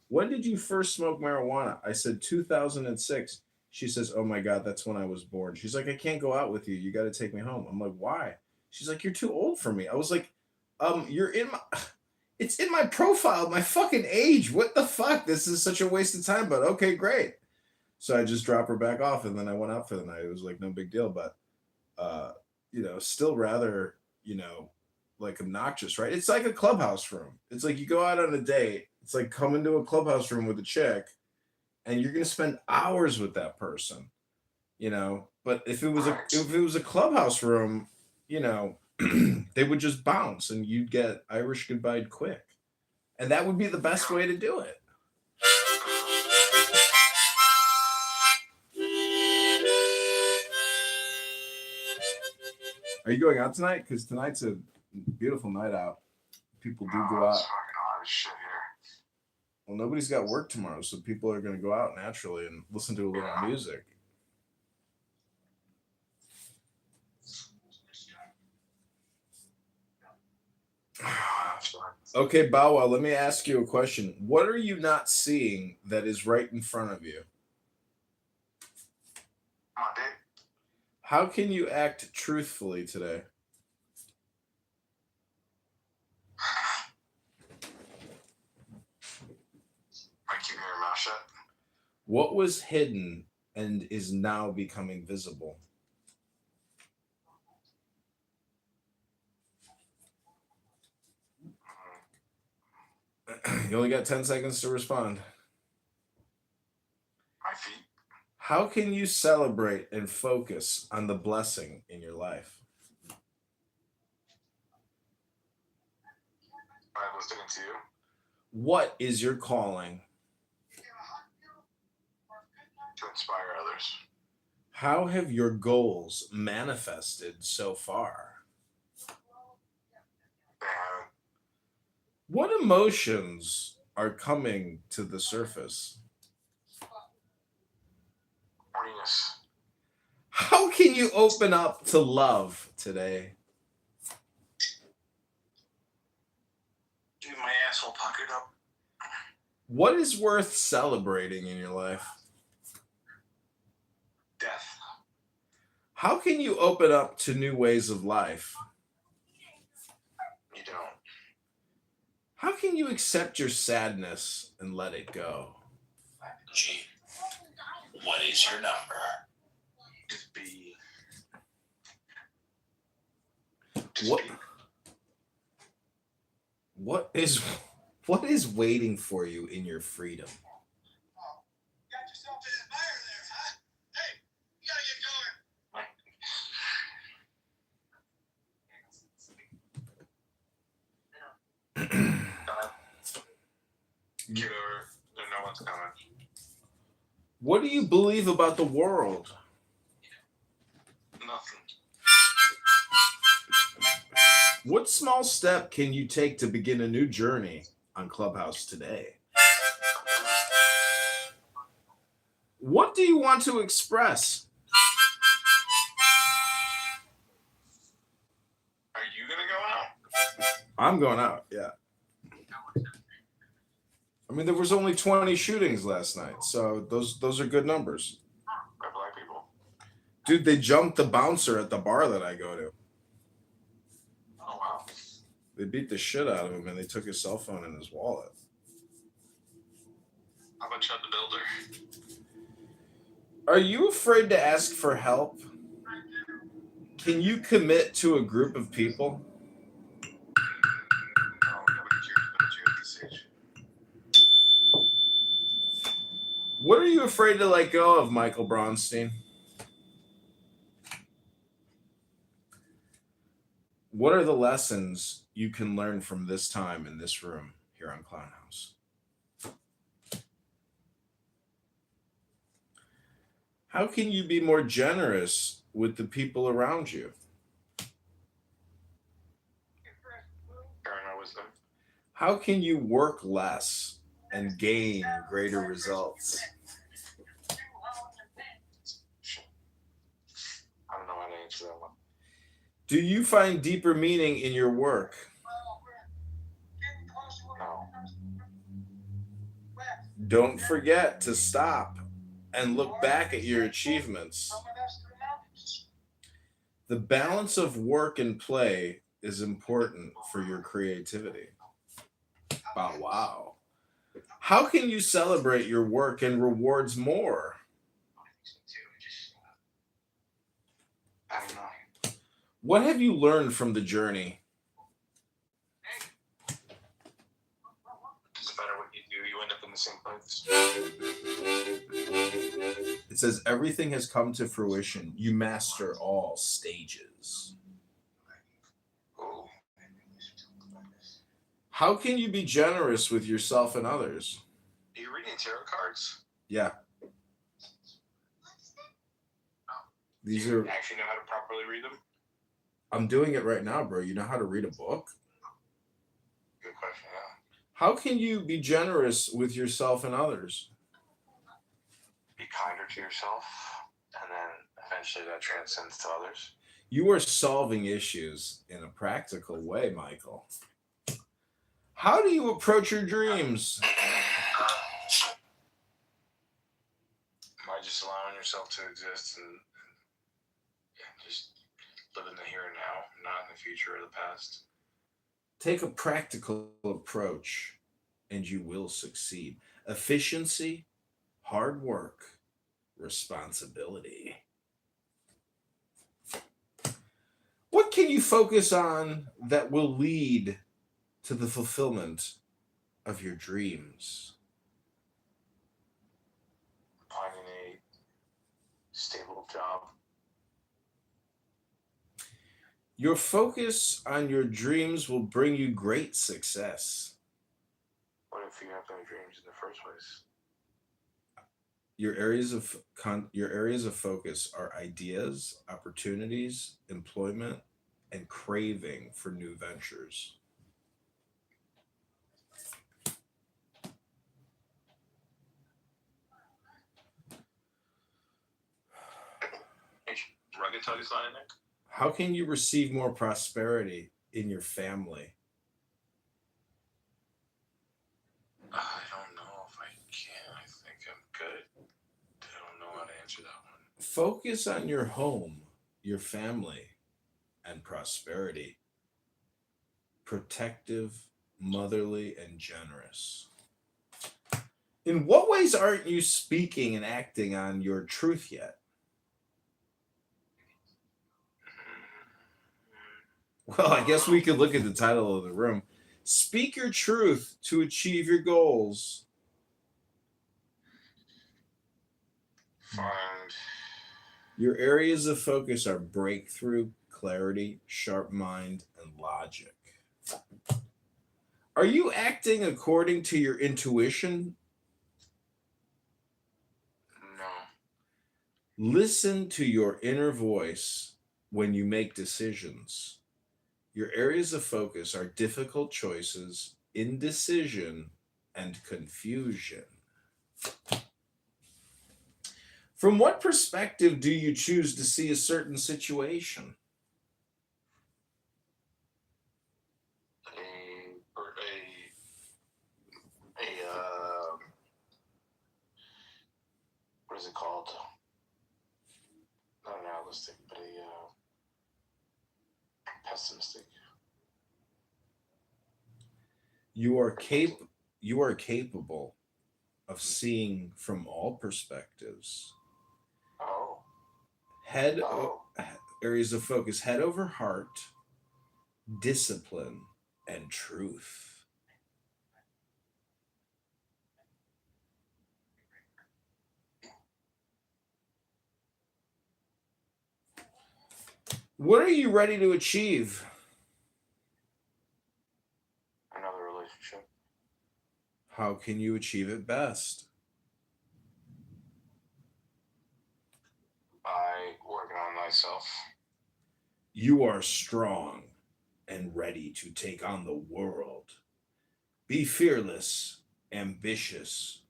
[SPEAKER 5] "When did you first smoke marijuana?" I said, 2006. She says, "Oh my God, that's when I was born." She's like, "I can't go out with you. You got to take me home." I'm like, "Why?" She's like, "You're too old for me." I was like, you're in my, it's in my profile, my fucking age. What the fuck? This is such a waste of time, but okay, great. So I just dropped her back off, and then I went out for the night. It was like no big deal, but, still rather, like obnoxious, right? It's like a clubhouse room. It's like you go out on a date. It's like coming to a clubhouse room with a chick, and you're going to spend hours with that person. you know. But if it was a clubhouse room, you know, they would just bounce and you'd get Irish goodbye quick, and that would be the best way to do it. Are you going out tonight? Because tonight's a beautiful night out. People do go out.
[SPEAKER 9] It's fucking hot as shit here.
[SPEAKER 5] Well, nobody's got work tomorrow, so people are going to go out naturally and listen to a little music. Okay, Bawa, let me ask you a question. What are you not seeing that is right in front of you? How can you act truthfully today?
[SPEAKER 9] I keep your mouth shut.
[SPEAKER 5] What was hidden and is now becoming visible? You only got 10 seconds to respond.
[SPEAKER 9] My feet.
[SPEAKER 5] How can you celebrate and focus on the blessing in your life?
[SPEAKER 9] By listening to you.
[SPEAKER 5] What is your calling?
[SPEAKER 9] To inspire others.
[SPEAKER 5] How have your goals manifested so far?
[SPEAKER 9] They haven't.
[SPEAKER 5] What emotions are coming to the surface?
[SPEAKER 9] Horniness.
[SPEAKER 5] How can you open up to love today?
[SPEAKER 9] Dude, my asshole puckered up.
[SPEAKER 5] What is worth celebrating in your life?
[SPEAKER 9] Death.
[SPEAKER 5] How can you open up to new ways of life?
[SPEAKER 9] You don't.
[SPEAKER 5] How can you accept your sadness and let it go?
[SPEAKER 18] G, what is your number?
[SPEAKER 9] Just be.
[SPEAKER 5] What is waiting for you in your freedom?
[SPEAKER 13] Got yourself an admirer there, huh? Hey, you gotta get
[SPEAKER 9] Kitover, no one's coming.
[SPEAKER 5] What do you believe about the world?
[SPEAKER 9] Nothing.
[SPEAKER 5] What small step can you take to begin a new journey on Clubhouse today? What do you want to express?
[SPEAKER 9] Are you gonna go out?
[SPEAKER 5] I'm going out, yeah. I mean, there was only 20 shootings last night, so those are good numbers.
[SPEAKER 9] By black people.
[SPEAKER 5] Dude, they jumped the bouncer at the bar that I go to.
[SPEAKER 9] Oh, wow.
[SPEAKER 5] They beat the shit out of him, and they took his cell phone and his wallet.
[SPEAKER 9] How about Chud the Builder?
[SPEAKER 5] Are you afraid to ask for help? Can you commit to a group of people?
[SPEAKER 9] No, nobody cares about you at this age.
[SPEAKER 5] What are you afraid to let go of, Michael Bronstein? What are the lessons you can learn from this time in this room here on Clown House? How can you be more generous with the people around you?
[SPEAKER 9] Sharing my wisdom.
[SPEAKER 5] How can you work less and gain greater results?
[SPEAKER 9] I don't know how to answer that one.
[SPEAKER 5] Do you find deeper meaning in your work?
[SPEAKER 9] No.
[SPEAKER 5] Don't forget to stop and look back at your achievements. The balance of work and play is important for your creativity. Oh, wow. How can you celebrate your work and rewards more?
[SPEAKER 9] I don't know.
[SPEAKER 5] What have you learned from the journey?
[SPEAKER 9] Doesn't matter what you do, you end up in
[SPEAKER 18] in the same place.
[SPEAKER 5] It says everything has come to fruition. You master all stages.
[SPEAKER 18] Oh,
[SPEAKER 5] How can you be generous with yourself and others?
[SPEAKER 18] are you reading tarot cards?
[SPEAKER 5] Yeah. These
[SPEAKER 18] Do you
[SPEAKER 5] are.
[SPEAKER 18] actually know how to properly read them?
[SPEAKER 5] I'm doing it right now, bro. You know how to read a book?
[SPEAKER 18] Good question, yeah.
[SPEAKER 5] How can you be generous with yourself and others?
[SPEAKER 18] Be kinder to yourself, and then eventually that transcends to others.
[SPEAKER 5] You are solving issues in a practical way, Michael. How do you approach your dreams?
[SPEAKER 18] By just allowing yourself to exist and just live in the here and now, not in the future or the past.
[SPEAKER 5] Take a practical approach and you will succeed. Efficiency, hard work, responsibility. What can you focus on that will lead to the fulfillment of your dreams?
[SPEAKER 18] Finding a stable job.
[SPEAKER 5] Your focus on your dreams will bring you great success.
[SPEAKER 18] What if you have no dreams in the first place?
[SPEAKER 5] Your areas of focus are ideas, opportunities, employment, and craving for new ventures.
[SPEAKER 18] Rugged Tug is not in there?
[SPEAKER 5] How can you receive more prosperity in your family?
[SPEAKER 18] I don't know if I can. I think I'm good. I don't know how to answer that one.
[SPEAKER 5] Focus on your home, your family, and prosperity. Protective, motherly, and generous. In what ways aren't you speaking and acting on your truth yet? Well, I guess we could look at the title of the room. Speak your truth to achieve your goals.
[SPEAKER 18] Find.
[SPEAKER 5] Your areas of focus are breakthrough, clarity, sharp mind, and logic. Are you acting according to your intuition?
[SPEAKER 18] No.
[SPEAKER 5] Listen to your inner voice when you make decisions. Your areas of focus are difficult choices, indecision, and confusion. From what perspective do you choose to see a certain situation?
[SPEAKER 18] What is it called? Not an analytic, but a pessimistic.
[SPEAKER 5] You are capable of seeing from all perspectives.
[SPEAKER 18] Oh.
[SPEAKER 5] Areas of focus: head over heart, discipline, and truth. What are you ready to achieve?
[SPEAKER 18] Another relationship.
[SPEAKER 5] How can you achieve it best?
[SPEAKER 18] By working on myself.
[SPEAKER 5] You are strong and ready to take on the world. Be fearless, ambitious,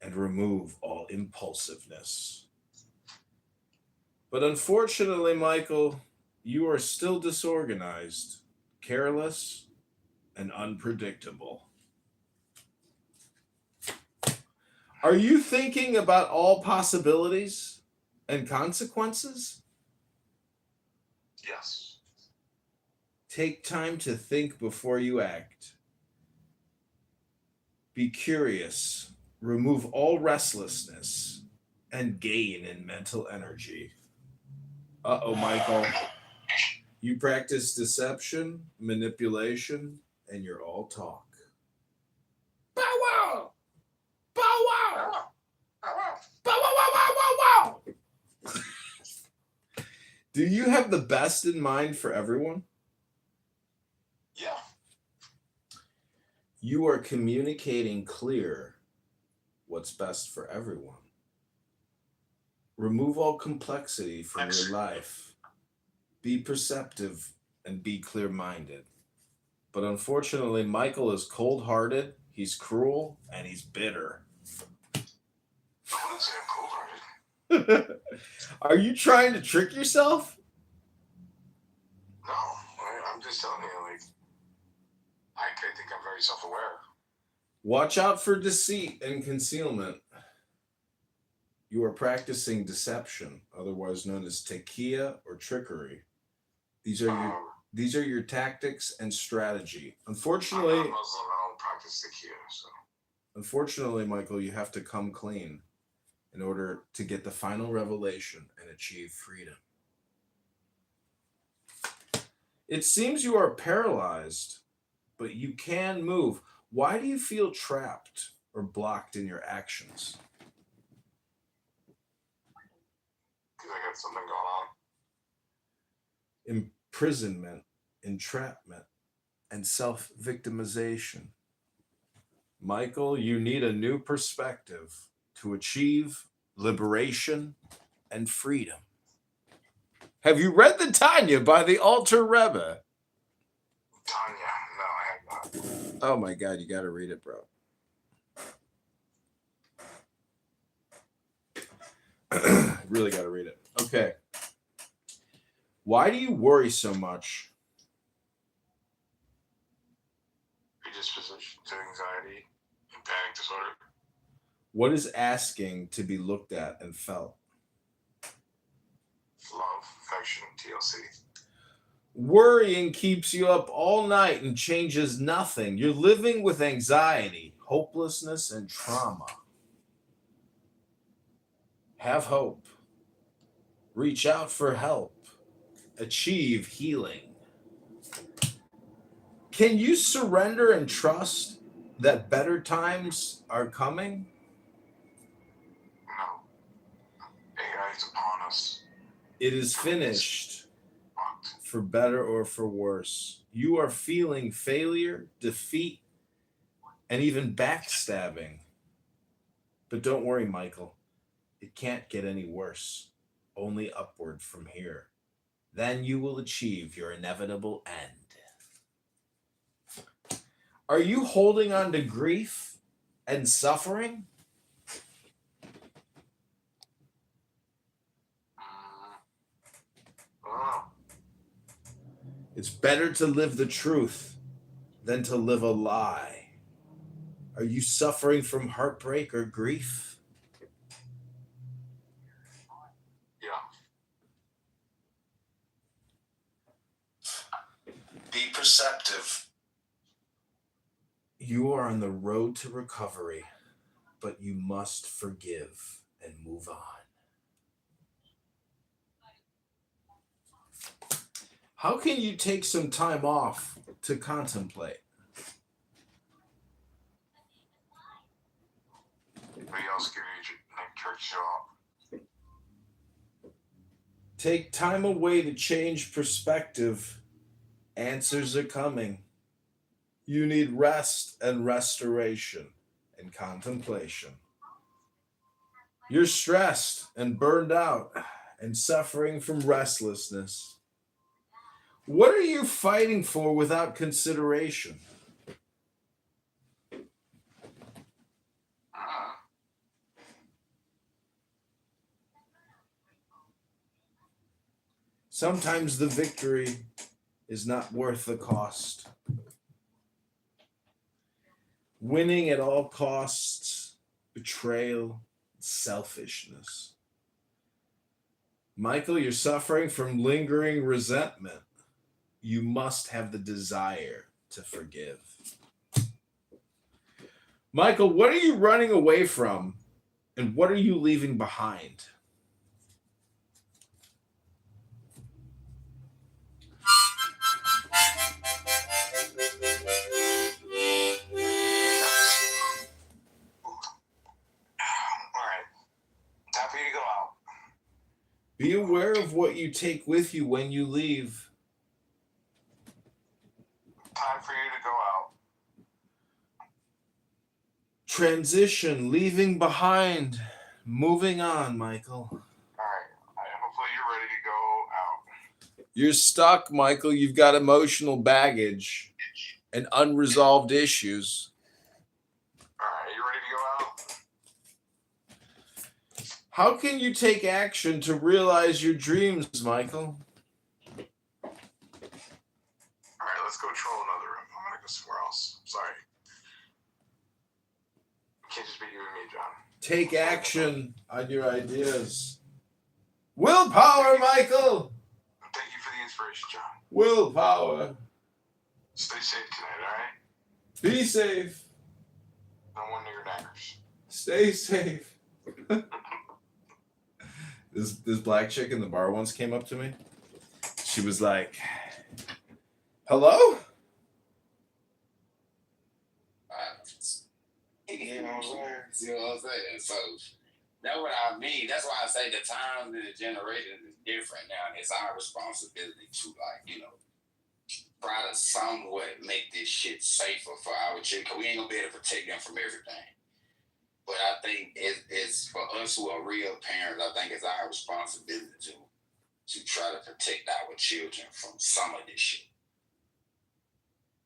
[SPEAKER 5] and remove all impulsiveness. But unfortunately, Michael, you are still disorganized, careless, and unpredictable. Are you thinking about all possibilities and consequences?
[SPEAKER 18] Yes.
[SPEAKER 5] Take time to think before you act. Be curious, remove all restlessness, and gain in mental energy. Uh-oh, Michael. You practice deception, manipulation, and you're all talk. Bow wow! Do you have the best in mind for everyone?
[SPEAKER 12] Yeah.
[SPEAKER 5] You are communicating clear what's best for everyone. Remove all complexity from your life. Be perceptive and be clear-minded. But unfortunately, Michael is cold-hearted, he's cruel, and he's bitter.
[SPEAKER 18] I wouldn't say I'm cold-hearted.
[SPEAKER 5] Are you trying to trick yourself?
[SPEAKER 18] No, I'm just telling you, like, I think I'm very self-aware.
[SPEAKER 5] Watch out for deceit and concealment. You are practicing deception, otherwise known as tequila or trickery. These are your tactics and strategy. Unfortunately,
[SPEAKER 18] I'm not Muslim, I don't practice tequila, so.
[SPEAKER 5] Unfortunately, Michael, you have to come clean in order to get the final revelation and achieve freedom. It seems you are paralyzed, but you can move. Why do you feel trapped or blocked in your actions?
[SPEAKER 18] Because I got something going on.
[SPEAKER 5] Imprisonment, entrapment, and self-victimization. Michael, you need a new perspective to achieve liberation and freedom. Have you read the Tanya by the Alter Rebbe?
[SPEAKER 18] Tanya, no, I have not.
[SPEAKER 5] Oh my God, you got to read it, bro. Really got to read it. Okay. Why do you worry so much?
[SPEAKER 18] Predisposition to anxiety and panic disorder.
[SPEAKER 5] What is asking to be looked at and felt?
[SPEAKER 18] Love, affection, TLC.
[SPEAKER 5] Worrying keeps you up all night and changes nothing. You're living with anxiety, hopelessness, and trauma. Have hope. Reach out for help. Achieve healing. Can you surrender and trust that better times are coming?
[SPEAKER 18] No. AI is upon us.
[SPEAKER 5] It is finished. For better or for worse. You are feeling failure, defeat, and even backstabbing. But don't worry, Michael. It can't get any worse. Only upward from here. Then you will achieve your inevitable end. Are you holding on to grief and suffering? It's better to live the truth than to live a lie. Are you suffering from heartbreak or grief?
[SPEAKER 18] Yeah.
[SPEAKER 5] Be perceptive. You are on the road to recovery, but you must forgive and move on. How can you take some time off to contemplate?
[SPEAKER 18] Anybody else give you like church job?
[SPEAKER 5] Take time away to change perspective. Answers are coming. You need rest and restoration and contemplation. You're stressed and burned out and suffering from restlessness. What are you fighting for without consideration? Sometimes the victory is not worth the cost. Winning at all costs, betrayal, selfishness. Michael, you're suffering from lingering resentment. You must have the desire to forgive. Michael, what are you running away from, and what are you leaving behind?
[SPEAKER 18] Alright. Time for you to go out.
[SPEAKER 5] Be aware of what you take with you when you leave.
[SPEAKER 7] Time for you to go out.
[SPEAKER 5] Transition, leaving behind, moving on, Michael.
[SPEAKER 7] All right. Hopefully you're ready to go out.
[SPEAKER 5] You're stuck, Michael. You've got emotional baggage and unresolved issues.
[SPEAKER 7] All right. You ready to go out?
[SPEAKER 5] How can you take action to realize your dreams, Michael?
[SPEAKER 7] All right. Let's go troll another room. I'm going to go somewhere else. Sorry. It can't just be you and me, John.
[SPEAKER 5] Take action on your ideas. Willpower, Michael!
[SPEAKER 7] Thank you for the inspiration, John.
[SPEAKER 5] Willpower.
[SPEAKER 7] Stay safe tonight, all right?
[SPEAKER 5] Be safe.
[SPEAKER 7] No more nigger naggers.
[SPEAKER 5] Stay safe. This black chick in the bar once came up to me. She was like, hello?
[SPEAKER 1] You know what I'm saying? So that's what I mean. That's why I say the times and the generation is different now. And it's our responsibility to, like, you know, try to somewhat make this shit safer for our children. Because we ain't going to be able to protect them from everything. But I think it's for us who are real parents, I think it's our responsibility to try to protect our children from some of this shit.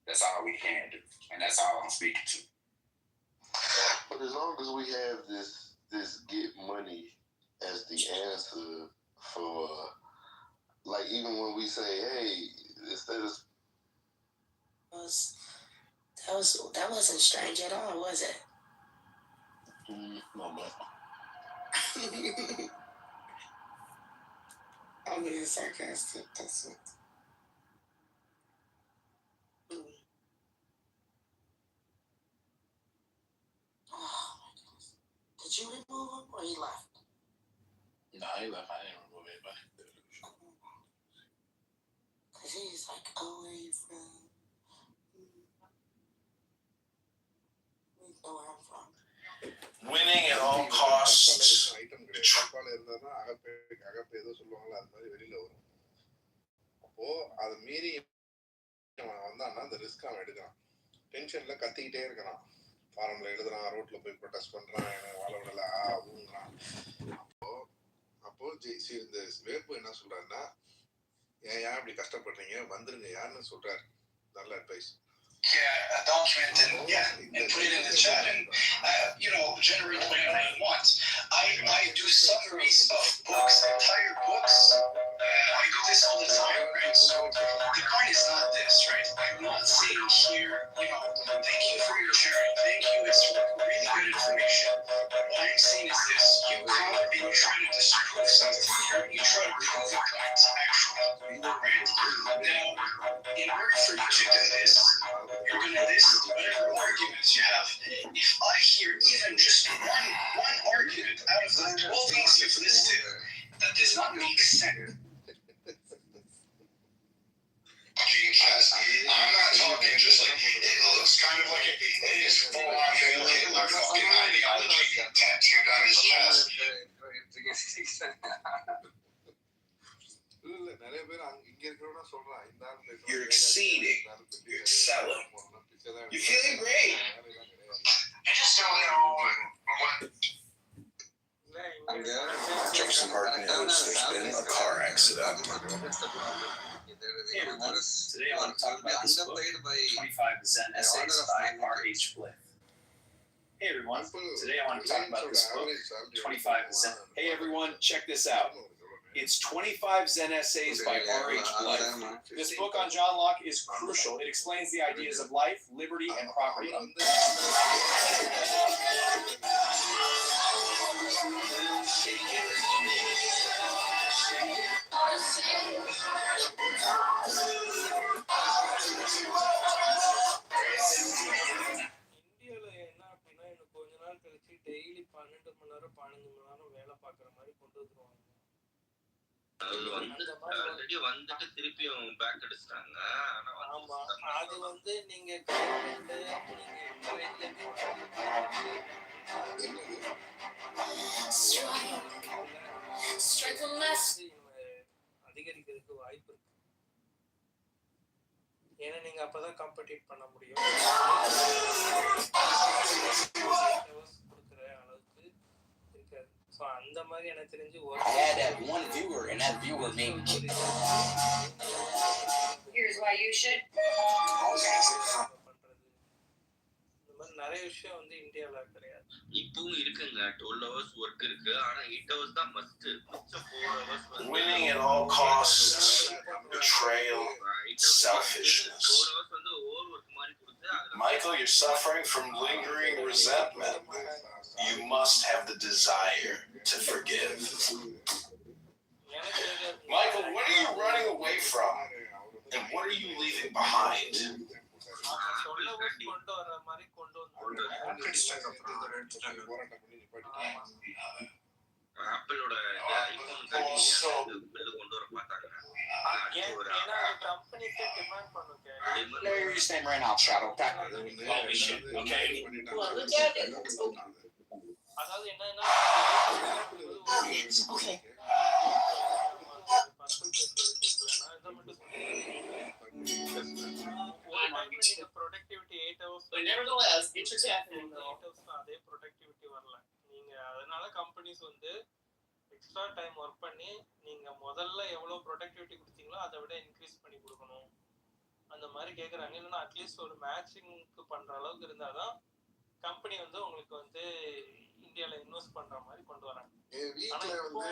[SPEAKER 1] That's all we can do. And that's all I'm speaking to.
[SPEAKER 9] But as long as we have this get money as the answer for, like, even when we say, hey, instead of
[SPEAKER 23] That wasn't strange at all, was it?
[SPEAKER 9] Mama.
[SPEAKER 23] I'm being sarcastic. That's it. Oh my goodness. Did you remove him or he left?
[SPEAKER 9] No, he left. I didn't remove anybody.
[SPEAKER 23] Because he's like, oh, where are you from? We know where I'm from.
[SPEAKER 5] Winning at all costs.
[SPEAKER 7] அப்போ அதை மீறி வந்தான்னா அந்த risk அவன் எடுக்கிறான். டென்ஷன்ல கத்திக்கிட்டே இருக்கிறான். ஃபாரம்ல எழுதுறான், ரோட்ல போய் ப்ரொடெஸ்ட் பண்றான், வாழ விடல ஊங்குறான். அப்போ இந்த வேப்பு என்ன சொல்றாருன்னா, ஏன் இப்படி கஷ்டப்படுறீங்க, வந்துருங்க யாருன்னு சொல்றாரு. நல்ல advice.
[SPEAKER 3] Adultment and put it in the chat and generate whatever you want. I do summaries of books, entire books. I do this all the time, right? So the point is not this, right? I'm not saying here, thank you for your sharing, thank you, it's really good information. What I'm saying is this: you come and you try to disprove something here, you try to prove a point, actually, right? Now, in order for you to do this, you're going to list whatever arguments you have. If I hear even just one argument out of the 12 things you've listed that does not make sense.
[SPEAKER 13] I'm not talking just like it looks kind of like it is full on Hitler fucking ideology tattooed on his chest.
[SPEAKER 3] You're exceeding. You're excelling. You're feeling great. I just don't know what.
[SPEAKER 13] Jefferson Park news. There's been a car accident.
[SPEAKER 8] Hey everyone, today I want to talk about this book, 25 Zen Essays by R.H. Bliss. Hey everyone, today I want to talk about this book, 25 Zen. Hey everyone, check this out. It's 25 Zen Essays by R.H. Bliss. This book on John Locke is crucial. It explains the ideas of life, liberty, and property.
[SPEAKER 11] இந்தியாவில் என்ன அப்படின்னா இன்னும் கொஞ்ச நாள் கழிச்சு daily 12 மணி நேரம் 15 மணி நேரம் வேலை பார்க்குற மாதிரி கொண்டு வந்துருவாங்க.
[SPEAKER 25] ஆல்ரெடி வந்துட்டு திருப்பியும் பேக் அடிச்சிட்டாங்க.
[SPEAKER 11] ஆமா, அது வந்து நீங்க கவர்மெண்ட் நீங்க
[SPEAKER 2] Strengthen my
[SPEAKER 11] அதிகரிக்கிறதுக்கு வாய்ப்பு இருக்கு. ஏன்னா நீங்க அப்பதான் காம்படிட் பண்ண முடியும். கொடுக்குற அளவுக்கு இருக்காது. ஸோ அந்த மாதிரி எனக்கு தெரிஞ்சு
[SPEAKER 4] I had that one viewer, and that viewer made me.
[SPEAKER 2] Here's why you should.
[SPEAKER 11] இந்த மாதிரி நிறைய விஷயம் வந்து இந்தியாவில் கிடையாது.
[SPEAKER 25] இப்பவும் இருக்குங்க 12 hours ஒர்க் இருக்கு. ஆனா 8 hours தான் மஸ்ட். மிச்ச 4 hours வந்து
[SPEAKER 18] Winning at all costs, betrayal, selfishness.
[SPEAKER 25] 4 hours வந்து ஓவர் ஒர்க் மாதிரி கொடுத்து
[SPEAKER 18] Michael, you're suffering from lingering resentment. You must have the desire to forgive. Michael, what are you running away from? And what are you leaving behind?
[SPEAKER 25] ஆப்பிளோட iPhone கட்டி bill கொண்டு வர பார்த்தாங்க.
[SPEAKER 4] Larry, you're staying right now, Shadow. Holy shit. Okay.
[SPEAKER 2] Well, look at it.
[SPEAKER 4] Okay.
[SPEAKER 11] But nevertheless, get your tap in though. அதே productivity வரல. நீங்க அதனால companies வந்து எக்ஸ்ட்ரா டைம் ஒர்க் பண்ணி நீங்க முதல்ல எவ்வளவு ப்ரொடக்டிவிட்டி கொடுத்தீங்களோ அதை விட இன்க்ரீஸ் பண்ணி கொடுக்கணும் அந்த மாதிரி கேட்குறாங்க. இல்லைன்னா அட்லீஸ்ட் ஒரு மேட்சிங்க்கு பண்ற அளவுக்கு இருந்தாதான் கம்பெனி வந்து உங்களுக்கு வந்து இந்தியாவில் இன்வெஸ்ட் பண்ற மாதிரி கொண்டு வராங்க.
[SPEAKER 7] வீட்டுல வந்து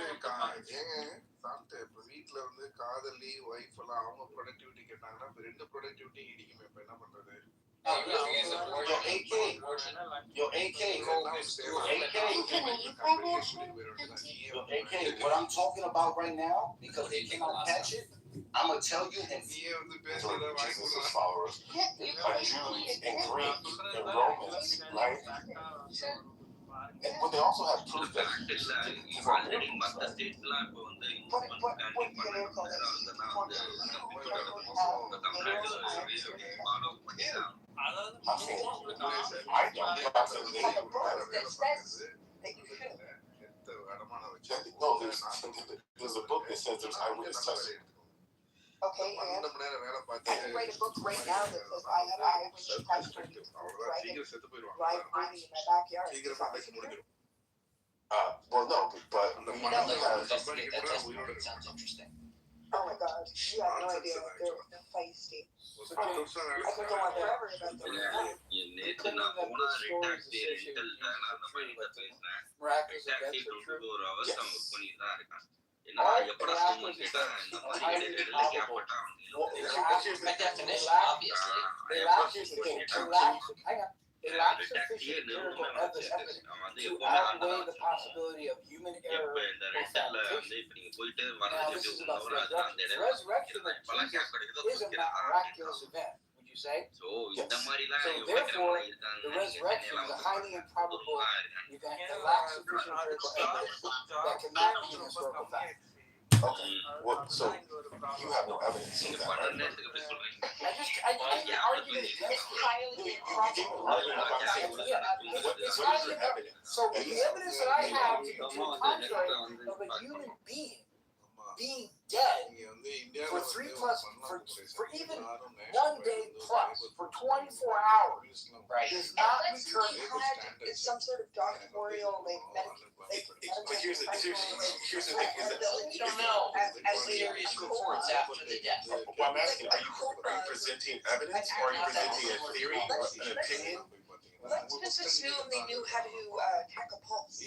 [SPEAKER 7] இப்ப வீட்டுல வந்து காதலி ஒய்ஃப் எல்லாம் அவங்க ப்ரொடக்டிவிட்டி கேட்டாங்கன்னா இப்ப 2 ப்ரொடக்டிவிட்டி இடிக்குமே. இப்ப என்ன பண்றது?
[SPEAKER 4] Yo, AK. Yo, AK. Yo, AK. What I'm talking about right now, because they cannot catch it, I'm gonna tell you and
[SPEAKER 12] Jesus' followers are Jews and Greeks and Romans, right? And but they also have proof that he's
[SPEAKER 25] already மற்ற ஸ்டேட்ஸ்லாம் இப்போ வந்து investment planning பண்ணாங்க. Tamil Nadu follow பண்ணிடலாம்.
[SPEAKER 12] I don't no, there's a book that says there's eyewitness testimony.
[SPEAKER 14] Okay, and I can write a book right now that says I have eyewitness testimony live breathing in my backyard.
[SPEAKER 12] Well, no, but
[SPEAKER 4] Sounds interesting.
[SPEAKER 14] Oh my God, you have no idea. They're feisty. I could go on forever about them.
[SPEAKER 25] நேற்று நான் போனா ரெட்டாக்ஸி rental அந்த மாதிரி பேசினேன். ரெட்டாக்ஸி 24 hours அவன் work பண்ணி தான் இருக்கான். என்ன எப்படா சும்மா கேட்டா இந்த மாதிரி இடையில கேப் பட்டான்.
[SPEAKER 4] By definition, obviously.
[SPEAKER 17] It lacks sufficient empirical evidence to outweigh the possibility of human error or fabrication. Now, this is about resurrection. The resurrection of Jesus is a miraculous event, would you say?
[SPEAKER 25] So
[SPEAKER 17] therefore, the resurrection is a highly improbable event that lacks sufficient empirical evidence that cannot be an historical fact.
[SPEAKER 12] okay, well, so you have no evidence of that, right?
[SPEAKER 17] I argue that it's highly improbable. So the evidence that I have to the contrary of a human being dead for 3+ even 1 day plus for 24 hours does not return.
[SPEAKER 14] It's some sort of doctoral,
[SPEAKER 12] But here's the thing: is that
[SPEAKER 4] We don't know. Serious reports after the death.
[SPEAKER 12] well, I'm asking, are you presenting evidence or are you presenting a theory or an opinion?
[SPEAKER 14] Let's just assume they knew how to hack a pulse.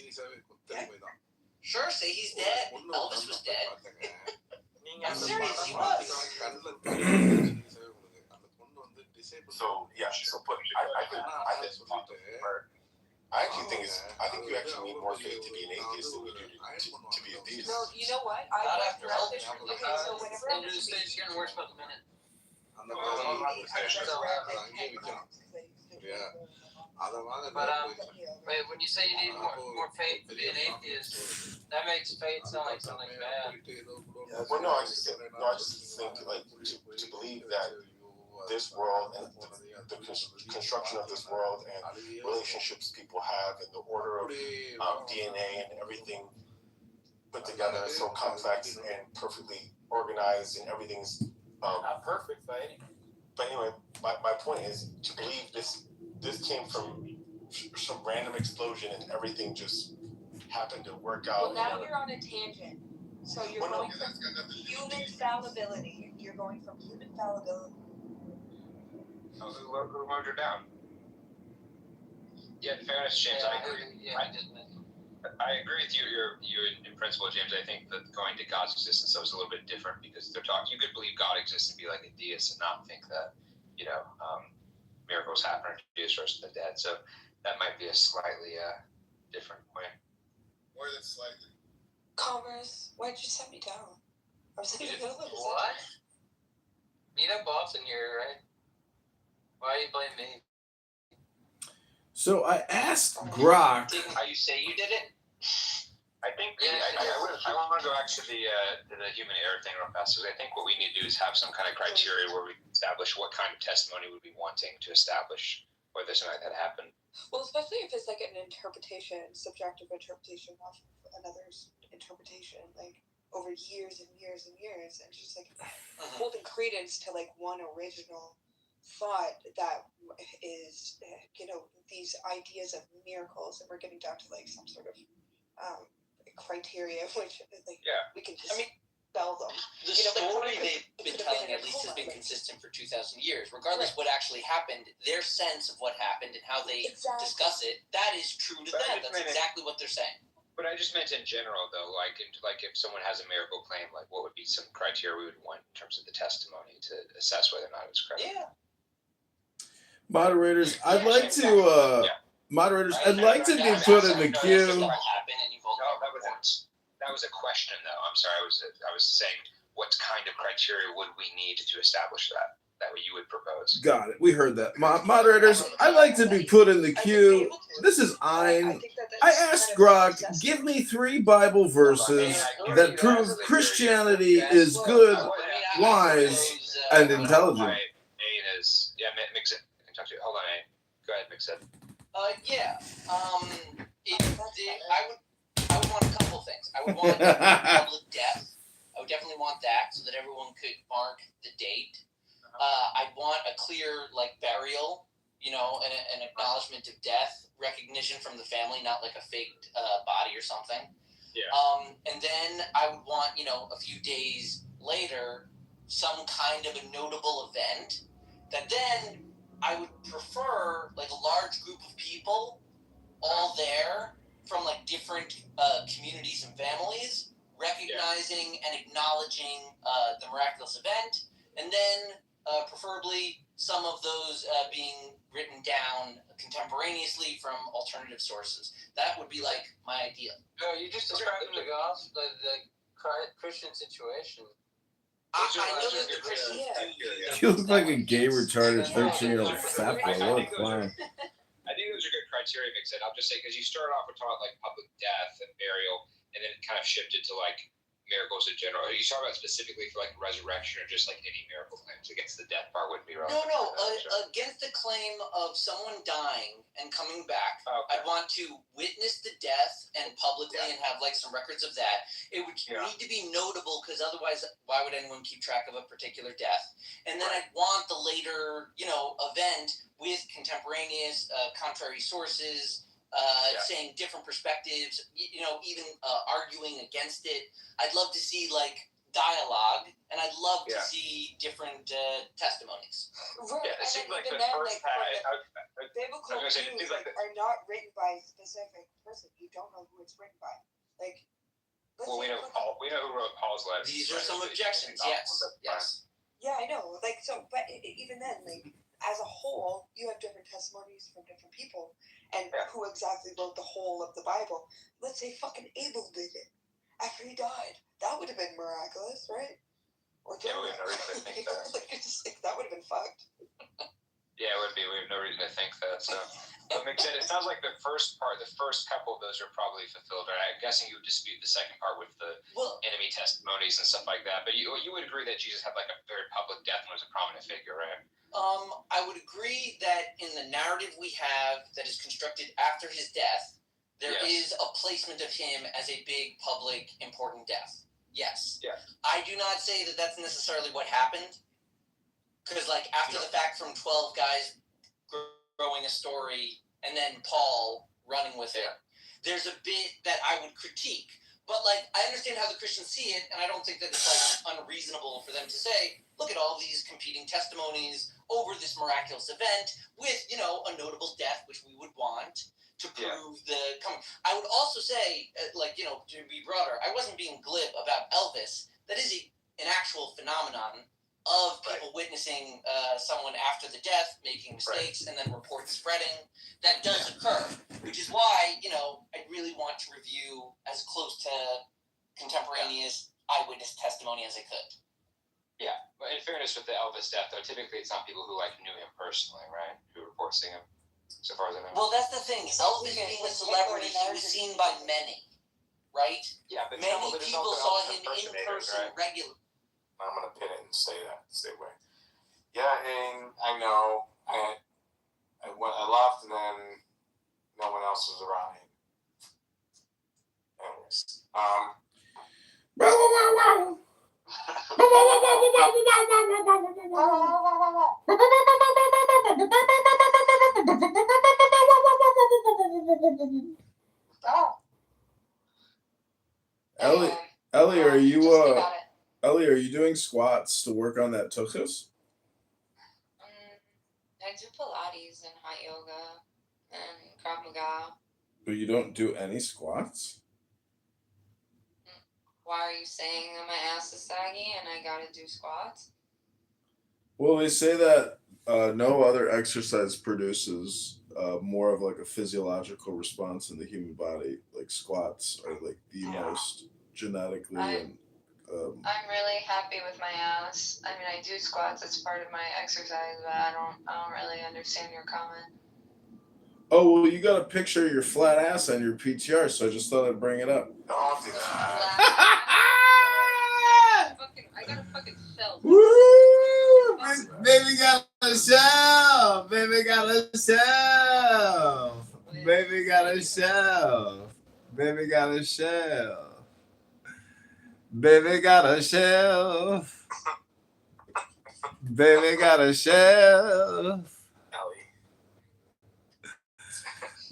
[SPEAKER 4] Sure, say he's dead. Elvis was dead. I'm serious, he was.
[SPEAKER 12] So yeah, so put I actually think you actually need more faith to be an atheist than you do to be a theist.
[SPEAKER 14] No, you know what?
[SPEAKER 4] Not after Elvis.
[SPEAKER 14] Okay, so whenever I was
[SPEAKER 4] Works about the minute.
[SPEAKER 17] But when you say you need more faith to be an atheist, that makes faith sound like something bad.
[SPEAKER 12] Well, no, I just think like to believe that this world and the construction of this world and relationships people have and the order of DNA and everything
[SPEAKER 6] put together, so complex and perfectly organized, and everything's
[SPEAKER 11] Not perfect by any.
[SPEAKER 6] But anyway, my point is to believe this came from some random explosion and everything just happened to work out.
[SPEAKER 14] Well, now you're on a tangent. So you're going from human fallibility. You're going from human fallibility.
[SPEAKER 1] So who wrote her down? Yeah, in fairness, James, I agree. I agree with you. You're in principle, James. I think that going to God's existence was a little bit different because they're talking. You could believe God exists and be like a deist and not think that miracles happen or Jesus rose from the dead. So that might be a slightly different way.
[SPEAKER 9] More than slightly.
[SPEAKER 14] Congress, why'd you set me down? I was in the middle of
[SPEAKER 25] What? You know Bob's in here, right? Why you blame me?
[SPEAKER 5] So I asked Grok.
[SPEAKER 25] How you say you did it?
[SPEAKER 1] I think I want to go back to the human error thing real fast because I think what we need to do is have some kind of criteria where we establish what kind of testimony we'd be wanting to establish whether something like that happened.
[SPEAKER 14] Well, especially if it's like an interpretation, subjective interpretation of another's interpretation, like over years and years and years, and just like holding credence to like one original thought that is, these ideas of miracles, and we're getting down to like some sort of criteria, which we can just spell them.
[SPEAKER 10] The story they've been telling at least has been consistent for 2,000 years. Regardless of what actually happened, their sense of what happened and how they discuss it, that is true to them. That's exactly what they're saying.
[SPEAKER 1] But I just meant in general, though, like if someone has a miracle claim, like what would be some criteria we would want in terms of the testimony to assess whether or not it was credible?
[SPEAKER 10] Yeah.
[SPEAKER 5] Moderators, I'd like to be put in the queue.
[SPEAKER 1] That was a question, though. I'm sorry. I was saying what kind of criteria would we need to establish that? That what you would propose?
[SPEAKER 5] Got it. We heard that. Moderators, I'd like to be put in the queue. This is Ein. I asked Grok, give me 3 Bible verses that prove Christianity is good, wise, and intelligent.
[SPEAKER 1] Ain is mix it. I can talk to you. Hold on, Ain. Go ahead, mix it.
[SPEAKER 10] I would want a couple of things. I would want public death. I would definitely want that so that everyone could mark the date. I'd want a clear burial, an acknowledgement of death, recognition from the family, not like a faked body or something.
[SPEAKER 1] Yeah.
[SPEAKER 10] And then I would want, a few days later, some kind of a notable event that then I would prefer a large group of people all there from different communities and families, recognizing and acknowledging the miraculous event, and then preferably some of those being written down contemporaneously from alternative sources. That would be my idea.
[SPEAKER 25] No, you just described the gospel, the Christian situation.
[SPEAKER 10] I know that the Christian.
[SPEAKER 5] You look like a gay, retarded 13-year-old fat boy. What a clown.
[SPEAKER 1] I think those are good criteria, Mix it. I'll just say, because you started off with talking about public death and burial, and then it kind of shifted to miracles in general. Are you talking about specifically for resurrection or just any miracle claims? Against the death part wouldn't be relevant.
[SPEAKER 10] No. Against the claim of someone dying and coming back, I'd want to witness the death and publicly and have some records of that. It would need to be notable because otherwise, why would anyone keep track of a particular death? And then I'd want the later, event with contemporaneous, contrary sources. Saying different perspectives, even arguing against it. I'd love to see dialogue, and I'd love to see different testimonies.
[SPEAKER 14] Right.
[SPEAKER 1] Yeah, it seems like the
[SPEAKER 14] then,
[SPEAKER 1] first
[SPEAKER 14] biblical views are not written by a specific person. You don't know who it's written by.
[SPEAKER 1] Well, we know who wrote Paul's letters.
[SPEAKER 10] These are some objections. Yes.
[SPEAKER 14] Yeah, I know. But even then, as a whole, you have different testimonies from different people, and who exactly wrote the whole of the Bible. Let's say fucking Abel did it after he died. That would have been miraculous, right? Or
[SPEAKER 1] we have no reason to think that.
[SPEAKER 14] That would have been fucked.
[SPEAKER 1] Yeah, it would be. We have no reason to think that. So, but it sounds like the first couple of those are probably fulfilled. Right? I'm guessing you would dispute the second part with the enemy testimonies and stuff like that. But you would agree that Jesus had a very public death and was a prominent figure, right?
[SPEAKER 10] I would agree that in the narrative we have that is constructed after his death, there is a placement of him as a big, public, important death. Yes.
[SPEAKER 8] Yeah.
[SPEAKER 10] I do not say that that's necessarily what happened. Because, like, after the fact from 12 guys growing a story and then Paul running with it, there's a bit that I would critique. But, like, I understand how the Christians see it, and I don't think that it's, like, unreasonable for them to say, look at all these competing testimonies over this miraculous event with, you know, a notable death, which we would want to prove the coming. I would also say, like, you know, to be broader, I wasn't being glib about Elvis. That is an actual phenomenon of people witnessing someone after the death, making mistakes, and then reports spreading. That does occur, which is why, you know, I really want to review as close to contemporaneous eyewitness testimony as I could.
[SPEAKER 8] Yeah, but in fairness with the Elvis death, though, typically it's not people who, like, knew him personally, right? Who report seeing him, so far as I know.
[SPEAKER 10] Well, that's the thing. Elvis being a celebrity, he was seen by many, right?
[SPEAKER 8] Yeah, but
[SPEAKER 10] many people saw him in person regularly.
[SPEAKER 6] I'm gonna pin it and stay away. Yeah, and I know I left, and then no one else was around. Anyways,
[SPEAKER 5] Ellie, are you doing squats to work on that tuchus?
[SPEAKER 14] I do Pilates and hot yoga and Krav Maga.
[SPEAKER 5] But you don't do any squats?
[SPEAKER 14] Why are you saying that my ass is saggy and I gotta do squats?
[SPEAKER 5] Well, they say that no other exercise produces more of like a physiological response in the human body. Like squats are like the most genetically and
[SPEAKER 14] I'm really happy with my ass. I mean, I do squats. It's part of my exercise, but I don't really understand your comment.
[SPEAKER 5] Oh, well, you got a picture of your flat ass on your PTR, so I just thought I'd bring it up.
[SPEAKER 6] Don't do that.
[SPEAKER 14] I got a fucking shelf.
[SPEAKER 5] Woo! Baby got a shelf! Baby got a shelf! Baby got a shelf! Baby got a shelf! Baby got a shelf! Baby got a shelf!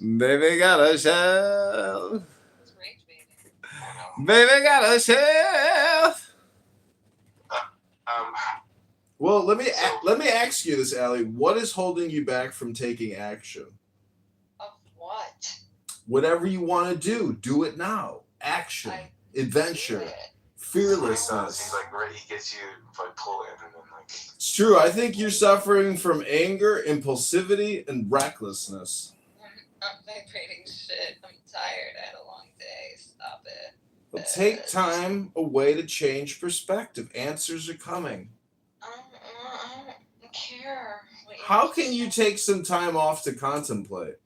[SPEAKER 5] Baby got a shelf! Baby got a shelf! Well, let me ask you this, Allie. What is holding you back from taking action?
[SPEAKER 14] Of what?
[SPEAKER 5] Whatever you want to do it now. Action, adventure, fearlessness.
[SPEAKER 6] He's like, he gets you like pull in and then like.
[SPEAKER 5] It's true. I think you're suffering from anger, impulsivity, and recklessness.
[SPEAKER 14] I'm vibrating shit. I'm tired. I had a long day. Stop it.
[SPEAKER 5] Well, take time away to change perspective. Answers are coming.
[SPEAKER 14] I don't care.
[SPEAKER 5] How can you take some time off to contemplate?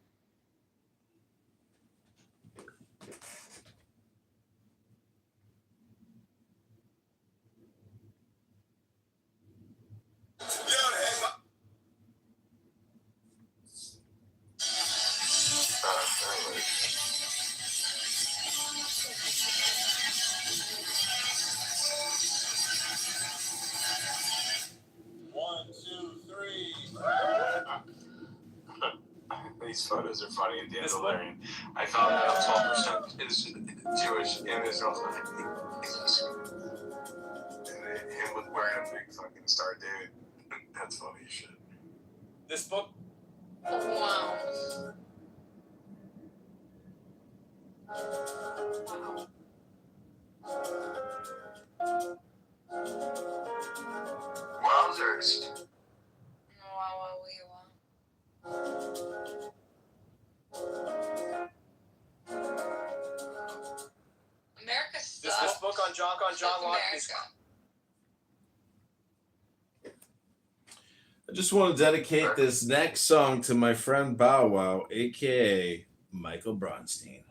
[SPEAKER 6] These photos are funny and Dan Valerian. I found out 12% is Jewish in Israel. And him with wearing a big fucking Star David. That's funny as shit.
[SPEAKER 8] This book.
[SPEAKER 14] Wow.
[SPEAKER 6] Wowzers.
[SPEAKER 14] America sucks.
[SPEAKER 8] This book on John Locke is.
[SPEAKER 5] I just want to dedicate this next song to my friend Bow Wow, aka Michael Bronstein.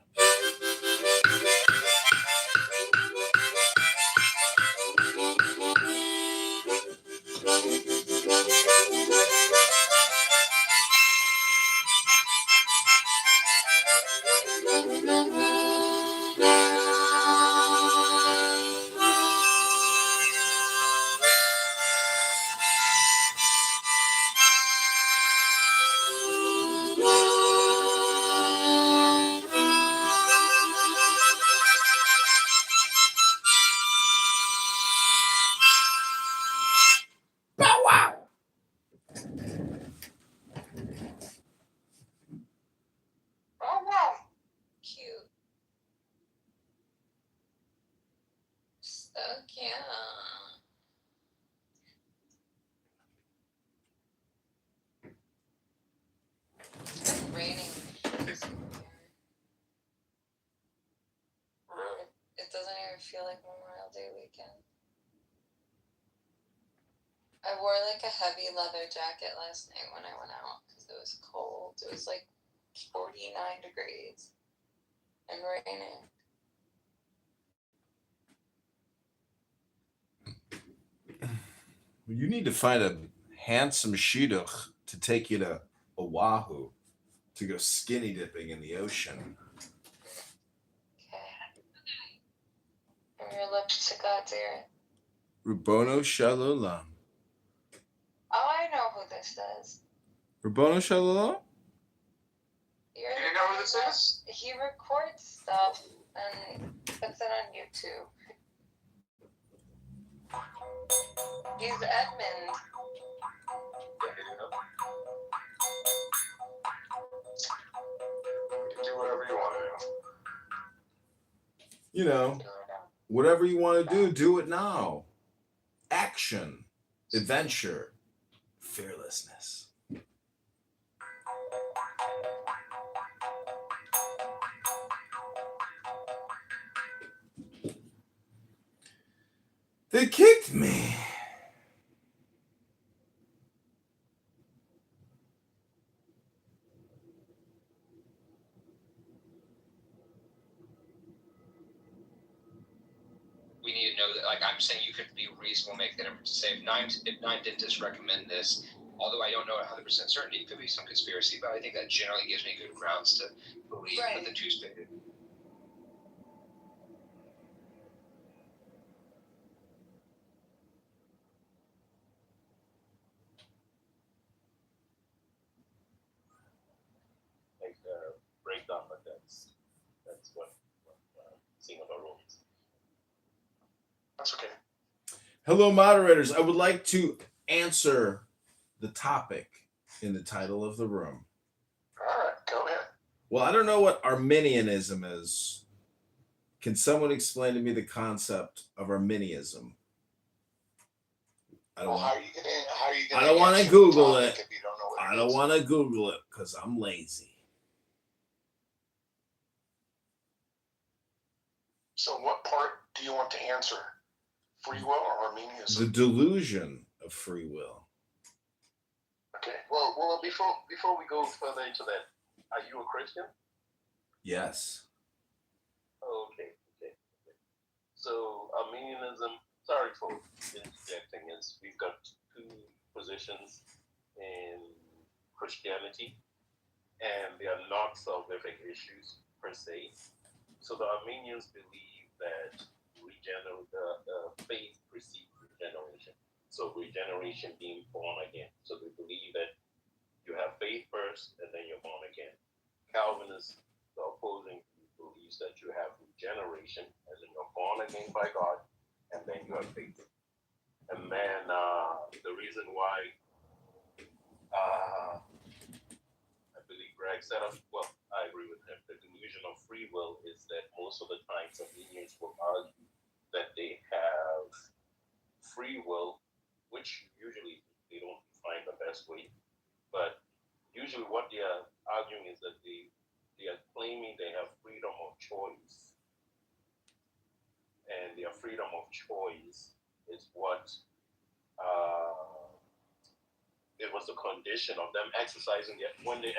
[SPEAKER 14] like Memorial Day weekend. I wore like a heavy leather jacket last night when I went out because it was cold. It was like 49 degrees and raining.
[SPEAKER 5] You need to find a handsome shidduch to take you to Oahu to go skinny dipping in the ocean.
[SPEAKER 14] From your lips to God's ear.
[SPEAKER 5] Rubono Shalom.
[SPEAKER 14] Oh, I know who this is.
[SPEAKER 5] Rubono Shalom?
[SPEAKER 14] You know who this is? He records stuff and puts it on YouTube. He's Edmund.
[SPEAKER 9] Do whatever you want to do.
[SPEAKER 5] You know, whatever you want to do it now. Action, adventure, fearlessness. They kicked me.
[SPEAKER 8] We need to know that, like I'm saying, you could be reasonable, make that effort to say if nine dentists recommend this, although I don't know 100% certainty, it could be some conspiracy, but I think that generally gives me good grounds to believe that the two stated.
[SPEAKER 9] Like breakdown, but that's what seeing about rules. That's okay.
[SPEAKER 5] Hello, moderators. I would like to answer the topic in the title of the room.
[SPEAKER 9] All right, go ahead.
[SPEAKER 5] Well, I don't know what Arminianism is. Can someone explain to me the concept of Arminianism? I don't want to Google it.
[SPEAKER 9] If you don't know what
[SPEAKER 5] I don't want to Google it because I'm lazy.
[SPEAKER 9] So what part do you want to answer? Free will or Arminianism?
[SPEAKER 5] The delusion of free will.
[SPEAKER 9] Okay. Well, before we go further into that, are you a Christian?
[SPEAKER 5] Yes.
[SPEAKER 9] Oh, okay. So Arminianism, sorry for interjecting, is we've got two positions in Christianity, and they are not salvific issues per se. So the Armenians believe that faith precedes regeneration. So regeneration being born again. So they believe that you have faith first and then you're born again. Calvinists, the opposing, believes that you have regeneration as in you're born again by God and then you have faith. And then the reason why I believe Greg said, well, I agree with him. The delusion of free will is that most of the times Armenians will argue that they have free will, which usually they don't find the best way. But usually what they are arguing is that they are claiming they have freedom of choice. And their freedom of choice is what it was the condition of them exercising when they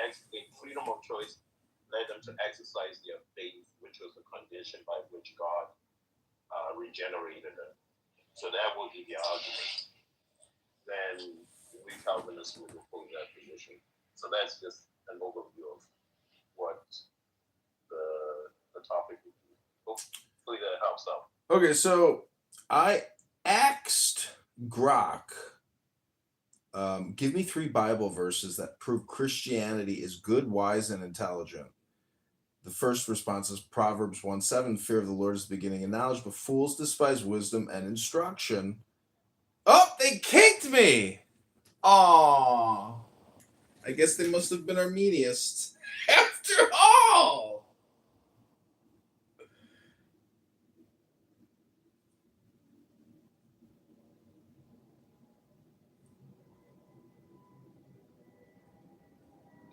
[SPEAKER 9] freedom of choice led them to exercise their faith, which was the condition by which God regenerated them. So that would be the argument. Then we Calvinists would oppose that position. So that's just an overview of what the topic would be. Hopefully that helps out.
[SPEAKER 5] Okay, so I asked Grok, give me 3 Bible verses that prove Christianity is good, wise, and intelligent. The first response is Proverbs 1:7, fear of the Lord is the beginning of knowledge, but fools despise wisdom and instruction. Oh, they kicked me! Aww. I guess they must have been Arminians. After all!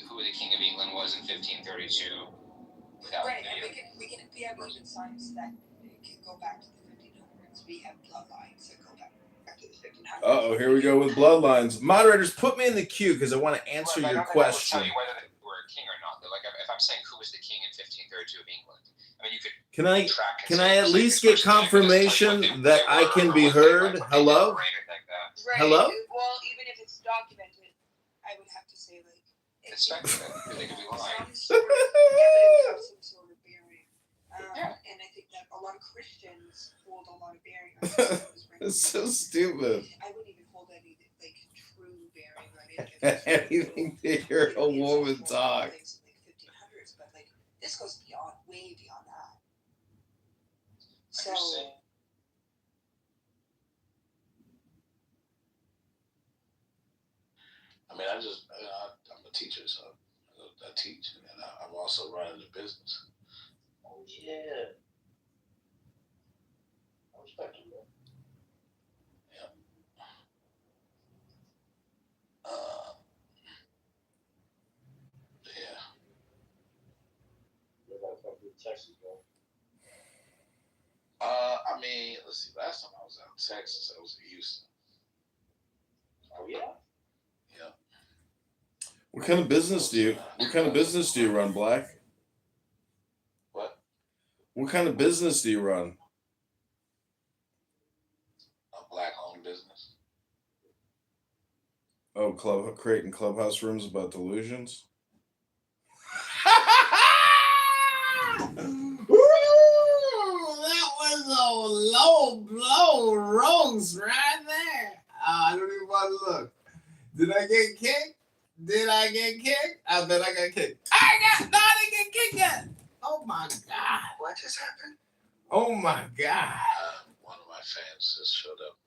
[SPEAKER 8] Who the King of England was in 1532.
[SPEAKER 14] Right, and we can be able to science that it can go back to the 1500s. we have bloodlines that go back to the 1500s.
[SPEAKER 5] Oh, here we go with bloodlines. Moderators, put me in the queue because I want to answer
[SPEAKER 16] Well, I
[SPEAKER 5] your
[SPEAKER 16] don't think that would
[SPEAKER 5] question.
[SPEAKER 16] tell you whether they were a king or not. But like, if I'm saying who was the king in 1532 of England, I mean, you could.
[SPEAKER 5] Can I at
[SPEAKER 16] continuously
[SPEAKER 5] least get
[SPEAKER 16] versus them, but just tell you
[SPEAKER 5] confirmation
[SPEAKER 16] what they
[SPEAKER 5] that I
[SPEAKER 16] were
[SPEAKER 5] can
[SPEAKER 16] or
[SPEAKER 5] be
[SPEAKER 16] what they,
[SPEAKER 5] heard?
[SPEAKER 16] like, what they did
[SPEAKER 5] Hello?
[SPEAKER 16] or anything like that.
[SPEAKER 14] Right.
[SPEAKER 5] Hello?
[SPEAKER 14] Well, even if it's documented, I would have to say like
[SPEAKER 16] It's speculative because they could be lying.
[SPEAKER 14] some sort of, yeah, but it would have some sort of bearing. And I think that a lot of Christians hold a lot of bearing on this.
[SPEAKER 5] It's so stupid.
[SPEAKER 14] I wouldn't even hold any like true bearing on it.
[SPEAKER 5] Anything to hear a woman talk.
[SPEAKER 14] Things in like 1500s, but like this goes beyond, way beyond that. So.
[SPEAKER 9] I mean, I'm a teacher, so I teach, and I'm also running a business.
[SPEAKER 4] Oh yeah. I respect you, bro.
[SPEAKER 9] Yeah. Yeah.
[SPEAKER 4] You gotta come to Texas, bro.
[SPEAKER 9] I mean, let's see. Last time I was out in Texas, I was in Houston.
[SPEAKER 4] Oh yeah.
[SPEAKER 9] Yeah.
[SPEAKER 5] What kind of business do you run, Black?
[SPEAKER 9] What?
[SPEAKER 5] What kind of business do you run?
[SPEAKER 9] A black-owned business.
[SPEAKER 5] Oh, creating clubhouse rooms about delusions?
[SPEAKER 2] That was a low blow roast right there. I don't even want to look. Did I get kicked? I bet I got kicked. I didn't get kicked yet. Oh my God.
[SPEAKER 9] What just happened?
[SPEAKER 2] Oh my God.
[SPEAKER 9] One of my fans just showed up.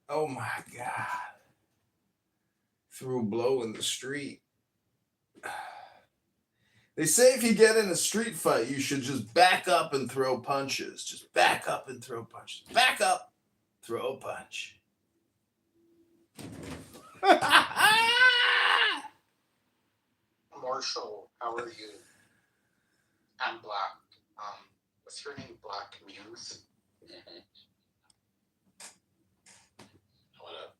[SPEAKER 2] Oh my God. Threw a blow in the street.
[SPEAKER 5] They say if you get in a street fight, you should just back up and throw punches. Just back up and throw punches. Back up, throw a punch.
[SPEAKER 20] Marshall, how are you? I'm Black. What's your name? Black Muse?
[SPEAKER 9] Mm-hmm. What up?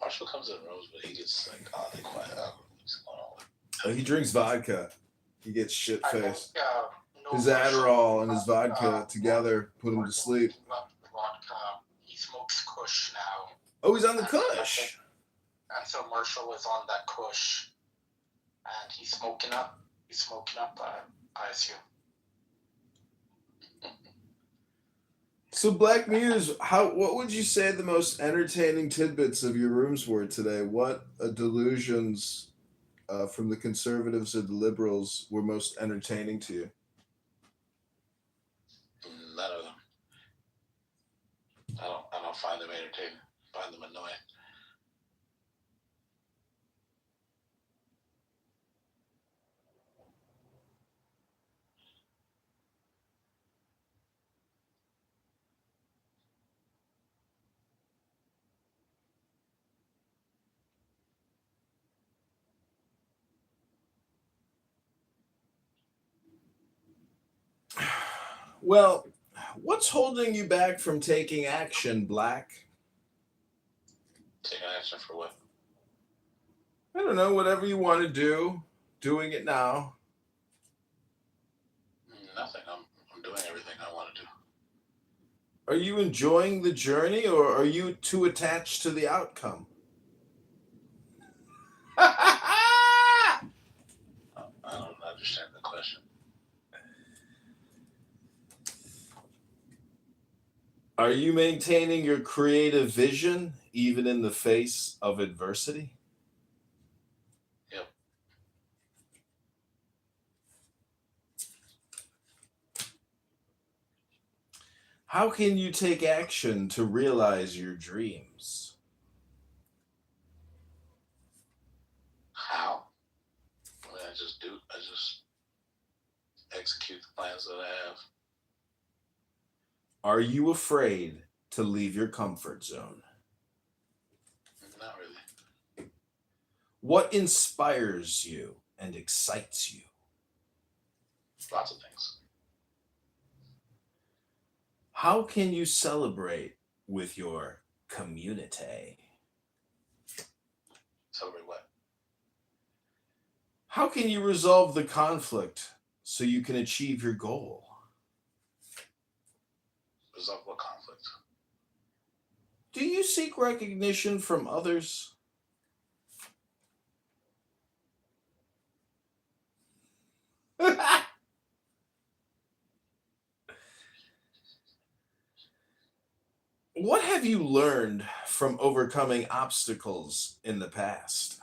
[SPEAKER 9] Marshall comes in rooms, but he gets like oddly quiet. What's going on?
[SPEAKER 5] Oh, he drinks vodka. He gets shit faced.
[SPEAKER 20] No
[SPEAKER 5] His
[SPEAKER 20] Marshall,
[SPEAKER 5] Adderall and his vodka together put him to sleep.
[SPEAKER 20] Vodka. He smokes Kush now.
[SPEAKER 5] Oh, he's on the Kush.
[SPEAKER 20] And so Marshall is on that Kush. And he's smoking up. I assume.
[SPEAKER 5] So, Black Muse, what would you say the most entertaining tidbits of your rooms were today? What delusions from the conservatives or the liberals were most entertaining to you?
[SPEAKER 9] None of them. I don't find them entertaining. I find them annoying.
[SPEAKER 5] Well, what's holding you back from taking action, Black?
[SPEAKER 9] Taking action for what?
[SPEAKER 5] I don't know, whatever you want to do, doing it now.
[SPEAKER 9] Nothing. I'm doing everything I want to do.
[SPEAKER 5] Are you enjoying the journey or are you too attached to the outcome?
[SPEAKER 9] I don't understand the question.
[SPEAKER 5] Are you maintaining your creative vision even in the face of adversity?
[SPEAKER 9] Yep.
[SPEAKER 5] How can you take action to realize your dreams?
[SPEAKER 9] How? I mean, I just execute the plans that I have.
[SPEAKER 5] Are you afraid to leave your comfort zone?
[SPEAKER 9] Not really.
[SPEAKER 5] What inspires you and excites you?
[SPEAKER 9] Lots of things.
[SPEAKER 5] How can you celebrate with your community?
[SPEAKER 9] Celebrate what?
[SPEAKER 5] How can you resolve the conflict so you can achieve your goal?
[SPEAKER 9] Resolve what conflict?
[SPEAKER 5] Do you seek recognition from others? What have you learned from overcoming obstacles in the past?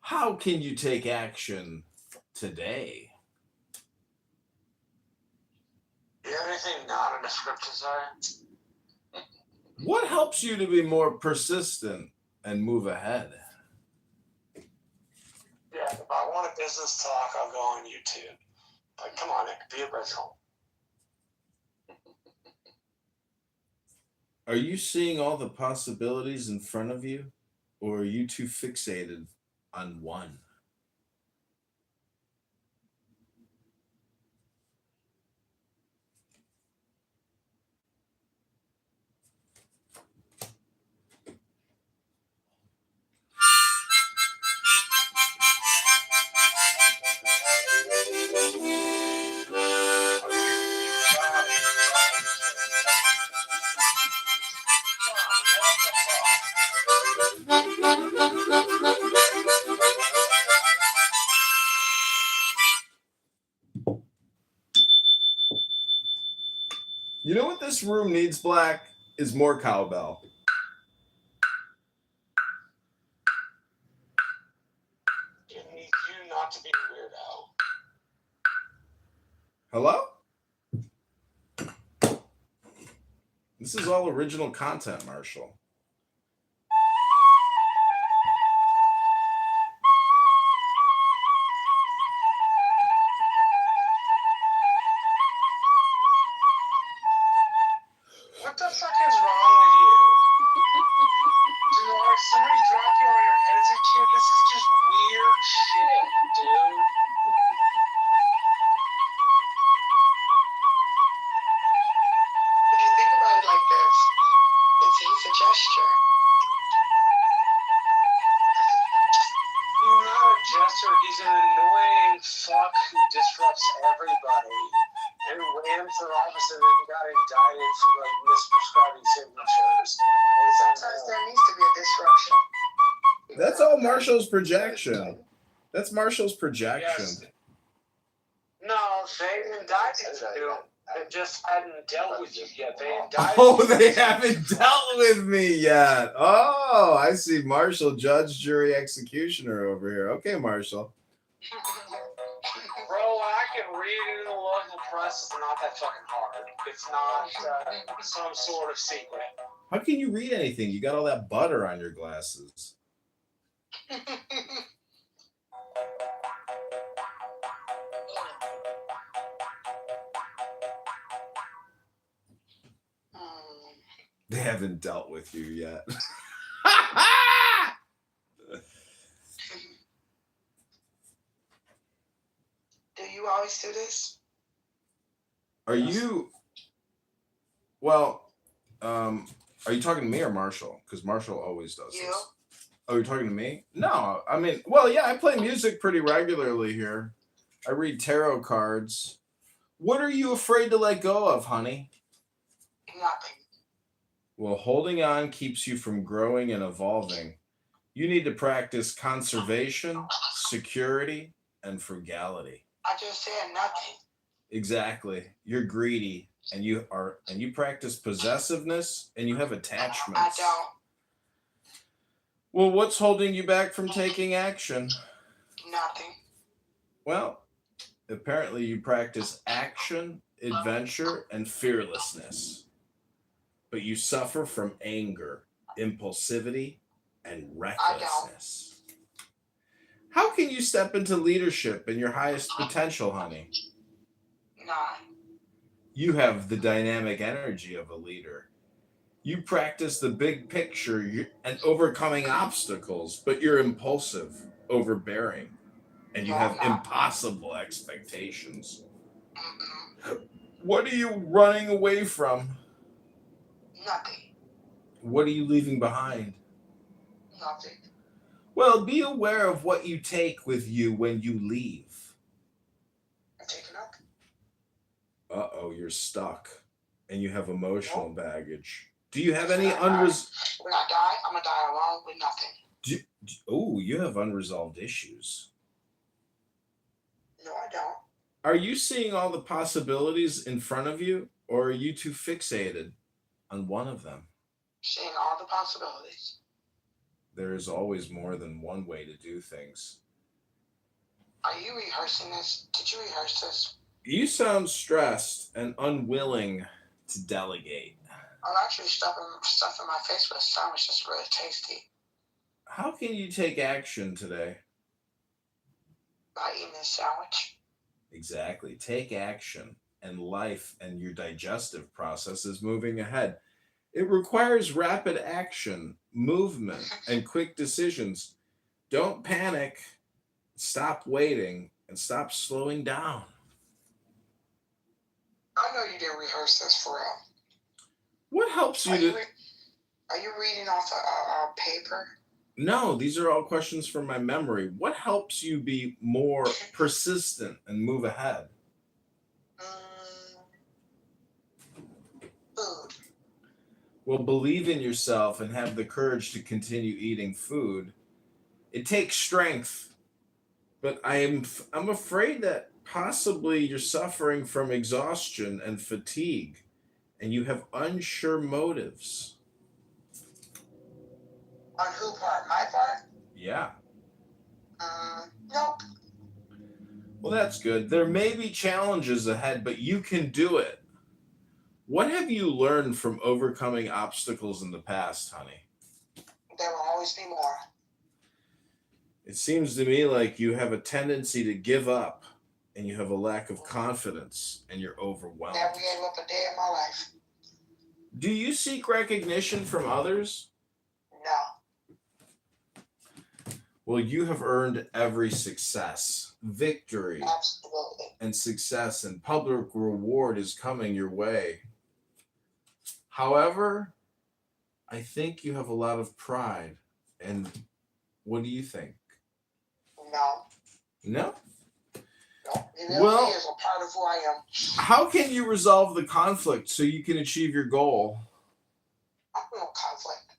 [SPEAKER 5] How can you take action today?
[SPEAKER 17] You have anything not in the script to say?
[SPEAKER 5] What helps you to be more persistent and move ahead?
[SPEAKER 17] Yeah, if I want a business talk, I'll go on YouTube. Like, come on, Nick, be original.
[SPEAKER 5] Are you seeing all the possibilities in front of you, or are you too fixated on one? You know what this room needs, Black? Is more cowbell.
[SPEAKER 17] It needs you not to be a weirdo.
[SPEAKER 5] Hello? This is all original content, Marshall.
[SPEAKER 17] What the fuck is wrong with you? Did like somebody drop you on your head as a kid? This is just weird shit, dude. If you think about it like this, he's a gesture. He's not a gesture, he's an annoying fuck who disrupts everybody. Who ran for office and then got indicted for like misprescribing signatures. And sometimes there needs to be a disruption.
[SPEAKER 5] That's all Marshall's projection. That's Marshall's projection.
[SPEAKER 17] Yes. No, they indicted you. They just hadn't dealt with you yet. They indicted
[SPEAKER 5] Oh,
[SPEAKER 17] you.
[SPEAKER 5] they haven't dealt with me yet. Oh, I see Marshall, judge, jury, executioner over here. Okay, Marshall.
[SPEAKER 17] Bro, I can read it in the local press. It's not that fucking hard. It's not some sort of secret.
[SPEAKER 5] How can you read anything? You got all that butter on your glasses. They haven't dealt with you yet.
[SPEAKER 17] Do you always do this?
[SPEAKER 5] Are you? Well, are you talking to me or Marshall? Because Marshall always does this. Oh, you're talking to me? No, I mean, well, yeah, I play music pretty regularly here. I read tarot cards. What are you afraid to let go of, honey?
[SPEAKER 17] Nothing.
[SPEAKER 5] Well, holding on keeps you from growing and evolving. You need to practice conservation, security, and frugality.
[SPEAKER 17] I just said nothing.
[SPEAKER 5] Exactly. You're greedy, and you practice possessiveness, and you have attachments.
[SPEAKER 17] I don't.
[SPEAKER 5] Well, what's holding you back from taking action?
[SPEAKER 17] Nothing.
[SPEAKER 5] Well, apparently you practice action, adventure, and fearlessness. But you suffer from anger, impulsivity, and recklessness. How can you step into leadership in your highest potential, honey?
[SPEAKER 17] None.
[SPEAKER 5] You have the dynamic energy of a leader. You practice the big picture and overcoming obstacles, but you're impulsive, overbearing, and you have impossible expectations. What are you running away from?
[SPEAKER 17] Nothing.
[SPEAKER 5] What are you leaving behind?
[SPEAKER 17] Nothing.
[SPEAKER 5] Well, be aware of what you take with you when you leave.
[SPEAKER 17] I'm taking up.
[SPEAKER 5] Uh-oh, you're stuck, and you have emotional baggage. Do you have any
[SPEAKER 17] When I die, I'm gonna die alone with nothing.
[SPEAKER 5] Oh, you have unresolved issues.
[SPEAKER 17] No, I don't.
[SPEAKER 5] Are you seeing all the possibilities in front of you, or are you too fixated on one of them?
[SPEAKER 17] Seeing all the possibilities.
[SPEAKER 5] There is always more than one way to do things.
[SPEAKER 17] Are you rehearsing this? Did you rehearse this?
[SPEAKER 5] You sound stressed and unwilling to delegate.
[SPEAKER 17] I'm actually stuffing my face with a sandwich that's really tasty.
[SPEAKER 5] How can you take action today?
[SPEAKER 17] By eating this sandwich.
[SPEAKER 5] Exactly. Take action, and life and your digestive process is moving ahead. It requires rapid action, movement, and quick decisions. Don't panic. Stop waiting and stop slowing down.
[SPEAKER 17] I know you didn't rehearse this for real.
[SPEAKER 5] What helps you to...
[SPEAKER 17] Are you reading off a paper?
[SPEAKER 5] No, these are all questions from my memory. What helps you be more persistent and move ahead?
[SPEAKER 17] Food.
[SPEAKER 5] Well, believe in yourself and have the courage to continue eating food. It takes strength, but I'm afraid that possibly you're suffering from exhaustion and fatigue, and you have unsure motives.
[SPEAKER 17] On who part? My part?
[SPEAKER 5] Yeah.
[SPEAKER 17] Nope.
[SPEAKER 5] Well, that's good. There may be challenges ahead, but you can do it. What have you learned from overcoming obstacles in the past, honey?
[SPEAKER 17] There will always be more.
[SPEAKER 5] It seems to me like you have a tendency to give up, and you have a lack of confidence, and you're overwhelmed.
[SPEAKER 17] Never gave up a day in my life.
[SPEAKER 5] Do you seek recognition from others?
[SPEAKER 17] No.
[SPEAKER 5] Well, you have earned every success, victory,
[SPEAKER 17] Absolutely.
[SPEAKER 5] and success, and public reward is coming your way. However, I think you have a lot of pride. And what do you think?
[SPEAKER 17] No.
[SPEAKER 5] No?
[SPEAKER 17] No. Humility is a part of who I am.
[SPEAKER 5] How can you resolve the conflict so you can achieve your goal?
[SPEAKER 17] I have no conflict.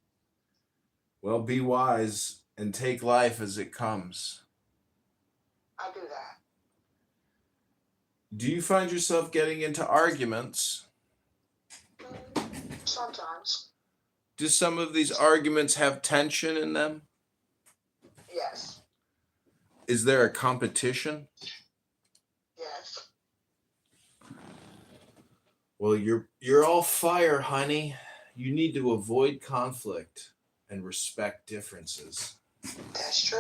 [SPEAKER 5] Well, be wise and take life as it comes.
[SPEAKER 17] I do that.
[SPEAKER 5] Do you find yourself getting into arguments?
[SPEAKER 17] Sometimes.
[SPEAKER 5] Do some of these arguments have tension in them?
[SPEAKER 17] Yes.
[SPEAKER 5] Is there a competition?
[SPEAKER 17] Yes.
[SPEAKER 5] Well, you're all fire, honey. You need to avoid conflict and respect differences.
[SPEAKER 17] That's true.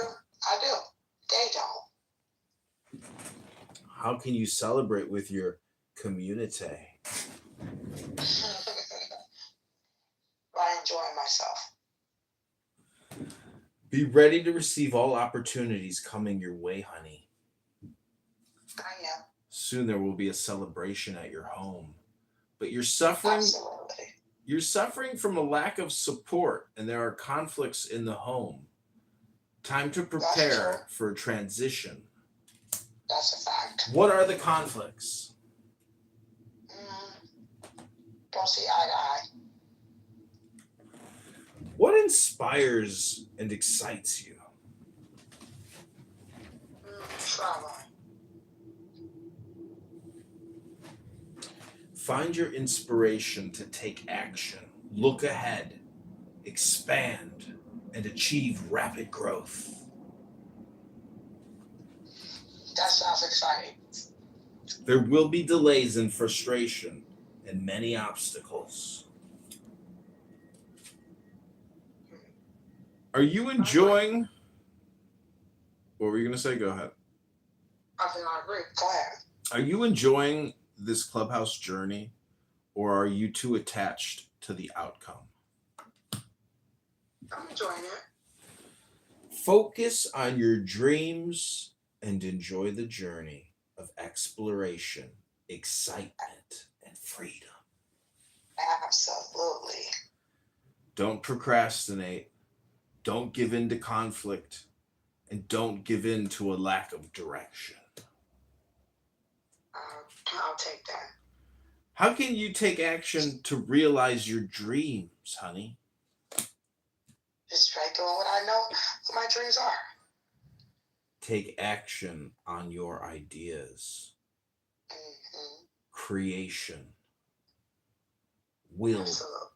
[SPEAKER 17] I do. They don't.
[SPEAKER 5] How can you celebrate with your community?
[SPEAKER 17] By enjoying myself.
[SPEAKER 5] Be ready to receive all opportunities coming your way, honey.
[SPEAKER 17] I am.
[SPEAKER 5] Soon there will be a celebration at your home. But you're suffering.
[SPEAKER 17] Absolutely.
[SPEAKER 5] You're suffering from a lack of support, and there are conflicts in the home. Time to prepare for a transition.
[SPEAKER 17] That's a fact.
[SPEAKER 5] What are the conflicts?
[SPEAKER 17] Don't see eye to eye.
[SPEAKER 5] What inspires and excites you?
[SPEAKER 17] Trauma.
[SPEAKER 5] Find your inspiration to take action, look ahead, expand, and achieve rapid growth.
[SPEAKER 17] That sounds exciting.
[SPEAKER 5] There will be delays and frustration and many obstacles. Are you enjoying... What were you going to say? Go ahead.
[SPEAKER 17] I think I agree. Go ahead.
[SPEAKER 5] Are you enjoying this clubhouse journey, or are you too attached to the outcome?
[SPEAKER 17] I'm enjoying it.
[SPEAKER 5] Focus on your dreams and enjoy the journey of exploration, excitement, and freedom.
[SPEAKER 17] Absolutely.
[SPEAKER 5] Don't procrastinate. Don't give in to conflict. And don't give in to a lack of direction.
[SPEAKER 17] I'll take that.
[SPEAKER 5] How can you take action to realize your dreams, honey?
[SPEAKER 17] Just try doing what I know what my dreams are.
[SPEAKER 5] Take action on your ideas.
[SPEAKER 17] Mm-hmm.
[SPEAKER 5] Creation.
[SPEAKER 17] Absolutely.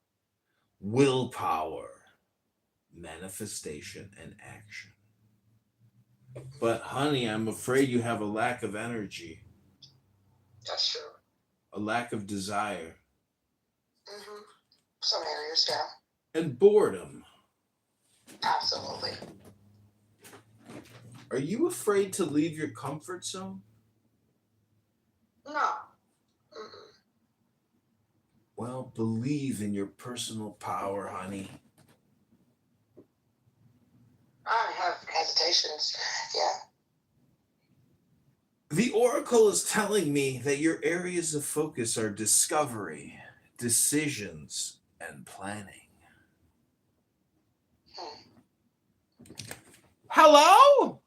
[SPEAKER 5] Willpower. Manifestation and action. But honey, I'm afraid you have a lack of energy.
[SPEAKER 17] That's true.
[SPEAKER 5] A lack of desire.
[SPEAKER 17] Mm-hmm. Some areas, yeah.
[SPEAKER 5] And boredom.
[SPEAKER 17] Absolutely.
[SPEAKER 5] Are you afraid to leave your comfort zone?
[SPEAKER 17] No. Mm-mm.
[SPEAKER 5] Well, believe in your personal power, honey.
[SPEAKER 17] I have hesitations, yeah.
[SPEAKER 5] The Oracle is telling me that your areas of focus are discovery, decisions, and planning. Hello?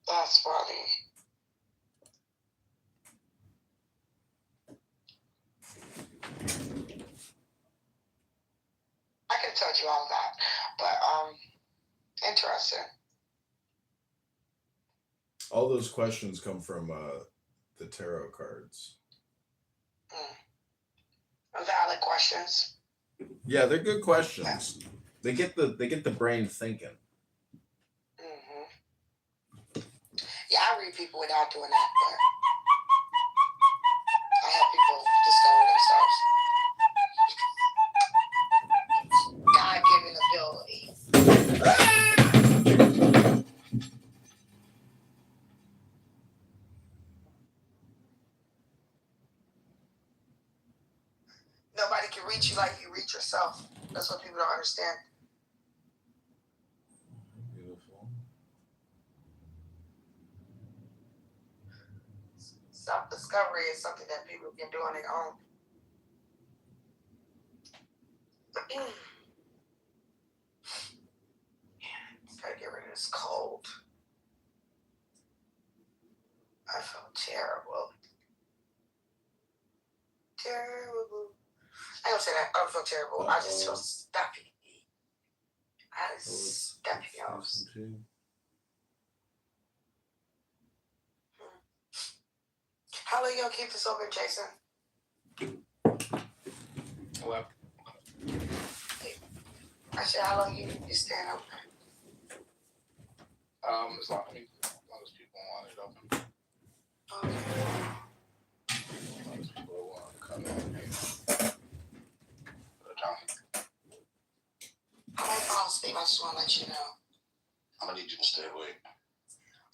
[SPEAKER 17] That's funny. I could have told you all that, but interesting.
[SPEAKER 5] All those questions come from the tarot cards.
[SPEAKER 17] Valid questions.
[SPEAKER 5] Yeah, they're good questions. They get the brain thinking.
[SPEAKER 17] Mm-hmm. Yeah, I read people without doing that, but I help people discover themselves. God-given ability. Nobody can reach you like you reach yourself. That's what people don't understand.
[SPEAKER 5] Beautiful.
[SPEAKER 17] Self-discovery is something that people can do on their own. Gotta get rid of this cold. I feel terrible. Terrible. I don't say that. I don't feel terrible. I just feel stuffy. I had a stuffy nose. How long you gonna keep this open, Jason?
[SPEAKER 9] Well,
[SPEAKER 17] I said, how long you stand open?
[SPEAKER 9] as long as people want it open.
[SPEAKER 17] Okay.
[SPEAKER 9] As long as people want to come in and put it down.
[SPEAKER 17] I might fall asleep. I just want to let you know.
[SPEAKER 9] I'm gonna need you to stay awake.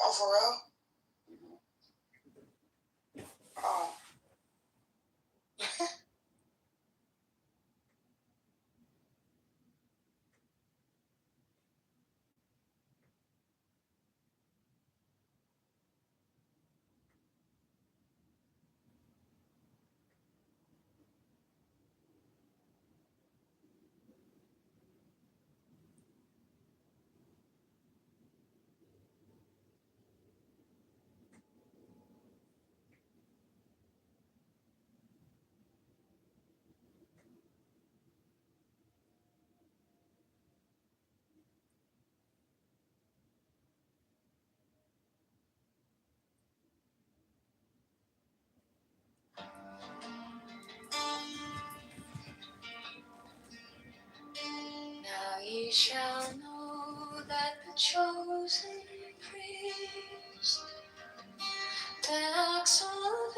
[SPEAKER 17] Oh, for real? Oh.
[SPEAKER 2] Now ye shall know that the chosen priest, the axle of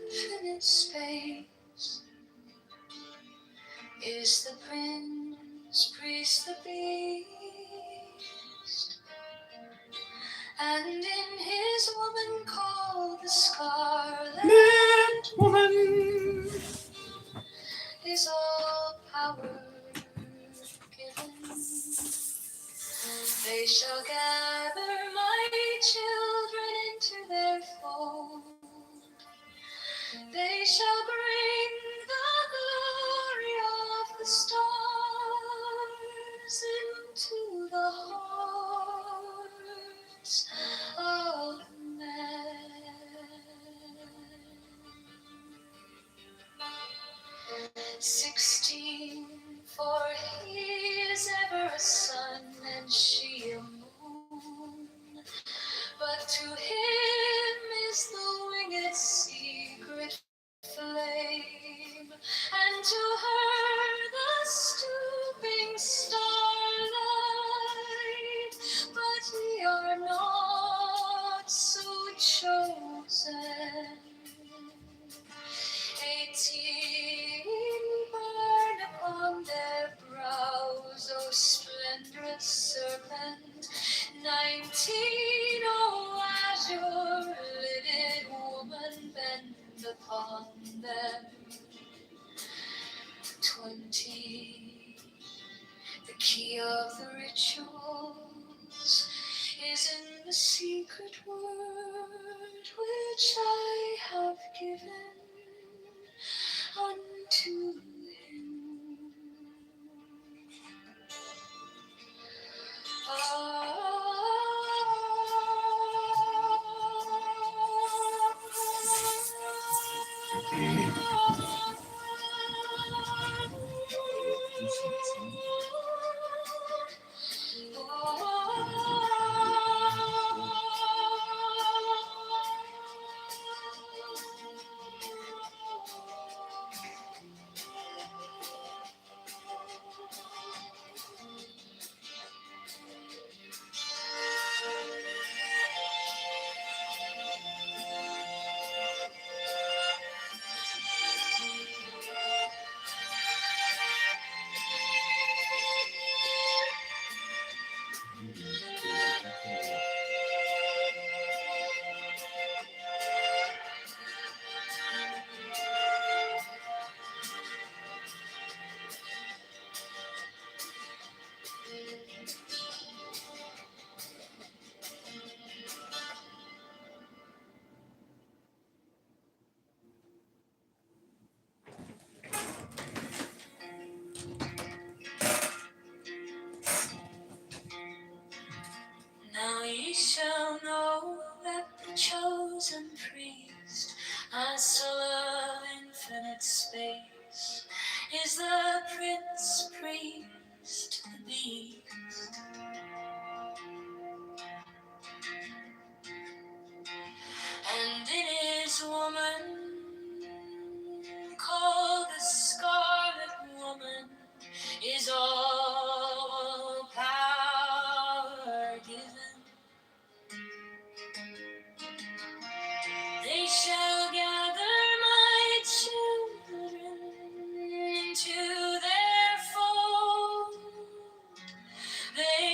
[SPEAKER 2] infinite space, is the prince, priest, the beast, and in his woman called the Scarlet
[SPEAKER 5] Woman.
[SPEAKER 2] is all power given. They shall gather my children into their fold. They shall bring the glory of the stars into the hearts of men. 16, for he is ever a sun and she a moon. But to him is the winged secret flame, and to her the stooping starlight. But we are not so chosen. 18 burn upon their brows, O splendorous serpent. 19, O azure-lidded woman, bend upon them. 20, the key of the rituals is in the secret word which I have given unto him. Now ye shall know that the chosen priest, master of infinite space, is the prince priest, the beast. And in his woman, called the Scarlet Woman, is all power given. They shall gather my children into their fold. They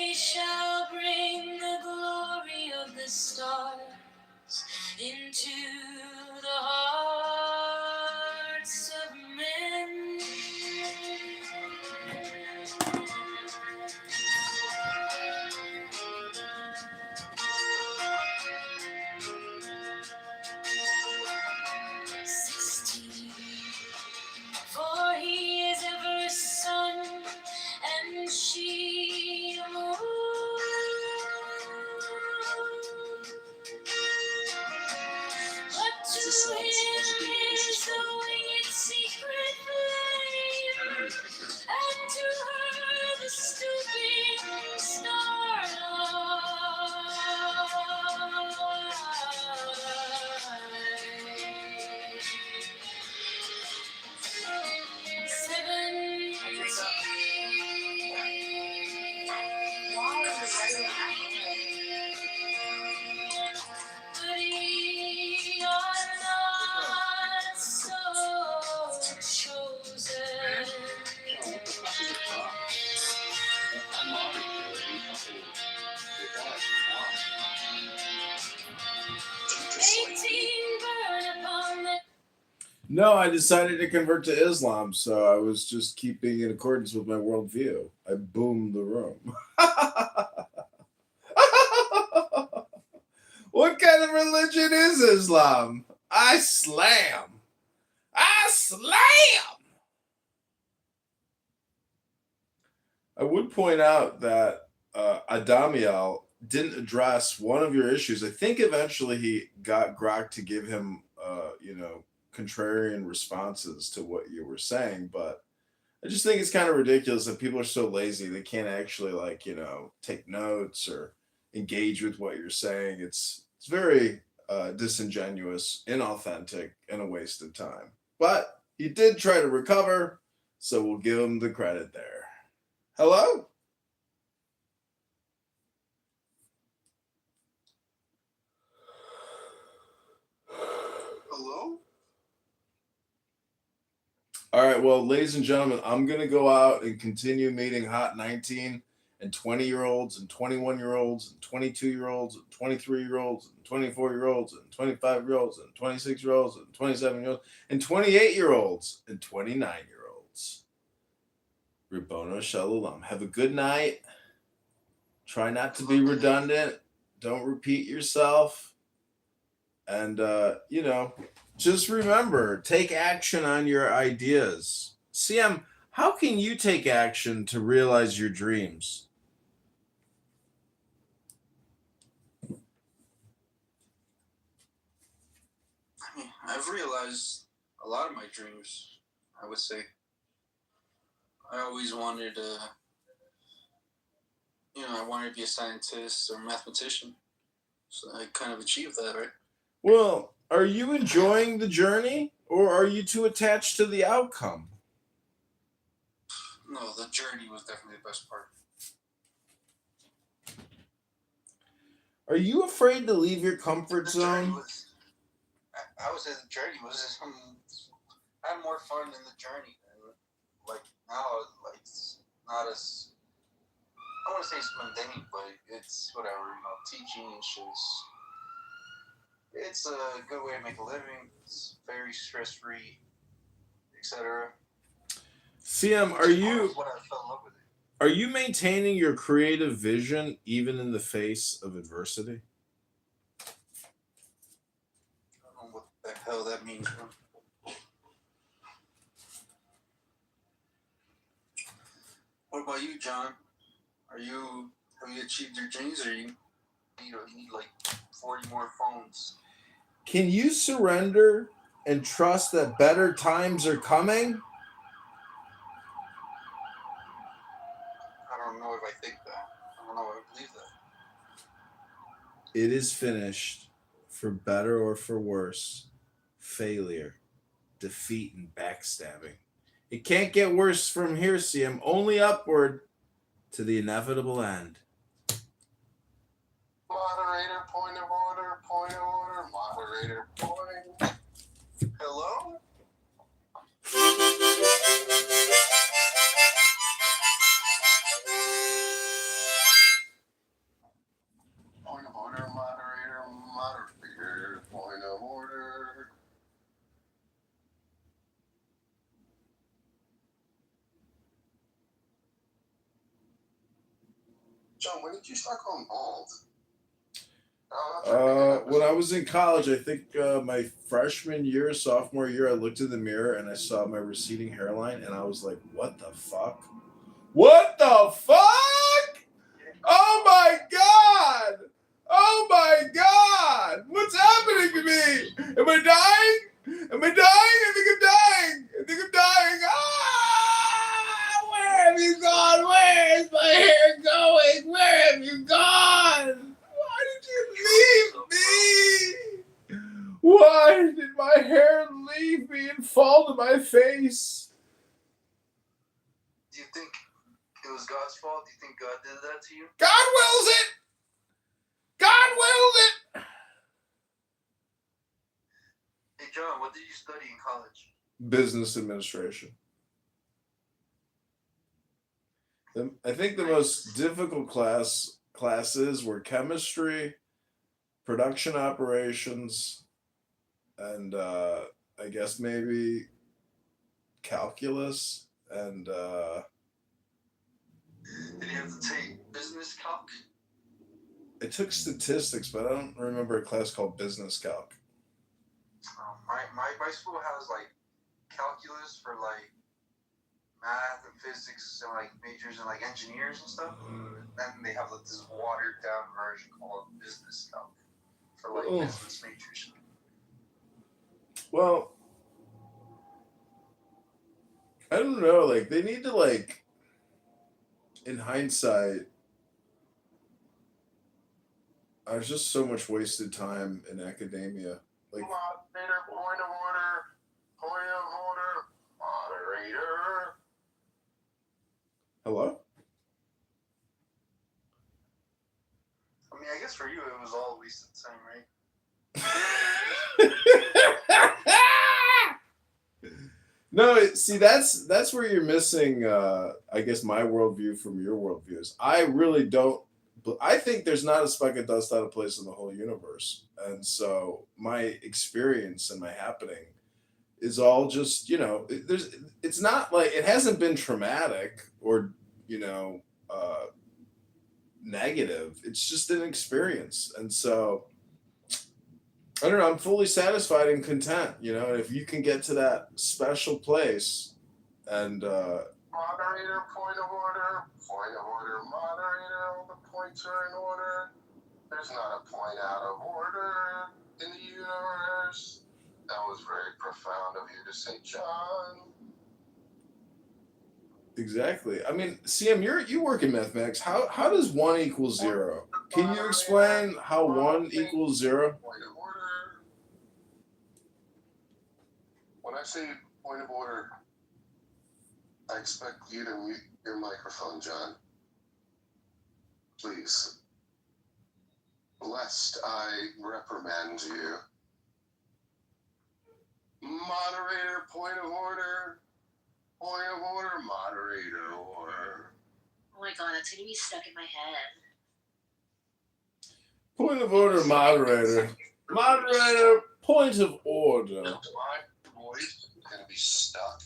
[SPEAKER 5] No, I decided to convert to Islam, so I was just keeping in accordance with my worldview. I boomed the room. What kind of religion is Islam? I slam. I slam. I would point out that Adamiel didn't address one of your issues. I think eventually he got Grok to give him, contrarian responses to what you were saying, but I just think it's kind of ridiculous that people are so lazy they can't actually take notes or engage with what you're saying. It's very disingenuous, inauthentic, and a waste of time. But he did try to recover, so we'll give him the credit there. Hello?
[SPEAKER 3] Hello?
[SPEAKER 5] All right, well, ladies and gentlemen, I'm going to go out and continue meeting hot 19 and 20-year-olds and 21-year-olds and 22-year-olds and 23-year-olds and 24-year-olds and 25-year-olds and 26-year-olds and 27-year-olds and 28-year-olds and 29-year-olds. Rabbona Shalom. Have a good night. Try not to be redundant. Don't repeat yourself. And, just remember, take action on your ideas. CM, how can you take action to realize your dreams?
[SPEAKER 15] I mean, I've realized a lot of my dreams, I would say. I always wanted to, I wanted to be a scientist or mathematician. So I kind of achieved that, right?
[SPEAKER 5] Well, are you enjoying the journey or are you too attached to the outcome?
[SPEAKER 15] No, the journey was definitely the best part.
[SPEAKER 5] Are you afraid to leave your comfort zone?
[SPEAKER 15] I would say the journey was I had more fun in the journey. Like now, like it's not as, I want to say it's mundane, but it's whatever. Teaching is just, it's a good way to make a living. It's very stress free, etc.
[SPEAKER 5] CM,
[SPEAKER 15] What I fell in love with it.
[SPEAKER 5] Are you maintaining your creative vision even in the face of adversity?
[SPEAKER 15] I don't know what the hell that means, bro. What about you, John? Have you achieved your dreams, or you need like 40 more phones?
[SPEAKER 5] Can you surrender and trust that better times are coming?
[SPEAKER 15] I don't know if I think that. I don't know if I believe that.
[SPEAKER 5] It is finished, for better or for worse. Failure, defeat, and backstabbing. It can't get worse from here, CM. Only upward to the inevitable end.
[SPEAKER 15] Moderator, point of order, moderator, point. Hello? Point of order, moderator, point of order. John, when did you start going bald?
[SPEAKER 5] When I was in college, I think my freshman year, sophomore year, I looked in the mirror and I saw my receding hairline and I was like, what the fuck? What the fuck? Oh my God! Oh my God! What's happening to me? Am I dying? Am I dying? I think I'm dying. I think I'm dying. Ah! Where have you gone? Where is my hair going? Where have you gone? Why did you leave me? Why did my hair leave me and fall to my face?
[SPEAKER 15] Do you think it was God's fault? Do you think God did that to you?
[SPEAKER 5] God wills it! God willed it!
[SPEAKER 15] Hey, John, what did you study in college?
[SPEAKER 5] Business administration. I think the most difficult classes were chemistry, production operations, and I guess maybe calculus and
[SPEAKER 15] Did you have to take business calc?
[SPEAKER 5] I took statistics, but I don't remember a class called business calc.
[SPEAKER 15] My school has like calculus for like math and physics and like majors and like engineers and stuff. Then they have like this watered down version called business calc for like business majors.
[SPEAKER 5] Well, I don't know. Like they need to like, in hindsight, there's just so much wasted time in academia. Like,
[SPEAKER 9] Moderator, point of order. Point of order. Moderator.
[SPEAKER 5] hello?
[SPEAKER 15] I mean, I guess for you it was all wasted time, right?
[SPEAKER 5] No, see, that's where you're missing. I guess my worldview from your worldviews. I really don't. I think there's not a speck of dust out of place in the whole universe, and so my experience and my happening is all just there's. It's not like it hasn't been traumatic or you know negative. It's just an experience, and so I don't know. I'm fully satisfied and content. And if you can get to that special place, and
[SPEAKER 9] Moderator, point of order. Point of order, moderator. All the points are in order. There's not a point out of order in the universe. That was very profound of you to say, John.
[SPEAKER 5] exactly. I mean, CM, you work in mathematics. How does 1 equal 0? Can you explain how 1 equals 0?
[SPEAKER 9] Point of order. When I say point of order, I expect you to mute your microphone, John. Please. Lest I reprimand you. Moderator, point of order. Point of order, moderator, order.
[SPEAKER 19] Oh my god, that's gonna be stuck in my head.
[SPEAKER 5] Point of order, moderator. Moderator, point of order.
[SPEAKER 9] My voice is going to be stuck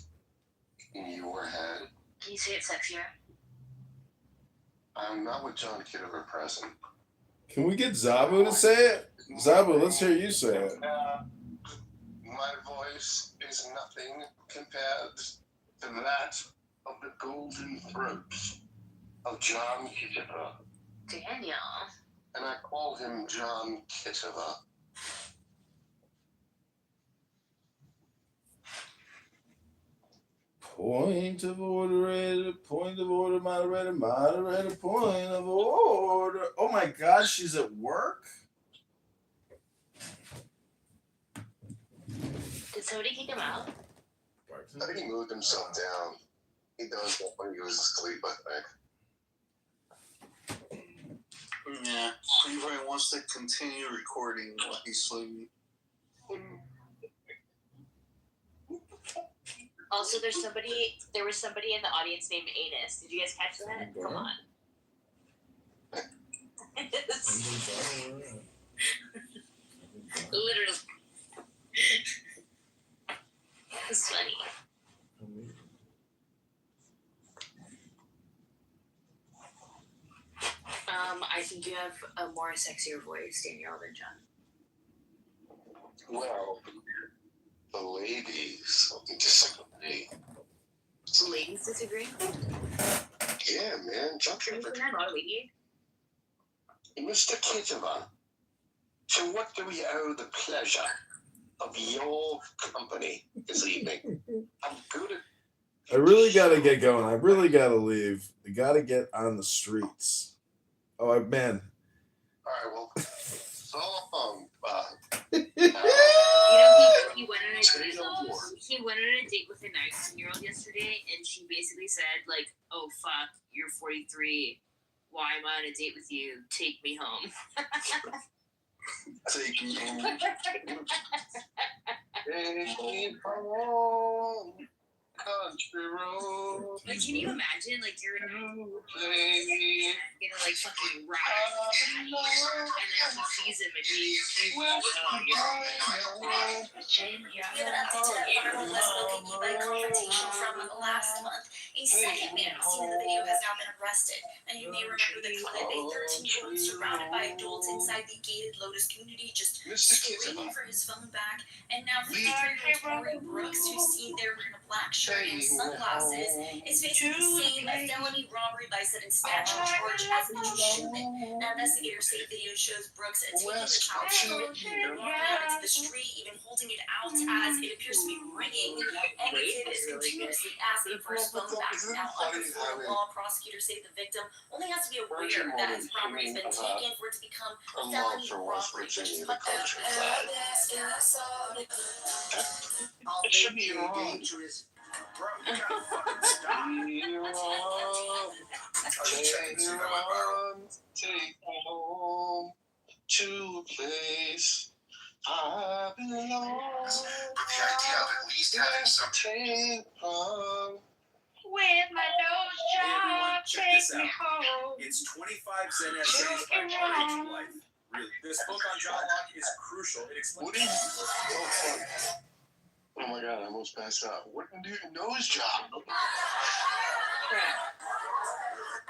[SPEAKER 9] in your head.
[SPEAKER 19] Can you say it sexier?
[SPEAKER 9] I'm not with John Kitover present.
[SPEAKER 5] Can we get Zabu to say it? Zabu, let's hear you say it.
[SPEAKER 9] My voice is nothing compared to that of the golden throats of John Kitover.
[SPEAKER 19] Daniel.
[SPEAKER 9] And I call him John Kitover.
[SPEAKER 5] Point of order, moderator, moderator, point of order. Oh my God, she's at work?
[SPEAKER 19] Did somebody kick him out?
[SPEAKER 9] I think he moved himself down. He does that when he was asleep, I think.
[SPEAKER 15] Yeah, he probably wants to continue recording while he's sleeping.
[SPEAKER 19] Also, there was somebody in the audience named Anus. Did you guys catch that? Come on. Literally. It's funny. I think you have a more sexier voice, Daniel, than John.
[SPEAKER 9] Well, the ladies disagree.
[SPEAKER 19] The ladies disagree?
[SPEAKER 9] Yeah, man. John Kitover.
[SPEAKER 19] Isn't that not a lady?
[SPEAKER 9] Mr. Kitover, to what do we owe the pleasure of your company this evening? I'm good at...
[SPEAKER 5] I really got to get going. I really got to leave. I got to get on the streets. Oh, man.
[SPEAKER 9] All right, well, so long.
[SPEAKER 19] He went on a date. He went on a date with a 19-year-old yesterday, and she basically said, like, "Oh fuck, you're 43. Why am I on a date with you? Take me home."
[SPEAKER 15] Take me home.
[SPEAKER 9] Take me home.
[SPEAKER 18] country road.
[SPEAKER 19] Like, can you imagine, like, you're gonna like fucking rap, and then he sees him and he's
[SPEAKER 2] We have an update to that Mayoral e-bike confrontation from last month. A second man seen in the video has now been arrested. And you may remember the clip, a 13-year-old surrounded by adults inside the gated Lotus community just screaming for his phone back. And now 53-year-old Corey Brooks, who's seen there wearing a black shirt and sunglasses, is facing the same felony robbery by sudden snatching charge as Mitchell Schumann. Now investigators say video shows Brooks taking the child's phone and walking out into the street, even holding it out as it appears to be ringing. And the kid is continuously asking for his phone back. Now, under Florida law, prosecutors say the victim only has to be aware that his property has been taken for it to become a felony robbery, which is what
[SPEAKER 18] It should be dangerous.
[SPEAKER 2] Bro, you gotta fucking stop.
[SPEAKER 18] Take me home to a place I belong.
[SPEAKER 3] But the idea of at least having some
[SPEAKER 2] With my nose job,
[SPEAKER 13] Check this out. It's 25 Zen essays by R.H. Blythe. Really, this book on jaw lock is crucial. It explains.
[SPEAKER 18] Oh my god, I almost passed out. What do you nose job?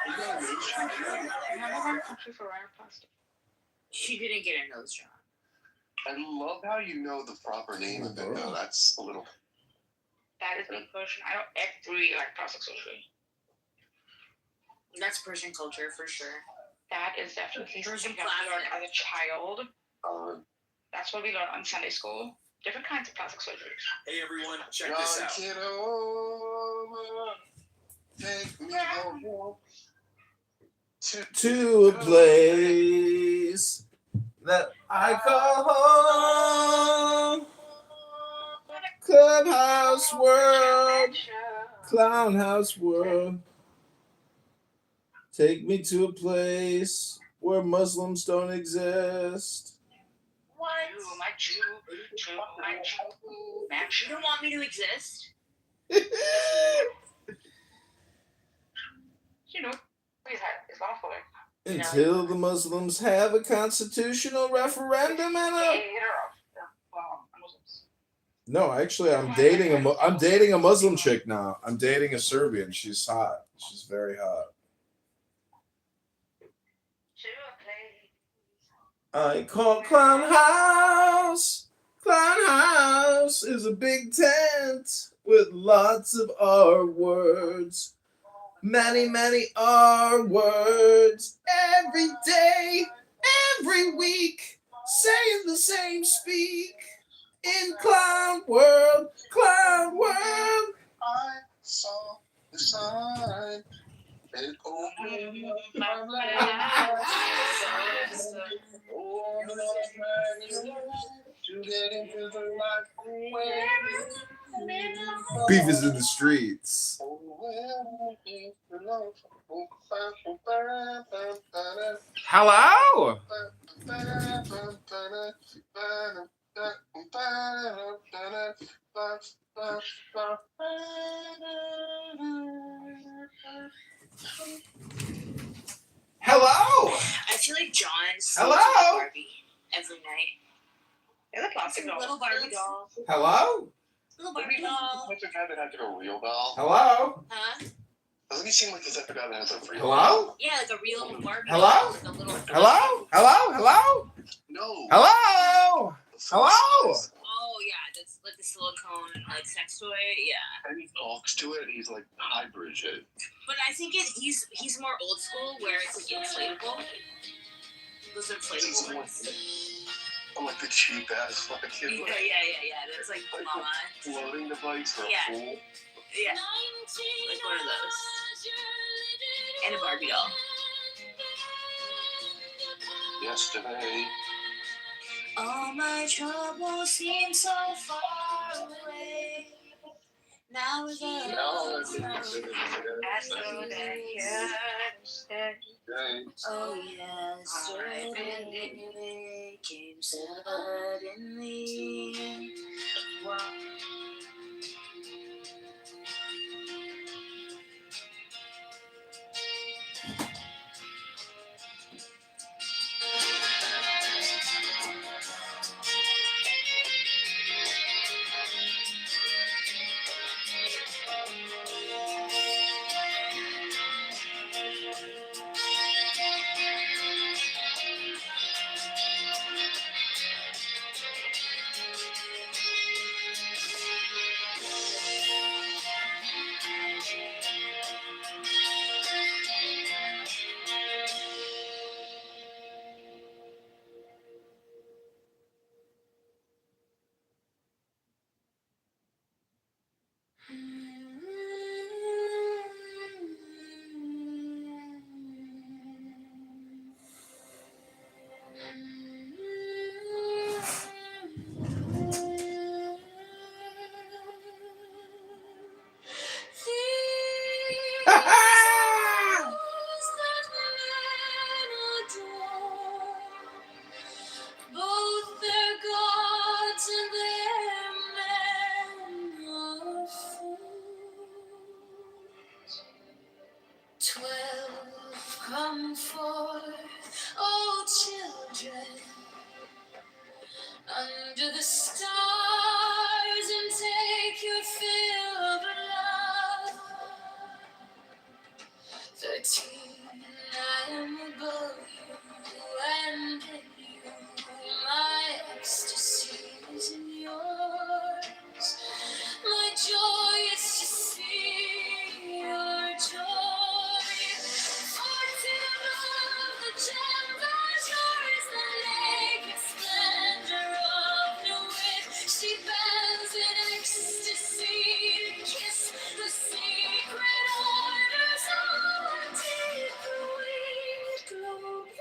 [SPEAKER 18] You got a nose job?
[SPEAKER 19] She didn't get a nose job.
[SPEAKER 18] I love how you know the proper name of it, though. That's a little.
[SPEAKER 21] That is being Persian. I don't actually like plastic surgery.
[SPEAKER 19] That's Persian culture for sure.
[SPEAKER 21] That is definitely something that we learned as a child. That's what we learned on Sunday school. Different kinds of plastic surgeries.
[SPEAKER 13] Hey everyone, check this out.
[SPEAKER 18] Take me home
[SPEAKER 5] to a place that I call home. Clubhouse world, clown house world. Take me to a place where Muslims don't exist.
[SPEAKER 21] What? My Jew.
[SPEAKER 19] You don't want me to exist?
[SPEAKER 21] You know, please have Islamophobic.
[SPEAKER 5] Until the Muslims have a constitutional referendum and a. No, actually, I'm dating a Muslim chick now. I'm dating a Serbian. She's hot. She's very hot. I call Clown House. Clown House is a big tent with lots of R words. Many, many R words. Every day, every week, saying the same speak. In Clown World, Clown World.
[SPEAKER 18] I saw the sign. It opened my eyes. To get into the light.
[SPEAKER 5] Beef is in the streets. Hello? Hello?
[SPEAKER 19] I feel like John sleeps
[SPEAKER 5] Hello?
[SPEAKER 19] with Barbie every night.
[SPEAKER 21] There's a plastic doll.
[SPEAKER 19] Little Barbie doll.
[SPEAKER 5] Hello?
[SPEAKER 19] Little Barbie doll.
[SPEAKER 18] What's the guy that had like a real doll?
[SPEAKER 5] Hello?
[SPEAKER 19] Huh?
[SPEAKER 18] Doesn't he seem like the type of guy that has a real
[SPEAKER 5] Hello?
[SPEAKER 18] doll?
[SPEAKER 19] Yeah, like a real Barbie
[SPEAKER 5] Hello?
[SPEAKER 19] doll. Like a little.
[SPEAKER 5] Hello? Hello? Hello?
[SPEAKER 18] No.
[SPEAKER 5] Hello? Hello?
[SPEAKER 19] Oh yeah, that's like the silicone like sex toy. Yeah.
[SPEAKER 18] And he talks to it. He's like hybrid shit.
[SPEAKER 19] But I think he's more old school where it's like inflatable. Those inflatable ones.
[SPEAKER 18] I'm like the cheap ass fucking kid.
[SPEAKER 19] Yeah. That's like mama.
[SPEAKER 18] Floating device for a pool.
[SPEAKER 19] Yeah. Like one of those. And a Barbie doll.
[SPEAKER 18] Yesterday.
[SPEAKER 2] All my troubles seem so far away. Now with
[SPEAKER 19] Oh yesterday came suddenly.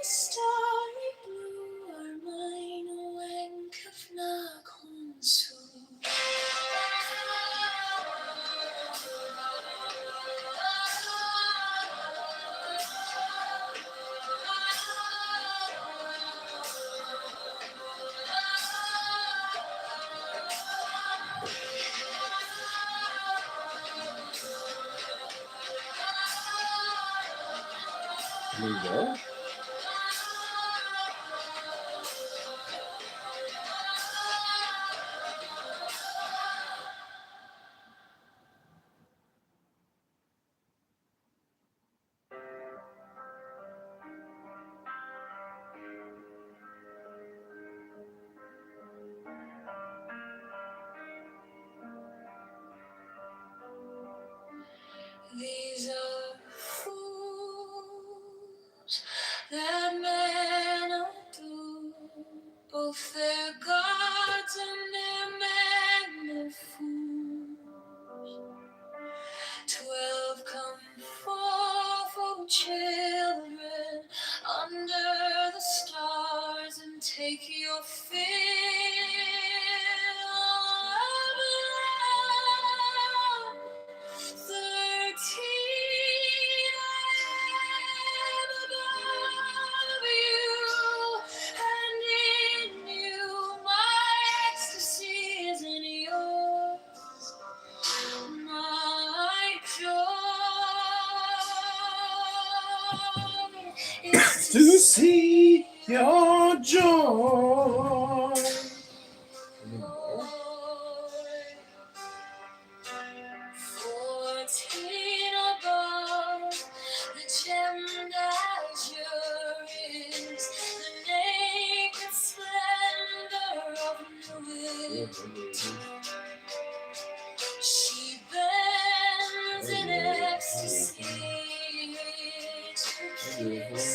[SPEAKER 2] starry blue are mine, when kafna konsu.
[SPEAKER 5] There you go.
[SPEAKER 2] These are fools that men outdo, both their gods and their men, their fools. 12 come forth, O children, under the stars, and take your fill of love. 13 I am above you, and in you my ecstasy is in yours. My joy is
[SPEAKER 5] To see your joy.
[SPEAKER 2] 14 above, the gemmed azure is the naked splendor of new. She bends in ecstasy to kiss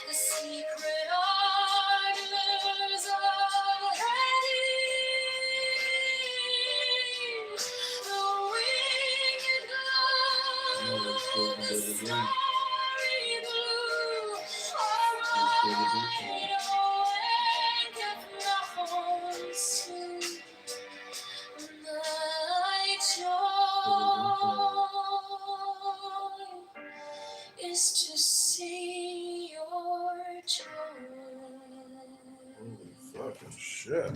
[SPEAKER 2] the secret ardors of Hades. The winged glow, the starry blue, are mine, oh, and if not soon. My joy is to see your joy.
[SPEAKER 5] Holy fucking shit.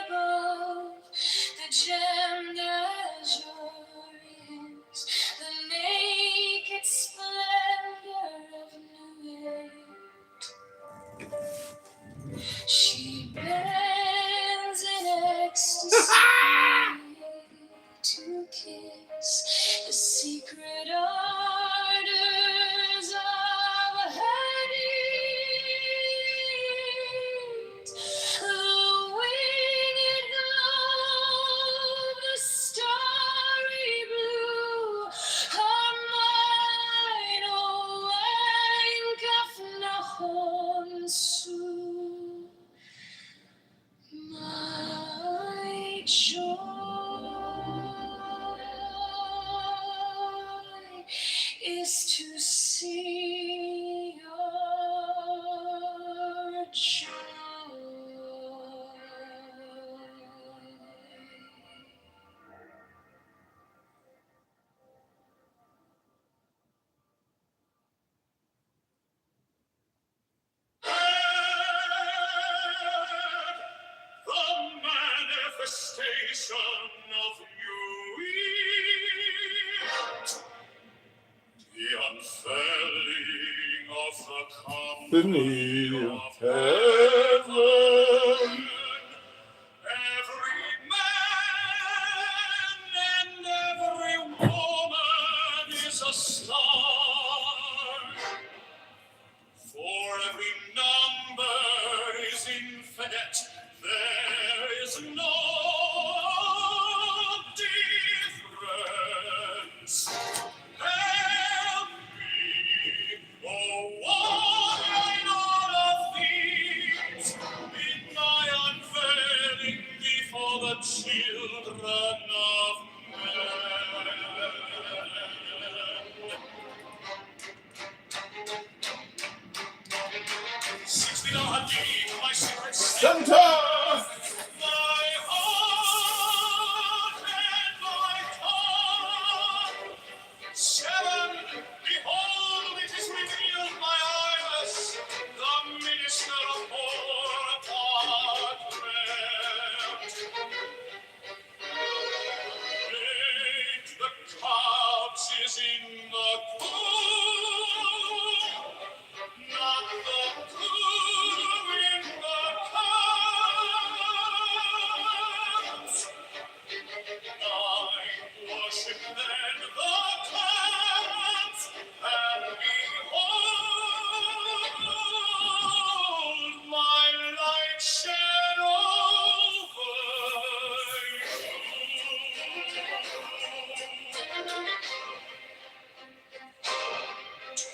[SPEAKER 2] Above, the gemmed azure is the naked splendor of new age. She bends in ecstasy to kiss the secret ardors of Hades. The winged glow, the starry blue, are mine, oh, and Su. My joy is to see your joy. The manifestation of new year, the unfurling of the company of heaven. Every man and every woman is a star. For every number is infinite, there is no difference. Help me, oh, walk in all of these, in my unveiling before the children of men.
[SPEAKER 5] Santa!
[SPEAKER 2] My heart and my tongue. 7, behold, it is revealed my eyes, the minister of poor apartment. 8, the couch is in the cool, not the cool in the couch. 9, worship then the clouds, and behold, my light shed over you. 10,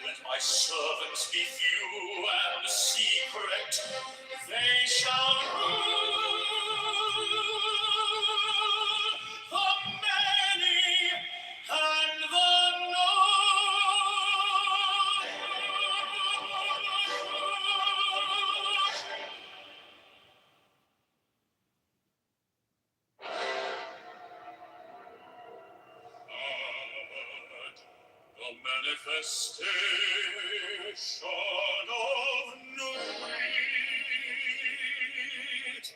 [SPEAKER 2] let my servants be few and secret, they shall rule the many and the the manifestation of new wheat,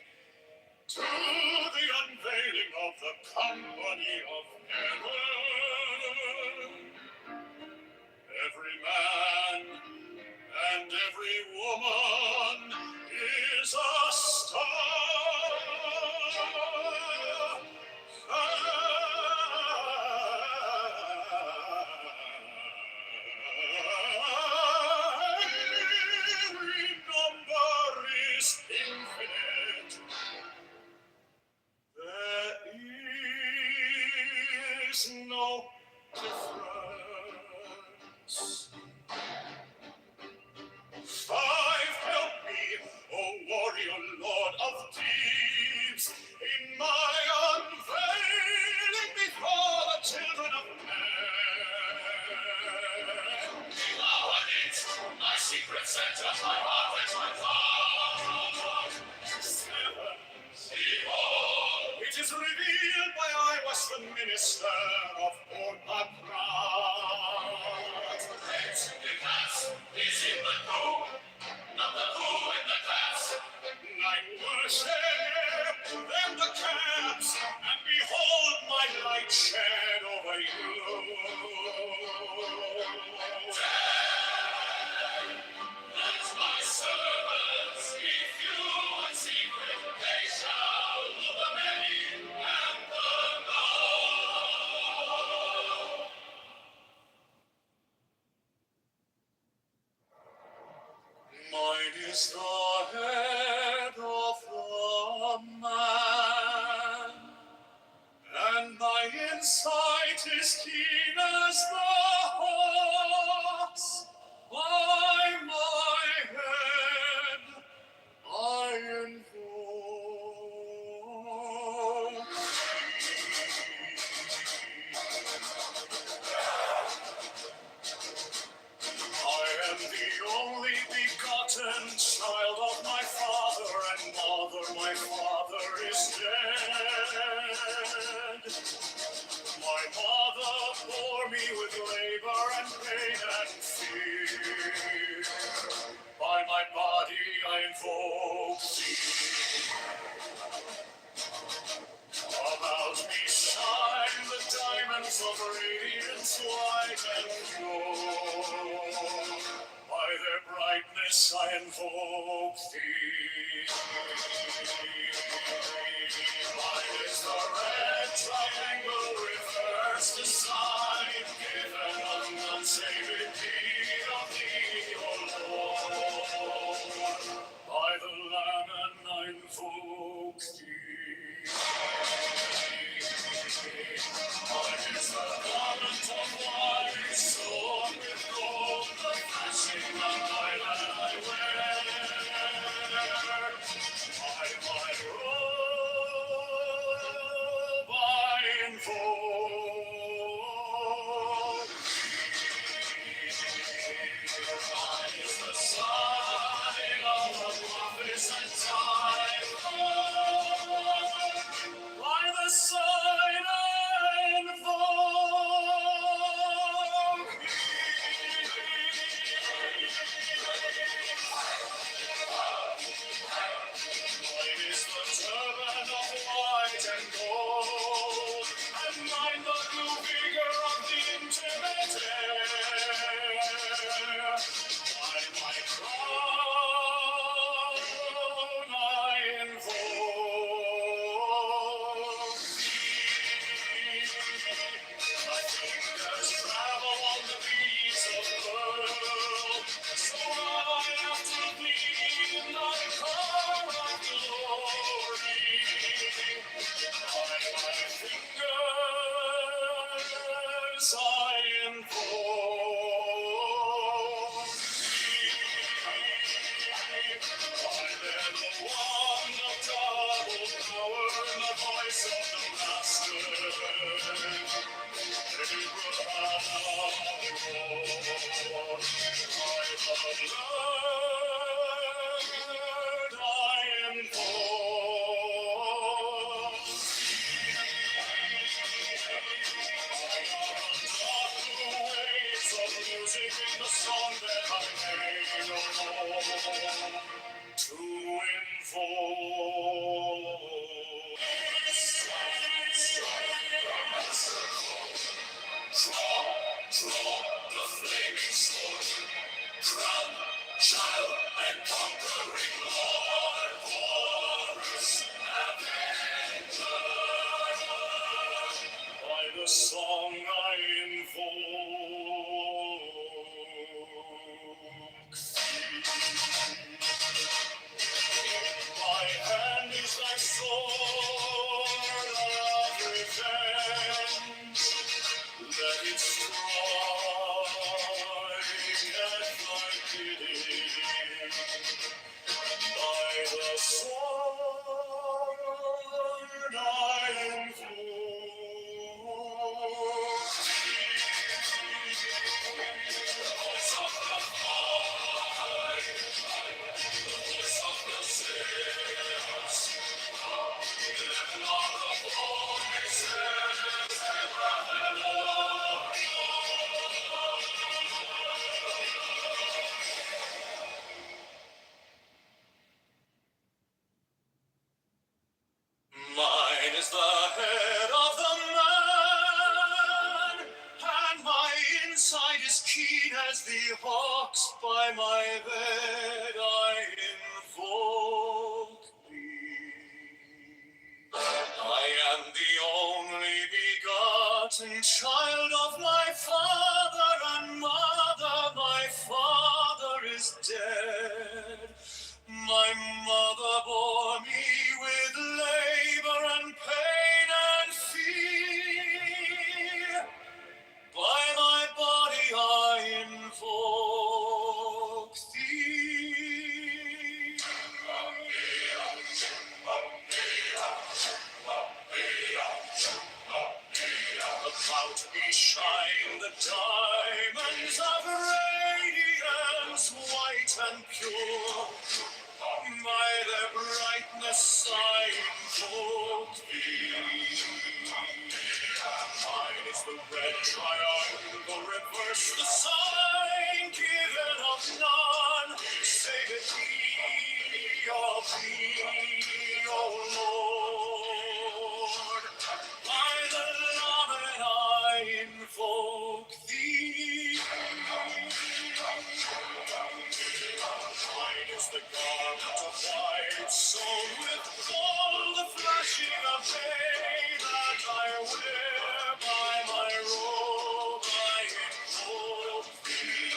[SPEAKER 2] to the unveiling of the company of heaven. Every man and every woman is a star. Every number is infinite. There is no difference. 5, help me, O warrior lord of deeds, in my unveiling before the children of men. Below it, my secret center, my heart and my thought. 7, behold, it is revealed by I was the minister of Bonaparte. 8, the glass is in the room, not the who in the class. 9, worship, then the caps, and behold my light shed over you. 10, let my servants be few and secret, they shall rule the many and the known. Mine is the head of the man, and my insight is keen as the hawk's. By my head I invoke I am the only begotten child of my father and mother, my father is dead. My mother bore me with labor and pain and fear. By my body I invoke thee. About me shine the diamonds of radiance white and pure. By their brightness I invoke thee. Mine is the red triangle reversed aside, given on none save repeat of thee, O Lord. By the Lamb and I invoke thee. Mine is the garment of white, sewn with gold, the flashing of my land I wear. By my robe I invoke thee. Mine is the sign of the prophets and time. By the sign I invoke Mine is the turban of white and gold, and mine the blue vigor of the intimate air. By my crown I invoke thee. My fingers travel on the beats of the world, so I have to bleed in thy car of glory. By my fingers I invoke thee. I bear the wand of double power and the voice of the Master. To invoke. Draw the flaming sword, crown child and conquering Lord, Horus, Avenger. By the song I invoke thee. My hand is thy sword of revenge. Let it strike at thy bidding. By the sword I invoke thee. The voice of the fight, the voice of the saints, 11 are the voices ever held. Mine is the head of the man, and my inside is keen as the hawk's. By my bed I invoke thee. I am the only begotten child of my father and mother. My father is dead. My mother bore me with labor and pain and fear. By my body I invoke thee. About me shine the dark pure. By their brightness I invoke thee. Mine is the red triangle, reverse the sign, given of none, save it be of thee, O Lord. By the Lord I invoke thee. Mine is the garment of white, sewn with gold, the flashing of day that I wear by my robe. I invoke thee.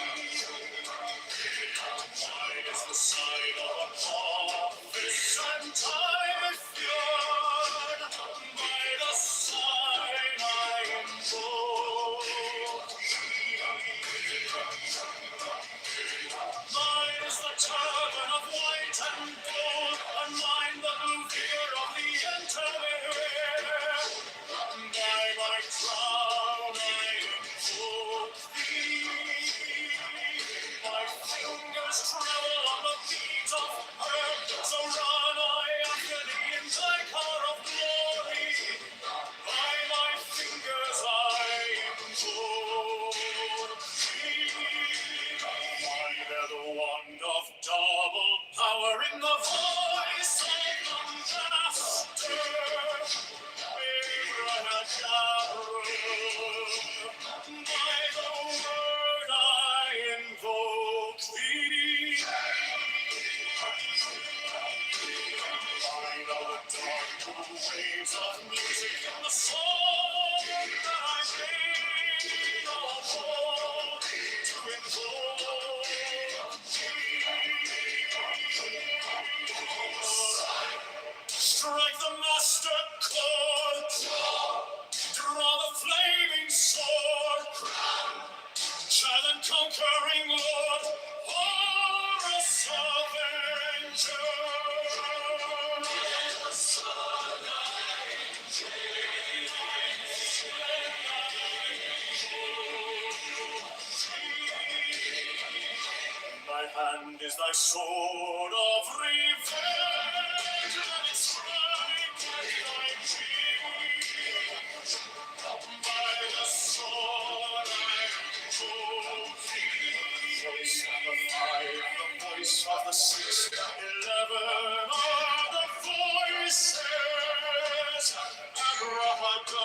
[SPEAKER 2] Mine is the sign of a prophet, and I feared. By the sign I invoke thee. Mine is the turban of white and gold, and mine the blue fear of the interwear. By my crown I invoke thee. My fingers tremble on the beat of her, so run I after thee in thy car of glory. By my fingers I invoke thee. By the wand of double power in the voice of the Master, Abraham Yahweh. By the word I invoke thee. I know the dark waves of music in the song that I made all holy to invoke thee. Strike the master chord, draw the flaming sword, child and conquering Lord, Horus Avenger. My hand is thy sword of revenge, and its strike with thy cheek. By the sword I invoke thee. Voice of the five, the voice of the 6, 11 are the voices. Abracadabra.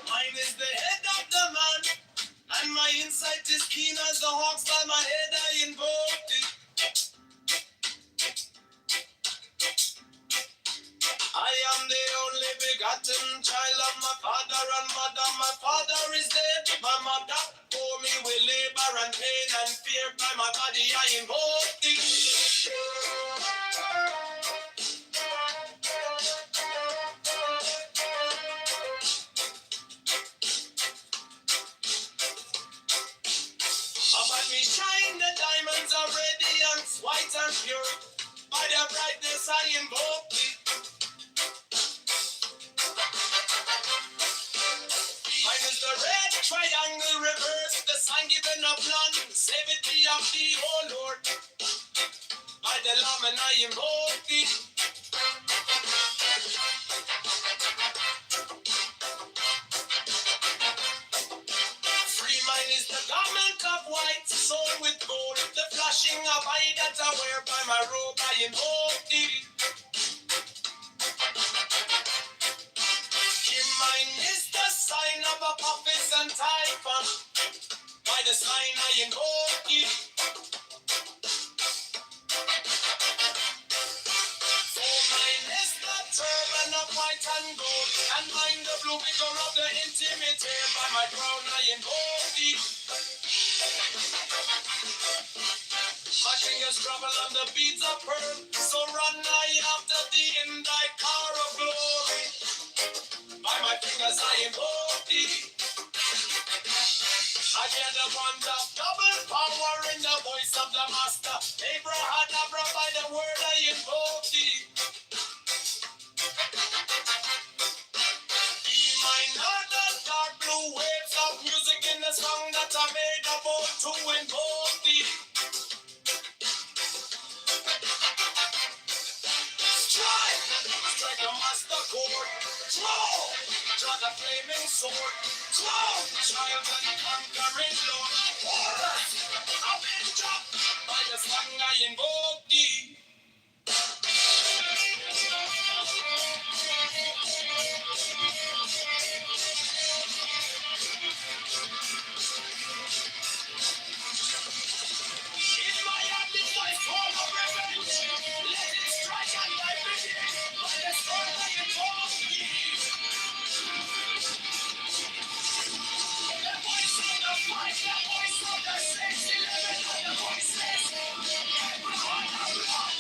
[SPEAKER 2] Mine is the head of the man, and my insight is keen as the hawks. By my head I invoke thee. I am the only begotten child of my father and mother. My father is dead, my mother bore me with labor and pain and fear. By my body I invoke thee. About me shine the diamonds are radiant, white and pure. By their brightness I invoke thee. Mine is the red triangle, reverse the sign given of none. Save it be of thee, O Lord. By the Lamb and I invoke thee. Free mine is the garment of white, sewn with gold, the flashing of eye that I wear. By my robe I invoke thee. Mine is the sign of a prophet and typhon. By the sign I invoke thee. For mine is the turban of white and gold, and mine the blue vigor of the intimate hair. By my crown I invoke thee. My my fingers travel on the beads of pearl. So run I after thee in thy car of glory. By my fingers I invoke thee. I hear the band of double power in the voice of the master. Abraham, by the word I invoke thee. Be mine not the dark blue waves of music in the song that I made about to invoke thee. Strike a master chord. Draw the flaming sword. Child and conquering Lord. I've been dropped by the song I invoke thee. In my hand is thy sword of revenge. Let it strike and thy begin. By the sword I invoke thee. The voice of the fight, the voice of the 611, and the voices. Everyone of love.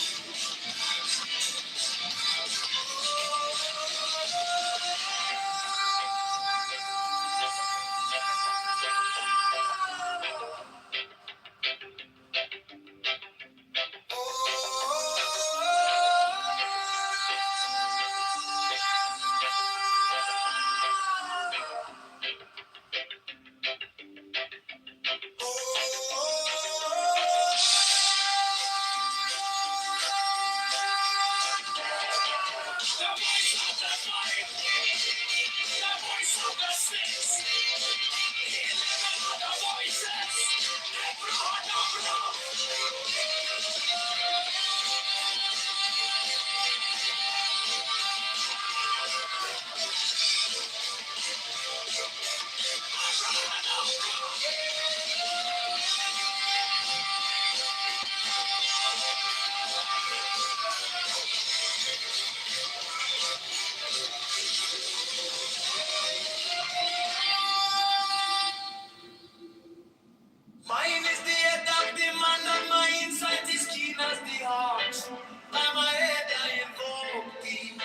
[SPEAKER 2] Mine is the head of the man, and my insight is keen as the heart. By my head I invoke thee.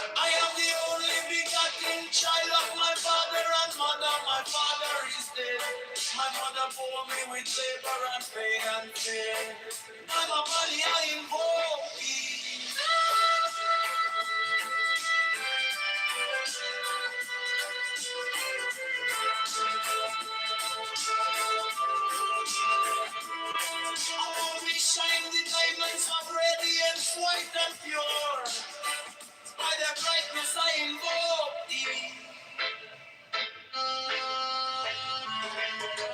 [SPEAKER 2] I am the only begotten child of my father and mother. My father is dead. My mother bore me with labor and pain and fear. By my body I invoke thee. Oh, we shine the diamonds of radiance, white and pure. By the brightness I invoke thee.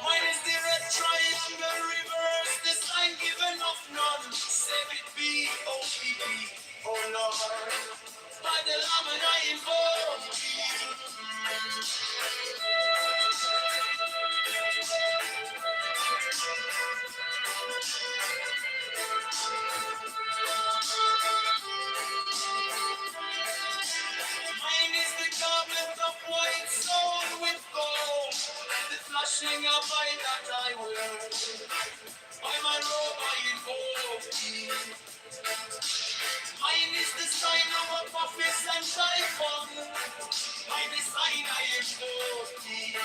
[SPEAKER 2] Mine is the red triangle reverse, the sign given of none. Save it be, oh be, oh Lord. By the Lamb and I invoke thee. Mine is the garment of white sewn with gold, the flashing of light that I wear. By my robe I invoke thee. Mine is the sign of a prophet and typhon. By the sign I invoke thee.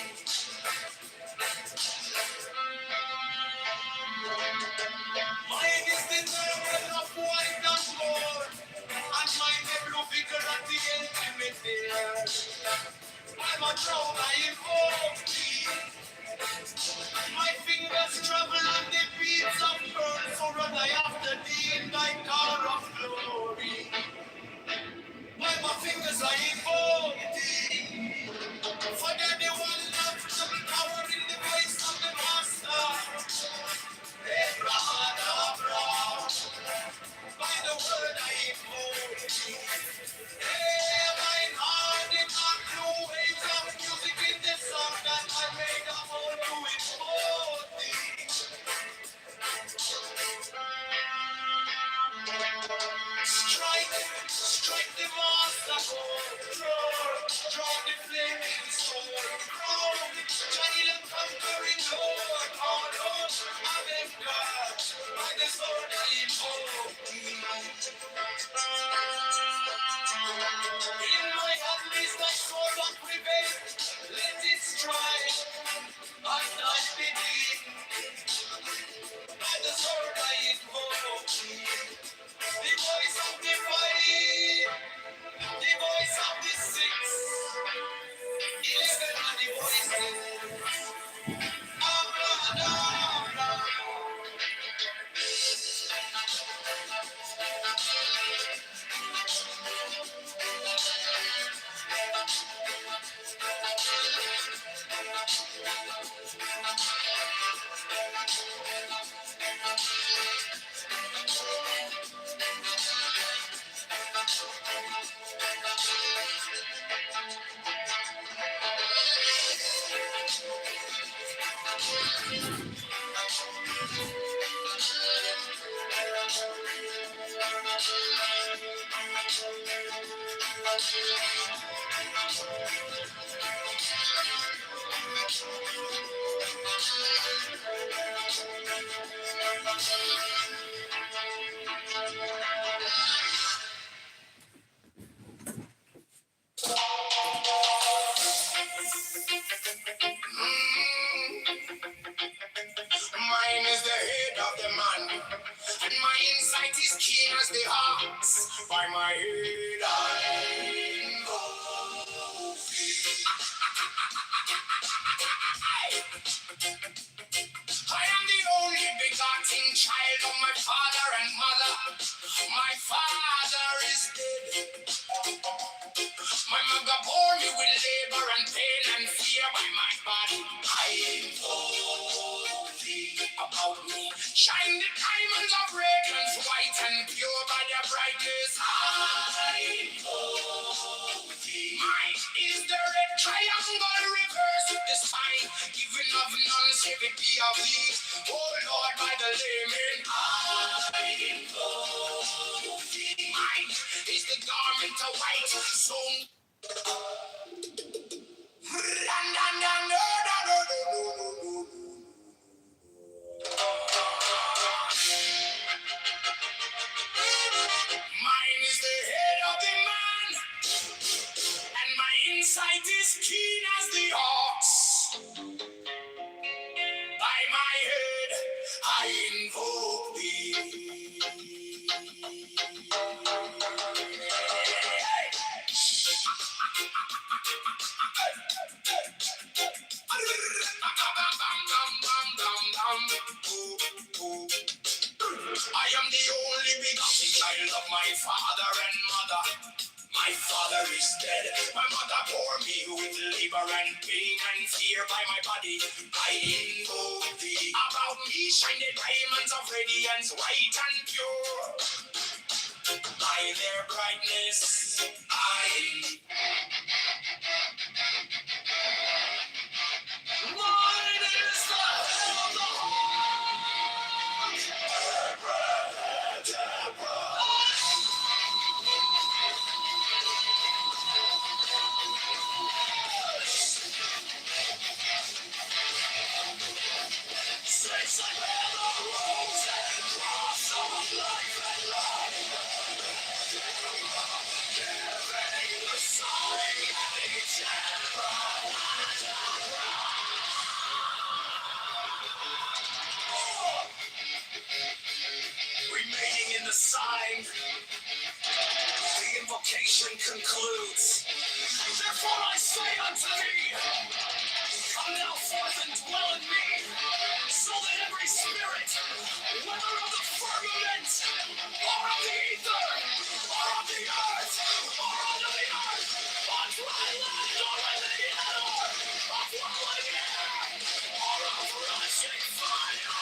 [SPEAKER 2] Mine is the garment of white and gold, and mine the blue figure at the intimate there. By my throne I invoke thee. My fingers travel on the beats of pearl, so run I after thee in thy car of glory. By my fingers I invoke thee. Forget the one love to the power in the voice of the master. Abraham, by the word I invoke thee. Hey, mine heart in my blue waves of music in the song that I made a whole to invoke thee. In my hand is the sword of revenge. Let it strike. I die beneath. By the sword I invoke. The voice of the fight. The voice of the six. 11 are the voices. Mine is the head of the man, and my insight is keen as the ox. By my head I invoke thee. I am the only begotten child of my father and mother. My father is dead. My mother bore me with labor and pain and fear by my body. I invoke thee about me. Shine the diamonds of radiance, white and pure by their brightness. I invoke thee. Mine is the red triangle reverse with the sign, giving of none save it be of thee. Oh Lord, by the layman, I invoke thee. Mine is the garment of white, so mine is the head of the man, and my insight is keen as the ox. By my head, I invoke thee. I am the only begotten child of my father and mother. My father is dead. My mother bore me with labor and pain and fear by my body. I invoke thee. About me shine the diamonds of radiance, white and pure. By their brightness, mine is the head of the since I bear the rose and blossom of life and life, giving the sign of eternal remaining in the sign, the invocation concludes. Therefore I say unto thee, come now forth and dwell in me, so that every spirit, whether of the firmament, or of the ether, or of the earth, or under the earth, on dry land, or in the air, of rolling air, or of rushing fire,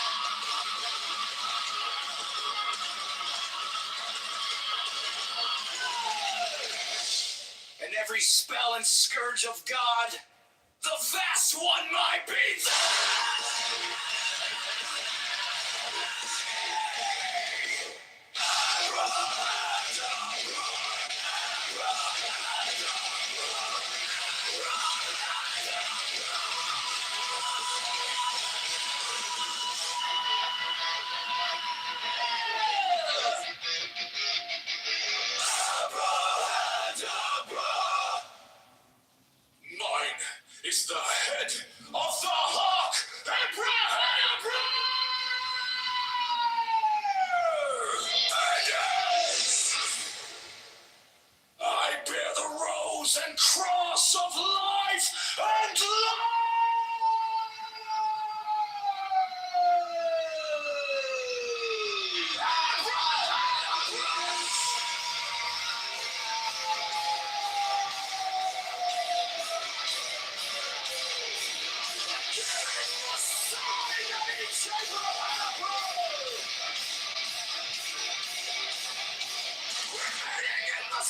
[SPEAKER 2] and every spell and scourge of God, the vast one might be there.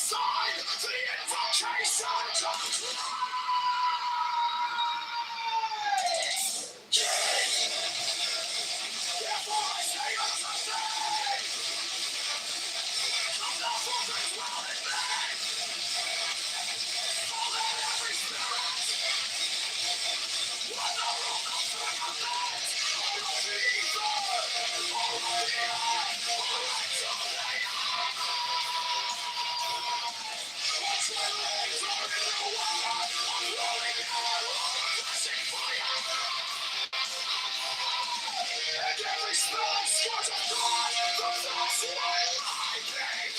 [SPEAKER 2] sign to the invocation to therefore I say unto thee, come thou forth and dwell in me, so that every spirit was the rule of firmament, or of the ether, or of the earth, or into the which will lead or in the water, or rolling air, or flashing fire, and every spell and scourge of God, the first one I gave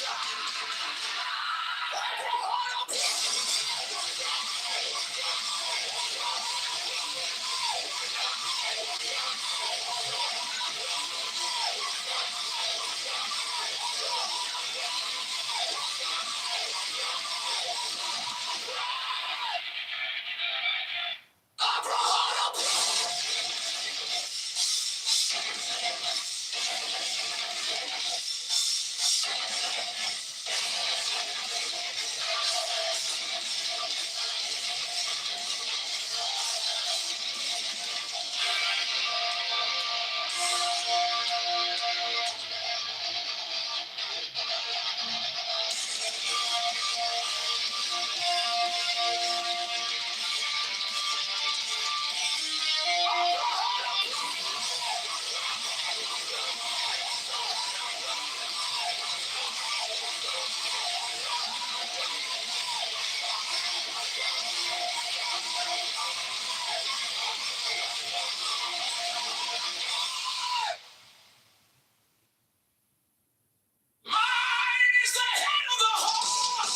[SPEAKER 2] Mine is the head of the hawk.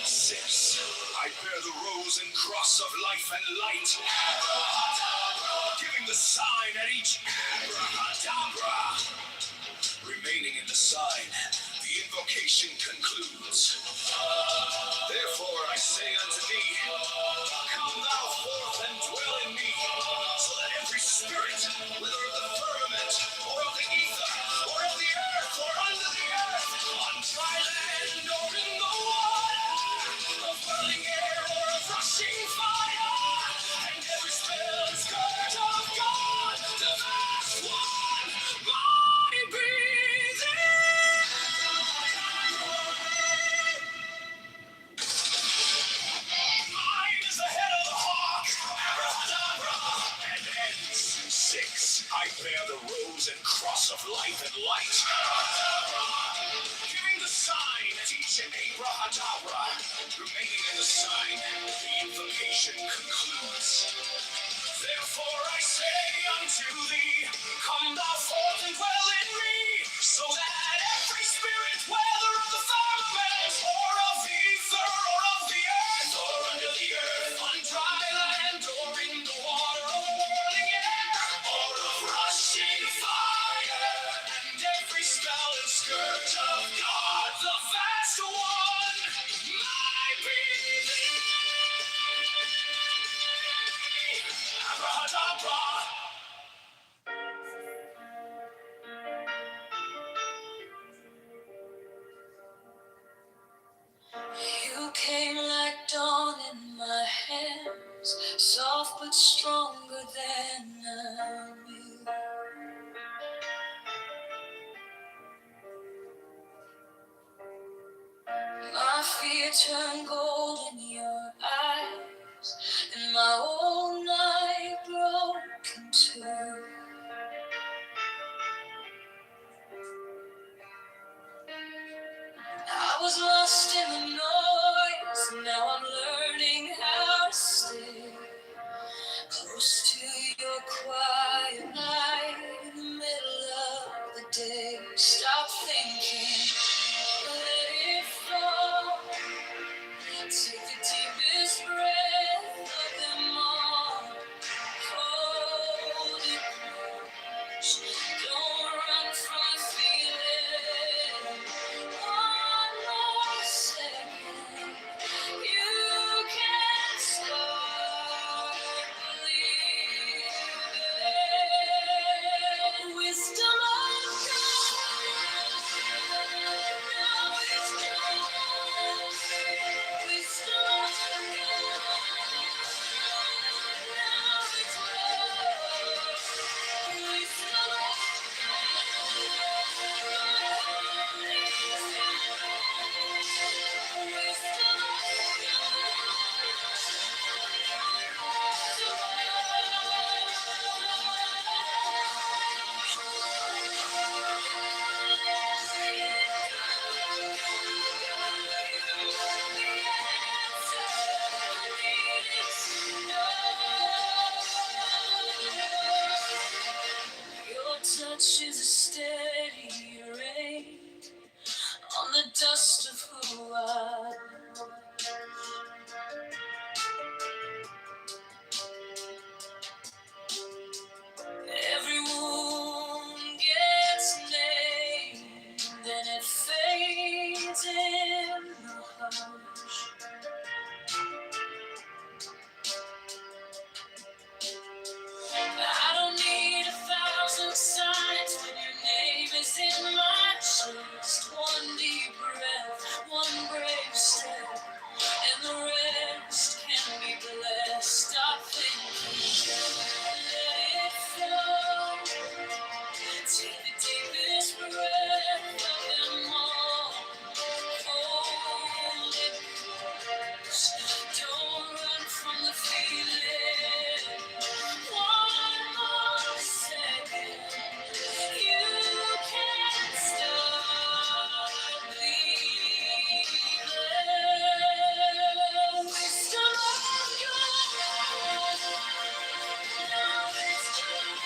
[SPEAKER 2] Six. I bear the rose and cross of life and light, giving the sign at each abracadabra. Remaining in the sign, the invocation concludes. Therefore I say unto thee, come thou forth and dwell in me, so that every spirit, whether of the firmament, or of the ether, or of the earth, or under the earth, on dry land, or in the water, of whirling air, or of rushing fire, and every spell and scourge of God, the vast one, mighty be mine is the head of the hawk, abracadabra, and ends. Six, I bear the rose and cross of life and light, giving the sign at each abracadabra. Remaining in the sign, the invocation concludes. Therefore I say unto thee, come thou forth and dwell in me, so that every spirit, whether of the firmament, or of the ether, or of the earth, or under the earth, on dry land, or in the water, of whirling air, or of rushing fire, and every spell and scourge of God, the vast one, might be thee. Abracadabra. You came like dawn in my hands, soft but stronger than I knew. My fear turned gold in your eyes, and my whole night broke in two. I was lost in the noise, now I'm learning how to stay close to your quiet night in the middle of the day. Stop thinking, let it fall. Take the deepest breath of them all. Hold it close. Don't run from the feeling. One more second. You can start believing. Wisdom of God. choose a steady rain on the dust of who I every wound gets named, then it fades in the hush. I don't need 1,000 signs when your name is in my chest. One deep breath, one brave step, and the rest can be blessed. Stop thinking, let it flow. Take the deepest breath of them all. Hold it close. Don't run from the feeling. One more second. You can't stop bleeding. Wisdom of God. Now it's true.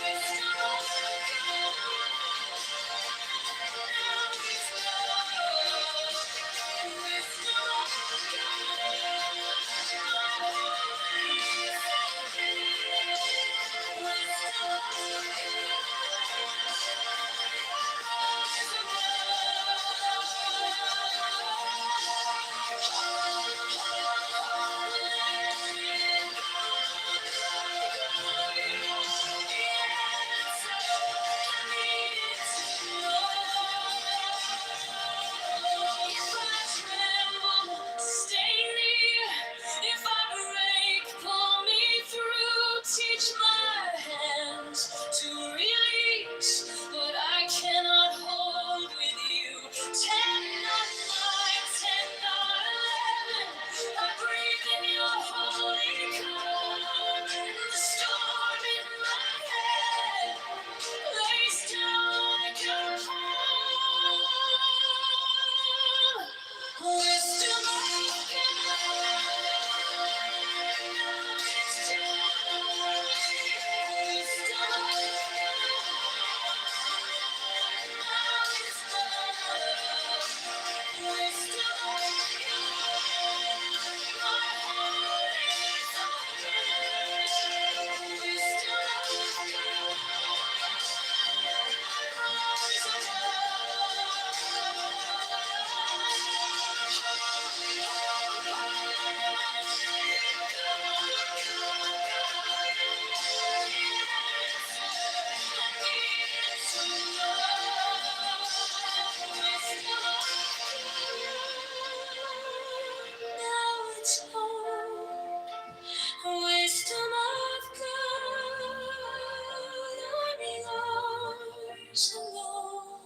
[SPEAKER 2] Wisdom of If I tremble, stay near. If I break, pull me through. Teach my hands to release what I cannot hold with you. 10, not 9, 10, not 11. I breathe in your holy calm. The storm in my head lays down like a palm. Wisdom of Wisdom of God, I'm yours alone.